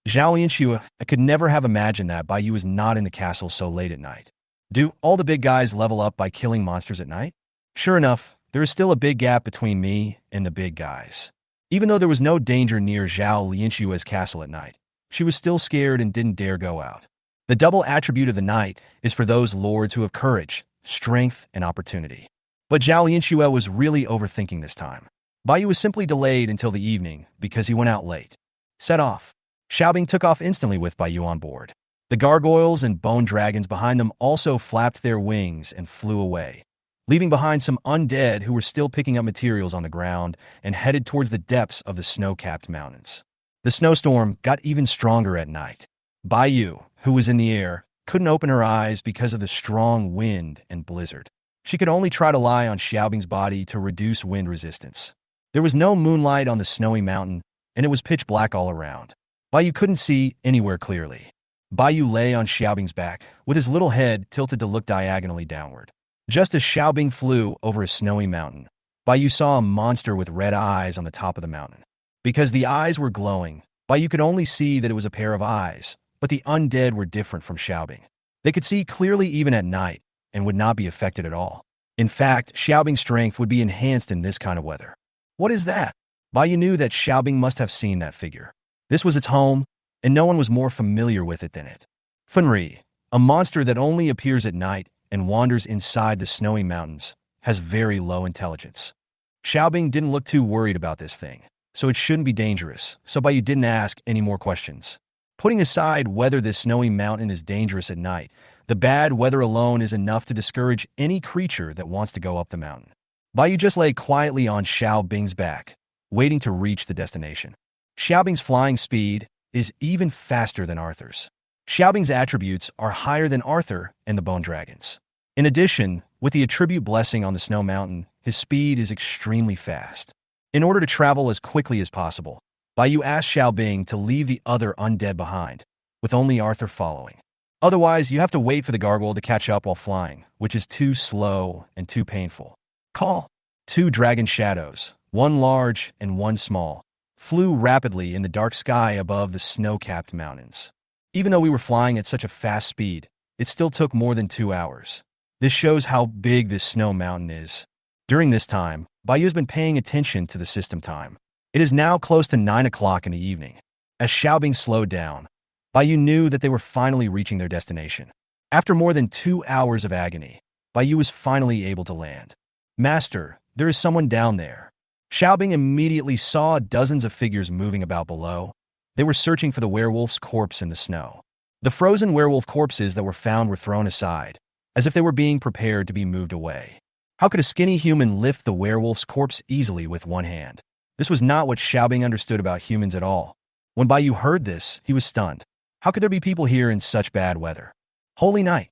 Zhao Lianxue, I could never have imagined that Bayou was not in the castle so late at night. Do all the big guys level up by killing monsters at night? Sure enough, there is still a big gap between me and the big guys. Even though there was no danger near Zhao Lianxue's castle at night, she was still scared and didn't dare go out. The double attribute of the night is for those lords who have courage, strength, and opportunity. But Zhao Lianxue was really overthinking this time. Bayou was simply delayed until the evening because he went out late. Set off. Xiaobing took off instantly with Bayou on board. The gargoyles and bone dragons behind them also flapped their wings and flew away, leaving behind some undead who were still picking up materials on the ground and headed towards the depths of the snow-capped mountains. The snowstorm got even stronger at night. Bayou, who was in the air, couldn't open her eyes because of the strong wind and blizzard. She could only try to lie on Xiaobing's body to reduce wind resistance. There was no moonlight on the snowy mountain, and it was pitch black all around. Bayou couldn't see anywhere clearly. Bayou lay on Xiaobing's back, with his little head tilted to look diagonally downward. Just as Xiaobing flew over a snowy mountain, Bayou saw a monster with red eyes on the top of the mountain. Because the eyes were glowing, Bayou could only see that it was a pair of eyes, but the undead were different from Xiaobing. They could see clearly even at night, and would not be affected at all. In fact, Xiaobing's strength would be enhanced in this kind of weather. What is that? Bayou knew that Xiaobing must have seen that figure. This was its home, and no one was more familiar with it than it. Funri, a monster that only appears at night and wanders inside the snowy mountains, has very low intelligence. Xiaobing didn't look too worried about this thing, so it shouldn't be dangerous, so Bayou didn't ask any more questions. Putting aside whether this snowy mountain is dangerous at night, the bad weather alone is enough to discourage any creature that wants to go up the mountain. Bayou just lay quietly on Xiaobing's back, waiting to reach the destination. Xiaobing's flying speed is even faster than Arthur's. Xiaobing's attributes are higher than Arthur and the Bone Dragons. In addition, with the attribute blessing on the snow mountain, his speed is extremely fast. In order to travel as quickly as possible, Bayou asked Xiaobing to leave the other undead behind, with only Arthur following. Otherwise, you have to wait for the gargoyle to catch up while flying, which is too slow and too painful. Call. 2 dragon shadows, one large and one small, flew rapidly in the dark sky above the snow-capped mountains. Even though we were flying at such a fast speed, it still took more than 2 hours. This shows how big this snow mountain is. During this time, Bayou's been paying attention to the system time. It is now close to 9 o'clock in the evening. As Xiaobing slowed down, Bayou knew that they were finally reaching their destination. After more than 2 hours of agony, Bayou was finally able to land. Master, there is someone down there. Xiaobing immediately saw dozens of figures moving about below. They were searching for the werewolf's corpse in the snow. The frozen werewolf corpses that were found were thrown aside, as if they were being prepared to be moved away. How could a skinny human lift the werewolf's corpse easily with one hand? This was not what Xiaobing understood about humans at all. When Bai Yu heard this, he was stunned. How could there be people here in such bad weather? Holy night.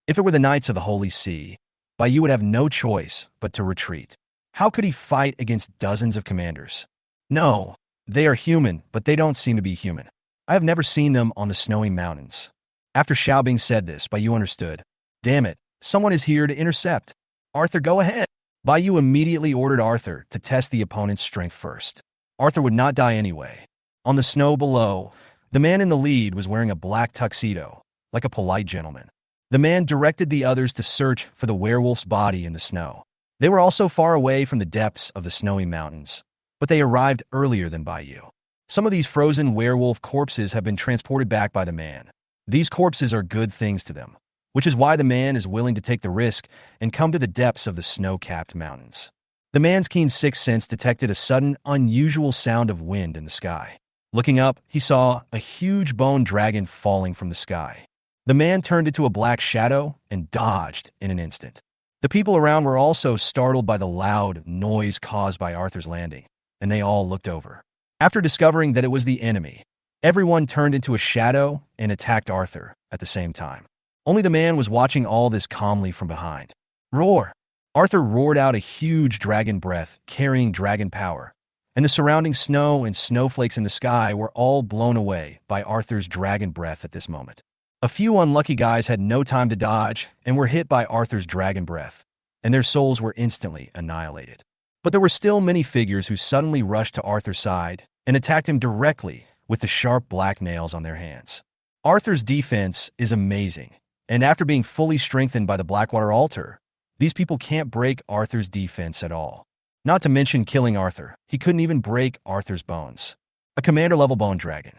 If it were the Knights of the Holy Sea, Bai Yu would have no choice but to retreat. How could he fight against dozens of commanders? No, they are human, but they don't seem to be human. I have never seen them on the snowy mountains. After Xiaobing said this, Bai Yu understood. Damn it, someone is here to intercept. Arthur, go ahead. Bai Yu immediately ordered Arthur to test the opponent's strength first. Arthur would not die anyway. On the snow below, the man in the lead was wearing a black tuxedo, like a polite gentleman. The man directed the others to search for the werewolf's body in the snow. They were also far away from the depths of the snowy mountains, but they arrived earlier than Bai Yu. Some of these frozen werewolf corpses have been transported back by the man. These corpses are good things to them, which is why the man is willing to take the risk and come to the depths of the snow-capped mountains. The man's keen sixth sense detected a sudden, unusual sound of wind in the sky. Looking up, he saw a huge bone dragon falling from the sky. The man turned into a black shadow and dodged in an instant. The people around were also startled by the loud noise caused by Arthur's landing, and they all looked over. After discovering that it was the enemy, everyone turned into a shadow and attacked Arthur at the same time. Only the man was watching all this calmly from behind. Roar! Arthur roared out a huge dragon breath carrying dragon power, and the surrounding snow and snowflakes in the sky were all blown away by Arthur's dragon breath at this moment. A few unlucky guys had no time to dodge and were hit by Arthur's dragon breath, and their souls were instantly annihilated. But there were still many figures who suddenly rushed to Arthur's side and attacked him directly with the sharp black nails on their hands. Arthur's defense is amazing, and after being fully strengthened by the Blackwater altar, these people can't break Arthur's defense at all. Not to mention killing Arthur, he couldn't even break Arthur's bones. A commander-level bone dragon.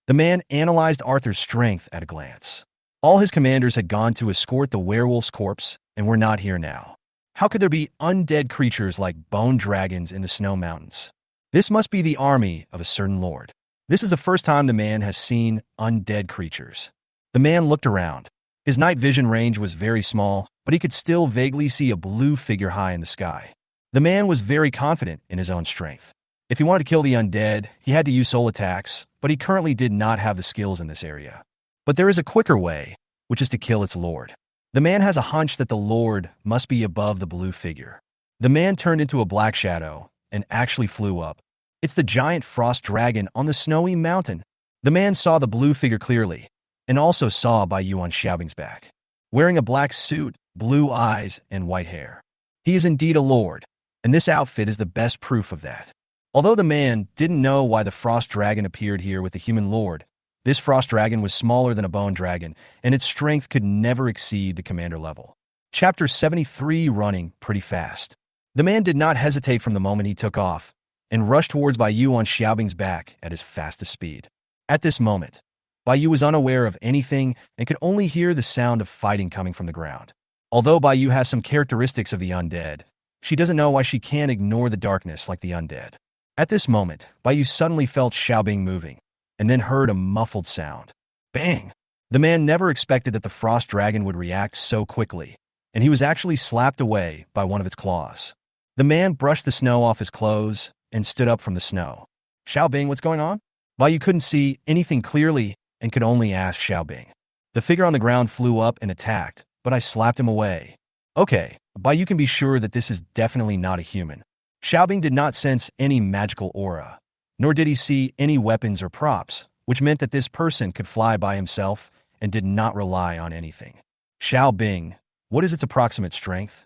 The man analyzed Arthur's strength at a glance. All his commanders had gone to escort the werewolf's corpse and were not here now. How could there be undead creatures like bone dragons in the snow mountains? This must be the army of a certain lord. This is the first time the man has seen undead creatures. The man looked around. His night vision range was very small, but he could still vaguely see a blue figure high in the sky. The man was very confident in his own strength. If he wanted to kill the undead, he had to use soul attacks, but he currently did not have the skills in this area. But there is a quicker way, which is to kill its lord. The man has a hunch that the lord must be above the blue figure. The man turned into a black shadow and actually flew up. It's the giant frost dragon on the snowy mountain. The man saw the blue figure clearly, and also saw Bai Yu on Xiaobing's back, wearing a black suit, blue eyes, and white hair. He is indeed a lord, and this outfit is the best proof of that. Although the man didn't know why the frost dragon appeared here with the human lord, this frost dragon was smaller than a bone dragon, and its strength could never exceed the commander level. Chapter 73, running pretty fast. The man did not hesitate from the moment he took off, and rushed towards Bai Yu on Xiaobing's back at his fastest speed. At this moment, Bai Yu was unaware of anything and could only hear the sound of fighting coming from the ground. Although Bai Yu has some characteristics of the undead, she doesn't know why she can't ignore the darkness like the undead. At this moment, Bai Yu suddenly felt Xiaobing moving, and then heard a muffled sound. Bang! The man never expected that the frost dragon would react so quickly, and he was actually slapped away by one of its claws. The man brushed the snow off his clothes and stood up from the snow. Xiaobing, what's going on? Bai Yu couldn't see anything clearly and could only ask Xiaobing. The figure on the ground flew up and attacked, but I slapped him away. Okay, Bai Yu can be sure that this is definitely not a human. Xiaobing did not sense any magical aura, nor did he see any weapons or props, which meant that this person could fly by himself and did not rely on anything. Xiaobing, what is its approximate strength?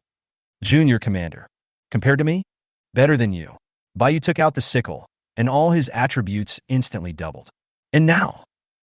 Junior commander. Compared to me? Better than you. Bai Yu took out the sickle, and all his attributes instantly doubled. And now,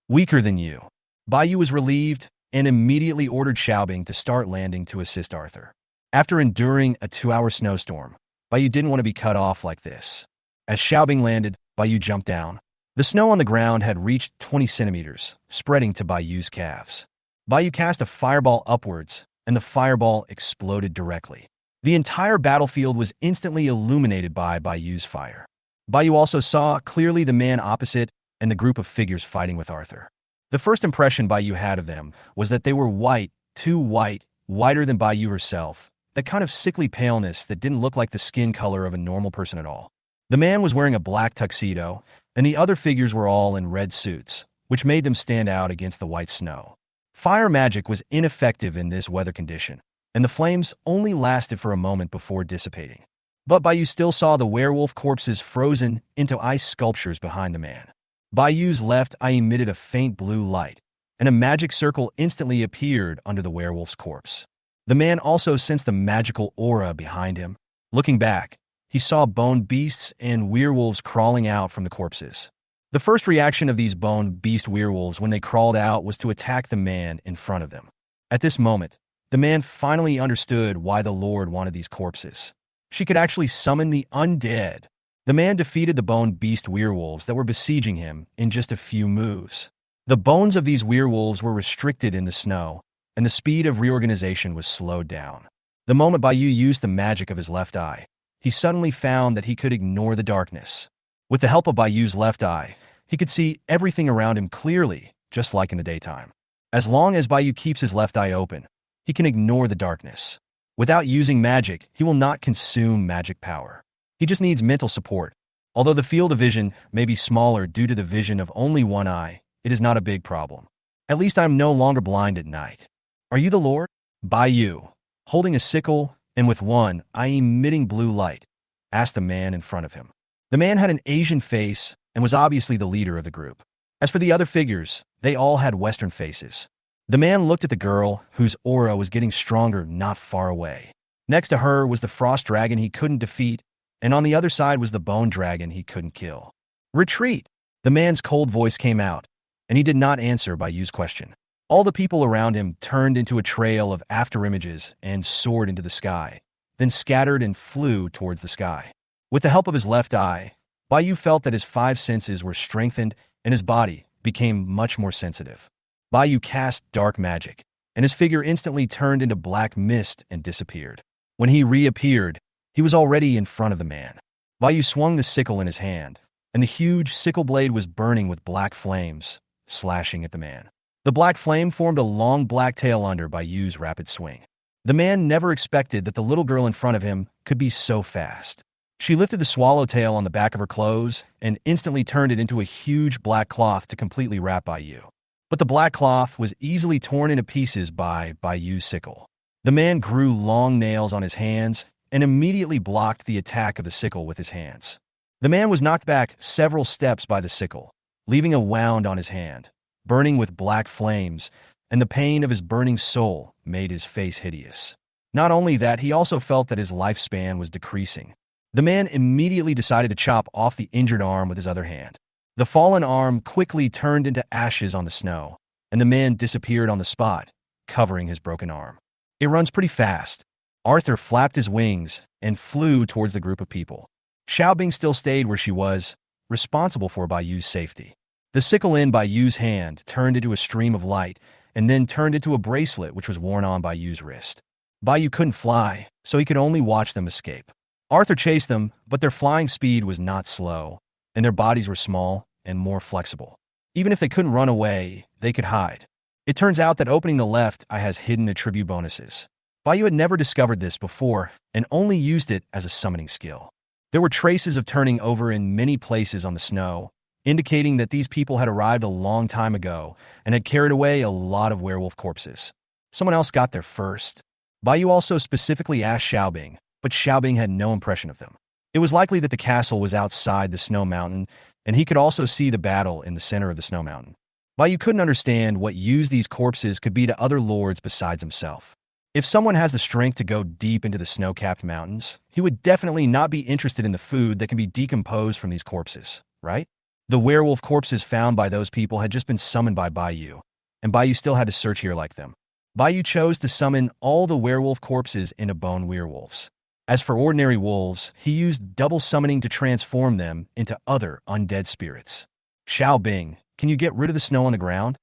weaker than you. Bai Yu was relieved and immediately ordered Xiaobing to start landing to assist Arthur. After enduring a 2-hour snowstorm, Bai Yu didn't want to be cut off like this. As Xiaobing landed, Bai Yu jumped down. The snow on the ground had reached 20 centimeters, spreading to Bai Yu's calves. Bai Yu cast a fireball upwards, and the fireball exploded directly. The entire battlefield was instantly illuminated by Bai Yu's fire. Bai Yu also saw clearly the man opposite and the group of figures fighting with Arthur. The first impression Bai Yu had of them was that they were white, too white, whiter than Bai Yu herself, that kind of sickly paleness that didn't look like the skin color of a normal person at all. The man was wearing a black tuxedo, and the other figures were all in red suits, which made them stand out against the white snow. Fire magic was ineffective in this weather condition, and the flames only lasted for a moment before dissipating. But Bayou still saw the werewolf corpses frozen into ice sculptures behind the man. Bayou's left eye emitted a faint blue light, and a magic circle instantly appeared under the werewolf's corpse. The man also sensed a magical aura behind him. Looking back, he saw bone beasts and werewolves crawling out from the corpses. The first reaction of these bone beast werewolves when they crawled out was to attack the man in front of them. At this moment, the man finally understood why the Lord wanted these corpses. She could actually summon the undead. The man defeated the bone beast werewolves that were besieging him in just a few moves. The bones of these werewolves were restricted in the snow, and the speed of reorganization was slowed down. The moment Bayou used the magic of his left eye, he suddenly found that he could ignore the darkness. With the help of Bayou's left eye, he could see everything around him clearly, just like in the daytime. As long as Bayou keeps his left eye open, he can ignore the darkness. Without using magic, he will not consume magic power. He just needs mental support. Although the field of vision may be smaller due to the vision of only one eye, it is not a big problem. At least I am no longer blind at night. Are you the Lord? Bayou, holding a sickle and with one eye emitting blue light, asked the man in front of him. The man had an Asian face and was obviously the leader of the group. As for the other figures, they all had Western faces. The man looked at the girl, whose aura was getting stronger not far away. Next to her was the frost dragon he couldn't defeat, and on the other side was the bone dragon he couldn't kill. Retreat! The man's cold voice came out, and he did not answer Bayou's question. All the people around him turned into a trail of afterimages and soared into the sky, then scattered and flew towards the sky. With the help of his left eye, Bayou felt that his five senses were strengthened and his body became much more sensitive. Bayou cast dark magic, and his figure instantly turned into black mist and disappeared. When he reappeared, he was already in front of the man. Bayou swung the sickle in his hand, and the huge sickle blade was burning with black flames, slashing at the man. The black flame formed a long black tail under Bayou's rapid swing. The man never expected that the little girl in front of him could be so fast. She lifted the swallowtail on the back of her clothes and instantly turned it into a huge black cloth to completely wrap Bayou. But the black cloth was easily torn into pieces by Bayou's sickle. The man grew long nails on his hands and immediately blocked the attack of the sickle with his hands. The man was knocked back several steps by the sickle, leaving a wound on his hand, burning with black flames, and the pain of his burning soul made his face hideous. Not only that, he also felt that his lifespan was decreasing. The man immediately decided to chop off the injured arm with his other hand. The fallen arm quickly turned into ashes on the snow, and the man disappeared on the spot, covering his broken arm. It runs pretty fast. Arthur flapped his wings and flew towards the group of people. Xiaobing still stayed where she was, responsible for Bayou's safety. The sickle in Bayou's hand turned into a stream of light and then turned into a bracelet which was worn on Bayou's wrist. Bayou couldn't fly, so he could only watch them escape. Arthur chased them, but their flying speed was not slow, and their bodies were small and more flexible. Even if they couldn't run away, they could hide. It turns out that opening the left eye has hidden attribute bonuses. Bayou had never discovered this before and only used it as a summoning skill. There were traces of turning over in many places on the snow, indicating that these people had arrived a long time ago and had carried away a lot of werewolf corpses. Someone else got there first. Bayou also specifically asked Xiaobing, but Xiaobing had no impression of them. It was likely that the castle was outside the snow mountain, and he could also see the battle in the center of the snow mountain. Bayou couldn't understand what use these corpses could be to other lords besides himself. If someone has the strength to go deep into the snow-capped mountains, he would definitely not be interested in the food that can be decomposed from these corpses, right? The werewolf corpses found by those people had just been summoned by Bayou, and Bayou still had to search here like them. Bayou chose to summon all the werewolf corpses into bone werewolves. As for ordinary wolves, he used double summoning to transform them into other undead spirits. Xiaobing, can you get rid of the snow on the ground?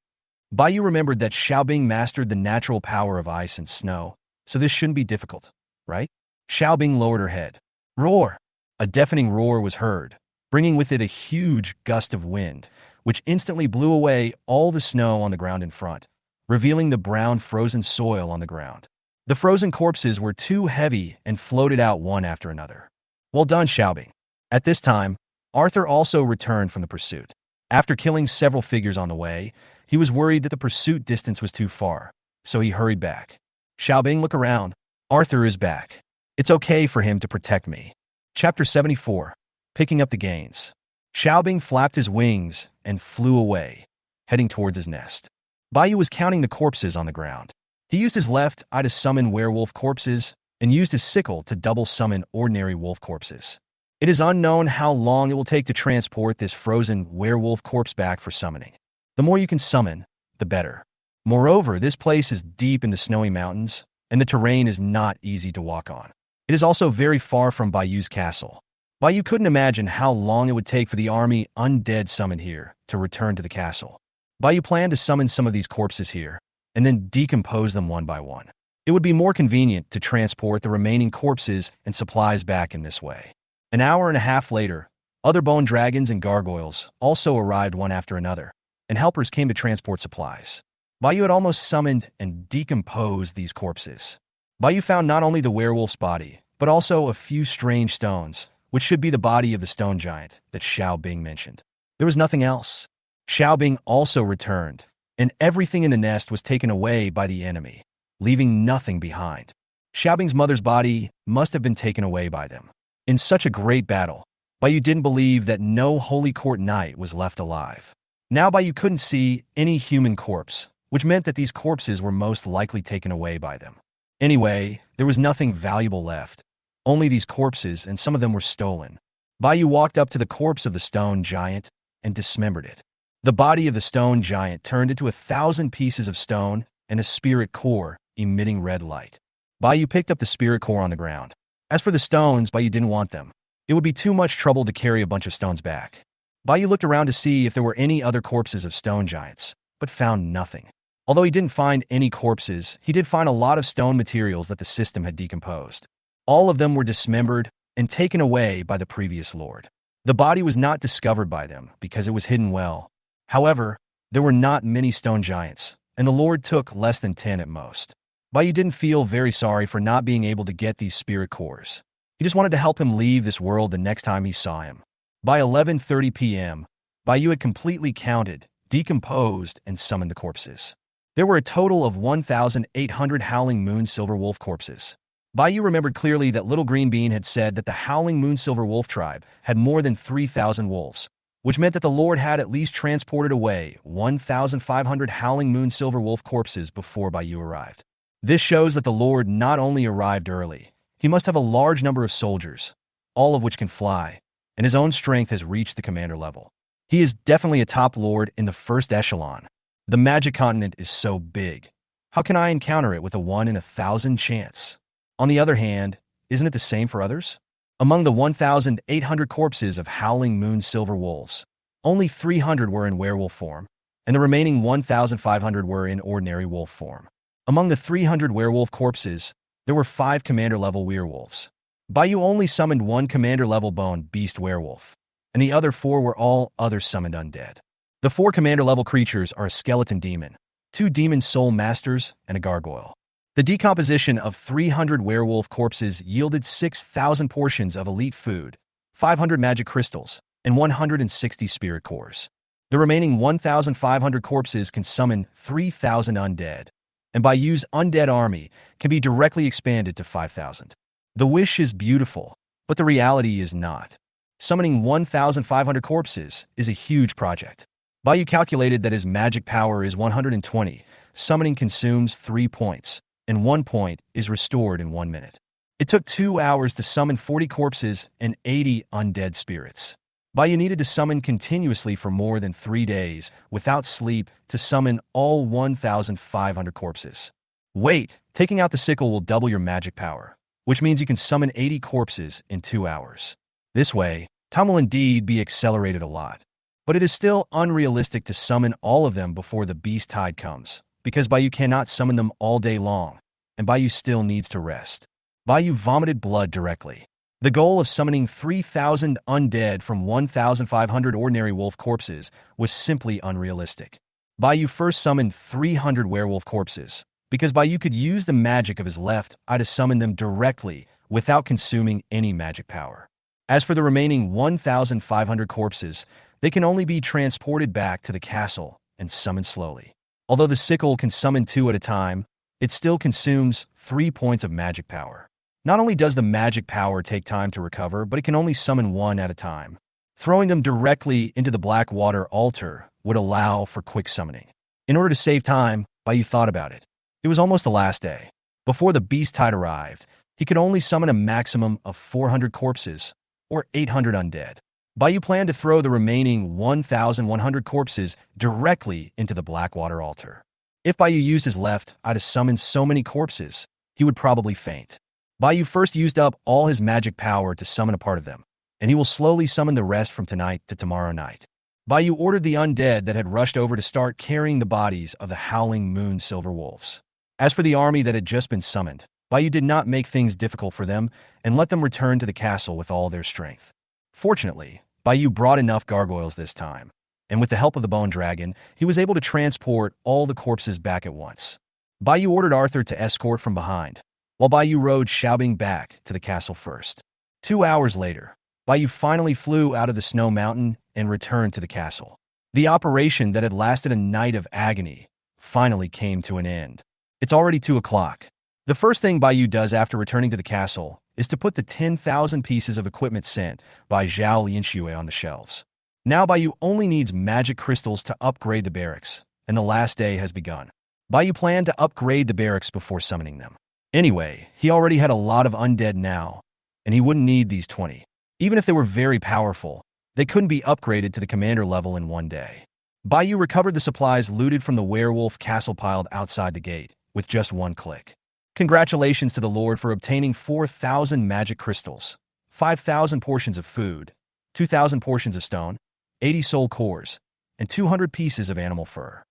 Bayou remembered that Xiaobing mastered the natural power of ice and snow, so this shouldn't be difficult, right? Xiaobing lowered her head. Roar! A deafening roar was heard, bringing with it a huge gust of wind, which instantly blew away all the snow on the ground in front, revealing the brown frozen soil on the ground. The frozen corpses were too heavy and floated out one after another. Well done, Xiaobing. At this time, Arthur also returned from the pursuit. After killing several figures on the way, he was worried that the pursuit distance was too far, so he hurried back. Xiaobing, look around. Arthur is back. It's okay for him to protect me. Chapter 74. Picking up the gains. Xiaobing flapped his wings and flew away, heading towards his nest. Baiyu was counting the corpses on the ground. He used his left eye to summon werewolf corpses and used his sickle to double summon ordinary wolf corpses. It is unknown how long it will take to transport this frozen werewolf corpse back for summoning. The more you can summon, the better. Moreover, this place is deep in the snowy mountains, and the terrain is not easy to walk on. It is also very far from Baiyu's castle. Baiyu couldn't imagine how long it would take for the army Undead summoned here to return to the castle. Baiyu planned to summon some of these corpses here, and then decompose them one by one. It would be more convenient to transport the remaining corpses and supplies back in this way. An hour and a half later, other bone dragons and gargoyles also arrived one after another, and helpers came to transport supplies. Baiyu had almost summoned and decomposed these corpses. Baiyu found not only the werewolf's body, but also a few strange stones, which should be the body of the stone giant that Xiaobing mentioned. There was nothing else. Xiaobing also returned, and everything in the nest was taken away by the enemy, leaving nothing behind. Xiaobing's mother's body must have been taken away by them. In such a great battle, Baiyu didn't believe that no Holy Court knight was left alive. Now Baiyu couldn't see any human corpse, which meant that these corpses were most likely taken away by them. Anyway, there was nothing valuable left. Only these corpses, and some of them were stolen. Baiyu walked up to the corpse of the stone giant and dismembered it. The body of the stone giant turned into 1,000 pieces of stone and a spirit core emitting red light. Baiyu picked up the spirit core on the ground. As for the stones, Baiyu didn't want them. It would be too much trouble to carry a bunch of stones back. Baiyu looked around to see if there were any other corpses of stone giants, but found nothing. Although he didn't find any corpses, he did find a lot of stone materials that the system had decomposed. All of them were dismembered and taken away by the previous lord. The body was not discovered by them because it was hidden well. However, there were not many stone giants, and the lord took less than 10 at most. Baiyu didn't feel very sorry for not being able to get these spirit cores. He just wanted to help him leave this world the next time he saw him. By 11:30 p.m., Baiyu had completely counted, decomposed, and summoned the corpses. There were a total of 1,800 Howling Moon Silver Wolf corpses. Baiyu remembered clearly that Little Green Bean had said that the Howling Moon Silver Wolf tribe had more than 3,000 wolves, which meant that the Lord had at least transported away 1,500 Howling Moon Silver Wolf corpses before Baiyu arrived. This shows that the Lord not only arrived early, he must have a large number of soldiers, all of which can fly, and his own strength has reached the commander level. He is definitely a top lord in the first echelon. The magic continent is so big. How can I encounter it with a 1 in 1,000 chance? On the other hand, isn't it the same for others? Among the 1,800 corpses of Howling Moon Silver Wolves, only 300 were in werewolf form, and the remaining 1,500 were in ordinary wolf form. Among the 300 werewolf corpses, there were 5 commander-level werewolves. Baiyu only summoned 1 commander-level bone beast werewolf, and the other 4 were all other summoned undead. The 4 commander-level creatures are a skeleton demon, 2 demon soul masters, and a gargoyle. The decomposition of 300 werewolf corpses yielded 6,000 portions of elite food, 500 magic crystals, and 160 spirit cores. The remaining 1,500 corpses can summon 3,000 undead, and Baiyu's undead army can be directly expanded to 5,000. The wish is beautiful, but the reality is not. Summoning 1,500 corpses is a huge project. Baiyu calculated that his magic power is 120, summoning consumes 3 points, and 1 point is restored in 1 minute. It took 2 hours to summon 40 corpses and 80 undead spirits. Baiyu needed to summon continuously for more than 3 days, without sleep, to summon all 1,500 corpses. Wait, taking out the sickle will double your magic power, which means you can summon 80 corpses in 2 hours. This way, time will indeed be accelerated a lot. But it is still unrealistic to summon all of them before the beast tide comes, because Baiyu cannot summon them all day long, and Baiyu still needs to rest. Baiyu vomited blood directly. The goal of summoning 3,000 undead from 1,500 ordinary wolf corpses was simply unrealistic. Baiyu first summoned 300 werewolf corpses, because Baiyu could use the magic of his left eye to summon them directly without consuming any magic power. As for the remaining 1,500 corpses, they can only be transported back to the castle and summoned slowly. Although the sickle can summon 2 at a time, it still consumes 3 points of magic power. Not only does the magic power take time to recover, but it can only summon 1 at a time. Throwing them directly into the Blackwater altar would allow for quick summoning. In order to save time, Bayu thought about it. It was almost the last day. Before the beast tide arrived, he could only summon a maximum of 400 corpses, or 800 undead. Bayu planned to throw the remaining 1,100 corpses directly into the Blackwater altar. If Bayu used his left eye to summon so many corpses, he would probably faint. Bayu first used up all his magic power to summon a part of them, and he will slowly summon the rest from tonight to tomorrow night. Bayu ordered the undead that had rushed over to start carrying the bodies of the Howling Moon Silver Wolves. As for the army that had just been summoned, Bayu did not make things difficult for them and let them return to the castle with all their strength. Fortunately, Bayu brought enough gargoyles this time, and with the help of the bone dragon, he was able to transport all the corpses back at once. Bayu ordered Arthur to escort from behind, while Bayu rode Xiaobing back to the castle first. 2 hours later, Bayu finally flew out of the snow mountain and returned to the castle. The operation that had lasted a night of agony finally came to an end. It's already 2 o'clock. The first thing Bayu does after returning to the castle is to put the 10,000 pieces of equipment sent by Zhao Lianxue on the shelves. Now Bayu only needs magic crystals to upgrade the barracks, and the last day has begun. Bayu planned to upgrade the barracks before summoning them. Anyway, he already had a lot of undead now, and he wouldn't need these 20. Even if they were very powerful, they couldn't be upgraded to the commander level in one day. Bayu recovered the supplies looted from the werewolf castle piled outside the gate with just 1 click. Congratulations to the Lord for obtaining 4,000 magic crystals, 5,000 portions of food, 2,000 portions of stone, 80 soul cores, and 200 pieces of animal fur.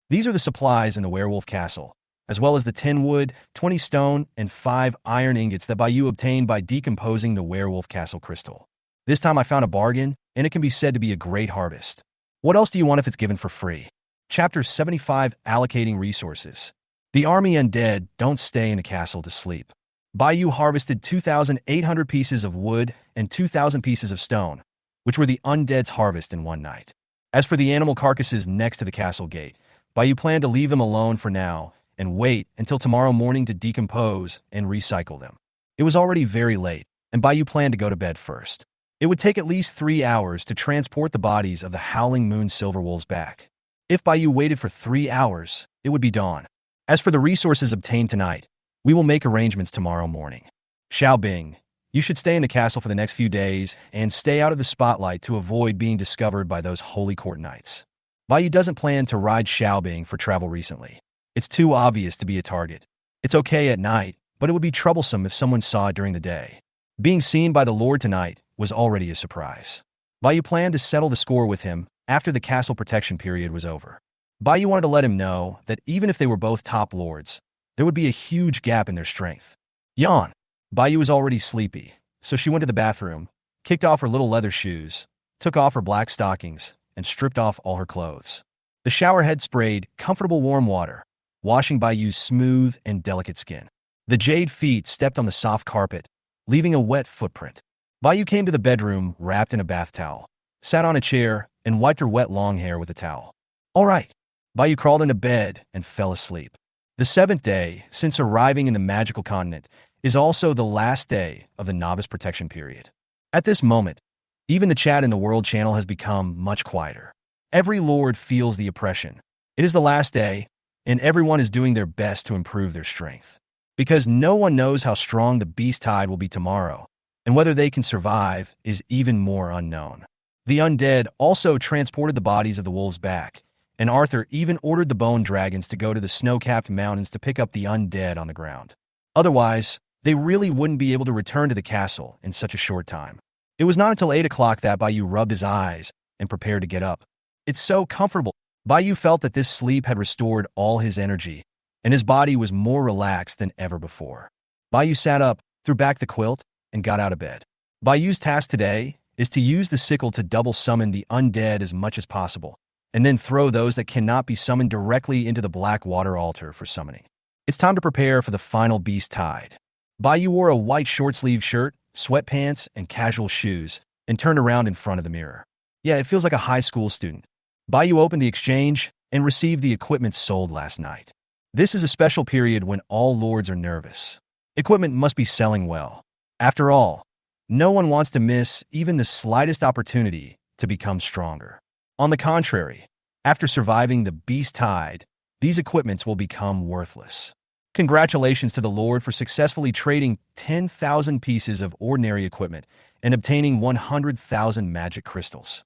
These are the supplies in the werewolf castle, as well as the 10 wood, 20 stone, and 5 iron ingots that Bayu obtained by decomposing the werewolf castle crystal. This time I found a bargain, and it can be said to be a great harvest. What else do you want if it's given for free? Chapter 75, Allocating Resources. The army undead don't stay in a castle to sleep. Bayu harvested 2,800 pieces of wood and 2,000 pieces of stone, which were the undead's harvest in one night. As for the animal carcasses next to the castle gate, Bayu planned to leave them alone for now and wait until tomorrow morning to decompose and recycle them. It was already very late, and Bayu planned to go to bed first. It would take at least 3 hours to transport the bodies of the Howling Moon Silver Wolves back. If Bayu waited for 3 hours, it would be dawn. As for the resources obtained tonight, we will make arrangements tomorrow morning. Xiaobing, you should stay in the castle for the next few days and stay out of the spotlight to avoid being discovered by those holy court knights. Bayu doesn't plan to ride Xiaobing for travel recently. It's too obvious to be a target. It's okay at night, but it would be troublesome if someone saw it during the day. Being seen by the Lord tonight was already a surprise. Bayu planned to settle the score with him after the castle protection period was over. Bayu wanted to let him know that even if they were both top lords, there would be a huge gap in their strength. Yawn. Bayu was already sleepy, so she went to the bathroom, kicked off her little leather shoes, took off her black stockings, and stripped off all her clothes. The shower head sprayed comfortable warm water, washing Bayu's smooth and delicate skin. The jade feet stepped on the soft carpet, leaving a wet footprint. Bayu came to the bedroom wrapped in a bath towel, sat on a chair, and wiped her wet long hair with a towel. All right. Bayu crawled into bed and fell asleep. The 7th day, since arriving in the magical continent, is also the last day of the novice protection period. At this moment, even the chat in the World Channel has become much quieter. Every lord feels the oppression. It is the last day, and everyone is doing their best to improve their strength. Because no one knows how strong the beast tide will be tomorrow, and whether they can survive is even more unknown. The undead also transported the bodies of the wolves back, and Arthur even ordered the bone dragons to go to the snow-capped mountains to pick up the undead on the ground. Otherwise, they really wouldn't be able to return to the castle in such a short time. It was not until 8 o'clock that Bayu rubbed his eyes and prepared to get up. It's so comfortable. Bayu felt that this sleep had restored all his energy, and his body was more relaxed than ever before. Bayu sat up, threw back the quilt, and got out of bed. Bayu's task today is to use the sickle to double summon the undead as much as possible, and then throw those that cannot be summoned directly into the Blackwater altar for summoning. It's time to prepare for the final beast tide. Bayu wore a white short-sleeved shirt sweatpants, and casual shoes, and turned around in front of the mirror. Yeah, it feels like a high school student. Bayou opened the exchange and received the equipment sold last night. This is a special period when all lords are nervous. Equipment must be selling well. After all, no one wants to miss even the slightest opportunity to become stronger. On the contrary, after surviving the beast tide, these equipments will become worthless. Congratulations to the Lord for successfully trading 10,000 pieces of ordinary equipment and obtaining 100,000 magic crystals.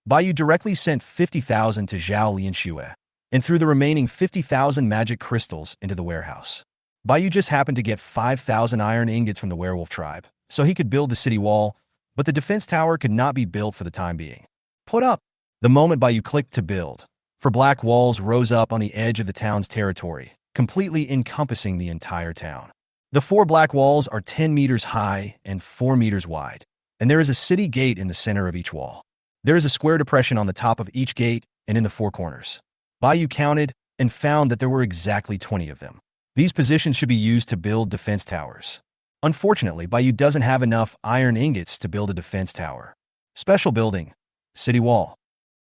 Bayou directly sent 50,000 to Zhao Lianxue and threw the remaining 50,000 magic crystals into the warehouse. Bayou just happened to get 5,000 iron ingots from the werewolf tribe, so he could build the city wall, but the defense tower could not be built for the time being. Put up! The moment Bayou clicked to build, four black walls rose up on the edge of the town's territory, completely encompassing the entire town. The 4 black walls are 10 meters high and 4 meters wide, and there is a city gate in the center of each wall. There is a square depression on the top of each gate and in the 4 corners. Bayou counted and found that there were exactly 20 of them. These positions should be used to build defense towers. Unfortunately, Bayou doesn't have enough iron ingots to build a defense tower. Special building. City wall.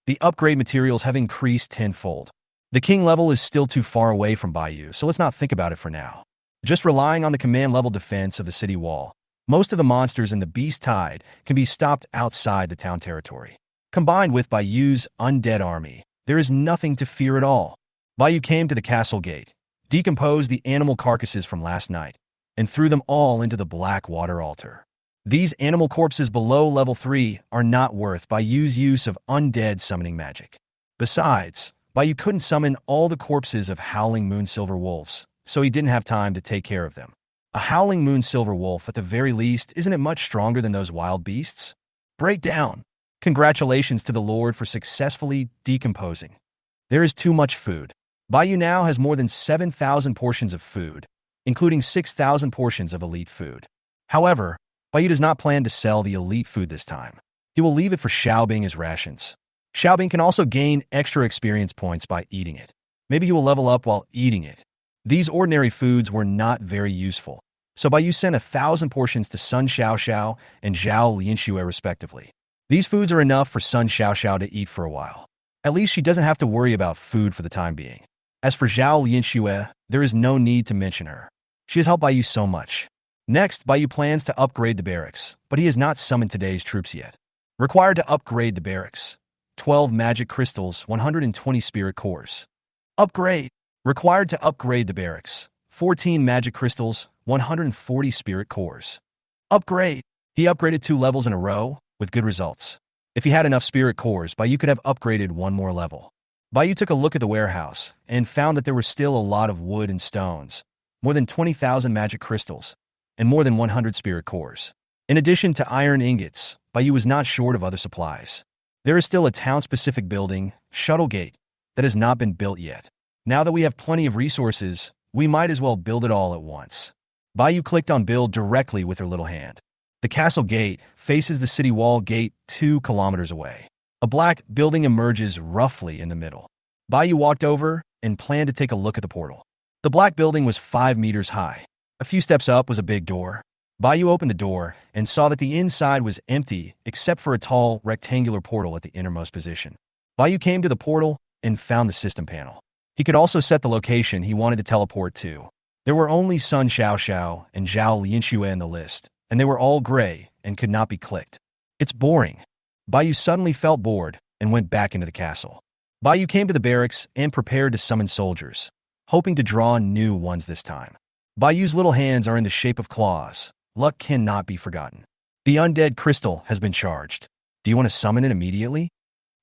The upgrade materials have increased tenfold. The king level is still too far away from Bayou, so let's not think about it for now. Just relying on the command level defense of the city wall, most of the monsters in the beast tide can be stopped outside the town territory. Combined with Bayou's undead army, there is nothing to fear at all. Bayou came to the castle gate, decomposed the animal carcasses from last night, and threw them all into the Blackwater altar. These animal corpses below level 3 are not worth Bayou's use of undead summoning magic. Besides, Bayou couldn't summon all the corpses of Howling Moon Silver Wolves, so he didn't have time to take care of them. A Howling Moon Silver Wolf, at the very least, isn't it much stronger than those wild beasts? Breakdown. Congratulations to the Lord for successfully decomposing. There is too much food. Bayou now has more than 7,000 portions of food, including 6,000 portions of elite food. However, Bayou does not plan to sell the elite food this time. He will leave it for Xiaobing as rations. Xiaobing can also gain extra experience points by eating it. Maybe he will level up while eating it. These ordinary foods were not very useful, so Bayou sent 1,000 portions to Sun Xiaoxiao and Zhao Lianxue respectively. These foods are enough for Sun Xiaoxiao to eat for a while. At least she doesn't have to worry about food for the time being. As for Zhao Lianxue, there is no need to mention her. She has helped Bayou so much. Next, Bayou plans to upgrade the barracks, but he has not summoned today's troops yet. Required to upgrade the barracks. 12 magic crystals, 120 spirit cores. Upgrade. Required to upgrade the barracks. 14 magic crystals, 140 spirit cores. Upgrade. He upgraded 2 levels in a row, with good results. If he had enough spirit cores, Bayou could have upgraded 1 more level. Bayou took a look at the warehouse and found that there were still a lot of wood and stones, more than 20,000 magic crystals, and more than 100 spirit cores. In addition to iron ingots, Bayou was not short of other supplies. There is still a town-specific building, Shuttle Gate, that has not been built yet. Now that we have plenty of resources, we might as well build it all at once. Bayou clicked on build directly with her little hand. The castle gate faces the city wall gate 2 kilometers away. A black building emerges roughly in the middle. Bayou walked over and planned to take a look at the portal. The black building was 5 meters high. A few steps up was a big door. Bayou opened the door and saw that the inside was empty except for a tall, rectangular portal at the innermost position. Bayou came to the portal and found the system panel. He could also set the location he wanted to teleport to. There were only Sun Xiaoxiao and Zhao Lianxue in the list, and they were all gray and could not be clicked. It's boring. Bayou suddenly felt bored and went back into the castle. Bayou came to the barracks and prepared to summon soldiers, hoping to draw new ones this time. Bayou's little hands are in the shape of claws. Luck cannot be forgotten. The undead crystal has been charged. Do you want to summon it immediately?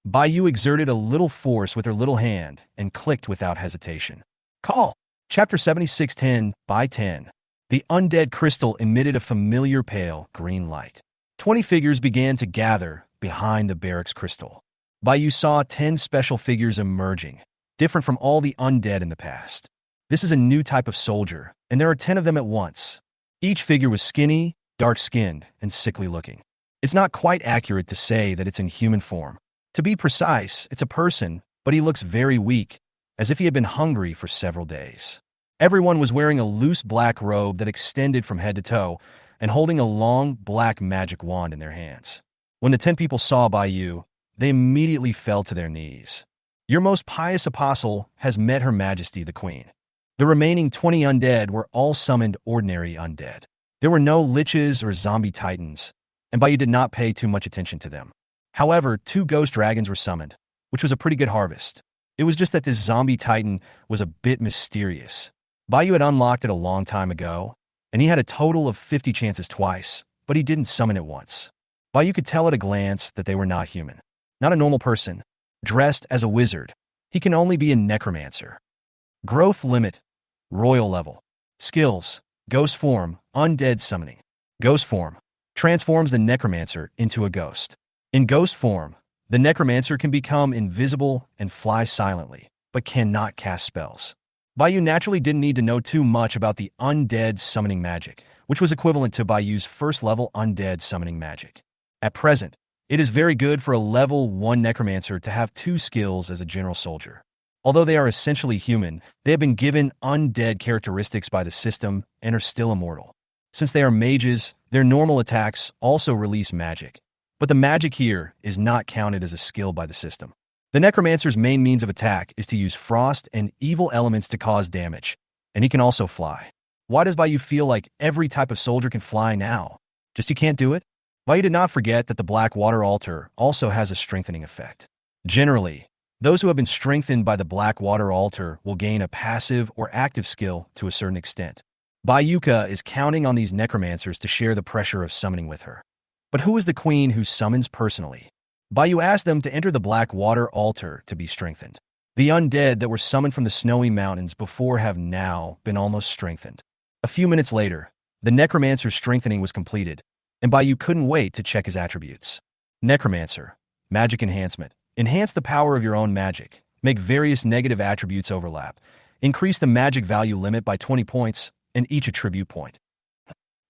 Bayou exerted a little force with her little hand and clicked without hesitation. Call. Chapter 7610 by 10. The undead crystal emitted a familiar pale green light. 20 figures began to gather behind the barracks crystal. Bayou saw 10 special figures emerging, different from all the undead in the past. This is a new type of soldier, and there are 10 of them at once. Each figure was skinny, dark-skinned, and sickly-looking. It's not quite accurate to say that it's in human form. To be precise, it's a person, but he looks very weak, as if he had been hungry for several days. Everyone was wearing a loose black robe that extended from head to toe, and holding a long black magic wand in their hands. When the 10 people saw Baiyu, they immediately fell to their knees. Your most pious apostle has met Her Majesty the Queen. The remaining 20 undead were all summoned ordinary undead. There were no liches or zombie titans, and Baiyu did not pay too much attention to them. However, 2 ghost dragons were summoned, which was a pretty good harvest. It was just that this zombie titan was a bit mysterious. Baiyu had unlocked it a long time ago, and he had a total of 50 chances twice, but he didn't summon it once. Baiyu could tell at a glance that they were not human. Not a normal person. Dressed as a wizard. He can only be a necromancer. Growth limit. Royal level. Skills. Ghost form. Undead summoning. Ghost form. Transforms the necromancer into a ghost. In ghost form, the necromancer can become invisible and fly silently, but cannot cast spells. Baiyu naturally didn't need to know too much about the undead summoning magic, which was equivalent to Baiyu's first level undead summoning magic. At present, it is very good for a level 1 necromancer to have 2 skills as a general soldier. Although they are essentially human, they have been given undead characteristics by the system and are still immortal. Since they are mages, their normal attacks also release magic, but the magic here is not counted as a skill by the system. The necromancer's main means of attack is to use frost and evil elements to cause damage, and he can also fly. Why does Baiyu feel like every type of soldier can fly now? Just you can't do it? Baiyu did not forget that the Blackwater altar also has a strengthening effect. Generally, those who have been strengthened by the Blackwater altar will gain a passive or active skill to a certain extent. Baiyuka is counting on these necromancers to share the pressure of summoning with her. But who is the queen who summons personally? Baiyu asked them to enter the Blackwater altar to be strengthened. The undead that were summoned from the snowy mountains before have now been almost strengthened. A few minutes later, the necromancer's strengthening was completed, and Baiyu couldn't wait to check his attributes. Necromancer. Magic enhancement. Enhance the power of your own magic. Make various negative attributes overlap. Increase the magic value limit by 20 points and each attribute point.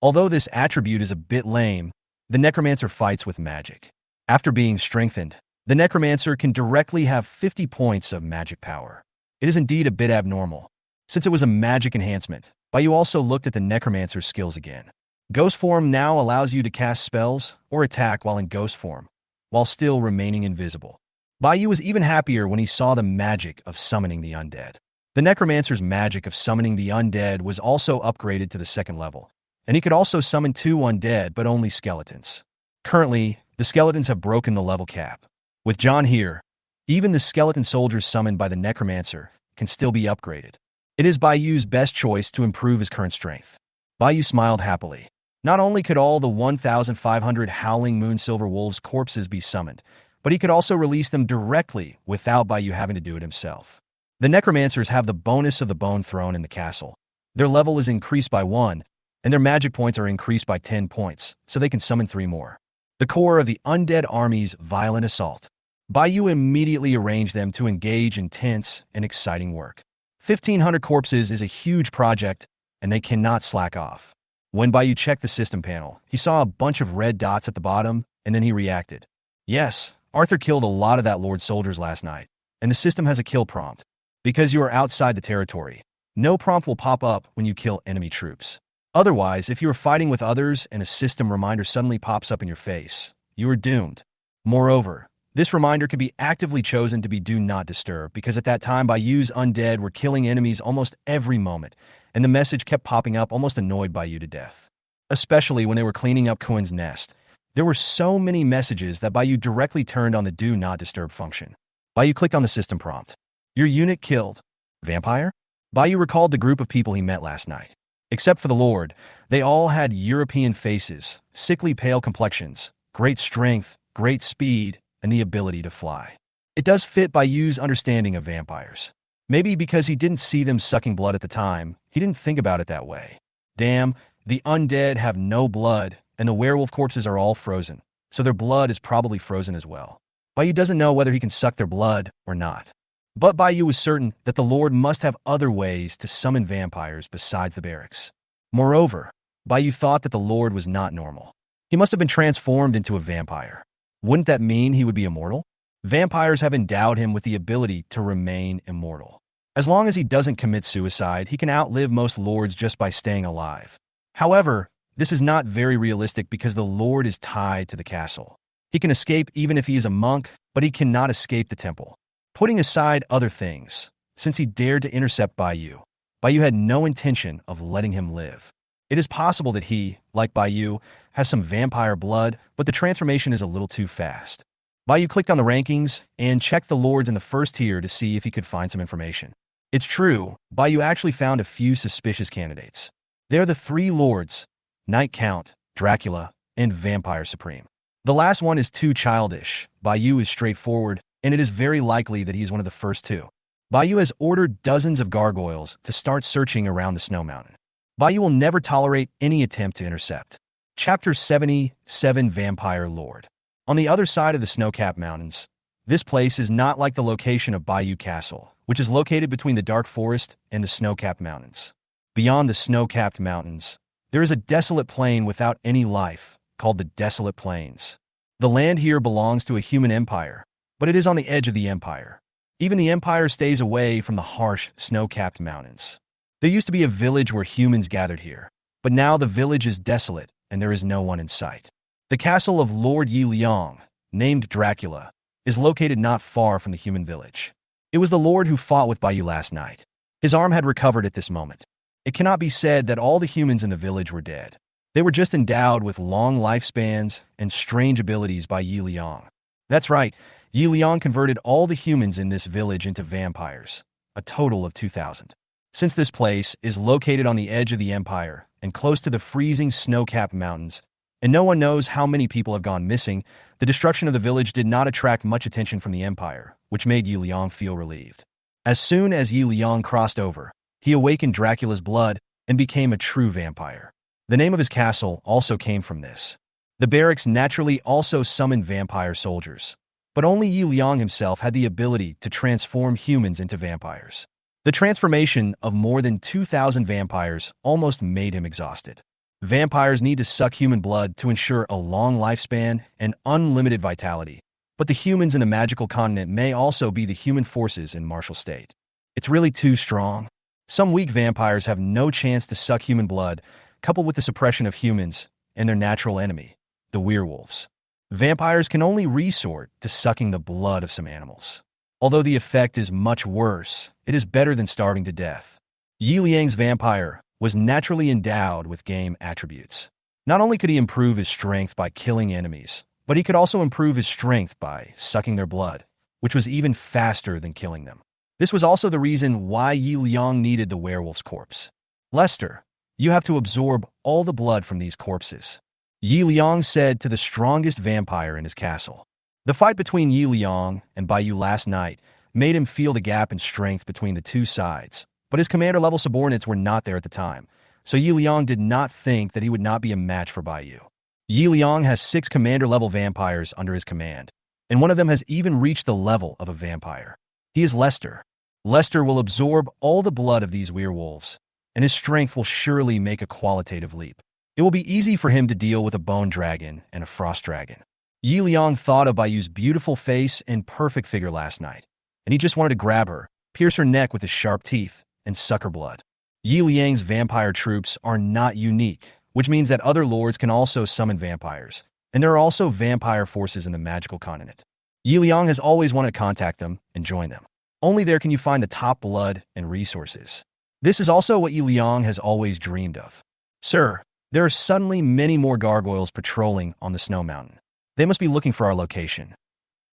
Although this attribute is a bit lame, the necromancer fights with magic. After being strengthened, the necromancer can directly have 50 points of magic power. It is indeed a bit abnormal. Since it was a magic enhancement, Baiyu also looked at the necromancer's skills again. Ghost form now allows you to cast spells or attack while in ghost form, while still remaining invisible. Baiyu was even happier when he saw the magic of summoning the undead. The necromancer's magic of summoning the undead was also upgraded to the 2nd level, and he could also summon 2 undead but only skeletons. Currently, the skeletons have broken the level cap. With John here, even the skeleton soldiers summoned by the necromancer can still be upgraded. It is Baiyu's best choice to improve his current strength. Baiyu smiled happily. Not only could all the 1,500 Howling Moonsilver Wolves' corpses be summoned, but he could also release them directly without Baiyu having to do it himself. The necromancers have the bonus of the Bone Throne in the castle. Their level is increased by 1, and their magic points are increased by 10 points, so they can summon 3 more. The core of the undead army's violent assault. Baiyu immediately arranged them to engage in tense and exciting work. 1,500 corpses is a huge project, and they cannot slack off. When Baiyu checked the system panel, he saw a bunch of red dots at the bottom, and then he reacted. Yes, Arthur killed a lot of that Lord's soldiers last night, and the system has a kill prompt. Because you are outside the territory, no prompt will pop up when you kill enemy troops. Otherwise, if you are fighting with others and a system reminder suddenly pops up in your face, you are doomed. Moreover, this reminder can be actively chosen to be Do Not Disturb because at that time Baiyu's undead were killing enemies almost every moment, and the message kept popping up almost annoyed Baiyu to death. Especially when they were cleaning up Kuin's nest. There were so many messages that Baiyu directly turned on the Do Not Disturb function. Baiyu clicked on the system prompt. Your unit killed. Vampire? Baiyu recalled the group of people he met last night. Except for the Lord, they all had European faces, sickly pale complexions, great strength, great speed, and the ability to fly. It does fit Baiyu's understanding of vampires. Maybe because he didn't see them sucking blood at the time, he didn't think about it that way. Damn, the undead have no blood, and the werewolf corpses are all frozen, so their blood is probably frozen as well. Baiyu doesn't know whether he can suck their blood or not. But Baiyu was certain that the Lord must have other ways to summon vampires besides the barracks. Moreover, Baiyu thought that the Lord was not normal. He must have been transformed into a vampire. Wouldn't that mean he would be immortal? Vampires have endowed him with the ability to remain immortal. As long as he doesn't commit suicide, he can outlive most lords just by staying alive. However, This is not very realistic because the Lord is tied to the castle. He can escape even if he is a monk, but he cannot escape the temple. Putting aside other things, since he dared to intercept Bayou had no intention of letting him live. It is possible that he, like Bayou, has some vampire blood, but the transformation is a little too fast. Bayou clicked on the rankings and checked the lords in the first tier to see if he could find some information. It's true, Bayou actually found a few suspicious candidates. They are the three lords, Knight Count, Dracula, and Vampire Supreme. The last one is too childish. Bayou is straightforward, and it is very likely that he is one of the first two. Bayou has ordered dozens of gargoyles to start searching around the snow mountain. Bayou will never tolerate any attempt to intercept. Chapter 77 Vampire Lord. On the other side of the snow-capped mountains, this place is not like the location of Bayou Castle, which is located between the dark forest and the snow-capped mountains. Beyond the snow-capped mountains, there is a desolate plain without any life, called the Desolate Plains. The land here belongs to a human empire, but it is on the edge of the empire. Even the empire stays away from the harsh, snow-capped mountains. There used to be a village where humans gathered here, but now the village is desolate and there is no one in sight. The castle of Lord Yi Liang, named Dracula, is located not far from the human village. It was the lord who fought with Bayou last night. His arm had recovered at this moment. It cannot be said that all the humans in the village were dead. They were just endowed with long lifespans and strange abilities by Yi Liang. That's right, Yi Liang converted all the humans in this village into vampires, a total of 2,000. Since this place is located on the edge of the empire and close to the freezing snow-capped mountains, and no one knows how many people have gone missing, the destruction of the village did not attract much attention from the empire, which made Yi Liang feel relieved. As soon as Yi Liang crossed over, he awakened Dracula's blood and became a true vampire. The name of his castle also came from this. The barracks naturally also summoned vampire soldiers, but only Yi Liang himself had the ability to transform humans into vampires. The transformation of more than 2,000 vampires almost made him exhausted. Vampires need to suck human blood to ensure a long lifespan and unlimited vitality, but the humans in the magical continent may also be the human forces in martial state. It's really too strong. Some weak vampires have no chance to suck human blood, coupled with the suppression of humans and their natural enemy, the werewolves. Vampires can only resort to sucking the blood of some animals. Although the effect is much worse, it is better than starving to death. Yi Liang's vampire was naturally endowed with game attributes. Not only could he improve his strength by killing enemies, but he could also improve his strength by sucking their blood, which was even faster than killing them. This was also the reason why Yi Liang needed the werewolf's corpse. Lester, you have to absorb all the blood from these corpses, Yi Liang said to the strongest vampire in his castle. The fight between Yi Liang and Bayou last night made him feel the gap in strength between the two sides, but his commander-level subordinates were not there at the time, so Yi Liang did not think that he would not be a match for Bayou. Yi Liang has 6 commander-level vampires under his command, and one of them has even reached the level of a vampire. He is Lester. Lester will absorb all the blood of these werewolves, and his strength will surely make a qualitative leap. It will be easy for him to deal with a bone dragon and a frost dragon. Yi Liang thought of Bayou's beautiful face and perfect figure last night, and he just wanted to grab her, pierce her neck with his sharp teeth, and suck her blood. Yi Liang's vampire troops are not unique, which means that other lords can also summon vampires, and there are also vampire forces in the magical continent. Yi Liang has always wanted to contact them and join them. Only there can you find the top blood and resources. This is also what Yi Liang has always dreamed of. Sir, there are suddenly many more gargoyles patrolling on the snow mountain. They must be looking for our location.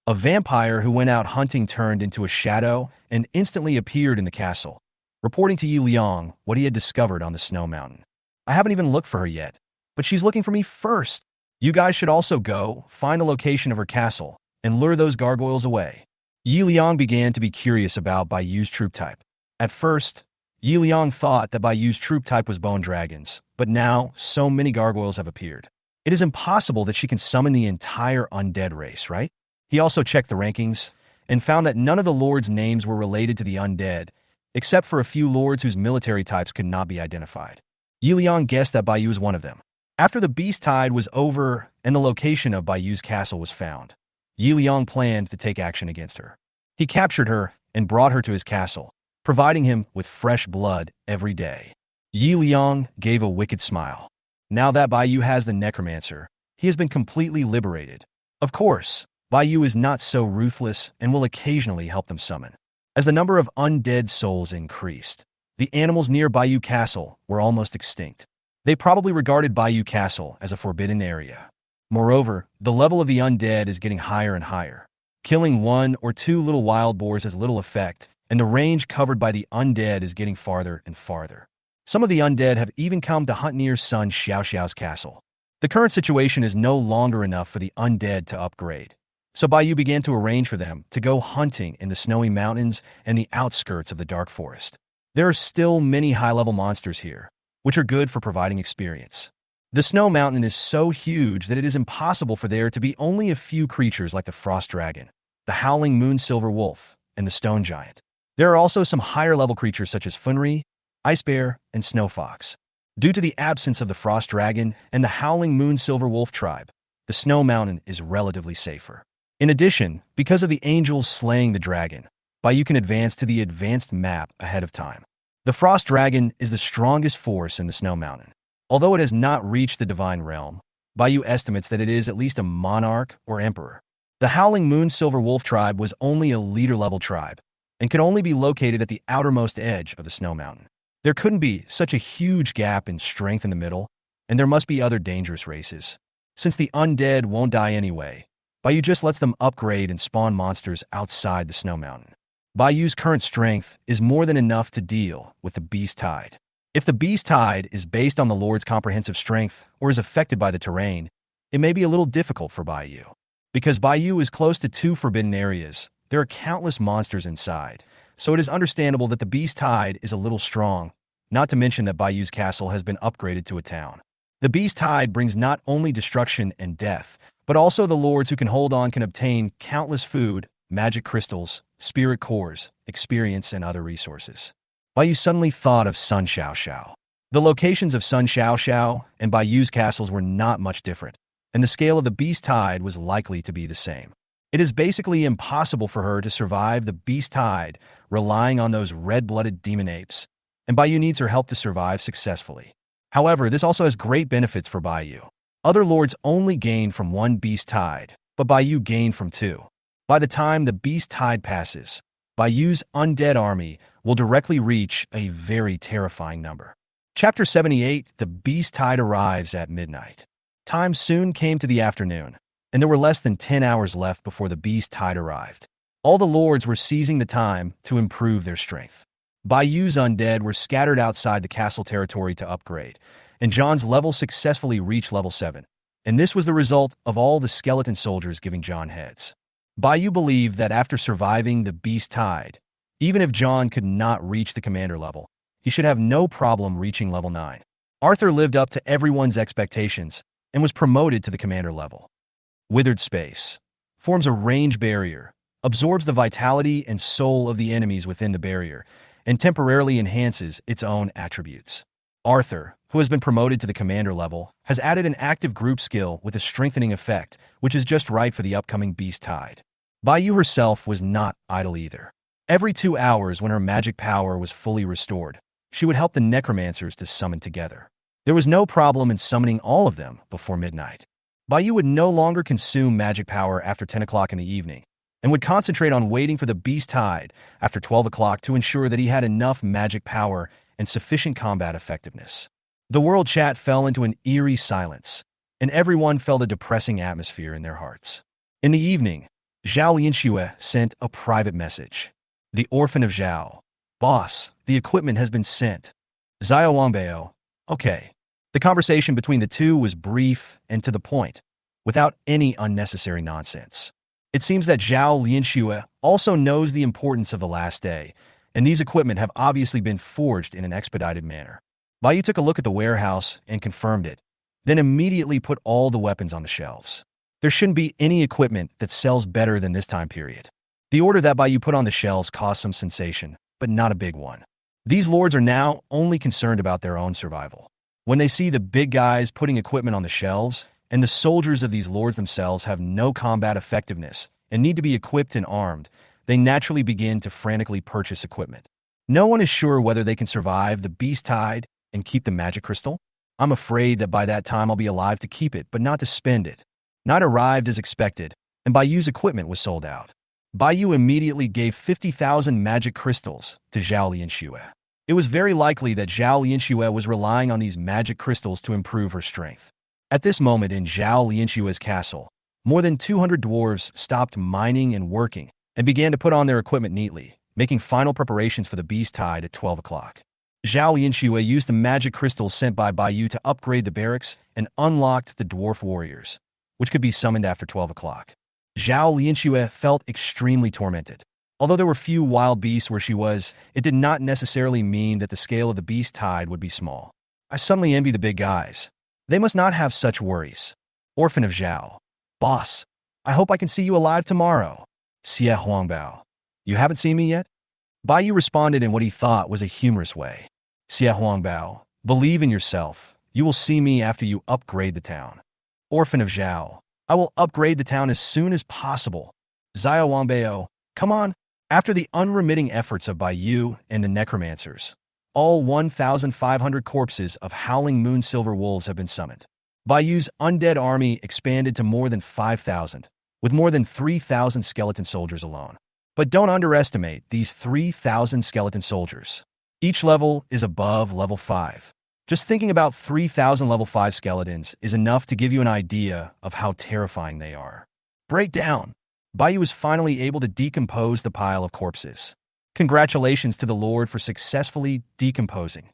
A vampire who went out hunting turned into a shadow and instantly appeared in the castle, reporting to Yi Liang what he had discovered on the snow mountain. I haven't even looked for her yet, but she's looking for me first. You guys should also go, find the location of her castle, and lure those gargoyles away. Yi Liang began to be curious about Bayou's troop type. At first, Yi Liang thought that Bayou's troop type was bone dragons, but now so many gargoyles have appeared. It is impossible that she can summon the entire undead race, right? He also checked the rankings and found that none of the lords' names were related to the undead, except for a few lords whose military types could not be identified. Yi Liang guessed that Bayou was one of them. After the beast tide was over and the location of Bayou's castle was found, Yi Liang planned to take action against her. He captured her and brought her to his castle, providing him with fresh blood every day. Yi Liang gave a wicked smile. Now that Bayou has the necromancer, he has been completely liberated. Of course, Bayou is not so ruthless and will occasionally help them summon. As the number of undead souls increased, the animals near Bayou Castle were almost extinct. They probably regarded Bayou Castle as a forbidden area. Moreover, the level of the undead is getting higher and higher. Killing one or two little wild boars has little effect, and the range covered by the undead is getting farther and farther. Some of the undead have even come to hunt near son Xiao Xiao's castle. The current situation is no longer enough for the undead to upgrade, so Bayou began to arrange for them to go hunting in the snowy mountains and the outskirts of the dark forest. There are still many high-level monsters here, which are good for providing experience. The snow mountain is so huge that it is impossible for there to be only a few creatures like the frost dragon, the howling moon silver wolf, and the stone giant. There are also some higher-level creatures such as Funri, ice bear, and snow fox. Due to the absence of the frost dragon and the howling moon silver wolf tribe, the snow mountain is relatively safer. In addition, because of the angels slaying the dragon, Bayou can advance to the advanced map ahead of time. The frost dragon is the strongest force in the snow mountain. Although it has not reached the divine realm, Bayou estimates that it is at least a monarch or emperor. The howling moon silver wolf tribe was only a leader-level tribe and could only be located at the outermost edge of the snow mountain. There couldn't be such a huge gap in strength in the middle, and there must be other dangerous races. Since the undead won't die anyway, Bayou just lets them upgrade and spawn monsters outside the snow mountain. Bayou's current strength is more than enough to deal with the beast tide. If the beast tide is based on the Lord's comprehensive strength or is affected by the terrain, it may be a little difficult for Bayou. Because Bayou is close to two forbidden areas, there are countless monsters inside, so it is understandable that the beast tide is a little strong, not to mention that Bayou's castle has been upgraded to a town. The beast tide brings not only destruction and death, but also the lords who can hold on can obtain countless food, magic crystals, spirit cores, experience, and other resources. Bayou suddenly thought of Sun Xiao Xiao. The locations of Sun Xiao Xiao and Bayou's castles were not much different, and the scale of the beast tide was likely to be the same. It is basically impossible for her to survive the beast tide relying on those red-blooded demon apes, and Bayou needs her help to survive successfully. However, this also has great benefits for Bayou. Other lords only gain from one beast tide, but Bayou gained from two. By the time the beast tide passes, Bayou's undead army will directly reach a very terrifying number. Chapter 78, The Beast Tide arrives at midnight. Time soon came to the afternoon, and there were less than 10 hours left before the beast tide arrived. All the lords were seizing the time to improve their strength. Bayou's undead were scattered outside the castle territory to upgrade, and John's level successfully reached level 7, and this was the result of all the skeleton soldiers giving John heads. Bayou believed that after surviving the beast tide, even if John could not reach the commander level, he should have no problem reaching level 9. Arthur lived up to everyone's expectations and was promoted to the commander level. Withered Space forms a range barrier, absorbs the vitality and soul of the enemies within the barrier, and temporarily enhances its own attributes. Arthur, who has been promoted to the commander level, has added an active group skill with a strengthening effect, which is just right for the upcoming beast tide. Bayou herself was not idle either. Every 2 hours when her magic power was fully restored, she would help the necromancers to summon together. There was no problem in summoning all of them before midnight. Bayou would no longer consume magic power after 10 o'clock in the evening, and would concentrate on waiting for the beast tide after 12 o'clock to ensure that he had enough magic power and sufficient combat effectiveness. The world chat fell into an eerie silence, and everyone felt a depressing atmosphere in their hearts. In the evening, Zhao Lianxue sent a private message. The orphan of Zhao. Boss, the equipment has been sent. Zhao Wangbao. Okay. The conversation between the two was brief and to the point, without any unnecessary nonsense. It seems that Zhao Lianxue also knows the importance of the last day, and these equipment have obviously been forged in an expedited manner. Bayou took a look at the warehouse and confirmed it, then immediately put all the weapons on the shelves. There shouldn't be any equipment that sells better than this time period. The order that Bayou put on the shelves caused some sensation, but not a big one. These lords are now only concerned about their own survival. When they see the big guys putting equipment on the shelves, and the soldiers of these lords themselves have no combat effectiveness and need to be equipped and armed, they naturally begin to frantically purchase equipment. No one is sure whether they can survive the beast tide and keep the magic crystal. I'm afraid that by that time I'll be alive to keep it, but not to spend it. Night arrived as expected, and Bayu's equipment was sold out. Bayu immediately gave 50,000 magic crystals to Zhao Lianxue. It was very likely that Zhao Lianxue was relying on these magic crystals to improve her strength. At this moment in Zhao Lianxue's castle, more than 200 dwarves stopped mining and working and began to put on their equipment neatly, making final preparations for the beast tide at 12 o'clock. Zhao Lianxue used the magic crystals sent by Bayu to upgrade the barracks and unlocked the dwarf warriors, which could be summoned after 12 o'clock. Zhao Lianxue felt extremely tormented. Although there were few wild beasts where she was, it did not necessarily mean that the scale of the beast tide would be small. I suddenly envy the big guys. They must not have such worries. Orphan of Zhao. Boss, I hope I can see you alive tomorrow. Xie Huangbao. You haven't seen me yet? Bayu responded in what he thought was a humorous way. Xie Huangbao, believe in yourself. You will see me after you upgrade the town. Orphan of Zhao. I will upgrade the town as soon as possible. Xia Huangbao. Come on. After the unremitting efforts of Bayu and the necromancers, all 1,500 corpses of howling moon silver wolves have been summoned. Bayu's undead army expanded to more than 5,000, with more than 3,000 skeleton soldiers alone. But don't underestimate these 3,000 skeleton soldiers. Each level is above level 5. Just thinking about 3,000 level 5 skeletons is enough to give you an idea of how terrifying they are. Breakdown. Bayu was finally able to decompose the pile of corpses. Congratulations to the Lord for successfully decomposing.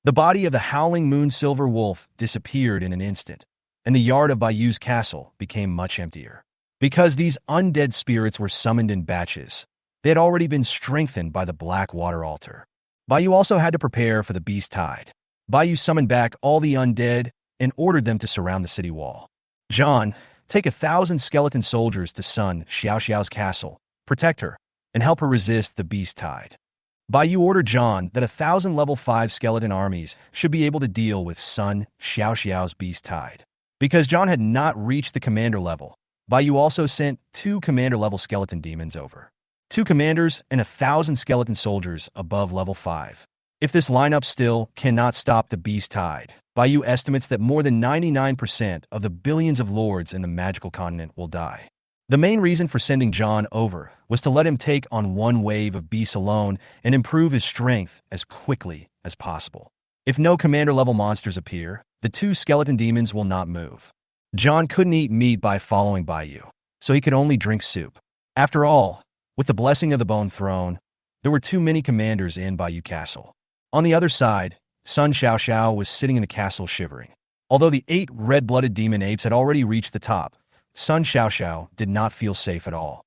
The body of the howling moon silver wolf disappeared in an instant, and the yard of Bayu's castle became much emptier. Because these undead spirits were summoned in batches, they had already been strengthened by the Blackwater altar. Bayu also had to prepare for the beast tide. Bayu summoned back all the undead and ordered them to surround the city wall. John, take 1,000 skeleton soldiers to Sun Xiaoxiao's castle, protect her, and help her resist the beast tide. Bayu ordered John that 1,000 level 5 skeleton armies should be able to deal with Sun Xiaoxiao's beast tide. Because John had not reached the commander level, Bayu also sent 2 commander level skeleton demons over. 2 commanders and 1,000 skeleton soldiers above level 5. If this lineup still cannot stop the beast tide, Bayu estimates that more than 99% of the billions of lords in the magical continent will die. The main reason for sending John over was to let him take on one wave of beasts alone and improve his strength as quickly as possible. If no commander-level monsters appear, the 2 skeleton demons will not move. John couldn't eat meat by following Bayu, so he could only drink soup. After all, with the blessing of the Bone Throne, there were too many commanders in Bayu Castle. On the other side, Sun Xiaoxiao was sitting in the castle shivering. Although the 8 red-blooded demon apes had already reached the top, Sun Xiaoxiao did not feel safe at all.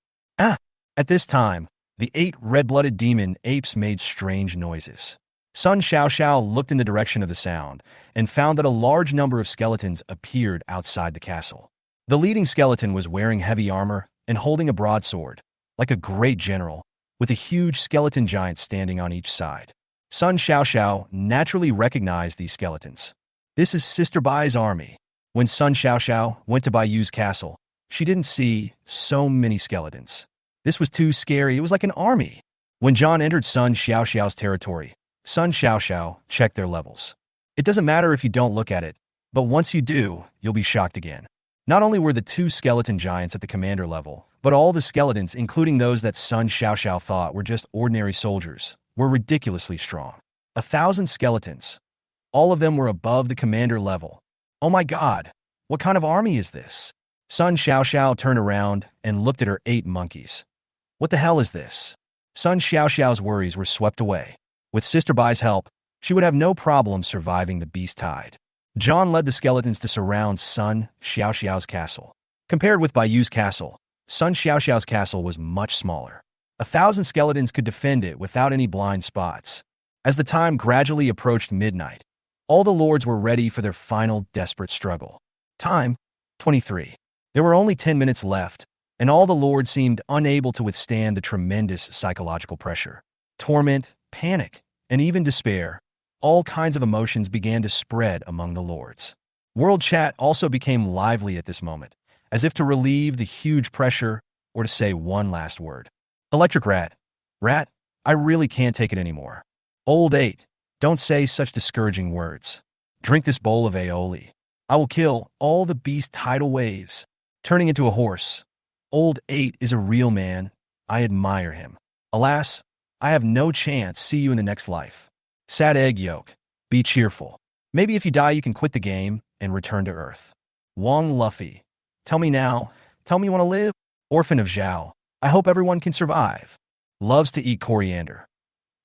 At this time, the 8 red-blooded demon apes made strange noises. Sun Xiaoxiao looked in the direction of the sound and found that a large number of skeletons appeared outside the castle. The leading skeleton was wearing heavy armor and holding a broadsword, like a great general, with a huge skeleton giant standing on each side. Sun Xiaoxiao naturally recognized these skeletons. This is Sister Bai's army. When Sun Xiaoxiao went to Bayu's castle, she didn't see so many skeletons. This was too scary. It was like an army. When John entered Sun Xiaoxiao's territory, Sun Xiaoxiao checked their levels. It doesn't matter if you don't look at it, but once you do, you'll be shocked again. Not only were the 2 skeleton giants at the commander level, but all the skeletons, including those that Sun Xiaoxiao thought were just ordinary soldiers, were ridiculously strong. 1,000 skeletons. All of them were above the commander level. Oh my god, what kind of army is this? Sun Xiaoxiao turned around and looked at her 8 monkeys. What the hell is this? Sun Xiaoxiao's worries were swept away. With Sister Bai's help, she would have no problem surviving the beast tide. John led the skeletons to surround Sun Xiaoxiao's castle. Compared with Bayu's castle, Sun Xiaoxiao's castle was much smaller. 1,000 skeletons could defend it without any blind spots. As the time gradually approached midnight, all the lords were ready for their final desperate struggle. Time, 23. There were only 10 minutes left, and all the lords seemed unable to withstand the tremendous psychological pressure. Torment, panic, and even despair, all kinds of emotions began to spread among the lords. World chat also became lively at this moment, as if to relieve the huge pressure or to say one last word. Electric Rat. Rat, I really can't take it anymore. Old 8, don't say such discouraging words. Drink this bowl of aioli. I will kill all the beast tidal waves, turning into a horse. Old 8 is a real man. I admire him. Alas, I have no chance. See you in the next life. Sad egg yolk. Be cheerful. Maybe if you die, you can quit the game and return to Earth. Wong Luffy. Tell me now. Tell me you want to live? Orphan of Zhao. I hope everyone can survive. Loves to eat coriander.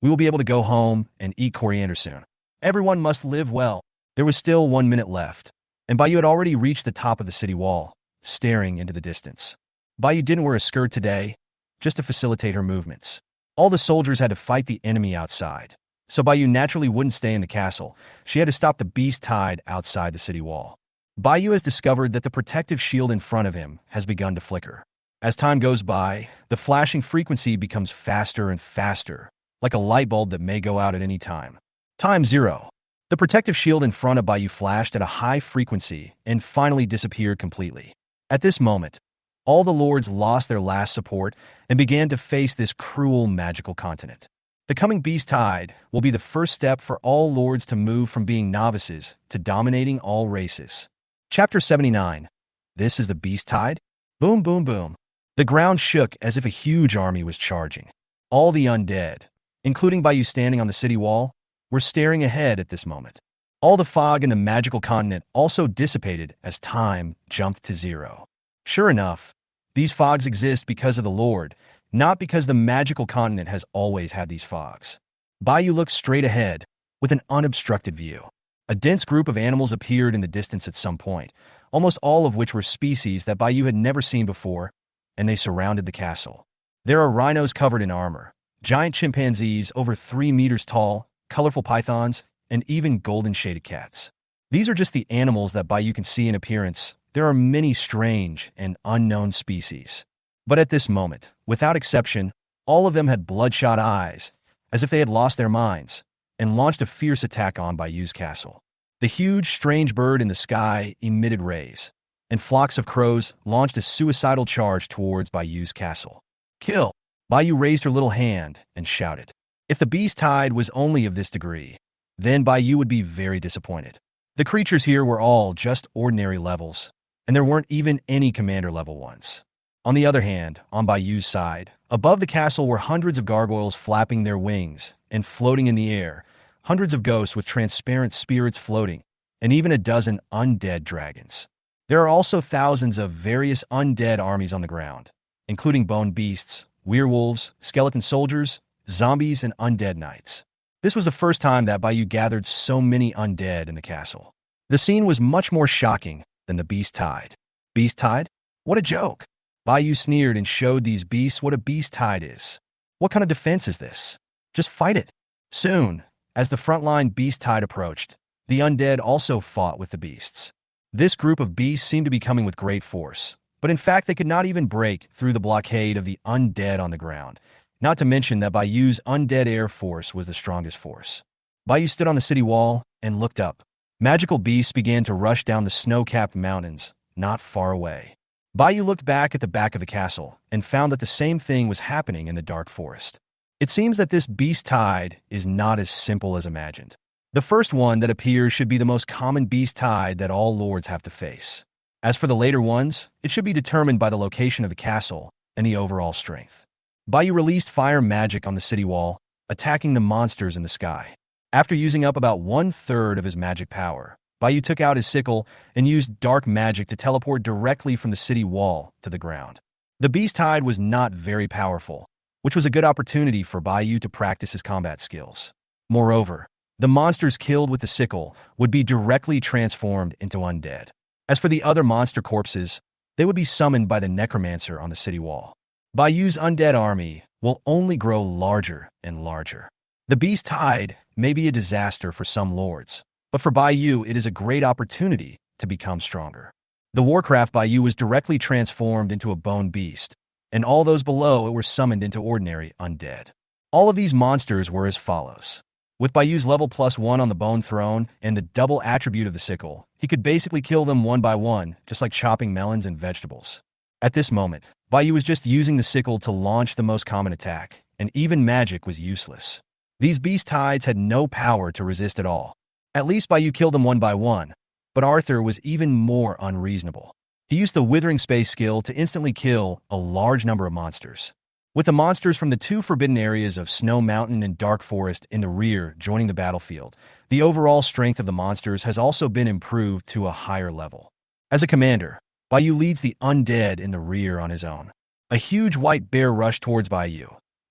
We will be able to go home and eat coriander soon. Everyone must live well. There was still 1 minute left, and Baiyu had already reached the top of the city wall, staring into the distance. Baiyu didn't wear a skirt today, just to facilitate her movements. All the soldiers had to fight the enemy outside, so Baiyu naturally wouldn't stay in the castle. She had to stop the beast tide outside the city wall. Baiyu has discovered that the protective shield in front of him has begun to flicker. As time goes by, the flashing frequency becomes faster and faster, like a light bulb that may go out at any time. Time 0. The protective shield in front of Baiyu flashed at a high frequency and finally disappeared completely. At this moment, all the lords lost their last support and began to face this cruel magical continent. The coming beast tide will be the first step for all lords to move from being novices to dominating all races. Chapter 79. This is the beast tide? Boom, boom, boom. The ground shook as if a huge army was charging. All the undead, including Baiyu standing on the city wall, were staring ahead at this moment. All the fog in the magical continent also dissipated as time jumped to 0. Sure enough, these fogs exist because of the Lord, not because the magical continent has always had these fogs. Baiyu looked straight ahead, with an unobstructed view. A dense group of animals appeared in the distance at some point, almost all of which were species that Baiyu had never seen before, and they surrounded the castle. There are rhinos covered in armor, giant chimpanzees over 3 meters tall, colorful pythons, and even golden-shaded cats. These are just the animals that Baiyu can see in appearance. There are many strange and unknown species. But at this moment, without exception, all of them had bloodshot eyes, as if they had lost their minds, and launched a fierce attack on Baiyu's castle. The huge, strange bird in the sky emitted rays, and flocks of crows launched a suicidal charge towards Baiyu's castle. Kill! Baiyu raised her little hand and shouted. If the beast tide was only of this degree, then Baiyu would be very disappointed. The creatures here were all just ordinary levels, and there weren't even any commander-level ones. On the other hand, on Baiyu's side, above the castle were hundreds of gargoyles flapping their wings and floating in the air, hundreds of ghosts with transparent spirits floating, and even a dozen undead dragons. There are also thousands of various undead armies on the ground, including bone beasts, werewolves, skeleton soldiers, zombies, and undead knights. This was the first time that Baiyu gathered so many undead in the castle. The scene was much more shocking than the beast tide. Beast tide? What a joke! Baiyu sneered and showed these beasts what a beast tide is. What kind of defense is this? Just fight it. Soon, as the frontline beast tide approached, the undead also fought with the beasts. This group of beasts seemed to be coming with great force, but in fact they could not even break through the blockade of the undead on the ground, not to mention that Baiyu's undead air force was the strongest force. Baiyu stood on the city wall and looked up. Magical beasts began to rush down the snow-capped mountains, not far away. Baiyu looked back at the back of the castle and found that the same thing was happening in the dark forest. It seems that this beast tide is not as simple as imagined. The first one that appears should be the most common beast tide that all lords have to face. As for the later ones, it should be determined by the location of the castle and the overall strength. Baiyu released fire magic on the city wall, attacking the monsters in the sky. After using up about 1/3 of his magic power, Baiyu took out his sickle and used dark magic to teleport directly from the city wall to the ground. The beast tide was not very powerful, which was a good opportunity for Baiyu to practice his combat skills. Moreover, the monsters killed with the sickle would be directly transformed into undead. As for the other monster corpses, they would be summoned by the necromancer on the city wall. Baiyu's undead army will only grow larger and larger. The beast tide may be a disaster for some lords, but for Baiyu it is a great opportunity to become stronger. The Warcraft Baiyu was directly transformed into a bone beast, and all those below it were summoned into ordinary undead. All of these monsters were as follows. With Baiyu's level +1 on the bone throne and the double attribute of the sickle, he could basically kill them one by one, just like chopping melons and vegetables. At this moment, Baiyu was just using the sickle to launch the most common attack, and even magic was useless. These beast tides had no power to resist at all. At least Bayou killed them one by one, but Arthur was even more unreasonable. He used the Withering Space skill to instantly kill a large number of monsters. With the monsters from the two forbidden areas of Snow Mountain and Dark Forest in the rear joining the battlefield, the overall strength of the monsters has also been improved to a higher level. As a commander, Bayou leads the Undead in the rear on his own. A huge white bear rushed towards Bayou,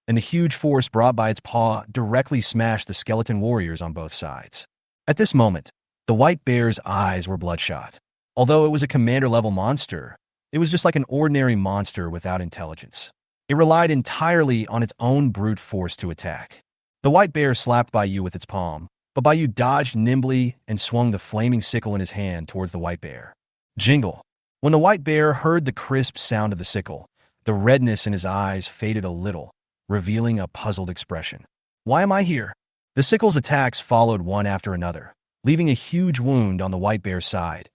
and the huge force brought by its paw directly smashed the skeleton warriors on both sides. At this moment, the white bear's eyes were bloodshot. Although it was a commander-level monster, it was just like an ordinary monster without intelligence. It relied entirely on its own brute force to attack. The white bear slapped Bayou with its palm, but Bayou dodged nimbly and swung the flaming sickle in his hand towards the white bear. Jingle! When the white bear heard the crisp sound of the sickle, the redness in his eyes faded a little, revealing a puzzled expression. Why am I here? The sickle's attacks followed one after another, leaving a huge wound on the white bear's side,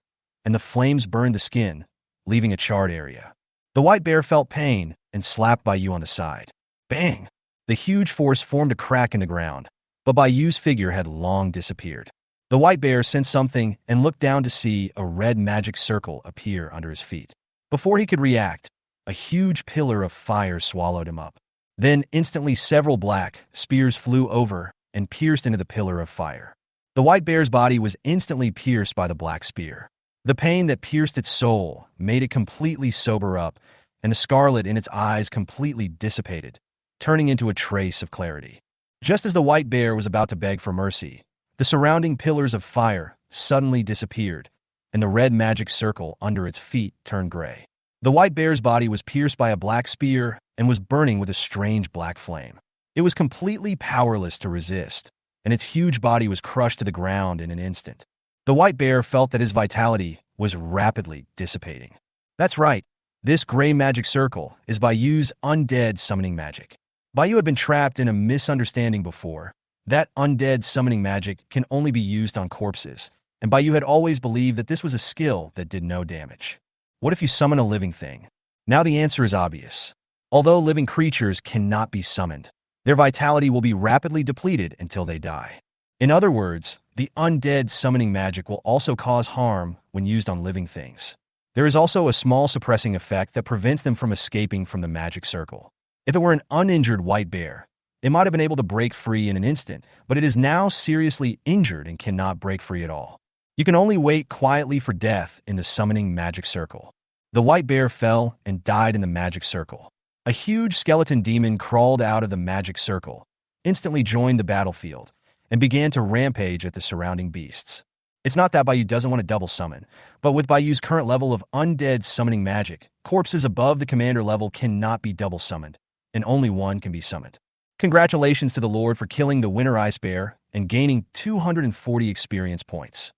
and the flames burned the skin, leaving a charred area. The white bear felt pain and slapped Bayou on the side. Bang! The huge force formed a crack in the ground, but Bayou's figure had long disappeared. The white bear sensed something and looked down to see a red magic circle appear under his feet. Before he could react, a huge pillar of fire swallowed him up. Then instantly several black spears flew over and pierced into the pillar of fire. The white bear's body was instantly pierced by the black spear. The pain that pierced its soul made it completely sober up, and the scarlet in its eyes completely dissipated, turning into a trace of clarity. Just as the white bear was about to beg for mercy, the surrounding pillars of fire suddenly disappeared, and the red magic circle under its feet turned gray. The white bear's body was pierced by a black spear and was burning with a strange black flame. It was completely powerless to resist, and its huge body was crushed to the ground in an instant. The white bear felt that his vitality was rapidly dissipating. That's right, this gray magic circle is Bayou's undead summoning magic. Bayou had been trapped in a misunderstanding before. That undead summoning magic can only be used on corpses, and Bayou had always believed that this was a skill that did no damage. What if you summon a living thing? Now the answer is obvious. Although living creatures cannot be summoned, their vitality will be rapidly depleted until they die. In other words, the undead summoning magic will also cause harm when used on living things. There is also a small suppressing effect that prevents them from escaping from the magic circle. If it were an uninjured white bear, it might have been able to break free in an instant, but it is now seriously injured and cannot break free at all. You can only wait quietly for death in the summoning magic circle. The white bear fell and died in the magic circle. A huge skeleton demon crawled out of the magic circle, instantly joined the battlefield, and began to rampage at the surrounding beasts. It's not that Bayou doesn't want to double summon, but with Bayou's current level of undead summoning magic, corpses above the commander level cannot be double summoned, and only one can be summoned. Congratulations to the Lord for killing the Winter Ice Bear and gaining 240 experience points.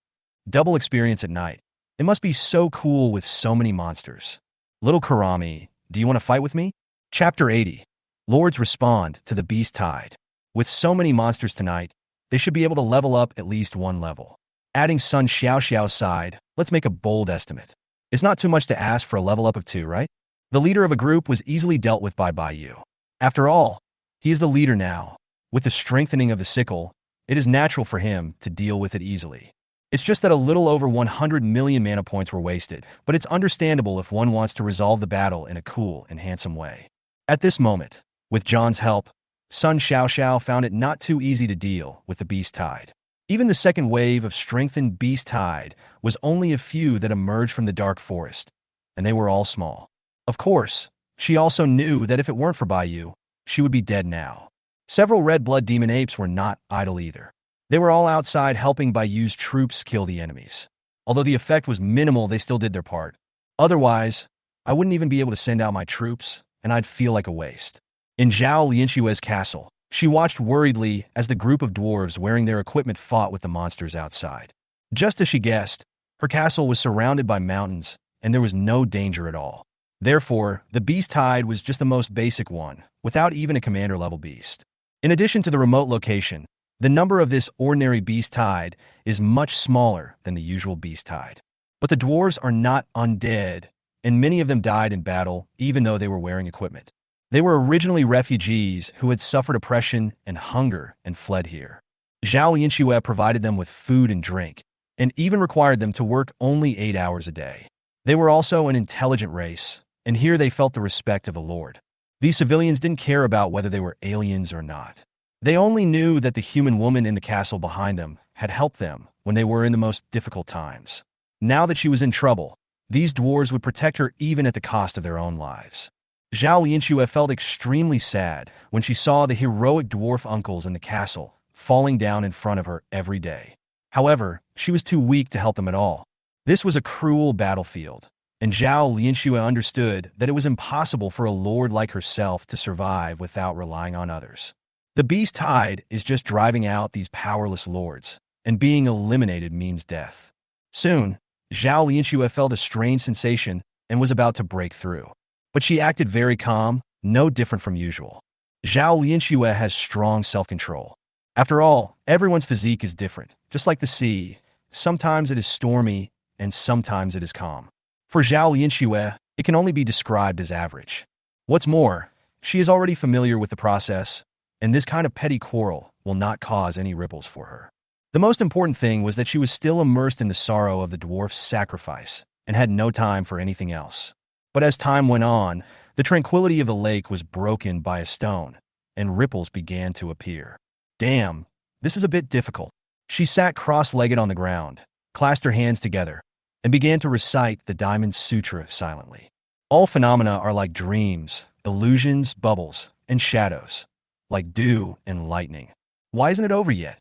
Double experience at night. It must be so cool with so many monsters. Little Karami, do you want to fight with me? Chapter 80. Lords respond to the Beast Tide. With so many monsters tonight, they should be able to level up at least one level. Adding Sun Xiaoxiao's side, let's make a bold estimate. It's not too much to ask for a level up of 2, right? The leader of a group was easily dealt with by Bayou. After all, he is the leader now. With the strengthening of the sickle, it is natural for him to deal with it easily. It's just that a little over 100 million mana points were wasted, but it's understandable if one wants to resolve the battle in a cool and handsome way. At this moment, with John's help, Sun Xiaoxiao found it not too easy to deal with the Beast Tide. Even the second wave of strengthened Beast Tide was only a few that emerged from the Dark Forest, and they were all small. Of course, she also knew that if it weren't for Bayou, she would be dead now. Several red blood demon apes were not idle either. They were all outside helping Bayou's troops kill the enemies. Although the effect was minimal, they still did their part. Otherwise, I wouldn't even be able to send out my troops, and I'd feel like a waste. In Zhao Lianxue's castle, she watched worriedly as the group of dwarves wearing their equipment fought with the monsters outside. Just as she guessed, her castle was surrounded by mountains, and there was no danger at all. Therefore, the Beast Tide was just the most basic one, without even a commander-level beast. In addition to the remote location, the number of this ordinary Beast Tide is much smaller than the usual Beast Tide. But the dwarves are not undead, and many of them died in battle even though they were wearing equipment. They were originally refugees who had suffered oppression and hunger and fled here. Zhao Yinxue provided them with food and drink, and even required them to work only 8 hours a day. They were also an intelligent race, and here they felt the respect of the Lord. These civilians didn't care about whether they were aliens or not. They only knew that the human woman in the castle behind them had helped them when they were in the most difficult times. Now that she was in trouble, these dwarves would protect her even at the cost of their own lives. Zhao Yinxue felt extremely sad when she saw the heroic dwarf uncles in the castle falling down in front of her every day. However, she was too weak to help them at all. This was a cruel battlefield, and Zhao Yinxue understood that it was impossible for a lord like herself to survive without relying on others. The beast tide is just driving out these powerless lords, and being eliminated means death. Soon, Zhao Yinxue felt a strange sensation and was about to break through. But she acted very calm, no different from usual. Zhao Yinxue has strong self-control. After all, everyone's physique is different, just like the sea. Sometimes it is stormy, and sometimes it is calm. For Zhao Yinxue, it can only be described as average. What's more, she is already familiar with the process, and this kind of petty quarrel will not cause any ripples for her. The most important thing was that she was still immersed in the sorrow of the dwarf's sacrifice and had no time for anything else. But as time went on, the tranquility of the lake was broken by a stone, and ripples began to appear. Damn, this is a bit difficult. She sat cross-legged on the ground, clasped her hands together, and began to recite the Diamond Sutra silently. All phenomena are like dreams, illusions, bubbles, and shadows, like dew and lightning. Why isn't it over yet?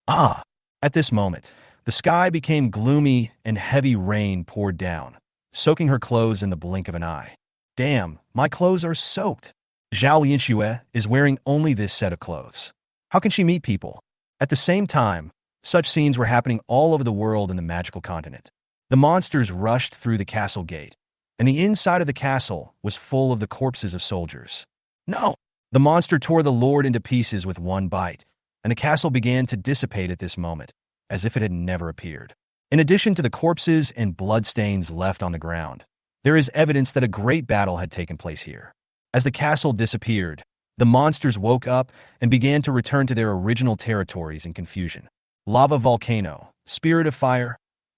Ah! At this moment, the sky became gloomy and heavy rain poured down, soaking her clothes in the blink of an eye. Damn, my clothes are soaked. Zhao Yinxue is wearing only this set of clothes. How can she meet people? At the same time, such scenes were happening all over the world in the magical continent. The monsters rushed through the castle gate, and the inside of the castle was full of the corpses of soldiers. No! The monster tore the lord into pieces with one bite, and the castle began to dissipate at this moment, as if it had never appeared. In addition to the corpses and bloodstains left on the ground, there is evidence that a great battle had taken place here. As the castle disappeared, the monsters woke up and began to return to their original territories in confusion. Lava volcano, spirit of fire.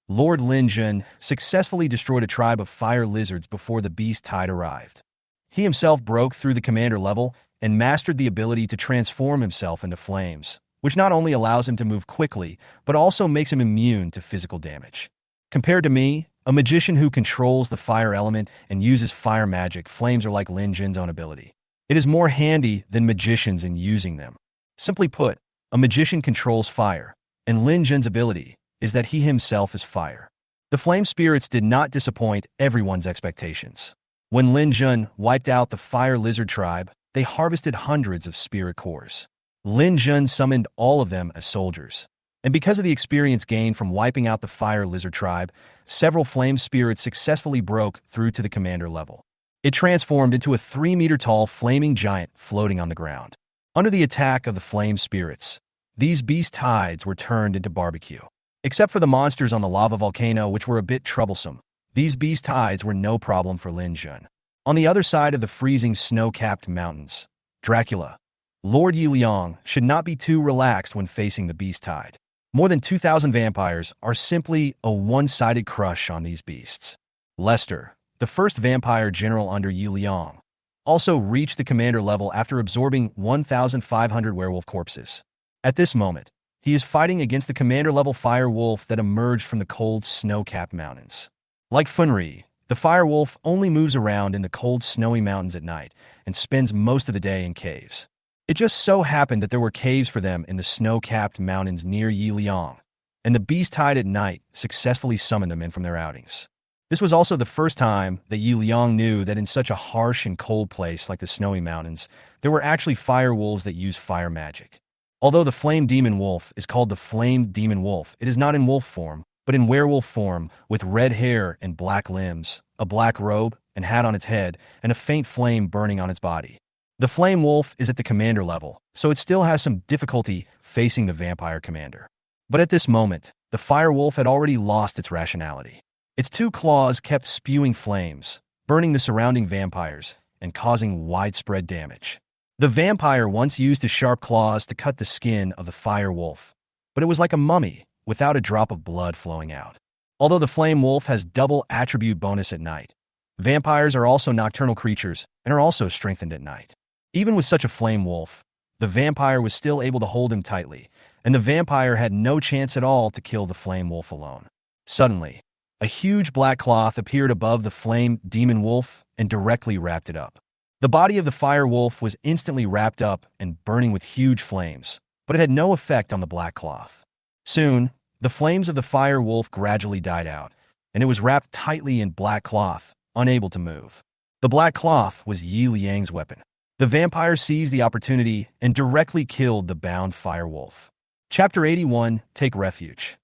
Lord Lin Jun successfully destroyed a tribe of fire lizards before the beast tide arrived. He himself broke through the commander level and mastered the ability to transform himself into flames, which not only allows him to move quickly, but also makes him immune to physical damage. Compared to me, a magician who controls the fire element and uses fire magic, flames are like Lin Jun's own ability. It is more handy than magicians in using them. Simply put, a magician controls fire, and Lin Jun's ability is that he himself is fire. The flame spirits did not disappoint everyone's expectations. When Lin Jun wiped out the fire lizard tribe, they harvested hundreds of spirit cores. Lin Jun summoned all of them as soldiers. And because of the experience gained from wiping out the fire lizard tribe, several flame spirits successfully broke through to the commander level. It transformed into a 3-meter-tall flaming giant floating on the ground. Under the attack of the flame spirits, these beast tides were turned into barbecue. Except for the monsters on the lava volcano, which were a bit troublesome, these beast tides were no problem for Lin Jun. On the other side of the freezing snow-capped mountains, Dracula, Lord Yi Liang, should not be too relaxed when facing the beast tide. More than 2,000 vampires are simply a one-sided crush on these beasts. Lester, the first vampire general under Yi Liang, also reached the commander level after absorbing 1,500 werewolf corpses. At this moment, he is fighting against the commander-level fire wolf that emerged from the cold, snow-capped mountains. Like Funri, the fire wolf only moves around in the cold, snowy mountains at night and spends most of the day in caves. It just so happened that there were caves for them in the snow-capped mountains near Yi Liang, and the beast tide at night successfully summoned them in from their outings. This was also the first time that Yi Liang knew that in such a harsh and cold place like the snowy mountains, there were actually fire wolves that use fire magic. Although the flame demon wolf is called the flame demon wolf, it is not in wolf form, but in werewolf form, with red hair and black limbs, a black robe and hat on its head, and a faint flame burning on its body. The flame wolf is at the commander level, so it still has some difficulty facing the vampire commander. But at this moment, the fire wolf had already lost its rationality. Its 2 claws kept spewing flames, burning the surrounding vampires and causing widespread damage. The vampire once used his sharp claws to cut the skin of the fire wolf, but it was like a mummy, without a drop of blood flowing out. Although the flame wolf has double attribute bonus at night, vampires are also nocturnal creatures and are also strengthened at night. Even with such a flame wolf, the vampire was still able to hold him tightly, and the vampire had no chance at all to kill the flame wolf alone. Suddenly, a huge black cloth appeared above the flame demon wolf and directly wrapped it up. The body of the fire wolf was instantly wrapped up and burning with huge flames, but it had no effect on the black cloth. Soon, the flames of the fire wolf gradually died out, and it was wrapped tightly in black cloth, unable to move. The black cloth was Yi Liang's weapon. The vampire seized the opportunity and directly killed the bound fire wolf. Chapter 81, Take Refuge.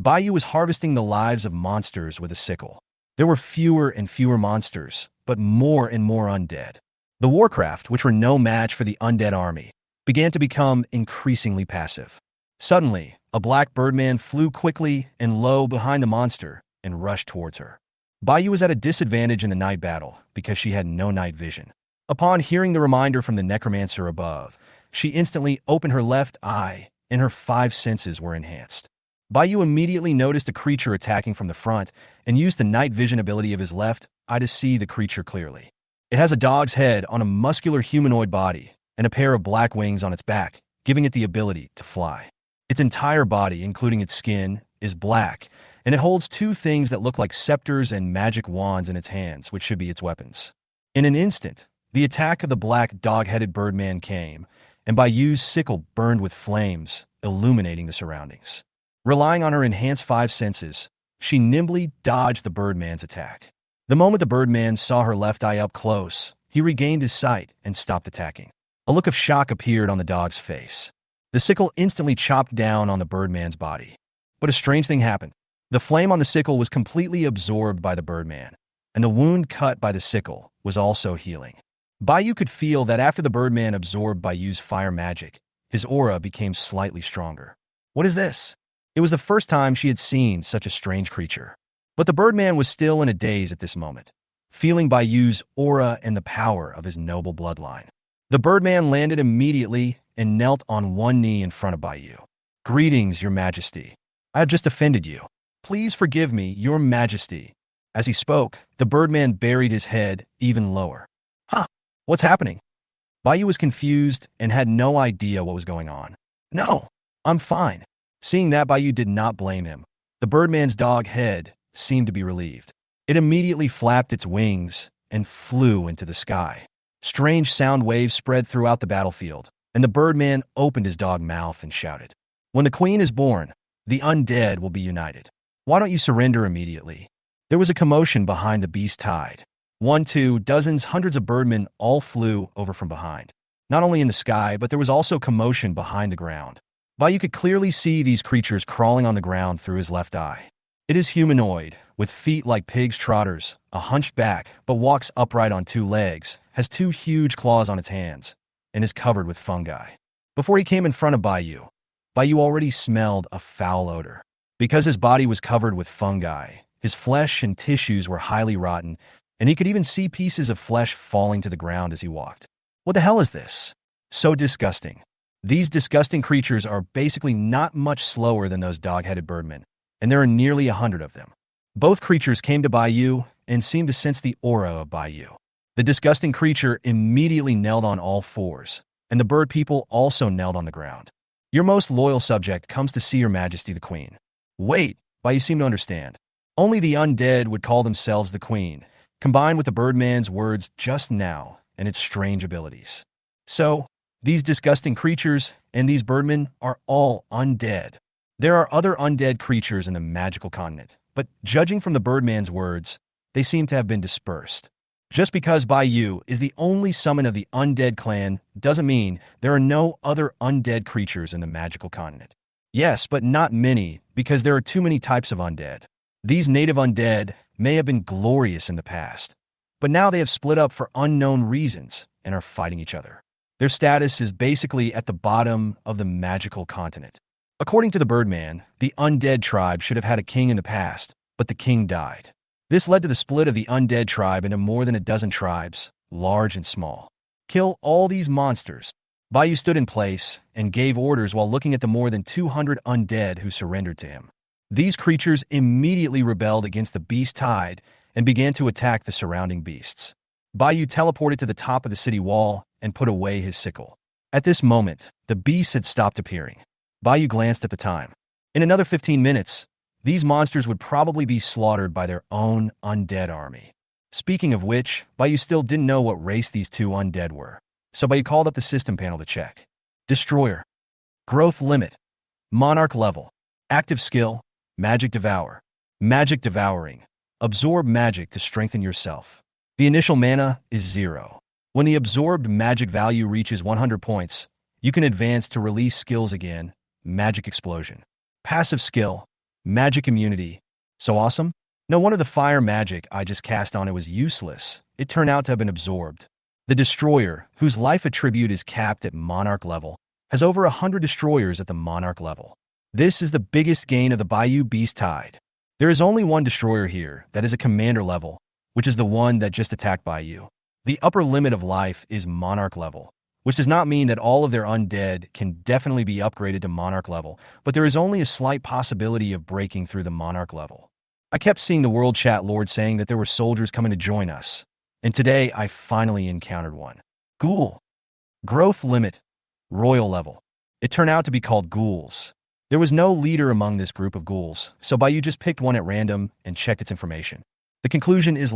Baiyu was harvesting the lives of monsters with a sickle. There were fewer and fewer monsters, but more and more undead. The warcraft, which were no match for the undead army, began to become increasingly passive. Suddenly, a black birdman flew quickly and low behind the monster and rushed towards her. Baiyu was at a disadvantage in the night battle because she had no night vision. Upon hearing the reminder from the necromancer above, she instantly opened her left eye and her 5 senses were enhanced. Baiyu immediately noticed a creature attacking from the front and used the night vision ability of his left eye to see the creature clearly. It has a dog's head on a muscular humanoid body and a pair of black wings on its back, giving it the ability to fly. Its entire body, including its skin, is black, and it holds 2 things that look like scepters and magic wands in its hands, which should be its weapons. In an instant, the attack of the black dog-headed birdman came, and Baiyu's sickle burned with flames, illuminating the surroundings. Relying on her enhanced 5 senses, she nimbly dodged the birdman's attack. The moment the birdman saw her left eye up close, he regained his sight and stopped attacking. A look of shock appeared on the dog's face. The sickle instantly chopped down on the birdman's body. But a strange thing happened. The flame on the sickle was completely absorbed by the birdman, and the wound cut by the sickle was also healing. Baiyu could feel that after the birdman absorbed Baiyu's fire magic, his aura became slightly stronger. What is this? It was the first time she had seen such a strange creature. But the birdman was still in a daze at this moment, feeling Baiyu's aura and the power of his noble bloodline. The birdman landed immediately and knelt on one knee in front of Baiyu. "Greetings, your majesty. I have just offended you. Please forgive me, your majesty." As he spoke, the birdman buried his head even lower. "Huh, what's happening?" Baiyu was confused and had no idea what was going on. "No, I'm fine." Seeing that Baiyu did not blame him, the birdman's dog head seemed to be relieved. It immediately flapped its wings and flew into the sky. Strange sound waves spread throughout the battlefield, and the birdman opened his dog mouth and shouted, "When the queen is born, the undead will be united. Why don't you surrender immediately?" There was a commotion behind the beast's hide. 1, 2, dozens, hundreds of birdmen all flew over from behind. Not only in the sky, but there was also commotion behind the ground. Baiyu could clearly see these creatures crawling on the ground through his left eye. It is humanoid, with feet like pigs' trotters, a hunched back, but walks upright on 2 legs, has 2 huge claws on its hands, and is covered with fungi. Before he came in front of Baiyu, Baiyu already smelled a foul odor. Because his body was covered with fungi, his flesh and tissues were highly rotten, and he could even see pieces of flesh falling to the ground as he walked. What the hell is this? So disgusting. These disgusting creatures are basically not much slower than those dog-headed birdmen, and there are nearly 100 of them. Both creatures came to Baiyu and seemed to sense the aura of Baiyu. The disgusting creature immediately knelt on all 4s, and the bird people also knelt on the ground. "Your most loyal subject comes to see your majesty the queen." Wait, Baiyu seemed to understand. Only the undead would call themselves the queen, combined with the birdman's words just now and its strange abilities. So, these disgusting creatures and these birdmen are all undead. There are other undead creatures in the magical continent, but judging from the birdman's words, they seem to have been dispersed. Just because Baiyu is the only summon of the undead clan doesn't mean there are no other undead creatures in the magical continent. Yes, but not many, because there are too many types of undead. These native undead may have been glorious in the past, but now they have split up for unknown reasons and are fighting each other. Their status is basically at the bottom of the magical continent. According to the Birdman, the undead tribe should have had a king in the past, but the king died. This led to the split of the undead tribe into more than a dozen tribes, large and small. Kill all these monsters. Bayou stood in place and gave orders while looking at the more than 200 undead who surrendered to him. These creatures immediately rebelled against the beast tide and began to attack the surrounding beasts. Bayou teleported to the top of the city wall and put away his sickle. At this moment, the beasts had stopped appearing. Bayou glanced at the time. In another 15 minutes, these monsters would probably be slaughtered by their own undead army. Speaking of which, Bayou still didn't know what race these two undead were, so Bayou called up the system panel to check. Destroyer. Growth limit. Monarch level. Active skill. Magic Devour. Magic Devouring. Absorb magic to strengthen yourself. The initial mana is 0. When the absorbed magic value reaches 100 points, you can advance to release skills again. Magic Explosion. Passive skill. Magic Immunity. So awesome? No wonder the fire magic I just cast on it was useless. It turned out to have been absorbed. The Destroyer, whose life attribute is capped at Monarch level, has over 100 destroyers at the Monarch level. This is the biggest gain of the Bayou Beast Tide. There is only one destroyer here that is a commander level, which is the one that just attacked Bayou. The upper limit of life is Monarch level, which does not mean that all of their undead can definitely be upgraded to Monarch level, but there is only a slight possibility of breaking through the Monarch level. I kept seeing the World Chat Lord saying that there were soldiers coming to join us, and today I finally encountered one. Ghoul. Growth limit. Royal level. It turned out to be called ghouls. There was no leader among this group of ghouls, so Bayou just picked one at random and checked its information. The conclusion is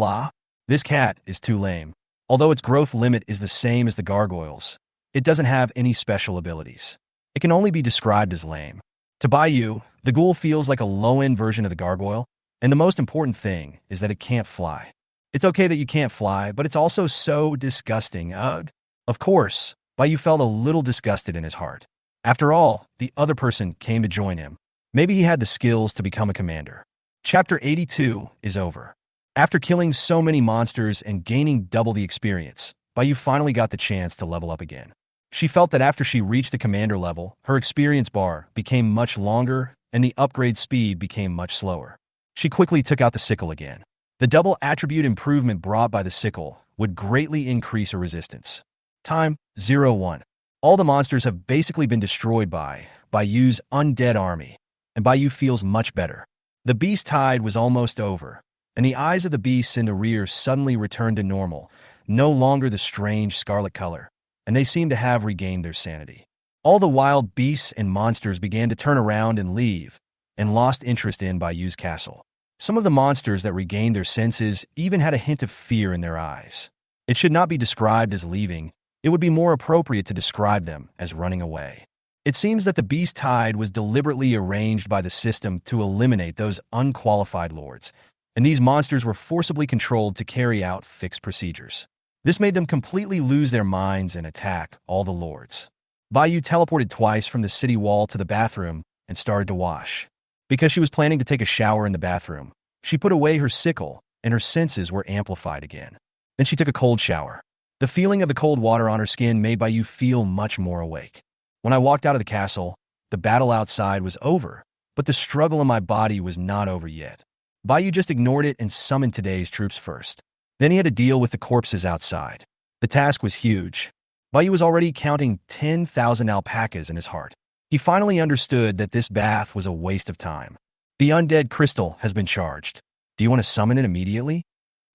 this cat is too lame. Although its growth limit is the same as the gargoyles, it doesn't have any special abilities. It can only be described as lame. To Bayou, the ghoul feels like a low-end version of the gargoyle, and the most important thing is that it can't fly. It's okay that you can't fly, but it's also so disgusting. Ugh. Of course, Bayou felt a little disgusted in his heart. After all, the other person came to join him. Maybe he had the skills to become a commander. Chapter 82 is over. After killing so many monsters and gaining double the experience, Bayou finally got the chance to level up again. She felt that after she reached the commander level, her experience bar became much longer and the upgrade speed became much slower. She quickly took out the sickle again. The double attribute improvement brought by the sickle would greatly increase her resistance. Time 01. All the monsters have basically been destroyed by Bayou's undead army, and Bayou feels much better. The beast tide was almost over, and the eyes of the beasts in the rear suddenly returned to normal, no longer the strange scarlet color, and they seemed to have regained their sanity. All the wild beasts and monsters began to turn around and leave, and lost interest in Bayou's castle. Some of the monsters that regained their senses even had a hint of fear in their eyes. It should not be described as leaving. It would be more appropriate to describe them as running away. It seems that the beast tide was deliberately arranged by the system to eliminate those unqualified lords, and these monsters were forcibly controlled to carry out fixed procedures. This made them completely lose their minds and attack all the lords. Bayou teleported twice from the city wall to the bathroom and started to wash. Because she was planning to take a shower in the bathroom, she put away her sickle, and her senses were amplified again. Then she took a cold shower. The feeling of the cold water on her skin made Bayou feel much more awake. When I walked out of the castle, the battle outside was over, but the struggle in my body was not over yet. Bayou just ignored it and summoned today's troops first. Then he had to deal with the corpses outside. The task was huge. Bayou was already counting 10,000 alpacas in his heart. He finally understood that this bath was a waste of time. The undead crystal has been charged. Do you want to summon it immediately?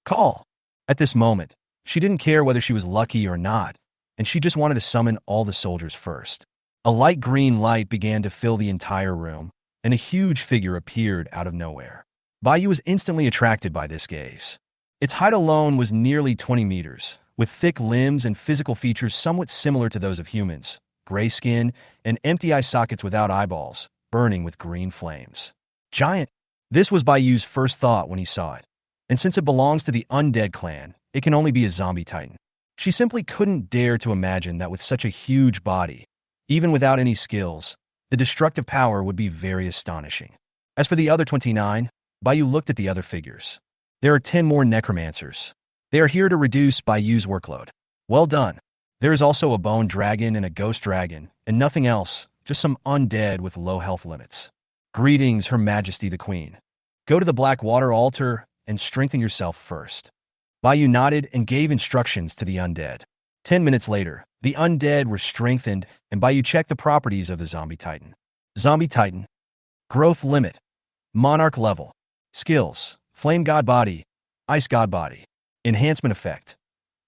Call. At this moment, she didn't care whether she was lucky or not, and she just wanted to summon all the soldiers first. A light green light began to fill the entire room, and a huge figure appeared out of nowhere. Bayou was instantly attracted by this gaze. Its height alone was nearly 20 meters, with thick limbs and physical features somewhat similar to those of humans. Gray skin, and empty eye sockets without eyeballs, burning with green flames. Giant. This was Bayou's first thought when he saw it. And since it belongs to the Undead clan, it can only be a zombie titan. She simply couldn't dare to imagine that with such a huge body, even without any skills, the destructive power would be very astonishing. As for the other 29, Bayou looked at the other figures. There are 10 more necromancers. They are here to reduce Bayou's workload. Well done. There is also a bone dragon and a ghost dragon, and nothing else, just some undead with low health limits. Greetings, Her Majesty the Queen. Go to the Blackwater altar and strengthen yourself first. Bayou nodded and gave instructions to the undead. 10 minutes later, the undead were strengthened, and Bayou checked the properties of the Zombie Titan. Zombie Titan. Growth limit. Monarch level. Skills. Flame God Body. Ice God Body. Enhancement effect.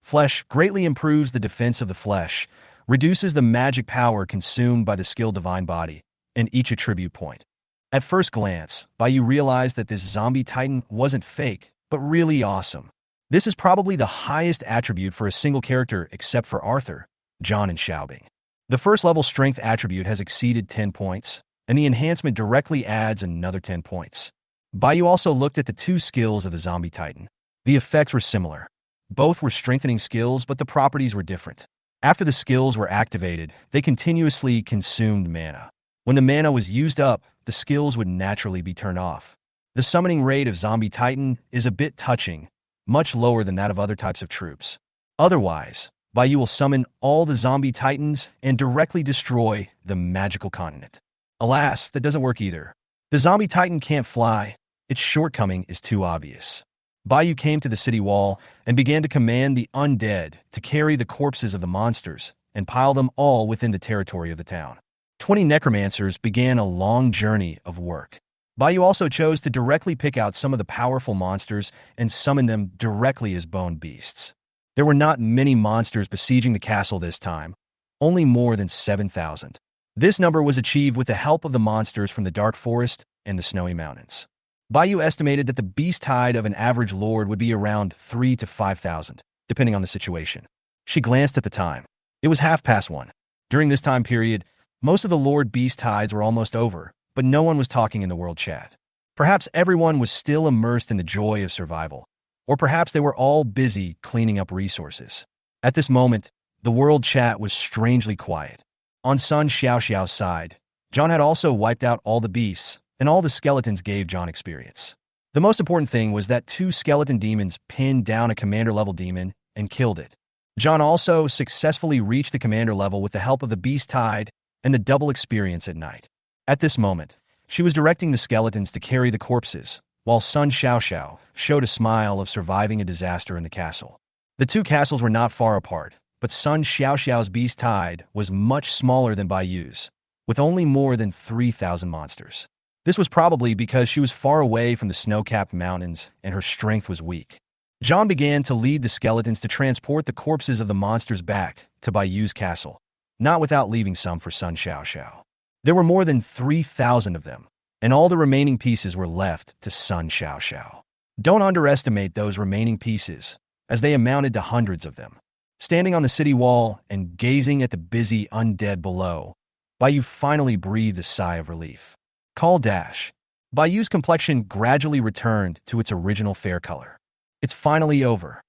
Flesh greatly improves the defense of the flesh, reduces the magic power consumed by the skill Divine Body, and each attribute point. At first glance, Bayou realized that this Zombie Titan wasn't fake, but really awesome. This is probably the highest attribute for a single character except for Arthur, John, and Xiaobing. The first level strength attribute has exceeded 10 points, and the enhancement directly adds another 10 points. Bayou also looked at the two skills of the Zombie Titan. The effects were similar. Both were strengthening skills, but the properties were different. After the skills were activated, they continuously consumed mana. When the mana was used up, the skills would naturally be turned off. The summoning rate of Zombie Titan is a bit touching, much lower than that of other types of troops. Otherwise, Bayou will summon all the Zombie Titans and directly destroy the magical continent. Alas, that doesn't work either. The Zombie Titan can't fly. Its shortcoming is too obvious. Bayou came to the city wall and began to command the undead to carry the corpses of the monsters and pile them all within the territory of the town. 20 necromancers began a long journey of work. Bayou also chose to directly pick out some of the powerful monsters and summon them directly as bone beasts. There were not many monsters besieging the castle this time, only more than 7,000. This number was achieved with the help of the monsters from the Dark Forest and the Snowy Mountains. Bayou estimated that the beast tide of an average lord would be around 3,000 to 5,000, depending on the situation. She glanced at the time. It was 1:30. During this time period, most of the lord beast tides were almost over, but no one was talking in the world chat. Perhaps everyone was still immersed in the joy of survival, or perhaps they were all busy cleaning up resources. At this moment, the world chat was strangely quiet. On Sun Xiaoxiao's side, John had also wiped out all the beasts, and all the skeletons gave John experience. The most important thing was that 2 skeleton demons pinned down a commander-level demon and killed it. John also successfully reached the commander level with the help of the beast tide and the double experience at night. At this moment, she was directing the skeletons to carry the corpses, while Sun Xiaoxiao showed a smile of surviving a disaster in the castle. The 2 castles were not far apart, but Sun Xiaoxiao's beast tide was much smaller than Bayou's, with only more than 3,000 monsters. This was probably because she was far away from the snow-capped mountains and her strength was weak. John began to lead the skeletons to transport the corpses of the monsters back to Bayou's castle, not without leaving some for Sun Xiaoxiao. There were more than 3,000 of them, and all the remaining pieces were left to Sun Xiaoxiao. Don't underestimate those remaining pieces, as they amounted to hundreds of them. Standing on the city wall and gazing at the busy undead below, Bayou finally breathed a sigh of relief. Call dash. Bayou's complexion gradually returned to its original fair color. It's finally over.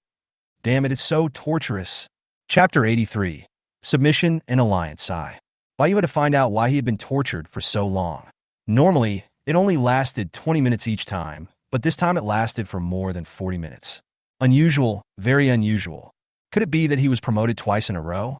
Damn it, it's so torturous. Chapter 83. Submission and Alliance Sigh. Bayou had to find out why he had been tortured for so long. Normally, it only lasted 20 minutes each time, but this time it lasted for more than 40 minutes. Unusual, very unusual. Could it be that he was promoted twice in a row?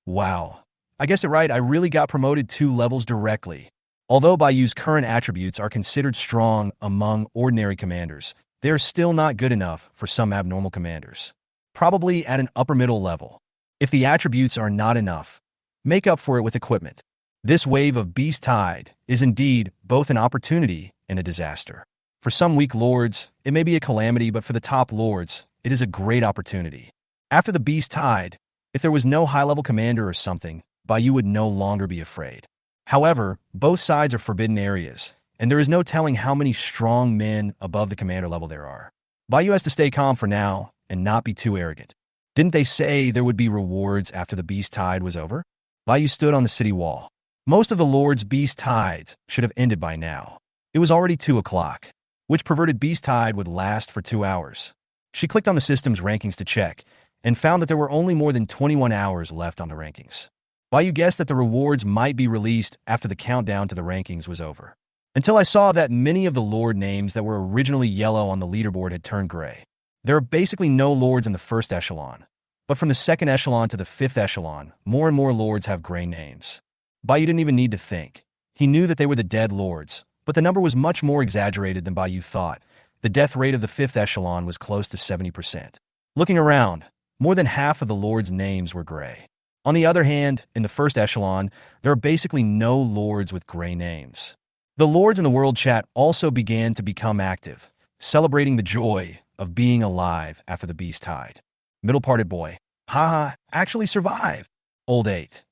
Wow. I guessed it right, I really got promoted 2 levels directly. Although Bayou's current attributes are considered strong among ordinary commanders, they are still not good enough for some abnormal commanders. Probably at an upper middle level. If the attributes are not enough, make up for it with equipment. This wave of beast tide is indeed both an opportunity and a disaster. For some weak lords, it may be a calamity, but for the top lords, it is a great opportunity. After the beast tide, if there was no high-level commander or something, Bayou would no longer be afraid. However, both sides are forbidden areas, and there is no telling how many strong men above the commander level there are. Bayou has to stay calm for now and not be too arrogant. Didn't they say there would be rewards after the beast tide was over? Bayou stood on the city wall. Most of the lord's beast tides should have ended by now. It was already 2 o'clock, which perverted beast tide would last for 2 hours. She clicked on the system's rankings to check, and found that there were only more than 21 hours left on the rankings. Bayou guessed that the rewards might be released after the countdown to the rankings was over. Until I saw that many of the lord names that were originally yellow on the leaderboard had turned gray. There are basically no lords in the first echelon, but from the second echelon to the 5th echelon, more and more lords have gray names. Bayou didn't even need to think. He knew that they were the dead lords, but the number was much more exaggerated than Bayou thought. The death rate of the 5th echelon was close to 70%. Looking around, More than half of the lords' names were gray. On the other hand, in the first echelon, there are basically no lords with gray names. The lords in the world chat also began to become active, celebrating the joy of being alive after the beast tide. Middle-parted boy. Haha, actually survived. Old 8.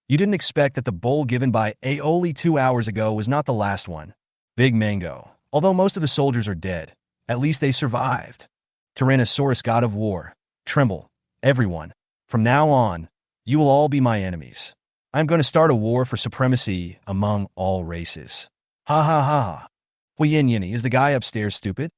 You didn't expect that the bowl given by Aoli 2 hours ago was not the last one. Big Mango. Although most of the soldiers are dead, at least they survived. Tyrannosaurus God of War. Tremble. Everyone. From now on, you will all be my enemies. I'm going to start a war for supremacy among all races. Ha ha ha ha. Huyen Yini, is the guy upstairs stupid?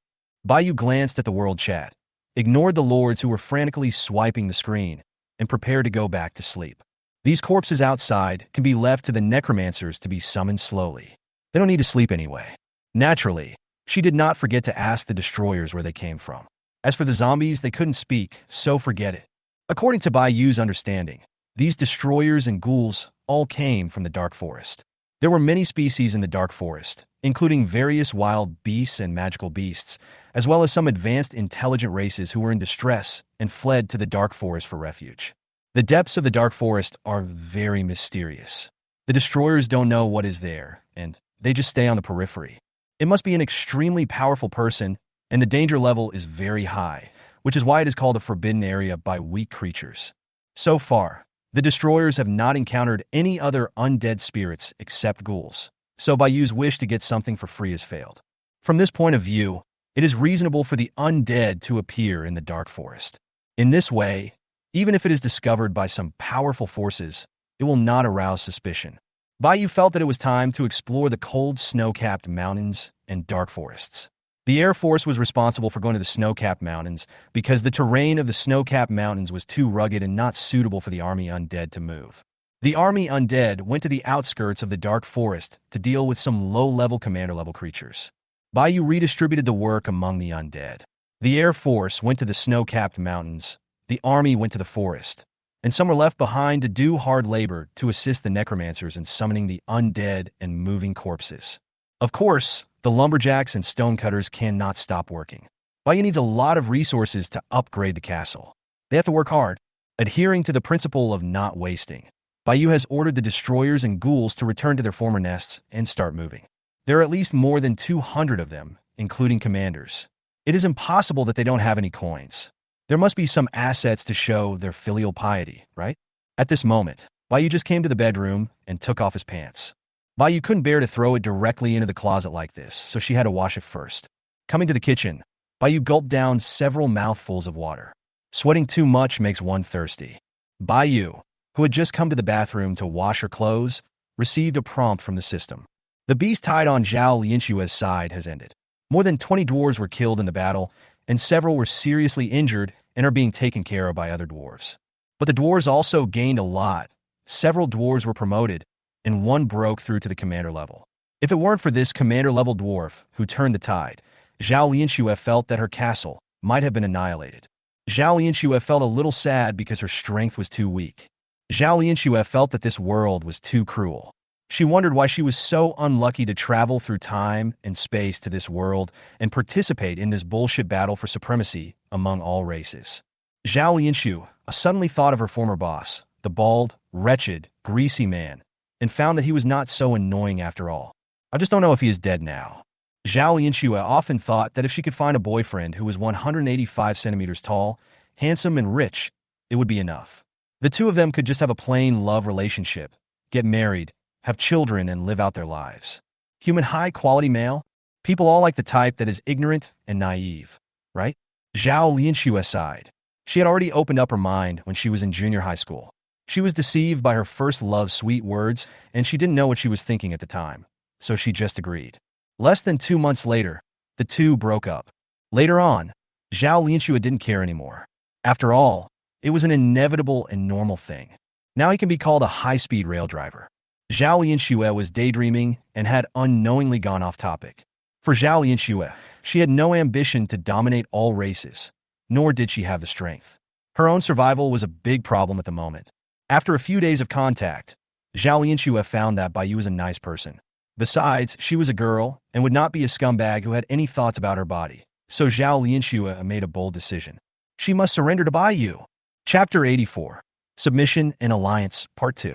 Bayou glanced at the world chat, ignored the lords who were frantically swiping the screen, and prepared to go back to sleep. These corpses outside can be left to the necromancers to be summoned slowly. They don't need to sleep anyway. Naturally, she did not forget to ask the destroyers where they came from. As for the zombies, they couldn't speak, so forget it. According to Bayou's understanding, these destroyers and ghouls all came from the Dark Forest. There were many species in the Dark Forest, including various wild beasts and magical beasts, as well as some advanced intelligent races who were in distress and fled to the Dark Forest for refuge. The depths of the Dark Forest are very mysterious. The destroyers don't know what is there, and they just stay on the periphery. It must be an extremely powerful person, and the danger level is very high, which is why it is called a forbidden area by weak creatures. So far, the destroyers have not encountered any other undead spirits except ghouls, so Bayou's wish to get something for free has failed. From this point of view, it is reasonable for the undead to appear in the Dark Forest. In this way, even if it is discovered by some powerful forces, it will not arouse suspicion. Bayou felt that it was time to explore the cold, snow-capped mountains and dark forests. The Air Force was responsible for going to the snow-capped mountains because the terrain of the snow-capped mountains was too rugged and not suitable for the Army Undead to move. The Army Undead went to the outskirts of the Dark Forest to deal with some low-level commander-level creatures. Bayou redistributed the work among the undead. The Air Force went to the snow-capped mountains, the Army went to the forest, and some were left behind to do hard labor to assist the necromancers in summoning the undead and moving corpses. Of course, the lumberjacks and stonecutters cannot stop working. Bayou needs a lot of resources to upgrade the castle. They have to work hard, adhering to the principle of not wasting. Bayou has ordered the destroyers and ghouls to return to their former nests and start moving. There are at least more than 200 of them, including commanders. It is impossible that they don't have any coins. There must be some assets to show their filial piety, right? At this moment, Bayou just came to the bedroom and took off his pants. Bayou couldn't bear to throw it directly into the closet like this, so she had to wash it first. Coming to the kitchen, Bayou gulped down several mouthfuls of water. Sweating too much makes one thirsty. Bayou, who had just come to the bathroom to wash her clothes, received a prompt from the system. The beast tied on Zhao Lianshua's side has ended. More than 20 dwarves were killed in the battle, and several were seriously injured and are being taken care of by other dwarves. But the dwarves also gained a lot. Several dwarves were promoted, and one broke through to the commander level. If it weren't for this commander-level dwarf who turned the tide, Zhao Lianxue felt that her castle might have been annihilated. Zhao Lianxue felt a little sad because her strength was too weak. Zhao Lianxue felt that this world was too cruel. She wondered why she was so unlucky to travel through time and space to this world and participate in this bullshit battle for supremacy among all races. Zhao Lianxue suddenly thought of her former boss, the bald, wretched, greasy man, and found that he was not so annoying after all. I just don't know if he is dead now. Zhao Lianxue often thought that if she could find a boyfriend who was 185 centimeters tall, handsome, and rich, it would be enough. The two of them could just have a plain love relationship, get married, have children, and live out their lives. Human high-quality male? People all like the type that is ignorant and naive, right? Zhao Lianxue sighed. She had already opened up her mind when she was in junior high school. She was deceived by her first love's sweet words, and she didn't know what she was thinking at the time, so she just agreed. Less than 2 months later, the two broke up. Later on, Zhao Lianxue didn't care anymore. After all, it was an inevitable and normal thing. Now he can be called a high-speed rail driver. Zhao Lianxue was daydreaming and had unknowingly gone off topic. For Zhao Lianxue, she had no ambition to dominate all races, nor did she have the strength. Her own survival was a big problem at the moment. After a few days of contact, Zhao Lianxue found that Bayou was a nice person. Besides, she was a girl and would not be a scumbag who had any thoughts about her body. So Zhao Lianxue made a bold decision. She must surrender to Bayou. Chapter 84. Submission and Alliance, Part 2.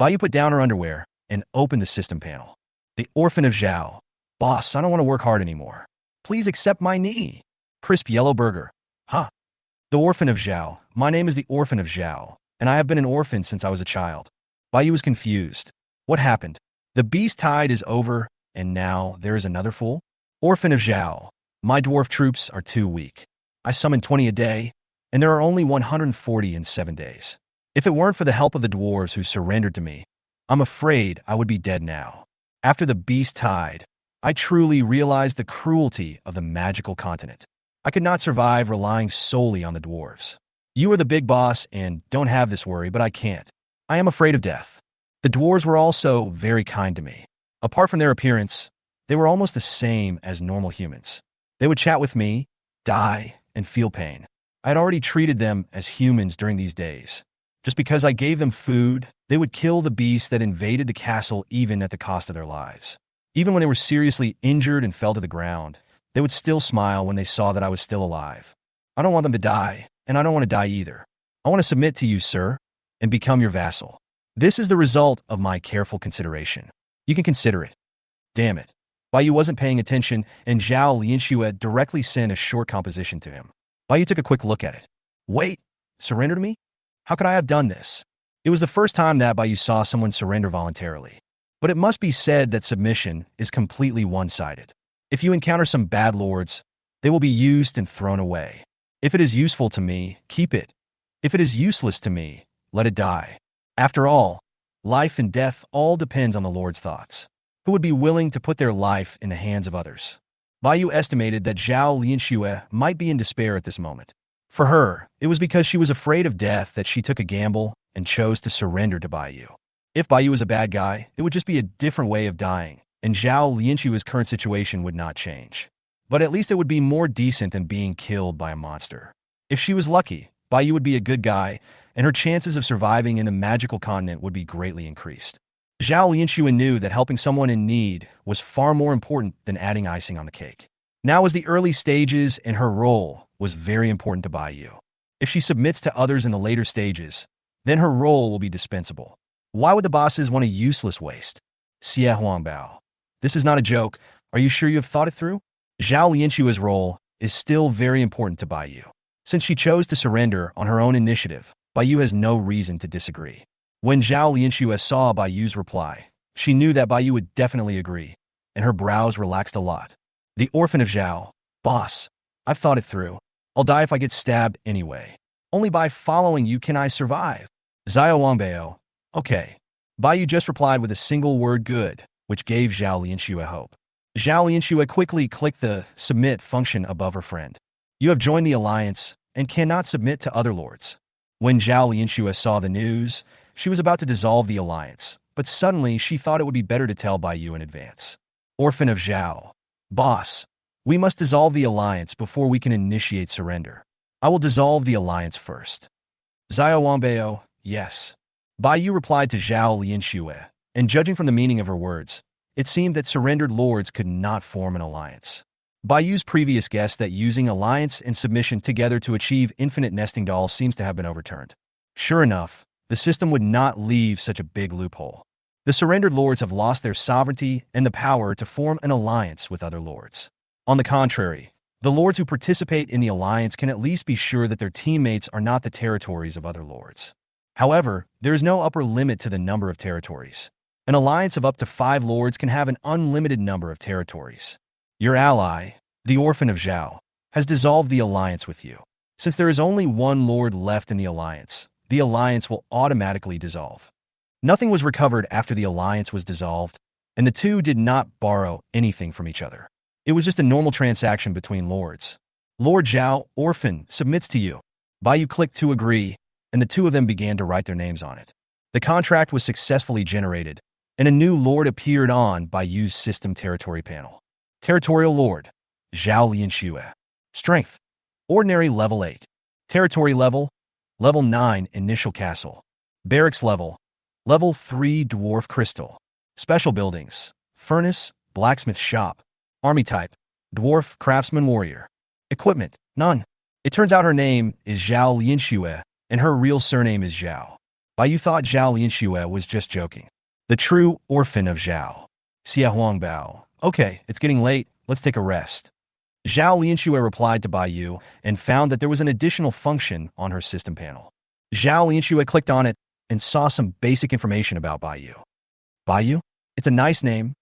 Bayu put down her underwear and opened the system panel. The Orphan of Zhao. Boss, I don't want to work hard anymore. Please accept my knee. Crisp yellow burger. Huh. The Orphan of Zhao. My name is the Orphan of Zhao, and I have been an orphan since I was a child. Bayu was confused. What happened? The beast tide is over, and now there is another fool? Orphan of Zhao. My dwarf troops are too weak. I summon 20 a day, and there are only 140 in 7 days. If it weren't for the help of the dwarves who surrendered to me, I'm afraid I would be dead now. After the beast tide, I truly realized the cruelty of the magical continent. I could not survive relying solely on the dwarves. You are the big boss and don't have this worry, but I can't. I am afraid of death. The dwarves were also very kind to me. Apart from their appearance, they were almost the same as normal humans. They would chat with me, die, and feel pain. I had already treated them as humans during these days. Just because I gave them food, they would kill the beasts that invaded the castle even at the cost of their lives. Even when they were seriously injured and fell to the ground, they would still smile when they saw that I was still alive. I don't want them to die, and I don't want to die either. I want to submit to you, sir, and become your vassal. This is the result of my careful consideration. You can consider it. Damn it. Bayu wasn't paying attention, and Zhao Lianxue directly sent a short composition to him. Bayu took a quick look at it. Wait, surrender to me? How could I have done this? It was the first time that Bayu saw someone surrender voluntarily. But it must be said that submission is completely one-sided. If you encounter some bad lords, they will be used and thrown away. If it is useful to me, keep it. If it is useless to me, let it die. After all, life and death all depends on the Lord's thoughts. Who would be willing to put their life in the hands of others? Bayu estimated that Zhao Lianxue might be in despair at this moment. For her, it was because she was afraid of death that she took a gamble and chose to surrender to Bayu. If Bayu was a bad guy, it would just be a different way of dying, and Zhao Lianxue's current situation would not change. But at least it would be more decent than being killed by a monster. If she was lucky, Bayu would be a good guy, and her chances of surviving in the magical continent would be greatly increased. Zhao Lianxue knew that helping someone in need was far more important than adding icing on the cake. Now was the early stages, and her role was very important to Bayu. If she submits to others in the later stages, then her role will be dispensable. Why would the bosses want a useless waste? Xie Huangbao. This is not a joke. Are you sure you have thought it through? Zhao Lianxue's role is still very important to Bayu. Since she chose to surrender on her own initiative, Bayu has no reason to disagree. When Zhao Lianxue saw Bayu's reply, she knew that Bayu would definitely agree, and her brows relaxed a lot. The Orphan of Zhao. Boss, I've thought it through. I'll die if I get stabbed anyway. Only by following you can I survive. Zhao Wangbao. Okay. Bayu just replied with a single word good, which gave Zhao Lianxue hope. Zhao Lianxue quickly clicked the submit function above her friend. You have joined the alliance and cannot submit to other lords. When Zhao Lianxue saw the news, she was about to dissolve the alliance, but suddenly she thought it would be better to tell Bayu in advance. Orphan of Zhao. Boss, we must dissolve the alliance before we can initiate surrender. I will dissolve the alliance first. Zhao Wangbao, yes. Bayu replied to Zhao Lianxue, and judging from the meaning of her words, it seemed that surrendered lords could not form an alliance. Bayu's previous guess that using alliance and submission together to achieve infinite nesting dolls seems to have been overturned. Sure enough, the system would not leave such a big loophole. The surrendered lords have lost their sovereignty and the power to form an alliance with other lords. On the contrary, the lords who participate in the alliance can at least be sure that their teammates are not the territories of other lords. However, there is no upper limit to the number of territories. An alliance of up to 5 lords can have an unlimited number of territories. Your ally, the Orphan of Zhao, has dissolved the alliance with you. Since there is only one lord left in the alliance will automatically dissolve. Nothing was recovered after the alliance was dissolved, and the two did not borrow anything from each other. It was just a normal transaction between lords. Lord Zhao, Orphan, submits to you. Bayu clicked to agree, and the two of them began to write their names on it. The contract was successfully generated, and a new lord appeared on Bayu's system territory panel. Territorial Lord, Zhao Lianxue. Strength, Ordinary level 8. Territory level 9 Initial Castle. Barracks level 3 Dwarf Crystal. Special buildings, Furnace, Blacksmith Shop. Army type, Dwarf Craftsman Warrior. Equipment, none. It turns out her name is Zhao Lianxue, and her real surname is Zhao. Bai Yu thought Zhao Lianxue was just joking. The true orphan of Zhao. Xia Huangbao. Okay, it's getting late. Let's take a rest. Zhao Lianxue replied to Bai Yu and found that there was an additional function on her system panel. Zhao Lianxue clicked on it and saw some basic information about Bai Yu. Bai Yu? It's a nice name.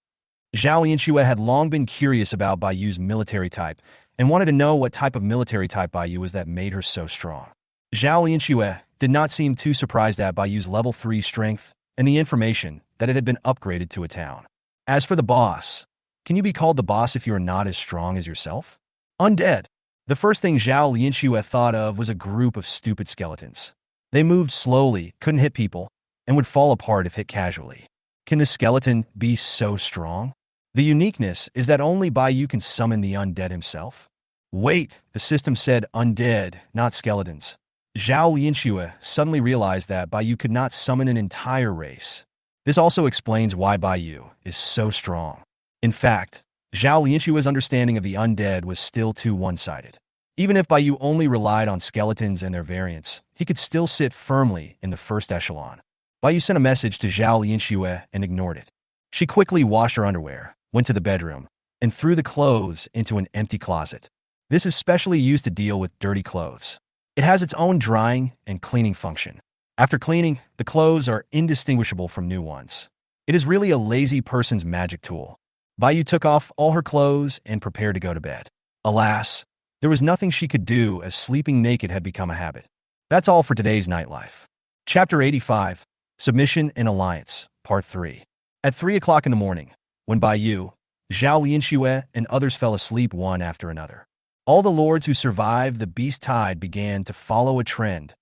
Zhao Lianxue had long been curious about Bai Yu's military type and wanted to know what type of military type Bai Yu was that made her so strong. Zhao Lianxue did not seem too surprised at Bai Yu's level 3 strength and the information that it had been upgraded to a town. As for the boss, can you be called the boss if you are not as strong as yourself? Undead. The first thing Zhao Lianxue thought of was a group of stupid skeletons. They moved slowly, couldn't hit people, and would fall apart if hit casually. Can the skeleton be so strong? The uniqueness is that only Bai Yu can summon the undead himself. Wait, the system said undead, not skeletons. Zhao Lianxue suddenly realized that Bai Yu could not summon an entire race. This also explains why Bai Yu is so strong. In fact, Zhao Lianxue's understanding of the undead was still too one-sided. Even if Bai Yu only relied on skeletons and their variants, he could still sit firmly in the first echelon. Bai Yu sent a message to Zhao Lianxue and ignored it. She quickly washed her underwear, went to the bedroom, and threw the clothes into an empty closet. This is specially used to deal with dirty clothes. It has its own drying and cleaning function. After cleaning, the clothes are indistinguishable from new ones. It is really a lazy person's magic tool. Bai Yu took off all her clothes and prepared to go to bed. Alas, there was nothing she could do as sleeping naked had become a habit. That's all for today's nightlife. Chapter 85, Submission and Alliance, Part 3. At 3 o'clock in the morning, when Bai Yu, Zhao Lianxue, and others fell asleep one after another, all the lords who survived the beast tide began to follow a trend: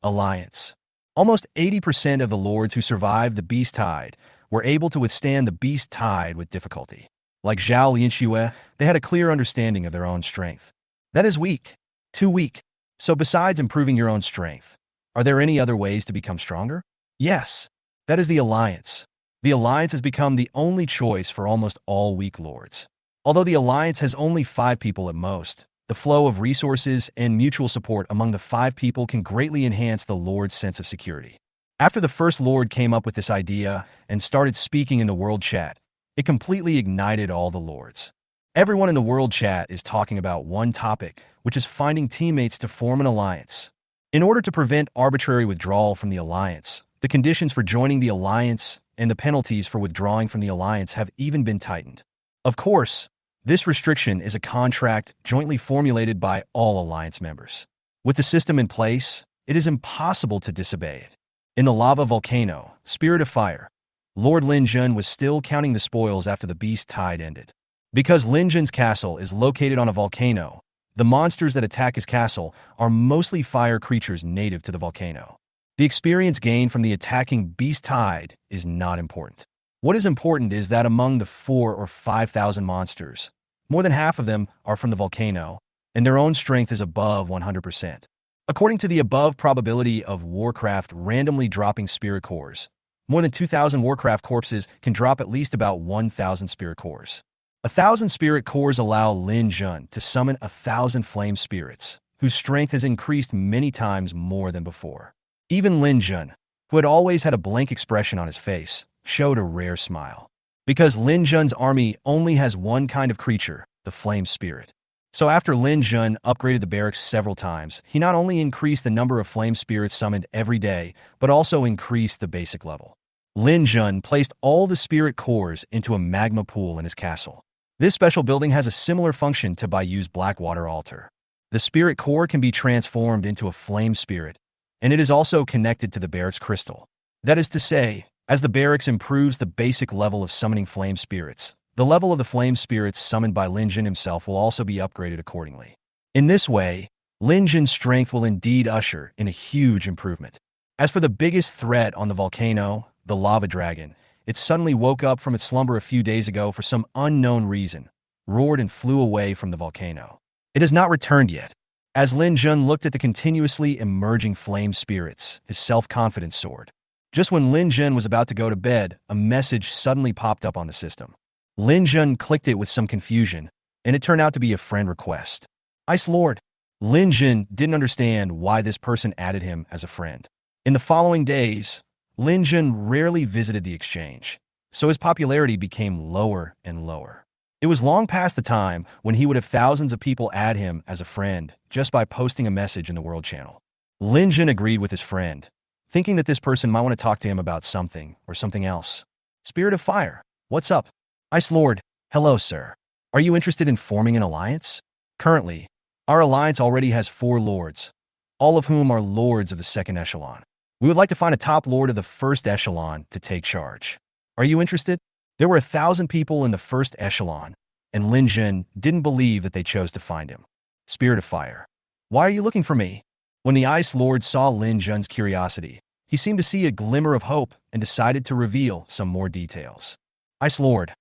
alliance. Almost 80% of the lords who survived the beast tide were able to withstand the beast tide with difficulty. Like Zhao Lianxue, they had a clear understanding of their own strength. That is weak. Too weak. So besides improving your own strength, are there any other ways to become stronger? Yes. That is the alliance. The alliance has become the only choice for almost all weak lords. Although the alliance has only 5 people at most, the flow of resources and mutual support among the 5 people can greatly enhance the lord's sense of security. After the first lord came up with this idea and started speaking in the world chat, it completely ignited all the lords. Everyone in the world chat is talking about one topic, which is finding teammates to form an alliance. In order to prevent arbitrary withdrawal from the alliance, the conditions for joining the alliance and the penalties for withdrawing from the alliance have even been tightened. Of course, this restriction is a contract jointly formulated by all alliance members. With the system in place, it is impossible to disobey it. In the lava volcano, Spirit of Fire, Lord Lin Jun was still counting the spoils after the beast tide ended. Because Lin Jun's castle is located on a volcano, the monsters that attack his castle are mostly fire creatures native to the volcano. The experience gained from the attacking beast tide is not important. What is important is that among the 4,000 or 5,000 monsters, more than half of them are from the volcano, and their own strength is above 100%. According to the above probability of Warcraft randomly dropping spirit cores, more than 2,000 Warcraft corpses can drop at least about 1,000 spirit cores. 1,000 spirit cores allow Lin Jun to summon 1,000 flame spirits, whose strength has increased many times more than before. Even Lin Jun, who had always had a blank expression on his face, showed a rare smile. Because Lin Jun's army only has one kind of creature, the flame spirit. So after Lin Jun upgraded the barracks several times, he not only increased the number of flame spirits summoned every day, but also increased the basic level. Lin Jun placed all the spirit cores into a magma pool in his castle. This special building has a similar function to Bai Yu's Blackwater altar. The spirit core can be transformed into a flame spirit, and it is also connected to the barracks crystal. That is to say, as the barracks improves the basic level of summoning flame spirits, the level of the flame spirits summoned by Lin Jun himself will also be upgraded accordingly. In this way, Lin Jun's strength will indeed usher in a huge improvement. As for the biggest threat on the volcano, the lava dragon, it suddenly woke up from its slumber a few days ago for some unknown reason, roared and flew away from the volcano. It has not returned yet. As Lin Jun looked at the continuously emerging flame spirits, his self-confidence soared. Just when Lin Jun was about to go to bed, a message suddenly popped up on the system. Lin Jun clicked it with some confusion, and it turned out to be a friend request. Ice Lord, Lin Jun didn't understand why this person added him as a friend. In the following days, Lin Jun rarely visited the exchange, so his popularity became lower and lower. It was long past the time when he would have thousands of people add him as a friend just by posting a message in the World Channel. Lin Jun agreed with his friend, thinking that this person might want to talk to him about something or something else. Spirit of Fire, what's up? Ice Lord, hello sir. Are you interested in forming an alliance? Currently, our alliance already has 4 lords, all of whom are lords of the second echelon. We would like to find a top lord of the first echelon to take charge. Are you interested? There were 1,000 people in the first echelon, and Lin Jun didn't believe that they chose to find him. Spirit of Fire, why are you looking for me? When the Ice Lord saw Lin Jun's curiosity, he seemed to see a glimmer of hope and decided to reveal some more details. Ice Lord,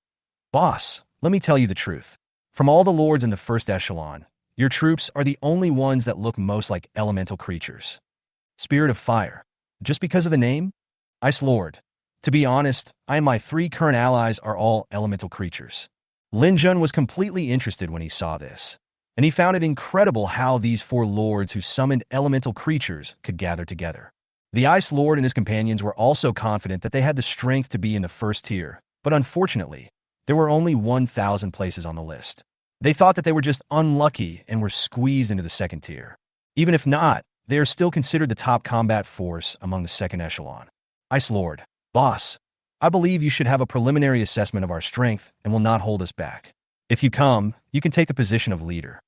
boss, let me tell you the truth. From all the lords in the first echelon, your troops are the only ones that look most like elemental creatures. Spirit of Fire, just because of the name? Ice Lord, to be honest, I and my 3 current allies are all elemental creatures. Lin Jun was completely interested when he saw this, and he found it incredible how these 4 lords who summoned elemental creatures could gather together. The Ice Lord and his companions were also confident that they had the strength to be in the first tier, but unfortunately, there were only 1,000 places on the list. They thought that they were just unlucky and were squeezed into the second tier. Even if not, they are still considered the top combat force among the second echelon. Ice Lord, boss, I believe you should have a preliminary assessment of our strength and will not hold us back. If you come, you can take the position of leader.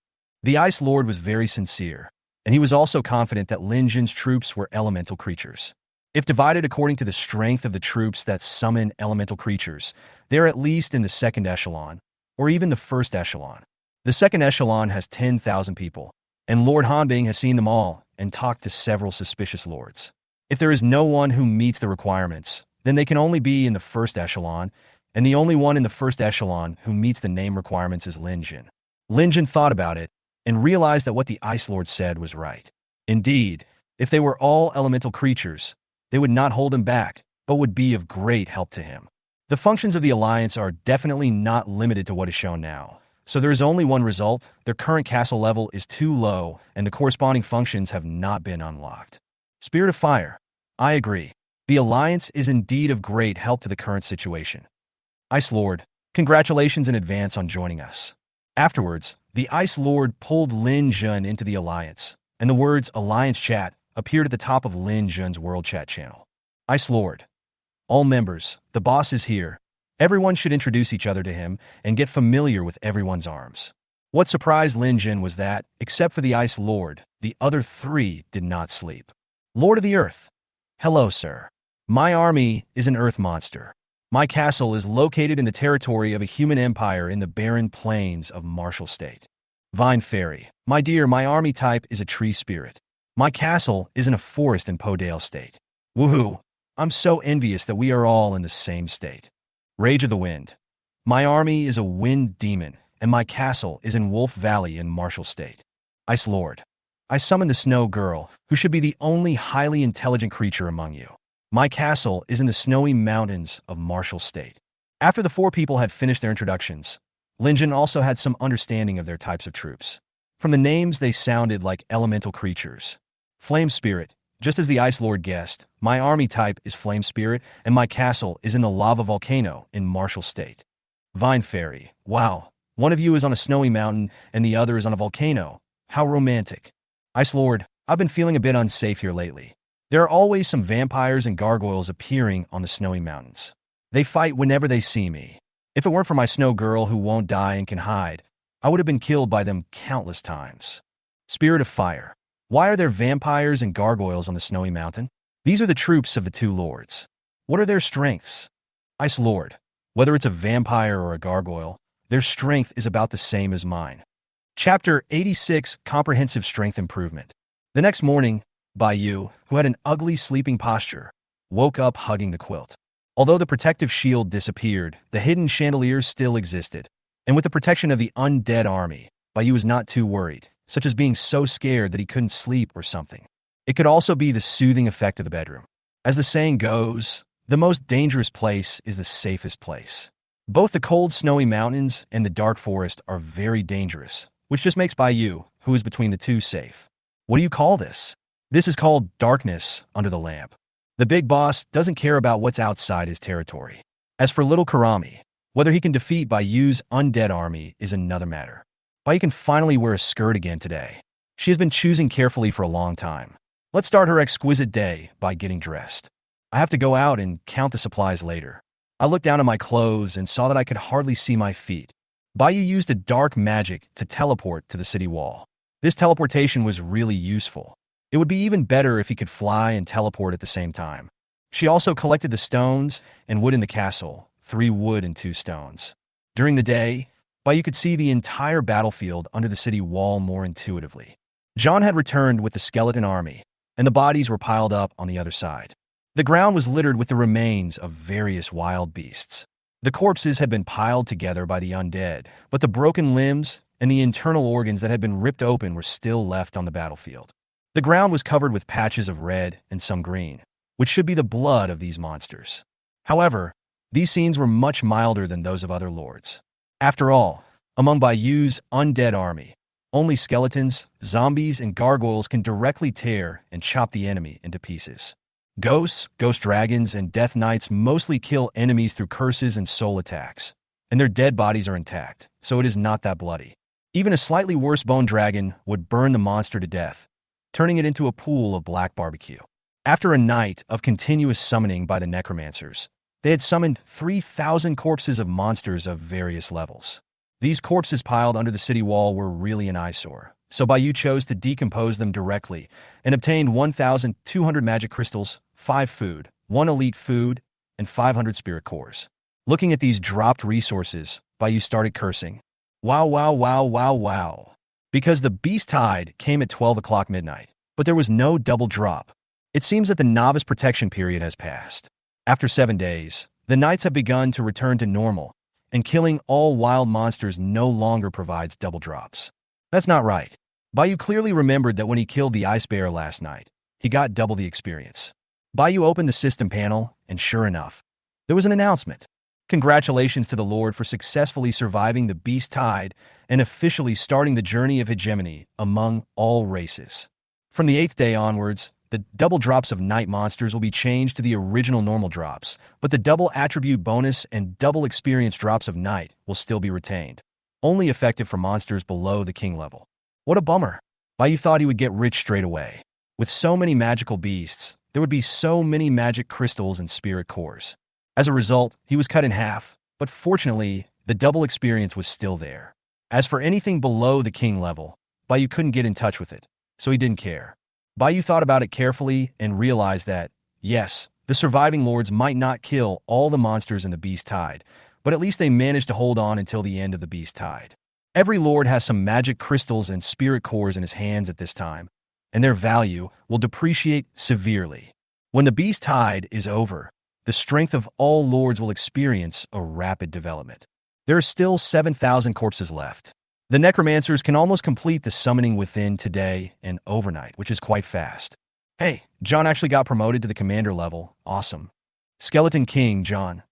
The Ice Lord was very sincere, and he was also confident that Lin Jun's troops were elemental creatures. If divided according to the strength of the troops that summon elemental creatures, they are at least in the second echelon, or even the first echelon. The second echelon has 10,000 people, and Lord Hanbing has seen them all and talked to several suspicious lords. If there is no one who meets the requirements, then they can only be in the first echelon, and the only one in the first echelon who meets the name requirements is Lin Jun. Lin Jun thought about it and realized that what the Ice Lord said was right. Indeed, if they were all elemental creatures, they would not hold him back, but would be of great help to him. The functions of the Alliance are definitely not limited to what is shown now, so there is only one result: their current castle level is too low, and the corresponding functions have not been unlocked. Spirit of Fire, I agree. The Alliance is indeed of great help to the current situation. Ice Lord, congratulations in advance on joining us. Afterwards, the Ice Lord pulled Lin Jun into the Alliance, and the words Alliance Chat appeared at the top of Lin Jun's World Chat channel. Ice Lord, all members, the boss is here. Everyone should introduce each other to him and get familiar with everyone's arms. What surprised Lin Jun was that, except for the Ice Lord, the other 3 did not sleep. Lord of the Earth, hello sir. My army is an earth monster. My castle is located in the territory of a human empire in the barren plains of Marshall State. Vine Fairy, my dear, my army type is a tree spirit. My castle is in a forest in Podale State. Woohoo! I'm so envious that we are all in the same state. Rage of the Wind, my army is a wind demon, and my castle is in Wolf Valley in Marshall State. Ice Lord, I summon the Snow Girl, who should be the only highly intelligent creature among you. My castle is in the snowy mountains of Marshall State. After the 4 people had finished their introductions, Lin Jun also had some understanding of their types of troops. From the names, they sounded like elemental creatures. Flame Spirit, just as the Ice Lord guessed, my army type is Flame Spirit, and my castle is in the lava volcano in Marshall State. Vine Fairy, wow, one of you is on a snowy mountain and the other is on a volcano. How romantic. Ice Lord, I've been feeling a bit unsafe here lately. There are always some vampires and gargoyles appearing on the snowy mountains. They fight whenever they see me. If it weren't for my Snow Girl who won't die and can hide, I would have been killed by them countless times. Spirit of Fire, why are there vampires and gargoyles on the snowy mountain? These are the troops of the 2 lords. What are their strengths? Ice Lord, whether it's a vampire or a gargoyle, their strength is about the same as mine. Chapter 86, Comprehensive Strength Improvement. The next morning, Bai, who had an ugly sleeping posture, woke up hugging the quilt. Although the protective shield disappeared, the hidden chandeliers still existed, and with the protection of the undead army, Bai was not too worried, such as being so scared that he couldn't sleep or something. It could also be the soothing effect of the bedroom. As the saying goes, the most dangerous place is the safest place. Both the cold, snowy mountains and the dark forest are very dangerous, which just makes Baiyu, who is between the two, safe. What do you call this? This is called darkness under the lamp. The big boss doesn't care about what's outside his territory. As for little Karami, whether he can defeat Bayu's undead army is another matter. Bayu can finally wear a skirt again today. She has been choosing carefully for a long time. Let's start her exquisite day by getting dressed. I have to go out and count the supplies later. I looked down at my clothes and saw that I could hardly see my feet. Bayu used a dark magic to teleport to the city wall. This teleportation was really useful. It would be even better if he could fly and teleport at the same time. She also collected the stones and wood in the castle, 3 wood and 2 stones. During the day, Bayu could see the entire battlefield under the city wall more intuitively. John had returned with the skeleton army, and the bodies were piled up on the other side. The ground was littered with the remains of various wild beasts. The corpses had been piled together by the undead, but the broken limbs and the internal organs that had been ripped open were still left on the battlefield. The ground was covered with patches of red and some green, which should be the blood of these monsters. However, these scenes were much milder than those of other lords. After all, among Bayu's undead army, only skeletons, zombies, and gargoyles can directly tear and chop the enemy into pieces. Ghosts, ghost dragons, and death knights mostly kill enemies through curses and soul attacks, and their dead bodies are intact, so it is not that bloody. Even a slightly worse bone dragon would burn the monster to death, turning it into a pool of black barbecue. After a night of continuous summoning by the necromancers, they had summoned 3,000 corpses of monsters of various levels. These corpses piled under the city wall were really an eyesore, so Bayu chose to decompose them directly and obtained 1,200 magic crystals, 5 food, 1 elite food, and 500 spirit cores. Looking at these dropped resources, Bayu started cursing. Wow, wow, wow, wow, wow. Because the beast tide came at 12 o'clock midnight, but there was no double drop. It seems that the novice protection period has passed. After 7 days, the nights have begun to return to normal, and killing all wild monsters no longer provides double drops. That's not right. Bayu clearly remembered that when he killed the ice bear last night, he got double the experience. Bayu opened the system panel, and sure enough, there was an announcement. Congratulations to the Lord for successfully surviving the beast tide and officially starting the journey of hegemony among all races. From the 8th day onwards, the double drops of night monsters will be changed to the original normal drops, but the double attribute bonus and double experience drops of night will still be retained, only effective for monsters below the king level. What a bummer. Bayu thought he would get rich straight away. With so many magical beasts, there would be so many magic crystals and spirit cores. As a result, he was cut in half, but fortunately, the double experience was still there. As for anything below the king level, Bayu couldn't get in touch with it, so he didn't care. Bayu thought about it carefully and realized that, yes, the surviving lords might not kill all the monsters in the beast tide, but at least they managed to hold on until the end of the beast tide. Every lord has some magic crystals and spirit cores in his hands at this time, and their value will depreciate severely. When the beast tide is over, the strength of all lords will experience a rapid development. There are still 7,000 corpses left. The necromancers can almost complete the summoning within today and overnight, which is quite fast. Hey, John actually got promoted to the commander level. Awesome. Skeleton King, John.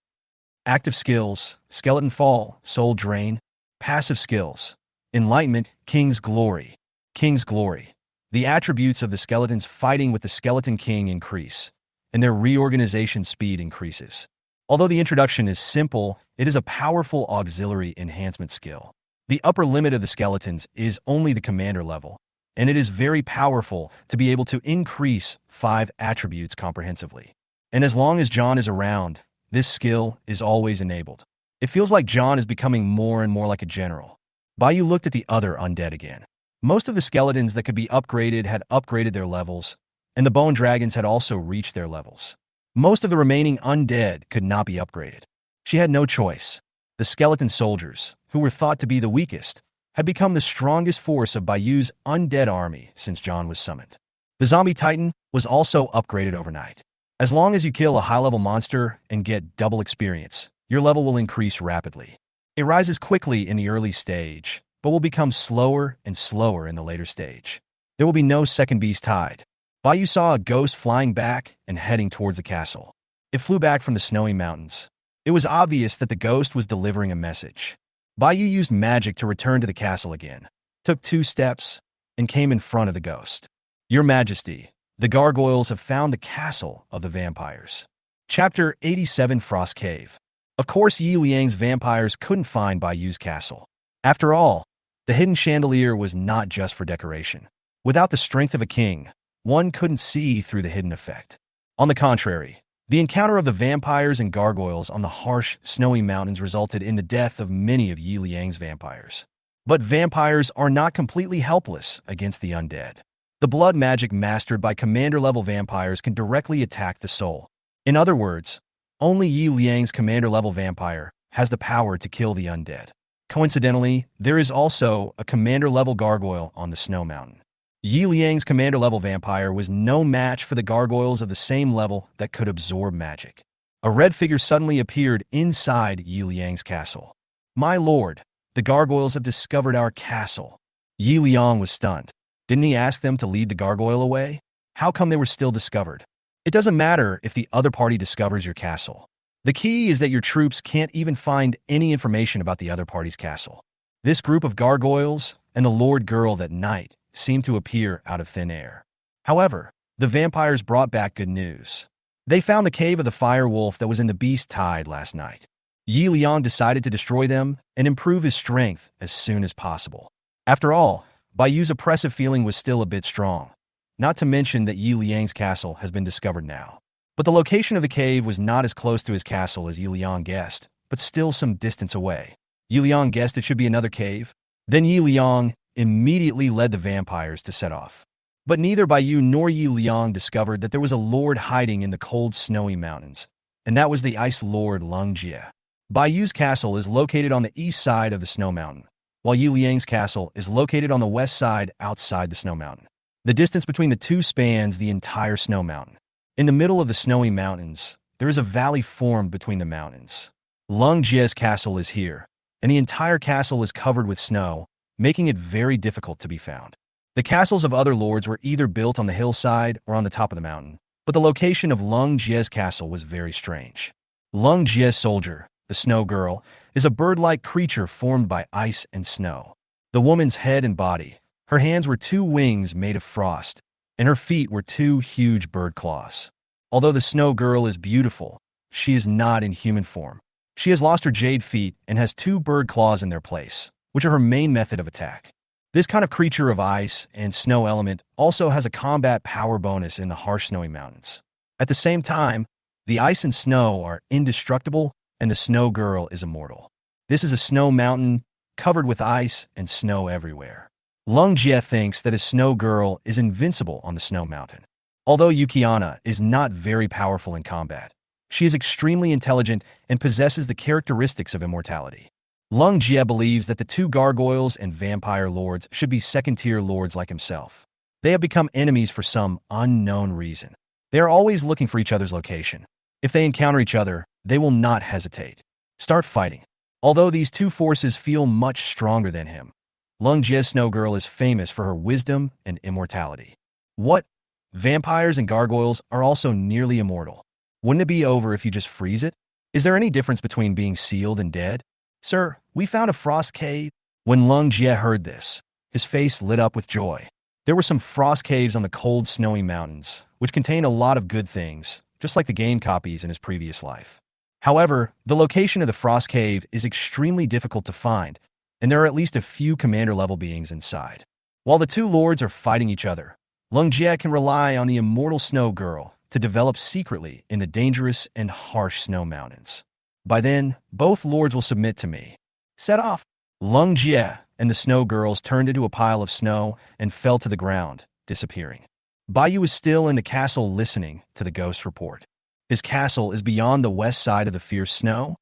Active skills, Skeleton Fall, Soul Drain. Passive skills, Enlightenment, King's Glory. King's Glory. The attributes of the skeletons fighting with the Skeleton King increase, and their reorganization speed increases. Although the introduction is simple, it is a powerful auxiliary enhancement skill. The upper limit of the skeletons is only the commander level, and it is very powerful to be able to increase 5 attributes comprehensively. And as long as John is around, this skill is always enabled. It feels like John is becoming more and more like a general. Bayu looked at the other undead again. Most of the skeletons that could be upgraded had upgraded their levels, and the bone dragons had also reached their levels. Most of the remaining undead could not be upgraded. She had no choice. The skeleton soldiers, who were thought to be the weakest, had become the strongest force of Bayu's undead army since John was summoned. The zombie titan was also upgraded overnight. As long as you kill a high-level monster and get double experience, your level will increase rapidly. It rises quickly in the early stage, but will become slower and slower in the later stage. There will be no second beast tide. Bayu saw a ghost flying back and heading towards the castle. It flew back from the snowy mountains. It was obvious that the ghost was delivering a message. Bayu used magic to return to the castle again, took 2 steps, and came in front of the ghost. Your Majesty, the gargoyles have found the castle of the vampires. Chapter 87 Frost Cave. Of course, Yi Liang's vampires couldn't find Bai Yu's castle. After all, the hidden chandelier was not just for decoration. Without the strength of a king, one couldn't see through the hidden effect. On the contrary, the encounter of the vampires and gargoyles on the harsh, snowy mountains resulted in the death of many of Yi Liang's vampires. But vampires are not completely helpless against the undead. The blood magic mastered by commander-level vampires can directly attack the soul. In other words, only Yi Liang's commander-level vampire has the power to kill the undead. Coincidentally, there is also a commander-level gargoyle on the snow mountain. Yi Liang's commander-level vampire was no match for the gargoyles of the same level that could absorb magic. A red figure suddenly appeared inside Yi Liang's castle. My lord, the gargoyles have discovered our castle. Yi Liang was stunned. Didn't he ask them to lead the gargoyle away? How come they were still discovered? It doesn't matter if the other party discovers your castle. The key is that your troops can't even find any information about the other party's castle. This group of gargoyles and the Lord Girl that night seemed to appear out of thin air. However, the vampires brought back good news. They found the cave of the fire wolf that was in the beast tide last night. Yi Liang decided to destroy them and improve his strength as soon as possible. After all, Bai Yu's oppressive feeling was still a bit strong. Not to mention that Yi Liang's castle has been discovered now. But the location of the cave was not as close to his castle as Yi Liang guessed, but still some distance away. Yi Liang guessed it should be another cave. Then Yi Liang immediately led the vampires to set off. But neither Bai Yu nor Yi Liang discovered that there was a lord hiding in the cold, snowy mountains, and that was the Ice Lord Lung Jie. Bai Yu's castle is located on the east side of the snow mountain, while Yi Liang's castle is located on the west side outside the snow mountain. The distance between the two spans the entire snow mountain. In the middle of the snowy mountains, there is a valley formed between the mountains. Lung Jie's castle is here, and the entire castle is covered with snow, making it very difficult to be found. The castles of other lords were either built on the hillside or on the top of the mountain, but the location of Lung Jie's castle was very strange. Lung Jie's soldier, the Snow Girl, is a bird-like creature formed by ice and snow. The woman's head and body, her hands were 2 wings made of frost, and her feet were 2 huge bird claws. Although the Snow Girl is beautiful, she is not in human form. She has lost her jade feet and has 2 bird claws in their place, which are her main method of attack. This kind of creature of ice and snow element also has a combat power bonus in the harsh snowy mountains. At the same time, the ice and snow are indestructible and the Snow Girl is immortal. This is a snow mountain covered with ice and snow everywhere. Lung Jie thinks that his Snow Girl is invincible on the snow mountain. Although Yukiana is not very powerful in combat, she is extremely intelligent and possesses the characteristics of immortality. Lung Jie believes that the 2 gargoyles and vampire lords should be second-tier lords like himself. They have become enemies for some unknown reason. They are always looking for each other's location. If they encounter each other, they will not hesitate. Start fighting. Although these 2 forces feel much stronger than him, Lung Jie's Snow Girl is famous for her wisdom and immortality. What? Vampires and gargoyles are also nearly immortal. Wouldn't it be over if you just freeze it? Is there any difference between being sealed and dead? Sir, we found a frost cave. When Lung Jie heard this, his face lit up with joy. There were some frost caves on the cold, snowy mountains, which contain a lot of good things, just like the game copies in his previous life. However, the location of the frost cave is extremely difficult to find, and there are at least a few commander-level beings inside. While the 2 lords are fighting each other, Lung Jie can rely on the immortal Snow Girl to develop secretly in the dangerous and harsh snow mountains. By then, both lords will submit to me. Set off! Lung Jie and the Snow Girls turned into a pile of snow and fell to the ground, disappearing. Bai Yu is still in the castle listening to the ghost report. His castle is beyond the west side of the fierce snow.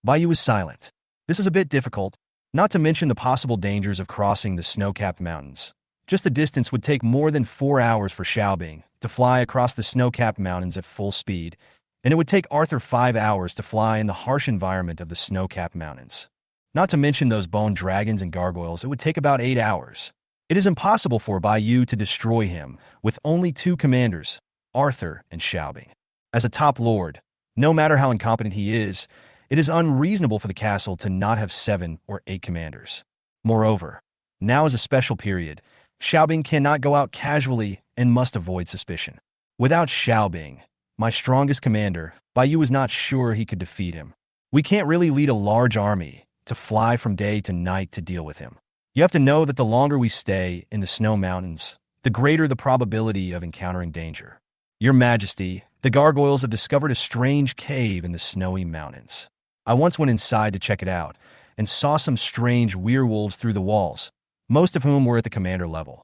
Bai Yu is silent. This is a bit difficult, not to mention the possible dangers of crossing the snow-capped mountains. Just the distance would take more than 4 hours for Xiaobing to fly across the snow-capped mountains at full speed, and it would take Arthur 5 hours to fly in the harsh environment of the snow-capped mountains. Not to mention those bone dragons and gargoyles, it would take about 8 hours. It is impossible for Bai Yu to destroy him with only 2 commanders, Arthur and Xiaobing. As a top lord, no matter how incompetent he is, it is unreasonable for the castle to not have 7 or 8 commanders. Moreover, Now is a special period. Xiaobing cannot go out casually and must avoid suspicion. Without Xiaobing, my strongest commander, Baiyu was not sure he could defeat him. We can't really lead a large army to fly from day to night to deal with him. You have to know that the longer we stay in the snow mountains, the greater the probability of encountering danger. Your Majesty, the gargoyles have discovered a strange cave in the snowy mountains. I once went inside to check it out and saw some strange werewolves through the walls, most of whom were at the commander level.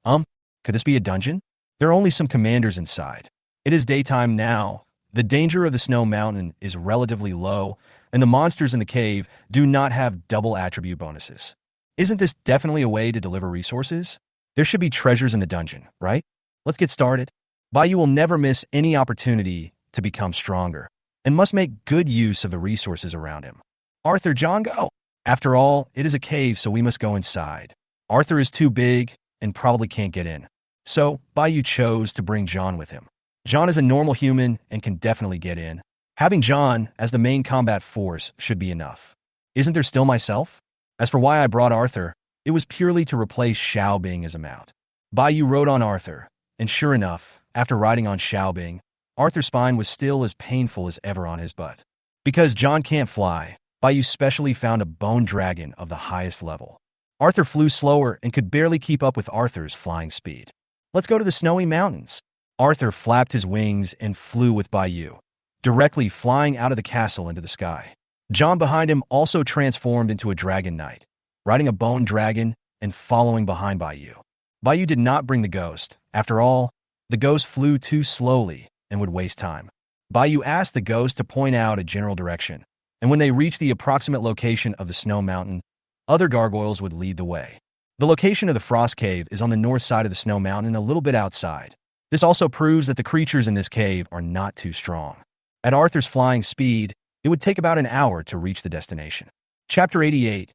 Could this be a dungeon? There are only some commanders inside. It is daytime now. The danger of the snow mountain is relatively low, and the monsters in the cave do not have double attribute bonuses. Isn't this definitely a way to deliver resources? There should be treasures in the dungeon, right? Let's get started. Baiyu will never miss any opportunity to become stronger, and must make good use of the resources around him. Arthur, John, go! After all, it is a cave, so we must go inside. Arthur is too big and probably can't get in. So, Baiyu chose to bring John with him. John is a normal human and can definitely get in. Having John as the main combat force should be enough. Isn't there still myself? As for why I brought Arthur, it was purely to replace Xiaobing as a mount. Baiyu rode on Arthur, and sure enough, after riding on Xiaobing, Arthur's spine was still as painful as ever on his butt. Because John can't fly, Baiyu specially found a bone dragon of the highest level. Arthur flew slower and could barely keep up with Arthur's flying speed. Let's go to the snowy mountains. Arthur flapped his wings and flew with Baiyu, directly flying out of the castle into the sky. John behind him also transformed into a dragon knight, riding a bone dragon and following behind Baiyu. Baiyu did not bring the ghost. After all, the ghost flew too slowly and would waste time. Baiyu asked the ghost to point out a general direction, and when they reached the approximate location of the snow mountain, other gargoyles would lead the way. The location of the frost cave is on the north side of the snow mountain, a little bit outside. This also proves that the creatures in this cave are not too strong. At Arthur's flying speed, it would take about an hour to reach the destination. Chapter 88.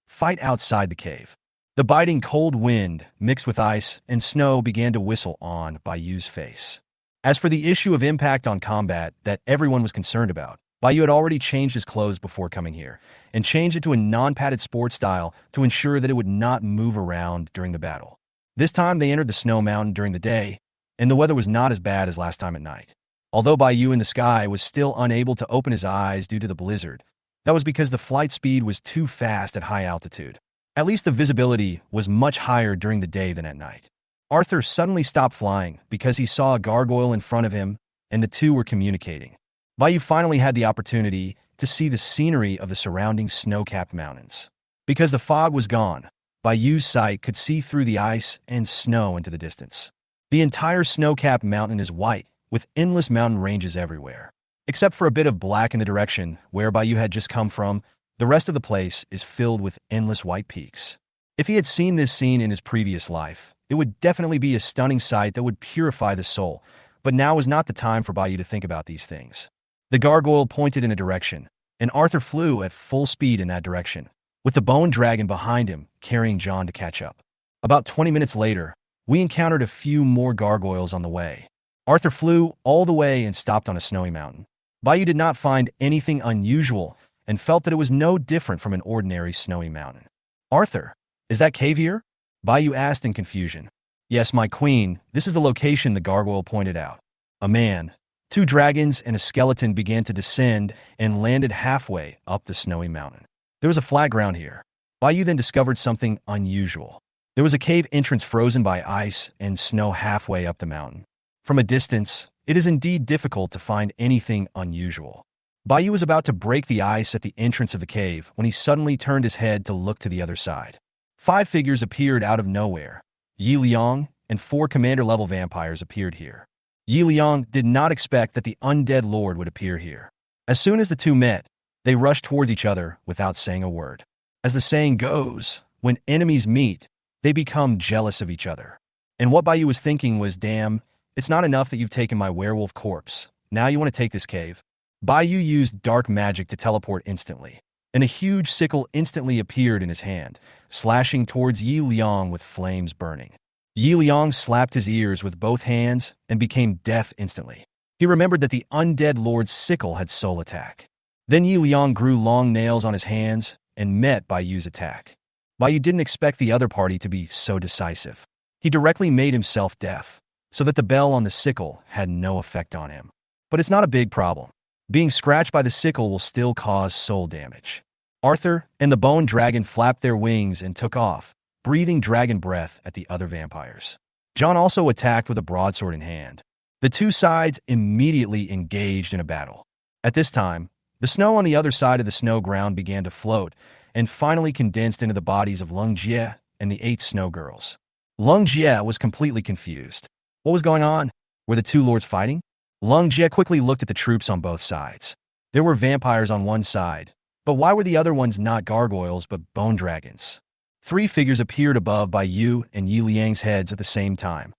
Fight outside the cave. The biting cold wind, mixed with ice and snow, began to whistle on Baiyu's face. As for the issue of impact on combat that everyone was concerned about, Baiyu had already changed his clothes before coming here, and changed it to a non-padded sports style to ensure that it would not move around during the battle. This time they entered the snow mountain during the day, and the weather was not as bad as last time at night. Although Baiyu in the sky was still unable to open his eyes due to the blizzard, that was because the flight speed was too fast at high altitude. At least the visibility was much higher during the day than at night. Arthur suddenly stopped flying because he saw a gargoyle in front of him, and the two were communicating. Baiyu finally had the opportunity to see the scenery of the surrounding snow-capped mountains. Because the fog was gone, Baiyu's sight could see through the ice and snow into the distance. The entire snow-capped mountain is white, with endless mountain ranges everywhere. Except for a bit of black in the direction where Baiyu had just come from, the rest of the place is filled with endless white peaks. If he had seen this scene in his previous life, it would definitely be a stunning sight that would purify the soul, but now was not the time for Baiyu to think about these things. The gargoyle pointed in a direction, and Arthur flew at full speed in that direction, with the bone dragon behind him carrying John to catch up. About 20 minutes later, we encountered a few more gargoyles on the way. Arthur flew all the way and stopped on a snowy mountain. Baiyu did not find anything unusual and felt that it was no different from an ordinary snowy mountain. Arthur, is that cave here? Baiyu asked in confusion. Yes, my queen, this is the location, the gargoyle pointed out. A man, 2 dragons, and a skeleton began to descend and landed halfway up the snowy mountain. There was a flat ground here. Baiyu then discovered something unusual. There was a cave entrance frozen by ice and snow halfway up the mountain. From a distance, it is indeed difficult to find anything unusual. Baiyu was about to break the ice at the entrance of the cave when he suddenly turned his head to look to the other side. 5 figures appeared out of nowhere. Yi Liang and 4 commander-level vampires appeared here. Yi Liang did not expect that the Undead Lord would appear here. As soon as the two met, they rushed towards each other without saying a word. As the saying goes, when enemies meet, they become jealous of each other. And what Baiyu was thinking was, damn, it's not enough that you've taken my werewolf corpse. Now you want to take this cave? Baiyu used dark magic to teleport instantly, and a huge sickle instantly appeared in his hand, slashing towards Yi Liang with flames burning. Yi Liang slapped his ears with both hands and became deaf instantly. He remembered that the Undead Lord's sickle had soul attack. Then Yi Liang grew long nails on his hands and met Baiyu's attack. Bai didn't expect the other party to be so decisive. He directly made himself deaf, so that the bell on the sickle had no effect on him. But it's not a big problem. Being scratched by the sickle will still cause soul damage. Arthur and the bone dragon flapped their wings and took off, breathing dragon breath at the other vampires. John also attacked with a broadsword in hand. The two sides immediately engaged in a battle. At this time, the snow on the other side of the snow ground began to float and finally condensed into the bodies of Lung Jie and the 8 snow girls. Lung Jie was completely confused. What was going on? Were the two lords fighting? Lung Jie quickly looked at the troops on both sides. There were vampires on one side, but why were the other ones not gargoyles but bone dragons? 3 figures appeared above Bai Yu and Yi Liang's heads at the same time.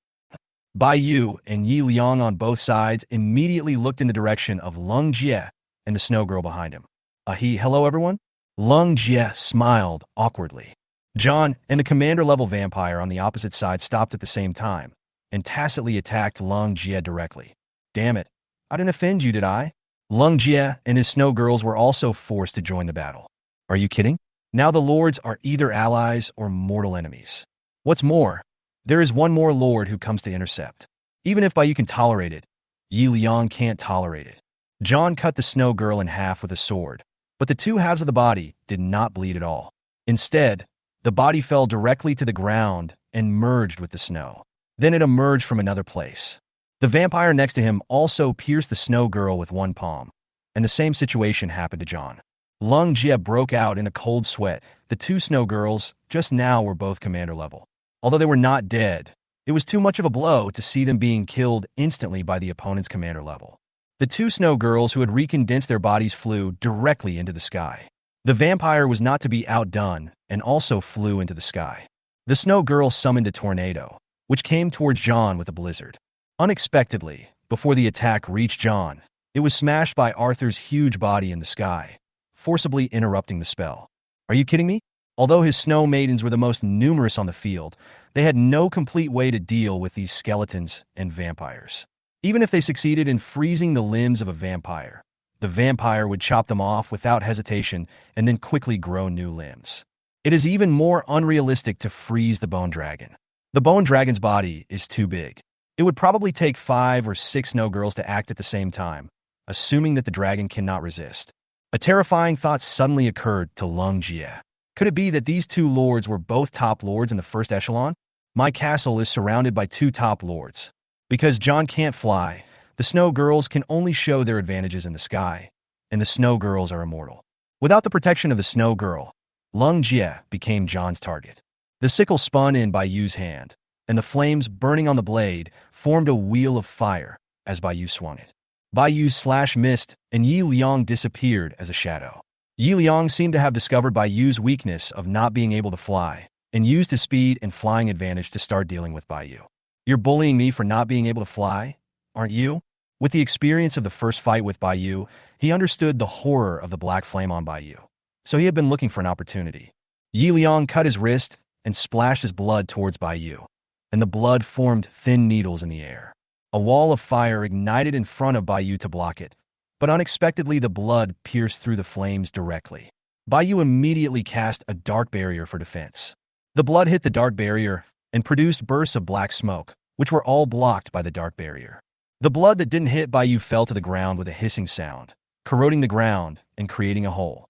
Bai Yu and Yi Liang on both sides immediately looked in the direction of Lung Jie and the snow girl behind him. Hello everyone? Lung Jie smiled awkwardly. John and the commander-level vampire on the opposite side stopped at the same time and tacitly attacked Lung Jie directly. Damn it, I didn't offend you, did I? Lung Jie and his snow girls were also forced to join the battle. Are you kidding? Now the lords are either allies or mortal enemies. What's more, there is one more lord who comes to intercept. Even if Bai Yu can tolerate it, Yi Liang can't tolerate it. John cut the snow girl in half with a sword, but the 2 halves of the body did not bleed at all. Instead, the body fell directly to the ground and merged with the snow. Then it emerged from another place. The vampire next to him also pierced the snow girl with one palm, and the same situation happened to John. Lung Jie broke out in a cold sweat. The 2 snow girls just now were both commander level. Although they were not dead, it was too much of a blow to see them being killed instantly by the opponent's commander level. The 2 snow girls who had recondensed their bodies flew directly into the sky. The vampire was not to be outdone and also flew into the sky. The snow girl summoned a tornado, which came towards John with a blizzard. Unexpectedly, before the attack reached John, it was smashed by Arthur's huge body in the sky, forcibly interrupting the spell. Are you kidding me? Although his snow maidens were the most numerous on the field, they had no complete way to deal with these skeletons and vampires. Even if they succeeded in freezing the limbs of a vampire, the vampire would chop them off without hesitation and then quickly grow new limbs. It is even more unrealistic to freeze the bone dragon. The bone dragon's body is too big. It would probably take 5 or 6 snow girls to act at the same time, assuming that the dragon cannot resist. A terrifying thought suddenly occurred to Lung Jie. Could it be that these 2 lords were both top lords in the first echelon? My castle is surrounded by 2 top lords. Because John can't fly, the snow girls can only show their advantages in the sky, and the snow girls are immortal. Without the protection of the snow girl, Lung Jie became John's target. The sickle spun in Bai Yu's hand, and the flames burning on the blade formed a wheel of fire as Bai Yu swung it. Bai Yu's slash missed, and Yi Liang disappeared as a shadow. Yi Liang seemed to have discovered Bai Yu's weakness of not being able to fly, and used his speed and flying advantage to start dealing with Bai Yu. You're bullying me for not being able to fly, aren't you? With the experience of the first fight with Bai Yu, he understood the horror of the black flame on Bai Yu, so he had been looking for an opportunity. Yi Liang cut his wrist and splashed his blood towards Bai Yu, and the blood formed thin needles in the air. A wall of fire ignited in front of Bai Yu to block it, but unexpectedly the blood pierced through the flames directly. Bai Yu immediately cast a dark barrier for defense. The blood hit the dark barrier and produced bursts of black smoke, which were all blocked by the dark barrier. The blood that didn't hit Bai Yu fell to the ground with a hissing sound, corroding the ground and creating a hole.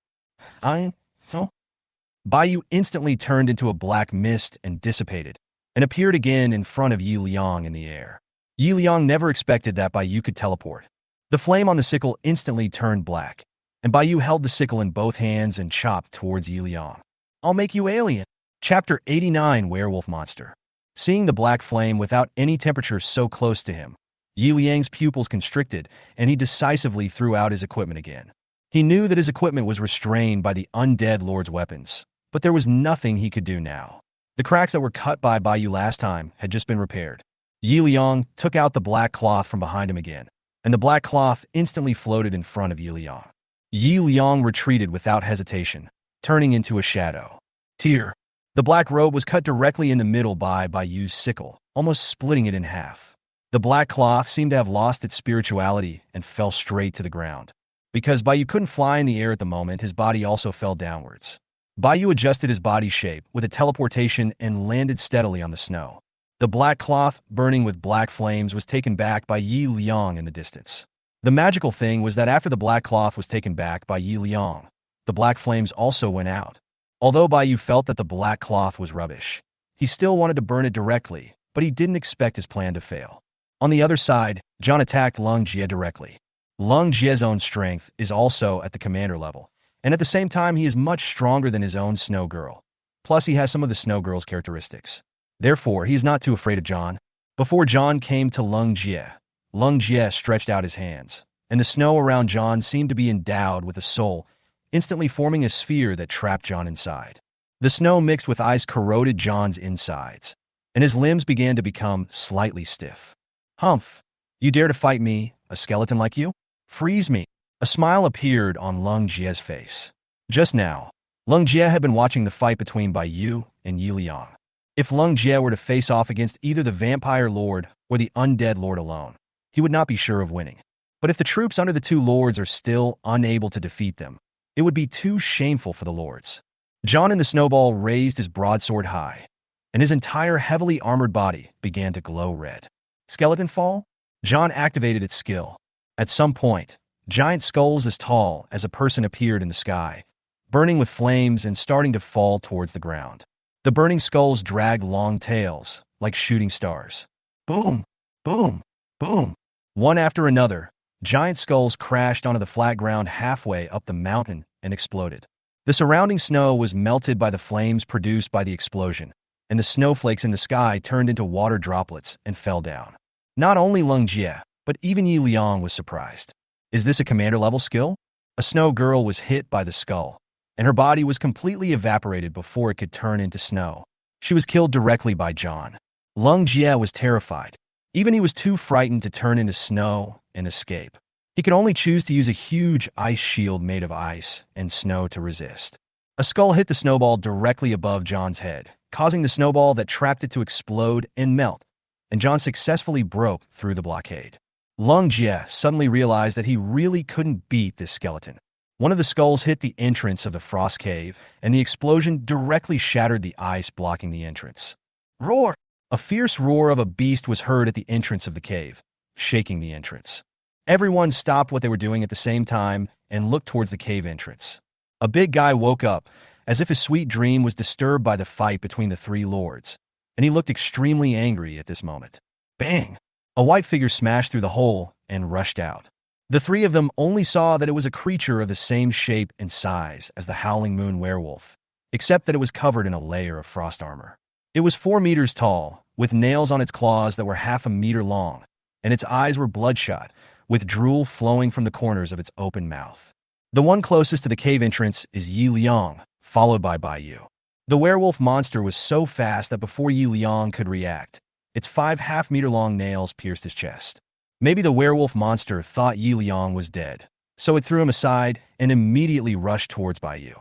Bai Yu instantly turned into a black mist and dissipated, and appeared again in front of Yi Liang in the air. Yi Liang never expected that Bai Yu could teleport. The flame on the sickle instantly turned black, and Bai Yu held the sickle in both hands and chopped towards Yi Liang. I'll make you alien. Chapter 89 Werewolf Monster. Seeing the black flame without any temperature so close to him, Yi Liang's pupils constricted, and he decisively threw out his equipment again. He knew that his equipment was restrained by the undead lord's weapons, but there was nothing he could do now. The cracks that were cut by Bai Yu last time had just been repaired. Yi Liang took out the black cloth from behind him again, and the black cloth instantly floated in front of Yi Liang. Yi Liang retreated without hesitation, turning into a shadow. Tear. The black robe was cut directly in the middle by Bai Yu's sickle, almost splitting it in half. The black cloth seemed to have lost its spirituality and fell straight to the ground. Because Bai Yu couldn't fly in the air at the moment, his body also fell downwards. Bayou adjusted his body shape with a teleportation and landed steadily on the snow. The black cloth, burning with black flames, was taken back by Yi Liang in the distance. The magical thing was that after the black cloth was taken back by Yi Liang, the black flames also went out. Although Bayou felt that the black cloth was rubbish, he still wanted to burn it directly, but he didn't expect his plan to fail. On the other side, John attacked Lung Jie directly. Lung Jie's own strength is also at the commander level, and at the same time he is much stronger than his own Snow Girl. Plus he has some of the Snow Girl's characteristics. Therefore, he is not too afraid of John. Before John came to Lung Jie stretched out his hands, and the snow around John seemed to be endowed with a soul, instantly forming a sphere that trapped John inside. The snow mixed with ice corroded John's insides, and his limbs began to become slightly stiff. Humph! You dare to fight me, a skeleton like you? Freeze me! A smile appeared on Lung Jie's face. Just now, Lung Jie had been watching the fight between Bayou and Yi Liang. If Lung Jie were to face off against either the Vampire Lord or the Undead Lord alone, he would not be sure of winning. But if the troops under the two lords are still unable to defeat them, it would be too shameful for the lords. John in the snowball raised his broadsword high, and his entire heavily armored body began to glow red. Skeleton fall? John activated its skill. At some point, giant skulls as tall as a person appeared in the sky, burning with flames and starting to fall towards the ground. The burning skulls dragged long tails, like shooting stars. Boom! Boom! Boom! One after another, giant skulls crashed onto the flat ground halfway up the mountain and exploded. The surrounding snow was melted by the flames produced by the explosion, and the snowflakes in the sky turned into water droplets and fell down. Not only Lung Jie, but even Yi Liang was surprised. Is this a commander-level skill? A snow girl was hit by the skull, and her body was completely evaporated before it could turn into snow. She was killed directly by John. Lung Jie was terrified. Even he was too frightened to turn into snow and escape. He could only choose to use a huge ice shield made of ice and snow to resist. A skull hit the snowball directly above John's head, causing the snowball that trapped it to explode and melt, and John successfully broke through the blockade. Lung Jie suddenly realized that he really couldn't beat this skeleton. One of the skulls hit the entrance of the frost cave, and the explosion directly shattered the ice blocking the entrance. Roar! A fierce roar of a beast was heard at the entrance of the cave, shaking the entrance. Everyone stopped what they were doing at the same time and looked towards the cave entrance. A big guy woke up, as if his sweet dream was disturbed by the fight between the three lords, and he looked extremely angry at this moment. Bang! A white figure smashed through the hole and rushed out. The three of them only saw that it was a creature of the same shape and size as the Howling Moon werewolf, except that it was covered in a layer of frost armor. It was 4 meters tall, with nails on its claws that were half a meter long, and its eyes were bloodshot, with drool flowing from the corners of its open mouth. The one closest to the cave entrance is Yi Liang, followed by Bayou. The werewolf monster was so fast that before Yi Liang could react, its 5 half-meter-long nails pierced his chest. Maybe the werewolf monster thought Yi Liang was dead, so it threw him aside and immediately rushed towards Bayou.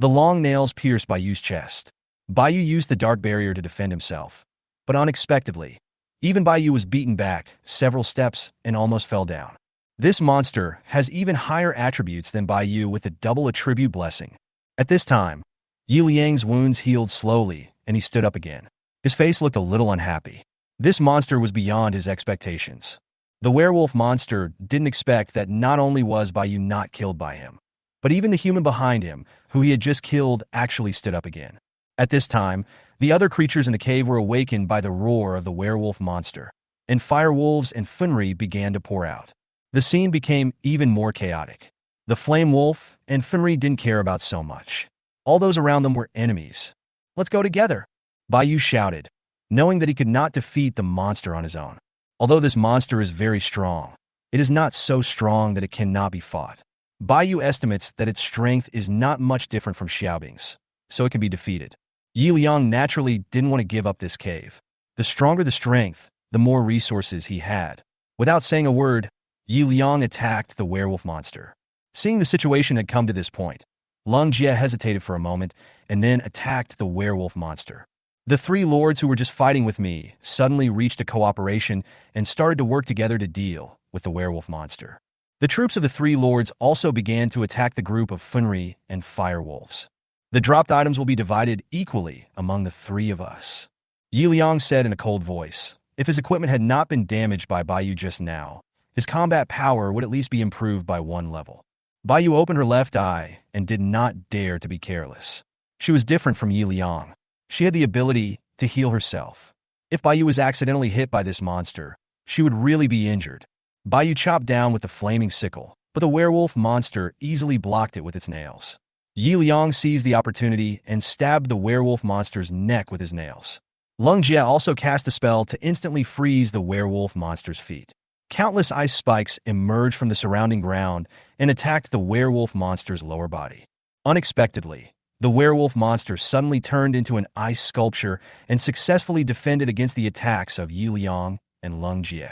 The long nails pierced Bayou's chest. Bayou used the dark barrier to defend himself, but unexpectedly, even Bayou was beaten back several steps and almost fell down. This monster has even higher attributes than Bayou with a double attribute blessing. At this time, Yi Liang's wounds healed slowly and he stood up again. His face looked a little unhappy. This monster was beyond his expectations. The werewolf monster didn't expect that not only was Bayou not killed by him, but even the human behind him, who he had just killed, actually stood up again. At this time, the other creatures in the cave were awakened by the roar of the werewolf monster, and fire wolves and Funri began to pour out. The scene became even more chaotic. The flame wolf and Funri didn't care about so much. All those around them were enemies. Let's go together, Bayou shouted, knowing that he could not defeat the monster on his own. Although this monster is very strong, it is not so strong that it cannot be fought. Bayou estimates that its strength is not much different from Xiaobing's, so it can be defeated. Yi Liang naturally didn't want to give up this cave. The stronger the strength, the more resources he had. Without saying a word, Yi Liang attacked the werewolf monster. Seeing the situation had come to this point, Lung Jie hesitated for a moment and then attacked the werewolf monster. The three lords who were just fighting with me suddenly reached a cooperation and started to work together to deal with the werewolf monster. The troops of the three lords also began to attack the group of Funri and fire wolves. The dropped items will be divided equally among the three of us. Yi Liang said in a cold voice. If his equipment had not been damaged by Baiyu just now, his combat power would at least be improved by 1 level. Baiyu opened her left eye and did not dare to be careless. She was different from Yi Liang. She had the ability to heal herself. If Baiyu was accidentally hit by this monster, she would really be injured. Baiyu chopped down with the flaming sickle, but the werewolf monster easily blocked it with its nails. Yi Liang seized the opportunity and stabbed the werewolf monster's neck with his nails. Lung Jie also cast a spell to instantly freeze the werewolf monster's feet. Countless ice spikes emerged from the surrounding ground and attacked the werewolf monster's lower body. Unexpectedly, the werewolf monster suddenly turned into an ice sculpture and successfully defended against the attacks of Yi Liang and Lung Jie.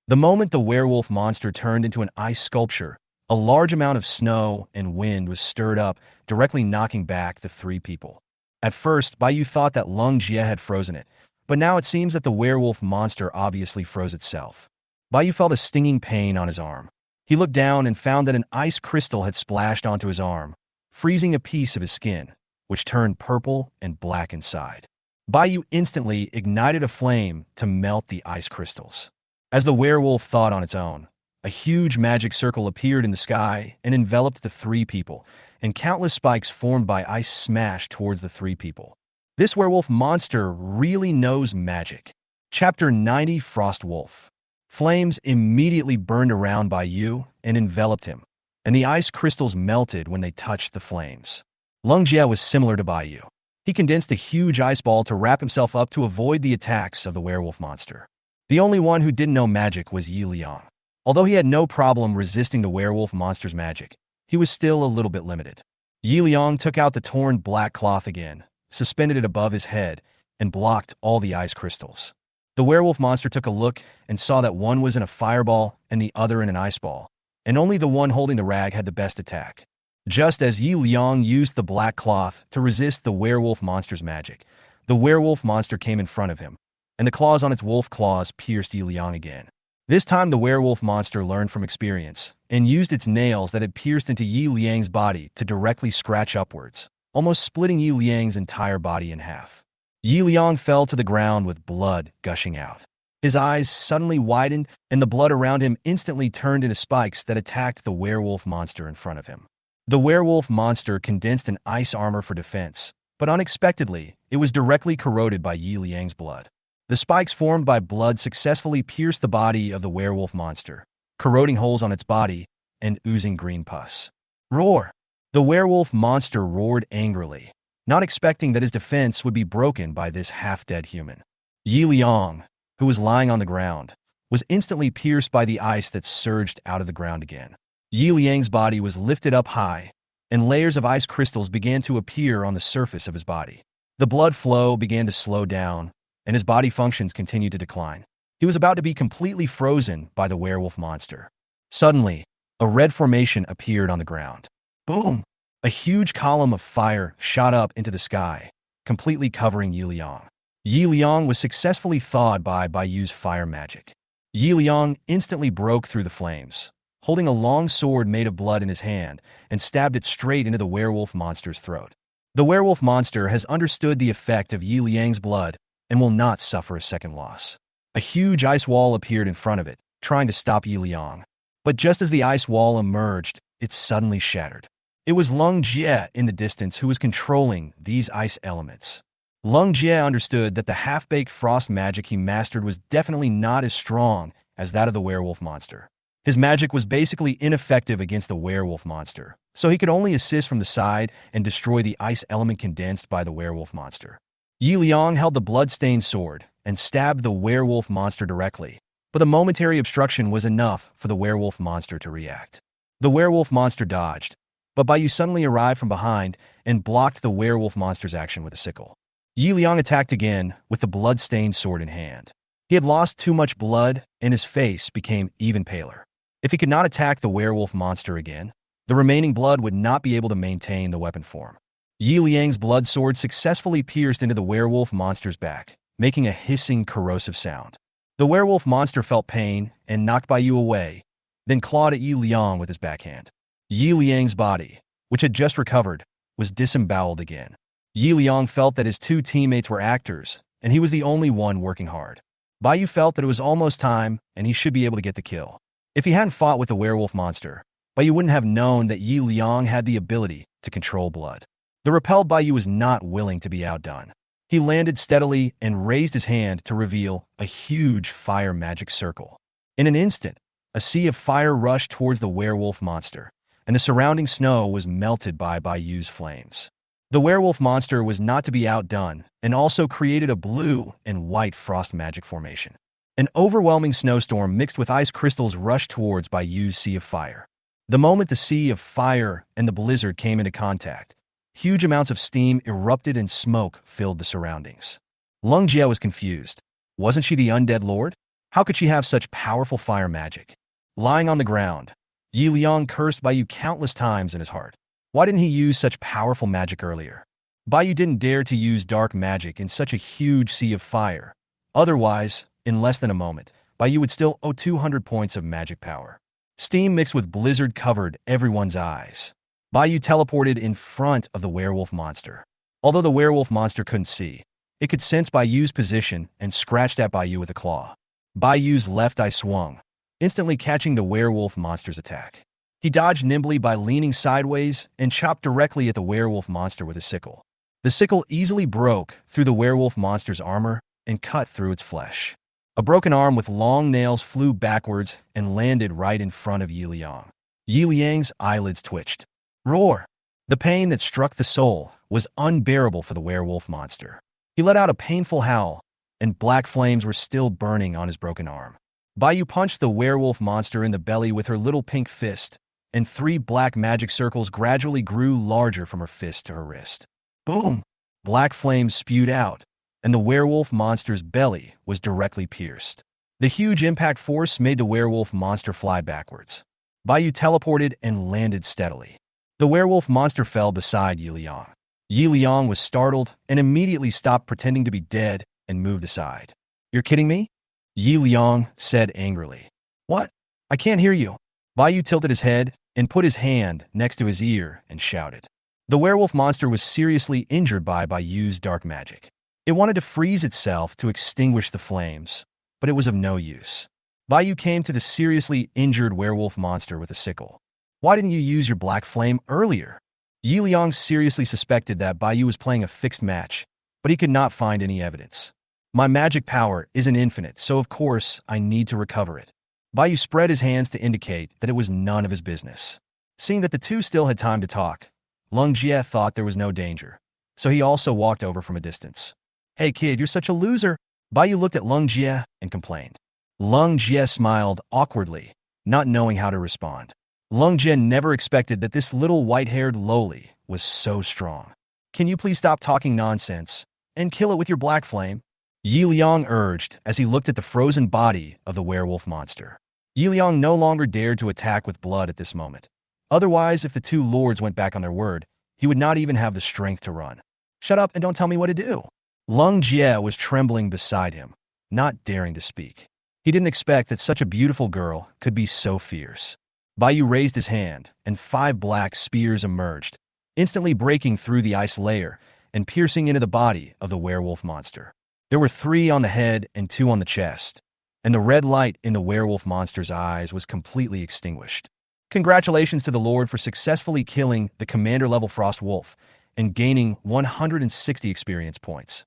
The moment the werewolf monster turned into an ice sculpture, a large amount of snow and wind was stirred up, directly knocking back the three people. At first, Baiyu thought that Lung Jie had frozen it, but now it seems that the werewolf monster obviously froze itself. Baiyu felt a stinging pain on his arm. He looked down and found that an ice crystal had splashed onto his arm, freezing a piece of his skin, which turned purple and black inside. Baiyu instantly ignited a flame to melt the ice crystals. As the werewolf thought on its own, a huge magic circle appeared in the sky and enveloped the three people, and countless spikes formed by ice smashed towards the three people. This werewolf monster really knows magic. Chapter 90 Frost Wolf. Flames immediately burned around Baiyu and enveloped him, and the ice crystals melted when they touched the flames. Lung Jie was similar to Baiyu. He condensed a huge ice ball to wrap himself up to avoid the attacks of the werewolf monster. The only one who didn't know magic was Yi Liang. Although he had no problem resisting the werewolf monster's magic, he was still a little bit limited. Yi Liang took out the torn black cloth again, suspended it above his head, and blocked all the ice crystals. The werewolf monster took a look and saw that one was in a fireball and the other in an ice ball, and only the one holding the rag had the best attack. Just as Yi Liang used the black cloth to resist the werewolf monster's magic, the werewolf monster came in front of him, and the claws on its wolf claws pierced Yi Liang again. This time the werewolf monster learned from experience and used its nails that had pierced into Yi Liang's body to directly scratch upwards, almost splitting Yi Liang's entire body in half. Yi Liang fell to the ground with blood gushing out. His eyes suddenly widened and the blood around him instantly turned into spikes that attacked the werewolf monster in front of him. The werewolf monster condensed an ice armor for defense, but unexpectedly, it was directly corroded by Yi Liang's blood. The spikes formed by blood successfully pierced the body of the werewolf monster, corroding holes on its body and oozing green pus. Roar! The werewolf monster roared angrily, not expecting that his defense would be broken by this half-dead human. Yi Liang, who was lying on the ground, was instantly pierced by the ice that surged out of the ground again. Yi Liang's body was lifted up high, and layers of ice crystals began to appear on the surface of his body. The blood flow began to slow down, and his body functions continued to decline. He was about to be completely frozen by the werewolf monster. Suddenly, a red formation appeared on the ground. Boom! A huge column of fire shot up into the sky, completely covering Yi Liang. Yi Liang was successfully thawed by Baiyu's fire magic. Yi Liang instantly broke through the flames, holding a long sword made of blood in his hand, and stabbed it straight into the werewolf monster's throat. The werewolf monster has understood the effect of Yi Liang's blood and will not suffer a second loss. A huge ice wall appeared in front of it, trying to stop Yi Liang. But just as the ice wall emerged, it suddenly shattered. It was Lung Jie in the distance who was controlling these ice elements. Lung Jie understood that the half-baked frost magic he mastered was definitely not as strong as that of the werewolf monster. His magic was basically ineffective against the werewolf monster, so he could only assist from the side and destroy the ice element condensed by the werewolf monster. Yi Liang held the blood-stained sword and stabbed the werewolf monster directly, but the momentary obstruction was enough for the werewolf monster to react. The werewolf monster dodged, but Baiyu suddenly arrived from behind and blocked the werewolf monster's action with a sickle. Yi Liang attacked again with the blood-stained sword in hand. He had lost too much blood, and his face became even paler. If he could not attack the werewolf monster again, the remaining blood would not be able to maintain the weapon form. Yi Liang's blood sword successfully pierced into the werewolf monster's back, making a hissing, corrosive sound. The werewolf monster felt pain and knocked Baiyu away, then clawed at Yi Liang with his backhand. Yi Liang's body, which had just recovered, was disemboweled again. Yi Liang felt that his two teammates were actors, and he was the only one working hard. Bai Yu felt that it was almost time, and he should be able to get the kill. If he hadn't fought with the werewolf monster, Bai Yu wouldn't have known that Yi Liang had the ability to control blood. The repelled Bai Yu was not willing to be outdone. He landed steadily and raised his hand to reveal a huge fire magic circle. In an instant, a sea of fire rushed towards the werewolf monster, and the surrounding snow was melted by Bai Yu's flames. The werewolf monster was not to be outdone and also created a blue and white frost magic formation. An overwhelming snowstorm mixed with ice crystals rushed towards Bai Yu's sea of fire. The moment the sea of fire and the blizzard came into contact, huge amounts of steam erupted and smoke filled the surroundings. Lung Jie was confused. Wasn't she the undead lord? How could she have such powerful fire magic? Lying on the ground, Yi Liang cursed Bai Yu countless times in his heart. Why didn't he use such powerful magic earlier? Bai Yu didn't dare to use dark magic in such a huge sea of fire. Otherwise, in less than a moment, Bai Yu would still owe 200 points of magic power. Steam mixed with blizzard covered everyone's eyes. Bai Yu teleported in front of the werewolf monster. Although the werewolf monster couldn't see, it could sense Bai Yu's position and scratched at Bai Yu with a claw. Bai Yu's left eye swung, instantly catching the werewolf monster's attack. He dodged nimbly by leaning sideways and chopped directly at the werewolf monster with a sickle. The sickle easily broke through the werewolf monster's armor and cut through its flesh. A broken arm with long nails flew backwards and landed right in front of Yi Liang. Yi Liang's eyelids twitched. Roar! The pain that struck the soul was unbearable for the werewolf monster. He let out a painful howl, and black flames were still burning on his broken arm. Bai Yu punched the werewolf monster in the belly with her little pink fist, and 3 black magic circles gradually grew larger from her fist to her wrist. Boom! Black flames spewed out, and the werewolf monster's belly was directly pierced. The huge impact force made the werewolf monster fly backwards. Bai Yu teleported and landed steadily. The werewolf monster fell beside Yi Liang. Yi Liang was startled and immediately stopped pretending to be dead and moved aside. You're kidding me? Yi Liang said angrily. What? I can't hear you. Bai Yu tilted his head and put his hand next to his ear and shouted. The werewolf monster was seriously injured by Bai Yu's dark magic. It wanted to freeze itself to extinguish the flames, but it was of no use. Bai Yu came to the seriously injured werewolf monster with a sickle. Why didn't you use your black flame earlier? Yi Liang seriously suspected that Bai Yu was playing a fixed match, but he could not find any evidence. My magic power isn't infinite, so of course I need to recover it. Bai Yu spread his hands to indicate that it was none of his business. Seeing that the two still had time to talk, Lung Jie thought there was no danger, so he also walked over from a distance. Hey kid, you're such a loser. Bai Yu looked at Lung Jie and complained. Lung Jie smiled awkwardly, not knowing how to respond. Lung Jie never expected that this little white-haired lowly was so strong. Can you please stop talking nonsense and kill it with your black flame? Yi Liang urged as he looked at the frozen body of the werewolf monster. Yi Liang no longer dared to attack with blood at this moment. Otherwise, if the two lords went back on their word, he would not even have the strength to run. Shut up and don't tell me what to do. Lung Jie was trembling beside him, not daring to speak. He didn't expect that such a beautiful girl could be so fierce. Bai Yu raised his hand, and 5 black spears emerged, instantly breaking through the ice layer and piercing into the body of the werewolf monster. There were 3 on the head and 2 on the chest, and the red light in the werewolf monster's eyes was completely extinguished. Congratulations to the Lord for successfully killing the commander-level Frost Wolf and gaining 160 experience points.